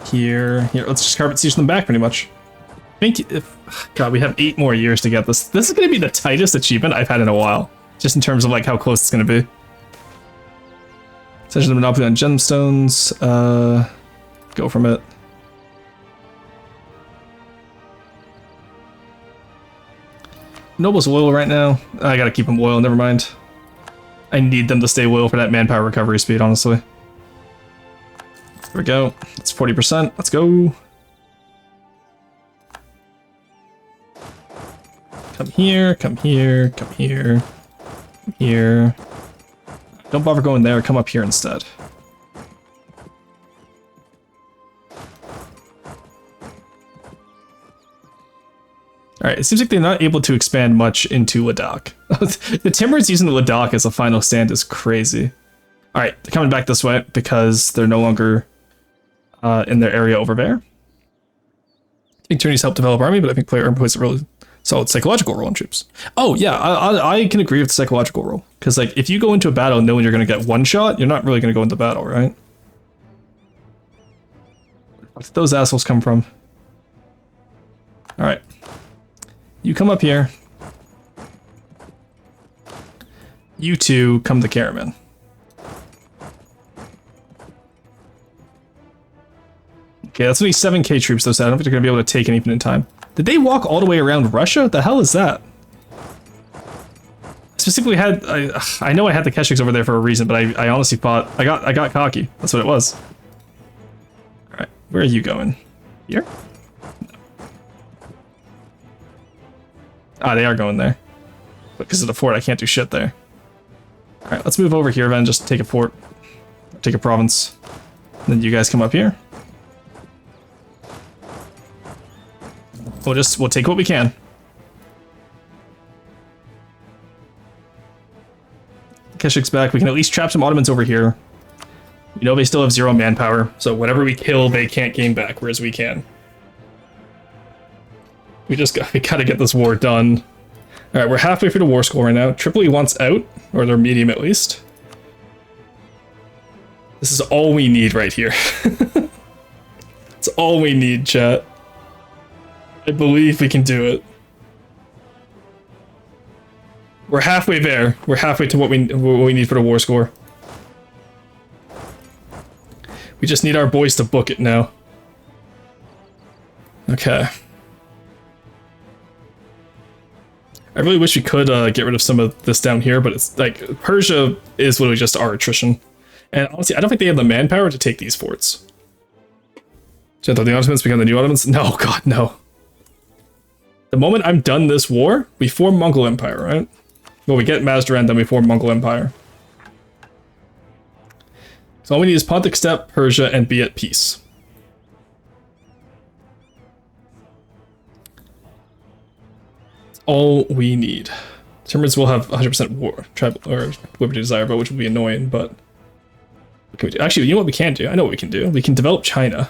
here. Let's just carpet siege them back, pretty much. I think if... God, we have 8 more years to get this. This is going to be the tightest achievement I've had in a while. Just in terms of, like, how close it's going to be. Essentially the monopoly on gemstones. Go from it. Noble's loyal right now. I gotta keep them loyal, never mind. I need them to stay loyal for that manpower recovery speed, honestly. There we go. It's 40%. Let's go. Come here, come here, come here, come here. Don't bother going there, come up here instead. Alright, it seems like they're not able to expand much into Ladakh. The Timurids using the Ladakh as a final stand is crazy. Alright, they're coming back this way because they're no longer in their area over there. I think tourneys help develop army, but I think player plays a really solid psychological role in troops. Oh yeah, I can agree with the psychological role. Because like, if you go into a battle knowing you're going to get one shot, you're not really going to go into battle, right? Where did those assholes come from? Alright. You come up here. You two come to Caravan. Okay, that's only 7k troops though, so I don't think they're going to be able to take anything in time. Did they walk all the way around Russia? What the hell is that? I specifically had... I know I had the Keshiks over there for a reason, but I honestly thought... I got cocky. That's what it was. Alright, where are you going? Here? Ah, they are going there. But because of the fort, I can't do shit there. Alright, let's move over here then, just take a fort. Take a province. And then you guys come up here. We'll take what we can. Keshik's back. We can at least trap some Ottomans over here. You know they still have 0 manpower, so whatever we kill, they can't gain back, whereas we can. We gotta get this war done. Alright, we're halfway through the war score right now. Tripoli wants out, or they're medium at least. This is all we need right here. It's all we need, chat. I believe we can do it. We're halfway there. We're halfway to what we need for the war score. We just need our boys to book it now. Okay. I really wish we could get rid of some of this down here, but it's like Persia is literally just our attrition. And honestly, I don't think they have the manpower to take these forts. So the Ottomans become the new Ottomans? No, God, no. The moment I'm done this war, we form Mongol Empire, right? Well, we get Mazdaran, then we form Mongol Empire. So all we need is Pontic Steppe, Persia, and be at peace. That's all we need. Timurids will have 100% war, tribal, or liberty desire, but which will be annoying, but... What can we do? Actually, you know what we can do? I know what we can do. We can develop China.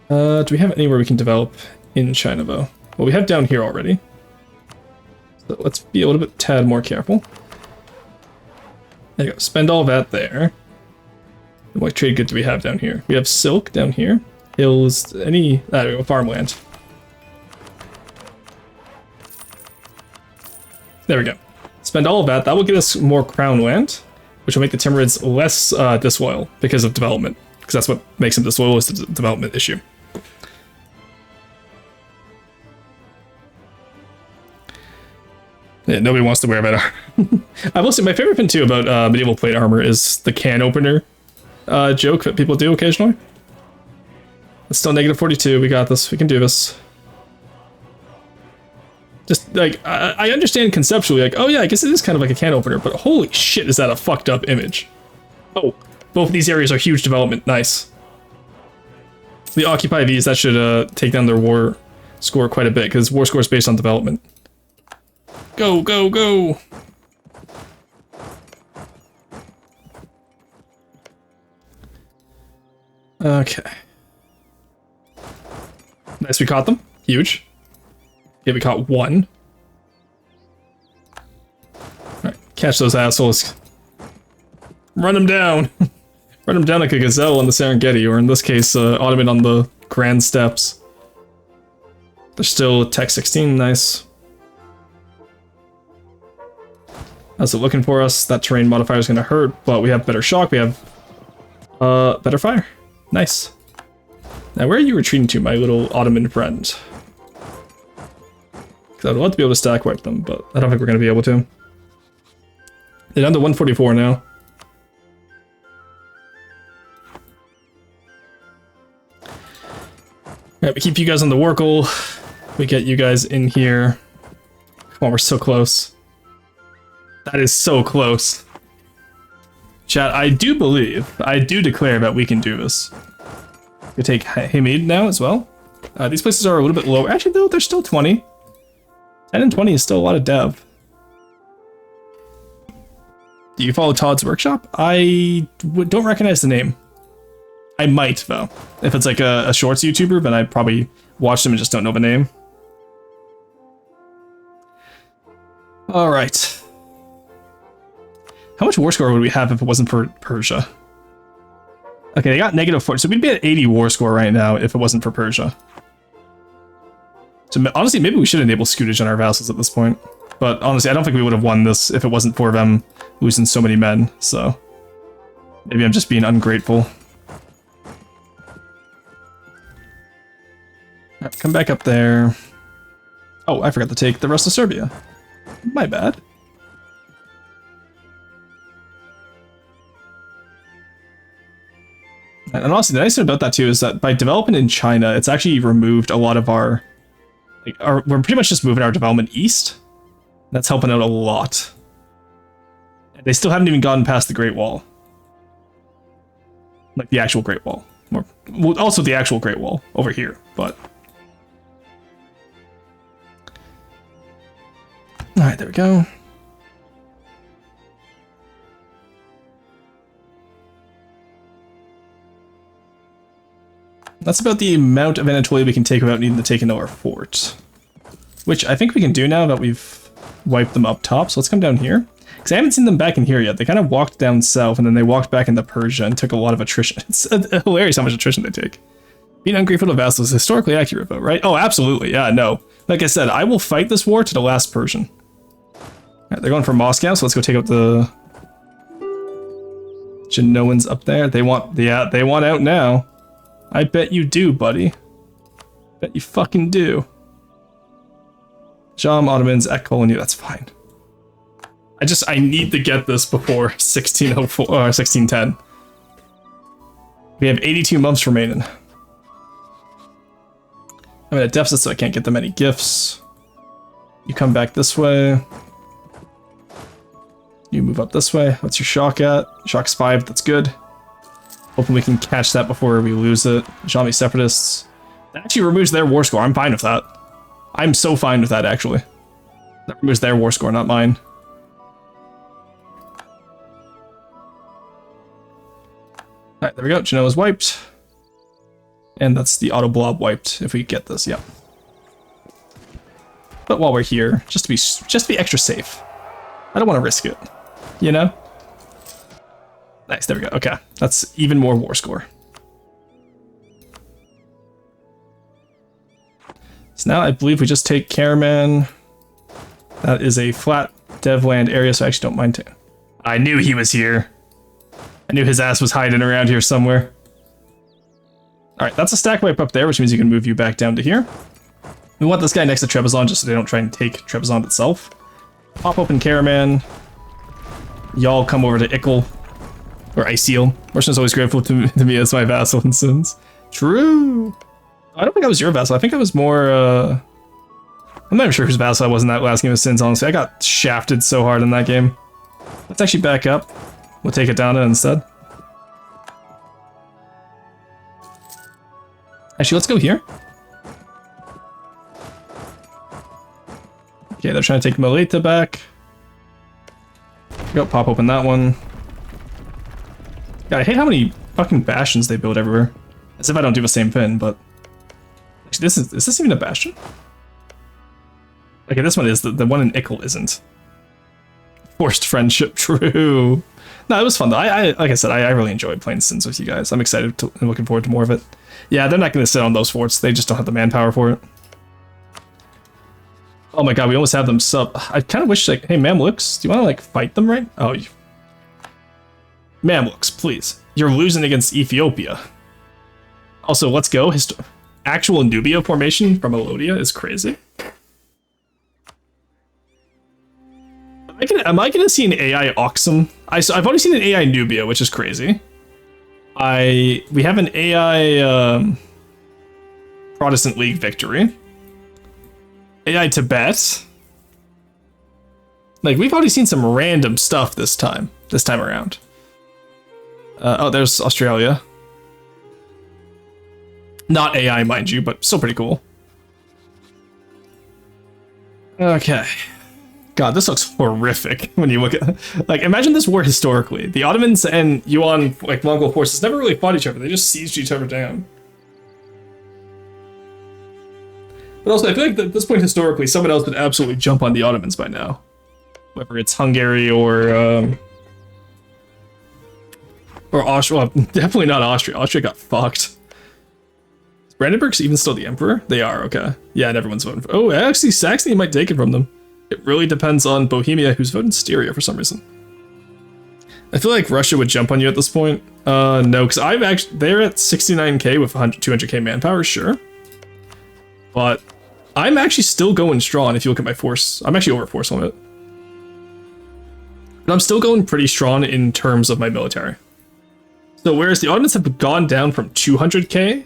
Do we have anywhere we can develop in China, though? Well, we have down here already. So let's be a little bit tad more careful. There you go. Spend all that there. What trade goods do we have down here? We have silk down here. Hills, any... there we go, farmland. There we go. Spend all of that. That will get us more crown land, which will make the Timurids less disloyal because of development. Because that's what makes them disloyal, is the development issue. Yeah, nobody wants to wear that armor. I will say my favorite thing too about medieval plate armor is the can opener joke that people do occasionally. It's still negative 42. We got this. We can do this. Just like I understand conceptually, like, oh yeah, I guess it is kind of like a can opener, but holy shit, is that a fucked up image? Oh, both of these areas are huge development. Nice. We occupy these. That should take down their war score quite a bit because war score is based on development. Go, go, go! Okay. Nice, we caught them. Huge. Yeah, we caught one. Alright, catch those assholes. Run them down! Run them down like a gazelle on the Serengeti, or in this case, Ottoman on the Grand Steppes. They're still Tech 16, nice. How's it looking for us? That terrain modifier is going to hurt, but we have better shock. We have better fire. Nice. Now, where are you retreating to, my little Ottoman friend? Because I'd love to be able to stack wipe them, but I don't think we're going to be able to. They're down to 144 now. Alright, we keep you guys on the Workle. We get you guys in here. Come on, we're so close. That is so close. Chat, I do declare that we can do this. We take Hamid now as well. These places are a little bit lower. Actually, though, they're still 20. 10 and 20 is still a lot of dev. Do you follow Todd's Workshop? I don't recognize the name. I might, though. If it's like a shorts YouTuber, then I'd probably watch them and just don't know the name. Alright. How much war score would we have if it wasn't for Persia? Okay, they got -4, so we'd be at 80 war score right now if it wasn't for Persia. So honestly, maybe we should enable scutage on our vassals at this point. But honestly, I don't think we would have won this if it wasn't for them losing so many men, so... Maybe I'm just being ungrateful. Alright, come back up there. Oh, I forgot to take the rest of Serbia. My bad. And honestly, the nice thing about that too is that by developing in China, it's actually removed a lot of our... we're pretty much just moving our development east. That's helping out a lot. They still haven't even gotten past the Great Wall. Like the actual Great Wall. Well, also the actual Great Wall over here, but... Alright, there we go. That's about the amount of Anatolia we can take without needing to take into our fort. Which I think we can do now that we've wiped them up top, so let's come down here. Because I haven't seen them back in here yet. They kind of walked down south, and then they walked back into Persia and took a lot of attrition. It's hilarious how much attrition they take. Being ungrateful to vassals is historically accurate, though, right? Oh, absolutely, yeah, no. Like I said, I will fight this war to the last Persian. Alright, they're going for Moscow, so let's go take out the... Genoans up there. They want out now. I bet you do, buddy. Bet you fucking do. Jam, Ottomans, Ek colony, that's fine. I need to get this before 1604 or 1610. We have 82 months remaining. I'm at a deficit, so I can't get them any gifts. You come back this way. You move up this way. What's your shock at? Shock's 5, that's good. Hoping we can catch that before we lose it. Jami Separatists. That actually removes their war score. I'm fine with that. I'm so fine with that, actually. That removes their war score, not mine. Alright, there we go. Genoa's wiped. And that's the auto blob wiped, if we get this, yeah. But while we're here, just to be extra safe. I don't want to risk it. You know? Nice, there we go. Okay, that's even more war score. So now I believe we just take Karaman. That is a flat devland area, so I actually don't mind it. I knew he was here. I knew his ass was hiding around here somewhere. Alright, that's a stack wipe up there, which means you can move you back down to here. We want this guy next to Trebizond just so they don't try and take Trebizond itself. Pop open Karaman. Y'all come over to Ickle. Or Iceal. Russian is always grateful to me as my vassal in Sins. True! I don't think I was your vassal. I think I was more, I'm not even sure whose vassal I was in that last game of Sins, honestly. I got shafted so hard in that game. Let's actually back up. We'll take it down instead. Actually, let's go here. Okay, they're trying to take Melita back. Go, pop open that one. God, I hate how many fucking bastions they build everywhere. As if I don't do the same thing, but... Actually, is this even a bastion? Okay, this one is. The one in Ickle isn't. Forced friendship, true. No, it was fun though. Like I said, I really enjoyed playing Sins with you guys. I'm excited and looking forward to more of it. Yeah, they're not going to sit on those forts. They just don't have the manpower for it. Oh my god, we almost have them sub. I kind of wish, like, hey, Mamluks, do you want to, like, fight them right? Oh, Mamluks, please. You're losing against Ethiopia. Also, let's go. Actual Nubia formation from Elodia is crazy. Am I gonna see an AI Oxum? I've already seen an AI Nubia, which is crazy. We have an AI Protestant League victory. AI Tibet. Like, we've already seen some random stuff this time around. Oh, there's Australia. Not AI, mind you, but still pretty cool. Okay. God, this looks horrific when you look at... Like, imagine this war historically. The Ottomans and Yuan, like, Mongol forces never really fought each other. They just sieged each other down. But also, I feel like at this point historically, someone else would absolutely jump on the Ottomans by now. Whether it's Hungary or Austria. Well, definitely not Austria. Austria got fucked. Is Brandenburg's even still the emperor? They are, okay. Yeah, and everyone's voting for... Oh, actually, Saxony might take it from them. It really depends on Bohemia, who's voting Styria for some reason. I feel like Russia would jump on you at this point. No, because they're at 69k with 200k manpower, sure. But I'm actually still going strong if you look at my force. I'm actually over force limit. But I'm still going pretty strong in terms of my military. So whereas the Ottomans have gone down from 200k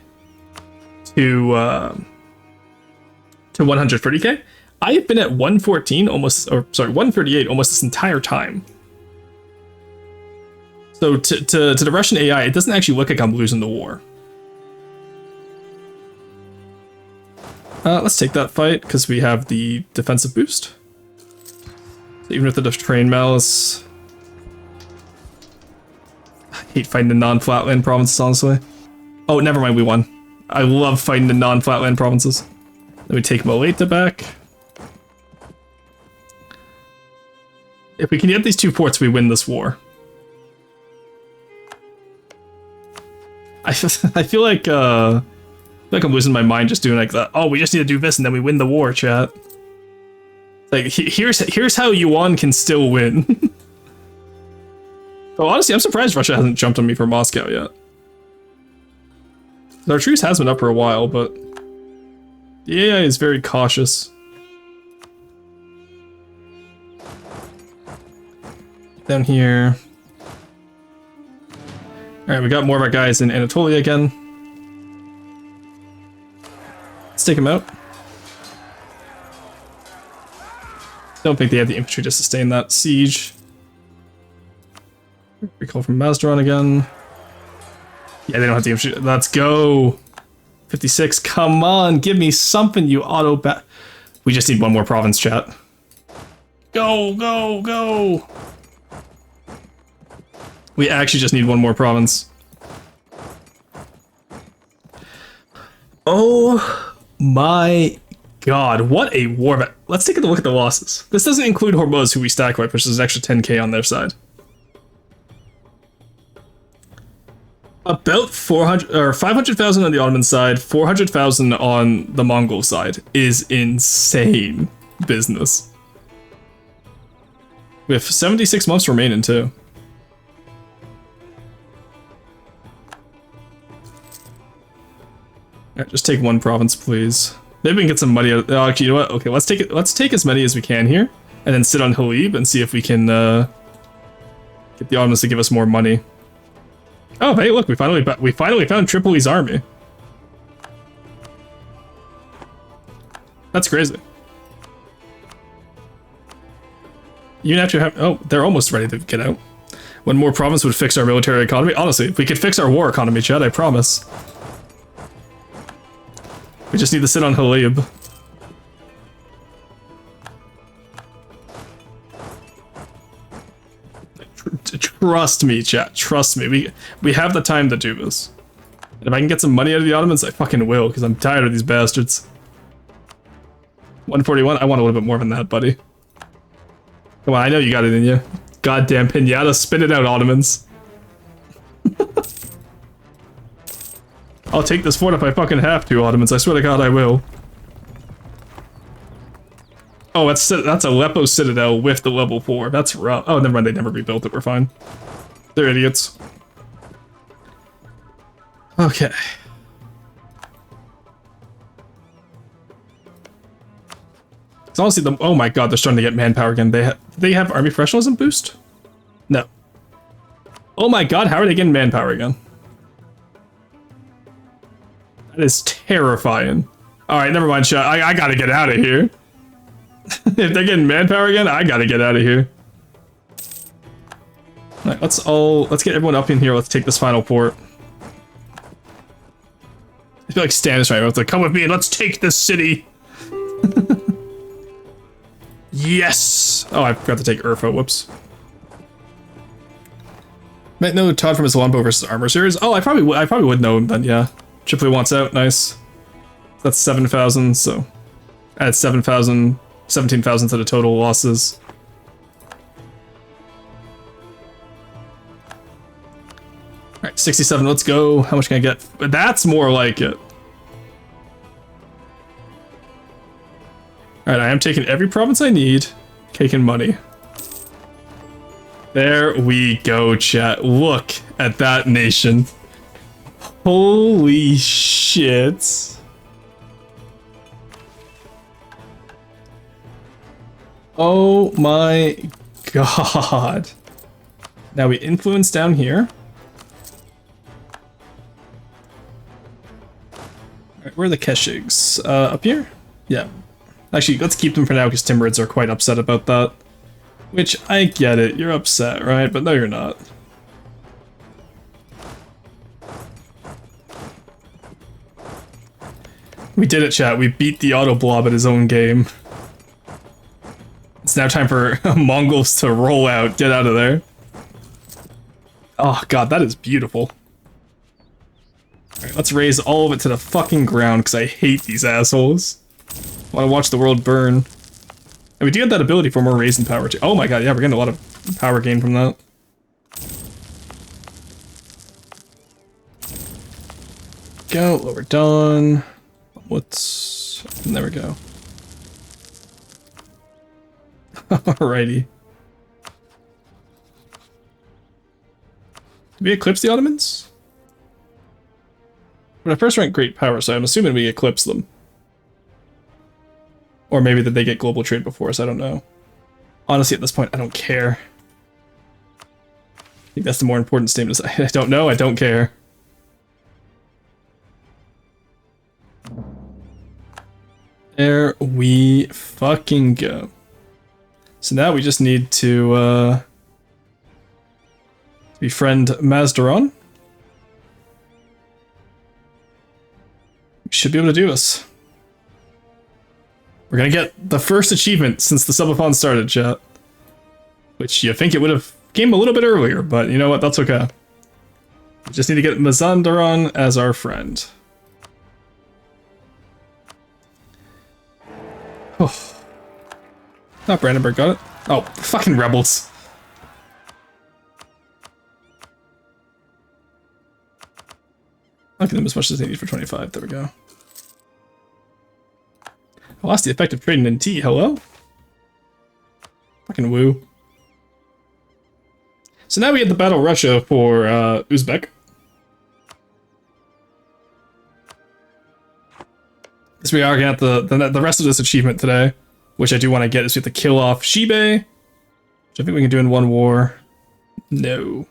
to 130k, I have been at 114 almost, or sorry, 138 almost this entire time. So to the Russian AI, it doesn't actually look like I'm losing the war. Let's take that fight, because we have the defensive boost. So even with the train malice... I hate fighting the non-flatland provinces, honestly. Oh, never mind, we won. I love fighting the non-flatland provinces. Then we take Moleta back. If we can get these 2 ports, we win this war. I feel like I'm losing my mind just doing like that. Oh, we just need to do this and then we win the war, chat. Like, here's how Yuan can still win. Oh, honestly, I'm surprised Russia hasn't jumped on me for Moscow yet. Our truce has been up for a while, but the AI is very cautious. Down here. Alright, we got more of our guys in Anatolia again. Let's take them out. Don't think they have the infantry to sustain that siege. Recall from Mazdaran again. Yeah, they don't have the infantry. Let's go. 56, come on, give me something, you auto bat. We just need one more province, chat. Go, go, go. We actually just need one more province. Oh my god, what a war. Let's take a look at the losses. This doesn't include Hormuz, who we stack with, which is an extra 10k on their side. About 400 or 500,000 on the Ottoman side, 400,000 on the Mongol side is insane business. We have 76 months remaining too. Alright, just take one province, please. Maybe we can get some money out of... Oh, actually, you know what? Okay, let's take as many as we can here, and then sit on Halib and see if we can get the Ottomans to give us more money. Oh, hey, look, we finally found Tripoli's army. That's crazy. Even after have... Oh, they're almost ready to get out. One more province would fix our military economy. Honestly, if we could fix our war economy, Chad, I promise. We just need to sit on Halib. Trust me, chat. Trust me. We have the time to do this. And if I can get some money out of the Ottomans, I fucking will, because I'm tired of these bastards. 141? I want a little bit more than that, buddy. Come on, I know you got it in you. Goddamn pinata, spit it out, Ottomans. I'll take this fort if I fucking have to, Ottomans. I swear to God I will. Oh, that's Aleppo Citadel with the level 4. That's rough. Oh, never mind. They never rebuilt it. We're fine. They're idiots. Okay. It's honestly the. Oh my god, they're starting to get manpower again. They have army professionalism boost? No. Oh my god, how are they getting manpower again? That is terrifying. Alright, never mind, chat. I gotta get out of here. If they're getting manpower again, I gotta get out of here. Alright, let's get everyone up in here. Let's take this final port. I feel like Stannis right now. It's like, come with me and let's take this city. Yes! Oh, I forgot to take Urfa. Whoops. Might know Todd from his Longbow versus Armor series. Oh, I probably would know him then. Yeah. Tripoli wants out. Nice. That's 7,000. So add 7,000, 17,000 to the total losses. All right, 67. Let's go. How much can I get? That's more like it. All right, I am taking every province I need. Cake and money. There we go, chat. Look at that nation. Holy shit. Oh my god. Now we influence down here. Alright, where are the Keshigs? Up here? Yeah. Actually, let's keep them for now because Timurids are quite upset about that. Which, I get it. You're upset, right? But no, you're not. We did it, chat. We beat the auto blob at his own game. It's now time for Mongols to roll out. Get out of there. Oh god, that is beautiful. Alright, let's raise all of it to the fucking ground because I hate these assholes. I want to watch the world burn. And we do get that ability for more raising power too. Oh my god, yeah, we're getting a lot of power gain from that. Go, lower done. And there we go. Alrighty. Did we eclipse the Ottomans? But I first ranked great power, so I'm assuming we eclipse them. Or maybe that they get global trade before us, I don't know. Honestly, at this point, I don't care. I think that's the more important statement. I don't know, I don't care. There we fucking go. So now we just need to befriend Mazdaran. We should be able to do this. We're gonna get the first achievement since the subathon started, chat. Which you think it would have came a little bit earlier, but you know what, that's okay. We just need to get Mazandaran as our friend. Oh. Not Brandenburg got it. Oh, fucking rebels. I'll give them as much as they need for 25. There we go. I lost the effect of trading in tea. Hello? Fucking woo. So now we get the Battle of Russia for Uzbek. So we are gonna have the rest of this achievement today, which I do want to get, is we have to kill off Shibe, which I think we can do in one war. No.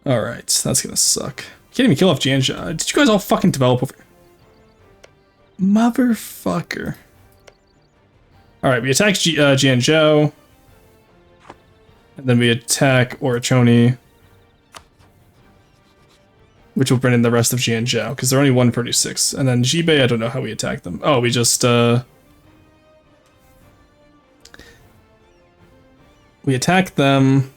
Alright, that's gonna suck. Can't even kill off Jianzhou. Did you guys all fucking develop over here? Motherfucker. Alright, we attack Jianzhou. And then we attack Orachoni. Which will bring in the rest of Jianzhou, because they're only 136. And then Jibei, I don't know how we attack them. Oh, we just, we attack them.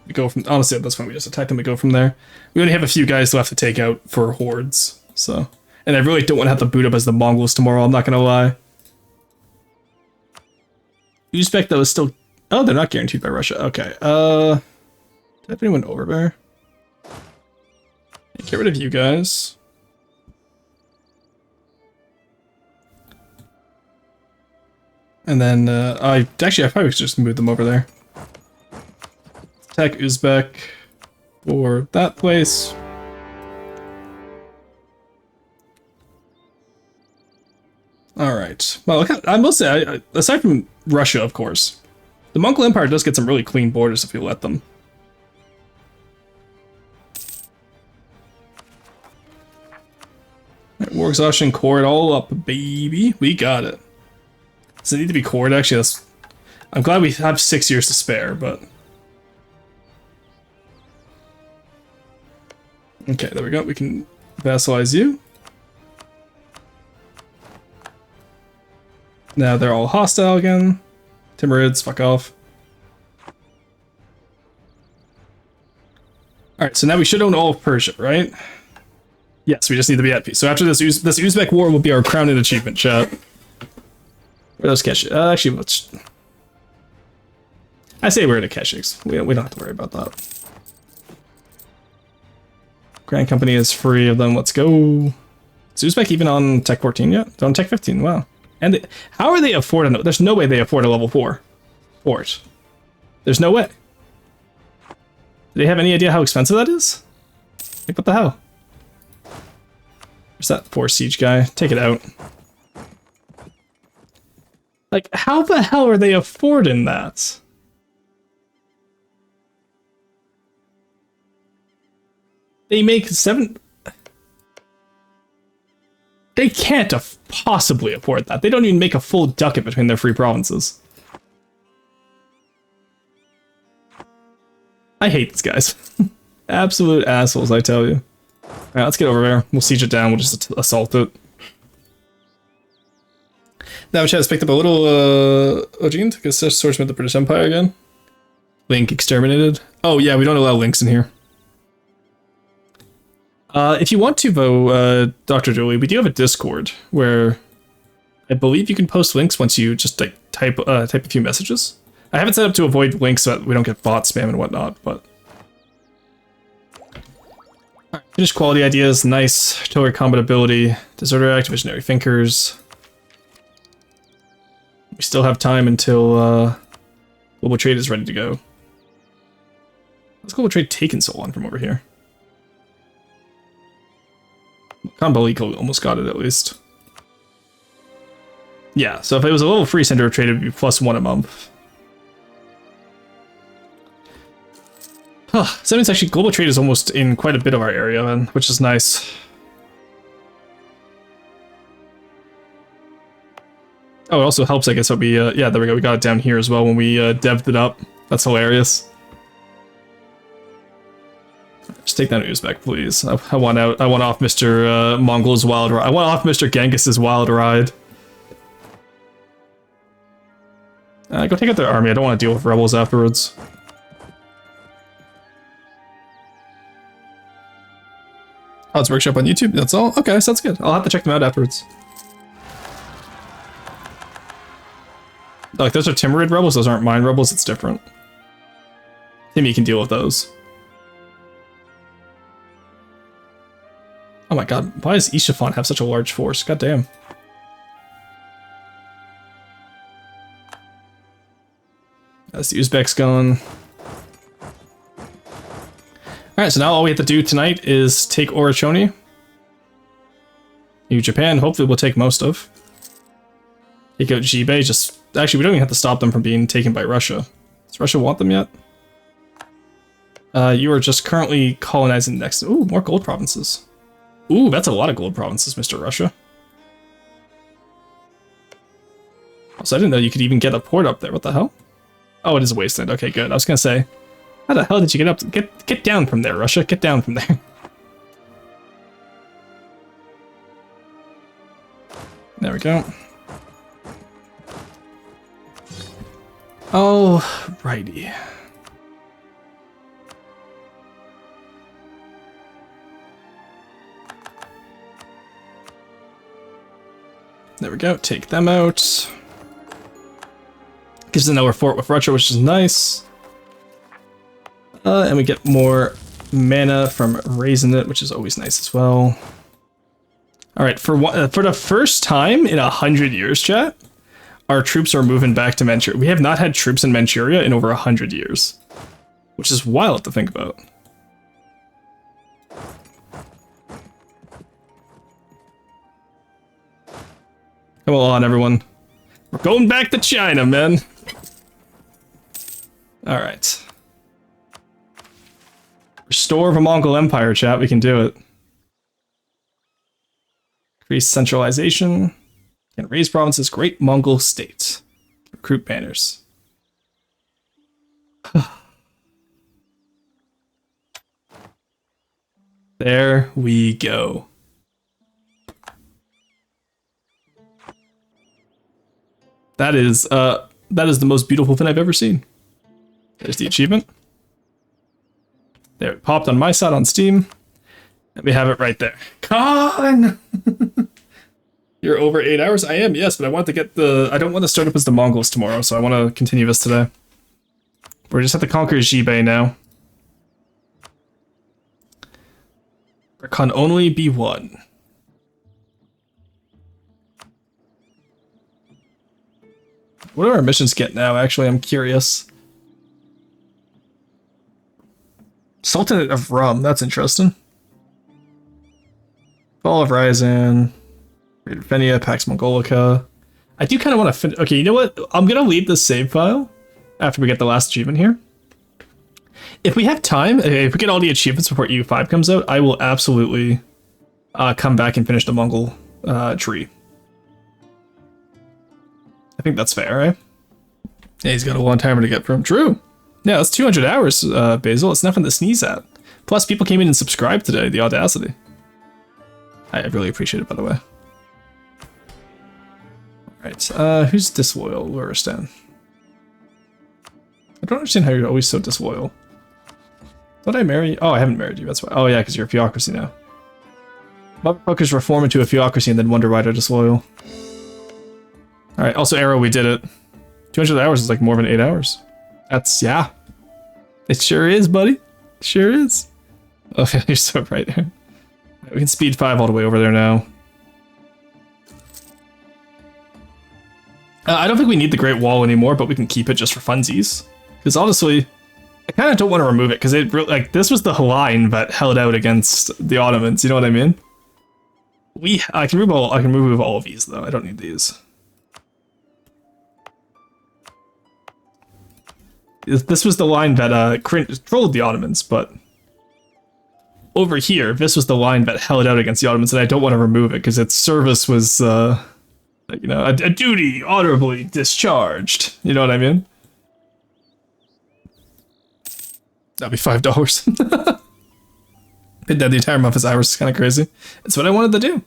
We go from, honestly, at this point, we just attack them, we go from there. We only have a few guys left to take out for hordes, so. And I really don't want to have to boot up as the Mongols tomorrow, I'm not gonna lie. Uzbek, that was still, oh, they're not guaranteed by Russia, okay. Do I have anyone over there? Get rid of you guys. And then, I probably should just move them over there. Attack Uzbek for that place. Alright. Well, I must say, aside from Russia, of course, the Mongol Empire does get some really clean borders if you let them. Right, war exhaustion, core it all up, baby. We got it. Does it need to be cored? Actually, I'm glad we have 6 years to spare, but... Okay, there we go. We can vassalize you. Now they're all hostile again. Timurids, fuck off. Alright, so now we should own all of Persia, right? Yes, we just need to be at peace. So after this Uzbek war will be our crowning achievement, chat. Where are those Keshiks? Actually, let's... I say we're the Keshiks. We don't have to worry about that. Grand Company is free of them. Let's go. Is Uzbek even on Tech 14 yet? They're on Tech 15. Wow. And how are they affording? There's no way they afford a level 4 fort. There's no way. Do they have any idea how expensive that is? Like, what the hell? There's that 4 siege guy. Take it out. Like, how the hell are they affording that? They make 7... They can't possibly afford that. They don't even make a full ducat between their free provinces. I hate these guys. Absolute assholes, I tell you. Alright, let's get over there. We'll siege it down. We'll just assault it. Now Chad has picked up a little, Ojin took a swordsman with the British Empire again. Link exterminated. Oh yeah, we don't allow links in here. If you want to, though, Dr. Julie, we do have a Discord where I believe you can post links once you just like type a few messages. I have it set up to avoid links so that we don't get bot spam and whatnot, but... Finished quality ideas, nice. Artillery combat ability, Deserter Act, Visionary Thinkers. We still have time until Global Trade is ready to go. How's Global Trade taking so long from over here? Kambaliko almost got it at least. Yeah, so if it was a level 3 center of trade, it would be +1 a month. So that means actually global trade is almost in quite a bit of our area then, which is nice. Oh, it also helps, I guess, that we, yeah, there we go, we got it down here as well when we dev'd it up. That's hilarious. Just take that Uzbek, please. I want out. I want off Mr. Mongol's wild ride. I want off Mr. Genghis's wild ride. Go take out their army. I don't want to deal with rebels afterwards. Oh, it's workshop on YouTube. That's all. Okay, sounds good. I'll have to check them out afterwards. Like those are Timurid rebels. Those aren't mine rebels. It's different. Timmy can deal with those. Oh my god, why does Isfahan have such a large force? God damn. That's the Uzbeks going. Alright, so now all we have to do tonight is take Orachoni. New Japan, hopefully we'll take most of. Take out Jibei, just... Actually, we don't even have to stop them from being taken by Russia. Does Russia want them yet? You are just currently colonizing next... Ooh, more gold provinces. Ooh, that's a lot of gold provinces, Mr. Russia. Also, I didn't know you could even get a port up there. What the hell? Oh, it is a wasteland. Okay, good. I was gonna say, how the hell did you get up? Get down from there, Russia. Get down from there. There we go. Oh, righty. There we go, take them out. Gives us another fort with Russia, which is nice. And we get more mana from raising it, which is always nice as well. Alright, for the first time in 100 years, chat, our troops are moving back to Manchuria. We have not had troops in Manchuria in over 100 years, which is wild to think about. Come on, everyone. We're going back to China, man. All right. Restore the Mongol Empire, chat. We can do it. Increase centralization. Can raise provinces. Great Mongol state. Recruit banners. There we go. That is the most beautiful thing I've ever seen. There's the achievement. There, it popped on my side on Steam. And we have it right there. Khan! You're over 8 hours? I am, yes, but I want to get the... I don't want to start up as the Mongols tomorrow, so I want to continue this today. We're just at the conquer Jibei now. There can only be one. What do our missions get now, actually? I'm curious. Sultanate of Rum, that's interesting. Fall of Ryazan, Greater Venia, Pax Mongolica. I do kind of want to finish. Okay, you know what? I'm going to leave this save file after we get the last achievement here. If we have time, if we get all the achievements before EU5 comes out, I will absolutely come back and finish the Mongol tree. I think that's fair, right? Yeah, he's got a long timer to get from. True. Yeah, that's 200 hours, Basil. It's nothing to sneeze at. Plus, people came in and subscribed today. The audacity. I really appreciate it, by the way. Alright, who's disloyal? Luristan. I don't understand how you're always so disloyal. Did I marry you? Oh, I haven't married you, that's why. Oh yeah, because you're a theocracy now. Motherfuckers reform into a theocracy and then wonder why they're disloyal. Alright, also Arrow, we did it. 200 hours is like more than 8 hours. That's, yeah. It sure is, buddy. It sure is. Oh, you're so right there. We can speed 5 all the way over there now. I don't think we need the Great Wall anymore, but we can keep it just for funsies. Because honestly, I kind of don't want to remove it, because it like this was the line that held out against the Ottomans. You know what I mean? I can remove all of these though. I don't need these. This was the line that controlled the Ottomans, but over here, this was the line that held out against the Ottomans, and I don't want to remove it because its service was, you know, a duty honorably discharged. You know what I mean? That'd be $5. Been dead the entire month as hours is kind of crazy. It's what I wanted to do.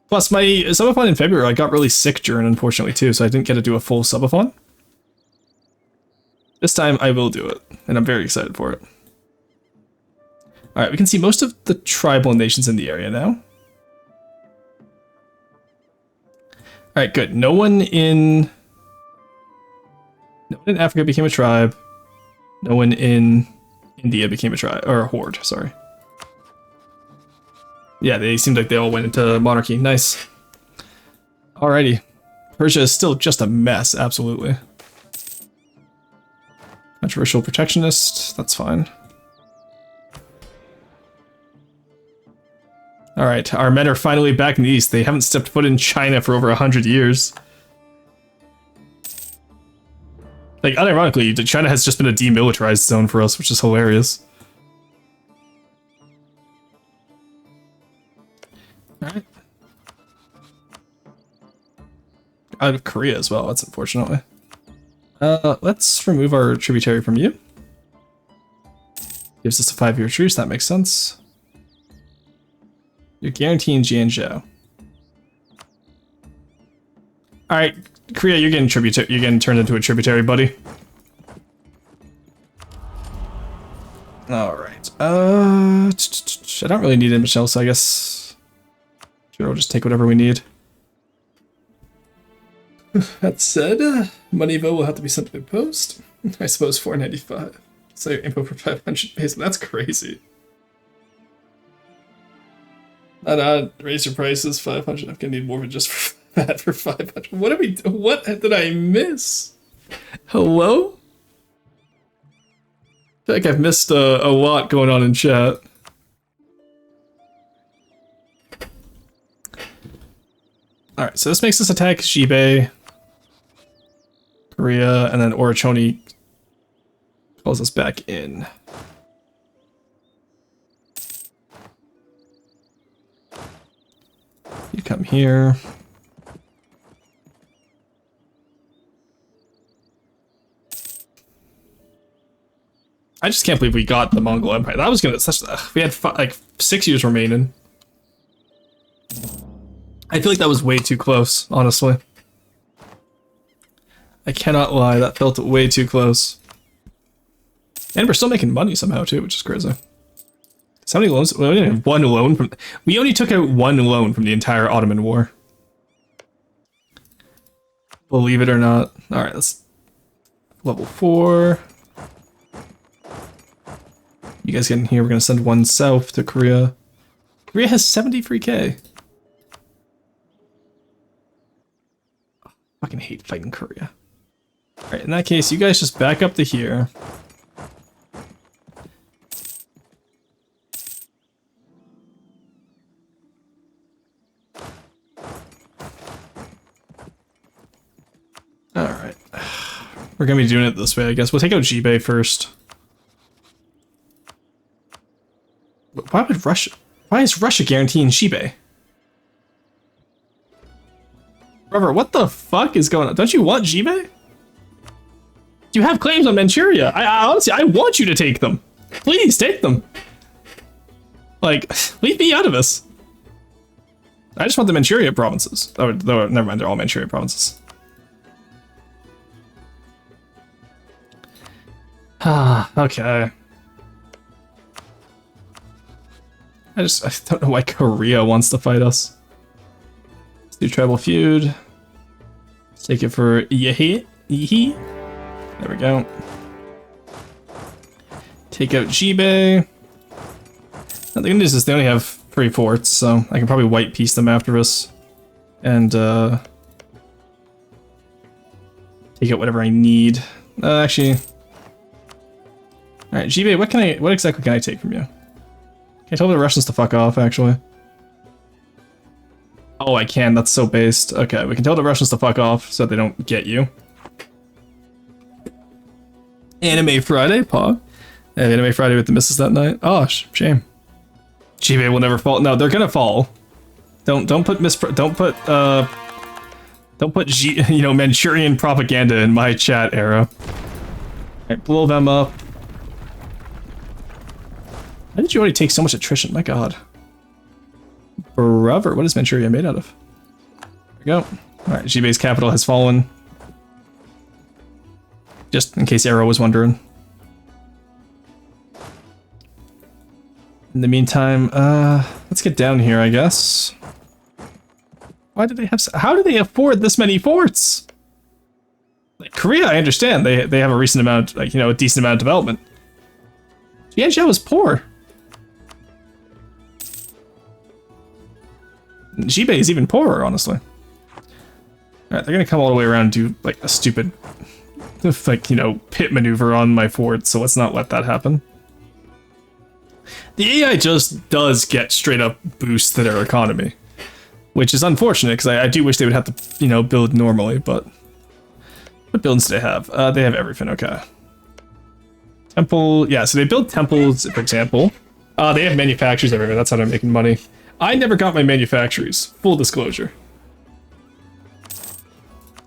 Plus, my subathon in February, I got really sick during, unfortunately, too, so I didn't get to do a full subathon. This time, I will do it, and I'm very excited for it. Alright, we can see most of the tribal nations in the area now. Alright, good. No one in Africa became a tribe. No one in India became a tribe, or a horde, sorry. Yeah, they seemed like they all went into monarchy. Nice. Alrighty. Persia is still just a mess, absolutely. Controversial protectionist, that's fine. Alright, our men are finally back in the east. They haven't stepped foot in China for over 100 years. Like, unironically, China has just been a demilitarized zone for us, which is hilarious. Alright. Out of Korea as well, that's unfortunately. Let's remove our tributary from you. Gives us a 5-year truce, that makes sense. You're guaranteeing Jianzhou. Alright, Korea, you're getting turned into a tributary, buddy. Alright. I don't really need much else, I guess. Sure, we'll just take whatever we need. That said, Moneyvo will have to be sent to post. I suppose $4.95. So your info for 500 base. That's crazy. Raise your prices 500. I'm gonna need more than just for That for 500. What did we do? What did I miss? Hello? I feel like I've missed a lot going on in chat. Alright, so this makes us attack Jibei, Korea, and then Orachoni calls us back in. You come here. I just can't believe we got the Mongol Empire. That was gonna we had like 6 years remaining. I feel like that was way too close, honestly. I cannot lie, that felt way too close. And we're still making money somehow too, which is crazy. So many loans? We only have one loan from. We only took out one loan from the entire Ottoman War. Believe it or not. All right, let's level 4. You guys get in here. We're gonna send one south to Korea. Korea has 70 free K. I fucking hate fighting Korea. All right, in that case, you guys just back up to here. Alright. We're gonna be doing it this way, I guess. We'll take out Jibei first. Why would Russia... Why is Russia guaranteeing Jibei? Robert, what the fuck is going on? Don't you want Jibei? You have claims on Manchuria. I honestly, I want you to take them. Please, take them. Like, leave me out of this. I just want the Manchuria provinces. Oh, never mind, they're all Manchuria provinces. Ah, okay. I don't know why Korea wants to fight us. Let's do tribal feud. Let's take it for Yehi. There we go. Take out Jibei. Now, the good news is they only have 3 forts, so I can probably white piece them after us. And, take out whatever I need. Actually... Alright, Jibei, what exactly can I take from you? Can I tell the Russians to fuck off, actually? Oh, I can, that's so based. Okay, we can tell the Russians to fuck off so they don't get you. Anime Friday, Paw. Anime Friday with the missus that night. Oh, shame. Jibei will never fall. No, they're gonna fall. Don't put Manchurian propaganda in my chat era. Alright, blow them up. Why did you already take so much attrition? My god. Brother, what is Manchuria made out of? There we go. Alright, Jibei's capital has fallen. Just in case Arrow was wondering. In the meantime, let's get down here, I guess. Why do they have... How do they afford this many forts? Like, Korea, I understand. They have a recent amount, like, you know, a decent amount of development. Jianzhou is poor. Jibei is even poorer, honestly. Alright, they're gonna come all the way around and do, like, a stupid, like, you know, pit maneuver on my fort, so let's not let that happen. The AI just does get straight up boost to their economy. Which is unfortunate, because I do wish they would have to, you know, build normally, but... What buildings do they have? They have everything, okay. Temple, yeah, so they build temples, for example. They have manufacturers everywhere, that's how they're making money. I never got my manufactories, full disclosure.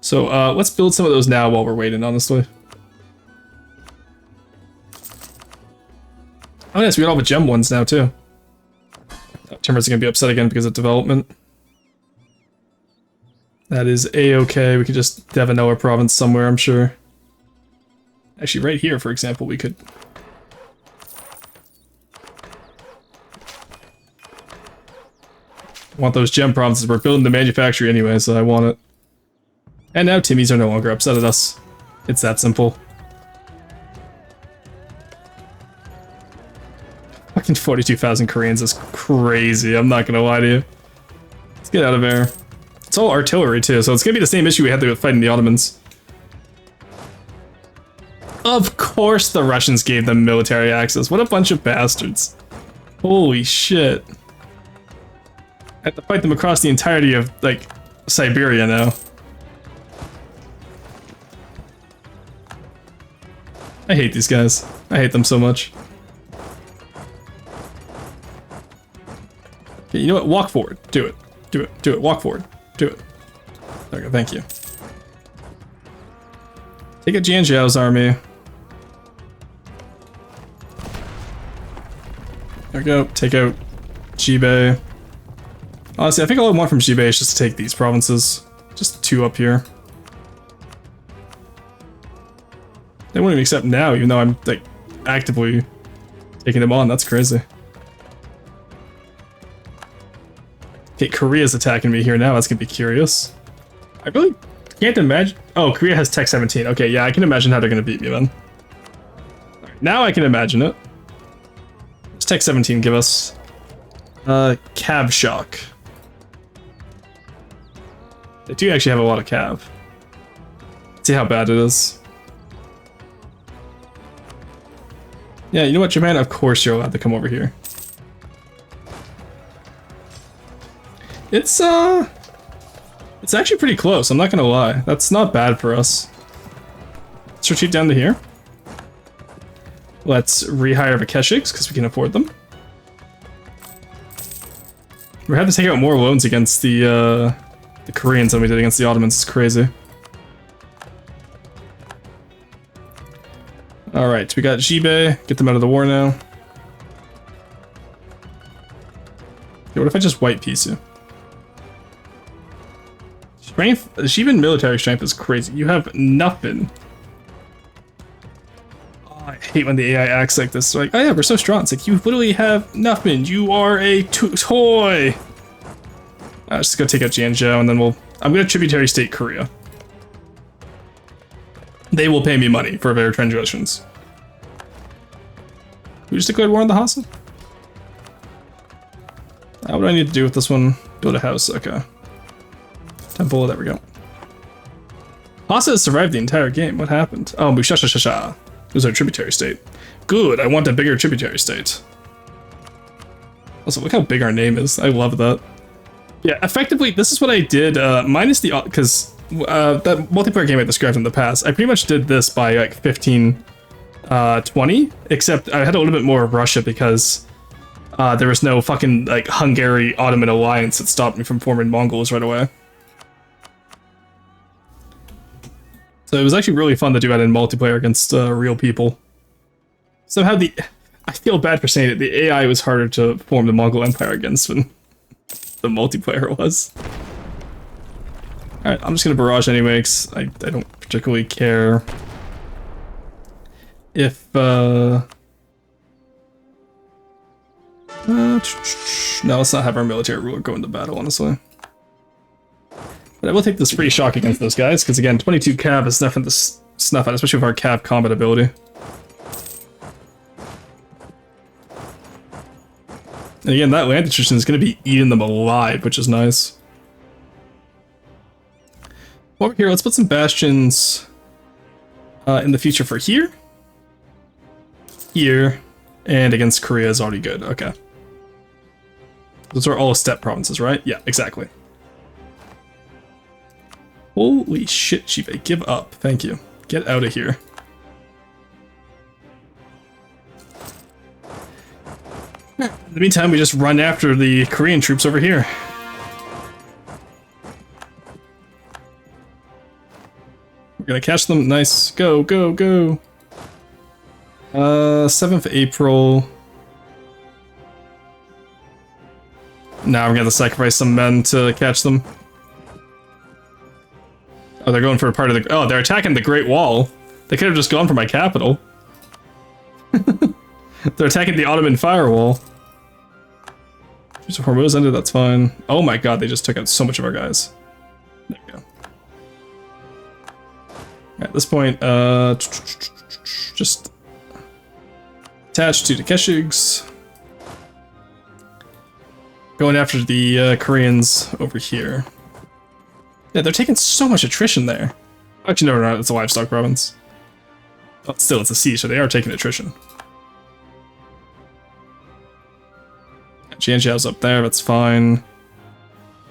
So, let's build some of those now while we're waiting, honestly. Oh yes, we got all the gem ones now, too. Timber's gonna be upset again because of development. That is a-okay, we could just have a Noah province somewhere, I'm sure. Actually, right here, for example, we could... want those gem provinces. We're building the manufactory anyway, so I want it. And now Timmies are no longer upset at us. It's that simple. Fucking 42,000 Koreans is crazy, I'm not gonna lie to you. Let's get out of there. It's all artillery too, so it's gonna be the same issue we had with fighting the Ottomans. Of course the Russians gave them military access. What a bunch of bastards. Holy shit. I have to fight them across the entirety of, like, Siberia now. I hate these guys. I hate them so much. Okay, you know what? Walk forward. Do it. Do it. Do it. Walk forward. Do it. There we go. Thank you. Take out Jian Zhao's army. There we go. Take out Jibei. Honestly, I think all I want from Jibei is just to take these provinces. Just 2 up here. They won't even accept now, even though I'm, like, actively taking them on. That's crazy. Okay, Korea's attacking me here now. That's gonna be curious. I really can't imagine. Oh, Korea has Tech 17. Okay, yeah, I can imagine how they're gonna beat me then. Alright, now I can imagine it. What's Tech 17 give us? Cav shock. They do actually have a lot of cav. Let's see how bad it is. Yeah, you know what, Japan? Of course you're allowed to come over here. It's actually pretty close, I'm not gonna lie. That's not bad for us. Let's retreat down to here. Let's rehire Vakeshiks, because we can afford them. We had to take out more loans against the Koreans than we did against the Ottomans. It's crazy. Alright, we got Jibei. Get them out of the war now. Okay, what if I just white piece you? Strength, Shiban military strength is crazy. You have nothing. Oh, I hate when the AI acts like this. It's like, oh yeah, we're so strong. It's like, you literally have nothing. You are a toy. Let's just go take out Jian Zhao, and then I'm gonna tributary state Korea. They will pay me money for their transgressions. We just declared war on the Hassa? What do I need to do with this one? Build a house, okay. Temple, there we go. Hassa has survived the entire game. What happened? Oh, Mushashashasha. It was our tributary state. Good, I want a bigger tributary state. Also, look how big our name is. I love that. Yeah, effectively, this is what I did, minus the... Because that multiplayer game I described in the past, I pretty much did this by, like, 15, 20, except I had a little bit more of Russia because there was no fucking, like, Hungary-Ottoman alliance that stopped me from forming Mongols right away. So it was actually really fun to do that in multiplayer against real people. Somehow I feel bad for saying it, the AI was harder to form the Mongol Empire against than the multiplayer was. Alright, I'm just gonna barrage anyway, because I don't particularly care if, no, let's not have our military ruler go into battle, honestly. But I will take this free shock against those guys, because again, 22 cav is nothing to snuff at, especially with our cav combat ability. And again, that land attrition is going to be eating them alive, which is nice. Over here, let's put some bastions in the future for here. Here. And against Korea is already good. Okay. Those are all steppe provinces, right? Yeah, exactly. Holy shit, Jibei, give up. Thank you. Get out of here. In the meantime, we just run after the Korean troops over here. We're gonna catch them. Nice. Go, go, go. 7th April. Now we're gonna sacrifice some men to catch them. Oh, they're going for a part of the... Oh, they're attacking the Great Wall. They could have just gone for my capital. They're attacking the Ottoman firewall. So Hormuz ended, that's fine. Oh my god, they just took out so much of our guys. There we go. At this point, just attach to the Keshigs. Going after the Koreans over here. Yeah, they're taking so much attrition there. Actually, no, it's a livestock province. But still, it's a siege, so they are taking attrition. Jianzhao's up there, that's fine.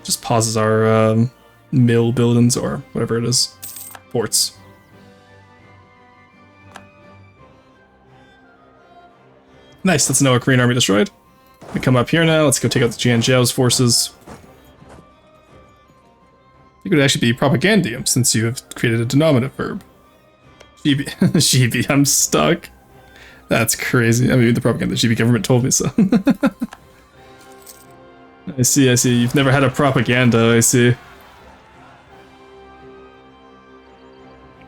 Just pauses our mill buildings, or whatever it is. Forts. Nice, that's another Korean army destroyed. We come up here now, let's go take out the Jianzhao's forces. It could actually be propagandium, since you have created a denominative verb. Shibi, Shibi, I'm stuck. That's crazy. I mean, the propaganda Shibi government told me so. I see, I see. You've never had a propaganda, I see.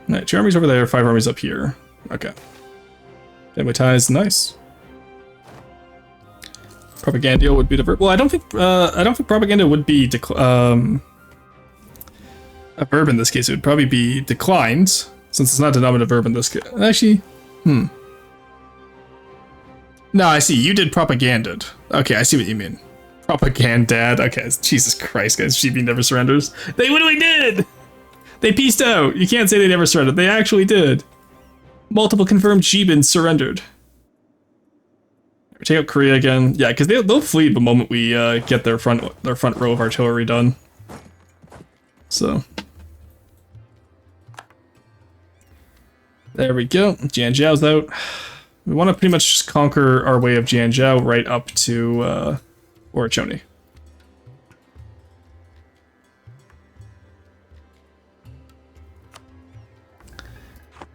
Alright, 2 armies over there, 5 armies up here. Okay. Family ties, nice. Propagandia would be the verb. Well, I don't think propaganda would be a verb in this case. It would probably be declined, since it's not a denominative verb in this case. Actually, No, I see. You did propaganded. Okay, I see what you mean. Propagandad. Okay, Jesus Christ, guys. GB never surrenders. They literally did! They pieced out. You can't say they never surrendered. They actually did. Multiple confirmed Jibin surrendered. Take out Korea again. Yeah, because they'll flee the moment we get their front row of artillery done. So there we go. Jianzhao's out. We want to pretty much just conquer our way of Jianzhao right up to Orachoni.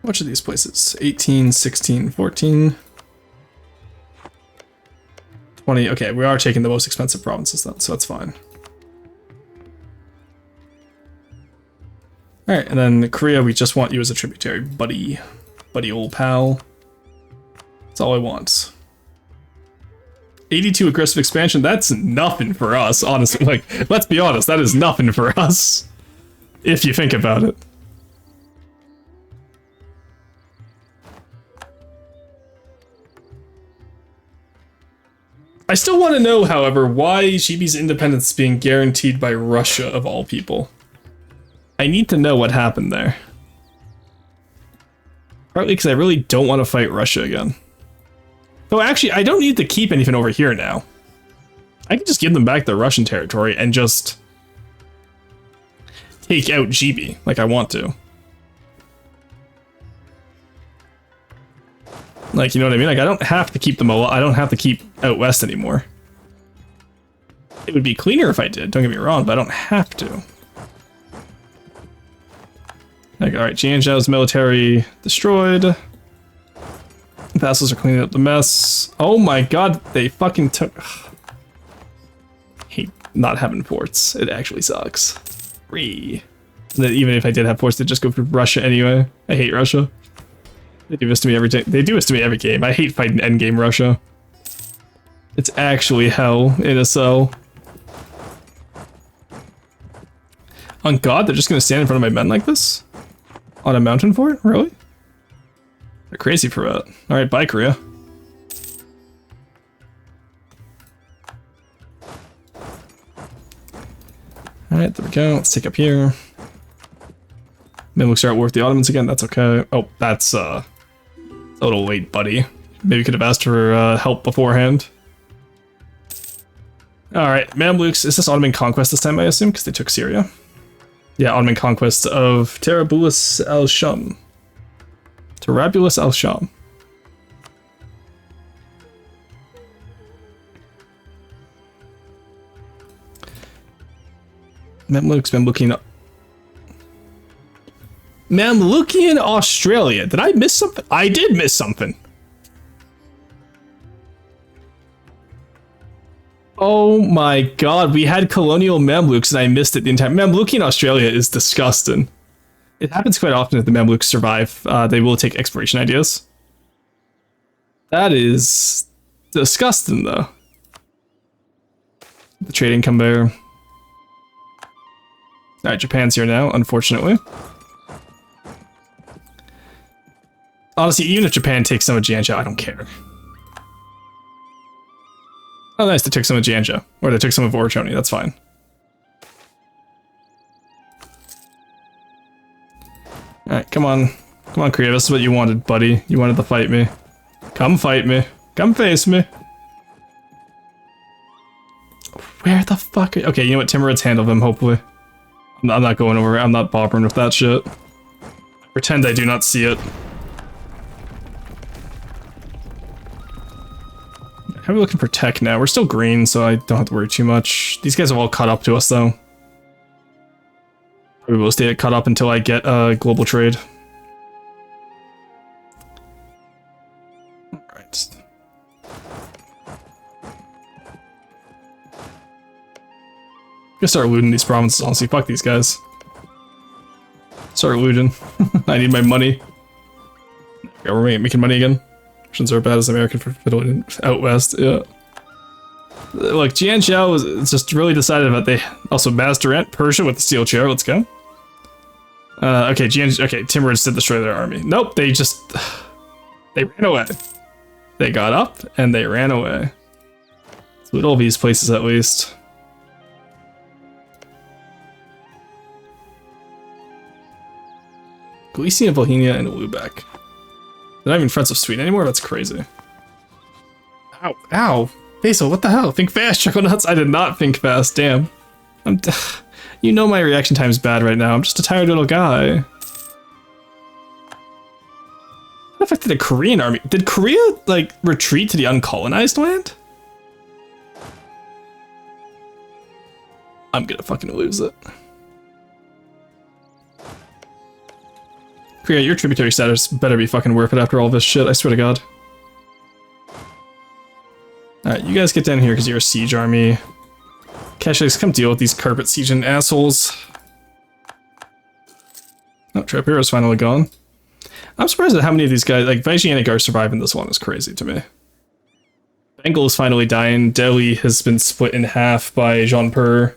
Which of these places? 18, 16, 14, 20. Okay, we are taking the most expensive provinces then, so that's fine. Alright, and then Korea, we just want you as a tributary, buddy. Buddy old pal. That's all I want. 82 aggressive expansion, that's nothing for us, honestly. Like, let's be honest, that is nothing for us. If you think about it. I still want to know, however, why Shibi's independence is being guaranteed by Russia, of all people. I need to know what happened there. Partly because I really don't want to fight Russia again. Though actually, I don't need to keep anything over here now. I can just give them back their Russian territory and just take out GB like I want to. Like, you know what I mean? Like, I don't have to keep them alive. I don't have to keep out west anymore. It would be cleaner if I did, don't get me wrong, but I don't have to. Like, alright, Jianzhao's military destroyed. Vassals are cleaning up the mess. Oh my god, they fucking took... hate not having ports. It actually sucks. Free. And then even if I did have ports, they'd just go through Russia anyway. I hate Russia. They do this to me every day. They do this to me every game. I hate fighting endgame Russia. It's actually hell in a cell. On God, they're just gonna stand in front of my men like this? On a mountain fort? Really? They're crazy for that. Alright, bye Korea. Alright, there we go. Let's take up here. Mamluks are outwork the Ottomans again, that's okay. Oh, that's a little late, buddy. Maybe could have asked for help beforehand. Alright, Mamluks, is this Ottoman conquest this time, I assume? Because they took Syria. Yeah, Ottoman conquest of Tarabulus al-Sham. Tarabulus al-Sham. Mamlukian Australia. Did I miss something? I did miss something. Oh my god, we had colonial Mamluks and I missed it the entire... Mamlukian Australia is disgusting. It happens quite often if the Mamluks survive. They will take exploration ideas. That is disgusting, though. The trading conveyor. Alright, Japan's here now, unfortunately. Honestly, even if Japan takes some of Jianzhou, I don't care. Oh, nice, they took some of Jianzhou. Or they took some of Orachoni, that's fine. Alright, come on. Come on, Korea, this is what you wanted, buddy. You wanted to fight me. Come fight me. Come face me. Where the fuck are you? Okay, you know what? Timurid's handle them, hopefully. I'm not going over it. I'm not boppering with that shit. Pretend I do not see it. How are we looking for tech now? We're still green, so I don't have to worry too much. These guys have all caught up to us, though. We will stay caught up until I get global trade. Alright. I'm gonna start looting these provinces, honestly. Fuck these guys. Start looting. I need my money. Yeah, we're making money again. Russians are bad as American for fiddling out west, yeah. Look, Jian Xiao was just really decided about they also Mazdaran, Persia with the steel chair, let's go. Okay, Timurids did destroy their army. Nope, they ran away. They got up and they ran away. Let's loot all these places at least. Galicia, Bohemia, and Lubeck. They're not even friends of Sweden anymore? That's crazy. Ow, ow. Basil, what the hell? Think fast, Chuckle Nuts. I did not think fast, damn. You know my reaction time is bad right now. I'm just a tired little guy. What affected the Korean army? Did Korea, like, retreat to the uncolonized land? I'm gonna fucking lose it. Korea, your tributary status better be fucking worth it after all this shit, I swear to god. Alright, you guys get down here because you're a siege army. Keshiks, come deal with these carpet sieging assholes. Oh, Trapero's finally gone. I'm surprised at how many of these guys, like, Vaisianik are surviving this one is crazy to me. Bengal is finally dying. Delhi has been split in half by Jaunpur.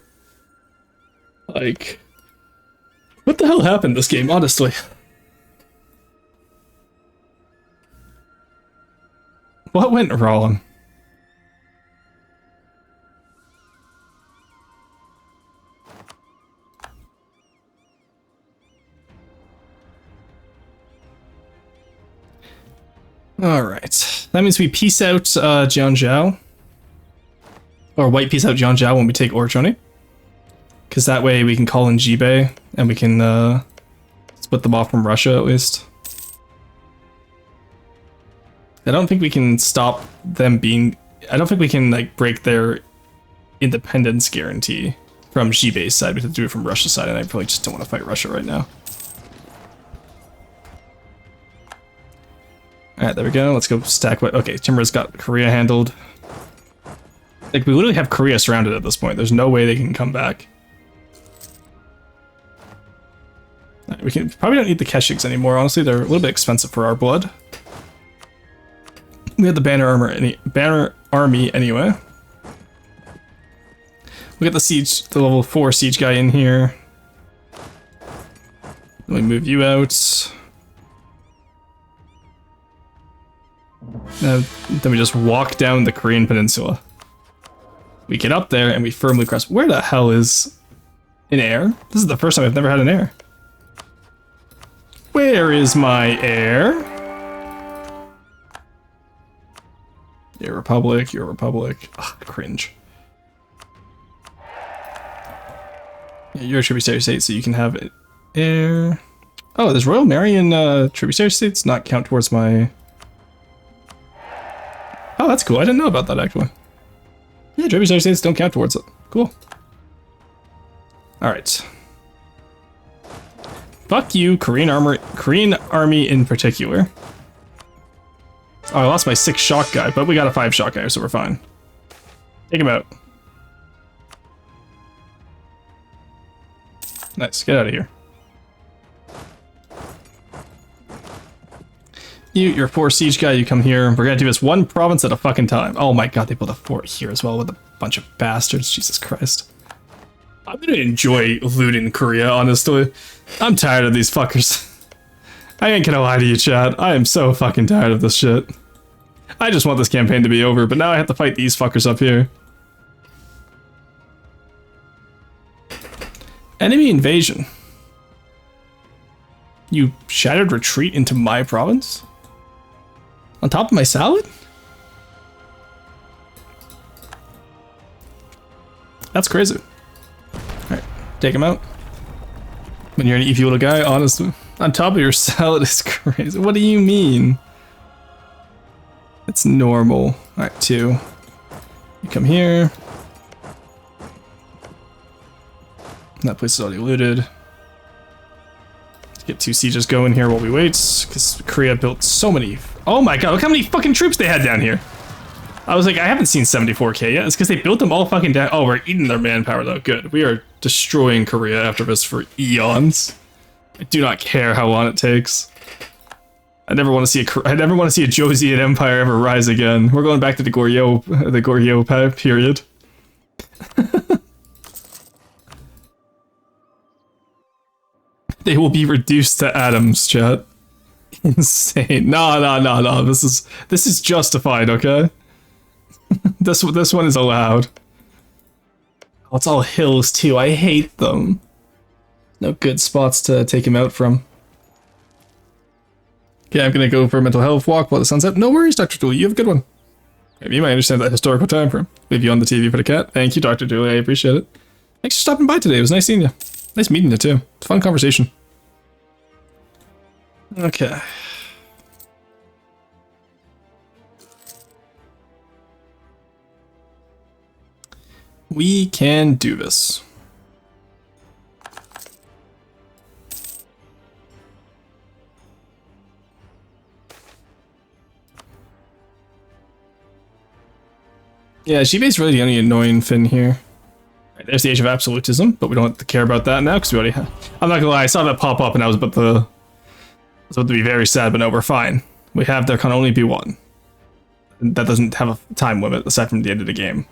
Like, what the hell happened this game, honestly? What went wrong? Alright. That means we peace out Jianzhou. Or white peace out Jianzhou when we take Orchoni. Because that way we can call in Jibei and we can split them off from Russia at least. I don't think we can stop them being... I don't think we can, like, break their independence guarantee from Jibei's side. We have to do it from Russia's side, and I probably just don't want to fight Russia right now. Alright, there we go. Let's go stack what... Okay, Timur's got Korea handled. Like, we literally have Korea surrounded at this point. There's no way they can come back. Right, we can probably don't need the Keshiks anymore, honestly. They're a little bit expensive for our blood. We had the banner army anyway. We got the level 4 siege guy in here. Let me move you out. Then we just walk down the Korean peninsula. We get up there and we firmly cross. Where the hell is an air? This is the first time I've never had an air. Where is my air? Your Republic, your Republic. Ugh, cringe. Yeah, you're a tributary state, so you can have air. Oh, does Royal Mary in tributary states not count towards my... Oh, that's cool. I didn't know about that, actually. Yeah, tributary states don't count towards it. Cool. Alright. Fuck you, Korean army in particular. Oh, I lost my 6 shock guy, but we got a 5 shock guy, so we're fine. Take him out. Nice, get out of here. You're a 4 siege guy, you come here. We're gonna do this one province at a fucking time. Oh my god, they built a fort here as well with a bunch of bastards. Jesus Christ. I'm gonna enjoy looting Korea, honestly. I'm tired of these fuckers. I ain't gonna lie to you, chat. I am so fucking tired of this shit. I just want this campaign to be over, but now I have to fight these fuckers up here. Enemy invasion. You shattered retreat into my province? On top of my salad? That's crazy. Alright, take him out. When you're an EP little guy, honestly. On top of your salad is crazy. What do you mean? It's normal. Alright, 2. You come here. That place is already looted. Let's get 2 sieges going here while we wait, because Korea built so many. Oh my god, look how many fucking troops they had down here. I was like, I haven't seen 74k yet. It's because they built them all fucking down. Oh, we're eating their manpower though. Good. We are destroying Korea after this for eons. I do not care how long it takes. I never want to see a Joseon Empire ever rise again. We're going back to the Goryeo period. They will be reduced to atoms, chat. Insane. No. This is justified, okay? This one is allowed. Oh, it's all hills too. I hate them. No good spots to take him out from. Okay, I'm gonna go for a mental health walk while the sun's up. No worries, Dr. Dooley. You have a good one. Maybe you might understand that historical time frame. Leave you on the TV for the cat. Thank you, Dr. Dooley. I appreciate it. Thanks for stopping by today. It was nice seeing you. Nice meeting you too. It's a fun conversation. Okay. We can do this. Yeah, Shibe's really the only annoying thing here. Right, there's the Age of Absolutism, but we don't have to care about that now because we already have. I'm not gonna lie, I saw that pop up and I was about to be very sad, but no, we're fine. We have there can only be one. That doesn't have a time limit aside from the end of the game.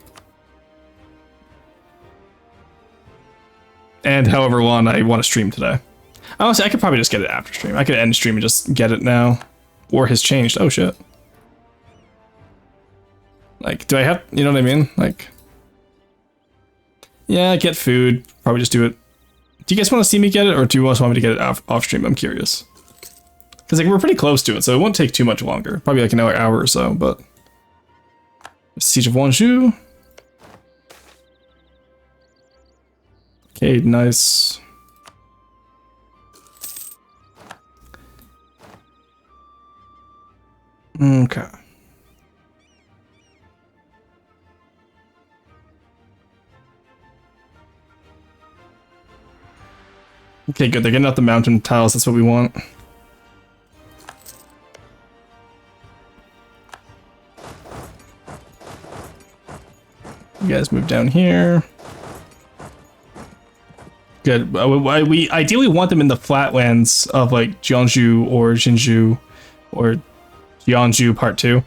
And however long I want to stream today. Honestly, I could probably just get it after stream. I could end stream and just get it now. War has changed. Oh shit. Like, do I have, you know what I mean? Like, yeah, get food. Probably just do it. Do you guys want to see me get it, or do you guys want me to get it off stream? I'm curious. Because like we're pretty close to it, so it won't take too much longer. Probably like another hour or so, but... Siege of Wanzhou. Okay, nice. Okay. Okay, good. They're getting out the mountain tiles. That's what we want. You guys move down here. Good. We ideally want them in the flatlands of like Jeonju or Jinju or Jeonju Part 2.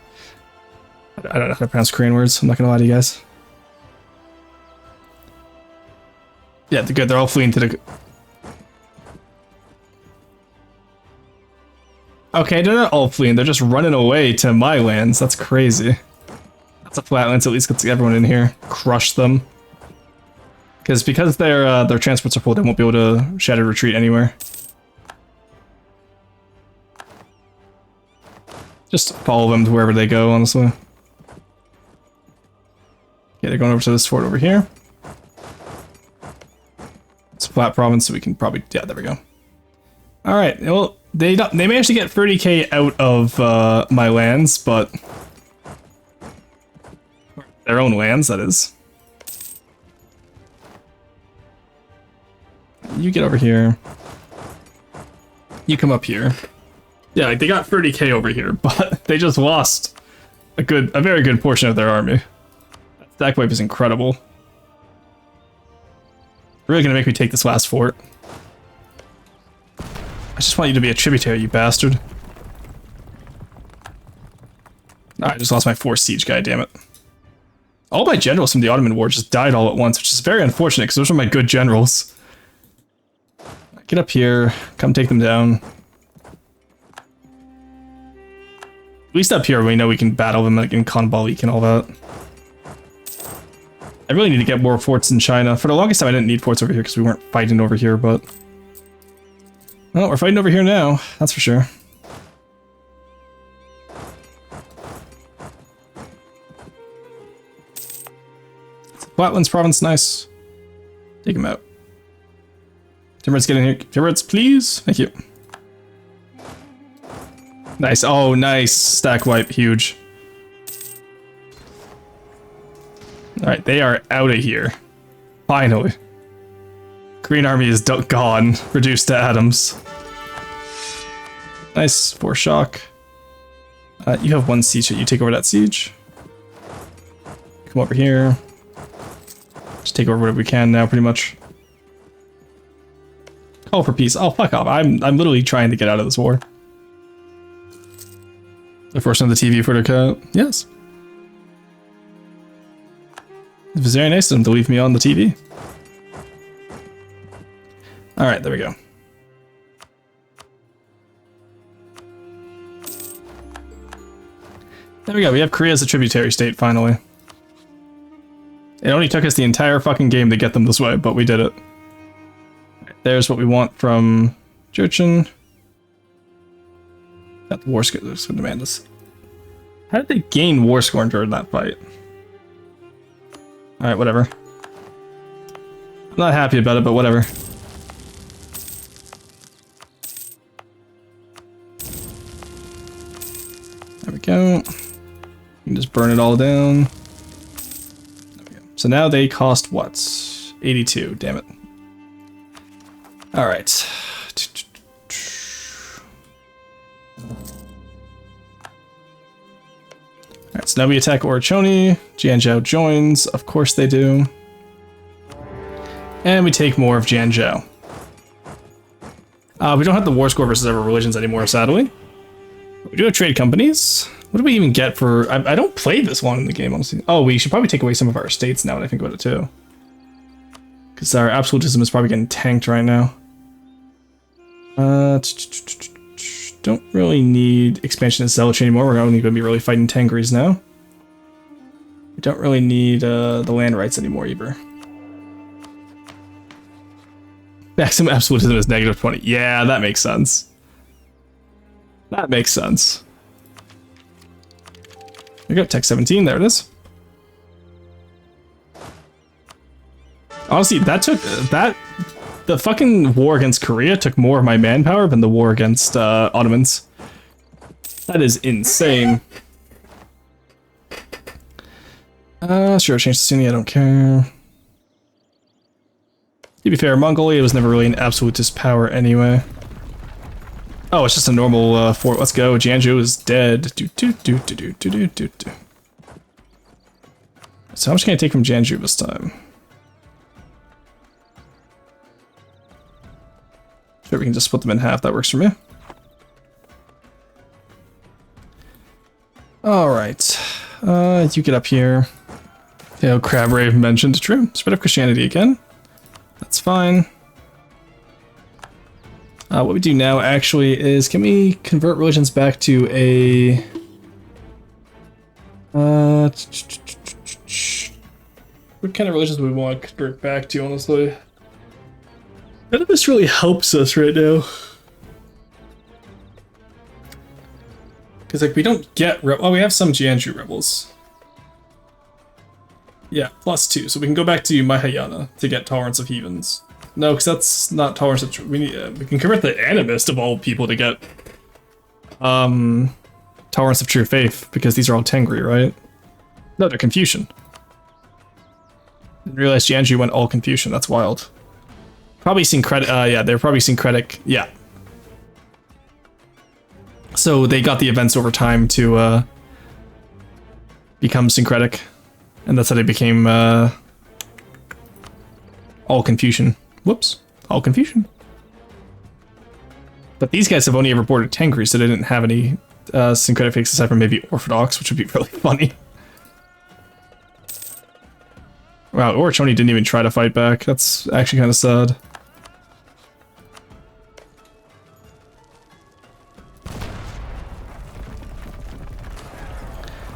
I don't know how to pronounce Korean words. I'm not gonna lie to you guys. Yeah, they're good. They're all fleeing to the... Okay, they're not all fleeing. They're just running away to my lands. That's crazy. That's a flatlands. At least gets everyone in here. Crush them. Because their transports are full, they won't be able to shatter retreat anywhere. Just follow them to wherever they go, honestly. Okay, they're going over to this fort over here. It's a flat province, so we can probably... Yeah, there we go. Alright, well, they managed to get 30k out of my lands, but... Their own lands, that is. You get over here. You come up here. Yeah, like they got 30k over here, but they just lost a very good portion of their army. That stack wipe is incredible. Really gonna make me take this last fort. I just want you to be a tributary, you bastard. I just lost my 4 siege guy, damn it. All my generals from the Ottoman War just died all at once, which is very unfortunate because those were my good generals. Get up here, come take them down. At least up here we know we can battle them like in Khanbalik and all that. I really need to get more forts in China. For the longest time I didn't need forts over here because we weren't fighting over here, but... Well, we're fighting over here now, that's for sure. Flatlands province, nice. Take him out. Timberits, get in here. Timberits, please. Thank you. Nice. Oh, nice. Stack wipe. Huge. Alright, they are out of here. Finally. Green army is gone. Reduced to atoms. Nice. 4 shock. You have 1 siege. You take over that siege. Come over here. Just take over whatever we can now, pretty much. Call for peace. Oh, fuck off. I'm literally trying to get out of this war. The first on the TV for the cut. Yes. It was very nice of them to leave me on the TV. Alright, there we go. There we go. We have Korea as a tributary state, finally. It only took us the entire fucking game to get them this way, but we did it. There's what we want from Jurchen. Got the war score. That's what demand us. How did they gain war score during that fight? Alright, whatever. I'm not happy about it, but whatever. There we go. You can just burn it all down. There we go. So now they cost what? 82, damn it. Alright. Alright, so now we attack Orachoni. Jianzhou joins. Of course they do. And we take more of Jianzhou. We don't have the war score versus other religions anymore, sadly. We do have trade companies. What do we even get for... I don't play this long in the game, honestly. Oh, we should probably take away some of our estates now when I think about it, too. Because our absolutism is probably getting tanked right now. Don't really need expansion of zealotry anymore. We're only going to be really fighting Tengris now. We don't really need the land rights anymore either. Maximum absolutism is negative 20. Yeah, that makes sense. That makes sense. We got Tech 17. There it is. Honestly, that took the fucking war against Korea took more of my manpower than the war against Ottomans. That is insane. Sure, change to Sunni, I don't care. To be fair, Mongolia was never really an absolutist power anyway. Oh, it's just a normal fort. Let's go. Jianzhou is dead. So how much can I take from Jianzhou this time? Sure, we can just split them in half. That works for me. Alright. You get up here. You know, Crabrave mentioned. True. Spread of Christianity again. That's fine. What we do now actually is, can we convert religions back to a... what kind of religions do we want to convert back to, honestly? None of this really helps us right now. Because, like, we don't get... well, we have some Jianzhou rebels. Yeah, +2. So we can go back to Mahayana to get Tolerance of Heathens. No, because that's not Tolerance of... we can convert the Animist of all people to get... Tolerance of True Faith, because these are all Tengri, right? No, they're Confucian. Didn't realize Jianzhou went all Confucian, that's wild. Probably syncretic, yeah, they're probably syncretic, yeah. So they got the events over time to, become syncretic. And that's how they became, all Confucian. Whoops, all Confucian. But these guys have only ever bordered Tengri, so they didn't have any, syncretic faiths aside from maybe Orthodox, which would be really funny. Wow, Orachoni didn't even try to fight back. That's actually kind of sad.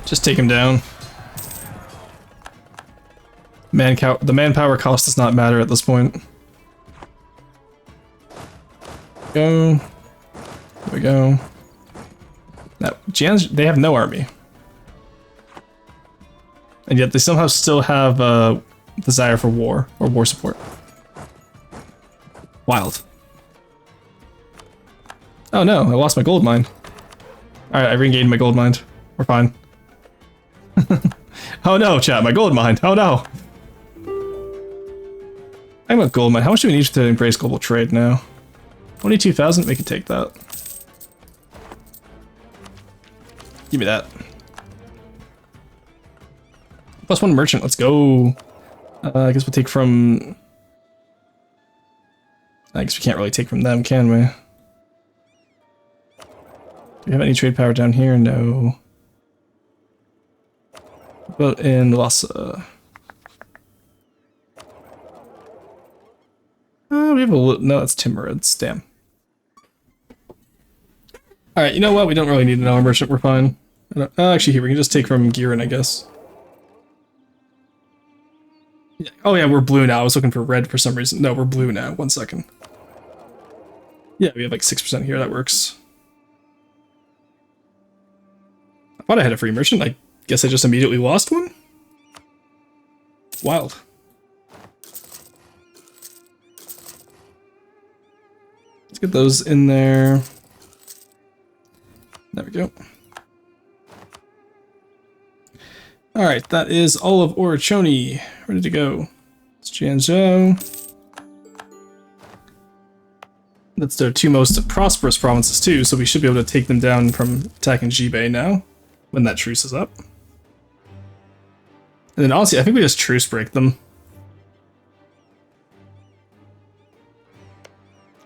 Just take him down. The manpower cost does not matter at this point. go. There we go. Now, they have no army. And yet they somehow still have a desire for war, or war support. Wild. Oh no, I lost my gold mine. Alright, I regained my gold mine. We're fine. Oh no, chat, my gold mine. Oh no. I'm about gold mine. How much do we need to embrace global trade now? 22,000? We can take that. Give me that. +1 merchant, let's go. I guess we'll take from... I guess we can't really take from them, can we? Do we have any trade power down here? No. But in Lhasa... we have a little... No, that's Timurids. Damn. Alright, you know what? We don't really need an hour merchant. We're fine. Actually, here, we can just take from Giran, I guess. Oh yeah, we're blue now. I was looking for red for some reason. No, we're blue now. 1 second. Yeah, we have like 6% here. That works. I thought I had a free merchant. I guess I just immediately lost one? Wild. Let's get those in there. There we go. Alright, that is all of Orachoni. Ready to go. It's Jiangzhou. That's their two most prosperous provinces too, so we should be able to take them down from attacking Jibei now, when that truce is up. And then honestly, I think we just truce break them.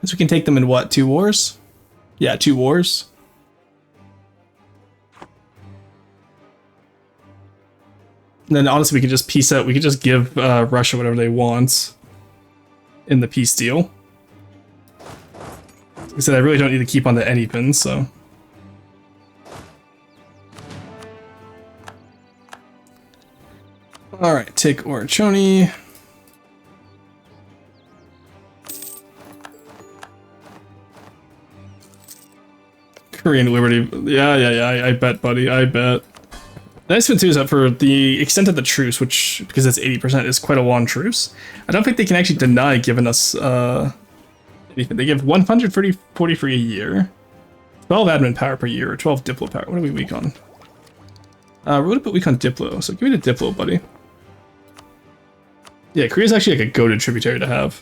So we can take them in what, 2 wars? Yeah, 2 wars. And then honestly, we could just peace out. We could just give Russia whatever they want in the peace deal. Like I said, I really don't need to keep on the anything, so. Alright, take Orachoni. Korean Liberty. Yeah, I bet, buddy. I bet. The nice thing too is that for the extent of the truce, which, because it's 80%, is quite a long truce, I don't think they can actually deny giving us anything. They give 140 for a year, 12 admin power per year, or 12 Diplo power. What are we weak on? We're a little bit weak on Diplo, so give me the Diplo, buddy. Yeah, Korea's actually like a goated tributary to have.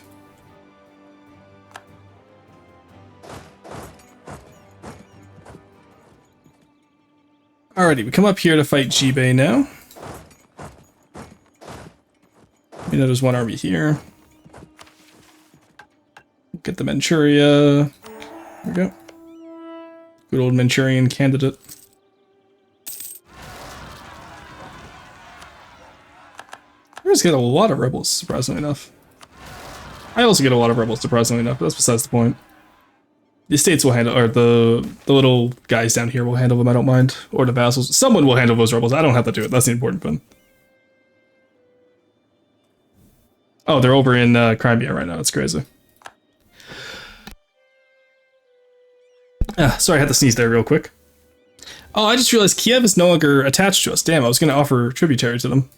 Alrighty, we come up here to fight Jibei now. We know there's one army here. Get the Manchuria. There we go. Good old Manchurian candidate. I just get a lot of rebels, surprisingly enough. I also get a lot of rebels, surprisingly enough, but that's besides the point. The estates will handle, or the little guys down here will handle them, I don't mind. Or the vassals. Someone will handle those rebels. I don't have to do it. That's the important thing. Oh, they're over in Crimea right now. It's crazy. Sorry, I had to sneeze there real quick. Oh, I just realized Kiev is no longer attached to us. Damn, I was going to offer tributary to them.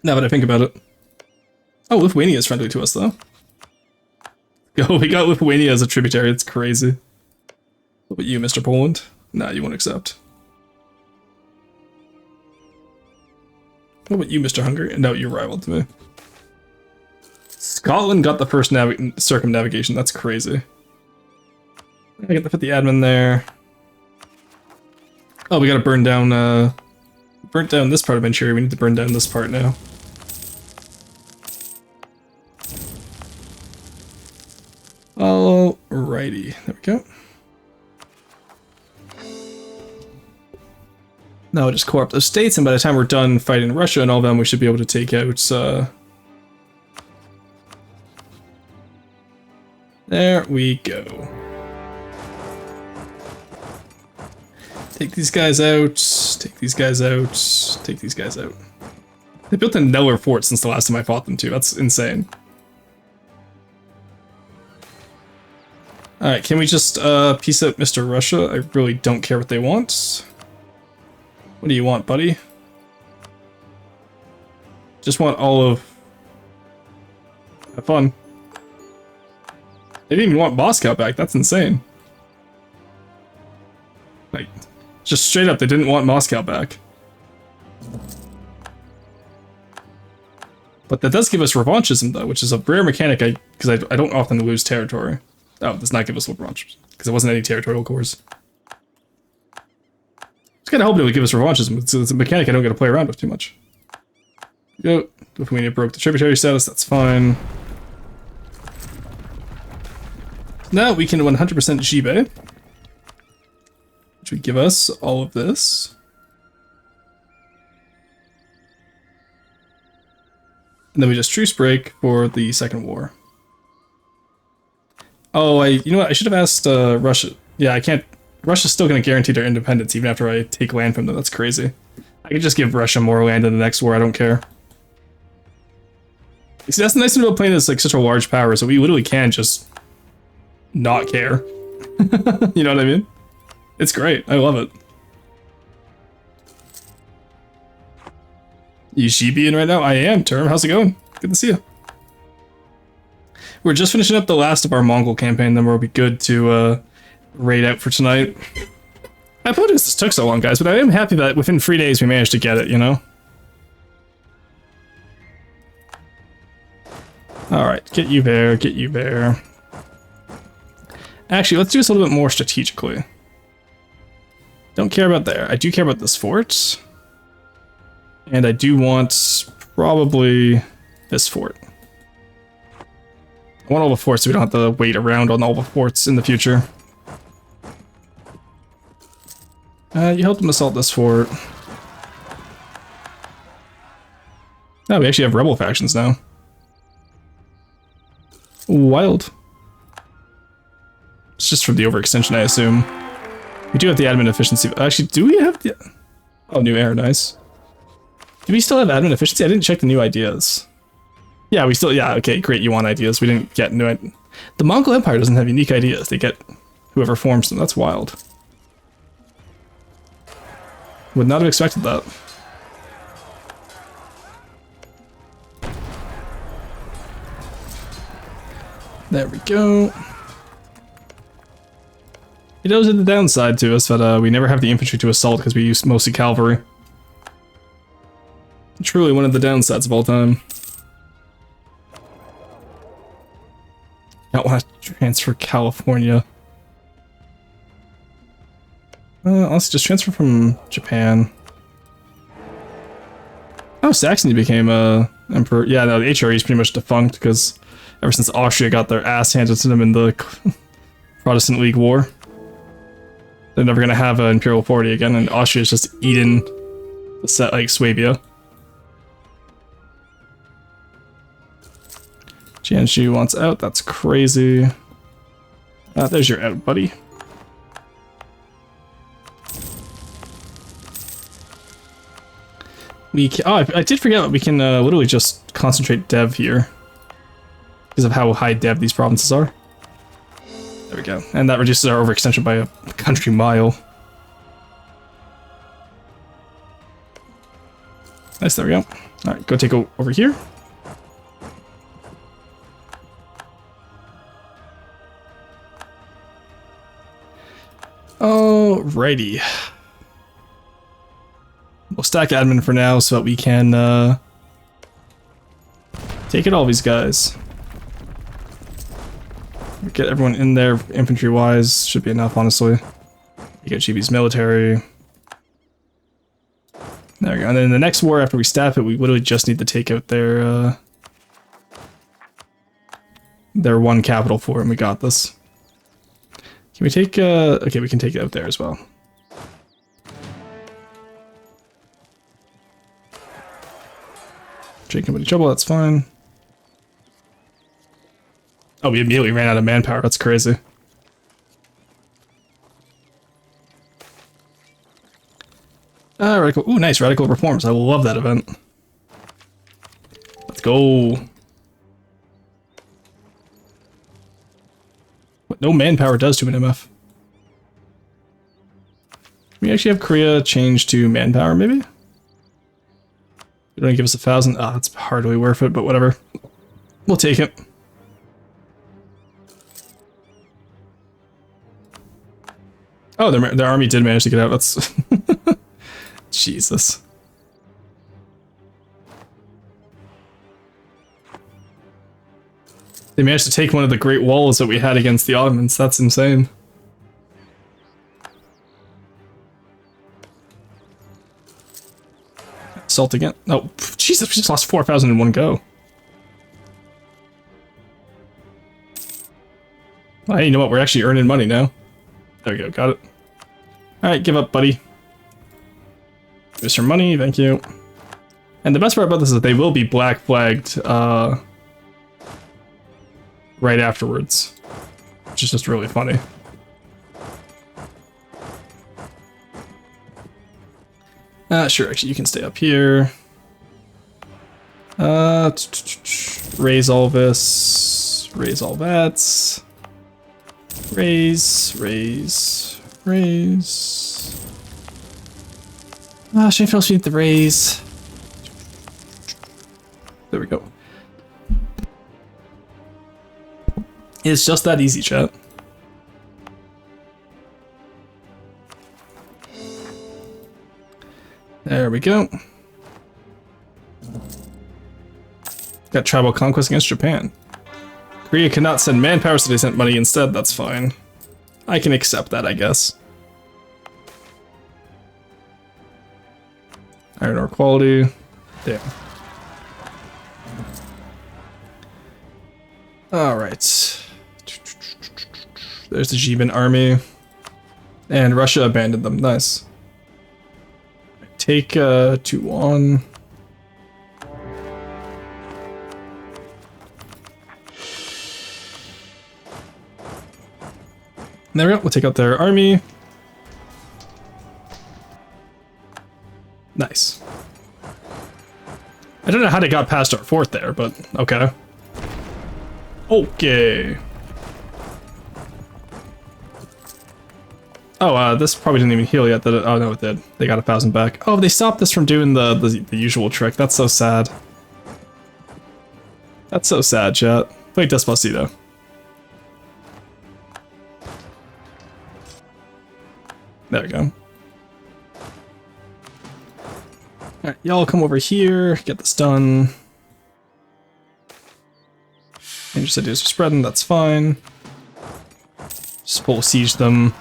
Now that I think about it. Oh, Lithuania is friendly to us, though. Oh, we got Lithuania as a tributary. It's crazy. What about you, Mr. Poland? Nah, you won't accept. What about you, Mr. Hungary? No, you're rival to me. Scotland got the first circumnavigation. That's crazy. I get to put the admin there. Oh, we gotta burn down, burnt down this part of Manchuria. We need to burn down this part now. Alrighty, there we go. Now we'll just core up those states, and by the time we're done fighting Russia and all of them, we should be able to take out, there we go. Take these guys out, take these guys out, take these guys out. They built a Neller fort since the last time I fought them too, that's insane. Alright, can we just peace out Mr. Russia? I really don't care what they want. What do you want, buddy? Just want all of... Have fun. They didn't even want Moscow back, that's insane. Like, just straight up, they didn't want Moscow back. But that does give us revanchism, though, which is a rare mechanic, because I don't often lose territory. Oh, it does not give us revanche, because it wasn't any territorial cores. I was kind of hoping it would give us revanchism. It's a mechanic I don't get to play around with too much. Go. Lithuania broke the tributary status, that's fine. Now we can 100% Jibe, which would give us all of this. And then we just truce break for the second war. Oh, you know what? I should have asked Russia. Yeah, I can't. Russia's still going to guarantee their independence even after I take land from them. That's crazy. I could just give Russia more land in the next war. I don't care. See, that's the nice thing about playing this like such a large power. So we literally can just not care. You know what I mean? It's great. I love it. You GB in right now? I am, Term. How's it going? Good to see you. We're just finishing up the last of our Mongol campaign, then we'll be good to raid out for tonight. I apologize this took so long, guys, but I am happy that within 3 days we managed to get it, you know? Alright, get you there, get you there. Actually, let's do this a little bit more strategically. Don't care about there. I do care about this fort. And I do want probably this fort. I want all the forts so we don't have to wait around on all the forts in the future. You help them assault this fort. Oh, we actually have rebel factions now. Wild. It's just from the overextension, I assume. We do have the admin efficiency. Actually, do we have the... Oh, new air, nice. Do we still have admin efficiency? I didn't check the new ideas. Yeah, we still... Yeah, okay, great, you want ideas. We didn't get new... The Mongol Empire doesn't have unique ideas. They get whoever forms them. That's wild. Would not have expected that. There we go. It does have the downside to us that we never have the infantry to assault because we use mostly cavalry. Truly one of the downsides of all time. Don't want to transfer California. Let's just transfer from Japan. Oh, Saxony became emperor. Yeah, no, the HRE is pretty much defunct because ever since Austria got their ass handed to them in the Protestant League War, they're never gonna have an imperial authority again, and Austria's just eating the set like Swabia. Jiangsu wants out. That's crazy. There's your out, buddy. I did forget that we can literally just concentrate dev here because of how high dev these provinces are. There we go. And that reduces our overextension by a country mile. Nice, there we go. Alright, go take over here. Alrighty. We'll stack admin for now so that we can take it all these guys. Get everyone in there infantry-wise. Should be enough, honestly. You get Chibi's military. There we go. And then in the next war, after we staff it, we literally just need to take out their one capital fort, and we got this. Can we take, okay, we can take it out there as well. Taking any trouble, that's fine. Oh, we immediately ran out of manpower, that's crazy. Radical, ooh, nice, radical reforms, I love that event. Let's go. No manpower does to an MF. We actually have Korea change to manpower, maybe? They're gonna give us 1,000. Ah, it's hardly worth it, but whatever. We'll take it. Oh, their army did manage to get out. That's Jesus. They managed to take one of the great walls that we had against the Ottomans. That's insane. Assault again. Oh, Jesus, we just lost 4,000 in one go. Well, hey, you know what? We're actually earning money now. There we go, got it. Alright, give up, buddy. Here's your money, thank you. And the best part about this is that they will be black flagged right afterwards, which is just really funny. Sure, actually, you can stay up here. Raise all this, raise all that. Raise. Ah, should I feel need the raise? There we go. It's just that easy, chat. There we go. Got tribal conquest against Japan. Korea cannot send manpower, so they sent money instead. That's fine. I can accept that, I guess. Iron ore quality. Damn. Alright. There's the Jiban army. And Russia abandoned them. Nice. Take 2 on. There we go. We'll take out their army. Nice. I don't know how they got past our fort there, but okay. Okay. Oh, this probably didn't even heal yet. Oh no, it did. They got 1,000 back. Oh, they stopped this from doing the usual trick. That's so sad. That's so sad, chat. Play Despacito. There we go. Alright, y'all come over here, get this done. Dangerous ideas are spreading, that's fine. Just full siege them.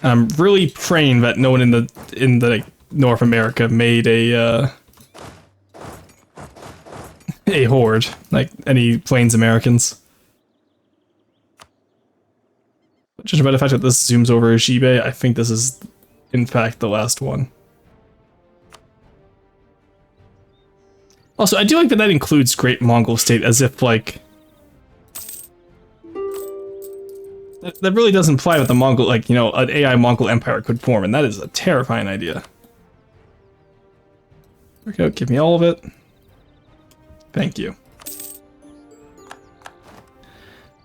And I'm really praying that no one in the North America made a horde, like any Plains Americans. Just by the fact that this zooms over Xibe, I think this is, in fact, the last one. Also, I do like that includes Great Mongol State, as if, like... That really does imply that the Mongol, like, you know, an AI Mongol Empire could form, and that is a terrifying idea. There we go, give me all of it. Thank you.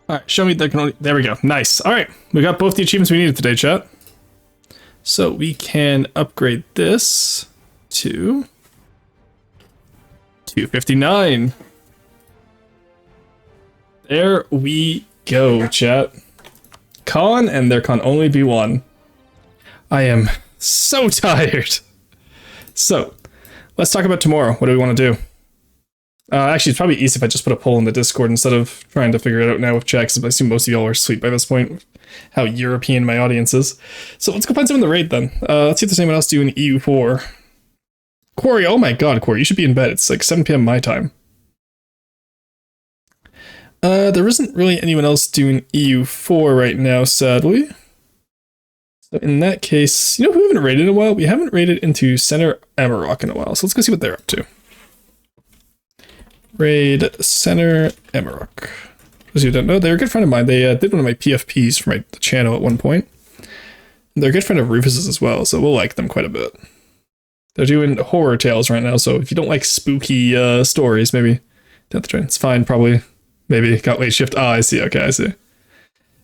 Alright, show me the... There we go. Nice. Alright, we got both the achievements we needed today, chat. So we can upgrade this to 259. There we go, chat. Con, and there can only be one. I am so tired. So, let's talk about tomorrow. What do we want to do? Actually, it's probably easy if I just put a poll in the Discord instead of trying to figure it out now with chat, because I assume most of y'all are asleep by this point. How European my audience is. So let's go find someone in the raid then. Let's see if there's anyone else doing EU4. Corey, oh my god, Corey, you should be in bed. It's like 7 PM my time. There isn't really anyone else doing EU4 right now, sadly. So in that case, you know who we haven't raided in a while? We haven't raided into Center Amarok in a while, so let's go see what they're up to. Raid Center Amarok. As you don't know, they're a good friend of mine. They did one of my PFPs for the channel at one point. They're a good friend of Rufus's as well, so we'll like them quite a bit. They're doing horror tales right now, so if you don't like spooky stories, maybe don't have to join. It's fine, probably. Maybe got weight shift. Oh, I see. Okay, I see.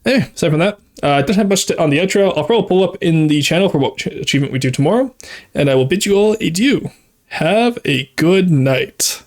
Anyway, aside from that, I don't have much on the outro. I'll probably pull up in the channel for what achievement we do tomorrow, and I will bid you all adieu. Have a good night.